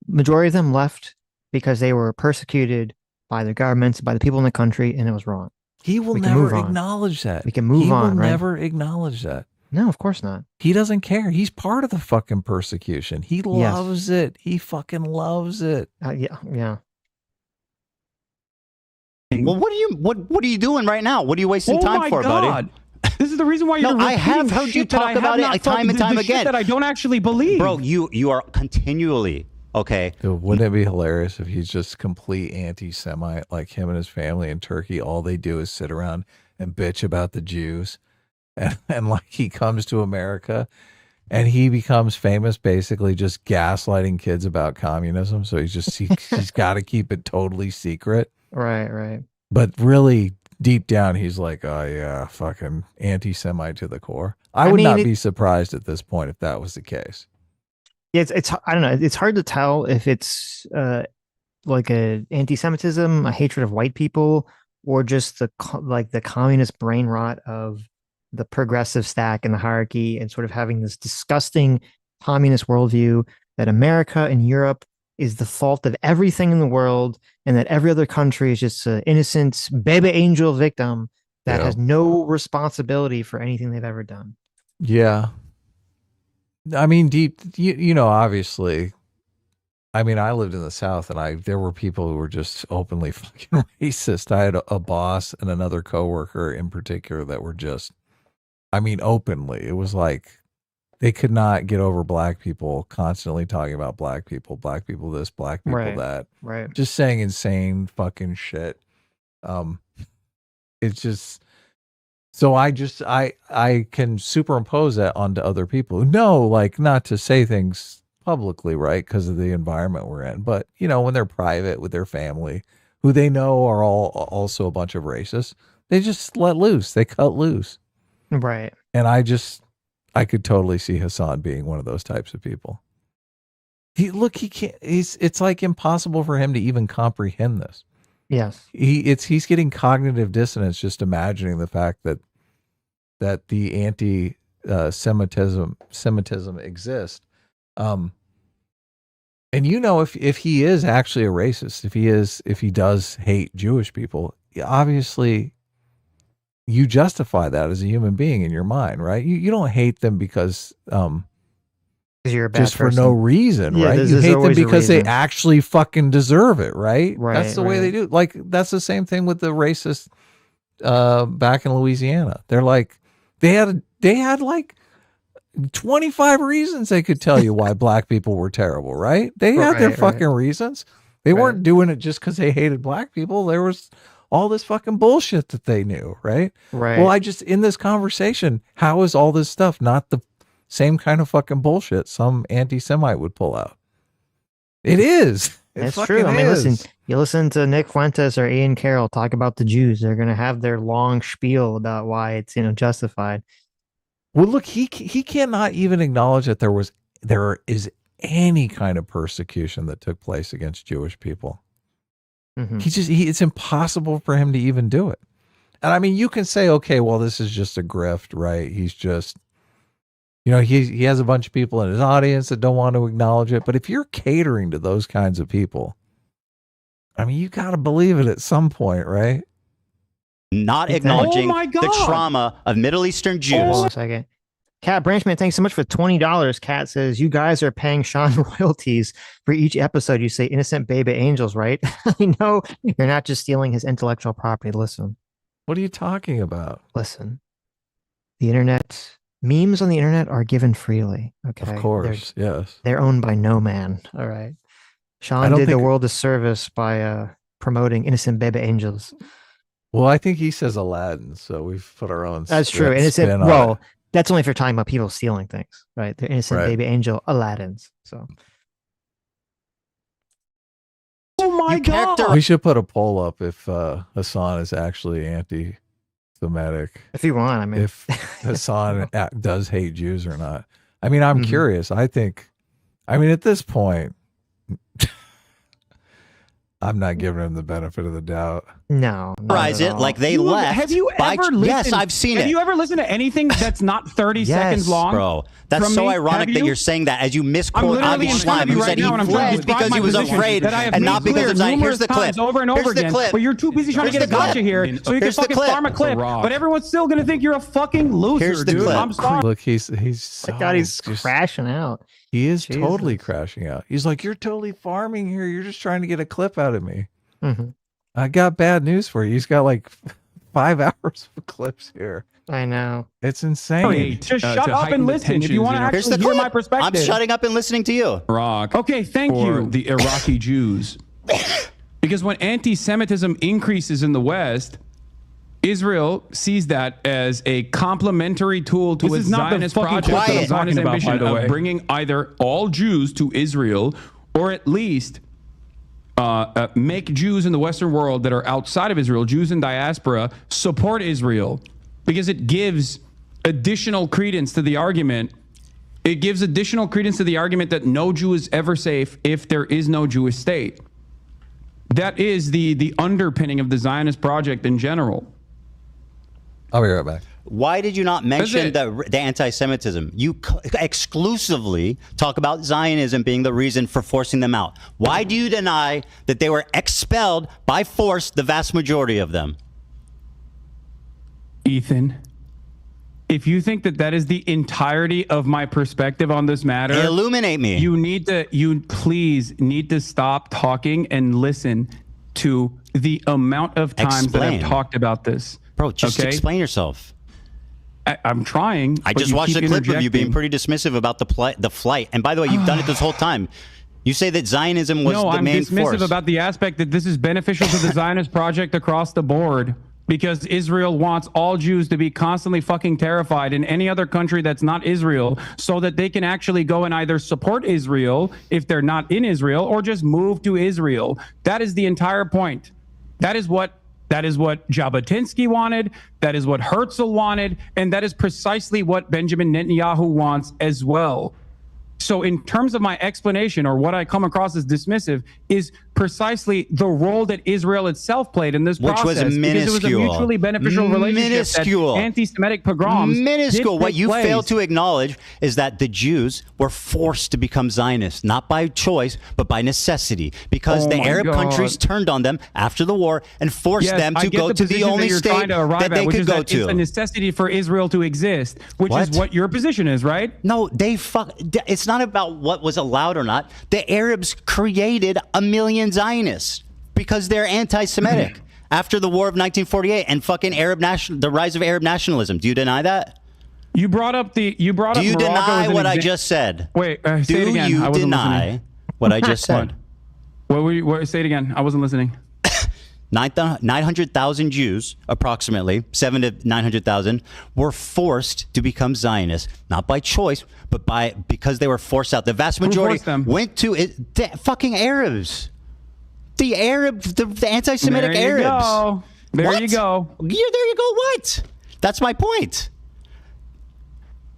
majority of them left because they were persecuted by their governments, by the people in the country, and it was wrong. He will never acknowledge that. We can move on. He will never acknowledge that. No, of course not. He doesn't care. He's part of the fucking persecution. He loves it. He fucking loves it. Yeah. Well, what are you doing right now? What are you wasting time for, buddy? This is the reason why you're I have heard you talk about it time and time again. That I don't actually believe. Bro, you are continually, okay. Dude, wouldn't it be hilarious if he's just complete anti-Semite, like him and his family in Turkey? All they do is sit around and bitch about the Jews. And like he comes to America and he becomes famous basically just gaslighting kids about communism. So he's got to keep it totally secret. Right. But really deep down, he's like, oh yeah, fucking anti-Semite to the core. I would not be surprised at this point if that was the case. Yeah, it's I don't know. It's hard to tell if it's like a anti-Semitism, a hatred of white people, or just the communist brain rot of the progressive stack and the hierarchy, and sort of having this disgusting communist worldview that America and Europe is the fault of everything in the world, and that every other country is just an innocent baby angel victim that has no responsibility for anything they've ever done. Yeah. I mean, you know, obviously, I mean, I lived in the South and there were people who were just openly fucking racist. I had a boss and another coworker in particular that were just, I mean, openly. It was like they could not get over black people constantly talking about black people this, black people that. Right. Just saying insane fucking shit. It's just, so I can superimpose that onto other people who know, like, not to say things publicly, right, because of the environment we're in. But, you know, when they're private with their family, who they know are all also a bunch of racists, they just let loose. They cut loose. Right. And I could totally see Hassan being one of those types of people. He can't, it's like impossible for him to even comprehend this. Yes. He's getting cognitive dissonance just imagining the fact that the anti-Semitism exists. And you know, if he is actually a racist, if he does hate Jewish people, obviously you justify that as a human being in your mind, right? You don't hate them because you're a bad just person. for no reason, right? You hate them because they actually fucking deserve it, right? That's the way they do. Like, that's the same thing with the racist back in Louisiana. They're like, they had like 25 reasons they could tell you why black people were terrible, right? They had their fucking reasons. They weren't doing it just because they hated black people. There was all this fucking bullshit that they knew, right? Right. Well, in this conversation, how is all this stuff not the same kind of fucking bullshit some anti-Semite would pull out? It is. That's true. I mean, listen, you listen to Nick Fuentes or Ian Carroll talk about the Jews. They're going to have their long spiel about why it's, justified. Well, look, he cannot even acknowledge that there is any kind of persecution that took place against Jewish people. Mm-hmm. It's impossible for him to even do it. And I mean, you can say, okay, well, this is just a grift, right? He's just, he has a bunch of people in his audience that don't want to acknowledge it. But if you're catering to those kinds of people, I mean, you got to believe it at some point, right? Not acknowledging the trauma of Middle Eastern Jews. Hold on a second. Kat Branchman, thanks so much for $20. Kat says, you guys are paying Sean royalties for each episode. You say innocent baby angels, right? I know you're not just stealing his intellectual property. Listen. What are you talking about? Listen. The internet Memes on the internet are given freely. Okay. Of course. Yes. They're owned by no man. All right. Sean did the world a service by promoting innocent baby angels. Well, I think he says Aladdin, so we've put our own. That's true. Innocent. Well, that's only if you're talking about people stealing things, right? They're innocent baby angel Aladdins. So. Oh my God! We should put a poll up if Hassan is actually anti-Semitic. If you want, I mean, if Hassan does hate Jews or not. I mean, I'm curious. I mean, at this point, I'm not giving him the benefit of the doubt. No. Rise it like they left. Have you ever listened? Yes, I've seen it. Have you ever listened to anything that's not 30 seconds long? Bro. That's so ironic that you're saying that as you misquote Avi Schleim, who said he fled because he was afraid and not because of Zion. Here's the clip. Over and over again. But you're too busy trying to get a gotcha here, so you can fucking farm a clip. But everyone's still gonna think you're a fucking loser, dude. I'm sorry. Look, he's so God, he's crashing out. He is totally crashing out. He's like, you're totally farming here. You're just trying to get a clip out of me. I got bad news for you. He's got like 5 hours of clips here. I know. It's insane. Just shut up and listen if you want to actually hear my perspective. I'm shutting up and listening to you. Okay, thank you. The Iraqi Jews. Because when anti-Semitism increases in the West, Israel sees that as a complementary tool to its Zionist project, the Zionist ambition of bringing either all Jews to Israel or at least make Jews in the Western world that are outside of Israel, Jews in diaspora, support Israel, because it gives additional credence to the argument. It gives additional credence to the argument that no Jew is ever safe if there is no Jewish state. That is the underpinning of the Zionist project in general. I'll be right back. Why did you not mention the anti-Semitism? You exclusively talk about Zionism being the reason for forcing them out. Why do you deny that they were expelled by force, the vast majority of them? Ethan, if you think that that is the entirety of my perspective on this matter, illuminate me. You please need to stop talking and listen to the amount of times that I've talked about this. Bro, just explain yourself. I'm trying. I just watched a clip of you being pretty dismissive about the flight. And by the way, you've done it this whole time. You say that Zionism was the main force. No, I'm dismissive about the aspect that this is beneficial to the Zionist project across the board, because Israel wants all Jews to be constantly fucking terrified in any other country that's not Israel, so that they can actually go and either support Israel if they're not in Israel or just move to Israel. That is the entire point. That is what Jabotinsky wanted. That is what Herzl wanted. And that is precisely what Benjamin Netanyahu wants as well. So in terms of my explanation, or what I come across as dismissive, is precisely the role that Israel itself played in this process. Which was minuscule. Because it was a mutually beneficial relationship. That anti-Semitic pogroms. Minuscule. What you fail to acknowledge is that the Jews were forced to become Zionists, not by choice, but by necessity, because the Arab countries turned on them after the war and forced them to go to the only state that they could go to. It's a necessity for Israel to exist, which is what your position is, right? No, it's not about what was allowed or not. The Arabs created a million Zionists because they're anti-Semitic after the war of 1948 and fucking the rise of Arab nationalism. Do you deny that? You brought up Do you deny what I just said? Wait, say it again. Do you deny what I just said? Say it again. I wasn't listening. 900,000 Jews, approximately 700 to 900,000, were forced to become Zionists, not by choice, but because they were forced out. The vast majority went to the fucking Arabs. The anti-Semitic Arabs. There you go. There you go. What? That's my point.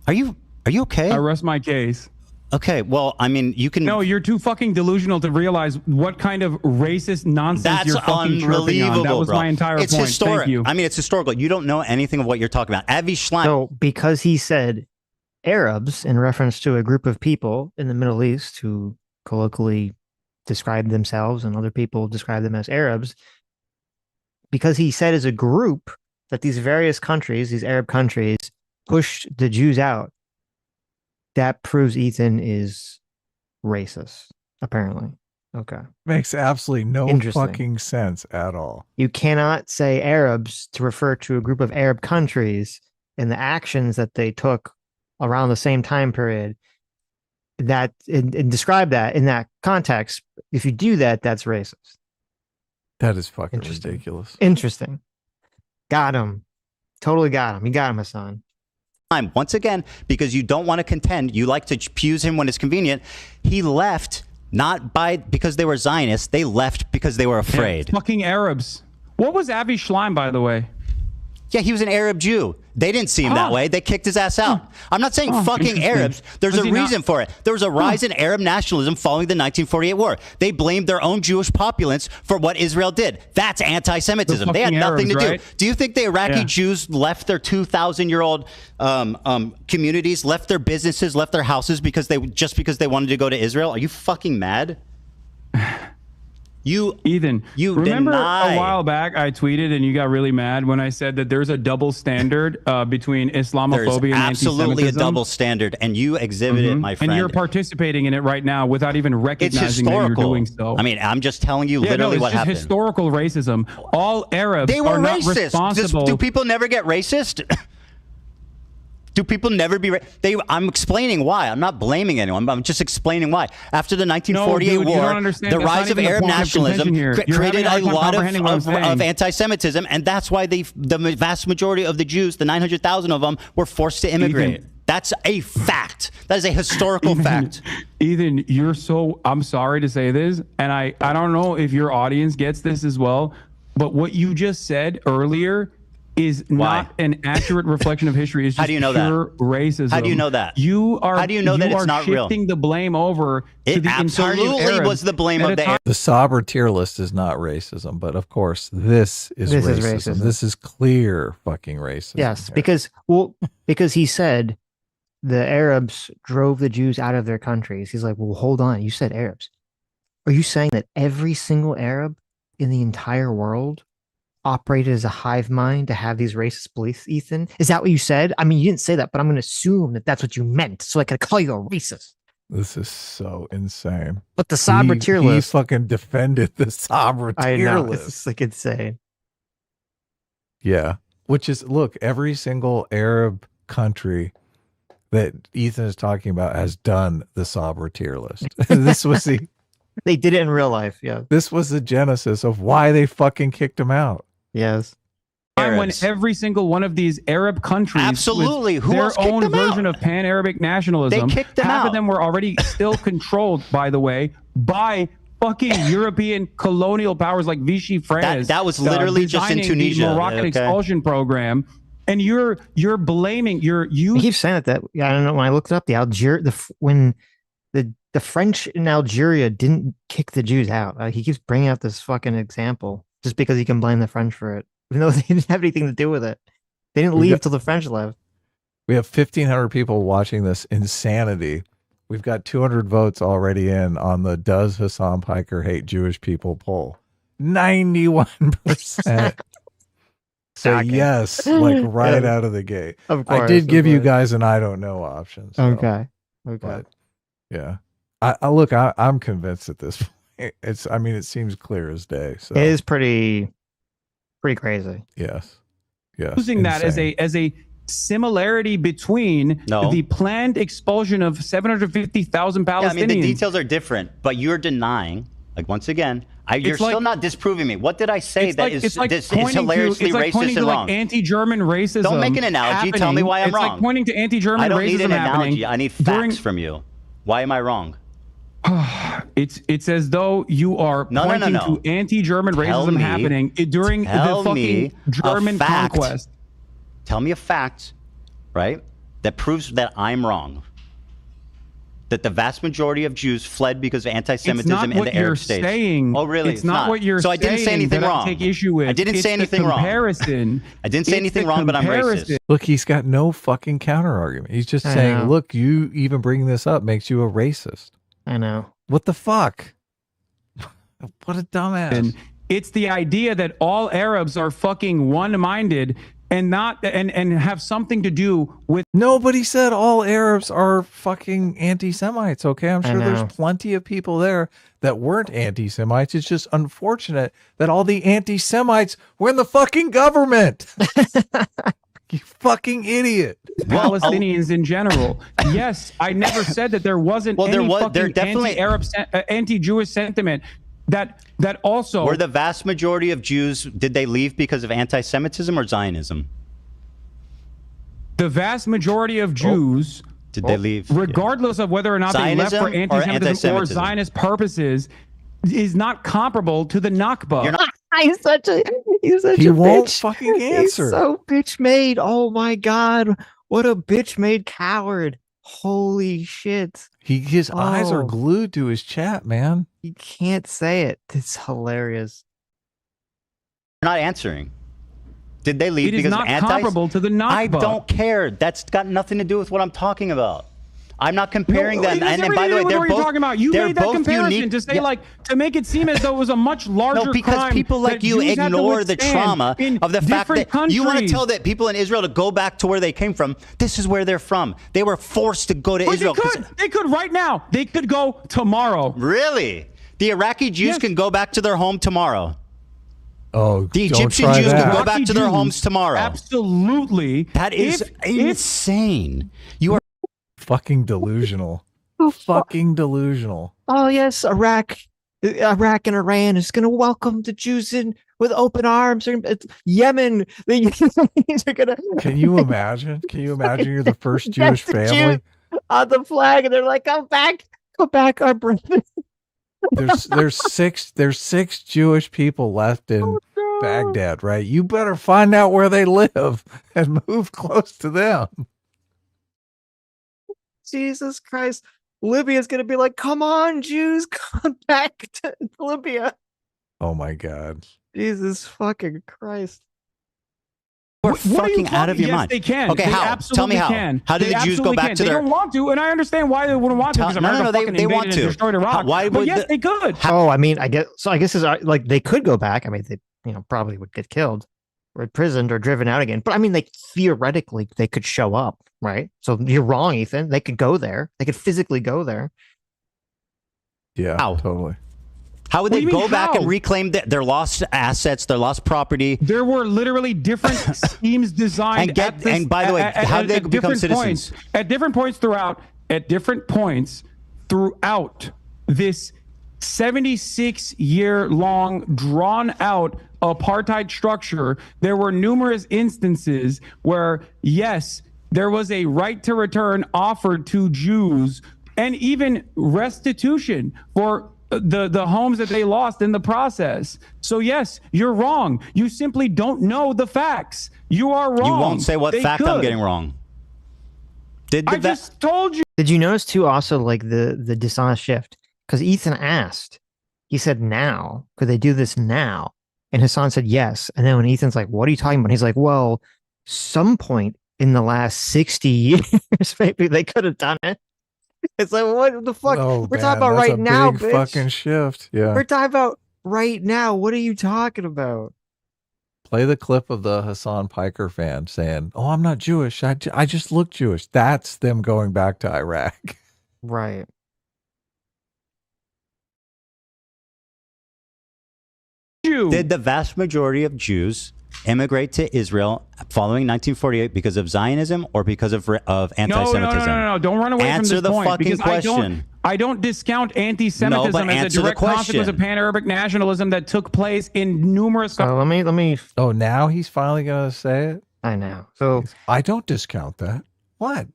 Are you okay? I rest my case. Okay, well, I mean, you can... No, you're too fucking delusional to realize what kind of racist nonsense you're fucking chirping on. That was my entire point. Historic. Thank you. I mean, it's historical. You don't know anything of what you're talking about. Avi Schleim... So, because he said Arabs in reference to a group of people in the Middle East who colloquially describe themselves and other people describe them as Arabs, because he said as a group that these various countries, these Arab countries, pushed the Jews out, that proves Ethan is racist, apparently. Okay. Makes absolutely no fucking sense at all. You cannot say Arabs to refer to a group of Arab countries and the actions that they took around the same time period, that and describe that in that context, if you do that, that's racist. That is fucking ridiculous. Interesting. Got him. Totally got him. You got him, Hassan. Once again, because you don't want to contend, you like to accuse him when it's convenient. He left not because they were Zionists. They left because they were afraid. Yeah, fucking Arabs. What was Avi Schleim, by the way? Yeah, he was an Arab Jew. They didn't see him that way. They kicked his ass out. I'm not saying fucking Arabs. There's a reason for it. There was a rise in Arab nationalism following the 1948 war. They blamed their own Jewish populace for what Israel did. That's anti-Semitism. They had nothing to do. Do you think the Iraqi Jews left their 2,000-year-old communities, left their businesses, left their houses because they wanted to go to Israel? Are you fucking mad? Ethan, you remember a while back I tweeted and you got really mad when I said that there's a double standard between Islamophobia and absolutely anti-Semitism? a double standard, and you exhibit it, my friend. And you're participating in it right now without even recognizing that you're doing so. I mean, I'm just telling you literally what happened. It's historical racism. All Arabs are not racist. Responsible. Do people never get racist? Do people never be? I'm explaining why. I'm not blaming anyone, but I'm just explaining why. After the 1948 war, the rise of Arab nationalism created a lot of anti-Semitism, and that's why the vast majority of the Jews, the 900,000 of them, were forced to immigrate. That's a fact. That is a historical fact. Ethan, I'm sorry to say this, and I don't know if your audience gets this as well, but what you just said earlier is not an accurate reflection of history. It's just pure racism. How do you know that? How do you know that it's not real? Shifting the blame over to the absolutely was the blame of the Arabs. The Sabra tier list is not racism, but of course this is racism. This is clear fucking racism. Yes, because he said the Arabs drove the Jews out of their countries. He's like, well, hold on. You said Arabs. Are you saying that every single Arab in the entire world operated as a hive mind to have these racist beliefs, Ethan? Is that what you said? I mean, you didn't say that, but I'm going to assume that that's what you meant, so I can call you a racist. This is so insane. But the Sabra tier list. He fucking defended the Sabra tier list. It's like insane. Yeah. Which is, look, every single Arab country that Ethan is talking about has done the Sabra tier list. This was They did it in real life, yeah. This was the genesis of why they fucking kicked him out. Yes. When every single one of these Arab countries, absolutely, with their own version of pan-Arabic nationalism, they kicked them half out. of them were already still controlled, by the way, by fucking European colonial powers like Vichy France. That was literally just in Tunisia. The Moroccan expulsion program. And you're blaming you keep saying that I don't know, when I looked it up, when the French in Algeria didn't kick the Jews out. He keeps bringing out this fucking example just because he can blame the French for it, even though they didn't have anything to do with it. They didn't leave till the French left. We have 1,500 people watching this insanity. We've got 200 votes already in on the Does Hasan Piker Hate Jewish People poll. 91%. So yes, like right out of the gate. Of course, I did give you guys an I don't know option. So. Okay. But, yeah. I'm convinced at this point. It seems clear as day. So it is pretty crazy. Yes. Using that as a similarity between the planned expulsion of 750,000 Palestinians. Yeah, I mean, the details are different, but you're denying, like, once again, you're still not disproving me. What did I say that is hilariously racist and wrong? Anti-German racism. Don't make an analogy. Happening. Tell me why I'm wrong. It's like pointing to anti-German racism. I don't need an analogy. Happening I need facts from you. Why am I wrong? It's as though you are pointing to anti-German racism happening during the fucking German conquest. Tell me a fact, right, that proves that I'm wrong. That the vast majority of Jews fled because of anti-Semitism in the Arab states. Oh, really? It's not what you're saying. So I didn't say anything wrong. I take issue with. I didn't say anything wrong. I didn't say anything wrong, but I'm racist. Look, he's got no fucking counter argument. He's just saying, look, you even bringing this up makes you a racist. I know. What the fuck? What a dumbass. And it's the idea that all Arabs are fucking one-minded and have something to do with. Nobody said all Arabs are fucking anti-Semites. Okay, I'm sure there's plenty of people there that weren't anti-Semites. It's just unfortunate that all the anti-Semites were in the fucking government. You fucking idiot. Palestinians in general. Yes, I never said that there wasn't any fucking anti-Arab, anti-Jewish sentiment. That also were the vast majority of Jews, did they leave because of anti-Semitism or Zionism? The vast majority of Jews did they leave, regardless of whether or not Zionism they left for anti-Semitism or Zionist purposes, is not comparable to the Nakba. He's such a he won't bitch. fucking answer. He's so bitch made. Oh my god, what a bitch made coward. Holy shit. His eyes are glued to his chat, man. You can't say it. It's hilarious. You're not answering. Did they leave It is because not of anti? comparable to the Nakba. I don't care. That's got nothing to do with what I'm talking about. I'm not comparing them. And by the way, they're both. Talking about. You they're made that both comparison unique. to say to make it seem as though it was a much larger No, because crime people like that you Jews had to ignore the withstand trauma in of the fact that different you want to countries. tell that people in Israel to go back to where they came from. This is where they're from. They were forced to go to Israel. They could right now. They could go tomorrow. Really? The Iraqi Jews can go back to their home tomorrow. Oh, the Egyptian Jews can go back to their homes tomorrow. Absolutely. That is insane. You are fucking delusional. Fucking delusional. Oh yes, Iraq and Iran is going to welcome the Jews in with open arms. Yemen, the Yemenis are going to. Can you imagine? Can you imagine you're the first Jewish family on the flag, and they're like, "Go back, our brother." There's six Jewish people left in Baghdad, right? You better find out where they live and move close to them. Jesus Christ. Libya's going to be like, come on, Jews, come back to Libya. Oh my God. Jesus fucking Christ. We're fucking out of your mind. They can. Okay, they how? Tell me how. Can. How did the Jews go back to their... They don't want to, and I understand why they wouldn't want to, because America fucking invaded and destroyed Iraq. Why would but yes, they could. Oh, I mean, I guess it's like they could go back. I mean, they probably would get killed or imprisoned or driven out again. But I mean, theoretically, they could show up, right? So you're wrong, Ethan. They could go there. They could physically go there. Yeah, totally. How would they go back and reclaim their lost assets, their lost property? There were literally different schemes designed. And by the way, how did they become citizens? At different points throughout this 76-year-long, drawn-out apartheid structure, there were numerous instances where, yes, there was a right to return offered to Jews, and even restitution for the homes that they lost in the process. So yes, you're wrong. You simply don't know the facts. You are wrong. You won't say what fact I'm getting wrong. I just told you. Did you notice too also like the dishonest shift? Because Ethan asked, he said now, could they do this now? And Hassan said yes. And then when Ethan's like, what are you talking about? He's like, well, some point in the last 60 years, maybe they could have done it. It's like, what the fuck? We're talking about right now, bitch. Fucking shift. Yeah. We're talking about right now. What are you talking about? Play the clip of the Hasan Piker fan saying, "Oh, I'm not Jewish. I just look Jewish." That's them going back to Iraq. Right. Did the vast majority of Jews immigrate to Israel following 1948 because of Zionism or because of anti-Semitism? No. Don't run away Answer from this point. Answer the fucking question. I don't discount anti-Semitism as a direct consequence of pan-Arabic nationalism that took place in numerous... let me... Oh, now he's finally going to say it? I know. So I don't discount that. What?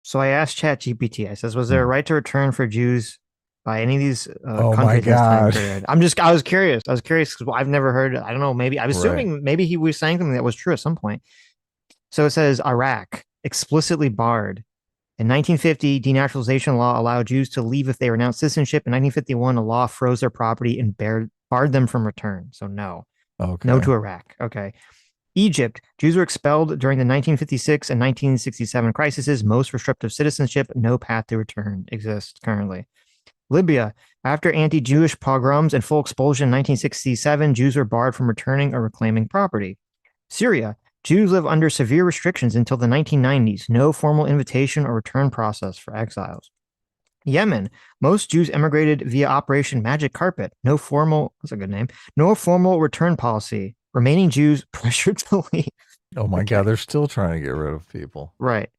So I asked ChatGPT, I says, was there a right to return for Jews by any of these oh countries my in this time God. period? I was curious. Because I've never heard, I don't know, maybe, I was assuming maybe he was saying something that was true at some point. So it says Iraq, explicitly barred. In 1950, denaturalization law allowed Jews to leave if they renounced citizenship. In 1951, a law froze their property and barred them from return. So no. Okay. No to Iraq. Okay. Egypt, Jews were expelled during the 1956 and 1967 crises. Most restrictive citizenship, no path to return exists currently. Libya, after anti-Jewish pogroms and full expulsion in 1967, Jews were barred from returning or reclaiming property. Syria, Jews live under severe restrictions until the 1990s. No formal invitation or return process for exiles. Yemen, most Jews emigrated via Operation Magic Carpet. No formal, that's a good name, no formal return policy. remaining Jews pressured to leave. Oh my God, they're still trying to get rid of people. Right.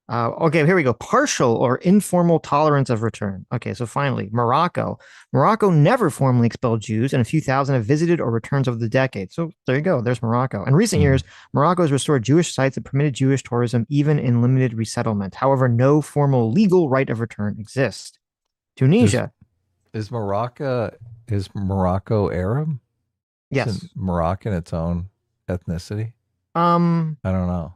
Okay, here we go. Partial or informal tolerance of return. Okay, so finally, Morocco. Morocco never formally expelled Jews, and a few thousand have visited or returned over the decades. So there you go. There's Morocco. In recent years, Morocco has restored Jewish sites that permitted Jewish tourism, even in limited resettlement. However, no formal legal right of return exists. Tunisia. Is Morocco Arab? Yes. Is Moroccan its own ethnicity? I don't know.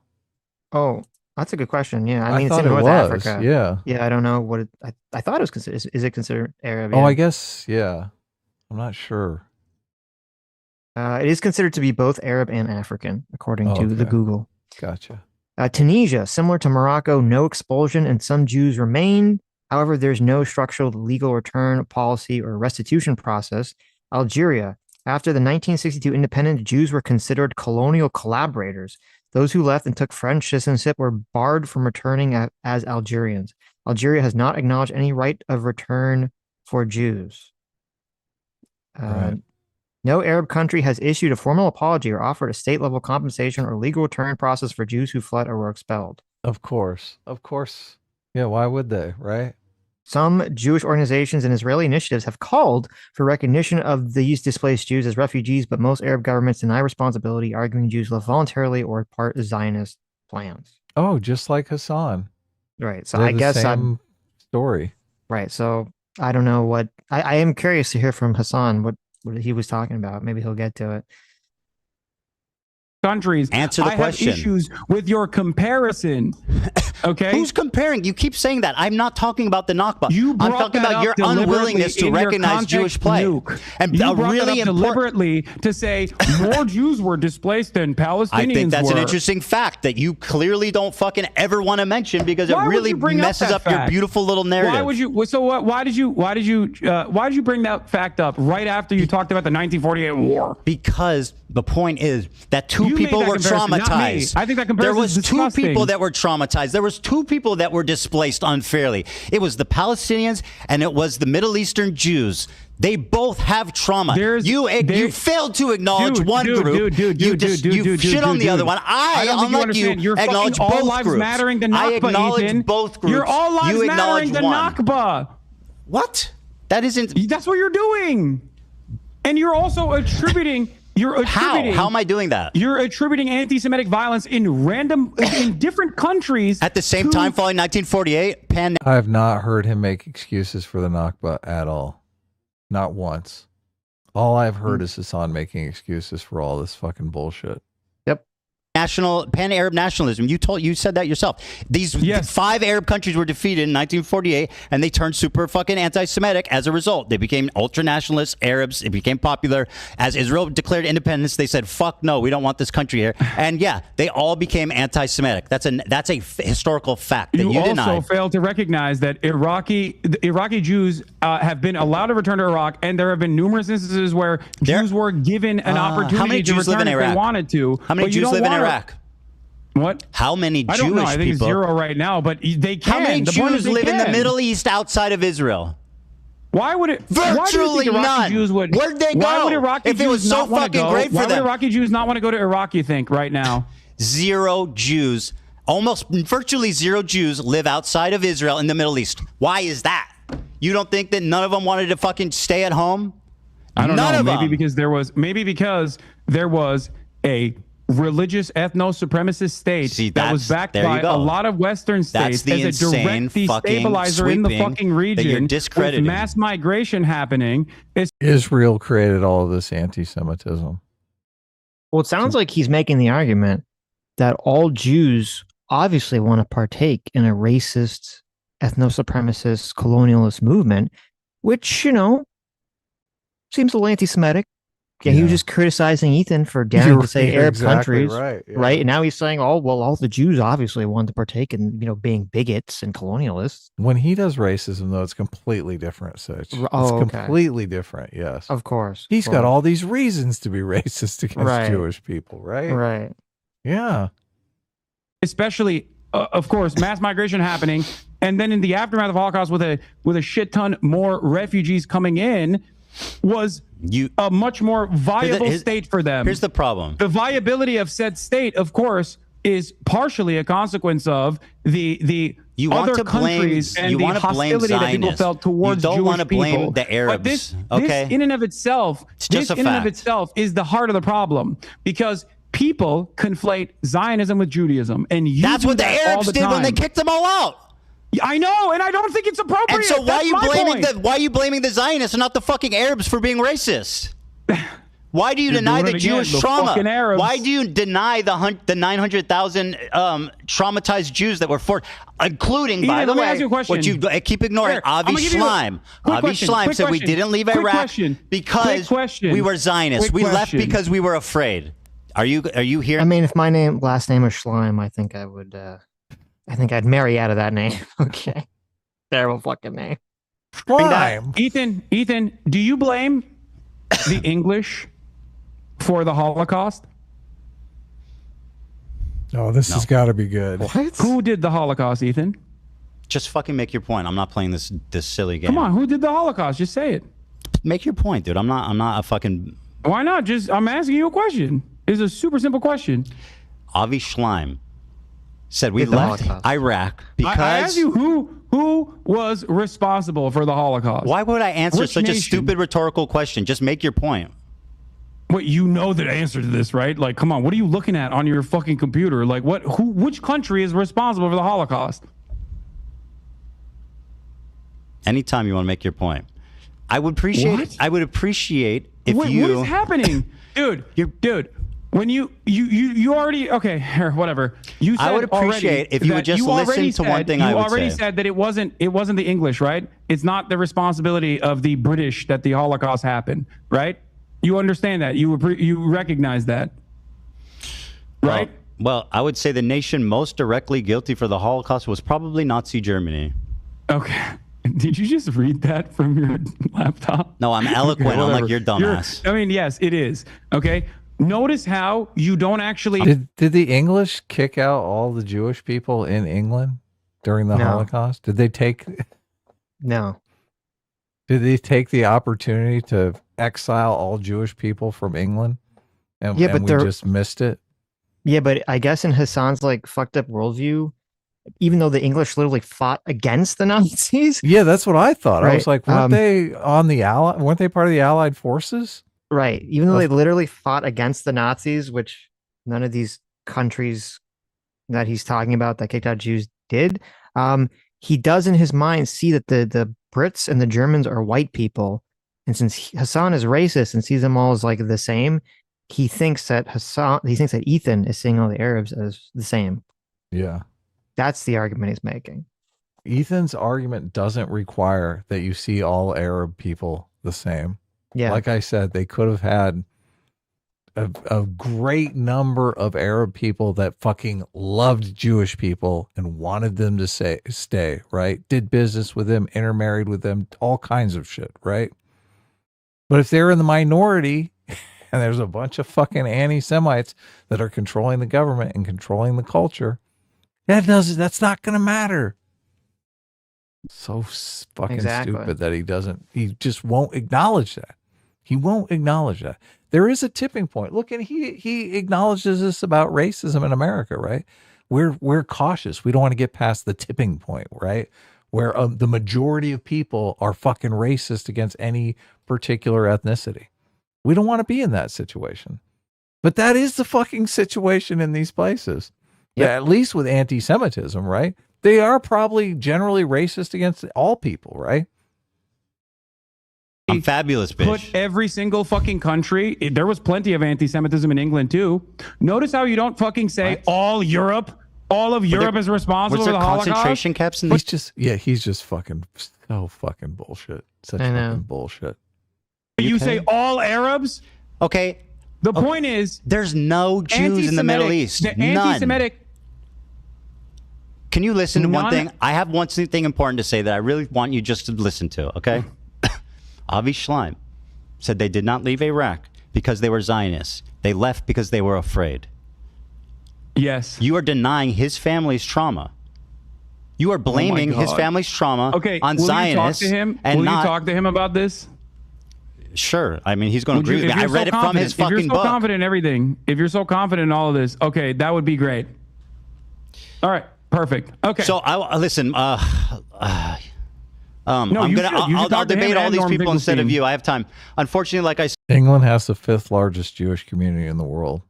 Oh, that's a good question. Yeah, I mean, it's thought in it North was, Africa. yeah. Yeah, I don't know what I thought it was considered. Is it considered Arab? Oh, Yeah. I guess, yeah. I'm not sure. It is considered to be both Arab and African, according to the Google. Gotcha. Tunisia, similar to Morocco, no expulsion, and some Jews remain. However, there's no structural legal return policy or restitution process. Algeria, after the 1962 independence, Jews were considered colonial collaborators. Those who left and took French citizenship were barred from returning as Algerians. Algeria has not acknowledged any right of return for Jews. Right. No Arab country has issued a formal apology or offered a state-level compensation or legal return process for Jews who fled or were expelled. Of course. Yeah, why would they, right? Some Jewish organizations and Israeli initiatives have called for recognition of these displaced Jews as refugees, but most Arab governments deny responsibility, arguing Jews left voluntarily or part of Zionist plans. Oh, just like Hassan. Right. So They're I guess same story. Right. So I don't know what I am curious to hear from Hassan what he was talking about. Maybe he'll get to it. Countries. Answer the question. I have issues with your comparison. Okay. Who's comparing? You keep saying that. I'm not talking about the Nakba. I'm talking about your unwillingness to recognize Jewish plight. And you brought really that up deliberately to say more Jews were displaced than Palestinians I think that's were. an interesting fact that you clearly don't fucking ever want to mention because it really messes up your beautiful little narrative. Why would you? So what? Why did you bring that fact up right after you talked about the 1948 war? Because the point is that two people were traumatized. I think that comparison There was is disgusting. 2 people that were traumatized. There was 2 people that were displaced unfairly. It was the Palestinians and it was the Middle Eastern Jews. They both have trauma. You failed to acknowledge one group. You shit on the other one. Unlike you, acknowledge both lives groups. Mattering the Nakba, I acknowledge Ethan. both groups. You're all lives you mattering the one. Nakba. What? That isn't. That's what you're doing. And you're also attributing. How am I doing that? You're attributing anti-Semitic violence in different countries at the same time following 1948. I have not heard him make excuses for the Nakba at all. Not once. All I've heard is Hassan making excuses for all this fucking bullshit. Pan-Arab nationalism. You said that yourself. These 5 Arab countries were defeated in 1948, and they turned super fucking anti-Semitic as a result. They became ultra-nationalist Arabs. It became popular. As Israel declared independence, they said, "Fuck no, we don't want this country here." And yeah, they all became anti-Semitic. That's a historical fact that you denied. You also failed to recognize that Iraqi Jews have been allowed to return to Iraq, and there have been numerous instances where Jews were given an opportunity to return if they wanted to. How many Jews live in Iraq? What? How many Jewish I don't know. I think people? It's 0 right now, but they can. How many Jews live in the Middle East outside of Israel? Why would it? Virtually none. Where'd they go? Why would Iraqi if it was Jews so not want to fucking go? great for Why them? would Iraqi Jews not want to go to Iraq, you think, right now? 0 Jews, virtually 0 Jews live outside of Israel in the Middle East. Why is that? You don't think that none of them wanted to fucking stay at home? I don't know. Maybe because there was a religious ethno-supremacist state that was backed by a lot of Western states as a direct destabilizer in the fucking region with mass migration happening. Israel created all of this anti-Semitism. Well, it sounds like he's making the argument that all Jews obviously want to partake in a racist, ethno-supremacist, colonialist movement, which, seems a little anti-Semitic. Yeah, he was just criticizing Ethan for daring to say Arab countries, right? And now he's saying, "Oh, well, all the Jews obviously want to partake in, being bigots and colonialists." When he does racism, though, it's completely different, Sitch. Oh, it's completely different. Yes, of course. He's got all these reasons to be racist against Jewish people, right? Right. Yeah. Especially, of course, mass migration happening, and then in the aftermath of the Holocaust, with a shit ton more refugees coming in, was a much more viable state for them. Here's the problem. The viability of said state, of course, is partially a consequence of the other countries and the hostility that people felt towards Jewish people. You don't want to blame the Arabs. But this in and of itself, is the heart of the problem, because people conflate Zionism with Judaism, and that's what the Arabs did when they kicked them all out. I know, and I don't think it's appropriate. And so why are you blaming the Zionists and not the fucking Arabs for being racist? Why do you deny the Jewish trauma? Why do you deny the 900,000 traumatized Jews that were forced, including, by the way, what you keep ignoring, Avi Schleim. Avi Schleim said we didn't leave Iraq because we were Zionists. We left because we were afraid. Are you here? I mean, if my last name was Schleim, I think I would. I think I'd marry out of that name. Okay, terrible fucking name. Schleim. Ethan, do you blame the English for the Holocaust? Oh, this has got to be good. What? Who did the Holocaust, Ethan? Just fucking make your point. I'm not playing this silly game. Come on, who did the Holocaust? Just say it. Make your point, dude. I'm not a fucking. Why not? I'm asking you a question. It's a super simple question. Avi Schleim said we left Iraq because I asked you who was responsible for the Holocaust. Why would I answer such a stupid rhetorical question? Just make your point. But you know the answer to this, right? Like, come on, what are you looking at on your fucking computer? Like, which country is responsible for the Holocaust? Anytime you want to make your point, I would appreciate. I would appreciate if you. What is happening, dude? When you already here, whatever. You said I would appreciate if you would just listen to one thing I would say. You already said that it wasn't the English, right? It's not the responsibility of the British that the Holocaust happened, right? You understand that. You recognize that, right? Well, I would say the nation most directly guilty for the Holocaust was probably Nazi Germany. Okay. Did you just read that from your laptop? No, I'm eloquent. Okay, I'm like your dumbass. Yes, it is. Okay. Notice how you don't actually. Did the English kick out all the Jewish people in England during the Holocaust? Did they take? No. Did they take the opportunity to exile all Jewish people from England? And we just missed it. Yeah, but I guess in Hassan's like fucked up worldview, even though the English literally fought against the Nazis. Yeah, that's what I thought. Right? I was like, weren't they on the weren't they part of the Allied forces? Right. Even though they literally fought against the Nazis, which none of these countries that he's talking about that kicked out Jews did, he does in his mind see that the Brits and the Germans are white people. And since Hassan is racist and sees them all as like the same, he thinks that Ethan is seeing all the Arabs as the same. Yeah. That's the argument he's making. Ethan's argument doesn't require that you see all Arab people the same. Yeah. Like I said, they could have had a great number of Arab people that fucking loved Jewish people and wanted them to stay, right? Did business with them, intermarried with them, all kinds of shit, right? But if they're in the minority and there's a bunch of fucking anti-Semites that are controlling the government and controlling the culture, that's not going to matter. So fucking stupid that he just won't acknowledge that. He won't acknowledge that. There is a tipping point. Look, and he acknowledges this about racism in America, right? We're cautious. We don't want to get past the tipping point, right? Where the majority of people are fucking racist against any particular ethnicity. We don't want to be in that situation. But that is the fucking situation in these places. Yep. Yeah, at least with anti-Semitism, right? They are probably generally racist against all people, right? I'm fabulous, bitch. Put every single fucking country. There was plenty of anti-Semitism in England too. Notice how you don't fucking say all Europe. All of Europe is responsible for the Holocaust. Concentration camps? He's just fucking so fucking bullshit. Such fucking bullshit. You say all Arabs? Okay. The point is, there's no Jews in the Middle East. The anti-Semitic. Can you listen to one thing? I have one thing important to say that I really want you just to listen to, okay? Avi Schleim said they did not leave Iraq because they were Zionists. They left because they were afraid. Yes. You are denying his family's trauma. You are blaming his family's trauma on Zionists. Will you talk to him about this? Sure. I mean, he's going to agree with me. I read it from his fucking book. If you're so confident in everything, if you're so confident in all of this, okay, that would be great. All right. Perfect. Okay. So listen. I'll debate all these people instead of you. I have time. Unfortunately, like I said, England has the 5th largest Jewish community in the world,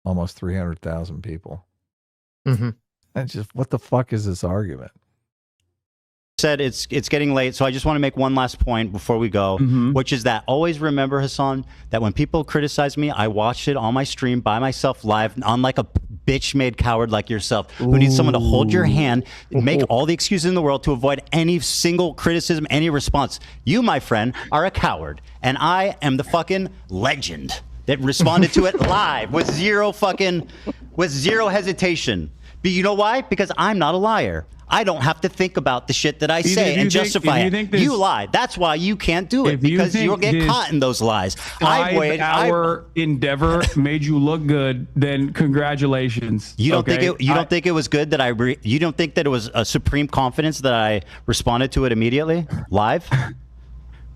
almost 300,000 people. Mm-hmm. And just what the fuck is this argument? Said it's getting late, so I just want to make one last point before we go, which is that always remember, Hassan, that when people criticize me, I watch it on my stream by myself live, unlike a bitch-made coward like yourself who needs someone to hold your hand, make all the excuses in the world to avoid any single criticism, any response. You, my friend, are a coward, and I am the fucking legend that responded to it live with zero hesitation. But you know why? Because I'm not a liar. I don't have to think about the shit that I say and justify it. You lie. That's why you can't do it, because you'll get caught in those lies. 5-hour endeavor made you look good, then congratulations. You don't think it was good that you don't think that it was a supreme confidence that I responded to it immediately live?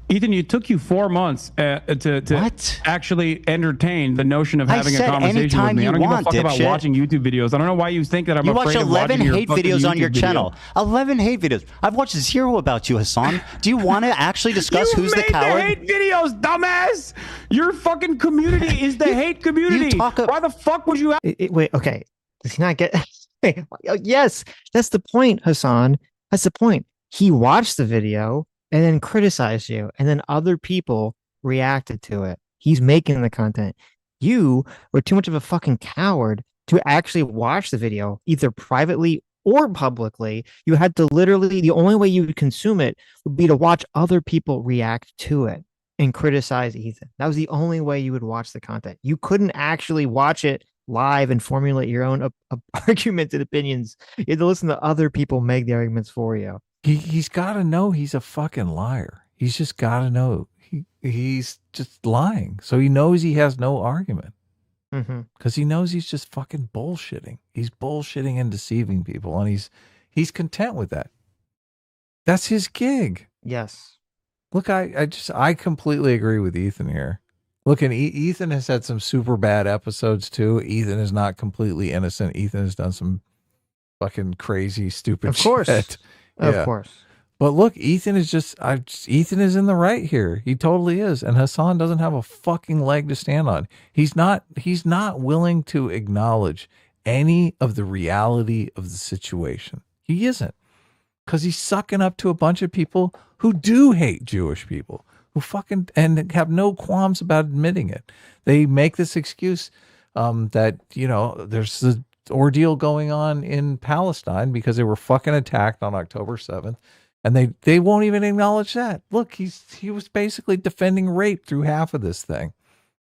Ethan, it took you 4 months to actually entertain the notion of having a conversation with me. I don't give a fuck about watching YouTube videos. I don't know why you think that I'm afraid of watching your fucking YouTube videos on your video. channel. 11 hate videos. I've watched 0 about you, Hassan. Do you want to actually discuss who's the coward? You made the hate videos, dumbass. Your fucking community is the hate community. Why the fuck would you? Wait, okay. Does he not get? Yes, that's the point, Hassan. That's the point. He watched the video and then criticized you, and then other people reacted to it. He's making the content. You were too much of a fucking coward to actually watch the video, either privately or publicly. You had to literally, the only way you would consume it would be to watch other people react to it and criticize Ethan. That was the only way you would watch the content. You couldn't actually watch it live and formulate your own arguments and opinions. You had to listen to other people make the arguments for you. He's got to know he's a fucking liar. He's just got to know he's just lying. So he knows he has no argument, because he knows he's just fucking bullshitting. He's bullshitting and deceiving people, and he's content with that. That's his gig. Yes. Look, I completely agree with Ethan here. Look, and Ethan has had some super bad episodes too. Ethan is not completely innocent. Ethan has done some fucking crazy, stupid shit. Of course. But look, Ethan is Ethan is in the right here. He totally is. And Hassan doesn't have a fucking leg to stand on. He's not willing to acknowledge any of the reality of the situation. He isn't. Because he's sucking up to a bunch of people who do hate Jewish people, who fucking, and have no qualms about admitting it. They make this excuse that, there's the ordeal going on in Palestine because they were fucking attacked on October 7th, and they won't even acknowledge that. Look, he was basically defending rape through half of this thing.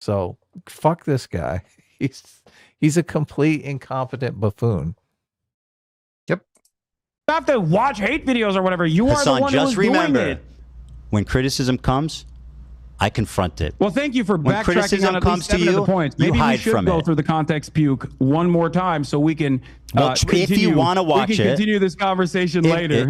So fuck this guy. He's a complete incompetent buffoon. Yep. You have to watch hate videos or whatever. You Hassan, are the one just who's doing remember, it. when criticism comes, I confront it. Well, thank you for when backtracking on at least 7 of the points. Maybe we should go through the context puke one more time so we can if you want to watch we can continue this conversation later.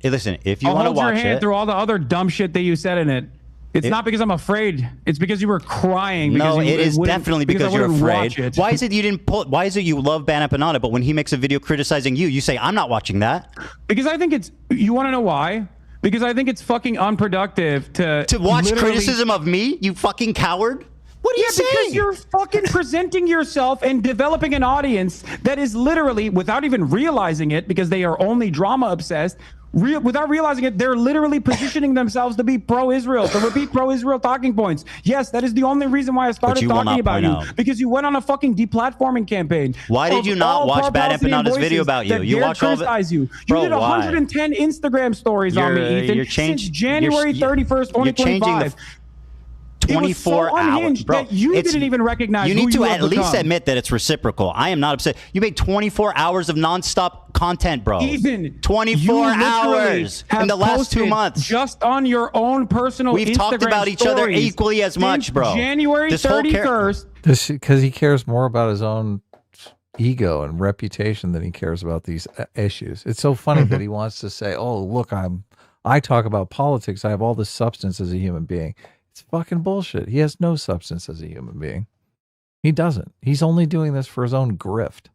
Listen, if you want to watch it, I'll hold your hand through all the other dumb shit that you said in it. It's not because I'm afraid. It's because you were crying. No, it is definitely because you're afraid. Why is it you didn't pull? Why is it you love Ban Empanada, but when he makes a video criticizing you, you say I'm not watching that? Because I think it's. You want to know why? Because I think it's fucking unproductive to watch criticism of me, you fucking coward. What are you saying? Because you're fucking presenting yourself and developing an audience that is literally, without even realizing it, because they are only drama obsessed, without realizing it, they're literally positioning themselves to be pro-Israel, to repeat pro-Israel talking points. Yes, that is the only reason why I started talking about you, because you went on a fucking deplatforming campaign. Why did you not watch Bad Empanada's video about you? You watched all of it. You did 110 Instagram stories on me, Ethan, since January 31st, 2025. 24 hours, bro. That you didn't even recognize. You need to at least admit that it's reciprocal. I am not upset. You made 24 hours of nonstop content, bro. Ethan, 24 hours in the last 2 months. Just on your own personal We've talked about each other equally as much, bro. January 31st. Because he cares more about his own ego and reputation than he cares about these issues. It's so funny that he wants to say, oh, look, I talk about politics. I have all this substance as a human being. It's fucking bullshit. He has no substance as a human being. He doesn't. He's only doing this for his own grift.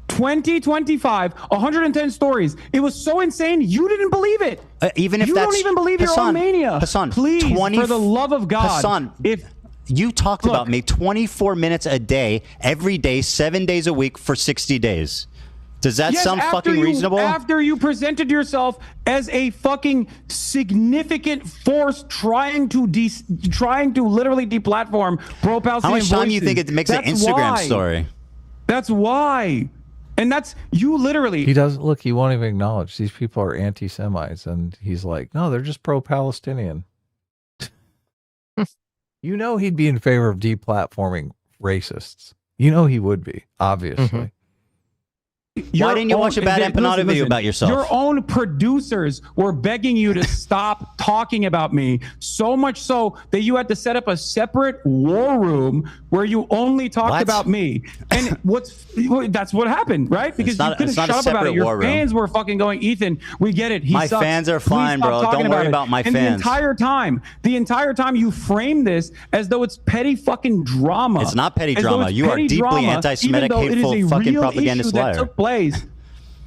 2025, 110 stories. It was so insane, you didn't believe it. Even if you that's, don't even believe your own mania. Hassan, please, for the love of God. Hassan, if you talked about me 24 minutes a day, every day, 7 days a week for 60 days. Does that sound fucking reasonable? After you presented yourself as a fucking significant force trying to literally deplatform pro-Palestinian How much time voices, do you think it makes an Instagram story? That's why. And that's, you literally... He doesn't, look, he won't even acknowledge these people are anti-Semites. And he's like, no, they're just pro-Palestinian. You know he'd be in favor of deplatforming racists. You know he would be, obviously. Mm-hmm. Why didn't you watch a bad empanada video about yourself? Your own producers were begging you to stop talking about me, so much so that you had to set up a separate war room where you only talked about me. And that's what happened, right? Because you couldn't shut up about it. Your fans were fucking going, Ethan, we get it. He my sucks. fans are fine, bro. Don't worry about my fans. And the entire time you frame this as though it's petty fucking drama. It's not petty drama. You are deeply anti-Semitic, hateful, fucking propagandist liar. Place.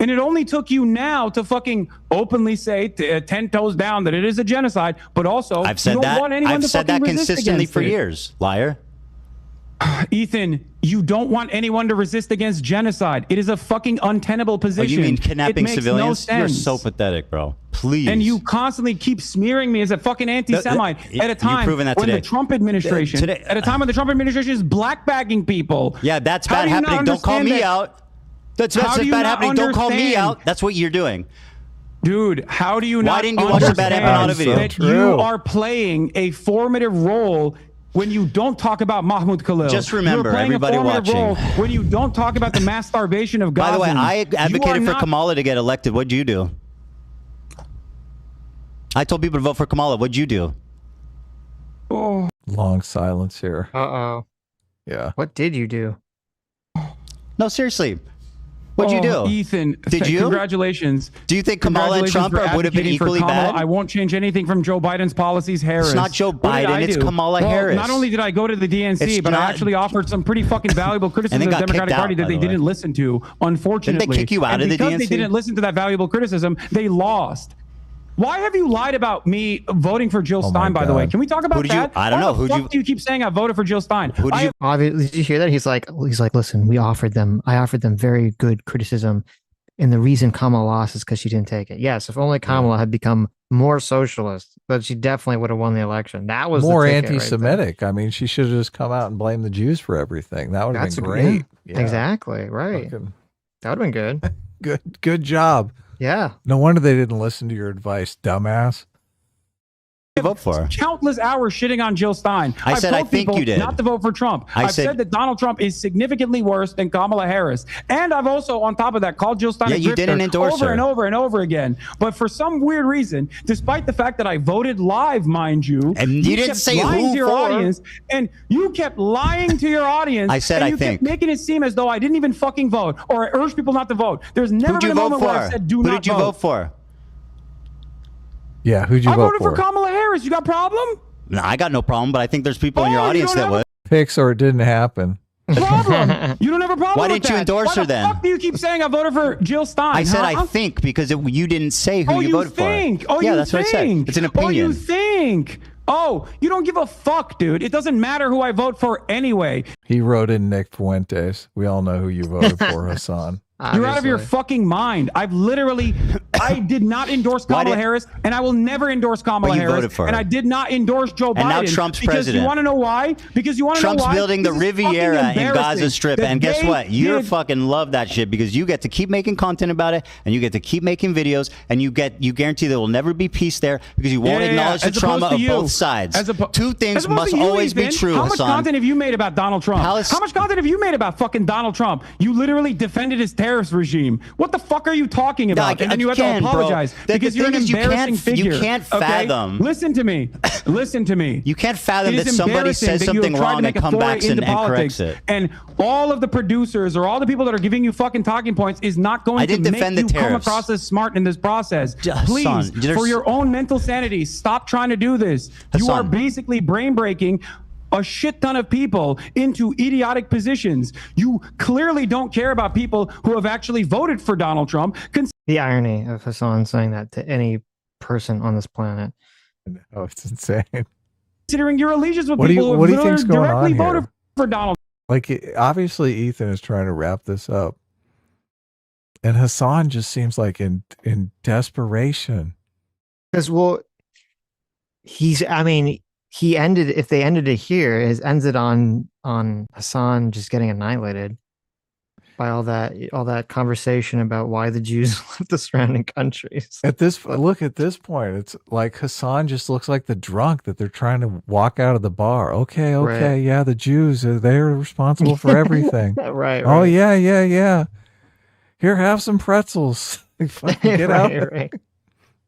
And it only took you now to fucking openly say 10 toes down that it is a genocide, but also I've said you don't want anyone I've to said fucking that resist consistently for it. years, liar. Ethan, you don't want anyone to resist against genocide. It is a fucking untenable position. Oh, you mean kidnapping civilians? No You're so pathetic, bro. Please. And you constantly keep smearing me as a fucking anti-Semite at a time when the Trump administration, at a time when the Trump administration is blackbagging people. Yeah, that's bad happening. Don't call me out. That's bad happening. Don't call me out. That's what you're doing. Dude, how do you not Why didn't you watch the bad empanada video? That you are playing a formative role when you don't talk about Mahmoud Khalil? Just remember, everybody watching, when you don't talk about the mass starvation of Gaza. By the way, I advocated for Kamala to get elected. What'd you do? I told people to vote for Kamala. What'd you do? Oh. Long silence here. Uh-oh. Yeah. What did you do? No, seriously. What'd you do? Ethan, did you? Congratulations. Do you think Kamala and Trump would have been equally bad? I won't change anything from Joe Biden's policies, Harris. It's not Joe Biden, it's Kamala Harris. Not only did I go to the DNC, but I actually offered some pretty fucking valuable criticism of the Democratic Party that they didn't listen to, unfortunately. Didn't they kick you out of the DNC? Because they didn't listen to that valuable criticism, they lost. Why have you lied about me voting for Jill Stein, by the way? Can we talk about that? I don't know. Why the fuck do you keep saying I voted for Jill Stein? Did you hear that? He's like, listen, I offered them very good criticism. And the reason Kamala lost is because she didn't take it. Yes, if only Kamala had become more socialist, but she definitely would have won the election. That was more the anti-Semitic. I mean, she should have just come out and blamed the Jews for everything. That would have been great. Yeah, exactly. Right. That would have been good. Good job. Yeah. No wonder they didn't listen to your advice, dumbass. Vote for countless hours shitting on Jill Stein. I said I think you did not to vote for Trump. I've said that Donald Trump is significantly worse than Kamala Harris, and I've also, on top of that, called Jill Stein a you didn't endorse over her. and over and over again. But for some weird reason, despite the fact that I voted live, mind you, and you didn't kept say lying who to your for. audience, and you kept lying to your audience. I said and I you think kept making it seem as though I didn't even fucking vote, or I urged people not to vote. There's never been a moment where I said do not vote. Who did you vote for? Yeah, who'd you vote for? I voted for Kamala Harris. You got a problem? No, I got no problem, but I think there's people in your audience that would. Picks or it didn't happen. Problem. You don't have a problem. Why with didn't you that. endorse Why her then? Why the fuck do you keep saying I voted for Jill Stein? I said I think because you didn't say who you voted for. Yeah, that's what I said. It's an opinion. Oh, you think? Oh, you don't give a fuck, dude. It doesn't matter who I vote for anyway. He wrote in Nick Fuentes. We all know who you voted for, Hassan. You're out of your fucking mind. I did not endorse Kamala Harris, and I will never endorse Kamala Harris. Voted for her. And I did not endorse Joe Biden. And now Trump's president. You want to know why? Because you want to know why? Trump's building the Riviera in Gaza Strip, and guess what? You fucking love that shit because you get to keep making content about it, and you get to keep making videos, and you guarantee there will never be peace there because you won't acknowledge the trauma of both sides. Two things must always be true, Hassan. How much content have you made about Donald Trump? How much content have you made about fucking Donald Trump? You literally defended his tariffs regime. What the fuck are you talking about? And then you have to apologize because you're an embarrassing figure. You can't fathom. Listen to me. Listen to me. You can't fathom that somebody says something wrong and come back and corrects it. And all of the producers or all the people that are giving you fucking talking points is not going to make you come across as smart in this process. Please, for your own mental sanity, stop trying to do this. You are basically brain breaking a shit ton of people into idiotic positions. You clearly don't care about people who have actually voted for Donald Trump. The irony of Hasan saying that to any person on this planet. Oh, it's insane. Considering your allegiance with people who have directly voted for Donald. Like, obviously Ethan is trying to wrap this up. And Hasan just seems like in desperation. Because, well, if they ended it here, it ends it on Hasan just getting annihilated by all that conversation about why the Jews left the surrounding countries. At this point, it's like Hasan just looks like the drunk that they're trying to walk out of the bar. Okay, right. Yeah, the Jews, they're responsible for everything. right. Oh, yeah. Here, have some pretzels. Get out. Right.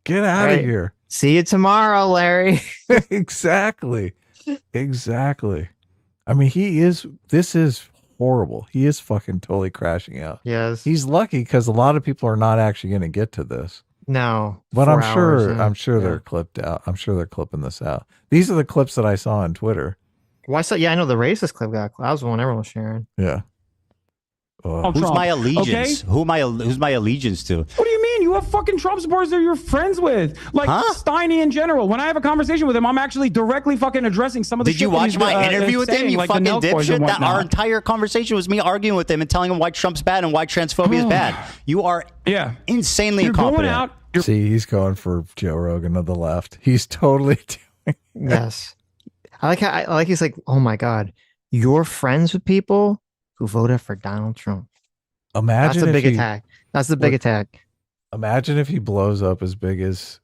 Get out of here. See you tomorrow, Larry. Exactly. I mean, this is horrible. He is fucking totally crashing out. Yes. He's lucky because a lot of people are not actually going to get to this. No. But I'm sure they're clipped out. I'm sure they're clipping this out. These are the clips that I saw on Twitter. Well, I know the racist clip got. That was the one everyone was sharing. Yeah. Who's my allegiance? Okay? Who's my allegiance to? What do you mean? You have fucking Trump supporters that you're friends with, like Steiny in general. When I have a conversation with him, I'm actually directly fucking addressing some of the. Did you watch my interview with him? You fucking dipshit. That our entire conversation was me arguing with him and telling him why Trump's bad and why transphobia is bad. You are insanely incompetent. See, he's going for Joe Rogan of the left. He's totally doing. Yes, I like he's like, oh my god, you're friends with people who voted for Donald Trump. Imagine that's the big attack. That's the big attack. Imagine if he blows up as big as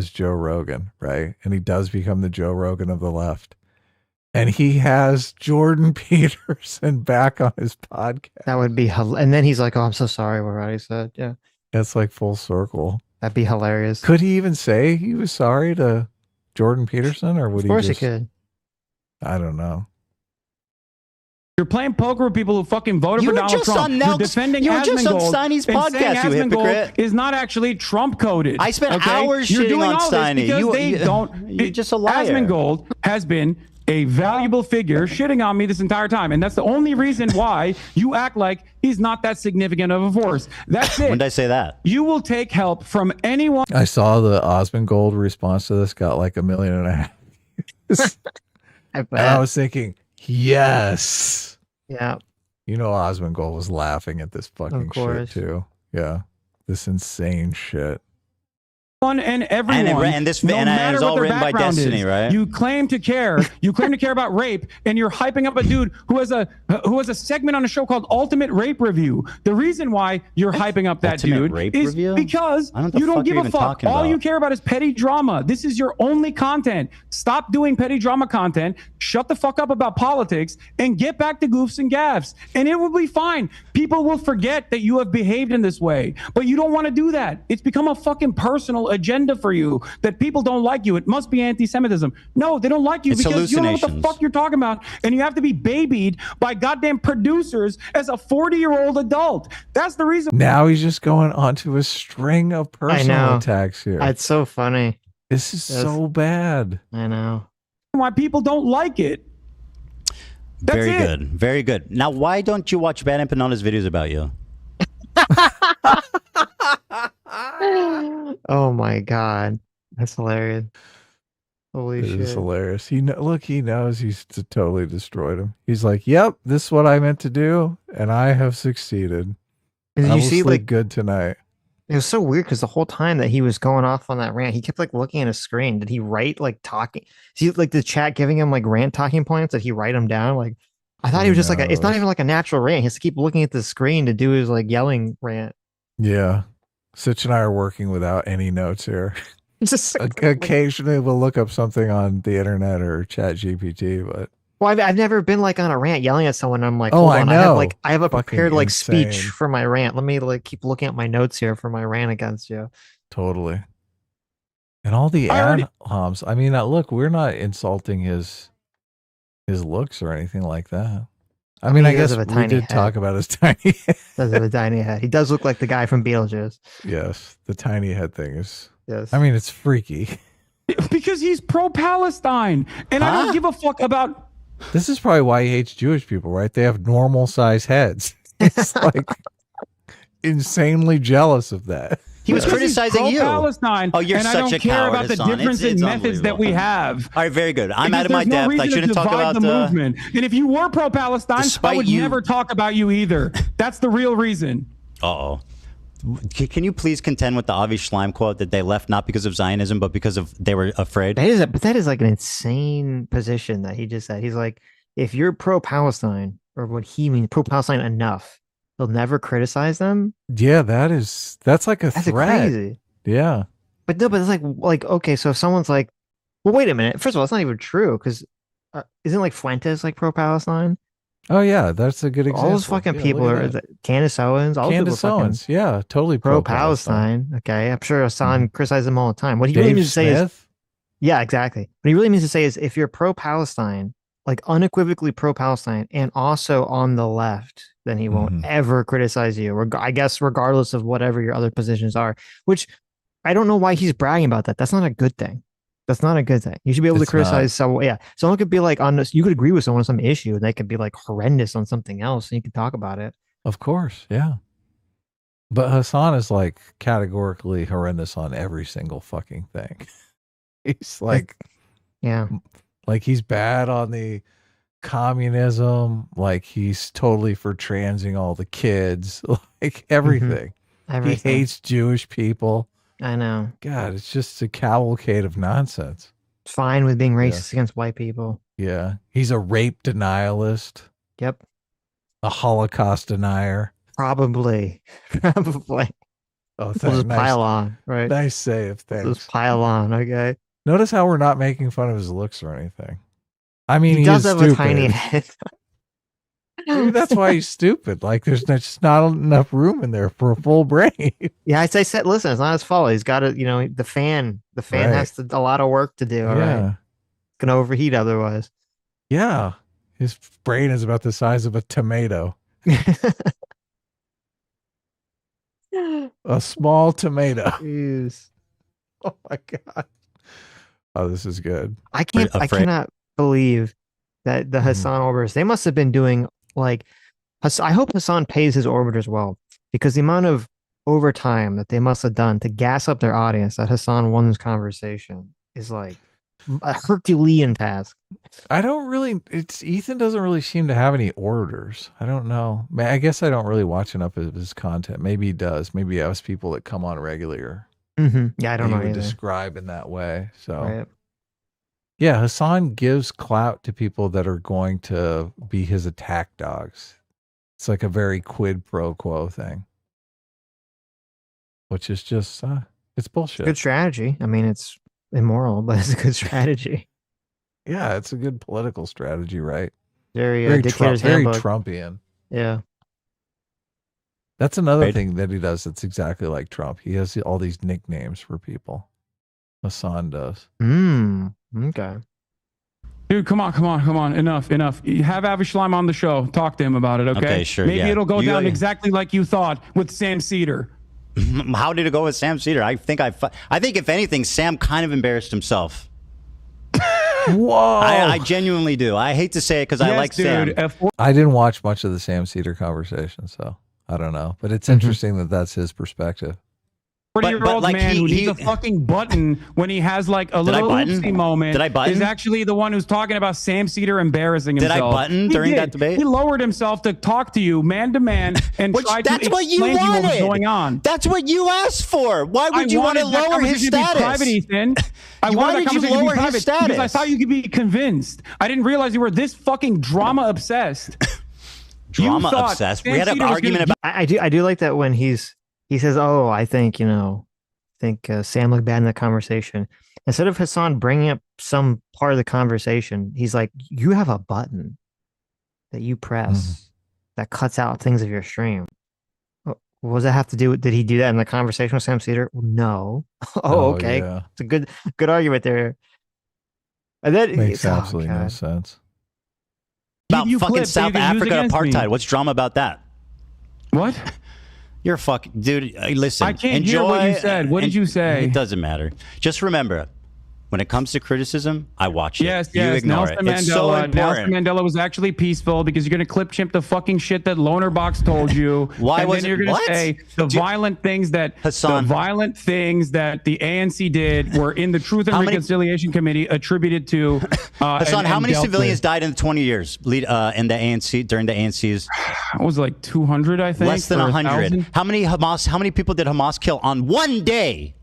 Joe Rogan, right? And he does become the Joe Rogan of the left. And he has Jordan Peterson back on his podcast. That would be and then he's like, oh, I'm so sorry what Roddy said. Yeah. That's like full circle. That'd be hilarious. Could he even say he was sorry to Jordan Peterson, or would he? Of course he could. I don't know. You're playing poker with people who fucking voted for Donald Trump. You're defending Asmongold. Steiny's podcast, you hypocrite. Is not actually Trump coded. I spent hours shitting on Steiny. You're just a liar. Asmongold has been a valuable figure shitting on me this entire time, and that's the only reason why you act like he's not that significant of a force. That's it. When did I say that? You will take help from anyone. I saw the Asmongold response to this got like 1.5 million. And I was thinking, yes. Yeah. You know, Asmongold was laughing at this fucking shit too. Yeah. This insane shit. And everyone, and it's all written by Destiny, right? You claim to care. You claim to care about rape, and you're hyping up a dude who has a segment on a show called Ultimate Rape Review. The reason why you're hyping up that dude is because you don't give a fuck. All you care about is petty drama. This is your only content. Stop doing petty drama content. Shut the fuck up about politics and get back to goofs and gaffes, and it will be fine. People will forget that you have behaved in this way, but you don't want to do that. It's become a fucking personal agenda for you that people don't like you. It must be anti-Semitism. No, they don't like you because you don't know what the fuck you're talking about, and you have to be babied by goddamn producers as a 40-year-old adult. That's the reason. Now he's just going onto a string of personal attacks here. It's so funny. This is so bad. I know. Why people don't like it. That's very good. Very good. Now, why don't you watch Bad and Panana's videos about you? Oh my god, that's hilarious. Holy shit, it's hilarious. He knows he's totally destroyed him. He's like, yep, this is what I meant to do, and I have succeeded. And I you will see, sleep good tonight. It was so weird because the whole time that he was going off on that rant, he kept like looking at his screen. Did he write like talking? See, like the chat giving him like rant talking points? Did he write them down? Like, I thought he was just like, it's not even like a natural rant. He has to keep looking at the screen to do his like yelling rant. Yeah. Sitch and I are working without any notes here. Just occasionally we'll look up something on the internet or chat GPT, but Well, I've never been like on a rant yelling at someone. I'm like, oh, hold I on, know. I have a prepared like insane. speech for my rant. Let me like keep looking at my notes here for my rant against you. Totally. And all the ad homs. I mean, look, we're not insulting his looks or anything like that. I mean, I guess we did talk about his tiny head. Does have a tiny head. He does look like the guy from Beetlejuice. Yes, the tiny head thing is. Yes. I mean, it's freaky. Because he's pro-Palestine, and I don't give a fuck about. This is probably why he hates Jewish people, right? They have normal size heads. It's like insanely jealous of that. He was criticizing you. Palestine, oh, you're and such I don't a care coward, about the Hassan. difference in methods that we have. All right, very good. I'm out of my depth. I shouldn't talk about the movement. And if you were pro-Palestine, I would never talk about you either. That's the real reason. Uh-oh. Can you please contend with the Avi Schleim quote that they left not because of Zionism, but because of they were afraid? That is like an insane position that he just said. He's like, if you're pro-Palestine, or what he means, pro-Palestine enough, he'll never criticize them. Yeah, that's like a threat. Crazy. Yeah. But no, but it's like, okay, so if someone's like, well, wait a minute. First of all, it's not even true, because isn't like Fuentes like pro-Palestine? Oh yeah, that's a good example. All those fucking people are Candace Owens. All Candace Owens, yeah, totally pro-Palestine. Okay, I'm sure Hassan criticizes them all the time. What he really means to say is, yeah, exactly. What he really means to say is, if you're pro-Palestine, like unequivocally pro-Palestine, and also on the left, then he won't ever criticize you. I guess regardless of whatever your other positions are. Which I don't know why he's bragging about that. That's not a good thing. That's not a good thing. You should be able to criticize someone. Yeah. Someone could be like on this, you could agree with someone on some issue, and they could be like horrendous on something else, and you can talk about it. Of course. Yeah. But Hassan is like categorically horrendous on every single fucking thing. He's like, yeah, like he's bad on the communism. Like he's totally for transing all the kids, like everything. He hates Jewish people. I know. God, it's just a cavalcade of nonsense. Fine with being racist against white people. Yeah. He's a rape denialist. Yep. A Holocaust denier. Probably. Oh, we'll just pile on, right? Nice save. Thanks. We'll just pile on, okay? Notice how we're not making fun of his looks or anything. I mean, he does is have stupid. a tiny head. Maybe that's why he's stupid. Like there's just not enough room in there for a full brain. Yeah, I said, listen, it's not his fault. He's got to, the fan has a lot of work to do. All right. It's going to overheat otherwise. Yeah. His brain is about the size of a tomato. A small tomato. Jeez. Oh my God. Oh, this is good. I cannot believe that the Hassan orbiters, they must have been doing like, I hope Hassan pays his orbiters well, because the amount of overtime that they must have done to gas up their audience that Hassan won this conversation is like a Herculean task. Ethan doesn't really seem to have any orators. I don't know. I guess I don't really watch enough of his content. Maybe he does. Maybe he has people that come on regular. Yeah, I don't know. He would describe in that way. So, right. Yeah, Hassan gives clout to people that are going to be his attack dogs. It's like a very quid pro quo thing, which is just, it's bullshit. Good strategy. I mean, it's immoral, but it's a good strategy. Yeah, it's a good political strategy, right? Very Trumpian. Yeah. That's another thing that he does that's exactly like Trump. He has all these nicknames for people. Hassan does. Okay. Dude, come on. Enough. You have Avi Schleim on the show. Talk to him about it, okay? Okay, sure. Maybe it'll go down exactly like you thought with Sam Cedar. How did it go with Sam Cedar? I think if anything, Sam kind of embarrassed himself. Whoa. I genuinely do. I hate to say it because I like Sam. I didn't watch much of the Sam Cedar conversation, so I don't know. But it's interesting that that's his perspective. 40-year-old man who needs a fucking button when he has like a little oopsie moment. Did I button? Is actually the one who's talking about Sam Cedar embarrassing himself. Did I button during that debate? He lowered himself to talk to you man to man and tried to explain to you what was going on. That's what you asked for. Why would you want to lower his status? Private, Ethan. Why did you lower his status? Because I thought you could be convinced. I didn't realize you were this fucking drama obsessed. Drama obsessed. We had an argument about. I do like that when he says, "Oh, I think Sam looked bad in that conversation." instead of Hasan bringing up some part of the conversation, he's like, you have a button that you press that cuts out things of your stream. What does that have to do with, did he do that in the conversation with Sam Cedar? No. Okay. Yeah. It's a good argument there. And then makes absolutely no sense. About fucking South Africa apartheid. What's drama about that? What? You're fucking dude. Listen, I can't hear what you said. What did you say? It doesn't matter. Just remember, when it comes to criticism, I watch it. Yes, you ignore Nelson it. It's so Mandela. Nelson important. Mandela was actually peaceful because you're going to clip chimp the fucking shit that Loner Box told you. Why and was then you're it? going to What? say the violent things that Hasan. the violent things that the ANC did were in the Truth and Reconciliation Committee attributed to Hasan, how many dealt civilians with. died in the 20 years in the ANC during the ANC's? It was like 200, I think. Less than or 100. 1,000? How many people did Hamas kill on one day?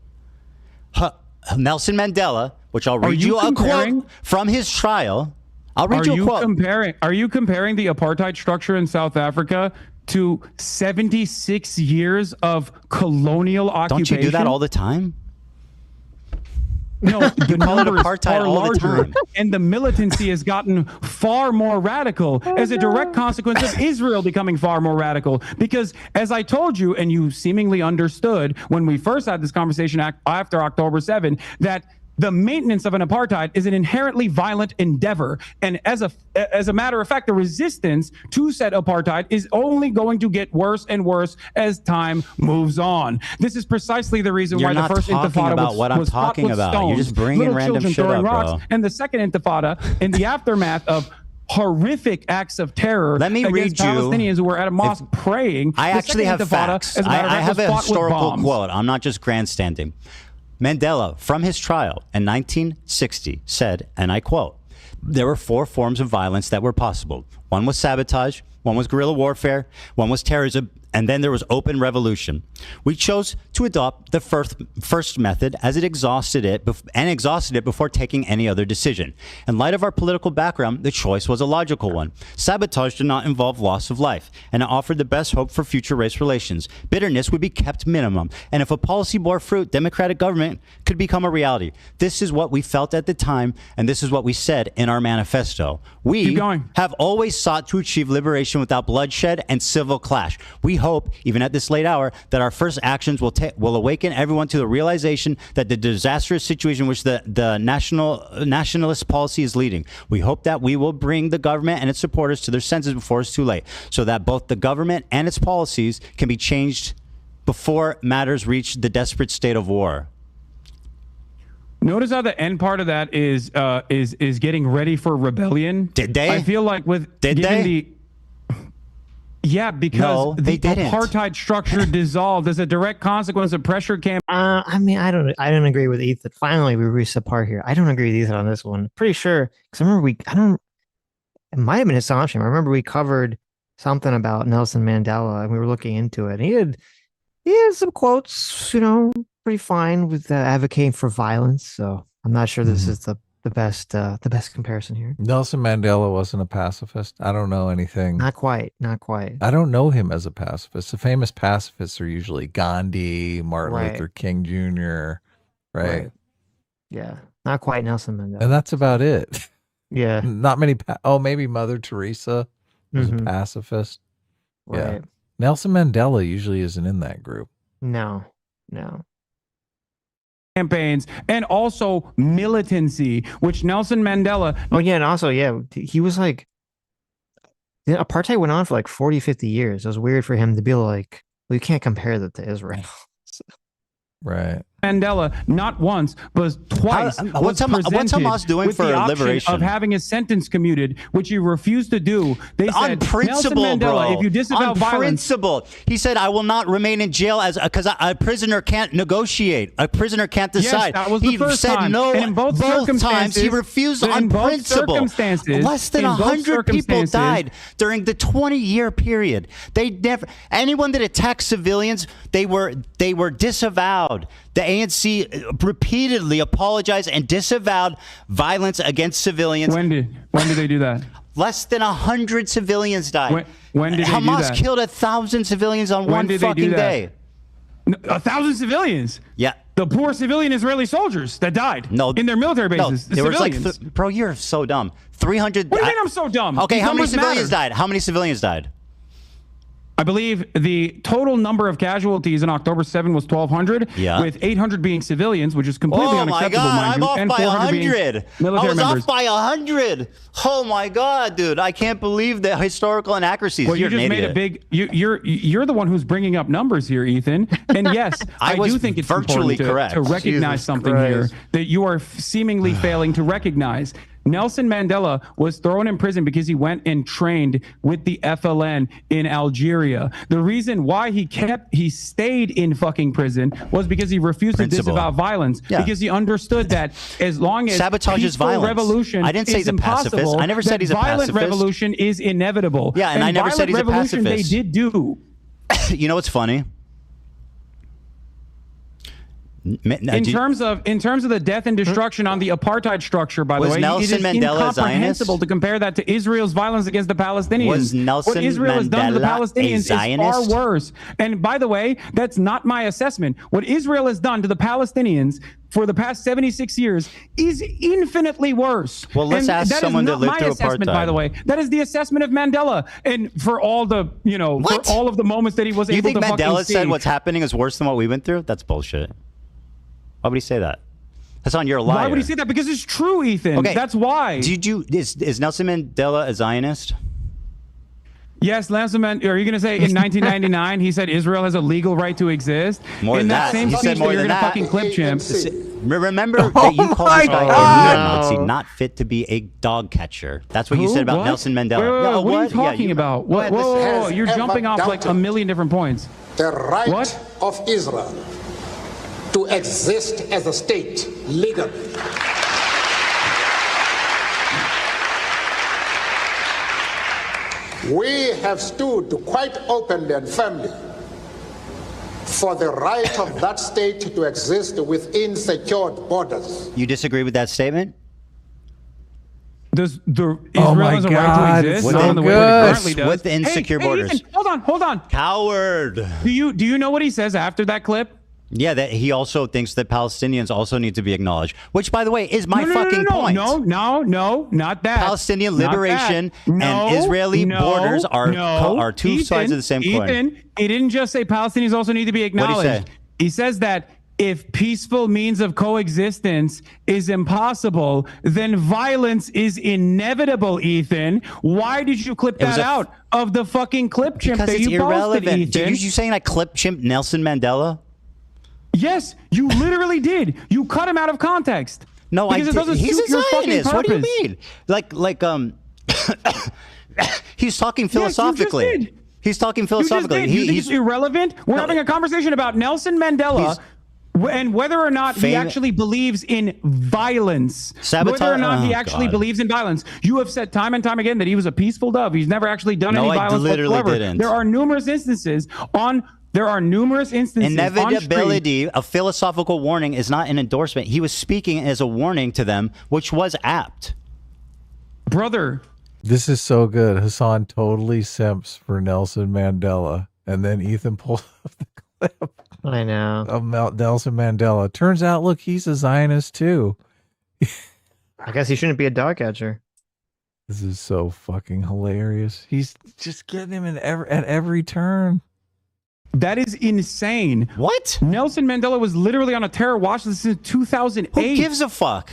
Nelson Mandela, which I'll read you a quote from his trial. I'll read you a quote. Are you comparing the apartheid structure in South Africa to 76 years of colonial occupation? Don't you do that all the time? No, the call it numbers apartheid are all the larger, time. and the militancy has gotten far more radical as a direct consequence of Israel becoming far more radical. Because, as I told you, and you seemingly understood when we first had this conversation after October 7, that the maintenance of an apartheid is an inherently violent endeavor. And as a matter of fact, the resistance to said apartheid is only going to get worse and worse as time moves on. This is precisely the reason why the first intifada was fought with stones, You're just bringing little random children shit throwing up, rocks, bro. and the second intifada in the aftermath of horrific acts of terror against Palestinians who were at a mosque praying. I actually have facts. I have a historical quote. I'm not just grandstanding. Mandela, from his trial in 1960, said, and I quote, "There were 4 forms of violence that were possible. One was sabotage, one was guerrilla warfare, one was terrorism, and then there was open revolution. We chose to adopt the first method as it exhausted it before taking any other decision. In light of our political background, the choice was a logical one. Sabotage did not involve loss of life, and it offered the best hope for future race relations. Bitterness would be kept minimum, and if a policy bore fruit, democratic government could become a reality. This is what we felt at the time, and this is what we said in our manifesto. We have always sought to achieve liberation without bloodshed and civil clash. We hope, even at this late hour, that our first actions will awaken everyone to the realization that the disastrous situation which the nationalist policy is leading. We hope that we will bring the government and its supporters to their senses before it's too late, so that both the government and its policies can be changed before matters reach the desperate state of war." Notice how the end part of that is getting ready for rebellion. Did they? I feel like yeah, because the apartheid structure dissolved as a direct consequence of pressure camp. I mean, I don't agree with Ethan. Finally, we reached the part here. I don't agree with Ethan on this one. Pretty sure, because I remember it might have been his assumption. I remember we covered something about Nelson Mandela and we were looking into it. And he had some quotes, pretty fine with advocating for violence. So I'm not sure this is the best comparison here. Nelson Mandela wasn't a pacifist. I don't know anything. Not quite. I don't know him as a pacifist. The famous pacifists are usually Gandhi, Martin Luther King Jr., right? Yeah, not quite Nelson Mandela. And that's about it. Yeah. Not many. Maybe Mother Teresa was a pacifist. Right. Yeah. Nelson Mandela usually isn't in that group. No. Campaigns and also militancy, which Nelson Mandela. Oh yeah, and also he was like, apartheid went on for like 40, 50 years. It was weird for him to be like, well, you can't compare that to Israel. Right. Mandela, not once, but twice. What's Hamas doing with for the option liberation? of having his sentence commuted, which he refused to do. They said, on principle, Nelson Mandela, bro. if you disavow on violence, principle, he said, "I will not remain in jail because a prisoner can't negotiate. A prisoner can't decide." Yes, that was the first said time. no. And in both times he refused on principle. Less than 100 people died during the 20-year period. They never. Anyone that attacked civilians, they were disavowed. The ANC repeatedly apologized and disavowed violence against civilians. When did they do that? Less than 100 civilians died. When did they do that? Hamas killed 1,000 civilians on one fucking day. 1,000 civilians? Yeah. the poor civilian Israeli soldiers that died in their military bases. No, there was like, bro, you're so dumb. 300. What do you mean I'm so dumb? Okay, These how many numbers civilians matter. died? How many civilians died? I believe the total number of casualties on October 7 was 1,200, with 800 being civilians, which is completely unacceptable, mind I'm you, off and by 400 being 100. military I was members. off by 100. Oh my God, dude! I can't believe the historical inaccuracies. Well, you're you just an made idiot. a big. You're the one who's bringing up numbers here, Ethan. And yes, I was do think it's virtually important correct. to recognize Jesus something Christ. here that you are seemingly failing to recognize. Nelson Mandela was thrown in prison because he went and trained with the FLN in Algeria. The reason why he stayed in fucking prison was because he refused to disavow violence, because he understood that as long as Sabotage is peaceful violence. revolution I didn't say is he's a pacifist. impossible, I never said that he's a violent pacifist. revolution is inevitable. Yeah, and I never said he's a violent revolution pacifist. They did do. You know what's funny? In terms of the death and destruction on the apartheid structure, by the Was way, Nelson it is Mandela a incomprehensible Zionist? to compare that to Israel's violence against the Palestinians. Was Nelson what Israel has done to the Mandela a Palestinians is far Zionist? worse. And by the way, that's not my assessment. What Israel has done to the Palestinians for the past 76 years is infinitely worse. Well, let's And ask that is someone that not lived my through assessment, apartheid. by the way. That is the assessment of Mandela. And for all the, for all of the moments that he was You able think to fucking Mandela see. said what's happening is worse than what we went through? That's bullshit. Why would he say that? Hassan, you're a liar. Why would he say that? Because it's true, Ethan. Okay. That's why. Is Nelson Mandela a Zionist? Yes, Nelson Mandela. Are you going to say in 1999 he said Israel has a legal right to exist? More in than that that. same He speech said more that you're than going to that. fucking clip, chimp. Remember that you called this guy a neo-Nazi, not fit to be a dog catcher. That's what you Who? said about What? Nelson Mandela. Wait, No, what are you Yeah, talking about? What? Whoa, you're jumping off like a million different points. The right What? of Israel to exist as a state legally. We have stood quite openly and firmly for the right of that state to exist within secured borders. You disagree with that statement? Does Israel my has a right God, to exist? it's Not so in the way good. that it currently does. With the insecure borders. Ethan, hold on. Coward. Do you know what he says after that clip? Yeah, that he also thinks that Palestinians also need to be acknowowledged, which, by the way, is my fucking point. No, not that. Palestinian Not liberation that. No, and Israeli no, borders are no. two Ethan, sides of the same coin. Ethan, he didn't just say Palestinians also need to be What'd he acknowledged. say? He says that if peaceful means of coexistence is impossible, then violence is inevitable, Ethan. Why did you clip that out of the fucking clip, chimp, Because that it's you posted, irrelevant. Ethan? Did you saying I clip chimp Nelson Mandela? Yes, you literally did. You cut him out of context. No, because it doesn't he's suit a your fucking Zionist. What do you purpose. mean? He's talking philosophically. Yes, you just did. He's talking philosophically. You just did. You think it's irrelevant? We're having a conversation about Nelson Mandela and whether or not he actually believes in violence. Sabotage- Whether or not he oh, actually God. believes in violence. You have said time and time again that he was a peaceful dove. He's never actually done No, any I violence literally whatsoever. didn't. There are numerous instances on Inevitability, a philosophical warning, is not an endorsement. He was speaking as a warning to them, which was apt. Brother. This is so good. Hassan totally simps for Nelson Mandela. And then Ethan pulls up the clip. I know. Of Nelson Mandela. Turns out, look, he's a Zionist too. I guess he shouldn't be a dog catcher. This is so fucking hilarious. He's just getting him at every turn. That is insane. What? Nelson Mandela was literally on a terror watch list since 2008. Who gives a fuck?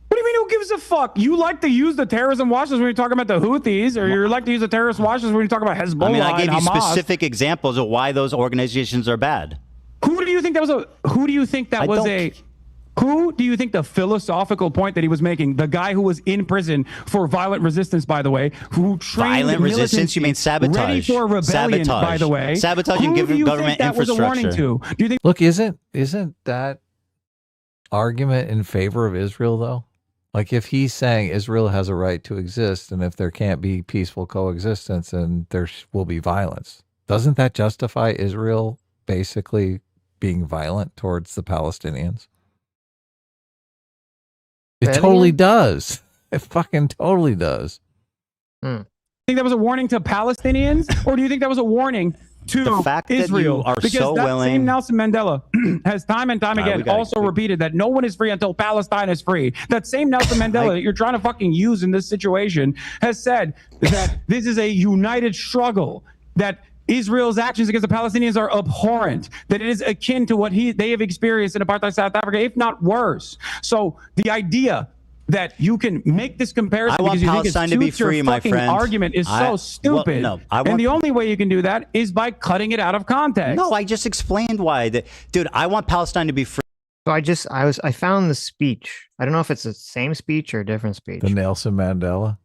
What do you mean who gives a fuck? You like to use the terrorism watch list when you're talking about the Houthis, or you like to use the terrorist watch list when you're talking about Hezbollah. I mean, I gave you and Hamas. specific examples of why those organizations are bad. Who do you think that was Who do you think the philosophical point that he was making, the guy who was in prison for violent resistance, by the way, who trained Violent resistance? You mean sabotage? ready for rebellion, Sabotage. by the way. Sabotage Who and give do you government think that was a warning infrastructure. to? Do you think? Look, isn't that argument in favor of Israel though? Like if he's saying Israel has a right to exist, and if there can't be peaceful coexistence, then there will be violence. Doesn't that justify Israel basically being violent towards the Palestinians? It totally does. It fucking totally does. Think that was a warning to Palestinians, or do you think that was a warning to the fact Israel. that you are because so that willing. same Nelson Mandela has time and time again also repeated that no one is free until Palestine is free. That same Nelson Mandela that you're trying to fucking use in this situation has said that this is a united struggle, that Israel's actions against the Palestinians are abhorrent, that it is akin to what they have experienced in apartheid South Africa, if not worse. So the idea that you can make this comparison because you think it suits your fucking argument is so stupid. And the only way you can do that is by cutting it out of context. No, I just explained why. Dude, I want Palestine to be free. So I found the speech. I don't know if it's the same speech or a different speech. The Nelson Mandela.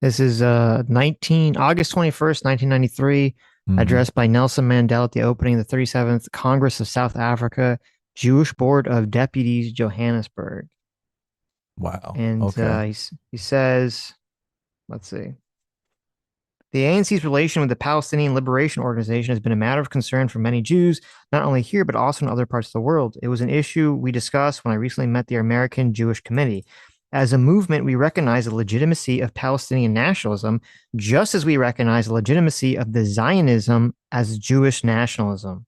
This is August 21st, 1993, addressed by Nelson Mandela at the opening of the 37th Congress of South Africa, Jewish Board of Deputies, Johannesburg. Wow. And he says, let's see. The ANC's relation with the Palestinian Liberation Organization has been a matter of concern for many Jews, not only here, but also in other parts of the world. It was an issue we discussed when I recently met the American Jewish Committee. As a movement, we recognize the legitimacy of Palestinian nationalism, just as we recognize the legitimacy of the Zionism as Jewish nationalism.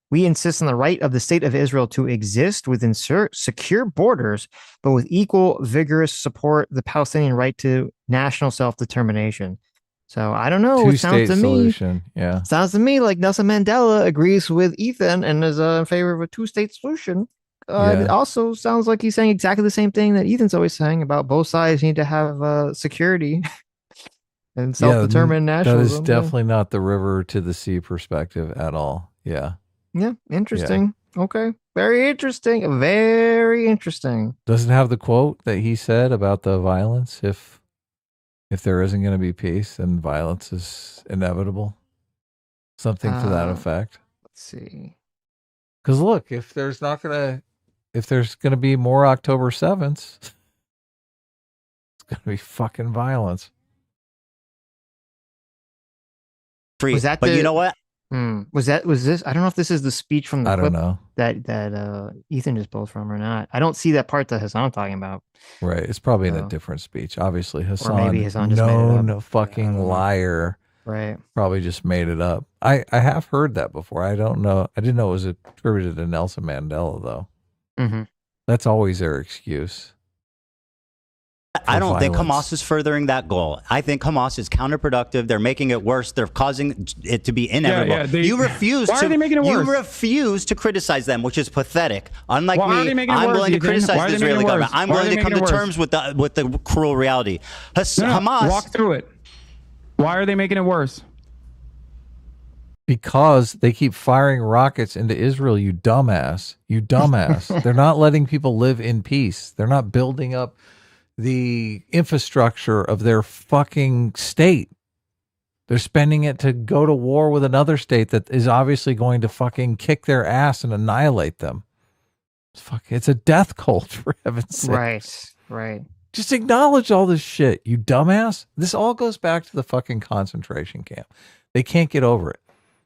We insist on the right of the state of Israel to exist within secure borders, but with equal vigorous support the Palestinian right to national self-determination. So I don't know. It sounds to solution. Yeah. Sounds to me like Nelson Mandela agrees with Ethan and is in favor of a two-state solution. It also sounds like he's saying exactly the same thing that Ethan's always saying about both sides need to have security and self-determined nationalism. That is definitely not the river to the sea perspective at all. Yeah. Yeah, interesting. Yeah. Okay. Very interesting. Very interesting. Does it have the quote that he said about the violence? If there isn't going to be peace, then violence is inevitable. Something to that effect. Let's see. Because look, if there's going to be more October 7th, it's going to be fucking violence. Free. But you know what? Was this? I don't know if this is the speech from the clip know. that Ethan just pulled from or not. I don't see that part that Hassan talking about. Right. It's probably in a different speech. Obviously, Hassan, or maybe Hassan just known made it up. Fucking liar. Right. Probably just made it up. I have heard that before. I don't know. I didn't know it was attributed to Nelson Mandela, though. Mm-hmm. That's always their excuse. I don't think Hamas is furthering that goal. I think Hamas is counterproductive. They're making it worse. They're causing it to be inevitable. You refuse why are they making it worse? You refuse to criticize them, which is pathetic. Unlike me, I'm willing to criticize the Israeli government. I'm willing to come to terms with the cruel reality. Hamas. Walk through it. Why are they making it worse? Because they keep firing rockets into Israel, you dumbass. You dumbass. They're not letting people live in peace. They're not building up the infrastructure of their fucking state. They're spending it to go to war with another state that is obviously going to fucking kick their ass and annihilate them. It's a death cult, for heaven's sake. Right. Just acknowledge all this shit, you dumbass. This all goes back to the fucking concentration camp. They can't get over it.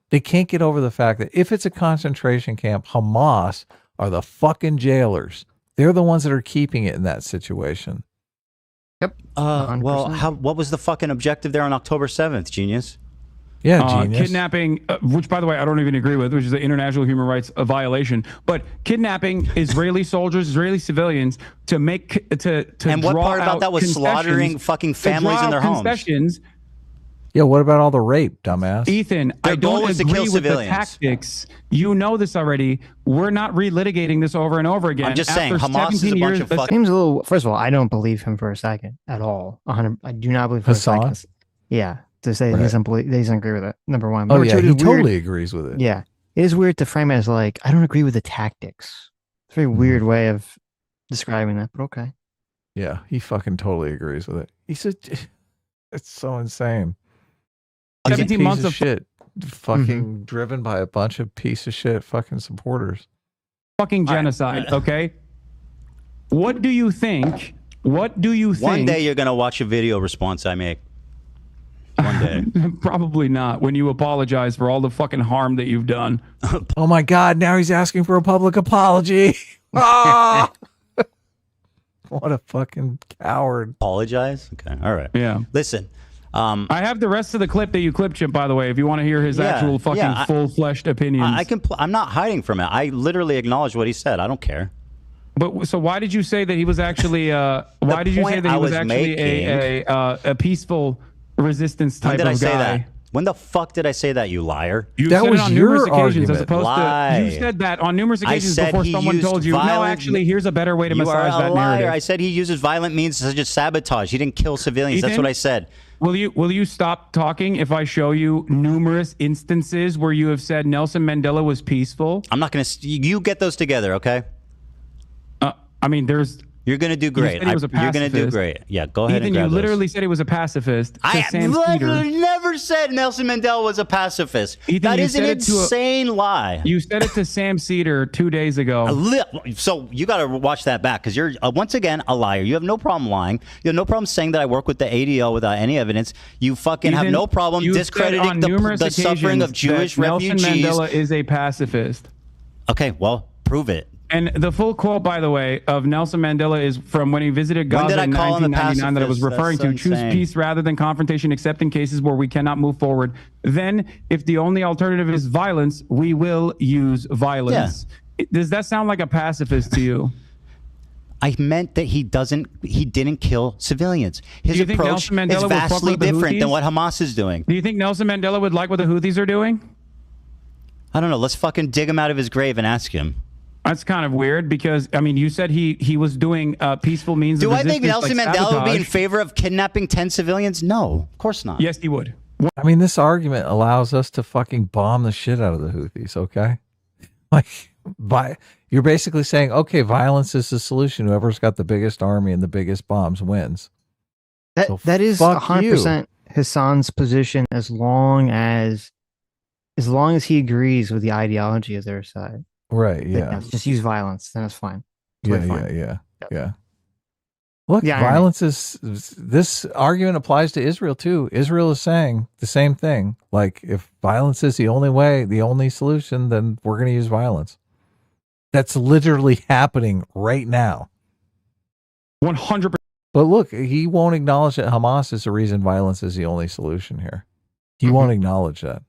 They can't get over the fact that if it's a concentration camp, Hamas are the fucking jailers. They're the ones that are keeping it in that situation. Yep. Well, what was the fucking objective there on October 7th, genius? Yeah, genius. Kidnapping, which, by the way, I don't even agree with, which is an international human rights violation. But kidnapping Israeli soldiers, Israeli civilians, to make to and what part about that was slaughtering fucking families in their homes? Yeah, what about all the rape, dumbass? Ethan, I don't agree with the tactics. You know this already. We're not relitigating this over and over again. I'm just saying, Hamas is a bunch of fucking... Seems a little... First of all, I don't believe him for a second at all. I do not believe for Hassan? a second. Yeah, to say he doesn't agree with it, number one. Number two, he totally agrees with it. Yeah. It is weird to frame it as like, I don't agree with the tactics. It's a very weird way of describing that, but okay. Yeah, he fucking totally agrees with it. He said, it's so insane. 17 months of shit, fucking driven by a bunch of piece of shit fucking supporters. Fucking genocide, okay? What do you think? What do you think? One day you're gonna watch a video response I make. One day. Probably not. When you apologize for all the fucking harm that you've done. Oh my God! Now he's asking for a public apology. Ah! What a fucking coward! Apologize? Okay, all right. Yeah. Listen. I have the rest of the clip that you clipped, Chip, by the way, if you want to hear his actual fucking full-fleshed opinions. I'm not hiding from it. I literally acknowledge what he said. I don't care. But so why did you say that he was actually why did you say that he was actually a peaceful resistance type of guy? When did I say that? When the fuck did I say that, you liar? You said it on numerous occasions as opposed to you said that on numerous occasions before someone told you, no, actually, here's a better way to massage that narrative. I said he uses violent means such as sabotage. He didn't kill civilians. Ethan, that's what I said. Will you stop talking if I show you numerous instances where you have said Nelson Mandela was peaceful? I'm not going to. You get those together, okay? I mean, You're going to do great. You're going to do great. Yeah, go ahead. Ethan, you literally said he was a pacifist. I never said Nelson Mandela was a pacifist. Ethan, that is an insane lie. You said it to Sam Cedar 2 days ago. So you got to watch that back because you're, once again, a liar. You have no problem lying. You have no problem saying that I work with the ADL without any evidence. You fucking have no problem discrediting the suffering of Jewish refugees. Nelson Mandela is a pacifist. Okay, well, prove it. And the full quote, by the way, of Nelson Mandela is from when he visited Gaza in 1999 that I was referring to. Choose peace rather than confrontation, except in cases where we cannot move forward. Then, if the only alternative is violence, we will use violence. Yeah. Does that sound like a pacifist to you? I meant that he didn't kill civilians. His approach is vastly different than what Hamas is doing. Do you think Nelson Mandela would like what the Houthis are doing? I don't know. Let's fucking dig him out of his grave and ask him. That's kind of weird because, I mean, you said he was doing peaceful means of resistance. Do I think Nelson Mandela would be in favor of kidnapping 10 civilians? No, of course not. Yes, he would. I mean, this argument allows us to fucking bomb the shit out of the Houthis, okay? Like, you're basically saying, okay, violence is the solution. Whoever's got the biggest army and the biggest bombs wins. That is 100% Hassan's position as long as he agrees with the ideology of their side. Right, yeah. Just use violence, then it's fine. Yeah. Look, violence is, this argument applies to Israel too. Israel is saying the same thing. Like, if violence is the only way, the only solution, then we're going to use violence. That's literally happening right now. 100%. But look, he won't acknowledge that Hamas is the reason violence is the only solution here. He won't acknowledge that.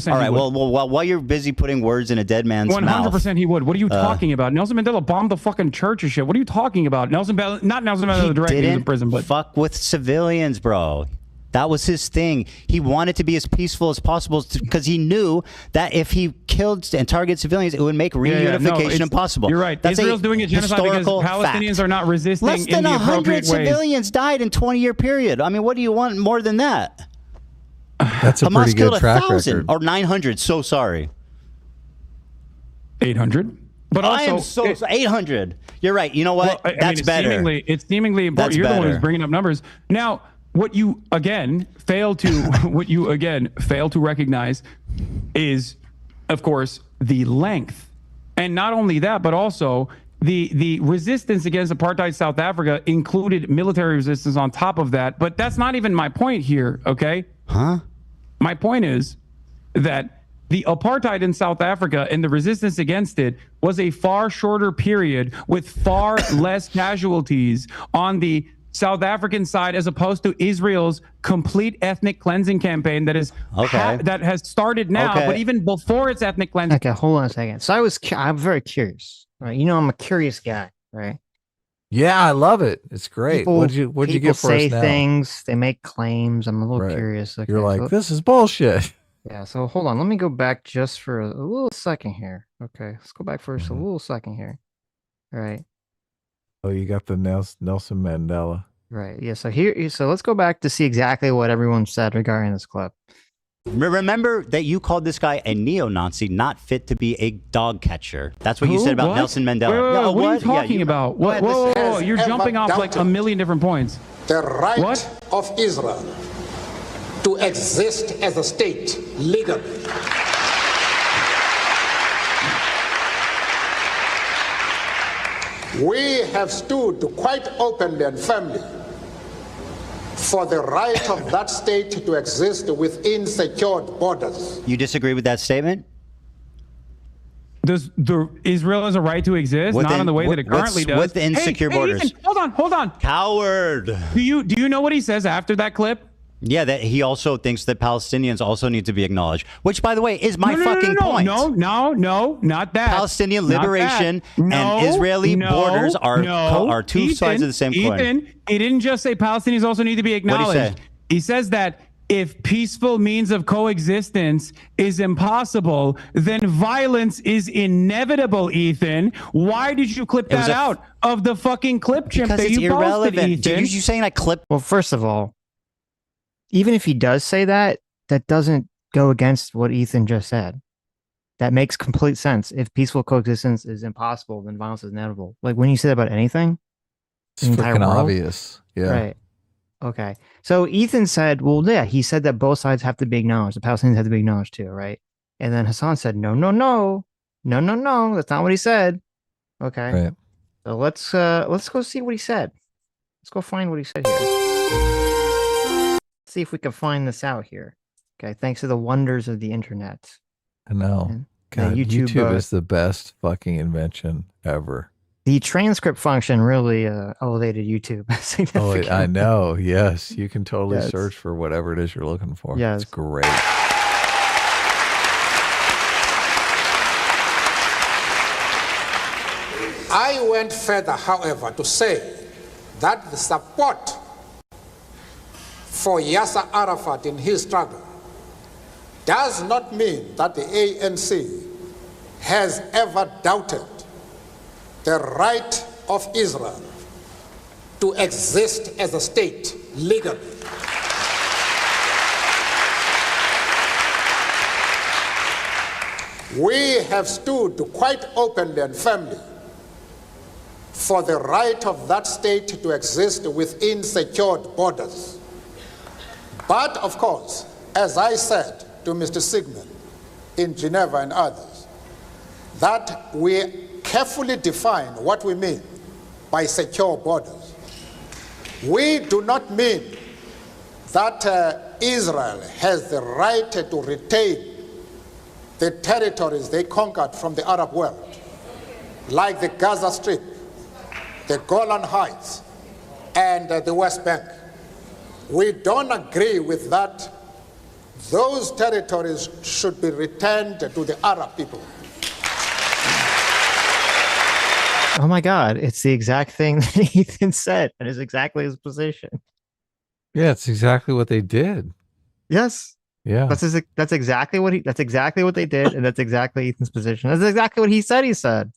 All right. Well, while you're busy putting words in a dead man's 100% mouth, 100% he would. What are you talking about? Nelson Mandela bombed the fucking church and shit. What are you talking about? Not Nelson Mandela directly in prison, but fuck with civilians, bro. That was his thing. He wanted to be as peaceful as possible because he knew that if he killed and targeted civilians, it would make reunification impossible. You're right. That's Israel's doing a genocide because Palestinians are not resisting in the appropriate ways. Less than 100 civilians died in a 20-year period. I mean, what do you want more than that? That's a pretty good track record. Or 900. So sorry. 800. But also, I am so 800. You're right. You know what? Well, That's better. It's seemingly important. You're the one who's bringing up numbers. Now, what you again fail to recognize is, of course, the length, and not only that, but also the resistance against apartheid South Africa included military resistance on top of that. But that's not even my point here. Okay. Huh? My point is that the apartheid in South Africa and the resistance against it was a far shorter period with far less casualties on the South African side as opposed to Israel's complete ethnic cleansing campaign that is that has started now, but even before its ethnic cleansing. Okay, hold on a second. So I'm very curious, right? You know, I'm a curious guy, right? Yeah, I love it. It's great. What'd you get for us now? People say things, they make claims. I'm a little curious. Okay, you're like, this is bullshit. Yeah, so hold on. Let me go back just for a little second here. Okay, let's go back for just a little second here. All right. Oh, you got the Nelson Mandela. Right. Yeah. So let's go back to see exactly what everyone said regarding this clip. Remember that you called this guy a neo-Nazi, not fit to be a dog catcher. That's what you said about Nelson Mandela. What are you talking about? Whoa, you're jumping off like a million different points. The right of Israel to exist as a state legally. We have stood quite openly and firmly for the right of that state to exist within secured borders. You disagree with that statement? Does Israel has a right to exist? Not in the way that it currently does. Within secure borders. Ethan, hold on. Coward. Do you know what he says after that clip? Yeah, that he also thinks that Palestinians also need to be acknowledged, which, by the way, is my fucking point. No, not that. Palestinian liberation and Israeli borders are two sides of the same coin. He didn't just say Palestinians also need to be acknowledged. What did he say? He says that if peaceful means of coexistence is impossible, then violence is inevitable, Ethan. Why did you clip that out of the fucking clip chimp that you posted, Ethan? Dude, you saying I clip? Well, first of all, even if he does say that, that doesn't go against what Ethan just said. That makes complete sense. If peaceful coexistence is impossible, then violence is inevitable. Like when you say that about anything, it's freaking obvious. Yeah. Right. Okay. So Ethan said, well, yeah, he said that both sides have to be acknowledged. The Palestinians have to be acknowledged too, right? And then Hasan said, no. That's not what he said. Okay. Right. So let's go see what he said. Let's go find what he said here. See if we can find this out here. Okay. Thanks to the wonders of the internet. I know. God, YouTube is the best fucking invention ever. The transcript function really elevated YouTube significantly. Oh, I know. Yes. You can totally search for whatever it is you're looking for. Yes. It's great. I went further, however, to say that the support for Yasser Arafat in his struggle does not mean that the ANC has ever doubted the right of Israel to exist as a state legally. We have stood quite openly and firmly for the right of that state to exist within secured borders. But of course, as I said to Mr. Sigmund in Geneva and others, that we carefully define what we mean by secure borders. We do not mean that Israel has the right to retain the territories they conquered from the Arab world, like the Gaza Strip, the Golan Heights, and the West Bank. We don't agree with that. Those territories should be returned to the Arab people. Oh my God, it's the exact thing that Ethan said, and it's exactly his position. Yeah, it's exactly what they did. Yes. Yeah. That's exactly what they did, and that's exactly Ethan's position. That's exactly what he said.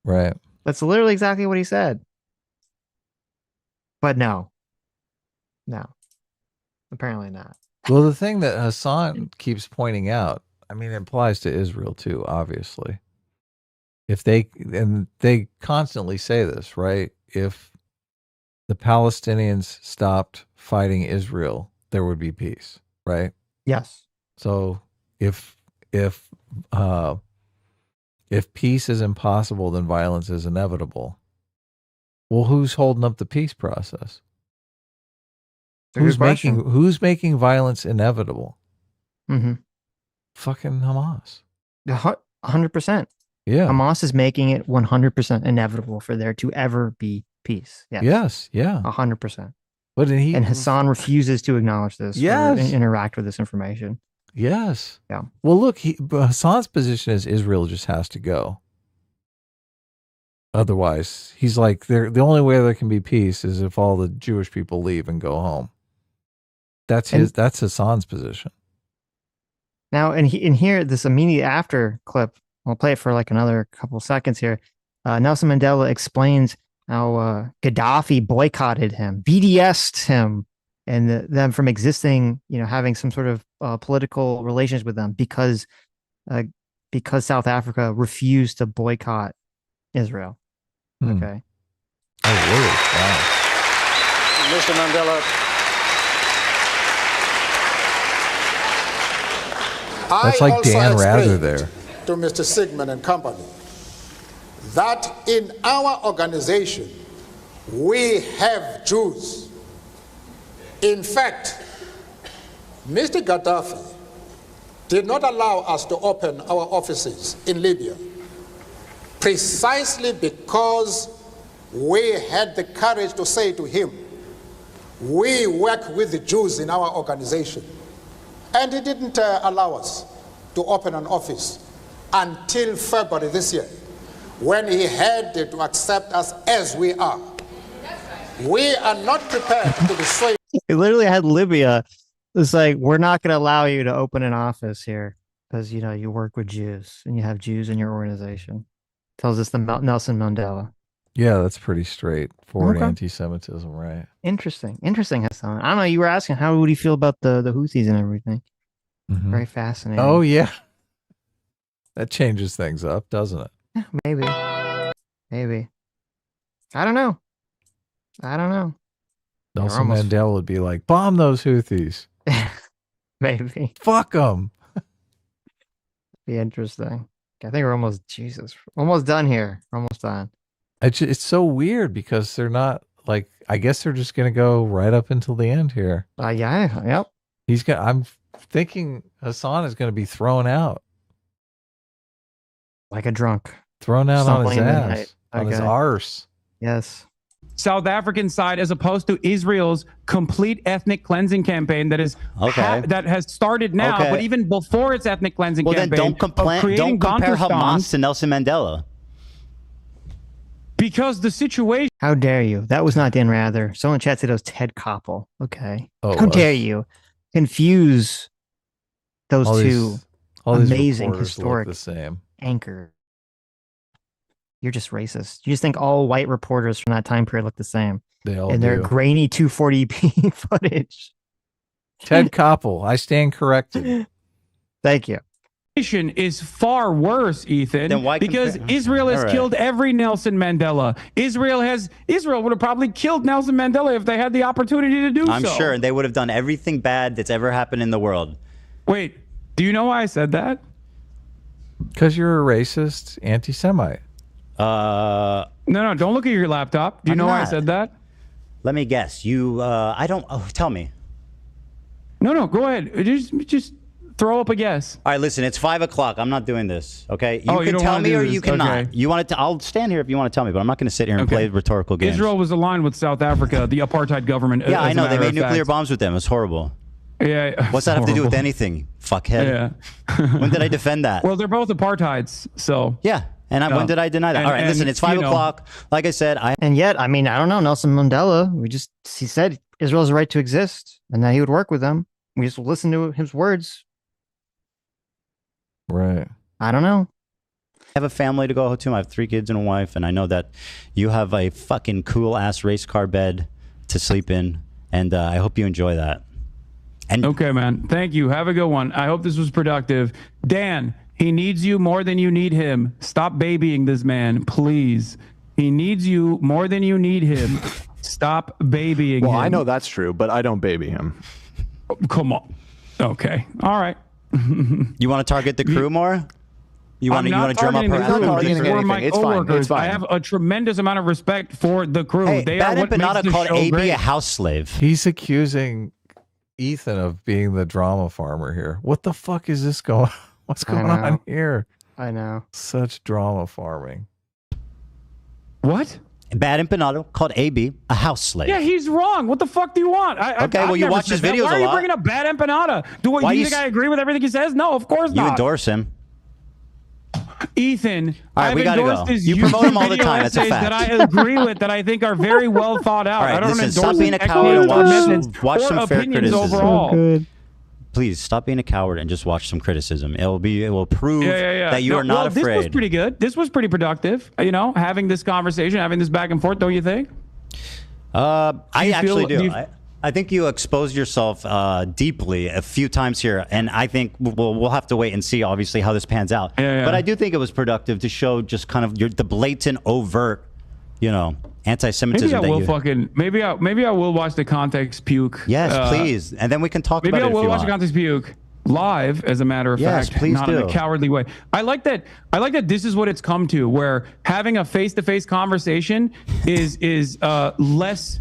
Right. That's literally exactly what he said. But no. Apparently not. Well, the thing that Hasan keeps pointing out, I mean, it applies to Israel too, obviously. If they constantly say this, right? If the Palestinians stopped fighting Israel, there would be peace, right? Yes. So if peace is impossible, then violence is inevitable. Well, who's holding up the peace process? Who's making violence inevitable? Mm-hmm. Fucking Hamas. 100%. Yeah. Hamas is making it 100% inevitable for there to ever be peace. Yes. Yeah. 100%. But and Hasan refuses to acknowledge this. Yes. Or interact with this information. Yes. Yeah. Well, look, Hasan's position is Israel just has to go. Otherwise, he's like, the only way there can be peace is if all the Jewish people leave and go home. That's Hasan's position. Now, in here, this immediate after clip, I'll play it for like another couple seconds here. Nelson Mandela explains how Gaddafi boycotted him, BDS'd him, and them from existing, having some sort of political relations with them because South Africa refused to boycott Israel. Okay. Oh, really? Wow. Mr. Mandela, that's like Dan Rather there. To Mr. Sigmund and company, that in our organization, we have Jews. In fact, Mr. Gaddafi did not allow us to open our offices in Libya precisely because we had the courage to say to him We work with the Jews in our organization. And he didn't allow us to open an office until February this year, when he had to accept us as we are. We are not prepared to be swayed. He literally had Libya. It's like, we're not going to allow you to open an office here because, you know, you work with Jews and you have Jews in your organization. Tells us the Nelson Mandela. Yeah, that's pretty straightforward anti-Semitism, right? Interesting, Hassan. I don't know. You were asking how would he feel about the Houthis and everything. Very fascinating. Oh yeah, that changes things up, doesn't it? Yeah, maybe. I don't know. Nelson Mandela would be like, bomb those Houthis. Maybe. Fuck them. Be interesting. I think we're almost done here. We're almost done. It's so weird because they're not like, I guess they're just going to go right up until the end here. Yep. I'm thinking Hassan is going to be thrown out. Like a drunk. Thrown out on his ass. On his arse. Yes. South African side, as opposed to Israel's complete ethnic cleansing campaign that is that has started now, but even before its ethnic cleansing campaign. Well, then don't compare Hamas to Nelson Mandela. Because the situation. How dare you? That was not Dan Rather. Someone in chat said it was Ted Koppel. Okay. How dare you confuse those two amazing historic the same anchors? You're just racist. You just think all white reporters from that time period look the same. They all and their grainy 240p footage. Ted Koppel, I stand corrected. Thank you. Is far worse, Ethan, then why because Israel has killed every Nelson Mandela. Israel would have probably killed Nelson Mandela if they had the opportunity to do so. I'm sure, and they would have done everything bad that's ever happened in the world. Wait, do you know why I said that? Because you're a racist anti-Semite. No, don't look at your laptop. Do you know why I said that? Let me guess. I don't. Oh, tell me. No, go ahead. Just throw up a guess. All right, listen. It's 5 o'clock. I'm not doing this. Okay. You can tell me or you cannot. Okay. You want to? I'll stand here if you want to tell me, but I'm not going to sit here and play rhetorical games. Israel was aligned with South Africa, the apartheid government. Yeah, I know. They made nuclear bombs with them. It's horrible. Yeah. What's that have to do with anything? Fuckhead. Yeah. When did I defend that? Well, they're both apartheids, so. Yeah. And when did I deny that? All right, listen, it's 5 o'clock. Like I said, And yet, I mean, I don't know, Nelson Mandela, he said Israel has a right to exist and that he would work with them. We just listen to his words. Right. I don't know. I have a family to go to. I have 3 kids and a wife, and I know that you have a fucking cool-ass race car bed to sleep in, and I hope you enjoy that. And okay, man. Thank you. Have a good one. I hope this was productive. Dan, he needs you more than you need him. Stop babying this man, please. He needs you more than you need him. Stop babying him. Well, I know that's true, but I don't baby him. Oh, come on. Okay. All right. You want to target the crew more? You want to drum up her? We're my coworkers. I have a tremendous amount of respect for the crew. Hey, they Bad are what Empanada makes the called show AB great. a house slave. He's accusing Ethan of being the drama farmer here. What the fuck is this going on? What's going on here? I know. Such drama farming. What? Bad Empanada called AB a house slave. Yeah, he's wrong. What the fuck do you want? Well, you watch his videos a lot. Why are you bringing up Bad Empanada? Do you think I agree with everything he says? No, of course not. You endorse him. Ethan, all right, we gotta go. You promote him all the time. That's a fact. That I agree with, that I think are very well thought out. All right, I don't listen, stop being a coward and watch some fair criticism. Overall. So please stop being a coward and just watch some criticism. It will prove that you are not afraid. This was pretty good. This was pretty productive. You know, having this conversation, having this back and forth. Don't you think? I actually do. I think you exposed yourself deeply a few times here, and I think we'll have to wait and see, obviously, how this pans out. But I do think it was productive to show just kind of the blatant, overt, anti-Semitism. Maybe I will watch the Context Puke. Yes, please, and then we can talk about it. Maybe I will watch the Context Puke live, as a matter of fact, please not in a cowardly way. I like that this is what it's come to, where having a face-to-face conversation is less.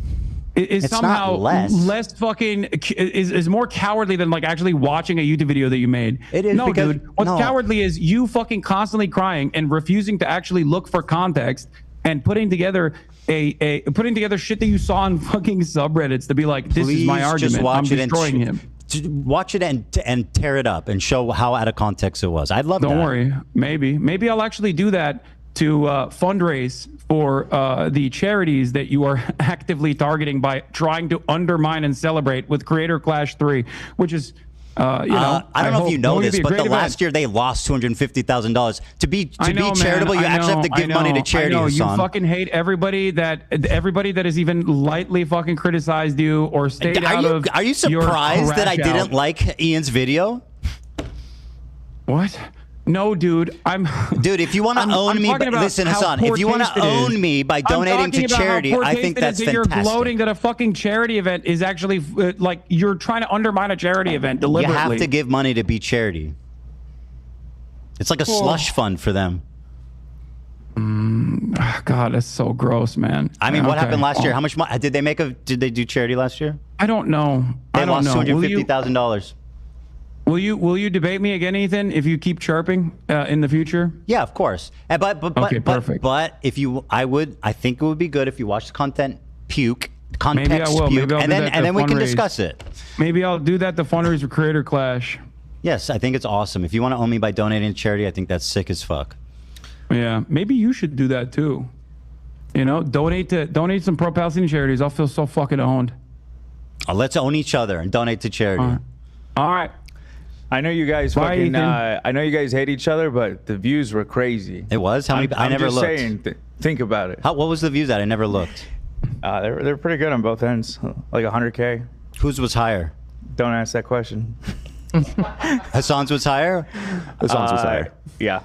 Is somehow less fucking is more cowardly than like actually watching a YouTube video that you made. It is dude. What's cowardly is you fucking constantly crying and refusing to actually look for context and putting together putting together shit that you saw on fucking subreddits to be like, this is my argument. I'm destroying him. Watch it and tear it up and show how out of context it was. I'd love that. Don't worry. Maybe I'll actually do that to fundraise for the charities that you are actively targeting by trying to undermine and celebrate with Creator Clash 3, which is, I don't know if you know this, but the last year they lost $250,000. To be charitable, you actually have to give money to charity. I know. You Hassan. fucking hate everybody that has even lightly fucking criticized you or stayed out of. Are you surprised that I didn't like Ian's video? What? No, dude. Dude, if you want to own me, listen, Hassan. If you want to own me by donating to charity, I think that's fantastic. You're gloating that a fucking charity event is actually like you're trying to undermine a charity event deliberately. You have to give money to be charity. It's like a slush fund for them. God, that's so gross, man. I mean, what happened last year? How much money did they make? Did they do charity last year? I don't know. They lost $250,000. Will you debate me again, Ethan, if you keep chirping in the future? Yeah, of course. Perfect. But if you, I think it would be good if you watch the context puke, and then we can discuss it. Maybe I'll do that to fundraise for Creator Clash. Yes, I think it's awesome. If you want to own me by donating to charity, I think that's sick as fuck. Yeah, maybe you should do that too. You know, donate some pro-Palestinian charities. I'll feel so fucking owned. Let's own each other and donate to charity. All right. I know you guys fucking. I know you guys hate each other, but the views were crazy. It was. How many? I never looked. Saying, think about it. What was the views at? I never looked. They're pretty good on both ends. Like 100K. Whose was higher? Don't ask that question. Hassan's was higher. Hassan's was higher. Yeah.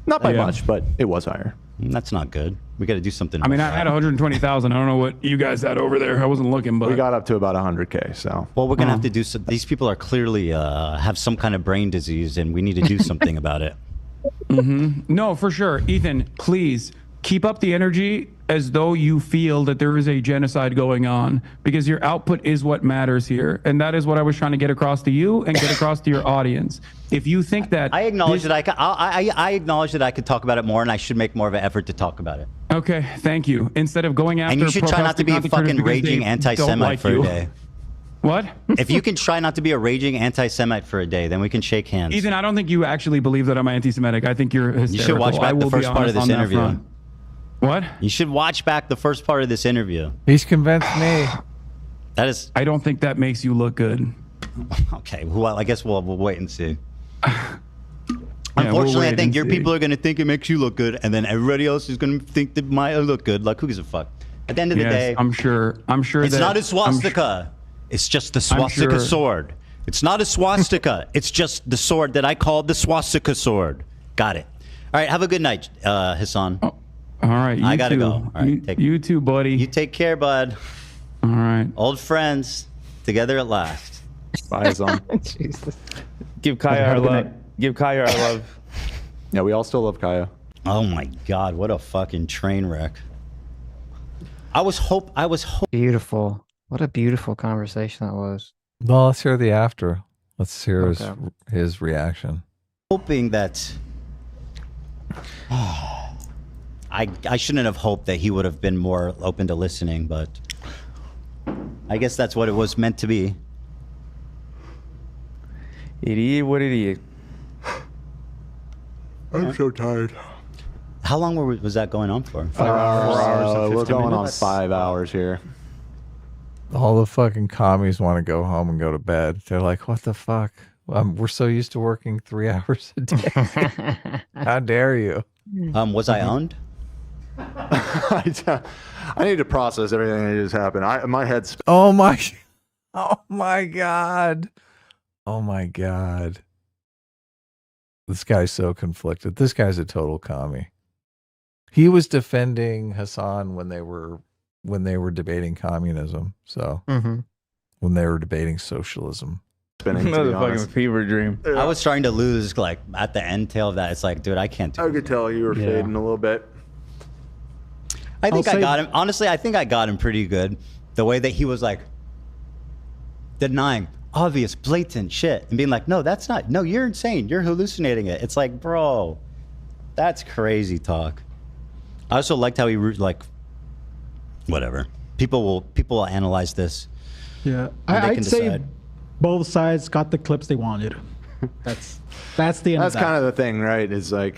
Not by much, but it was higher. That's not good. We got to do something. I mean, I had 120,000. I don't know what you guys had over there. I wasn't looking, but we got up to about 100K. So, well, we're gonna have to do. These people are clearly have some kind of brain disease, and we need to do something about it. No, for sure, Ethan. Please keep up the energy as though you feel that there is a genocide going on, because your output is what matters here, and that is what I was trying to get across to you and get across to your audience. If you think that I acknowledge that I acknowledge that I could talk about it more, and I should make more of an effort to talk about it. Okay, thank you. Instead of going after, and you should try not to be a fucking raging anti-Semite for a day. What? If you can try not to be a raging anti-Semite for a day, then we can shake hands. Ethan, I don't think you actually believe that I'm anti-Semitic. I think you're hysterical. You should watch back the first part of this interview. What? You should watch back the first part of this interview. He's convinced me. That is. I don't think that makes you look good. Okay. Well, I guess we'll wait and see. Unfortunately, I think your people are going to think it makes you look good, and then everybody else is going to think that might look good. Like, who gives a fuck? At the end of the day, I'm sure. It's not a swastika. It's just the swastika sword. It's not a swastika. It's just the sword that I called the swastika sword. Got it. All right. Have a good night, Hassan. Oh, all right. I gotta go. All right. You too, buddy. You take care, bud. All right. Old friends, together at last. Bye, Hassan. Jesus. Give Kaya our love. Give Kaya our love. Yeah, we all still love Kaya. Oh my God, what a fucking train wreck. I was beautiful. What a beautiful conversation that was. Well, let's hear the after. Let's hear his reaction. Hoping that I shouldn't have hoped that he would have been more open to listening, but I guess that's what it was meant to be. It is what it is. I'm so tired. How long was that going on for? 5 hours. We're going on 5 hours here. All the fucking commies want to go home and go to bed. They're like, what the fuck? We're so used to working 3 hours a day. How dare you? Was I owned? I need to process everything that just happened. My head's... Oh my God. Oh my God. This guy's so conflicted. This guy's a total commie. He was defending Hassan when they were debating communism. So when they were debating socialism. Another fucking fever dream. I was starting to lose, like, at the end tail of that. It's like, dude, I can't do it. I could tell you were fading a little bit. I think I got him. Honestly, I think I got him pretty good. The way that he was, like, denying obvious, blatant shit and being like, no, that's not. No, you're insane. You're hallucinating it. It's like, bro, that's crazy talk. I also liked how he like, whatever. People will analyze this. Yeah, I'd say both sides got the clips they wanted. That's the end. That's kind of the thing, right? Is like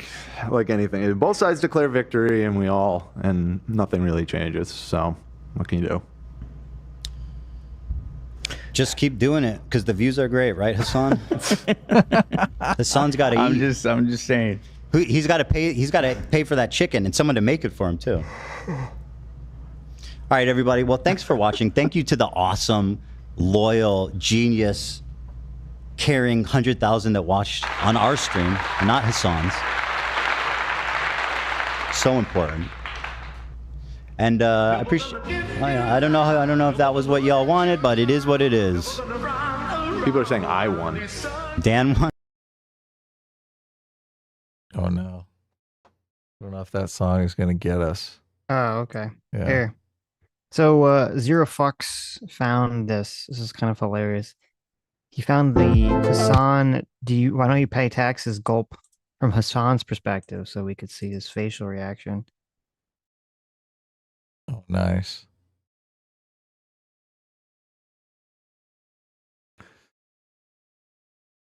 anything. Both sides declare victory, and nothing really changes. So, what can you do? Just keep doing it because the views are great, right, Hassan? Hassan's got to eat. I'm just saying. He's got to pay. He's got to pay for that chicken and someone to make it for him too. All right, everybody. Well, thanks for watching. Thank you to the awesome, loyal, genius, caring 100,000 that watched on our stream, not Hassan's. So important. And I appreciate. I don't know if that was what y'all wanted, but it is what it is. People are saying I won. Dan won. Oh no! I don't know if that song is going to get us. Oh, okay. Yeah. Here. So Zero Fucks found this. This is kind of hilarious. He found the Hassan. Why don't you pay taxes? Gulp from Hassan's perspective, so we could see his facial reaction. Oh, nice.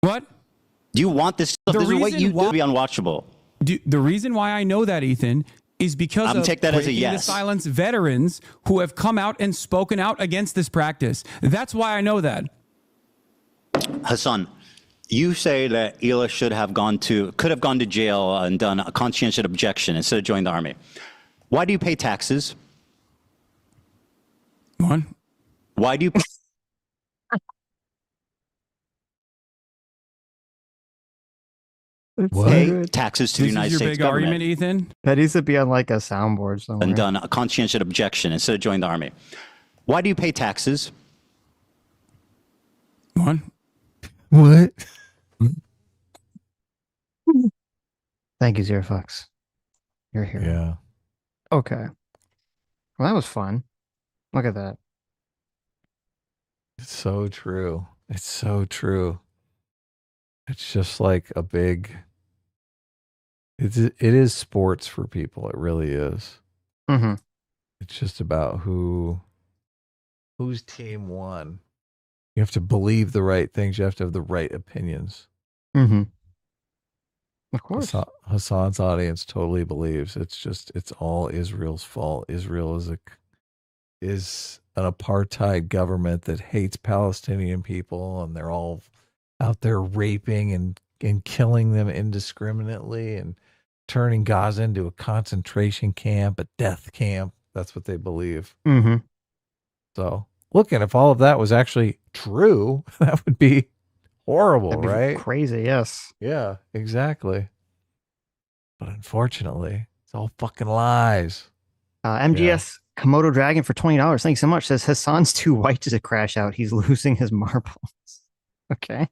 What? Do you want this stuff? This is what you do to be unwatchable. The reason why I know that, Ethan, is because of take that as a Breaking the yes. Silence veterans who have come out and spoken out against this practice. That's why I know that. Hassan, you say that Ela could have gone to jail and done a conscientious objection instead of joining the army. Why do you pay taxes? What? Why do you pay taxes to the United States government? Argument, Ethan? That needs to be on like a soundboard somewhere. And done a conscientious objection instead of joining the army. Why do you pay taxes? What? What? Thank you, Zero Fucks. You're here. Yeah. Okay. Well, that was fun. Look at that. It's so true. It's so true. It's just like a big. It is sports for people. It really is. Mm-hmm. It's just about whose team won. You have to believe the right things. You have to have the right opinions. Mm-hmm. Of course. Hassan's audience totally believes it's all Israel's fault. Israel is an apartheid government that hates Palestinian people, and they're all out there raping and killing them indiscriminately and turning Gaza into a concentration camp, a death camp. That's what they believe. Mm-hmm. So, look, and if all of that was actually true, that would be horrible, That'd be right? Crazy, yes. Yeah, exactly. But unfortunately, it's all fucking lies. MGS Komodo Dragon for $20. Thanks so much. Says Hassan's too white to crash out. He's losing his marbles. Okay.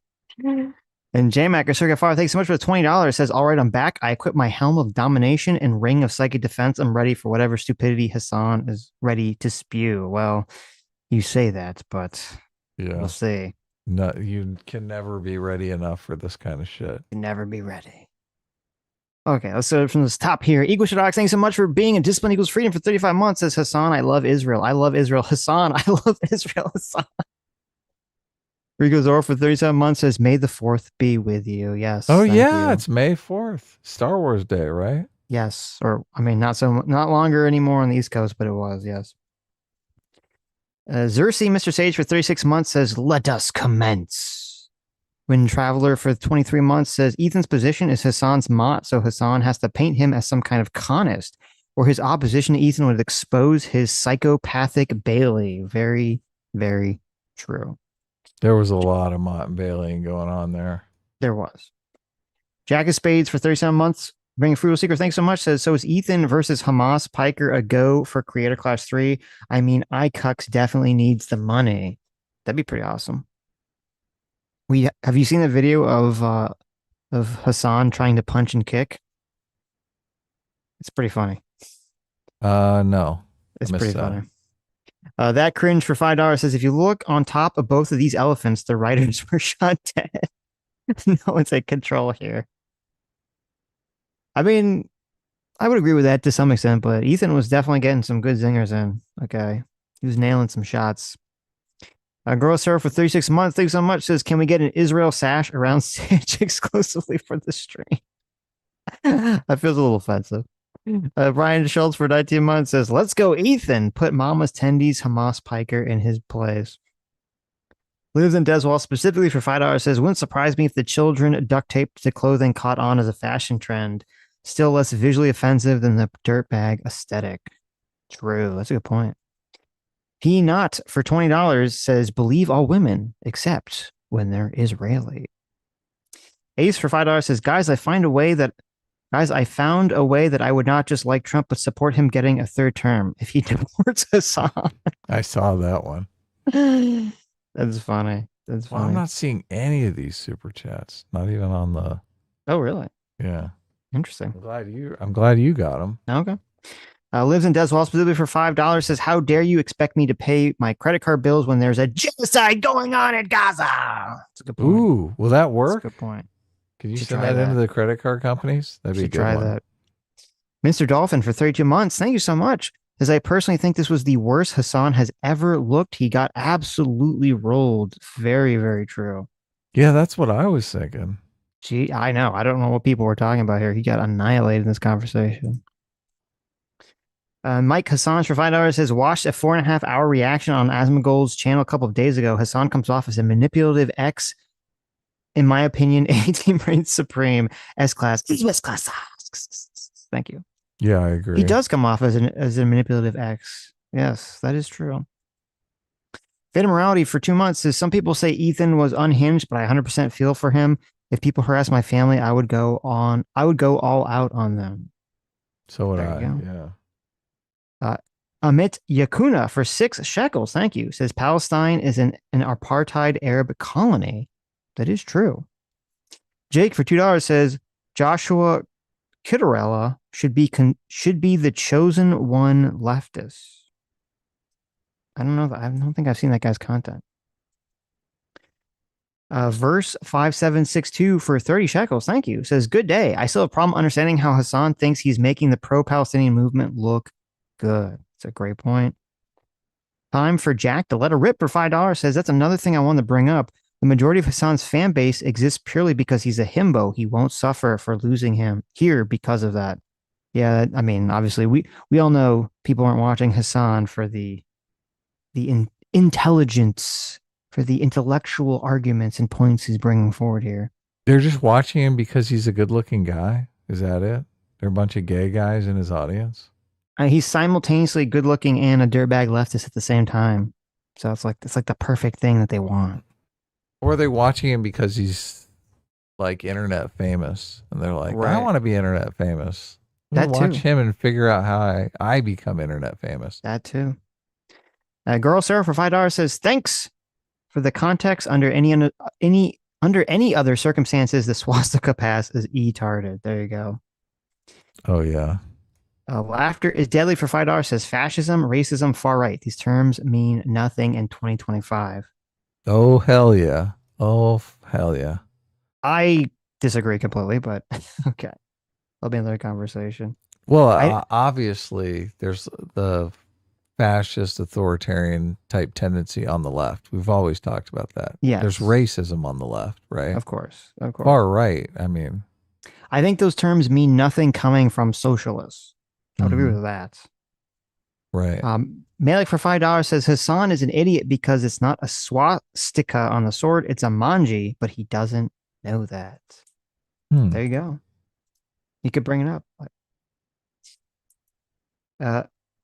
And JMac or Circuit Fire, thanks so much for the $20. Says, all right, I'm back. I equip my helm of domination and ring of psychic defense. I'm ready for whatever stupidity Hassan is ready to spew. Well, you say that, but we'll see. No, you can never be ready enough for this kind of shit. Never be ready. Okay, let's start from this top here. Equal Shadox, thanks so much for being in Discipline Equals Freedom for 35 months. Says Hassan, I love Israel. I love Israel. Hassan, I love Israel. Hassan. Rico Zoro for 37 months says, May the 4th be with you. Yes. Oh, yeah, it's May 4th. Star Wars Day, right? Yes. Or, I mean, not longer anymore on the East Coast, but it was, yes. Xerxes, Mr. Sage for 36 months says, let us commence. Wind Traveler for 23 months says, Ethan's position is Hassan's mot, so Hassan has to paint him as some kind of conist, or his opposition to Ethan would expose his psychopathic Bailey. Very, very true. There was a lot of Mott and Bailey going on there. There was. Jack of Spades for 37 months. Bringing Frugal Secret, thanks so much. Says, so is Ethan versus Hamas Piker a go for Creator Class 3? I mean, iCux definitely needs the money. That'd be pretty awesome. Have you seen the video of Hassan trying to punch and kick? It's pretty funny. No. It's pretty funny. That cringe for $5 says, if you look on top of both of these elephants, the riders were shot dead. No one's in control here. I mean, I would agree with that to some extent, but Ethan was definitely getting some good zingers in. Okay. He was nailing some shots. A girl served for 36 months. Thanks so much. Says, can we get an Israel sash around Sitch exclusively for the stream? That feels a little offensive. Brian Schultz for 19 months says, let's go, Ethan. Put Mama's Tendies Hamas Piker in his place. Lives in Deswall specifically for $5 says, wouldn't surprise me if the children duct taped to clothing caught on as a fashion trend. Still less visually offensive than the dirtbag aesthetic. True. That's a good point. He Not for $20 says, believe all women except when they're Israeli. Ace for $5 says, guys, I found a way that I would not just like Trump, but support him getting a third term if he deports Hassan. I saw that one. That's funny. That's funny. Well, I'm not seeing any of these super chats. Not even on the. Oh, really? Yeah. Interesting. I'm glad you got them. Okay. Lives in Deswall specifically for $5 says, how dare you expect me to pay my credit card bills when there's a genocide going on in Gaza? That's a good point. Ooh, will that work? That's a good point. Can you send that into the credit card companies? That'd be a good one. That. Mr. Dolphin for 32 months. Thank you so much. As I personally think this was the worst Hassan has ever looked. He got absolutely rolled. Very, very true. Yeah, that's what I was thinking. Gee, I know. I don't know what people were talking about here. He got annihilated in this conversation. Mike Hassan for $5 says, watched a 4.5-hour reaction on Asmongold's channel a couple of days ago. Hassan comes off as a manipulative ex. In my opinion, 18 reigns supreme. S-class. S-class. Thank you. Yeah, I agree. He does come off as a manipulative ex. Yes, that is true. Fate of Morality for 2 months says, some people say Ethan was unhinged, but I 100% feel for him. If people harass my family, I would go all out on them. So would I. Yeah. Amit Yakuna for 6 shekels. Thank you. Says Palestine is an apartheid Arab colony. That is true. Jake for $2 says Joshua Kittarella should be the chosen one leftist. I don't know. I don't think I've seen that guy's content. Verse 5762 for 30 shekels. Thank you. Says, good day. I still have a problem understanding how Hassan thinks he's making the pro-Palestinian movement look good. It's a great point. Time for Jack to let a rip for $5 says, that's another thing I wanted to bring up. The majority of Hassan's fan base exists purely because he's a himbo. He won't suffer for losing him here because of that. Yeah, I mean, obviously, we all know people aren't watching Hassan for the intelligence, for the intellectual arguments and points he's bringing forward here. They're just watching him because he's a good-looking guy. Is that it? They're a bunch of gay guys in his audience. He's simultaneously good-looking and a dirtbag leftist at the same time. So it's like the perfect thing that they want. Or are they watching him because he's like internet famous, and they're like, right. I want to be internet famous. That watch him and figure out how I become internet famous. That too. Girl Sarah for $5 says, thanks for the context. Under any other circumstances, the swastika pass is e-tarded. There you go. Oh yeah. Laughter is deadly for $5 says fascism, racism, far right. These terms mean nothing in 2025. Oh hell yeah. Oh hell yeah. I disagree completely, but okay. That'll be another conversation. Well, obviously there's the fascist authoritarian type tendency on the left. We've always talked about that. Yeah. There's racism on the left, right? Of course. Far right. I mean, I think those terms mean nothing coming from socialists. I would agree with that. Right. Malik for $5 says Hassan is an idiot because it's not a swastika on the sword. It's a manji, but he doesn't know that. There you go. You could bring it up.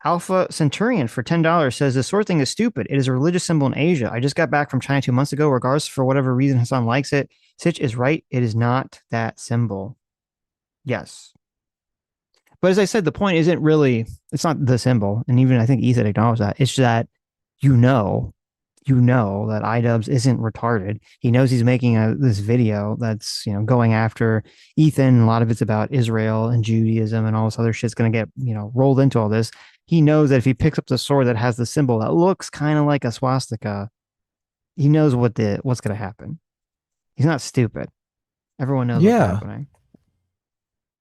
Alpha Centurion for $10 says the sword thing is stupid. It is a religious symbol in Asia. I just got back from China 2 months ago. Regardless, for whatever reason Hassan likes it, Sitch is right. It is not that symbol. Yes. But as I said, the point isn't really, it's not the symbol. And even I think Ethan acknowledged that. It's that you know that iDubbbz isn't retarded. He knows he's making this video that's, going after Ethan. A lot of it's about Israel and Judaism and all this other shit's going to get, rolled into all this. He knows that if he picks up the sword that has the symbol that looks kind of like a swastika, he knows what's going to happen. He's not stupid. Everyone knows what's happening.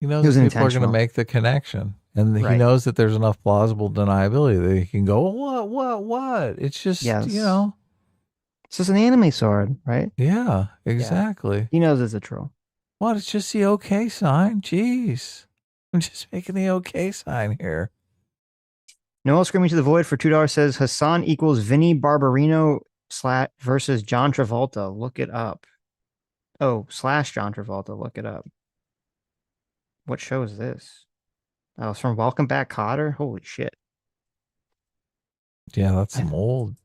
He knows that people are going to make the connection. And he knows that there's enough plausible deniability that he can go, what? It's just, you know. It's just an anime sword, right? Yeah, exactly. Yeah. He knows it's a troll. What? It's just the okay sign? Jeez. I'm just making the okay sign here. Noel Screaming to the Void for $2 says Hassan equals Vinny Barbarino versus John Travolta. Look it up. Oh, / John Travolta. Look it up. What show is this? Oh, it's from Welcome Back, Kotter. Holy shit. Yeah, that's some old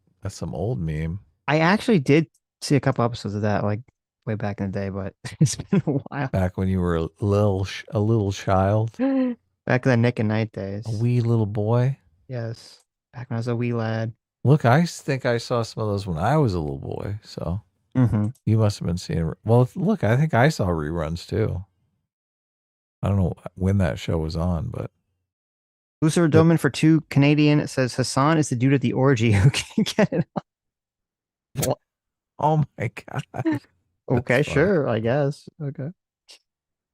meme. I actually did see a couple episodes of that, like way back in the day, but it's been a while. Back when you were a little child. Back in the Nick and Night days. A wee little boy. Yes. Back when I was a wee lad. Look, I think I saw some of those when I was a little boy. So you must have been seeing. Well, look, I think I saw reruns too. I don't know when that show was on, but. Lucifer Doman for 2 Canadian. It says Hassan is the dude at the orgy who can get it on. What? Oh my God. Okay, sure, I guess. Okay.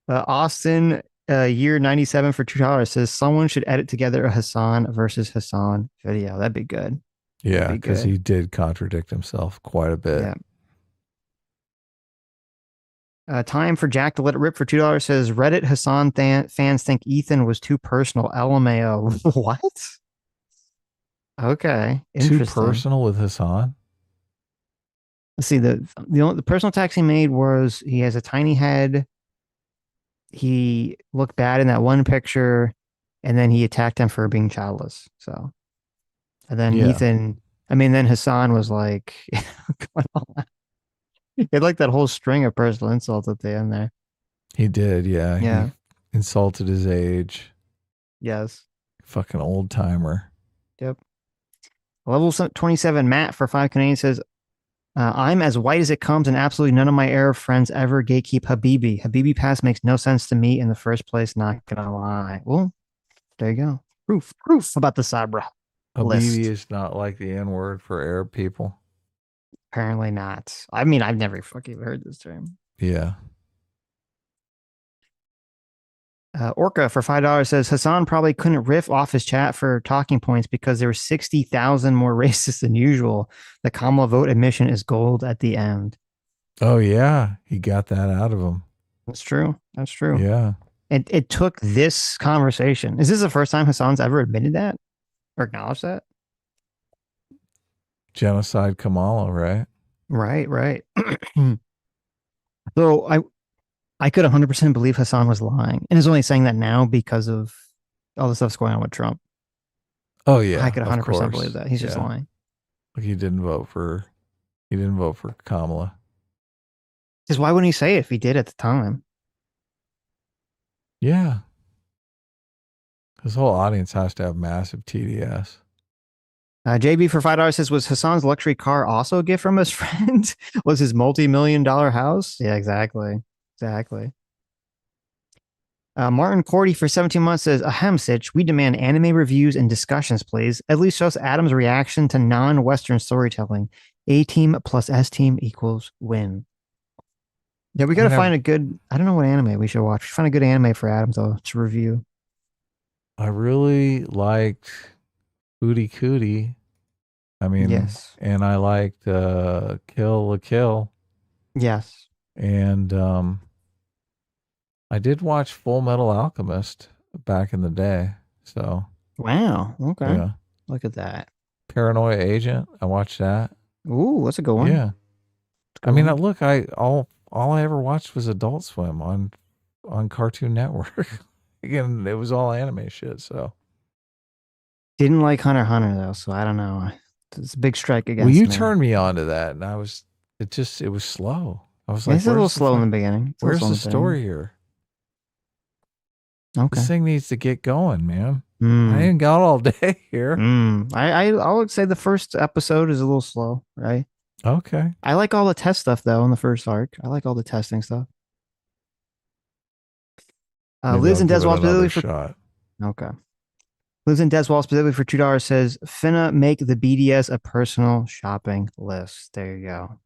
Austin, year 97 for $2 says someone should edit together a Hassan versus Hassan video. That'd be good. Yeah, because he did contradict himself quite a bit. Yeah. Time for Jack to let it rip for $2 says Reddit Hassan fans think Ethan was too personal. LMAO. What? Okay. Too personal with Hassan? Let's see. The personal attacks he made was he has a tiny head. He looked bad in that one picture, and then he attacked him for being childless. So, and then Ethan, then Hassan was like, he had like that whole string of personal insults at the end there. He did, yeah. Yeah. He insulted his age. Yes. Fucking old timer. Yep. Level 27 Matt for 5 Canadian says, I'm as white as it comes, and absolutely none of my Arab friends ever gatekeep Habibi. Habibi Pass makes no sense to me in the first place, not gonna lie. Well, there you go. Proof about the Sabra list. Habibi is not like the N-word for Arab people. Apparently not. I mean, I've never fucking heard this term. Yeah. Orca for $5 says Hassan probably couldn't riff off his chat for talking points because there were 60,000 more racists than usual. The Kamala vote admission is gold at the end. Oh yeah, he got that out of him. That's true. That's true. Yeah. It took this conversation. Is this the first time Hassan's ever admitted that or acknowledged that? Genocide Kamala, right? Right. So I could 100% believe Hassan was lying, and is only saying that now because of all the stuff's going on with Trump. Oh yeah, I could 100% believe that he's just lying. Like he didn't vote for Kamala. Because why wouldn't he say it if he did at the time? Yeah, his whole audience has to have massive TDS. JB for $5 says, was Hassan's luxury car also a gift from his friend? Was his multi-million-dollar house? Yeah, exactly. Martin Cordy for 17 months says, ahem, Sitch, we demand anime reviews and discussions, please. At least show us Adam's reaction to non-Western storytelling. A-team plus S-team equals win. Yeah, we got to find a good, I don't know what anime we should watch. We should find a good anime for Adam to review. I really liked Hootie Cootie. I mean, yes. And I liked Kill la Kill. Yes. And I did watch Full Metal Alchemist back in the day. So wow. Okay. Yeah. Look at that. Paranoia Agent. I watched that. Ooh, that's a good one. Yeah. I mean, look, all I ever watched was Adult Swim on Cartoon Network. Again, it was all anime shit. So didn't like Hunter x Hunter though, so I don't know. It's a big strike against me. Well, you me. turned me on to that, and it was slow. I was like, it's a little slow in the beginning. Where's the story here? Okay. This thing needs to get going, man. I ain't got all day here. I would say the first episode is a little slow, right? Okay. I like all the test stuff though in the first arc. I like all the testing stuff. Liz and Deswall specifically for shot. Okay. Liz and Deswall specifically for $2 says finna make the BDS a personal shopping list. There you go.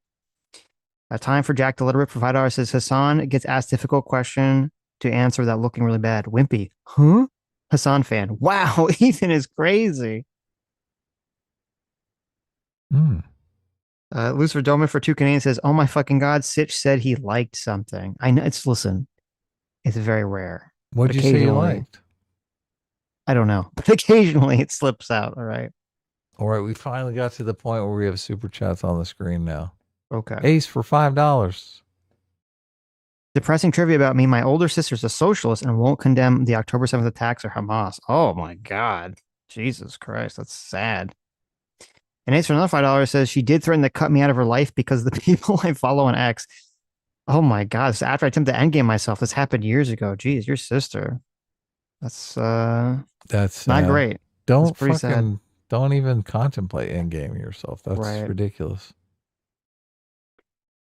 Time for Jack to let it rip for $5 says Hassan gets asked difficult question to answer without looking really bad. Wimpy. Huh? Hasan fan. Wow, Ethan is crazy. Lucifer Doman for 2 Canadians says, oh my fucking God, Sitch said he liked something. I know, it's very rare. What did you say you liked? I don't know. But occasionally it slips out, all right? All right, we finally got to the point where we have super chats on the screen now. Okay. Ace for $5. Depressing trivia about me. My older sister's a socialist and won't condemn the October 7th attacks or Hamas. Oh my God. Jesus Christ. That's sad. And Ace for another $5 says she did threaten to cut me out of her life because of the people I follow on X. Oh my God. So after I attempted to endgame myself, this happened years ago. Jeez, your sister. That's not great. Don't even contemplate endgaming yourself. That's ridiculous.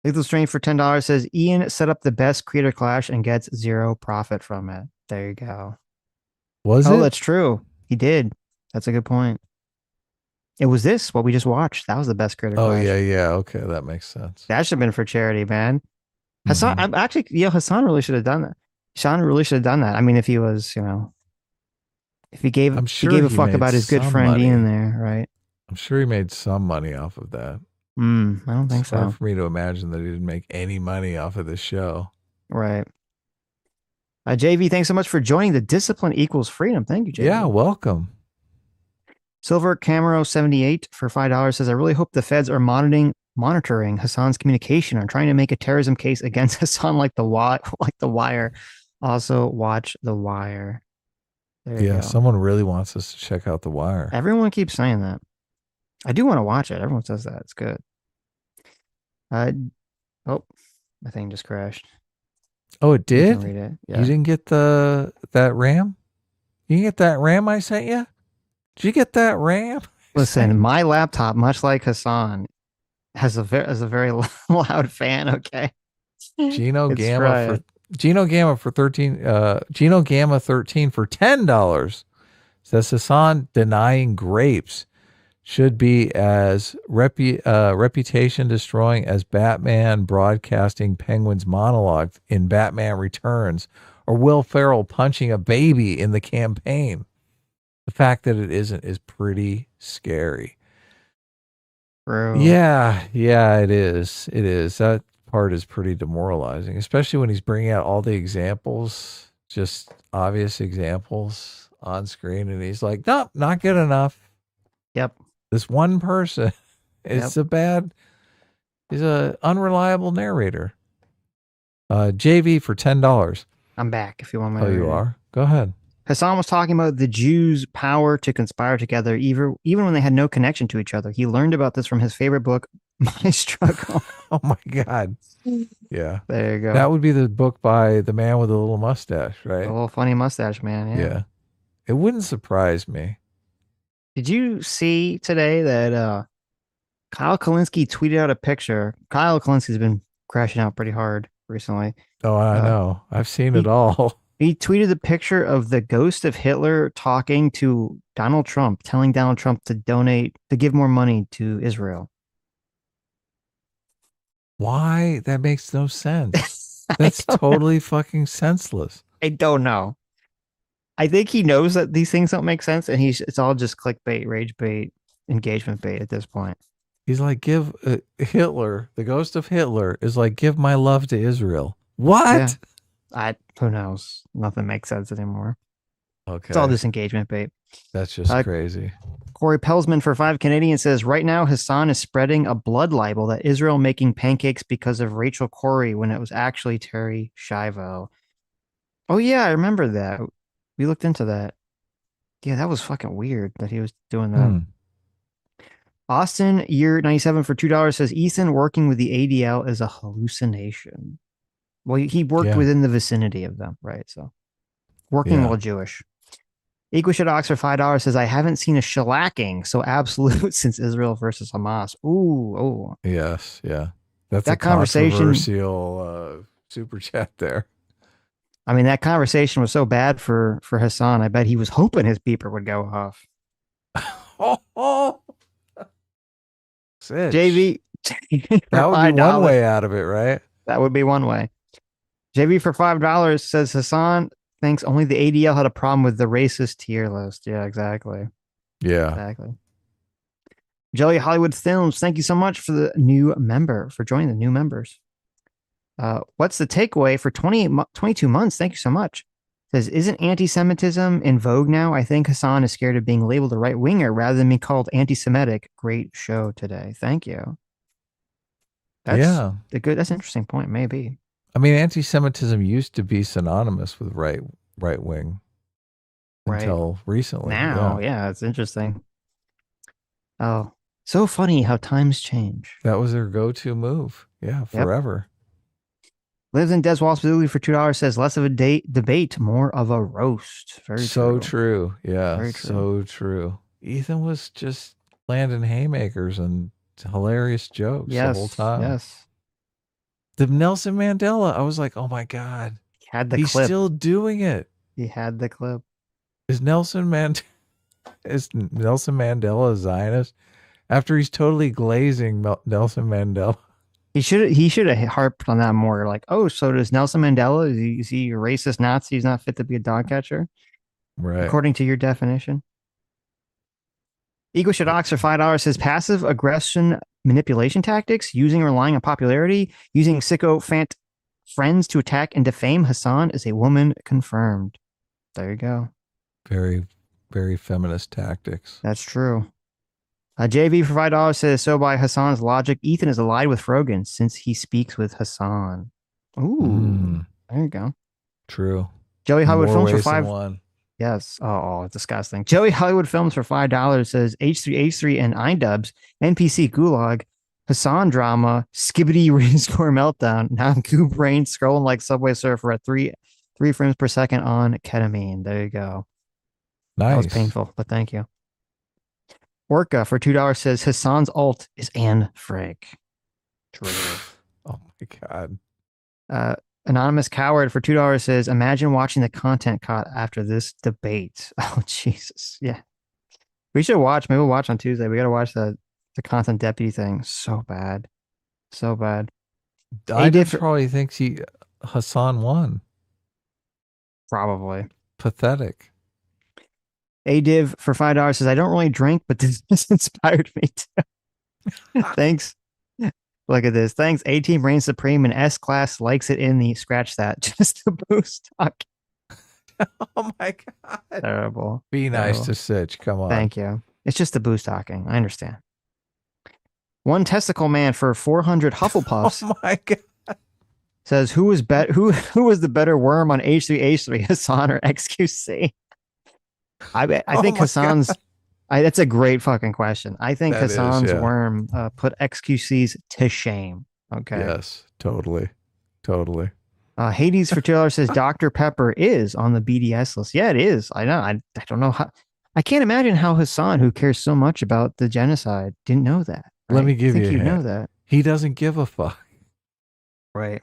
Lethal Strange for $10 says Ian set up the best creator clash and gets zero profit from it. There you go. Was it? Oh, that's true. He did. That's a good point. It was what we just watched. That was the best creator clash. Yeah. Okay, that makes sense. That should have been for charity, man. Hasan, I'm actually, Hasan really should have done that. Sean really should have done that. I mean, if he was, if he gave a fuck about his good friend Ian there, right? I'm sure he made some money off of that. I don't think so. It's hard for me to imagine that he didn't make any money off of this show. Right. JV, thanks so much for joining. The discipline equals freedom. Thank you, JV. Yeah, welcome. Silver Camaro 78 for $5 says, I really hope the feds are monitoring Hasan's communication and trying to make a terrorism case against Hasan like the Wire. Also, watch The Wire. Yeah, someone really wants us to check out The Wire. Everyone keeps saying that. I do want to watch it. Everyone says that. It's good. My thing just crashed. Oh, it did? You can read it. Yeah. You didn't get that RAM? You didn't get that RAM I sent you? Did you get that RAM? Listen, my laptop, much like Hasan, has a very loud fan. Okay. Geno Gamma for 13. Geno Gamma 13 for $10 says Hasan denying grapes should be as reputation destroying as Batman broadcasting Penguin's monologue in Batman Returns, or Will Ferrell punching a baby in the campaign. The fact that it isn't is pretty scary. Bro. Yeah, it is. It is. That part is pretty demoralizing, especially when he's bringing out all the examples, just obvious examples on screen, and he's like, nope, not good enough. Yep. This one person is he's a unreliable narrator. JV for $10. I'm back if you want my you are? Go ahead. Hasan was talking about the Jews' power to conspire together, even when they had no connection to each other. He learned about this from his favorite book, My Struggle. Oh my God. Yeah. There you go. That would be the book by the man with a little mustache, right? The little funny mustache man. Yeah. It wouldn't surprise me. Did you see today that Kyle Kalinske tweeted out a picture? Kyle Kalinski's been crashing out pretty hard recently. Oh, I know. I've seen it all. He tweeted the picture of the ghost of Hitler talking to Donald Trump, telling Donald Trump to give more money to Israel. Why? That makes no sense. That's totally fucking senseless. I don't know. I think he knows that these things don't make sense, and it's all just clickbait, rage bait, engagement bait at this point. He's like, give Hitler, the ghost of Hitler, is like, give my love to Israel. What? Yeah. Who knows? Nothing makes sense anymore. Okay. It's all this engagement bait. That's just crazy. Corey Pelsman for 5 Canadians says, right now, Hasan is spreading a blood libel that Israel making pancakes because of Rachel Corrie when it was actually Terry Schiavo. Oh, yeah, I remember that. We looked into that. Yeah, that was fucking weird that he was doing that. Austin, year 97 for $2 says, Ethan working with the ADL is a hallucination. Well, he worked within the vicinity of them, right? So, working while Jewish. Equishit Ox for $5 says, I haven't seen a shellacking so absolute since Israel versus Hamas. Ooh. Yes, yeah. That's that a conversation, controversial super chat there. I mean, that conversation was so bad for Hasan. I bet he was hoping his beeper would go off. Sitch. JV. That would be one way out of it, right? That would be one way. JV for $5 says Hassan thinks only the ADL had a problem with the racist tier list. Yeah, exactly. Yeah. Exactly. Jelly Hollywood Films, thank you so much for the new member, for joining the new members. What's the takeaway for 22 months? Thank you so much. Says, isn't anti-Semitism in vogue now? I think Hassan is scared of being labeled a right-winger rather than being called anti-Semitic. Great show today. Thank you. That's an interesting point, maybe. I mean, anti-Semitism used to be synonymous with right wing until recently. Now, yeah, it's interesting. Oh, so funny how times change. That was their go-to move. Yeah, forever. Lives in Des Walls Facility for $2 says less of a debate, more of a roast. Very so true. Yeah, very true. So true. Ethan was just landing haymakers and hilarious jokes the whole time. Yes. The Nelson Mandela, I was like, oh my God. He had the He's clip. still doing it. He had the clip. Is Nelson Mandela a Zionist? After he's totally glazing Nelson Mandela. He should have harped on that more. Like, oh, so does Nelson Mandela? Is he a racist Nazi? He's not fit to be a dog catcher? Right. According to your definition. Ego Should Ox for $5 says passive aggression manipulation tactics, using and relying on popularity, using sycophant friends to attack and defame Hassan is a woman confirmed. There you go. Very, very feminist tactics. That's true. JV for $5 says, so by Hassan's logic, Ethan is allied with Frogan since he speaks with Hassan. Ooh, there you go. True. Joey Hollywood More Films for ways than $5. one. Yes. Oh, disgusting. Joey Hollywood Films for $5 says H3H3 and iDubbbz, NPC Gulag, Hassan drama, Skibbity Rainscore Meltdown. Now Goo Brain scrolling like Subway Surfer at 3 frames per second on ketamine. There you go. Nice. That was painful, but thank you. Orca for $2 says Hassan's alt is Anne Frank. True. Oh my God. Anonymous Coward for $2 says, imagine watching the content cut after this debate. Oh, Jesus. Yeah. We should watch. Maybe we'll watch on Tuesday. We got to watch the content deputy thing. So bad. So bad. iDubbbz probably thinks Hassan won. Probably. Pathetic. ADiv for $5 says, I don't really drink, but this inspired me to. Thanks. Look at this. Thanks. A-Team reigns supreme and S-Class likes it in the scratch that. Just to boost talk. Oh my God. Terrible. Be nice to Sitch. Come on. Thank you. It's just the boost talking. I understand. One Testicle Man for 400 Hufflepuffs. Oh my God. Says, who was the better worm on H3H3, Hassan or XQC? I think Hassan's. That's a great fucking question. I think Hassan's worm put XQC's to shame. Okay. Yes, totally. Hades for $2 says Dr. Pepper is on the BDS list. Yeah, it is. I know. I don't know how. I can't imagine how Hassan, who cares so much about the genocide, didn't know that. Right? Let me give you a hint. know that. He doesn't give a fuck. Right.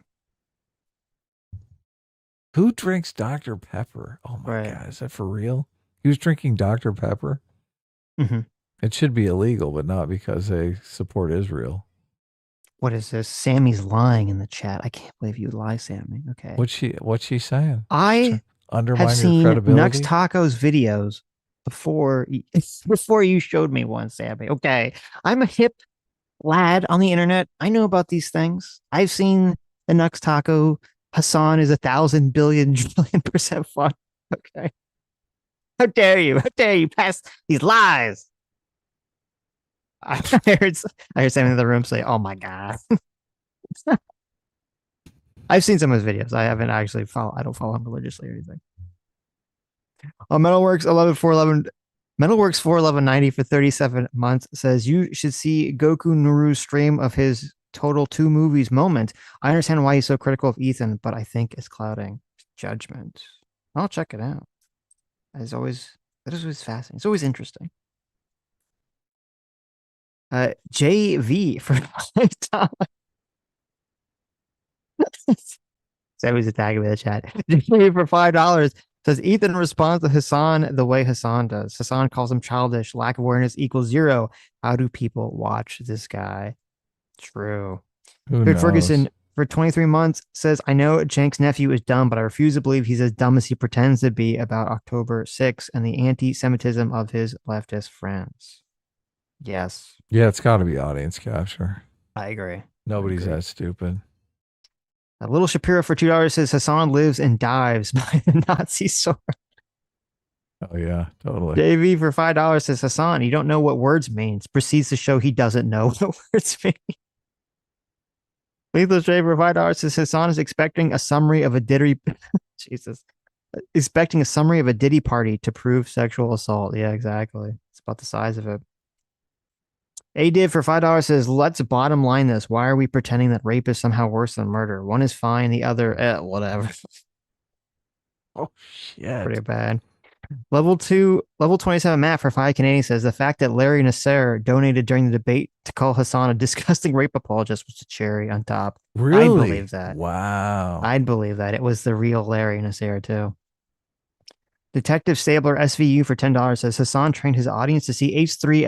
Who drinks Dr. Pepper? Oh my God. Is that for real? He was drinking Dr. Pepper? Mm-hmm. It should be illegal, but not because they support Israel. What is this? Sammy's lying in the chat. I can't believe you lie, Sammy. Okay. What's she saying? I undermine have your seen credibility? Nux Tacos videos before you showed me one, Sammy. Okay. I'm a hip lad on the internet. I know about these things. I've seen the Nux Taco. Hassan is 1,000 billion trillion % fun. Okay. How dare you? How dare you pass these lies? I heard someone in the room say, oh my God. I've seen some of his videos. I haven't actually I don't follow him religiously or anything. Metalworks 41190 for 37 months says you should see Goku Naru's stream of his total 2 movies moment. I understand why he's so critical of Ethan, but I think it's clouding judgment. I'll check it out. That is always fascinating. It's always interesting. JV for $5. Sammy's attacking me in the chat. JV for $5 says Ethan responds to Hassan the way Hassan does. Hassan calls him childish. Lack of awareness equals 0. How do people watch this guy? True. Who knows? Ferguson for 23 months says, I know Cenk's nephew is dumb, but I refuse to believe he's as dumb as he pretends to be about October 6th and the anti-Semitism of his leftist friends. Yes. Yeah, it's got to be audience capture. I agree. Nobody's that stupid. A Little Shapiro for $2 says Hasan lives and dives by the Nazi sword. Oh, yeah, totally. JV for $5 says Hasan, you don't know what words means. Proceeds to show he doesn't know what words mean. Lethal J for $5 says Hasan is expecting a summary of a Diddy. Jesus. Expecting a summary of a Diddy party to prove sexual assault. Yeah, exactly. It's about the size of it. A-Div for $5 says, let's bottom line this. Why are we pretending that rape is somehow worse than murder? One is fine, the other, whatever. Oh, shit. Pretty bad. Level 27 Matt for 5 Canadian says, the fact that Larry Nasser donated during the debate to call Hasan a disgusting rape apologist was a cherry on top. Really? I'd believe that. Wow. I'd believe that. It was the real Larry Nasser, too. Detective Stabler SVU for $10 says, Hasan trained his audience to see H3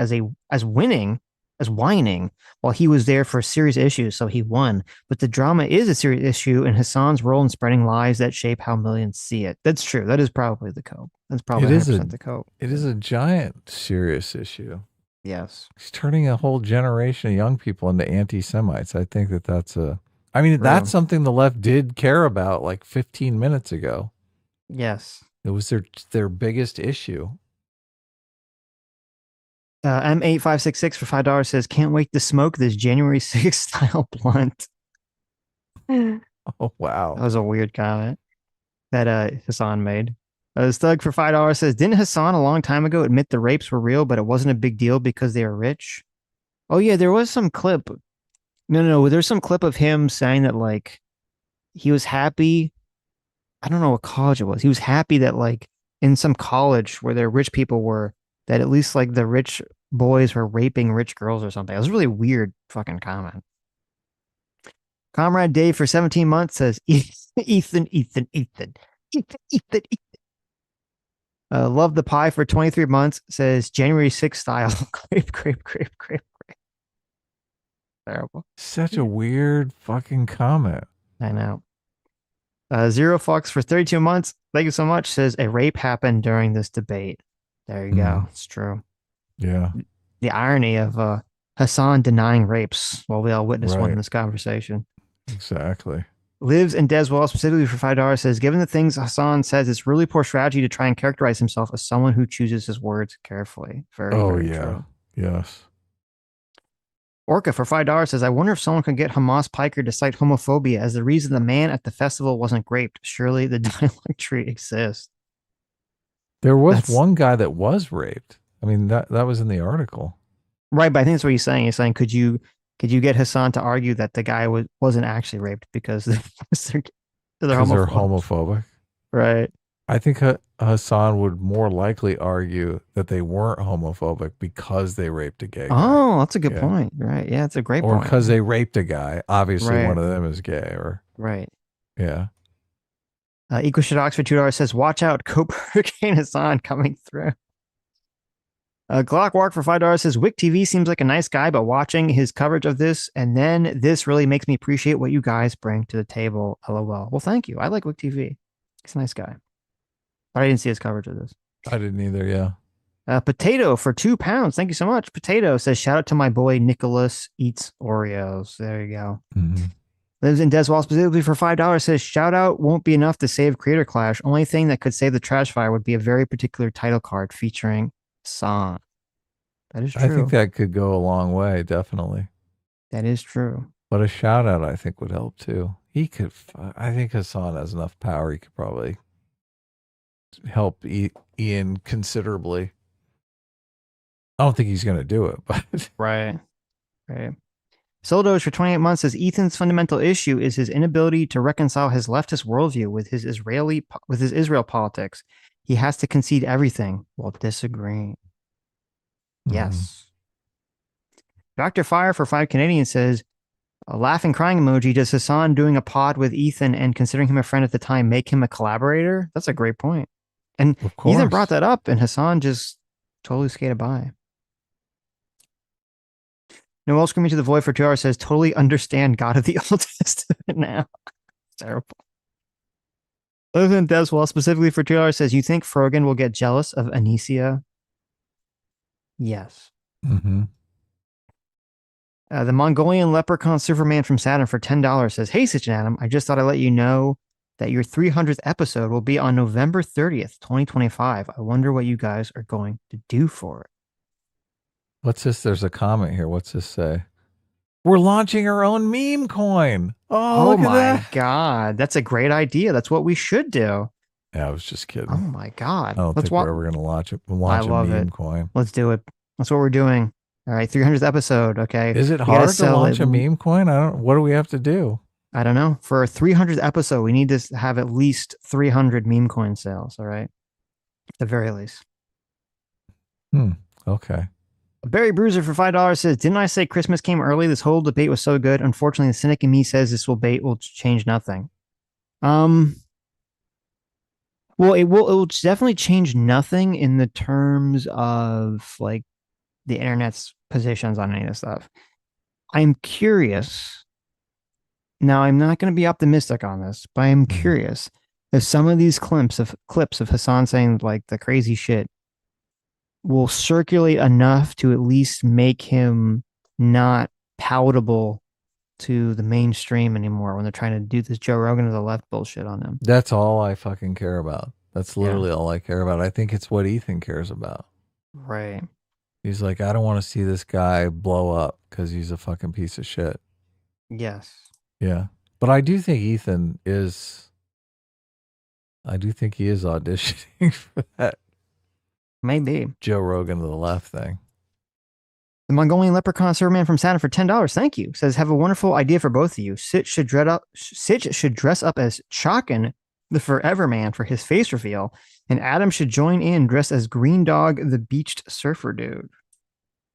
as whining while he was there for serious issues, so he won. But the drama is a serious issue, and Hasan's role in spreading lies that shape how millions see it. That's true. That is probably the cope. That's probably 100% the cope. It is a giant serious issue. Yes. He's turning a whole generation of young people into anti-Semites. I think that's that's something the left did care about like 15 minutes ago. Yes. It was their biggest issue. M8566 for $5 says, can't wait to smoke this January 6th style blunt. Oh, wow. That was a weird comment that Hasan made. Stug for $5 says, didn't Hasan a long time ago admit the rapes were real, but it wasn't a big deal because they were rich? Oh, yeah, there was some clip. No, there's some clip of him saying that, like, he was happy. I don't know what college it was. He was happy that, like, in some college where there rich people were, that at least like the rich boys were raping rich girls or something. It was a really weird fucking comment. Comrade Dave for 17 months says, Ethan. Love the pie for 23 months says, January 6th style. Grape. Terrible. Such a weird fucking comment. I know. Zero Fox for 32 months. Thank you so much. Says, a rape happened during this debate. There you go. It's true. Yeah. The irony of Hasan denying rapes while we all witness one in this conversation. Exactly. Lives and Deswell, specifically for $5, says, given the things Hasan says, it's really poor strategy to try and characterize himself as someone who chooses his words carefully. Very true. Yes. Orca for $5 says, I wonder if someone could get Hamas Piker to cite homophobia as the reason the man at the festival wasn't raped. Surely the dialogue tree exists. There was one guy that was raped. I mean, that was in the article. Right, but I think that's what he's saying. He's saying, could you get Hasan to argue that the guy wasn't actually raped because they're homophobic? Right. I think Hasan would more likely argue that they weren't homophobic because they raped a gay guy. Oh, that's a good point. Right. Yeah, it's a great point. Or because they raped a guy. Obviously, one of them is gay. Right. Yeah. Equal Shit Ox for $2 says, watch out, Cope Hurricane Hasan coming through. Glock Walk for $5 says, Wick TV seems like a nice guy, but watching his coverage of this and then this really makes me appreciate what you guys bring to the table. LOL. Well, thank you. I like Wick TV. He's a nice guy. But I didn't see his coverage of this. I didn't either, yeah. Potato for £2. Thank you so much. Potato says, shout out to my boy Nicholas Eats Oreos. There you go. Mm-hmm. Lives in Deswall, specifically for $5, says, shout out won't be enough to save Creator Clash. Only thing that could save the trash fire would be a very particular title card featuring Hasan. That is true. I think that could go a long way, definitely. That is true. But a shout out, I think, would help too. I think Hasan has enough power. He could probably help Ian considerably. I don't think he's going to do it, but right. Soldos for 28 months says, Ethan's fundamental issue is his inability to reconcile his leftist worldview with his Israel politics. He has to concede everything while disagreeing. Yes. Dr. Fire for 5 Canadian says, a laughing crying emoji. Does Hasan doing a pod with Ethan and considering him a friend at the time make him a collaborator? That's a great point. And Ethan brought that up and Hasan just totally skated by. Noel Screaming to the Void for 2 hours says, totally understand God of the Old Testament now. Terrible. Other than Deswell, specifically for 2 hours, says, you think Frogan will get jealous of Anicia? Yes. Mm-hmm. The Mongolian leprechaun Superman from Saturn for $10 says, hey, Sitch and Adam, I just thought I'd let you know that your 300th episode will be on November 30th, 2025. I wonder what you guys are going to do for it. What's this? There's a comment here. What's this say? We're launching our own meme coin. Oh, look at my that. God. That's a great idea. That's what we should do. Yeah, I was just kidding. Oh my God. I don't think we're ever going to launch a meme coin. Let's do it. That's what we're doing. All right. 300th episode. Okay. Is it hard to launch a meme coin? What do we have to do? I don't know. For a 300th episode, we need to have at least 300 meme coin sales. All right. At the very least. Okay. Barry Bruiser for $5 says, didn't I say Christmas came early? This whole debate was so good. Unfortunately, the cynic in me says this debate will change nothing. Well, it will definitely change nothing in the terms of like the internet's positions on any of this stuff. I'm curious. Now, I'm not going to be optimistic on this, but I'm curious if some of these clips of Hassan saying like the crazy shit will circulate enough to at least make him not palatable to the mainstream anymore when they're trying to do this Joe Rogan to the left bullshit on him. That's all I fucking care about. That's literally all I care about. I think it's what Ethan cares about. Right. He's like, I don't want to see this guy blow up because he's a fucking piece of shit. Yes. Yeah. But I do think Ethan is auditioning for that. Maybe. Joe Rogan to the left thing. The Mongolian leprechaun Superman from Saturn for $10. Thank you. Says, have a wonderful idea for both of you. Sitch should dress up as Chakin, the Forever Man, for his face reveal, and Adam should join in dressed as Green Dog, the beached surfer dude.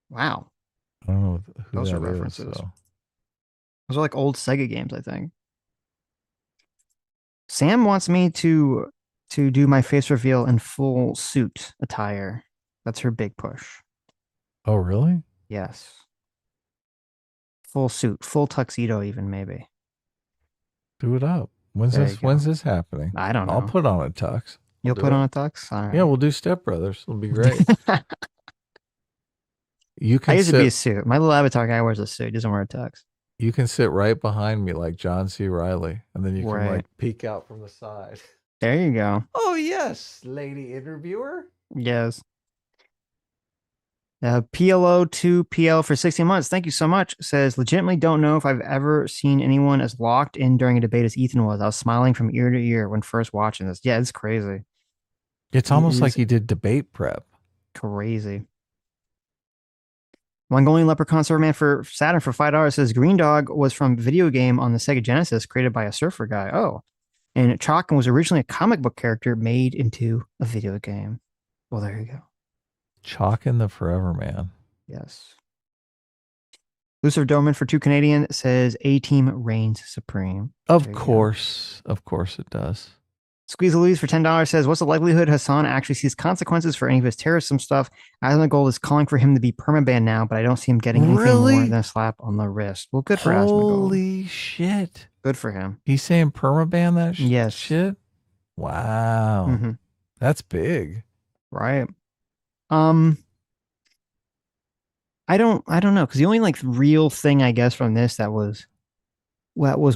Wow. I don't know who those that are references. Is, so. Those are like old Sega games, I think. Sam wants me to do my face reveal in full suit attire. That's her big push. Oh, really? Yes. Full suit, full tuxedo even, maybe. Do it up. When's this happening? I don't know. I'll put on a tux. You'll put on a tux? All right. Yeah, we'll do Step Brothers. It'll be great. I used to be a suit. My little avatar guy wears a suit. He doesn't wear a tux. You can sit right behind me like John C. Reilly, and then you can like peek out from the side. There you go. Oh, yes, lady interviewer. Yes. PLO2PL for 16 months. Thank you so much. Says, legitimately don't know if I've ever seen anyone as locked in during a debate as Ethan was. I was smiling from ear to ear when first watching this. Yeah, it's crazy. It's almost like he did debate prep. Crazy. Mongolian leprechaun Superman for Saturn for $5 says, Green Dog was from video game on the Sega Genesis created by a surfer guy. Oh. And Chakin was originally a comic book character made into a video game. Well, there you go. Chakin the Forever Man. Yes. Lucifer Doman for 2 Canadian says A-Team reigns supreme. Of course it does. Squeeze Louise for $10 says, what's the likelihood Hassan actually sees consequences for any of his terrorism stuff? Asmongold is calling for him to be permabanned now, but I don't see him getting anything more than a slap on the wrist. Well, good for Asmongold. Holy shit. Good for him. He's saying permaban that yes. shit? Wow. Mm-hmm. That's big. Right. I don't know, because the only like real thing I guess from this that was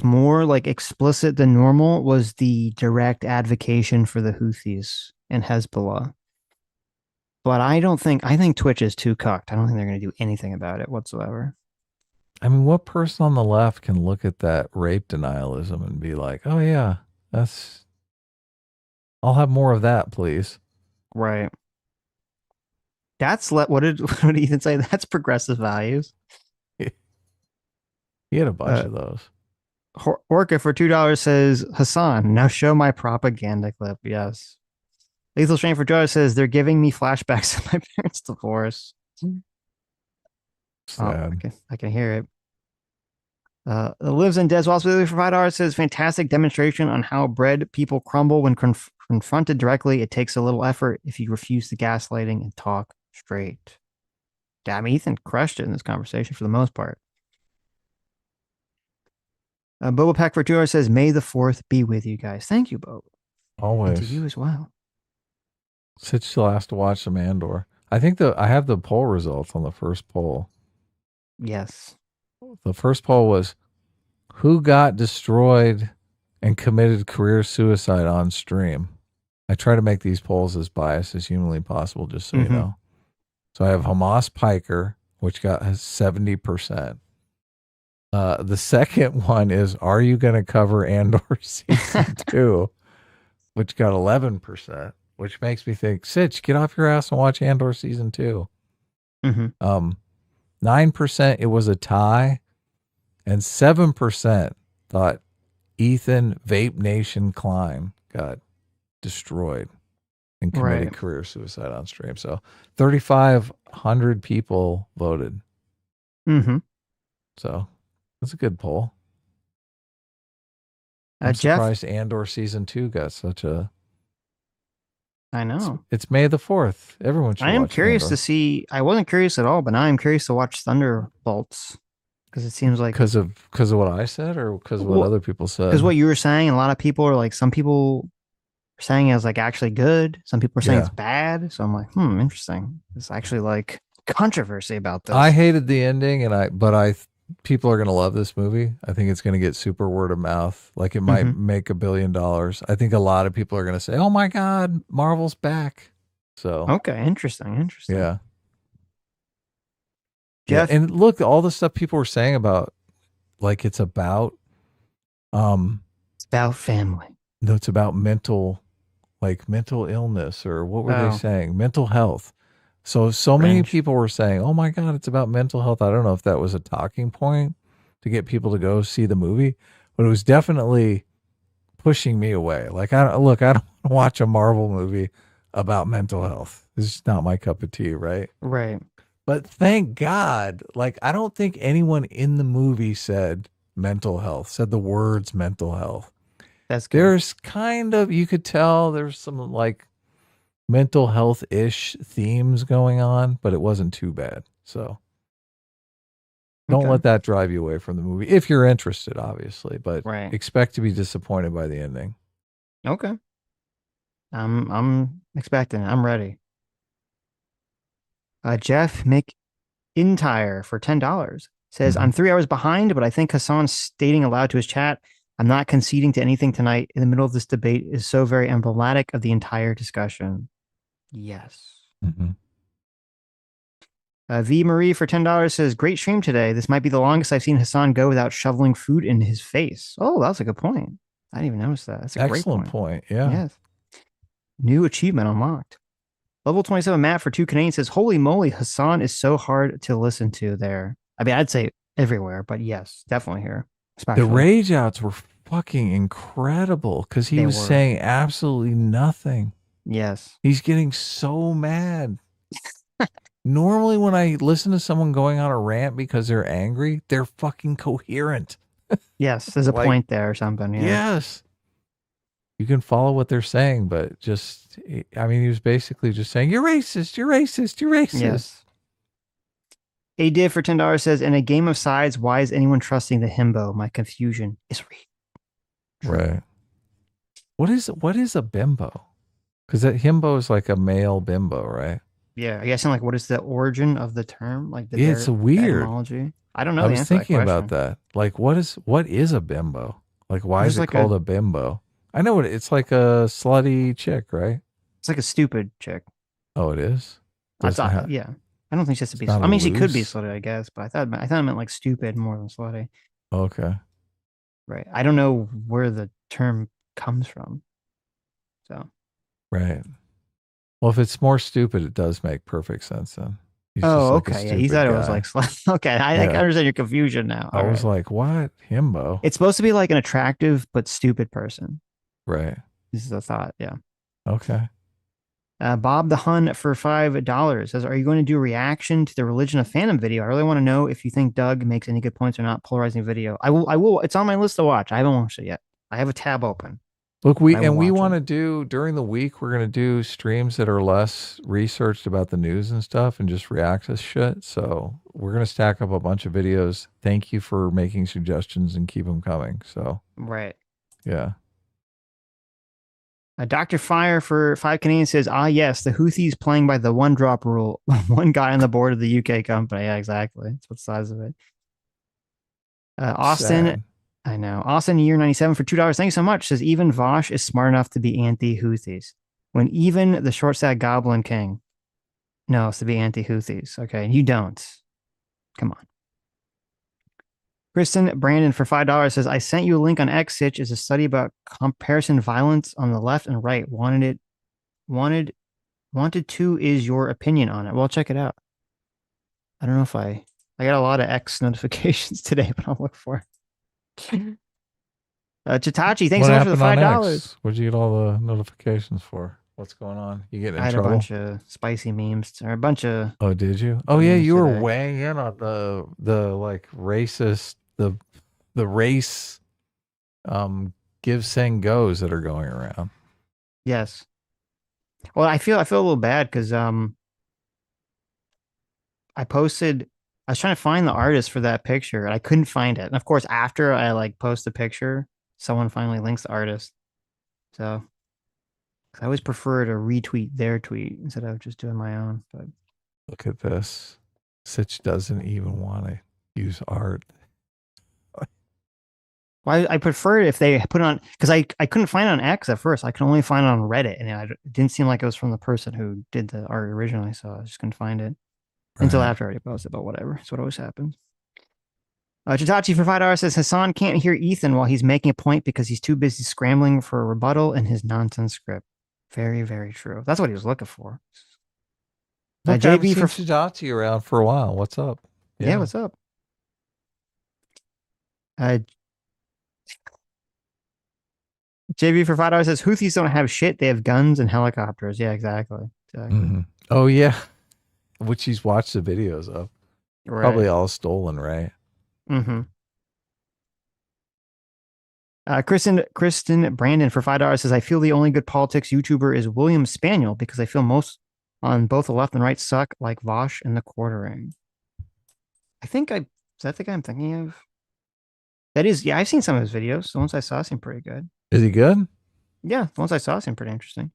more like explicit than normal was the direct advocation for the Houthis and Hezbollah. But I think Twitch is too cucked. I don't think they're going to do anything about it whatsoever. I mean, what person on the left can look at that rape denialism and be like, oh yeah, I'll have more of that, please. Right. What did Ethan say? That's progressive values. He had a bunch of those. Orca for $2 says, Hassan, now show my propaganda clip. Yes. Lethal Strain for $2 says, they're giving me flashbacks of my parents' divorce. Sad. Oh, I can hear it. Lives in Des Walls for $5 says, fantastic demonstration on how bread people crumble when confronted directly. It takes a little effort if you refuse the gaslighting and talk straight. Damn, Ethan crushed it in this conversation for the most part. Boba Pack Fortuna says, "May the 4th be with you guys." Thank you, Boba. Always. And to you as well. Sitch still has to watch some Andor. I think I have the poll results on the first poll. Yes. The first poll was, who got destroyed and committed career suicide on stream? I try to make these polls as biased as humanly possible, just so you know. So I have Hamas Piker, which got 70%. The second one is, are you going to cover Andor season 2, which got 11%, which makes me think, Sitch, get off your ass and watch Andor season 2. 9% it was a tie, and 7% thought Ethan Vape Nation Klein got destroyed and committed career suicide on stream. So 3,500 people voted. So that's a good poll. I'm surprised Andor season 2 got such a. I know. It's May the 4th. Everyone should. I am watch curious Andor. to see. I wasn't curious at all, but now I'm curious to watch Thunderbolts because it seems like because of what I said, or because of what other people said. Because what you were saying, a lot of people are like, some people are saying it was like actually good. Some people are saying it's bad. So I'm like, interesting. It's actually like controversy about this. I hated the ending, but people are going to love this movie. I think it's going to get super word of mouth. Like it might make $1 billion. I think a lot of people are going to say, "Oh my God, Marvel's back." So okay, interesting. Yeah. Jeff, and look, all the stuff people were saying about, like, it's about family. No, it's about mental illness, or what were they saying? Mental health. So many people were saying, "Oh my God, it's about mental health." I don't know if that was a talking point to get people to go see the movie, but it was definitely pushing me away. Like, I don't want to watch a Marvel movie about mental health. It's just not my cup of tea, right? Right. But thank God, like, I don't think anyone in the movie said mental health, said the words mental health. That's good. There's kind of, you could tell there's some like mental health-ish themes going on, but it wasn't too bad. So don't let that drive you away from the movie if you're interested, obviously, but expect to be disappointed by the ending. Okay. I'm expecting it. I'm ready. Jeff McIntyre for $10 says, "I'm 3 hours behind, but I think Hassan stating aloud to his chat, 'I'm not conceding to anything tonight' in the middle of this debate is so very emblematic of the entire discussion." Yes. V Marie for $10 says, "Great stream today. This might be the longest I've seen Hassan go without shoveling food in his face." Oh, that's a good point. I didn't even notice that. That's a Excellent great point. Yeah. Yes. New achievement unlocked. Level 27 Matt for 2 Canadian says, "Holy moly, Hassan is so hard to listen to there." I mean, I'd say everywhere, but yes, definitely here. Especially. The rage outs were fucking incredible because he was saying absolutely nothing. Yes. He's getting so mad. Normally when I listen to someone going on a rant because they're angry, they're fucking coherent. Yes, there's a point there or something. Yeah. Yes. You can follow what they're saying, but just, I mean, he was basically just saying, "You're racist, you're racist, you're racist." Yes. A Div for $10 says, "In a game of sides, why is anyone trusting the himbo? My confusion is real." Right. What is a bimbo? Because that himbo is like a male bimbo, right? Yeah, I guess. Like, what is the origin of the term? Like, it's weird. Etymology? I don't know. I was thinking about that. Like, what is a bimbo? Like, why is it called a bimbo? I know what it's like, a slutty chick, right? It's like a stupid chick. Oh, it is? Yeah. I don't think she has to be. I mean, she could be slutty, I guess, but I thought it meant like stupid more than slutty. Okay. Right. I don't know where the term comes from. So. Right. Well, if it's more stupid, it does make perfect sense then. Okay. Yeah, he thought it was like okay. I understand your confusion now. I was like, what? Himbo? It's supposed to be like an attractive but stupid person. Right. This is a thought. Yeah. Okay. Bob the Hun for $5 says, "Are you going to do a reaction to the Religion of Phantom video? I really want to know if you think Doug makes any good points or not. Polarizing video. I will. It's on my list to watch. I haven't watched it yet. I have a tab open. Look, we want to do during the week. We're going to do streams that are less researched about the news and stuff, and just react to shit. So we're going to stack up a bunch of videos. Thank you for making suggestions and keep them coming. So right, yeah. Dr. Fire for 5 Canadians says, yes, the Houthis playing by the one drop rule. One guy on the board of the UK company. Yeah, exactly. That's what the size of it. Austin. Sad. I know. Austin, year 97 for $2. Thank you so much. Says even Vosh is smart enough to be anti-Houthis. When even the short sad Goblin King knows to be anti-Houthis. Okay, you don't. Come on. Kristen Brandon for $5 says, I sent you a link on X. Sitch is a study about comparison violence on the left and right. Wanted to is your opinion on it. Well, check it out. I don't know if I got a lot of X notifications today, but I'll look for it. Chitachi, thanks so much for the $5. What'd you get all the notifications for? What's going on? You getting in trouble? I had a bunch of spicy memes or a bunch of. Oh, did you? Oh yeah, you were weighing in on the like racist the race give send goes that are going around. Yes. Well, I feel a little bad because I was trying to find the artist for that picture and I couldn't find it. And of course, after I like post the picture, someone finally links the artist. So I always prefer to retweet their tweet instead of just doing my own. But look at this. Sitch doesn't even want to use art. Well, I prefer it if they put it on, because I couldn't find it on X at first. I could only find it on Reddit, and it didn't seem like it was from the person who did the art originally, so I just couldn't find it until after I already posted, but whatever. That's what always happens. Chitachi for $5 says, Hassan can't hear Ethan while he's making a point because he's too busy scrambling for a rebuttal in his nonsense script. Very, very true. That's what he was looking for. JB for Chitachi around for a while. What's up? Yeah, what's up? JB for $5 says, Houthis don't have shit. They have guns and helicopters. Yeah, exactly. Mm-hmm. Oh, yeah. Which he's watched the videos of. Right. Probably all stolen, right? Mm-hmm. Kristen Brandon for $5 says, I feel the only good politics YouTuber is William Spaniel because I feel most on both the left and right suck like Vosh and the Quartering. Is that the guy I'm thinking of? That is, yeah, I've seen some of his videos. The ones I saw seem pretty good. Is he good? Yeah, the ones I saw seem pretty interesting.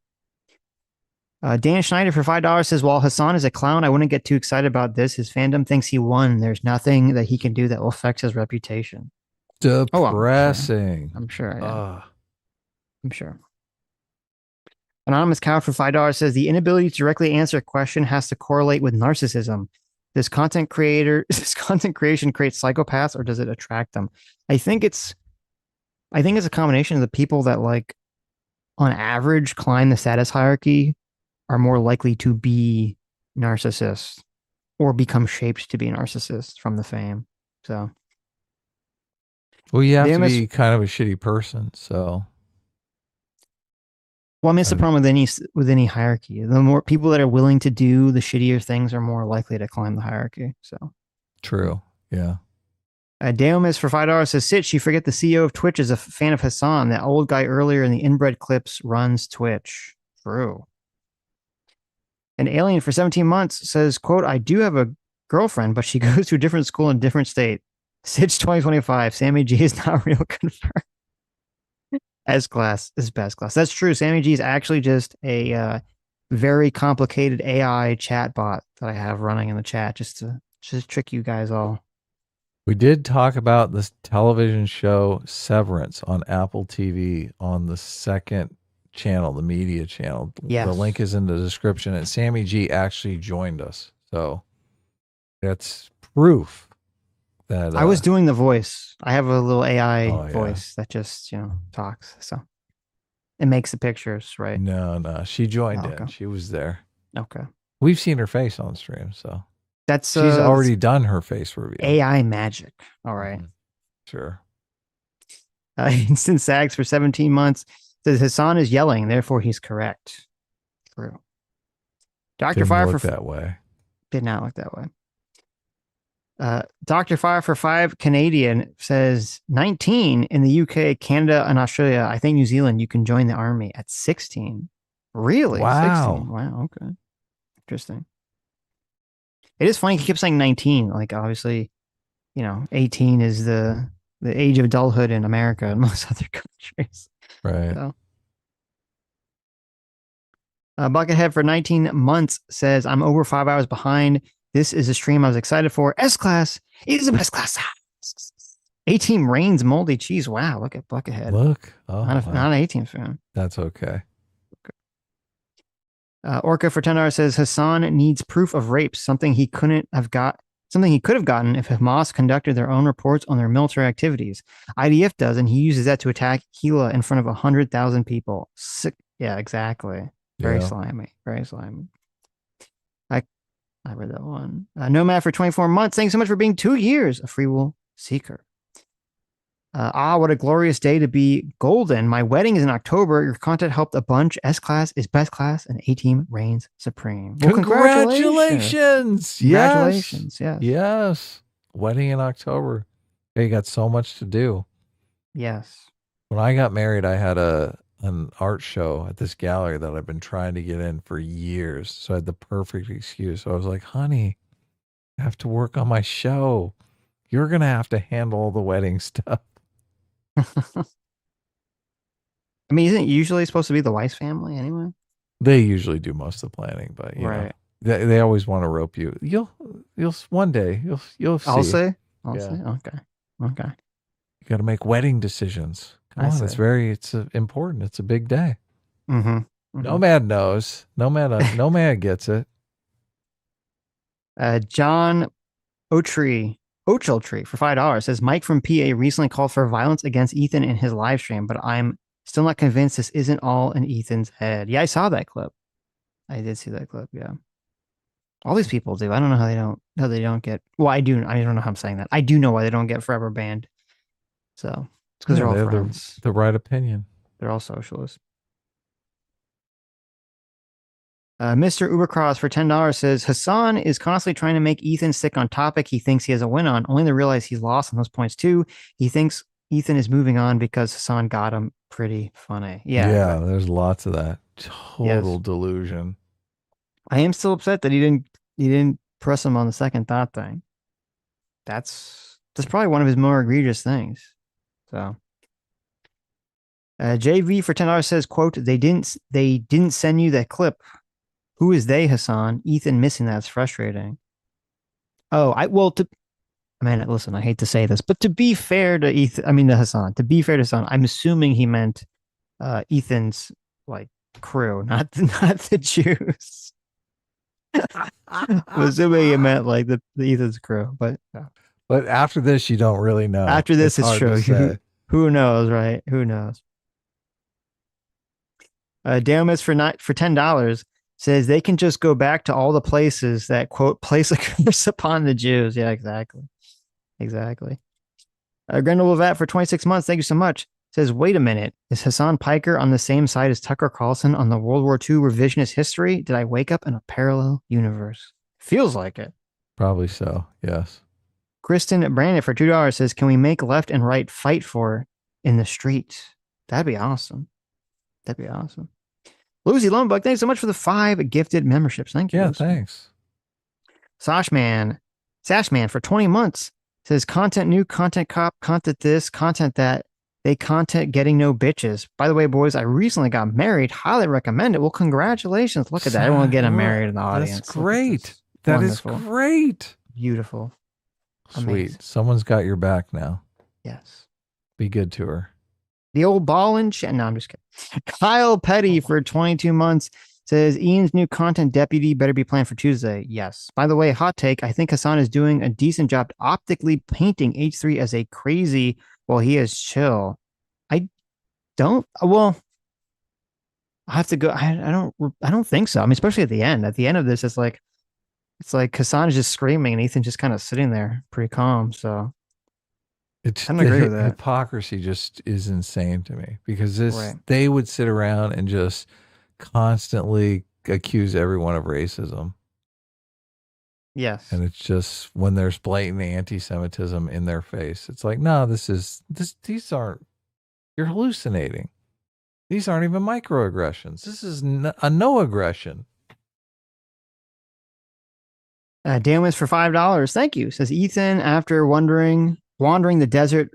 Dan Schneider for $5 says, while Hassan is a clown, I wouldn't get too excited about this. His fandom thinks he won. There's nothing that he can do that will affect his reputation. Depressing. I'm sure. Yeah. I'm sure. Anonymous Cow for $5 says, the inability to directly answer a question has to correlate with narcissism. Does content creation create psychopaths or does it attract them? I think it's a combination of the people that, like, on average climb the status hierarchy are more likely to be narcissists or become shaped to be narcissists from the fame. So, well, you have to be kind of a shitty person. So, well, I mean, it's the problem with any hierarchy. The more people that are willing to do the shittier things are more likely to climb the hierarchy. So, true. Yeah. Daomis for $5 says, Sitch, you forget the CEO of Twitch is a fan of Hassan. That old guy earlier in the inbred clips runs Twitch. True. An Alien for 17 months says, quote, I do have a girlfriend, but she goes to a different school in a different state. Sitch 2025. Sammy G is not real confirmed. S-Class is best class. That's true. Sammy G is actually just a very complicated AI chatbot that I have running in the chat just to trick you guys all. We did talk about this television show Severance on Apple TV on the second channel, the media channel. Yes. The link is in the description, and Sammy G actually joined us. So that's proof that I was doing the voice. I have a little AI voice that just, talks. So it makes the pictures, right? No. She joined in. She was there. Okay. We've seen her face on stream, so. She's already done her face review. AI magic. All right. Sure. Instant Sags for 17 months says Hassan is yelling, therefore he's correct. True. Dr. Fire for that way. Did not look that way. Dr. Fire for 5 Canadian says 19 in the UK, Canada, and Australia. I think New Zealand, you can join the army at 16. Really? Wow. 16. Wow. Okay. Interesting. It is funny. He keeps saying 19. Like, obviously, 18 is the age of adulthood in America and most other countries. Right. So. Buckethead for 19 months says, I'm over 5 hours behind. This is a stream I was excited for. S-Class is the best class. A-Team reigns moldy cheese. Wow, look at Buckethead. Look. Oh, not an A-Team fan. That's okay. Orca for $10 says, Hassan needs proof of rapes, something he could have gotten if Hamas conducted their own reports on their military activities. IDF does, and he uses that to attack Hila in front of 100,000 people. Sick. Yeah, exactly. Very slimy. Very slimy. I read that one. Nomad for 24 months. Thanks so much for being 2 years a free will seeker. What a glorious day to be golden. My wedding is in October. Your content helped a bunch. S-Class is best class, and A-Team reigns supreme. Well, congratulations. Congratulations. Yes. Yes. Wedding in October. Yeah, you got so much to do. Yes. When I got married, I had an art show at this gallery that I've been trying to get in for years. So I had the perfect excuse. So I was like, honey, I have to work on my show. You're going to have to handle all the wedding stuff. I mean, isn't it usually supposed to be the wife's family anyway? They usually do most of the planning, but you know, they always want to rope you. You'll one day you'll see. I'll say. Okay. You got to make wedding decisions. Come on, it's important. It's a big day. Mm-hmm. Nomad knows. Nomad gets it. John Ochiltree for $5 says, Mike from PA recently called for violence against Ethan in his live stream, but I'm still not convinced this isn't all in Ethan's head. Yeah, I saw that clip. I did see that clip. Yeah. All these people do. I don't know how they don't get. Well, I do. I don't know how I'm saying that. I do know why they don't get forever banned. So it's because they're all friends. The right opinion. They're all socialists. Mr. Ubercross for $10 says, Hassan is constantly trying to make Ethan stick on topic he thinks he has a win on, only to realize he's lost on those points too. He thinks Ethan is moving on because Hassan got him. Pretty funny. Yeah, there's lots of that. Total delusion. I am still upset that he didn't press him on the second thought thing. That's probably one of his more egregious things. So JV for $10 says, quote, they didn't send you that clip. Who is they, Hassan? Ethan missing that's frustrating. Listen, I hate to say this, but to be fair to to Hassan, I'm assuming he meant Ethan's like crew, not the Jews. I'm assuming he meant like the Ethan's crew, but after this, you don't really know. After this, it's true. Who knows, right? Who knows? Damas for $10 says they can just go back to all the places that, quote, place a curse upon the Jews. Yeah, exactly. Grendel Levat for 26 months. Thank you so much. Says, wait a minute. Is Hasan Piker on the same side as Tucker Carlson on the World War II revisionist history? Did I wake up in a parallel universe? Feels like it. Probably so. Yes. Kristen Brandon for $2 says, can we make left and right fight for in the street? That'd be awesome. Lucy Lomebug, thanks so much for the 5 gifted memberships. Thank you. Yeah, Lucy. thanks. Sashman for 20 months says, content new, content cop, content this, content that. They content getting no bitches. By the way, boys, I recently got married. Highly recommend it. Well, congratulations. Look at that. Everyone getting married in the audience. That's great. That is great. Beautiful. Sweet. Amazing. Someone's got your back now. Yes. Be good to her. The old ball and shit. No, I'm just kidding. Kyle Petty for 22 months says, Ian's new content deputy better be planned for Tuesday. Yes. By the way, hot take. I think Hasan is doing a decent job optically painting H3 as a crazy while he is chill. I have to go. I don't think so. I mean, especially at the end. At the end of this, it's like Hasan is just screaming and Ethan just kind of sitting there pretty calm. So I don't agree with that. Hypocrisy just is insane to me because they would sit around and just constantly accuse everyone of racism. Yes. And it's just when there's blatant anti-Semitism in their face, it's like, no, these aren't, you're hallucinating. These aren't even microaggressions. This is a no aggression. Dan wins for $5. Thank you. Says Ethan, after wandering the desert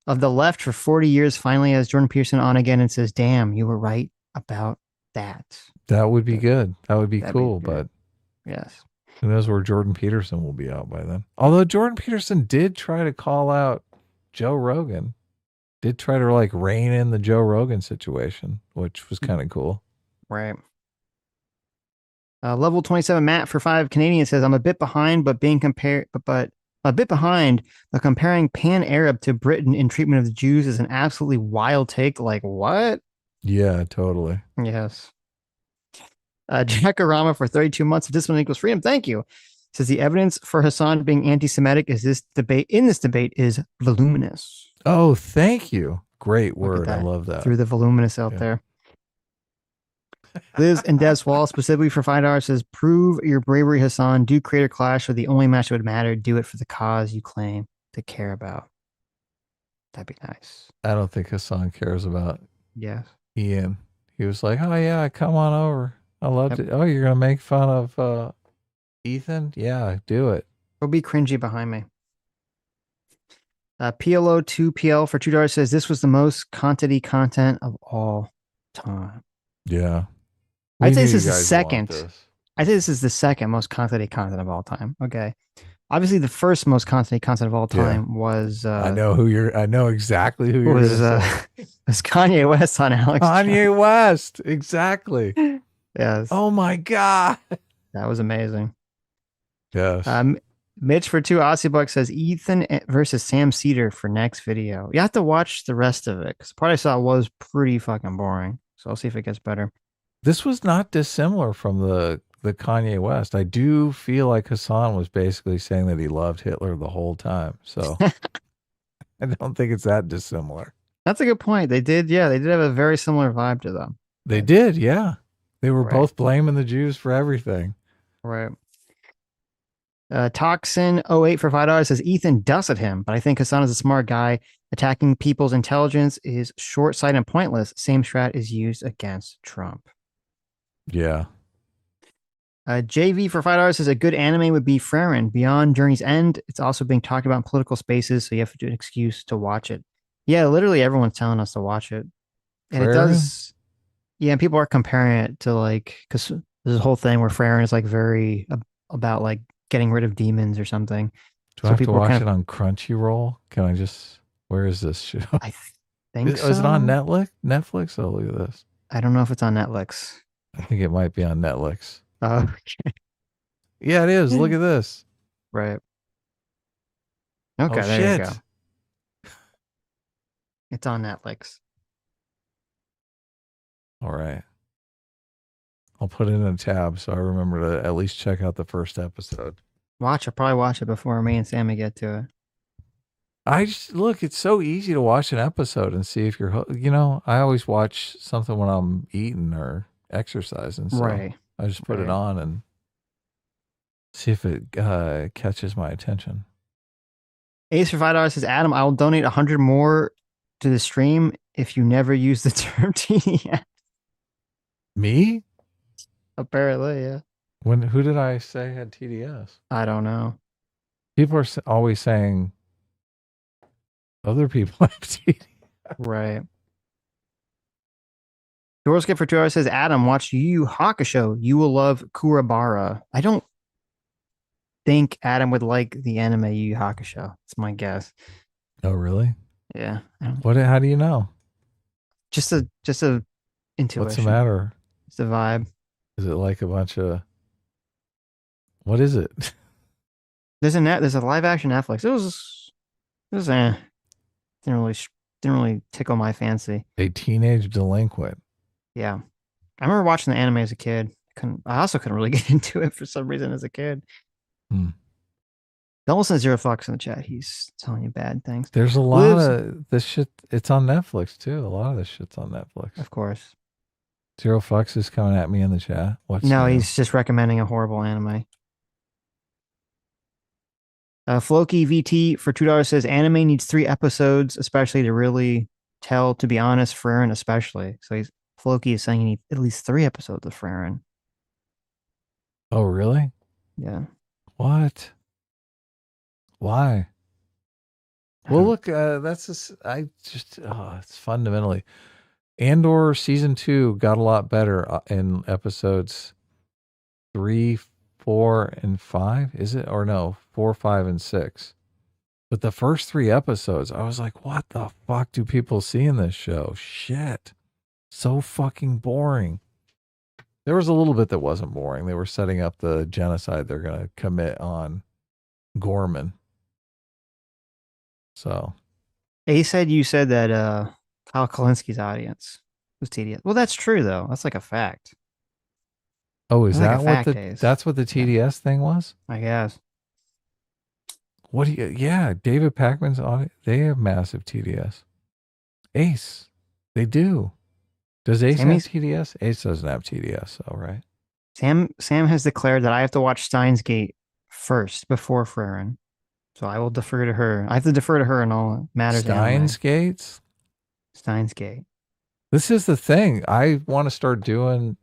of the left for 40 years, finally has Jordan Peterson on again and says, damn, you were right about that. That would be good. That would be cool, but yes. Who knows where Jordan Peterson will be out by then. Although Jordan Peterson did try to call out Joe Rogan. Did try to like rein in the Joe Rogan situation, which was kind of cool. Right. Level 27 Matt for 5 Canadian says, I'm a bit behind, but comparing Pan-Arab to Britain in treatment of the Jews is an absolutely wild take. Like, what? Yeah, totally. Yes. Jackarama for 32 months of discipline equals freedom. Thank you. Says the evidence for Hassan being anti-Semitic is this debate is voluminous. Oh, thank you. Great word. I love that. Through the voluminous out there. Liz and Des Wall specifically for $5 says, prove your bravery, Hassan. Do creator clash or the only match that would matter. Do it for the cause you claim to care about. That'd be nice. I don't think Hassan cares about Ian. He was like, oh yeah, come on over. I loved it. Oh, you're going to make fun of Ethan? Yeah, do it. It'll be cringy behind me. PLO2PL for $2 says, this was the most content of all time. Yeah. I'd say this is the second. I think this is the second most content of all time. Okay. Obviously, the first most content of all time was. I know exactly who you're. Was Kanye West on Alex? Kanye West, exactly. Yes. Oh my God. That was amazing. Yes. Mitch for 2 Aussie bucks says Ethan versus Sam Cedar for next video. You have to watch the rest of it because the part I saw was pretty fucking boring. So I'll see if it gets better. This was not dissimilar from the Kanye West. I do feel like Hassan was basically saying that he loved Hitler the whole time. So I don't think it's that dissimilar. That's a good point. They did have a very similar vibe to them. They did, yeah. They were both blaming the Jews for everything. Right. Toxin08 for $5 says Ethan dusted him, but I think Hassan is a smart guy. Attacking people's intelligence is short-sighted and pointless. Same strat is used against Trump. Yeah. JV for $5 says a good anime would be Frerin. Beyond Journey's End, it's also being talked about in political spaces, so you have to do an excuse to watch it. Yeah, literally everyone's telling us to watch it. And Frerin? It does. Yeah, and people are comparing it to like, because there's a whole thing where Frerin is like very about like getting rid of demons or something. Do I have to watch it on Crunchyroll? Can I just, where is this show? I think so. Is it on Netflix? Oh, look at this. I don't know if it's on Netflix. I think it might be on Netflix. Oh, okay. Yeah, it is. Look at this. Right. Okay, oh, there you go. It's on Netflix. All right. I'll put it in a tab so I remember to at least check out the first episode. I'll probably watch it before me and Sammy get to it. It's so easy to watch an episode and see if you're, I always watch something when I'm eating or exercising. So right. I just put it on and see if it catches my attention. Ace for $5 says, Adam, I will donate 100 more to the stream if you never use the term TDS. Me? Apparently, yeah. Who did I say had TDS? I don't know. People are always saying other people have TDS. Right. Doorskip for $2 says, Adam, watch Yu Yu Hakusho. You will love Kurabara. I don't think Adam would like the anime Yu Yu Hakusho. It's my guess. Oh, really? Yeah. How do you know? Just a intuition. What's the matter? It's the vibe. Is it like a bunch of, what is it? There's a live action Netflix. It was didn't really tickle my fancy. A teenage delinquent. Yeah. I remember watching the anime as a kid. I also couldn't really get into it for some reason as a kid. Don't listen to Zero Fox in the chat. He's telling you bad things. There's a lot of this shit. It's on Netflix too. A lot of this shit's on Netflix. Of course. Zero Fox is coming at me in the chat. He's just recommending a horrible anime. Floki VT for $2 says anime needs 3 episodes, especially to really tell. To be honest, Freren especially. So Floki is saying he needs at least 3 episodes of Freren. Oh, really? Yeah. What? Why? Well, look, that's just, it's fundamentally. Andor season 2 got a lot better in episodes 3, 4, and 5. Is it? Or no, 4, 5, and 6. But the first 3 episodes, I was like, what the fuck do people see in this show? Shit. So fucking boring. There was a little bit that wasn't boring. They were setting up the genocide they're going to commit on Gorman. So. You said that Kyle Kalinski's audience was tedious. Well, that's true, though. That's like a fact. Oh, is that what that's what the TDS thing was? I guess. What do you, yeah, David Pakman's audience, they have massive TDS. Ace, they do. Does Ace have TDS? Ace doesn't have TDS, though, right? Sam has declared that I have to watch Steins Gate first before Freren. So I will defer to her. I have to defer to her in all matters. Steins Gate? Steins Gate. This is the thing. I want to start doing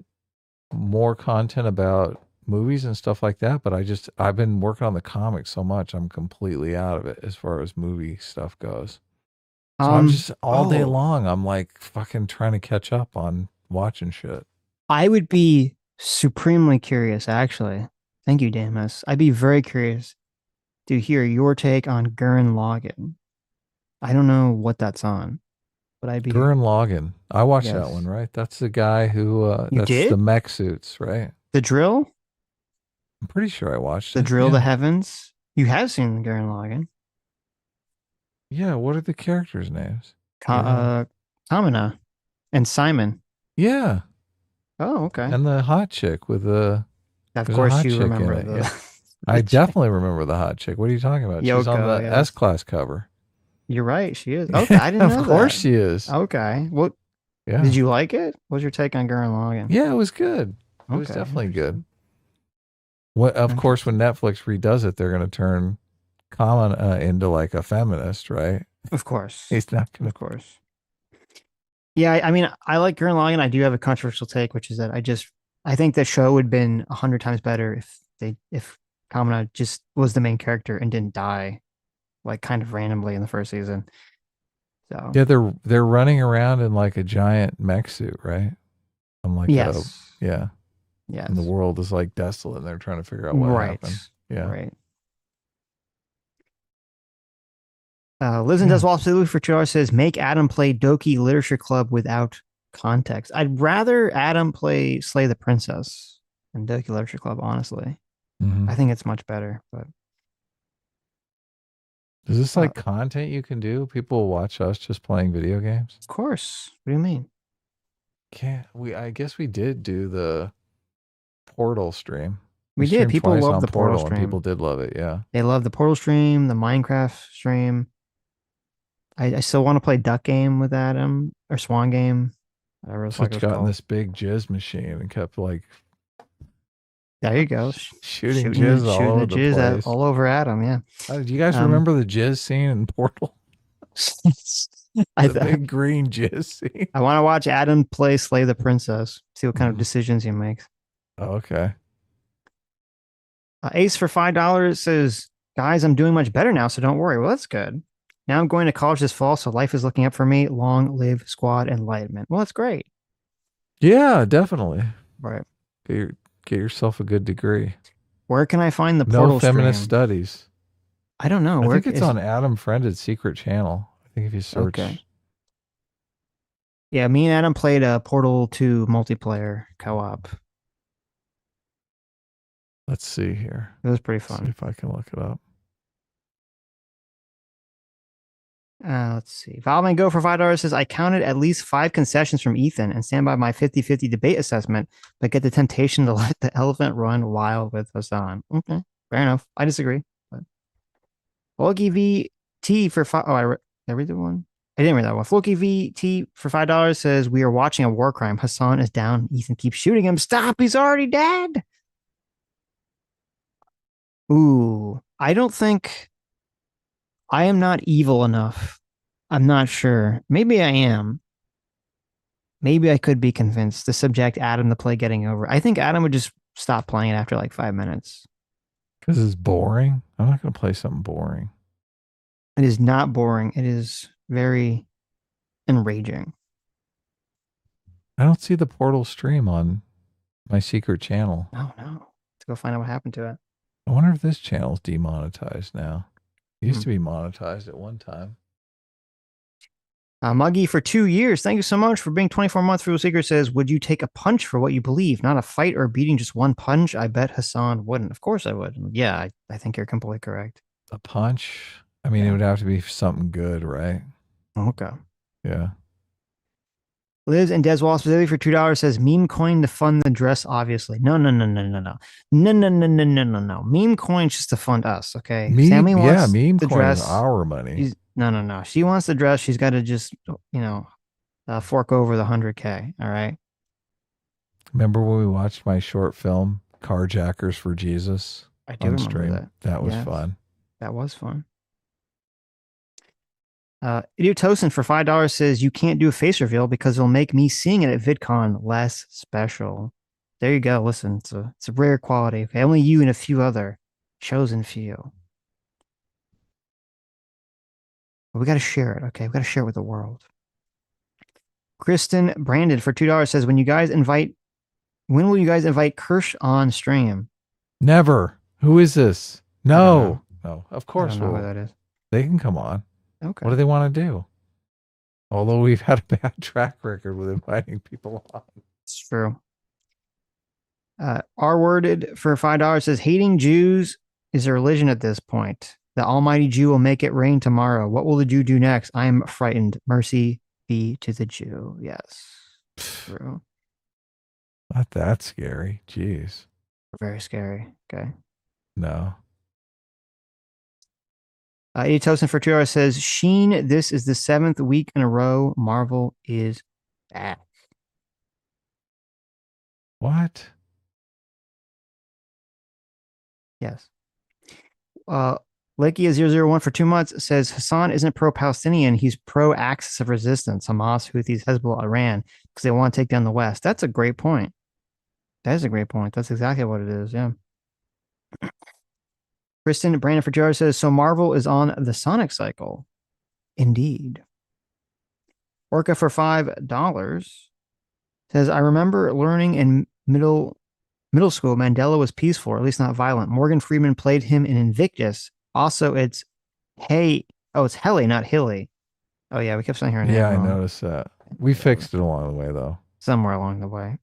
more content about movies and stuff like that, but I've been working on the comics so much, I'm completely out of it as far as movie stuff goes. So I'm just all day long, I'm like fucking trying to catch up on watching shit. I would be supremely curious, actually. Thank you, Damus. I'd be very curious to hear your take on Gurren Lagann. I don't know what that's on, but I'd be Gurren Lagann. I watched that one, right? That's the guy who that's did? The mech suits, right? The Drill? I'm pretty sure I watched The it. Drill, yeah. The Heavens. You have seen Gurren Lagann. Yeah, what are the characters' names? Kamina and Simon. Yeah. Oh, okay. And the hot chick with the. Of course, you remember the. Yeah. I definitely remember the hot chick. What are you talking about? Yoko, She's on the S-Class cover. You're right. She is. Okay, I didn't know that. Of course she is. Okay. What? Yeah. Did you like it? What's your take on Gurren Lagann? Yeah, it was good. It was definitely good. What? Of course, when Netflix redoes it, they're going to turn Kamina into like a feminist, right? Of course. He's not going to. Of course. Yeah, I mean, I like Gurren Lagann. I do have a controversial take, which is that I think the show would have been 100 times better if Kamina just was the main character and didn't die, like kind of randomly in the first season. So yeah, they're running around in like a giant mech suit, right? I'm like, yes, yeah. And the world is like desolate, and they're trying to figure out what happened. Yeah, right. Liz and Does Wall for $2 says, make Adam play Doki Literature Club without context. I'd rather Adam play Slay the Princess than Doki Literature Club, honestly. I think it's much better. But is this like content you can do? People watch us just playing video games? Of course. What do you mean? I guess we did do the Portal stream. We did. People love the Portal stream. And people did love it, yeah. They love the Portal stream, the Minecraft stream. I still want to play Duck Game with Adam, or Swan Game. Sitch got in this big jizz machine and kept like... There you go. Shooting jizz all over the place. All over Adam, yeah. Do you guys remember the jizz scene in Portal? The big green jizz scene. I want to watch Adam play Slay the Princess. See what kind of decisions he makes. Oh, okay. Ace for $5 says, guys, I'm doing much better now, so don't worry. Well, that's good. Now I'm going to college this fall, so life is looking up for me. Long live Squad Enlightenment. Well, that's great. Yeah, definitely. Right. Get yourself a good degree. Where can I find the Portal No feminist stream? studies. I don't know. I think it's on Adam Friended's secret channel. I think if you search. Okay. Yeah, me and Adam played a Portal 2 multiplayer co-op. Let's see here. It was pretty fun. See if I can look it up. Let's see. Valve Go for $5 says, I counted at least 5 concessions from Ethan and stand by my 50-50 debate assessment, but get the temptation to let the elephant run wild with Hassan. Okay, fair enough. I disagree. But Floki VT for $5. Oh, I read the one? I didn't read that one. Floki VT for $5 says, we are watching a war crime. Hassan is down. Ethan keeps shooting him. Stop. He's already dead. Ooh, I don't think I am not evil enough. I'm not sure. Maybe I am. Maybe I could be convinced to subject Adam to play Getting Over. I think Adam would just stop playing it after like 5 minutes. Because it's boring. I'm not going to play something boring. It is not boring. It is very enraging. I don't see the Portal stream on my secret channel. Oh, no. Let's go find out what happened to it. I wonder if this channel is demonetized now. It used to be monetized at one time. Muggy for 2 years. Thank you so much for being 24 months. Real Secret says, would you take a punch for what you believe? Not a fight or beating, just one punch? I bet Hassan wouldn't. Of course I would. Yeah, I think you're completely correct. A punch? I mean, it would have to be something good, right? Okay. Yeah. Liz and Des Wall specifically for $2 says meme coin to fund the dress, obviously. No. Meme coin's just to fund us, okay? Sammy wants meme the coin dress. is our money. No. She wants the dress. She's got to just, fork over the 100K. All right. Remember when we watched my short film, Carjackers for Jesus? I do remember stream? that. That was fun. That was fun. Idiotosin for $5 says you can't do a face reveal because it'll make me seeing it at VidCon less special. There you go. Listen, it's a rare quality. Okay, only you and a few other chosen few. But we got to share it. Okay, we got to share it with the world. Kristen Brandon for $2 says when will you guys invite Kirsch on stream? Never. Who is this? No. Of course. I don't know who that is. They can come on. Okay. What do they want to do? Although we've had a bad track record with inviting people on. It's true. R-worded for $5 says hating Jews is a religion at this point. The almighty Jew will make it rain tomorrow. What will the Jew do next? I am frightened. Mercy be to the Jew. Yes. True. Not that scary. Jeez. Very scary. Okay. No. Tosin for $2 says, Sheen, this is the 7th week in a row. Marvel is back. What? Yes. Lakia001 for 2 months says, Hassan isn't pro-Palestinian. He's pro-axis of resistance. Hamas, Houthis, Hezbollah, Iran, because they want to take down the West. That's a great point. That is a great point. That's exactly what it is. Yeah. Kristen Brandon for $2 says, so Marvel is on the Sonic cycle. Indeed. Orca for $5 says, I remember learning in middle school Mandela was peaceful, or at least not violent. Morgan Freeman played him in Invictus. Also, it's it's Helly, not Hilly. Oh yeah, we kept saying her name. Yeah, wrong. I noticed that. We fixed it along the way though. Somewhere along the way.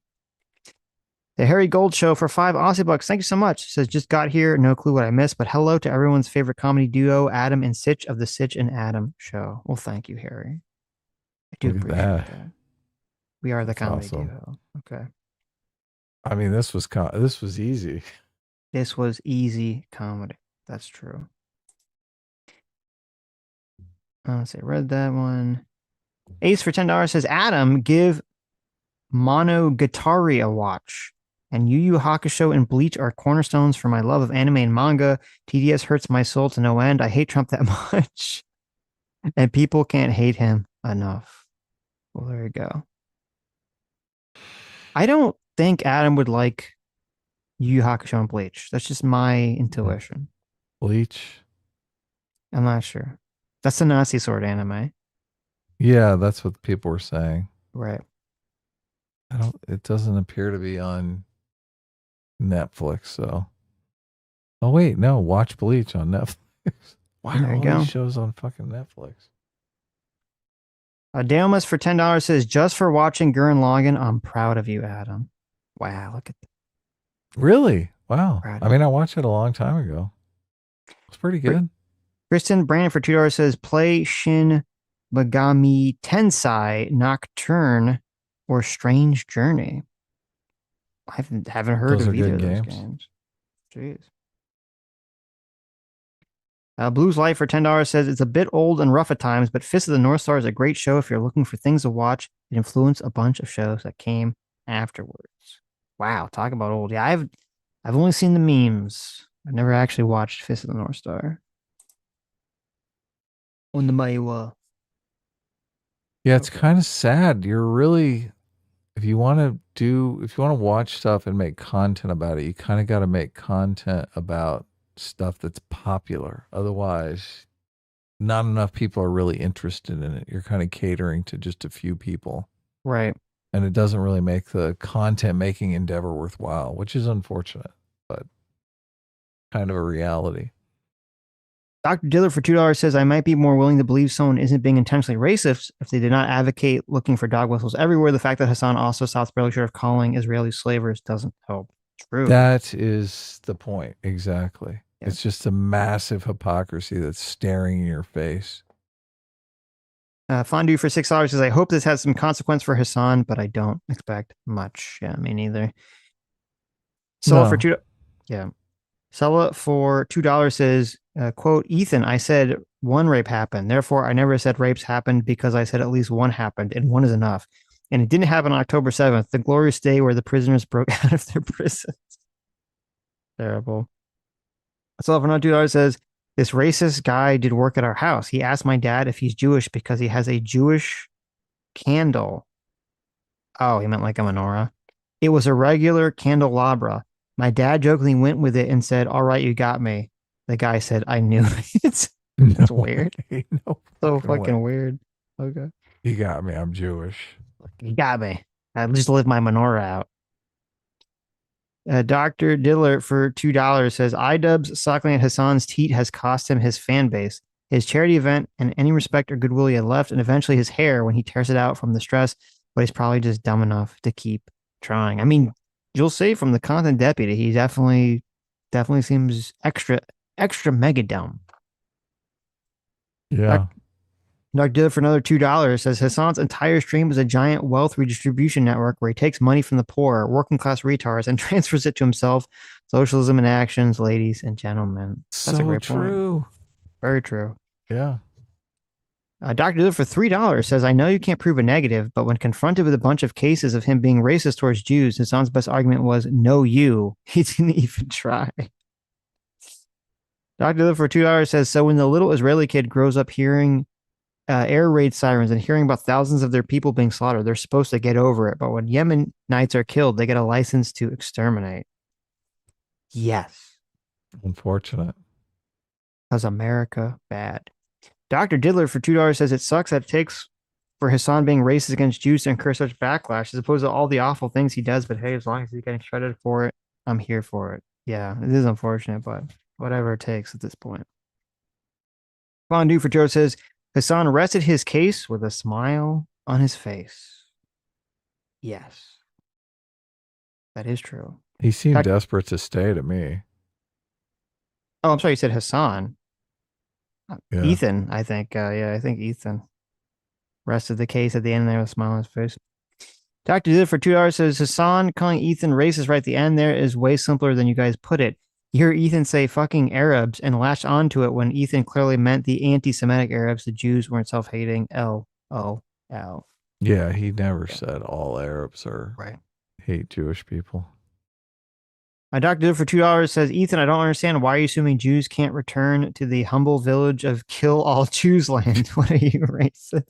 The Harry Gold Show for $5 Aussie bucks. Thank you so much. Says, just got here. No clue what I missed, but hello to everyone's favorite comedy duo, Adam and Sitch of the Sitch and Adam show. Well, thank you, Harry. I do appreciate that. We are the comedy duo. Okay. I mean, this was easy. This was easy comedy. That's true. Let's see. Read that one. Ace for $10 says, Adam, give Monogatari a watch. And Yu Yu Hakusho and Bleach are cornerstones for my love of anime and manga. TDS hurts my soul to no end. I hate Trump that much. And people can't hate him enough. Well, there you go. I don't think Adam would like Yu Yu Hakusho and Bleach. That's just my intuition. Bleach? I'm not sure. That's the Nazi sword anime. Yeah, that's what people were saying. Right. It doesn't appear to be on Netflix, so. Oh wait, no, watch Bleach on Netflix. Why are all these shows on fucking Netflix? Dailmas for $10 says, just for watching Gurren Lagann, I'm proud of you, Adam. Wow, look at that. Really? Wow. I mean, I watched it a long time ago. It's pretty good. Kristen Brandon for $2 says, play Shin Megami Tensei Nocturne or Strange Journey. I haven't heard of either of those games. Jeez. Blues Light for $10 says, it's a bit old and rough at times, but Fist of the North Star is a great show if you're looking for things to watch. It influenced a bunch of shows that came afterwards. Wow, talk about old. Yeah, I've only seen the memes. I've never actually watched Fist of the North Star. On the Maiwa. Yeah, it's kind of sad. You're really, if you want to watch stuff and make content about it, you kind of got to make content about stuff that's popular. Otherwise, not enough people are really interested in it. You're kind of catering to just a few people. Right. And it doesn't really make the content making endeavor worthwhile, which is unfortunate, but kind of a reality. Dr. Diller for $2 says, I might be more willing to believe someone isn't being intentionally racist if they did not advocate looking for dog whistles everywhere. The fact that Hassan also stopped barely short of calling Israeli slavers doesn't help. True. That is the point. Exactly. Yeah. It's just a massive hypocrisy that's staring in your face. Fondue for $6 says, I hope this has some consequence for Hassan, but I don't expect much. Yeah, me neither. Sella for $2. Yeah. Sella for $2 says, quote, Ethan, I said one rape happened. Therefore, I never said rapes happened because I said at least one happened, and one is enough. And it didn't happen on October 7th, the glorious day where the prisoners broke out of their prisons. Terrible. Sella for $2 says, this racist guy did work at our house. He asked my dad if he's Jewish because he has a Jewish candle. Oh, he meant like a menorah. It was a regular candelabra. My dad jokingly went with it and said, all right, you got me. The guy said, I knew it. That's weird. No, so fucking weird. Okay. You got me. I'm Jewish. You got me. I just lived my menorah out. Dr. Diller for $2 says, iDubbbz suckling at Hassan's teat has cost him his fan base, his charity event, and any respect or goodwill he had left, and eventually his hair when he tears it out from the stress, but he's probably just dumb enough to keep trying. I mean, you'll say from the content deputy, he definitely seems extra mega dumb. Yeah. Dr. Diller for another $2 says Hassan's entire stream is a giant wealth redistribution network where he takes money from the poor, working class retards, and transfers it to himself. Socialism in actions, ladies and gentlemen. That's so a great true. Point. Very true. Yeah. Dr. Diller for $3 says, I know you can't prove a negative, but when confronted with a bunch of cases of him being racist towards Jews, Hassan's best argument was, no, you. He didn't even try. Dr. Diller for $2 says, so when the little Israeli kid grows up hearing air raid sirens and hearing about thousands of their people being slaughtered, they're supposed to get over it. But when Yemenites are killed, they get a license to exterminate. Yes. Unfortunate. Because America bad. Dr. Diddler for $2 says it sucks that it takes for Hassan being racist against Jews to incur such backlash as opposed to all the awful things he does. But hey, as long as he's getting shredded for it, I'm here for it. Yeah, it is unfortunate, but whatever it takes at this point. Fondue for Joe says, Hassan rested his case with a smile on his face. Yes. That is true. He seemed desperate to stay to me. Oh, I'm sorry. You said Hassan. Yeah. Ethan, I think. I think Ethan rested the case at the end there with a smile on his face. Dr. Did for $2 says Hassan calling Ethan racist right at the end there is way simpler than you guys put it. You hear Ethan say fucking Arabs and latch onto it when Ethan clearly meant the anti-Semitic Arabs. The Jews weren't self-hating. LOL. Yeah, he never said all Arabs are right. Hate Jewish people. Dr. Did for $2 says, Ethan, I don't understand why you're assuming Jews can't return to the humble village of kill all Jews land. What are you, racist?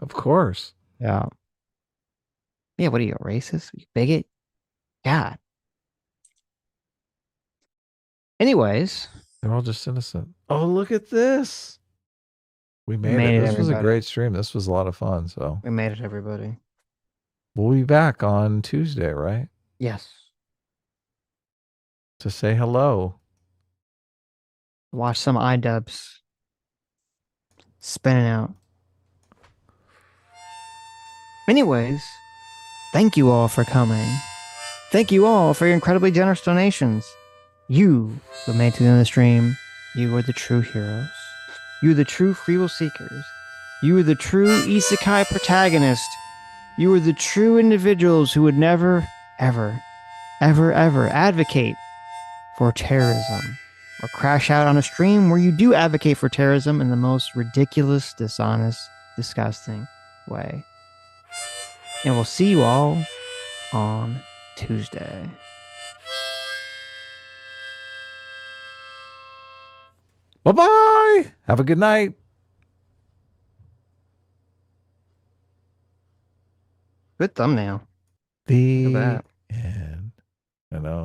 Of course. Yeah. Yeah, what are you, racist? You bigot? God. Anyways. They're all just innocent. Oh, look at this. We made it. This was a great stream. This was a lot of fun. So we made it, everybody. We'll be back on Tuesday, right? Yes. To say hello. Watch some iDubbbz spinning out. Anyways, thank you all for coming. Thank you all for your incredibly generous donations. You who made it to the end of the stream, you are the true heroes. You are the true free will seekers. You are the true isekai protagonist. You are the true individuals who would never, ever, ever, ever advocate for terrorism or crash out on a stream where you do advocate for terrorism in the most ridiculous, dishonest, disgusting way. And we'll see you all on Tuesday. Bye-bye. Have a good night. Good thumbnail. The Look at that. end. I know.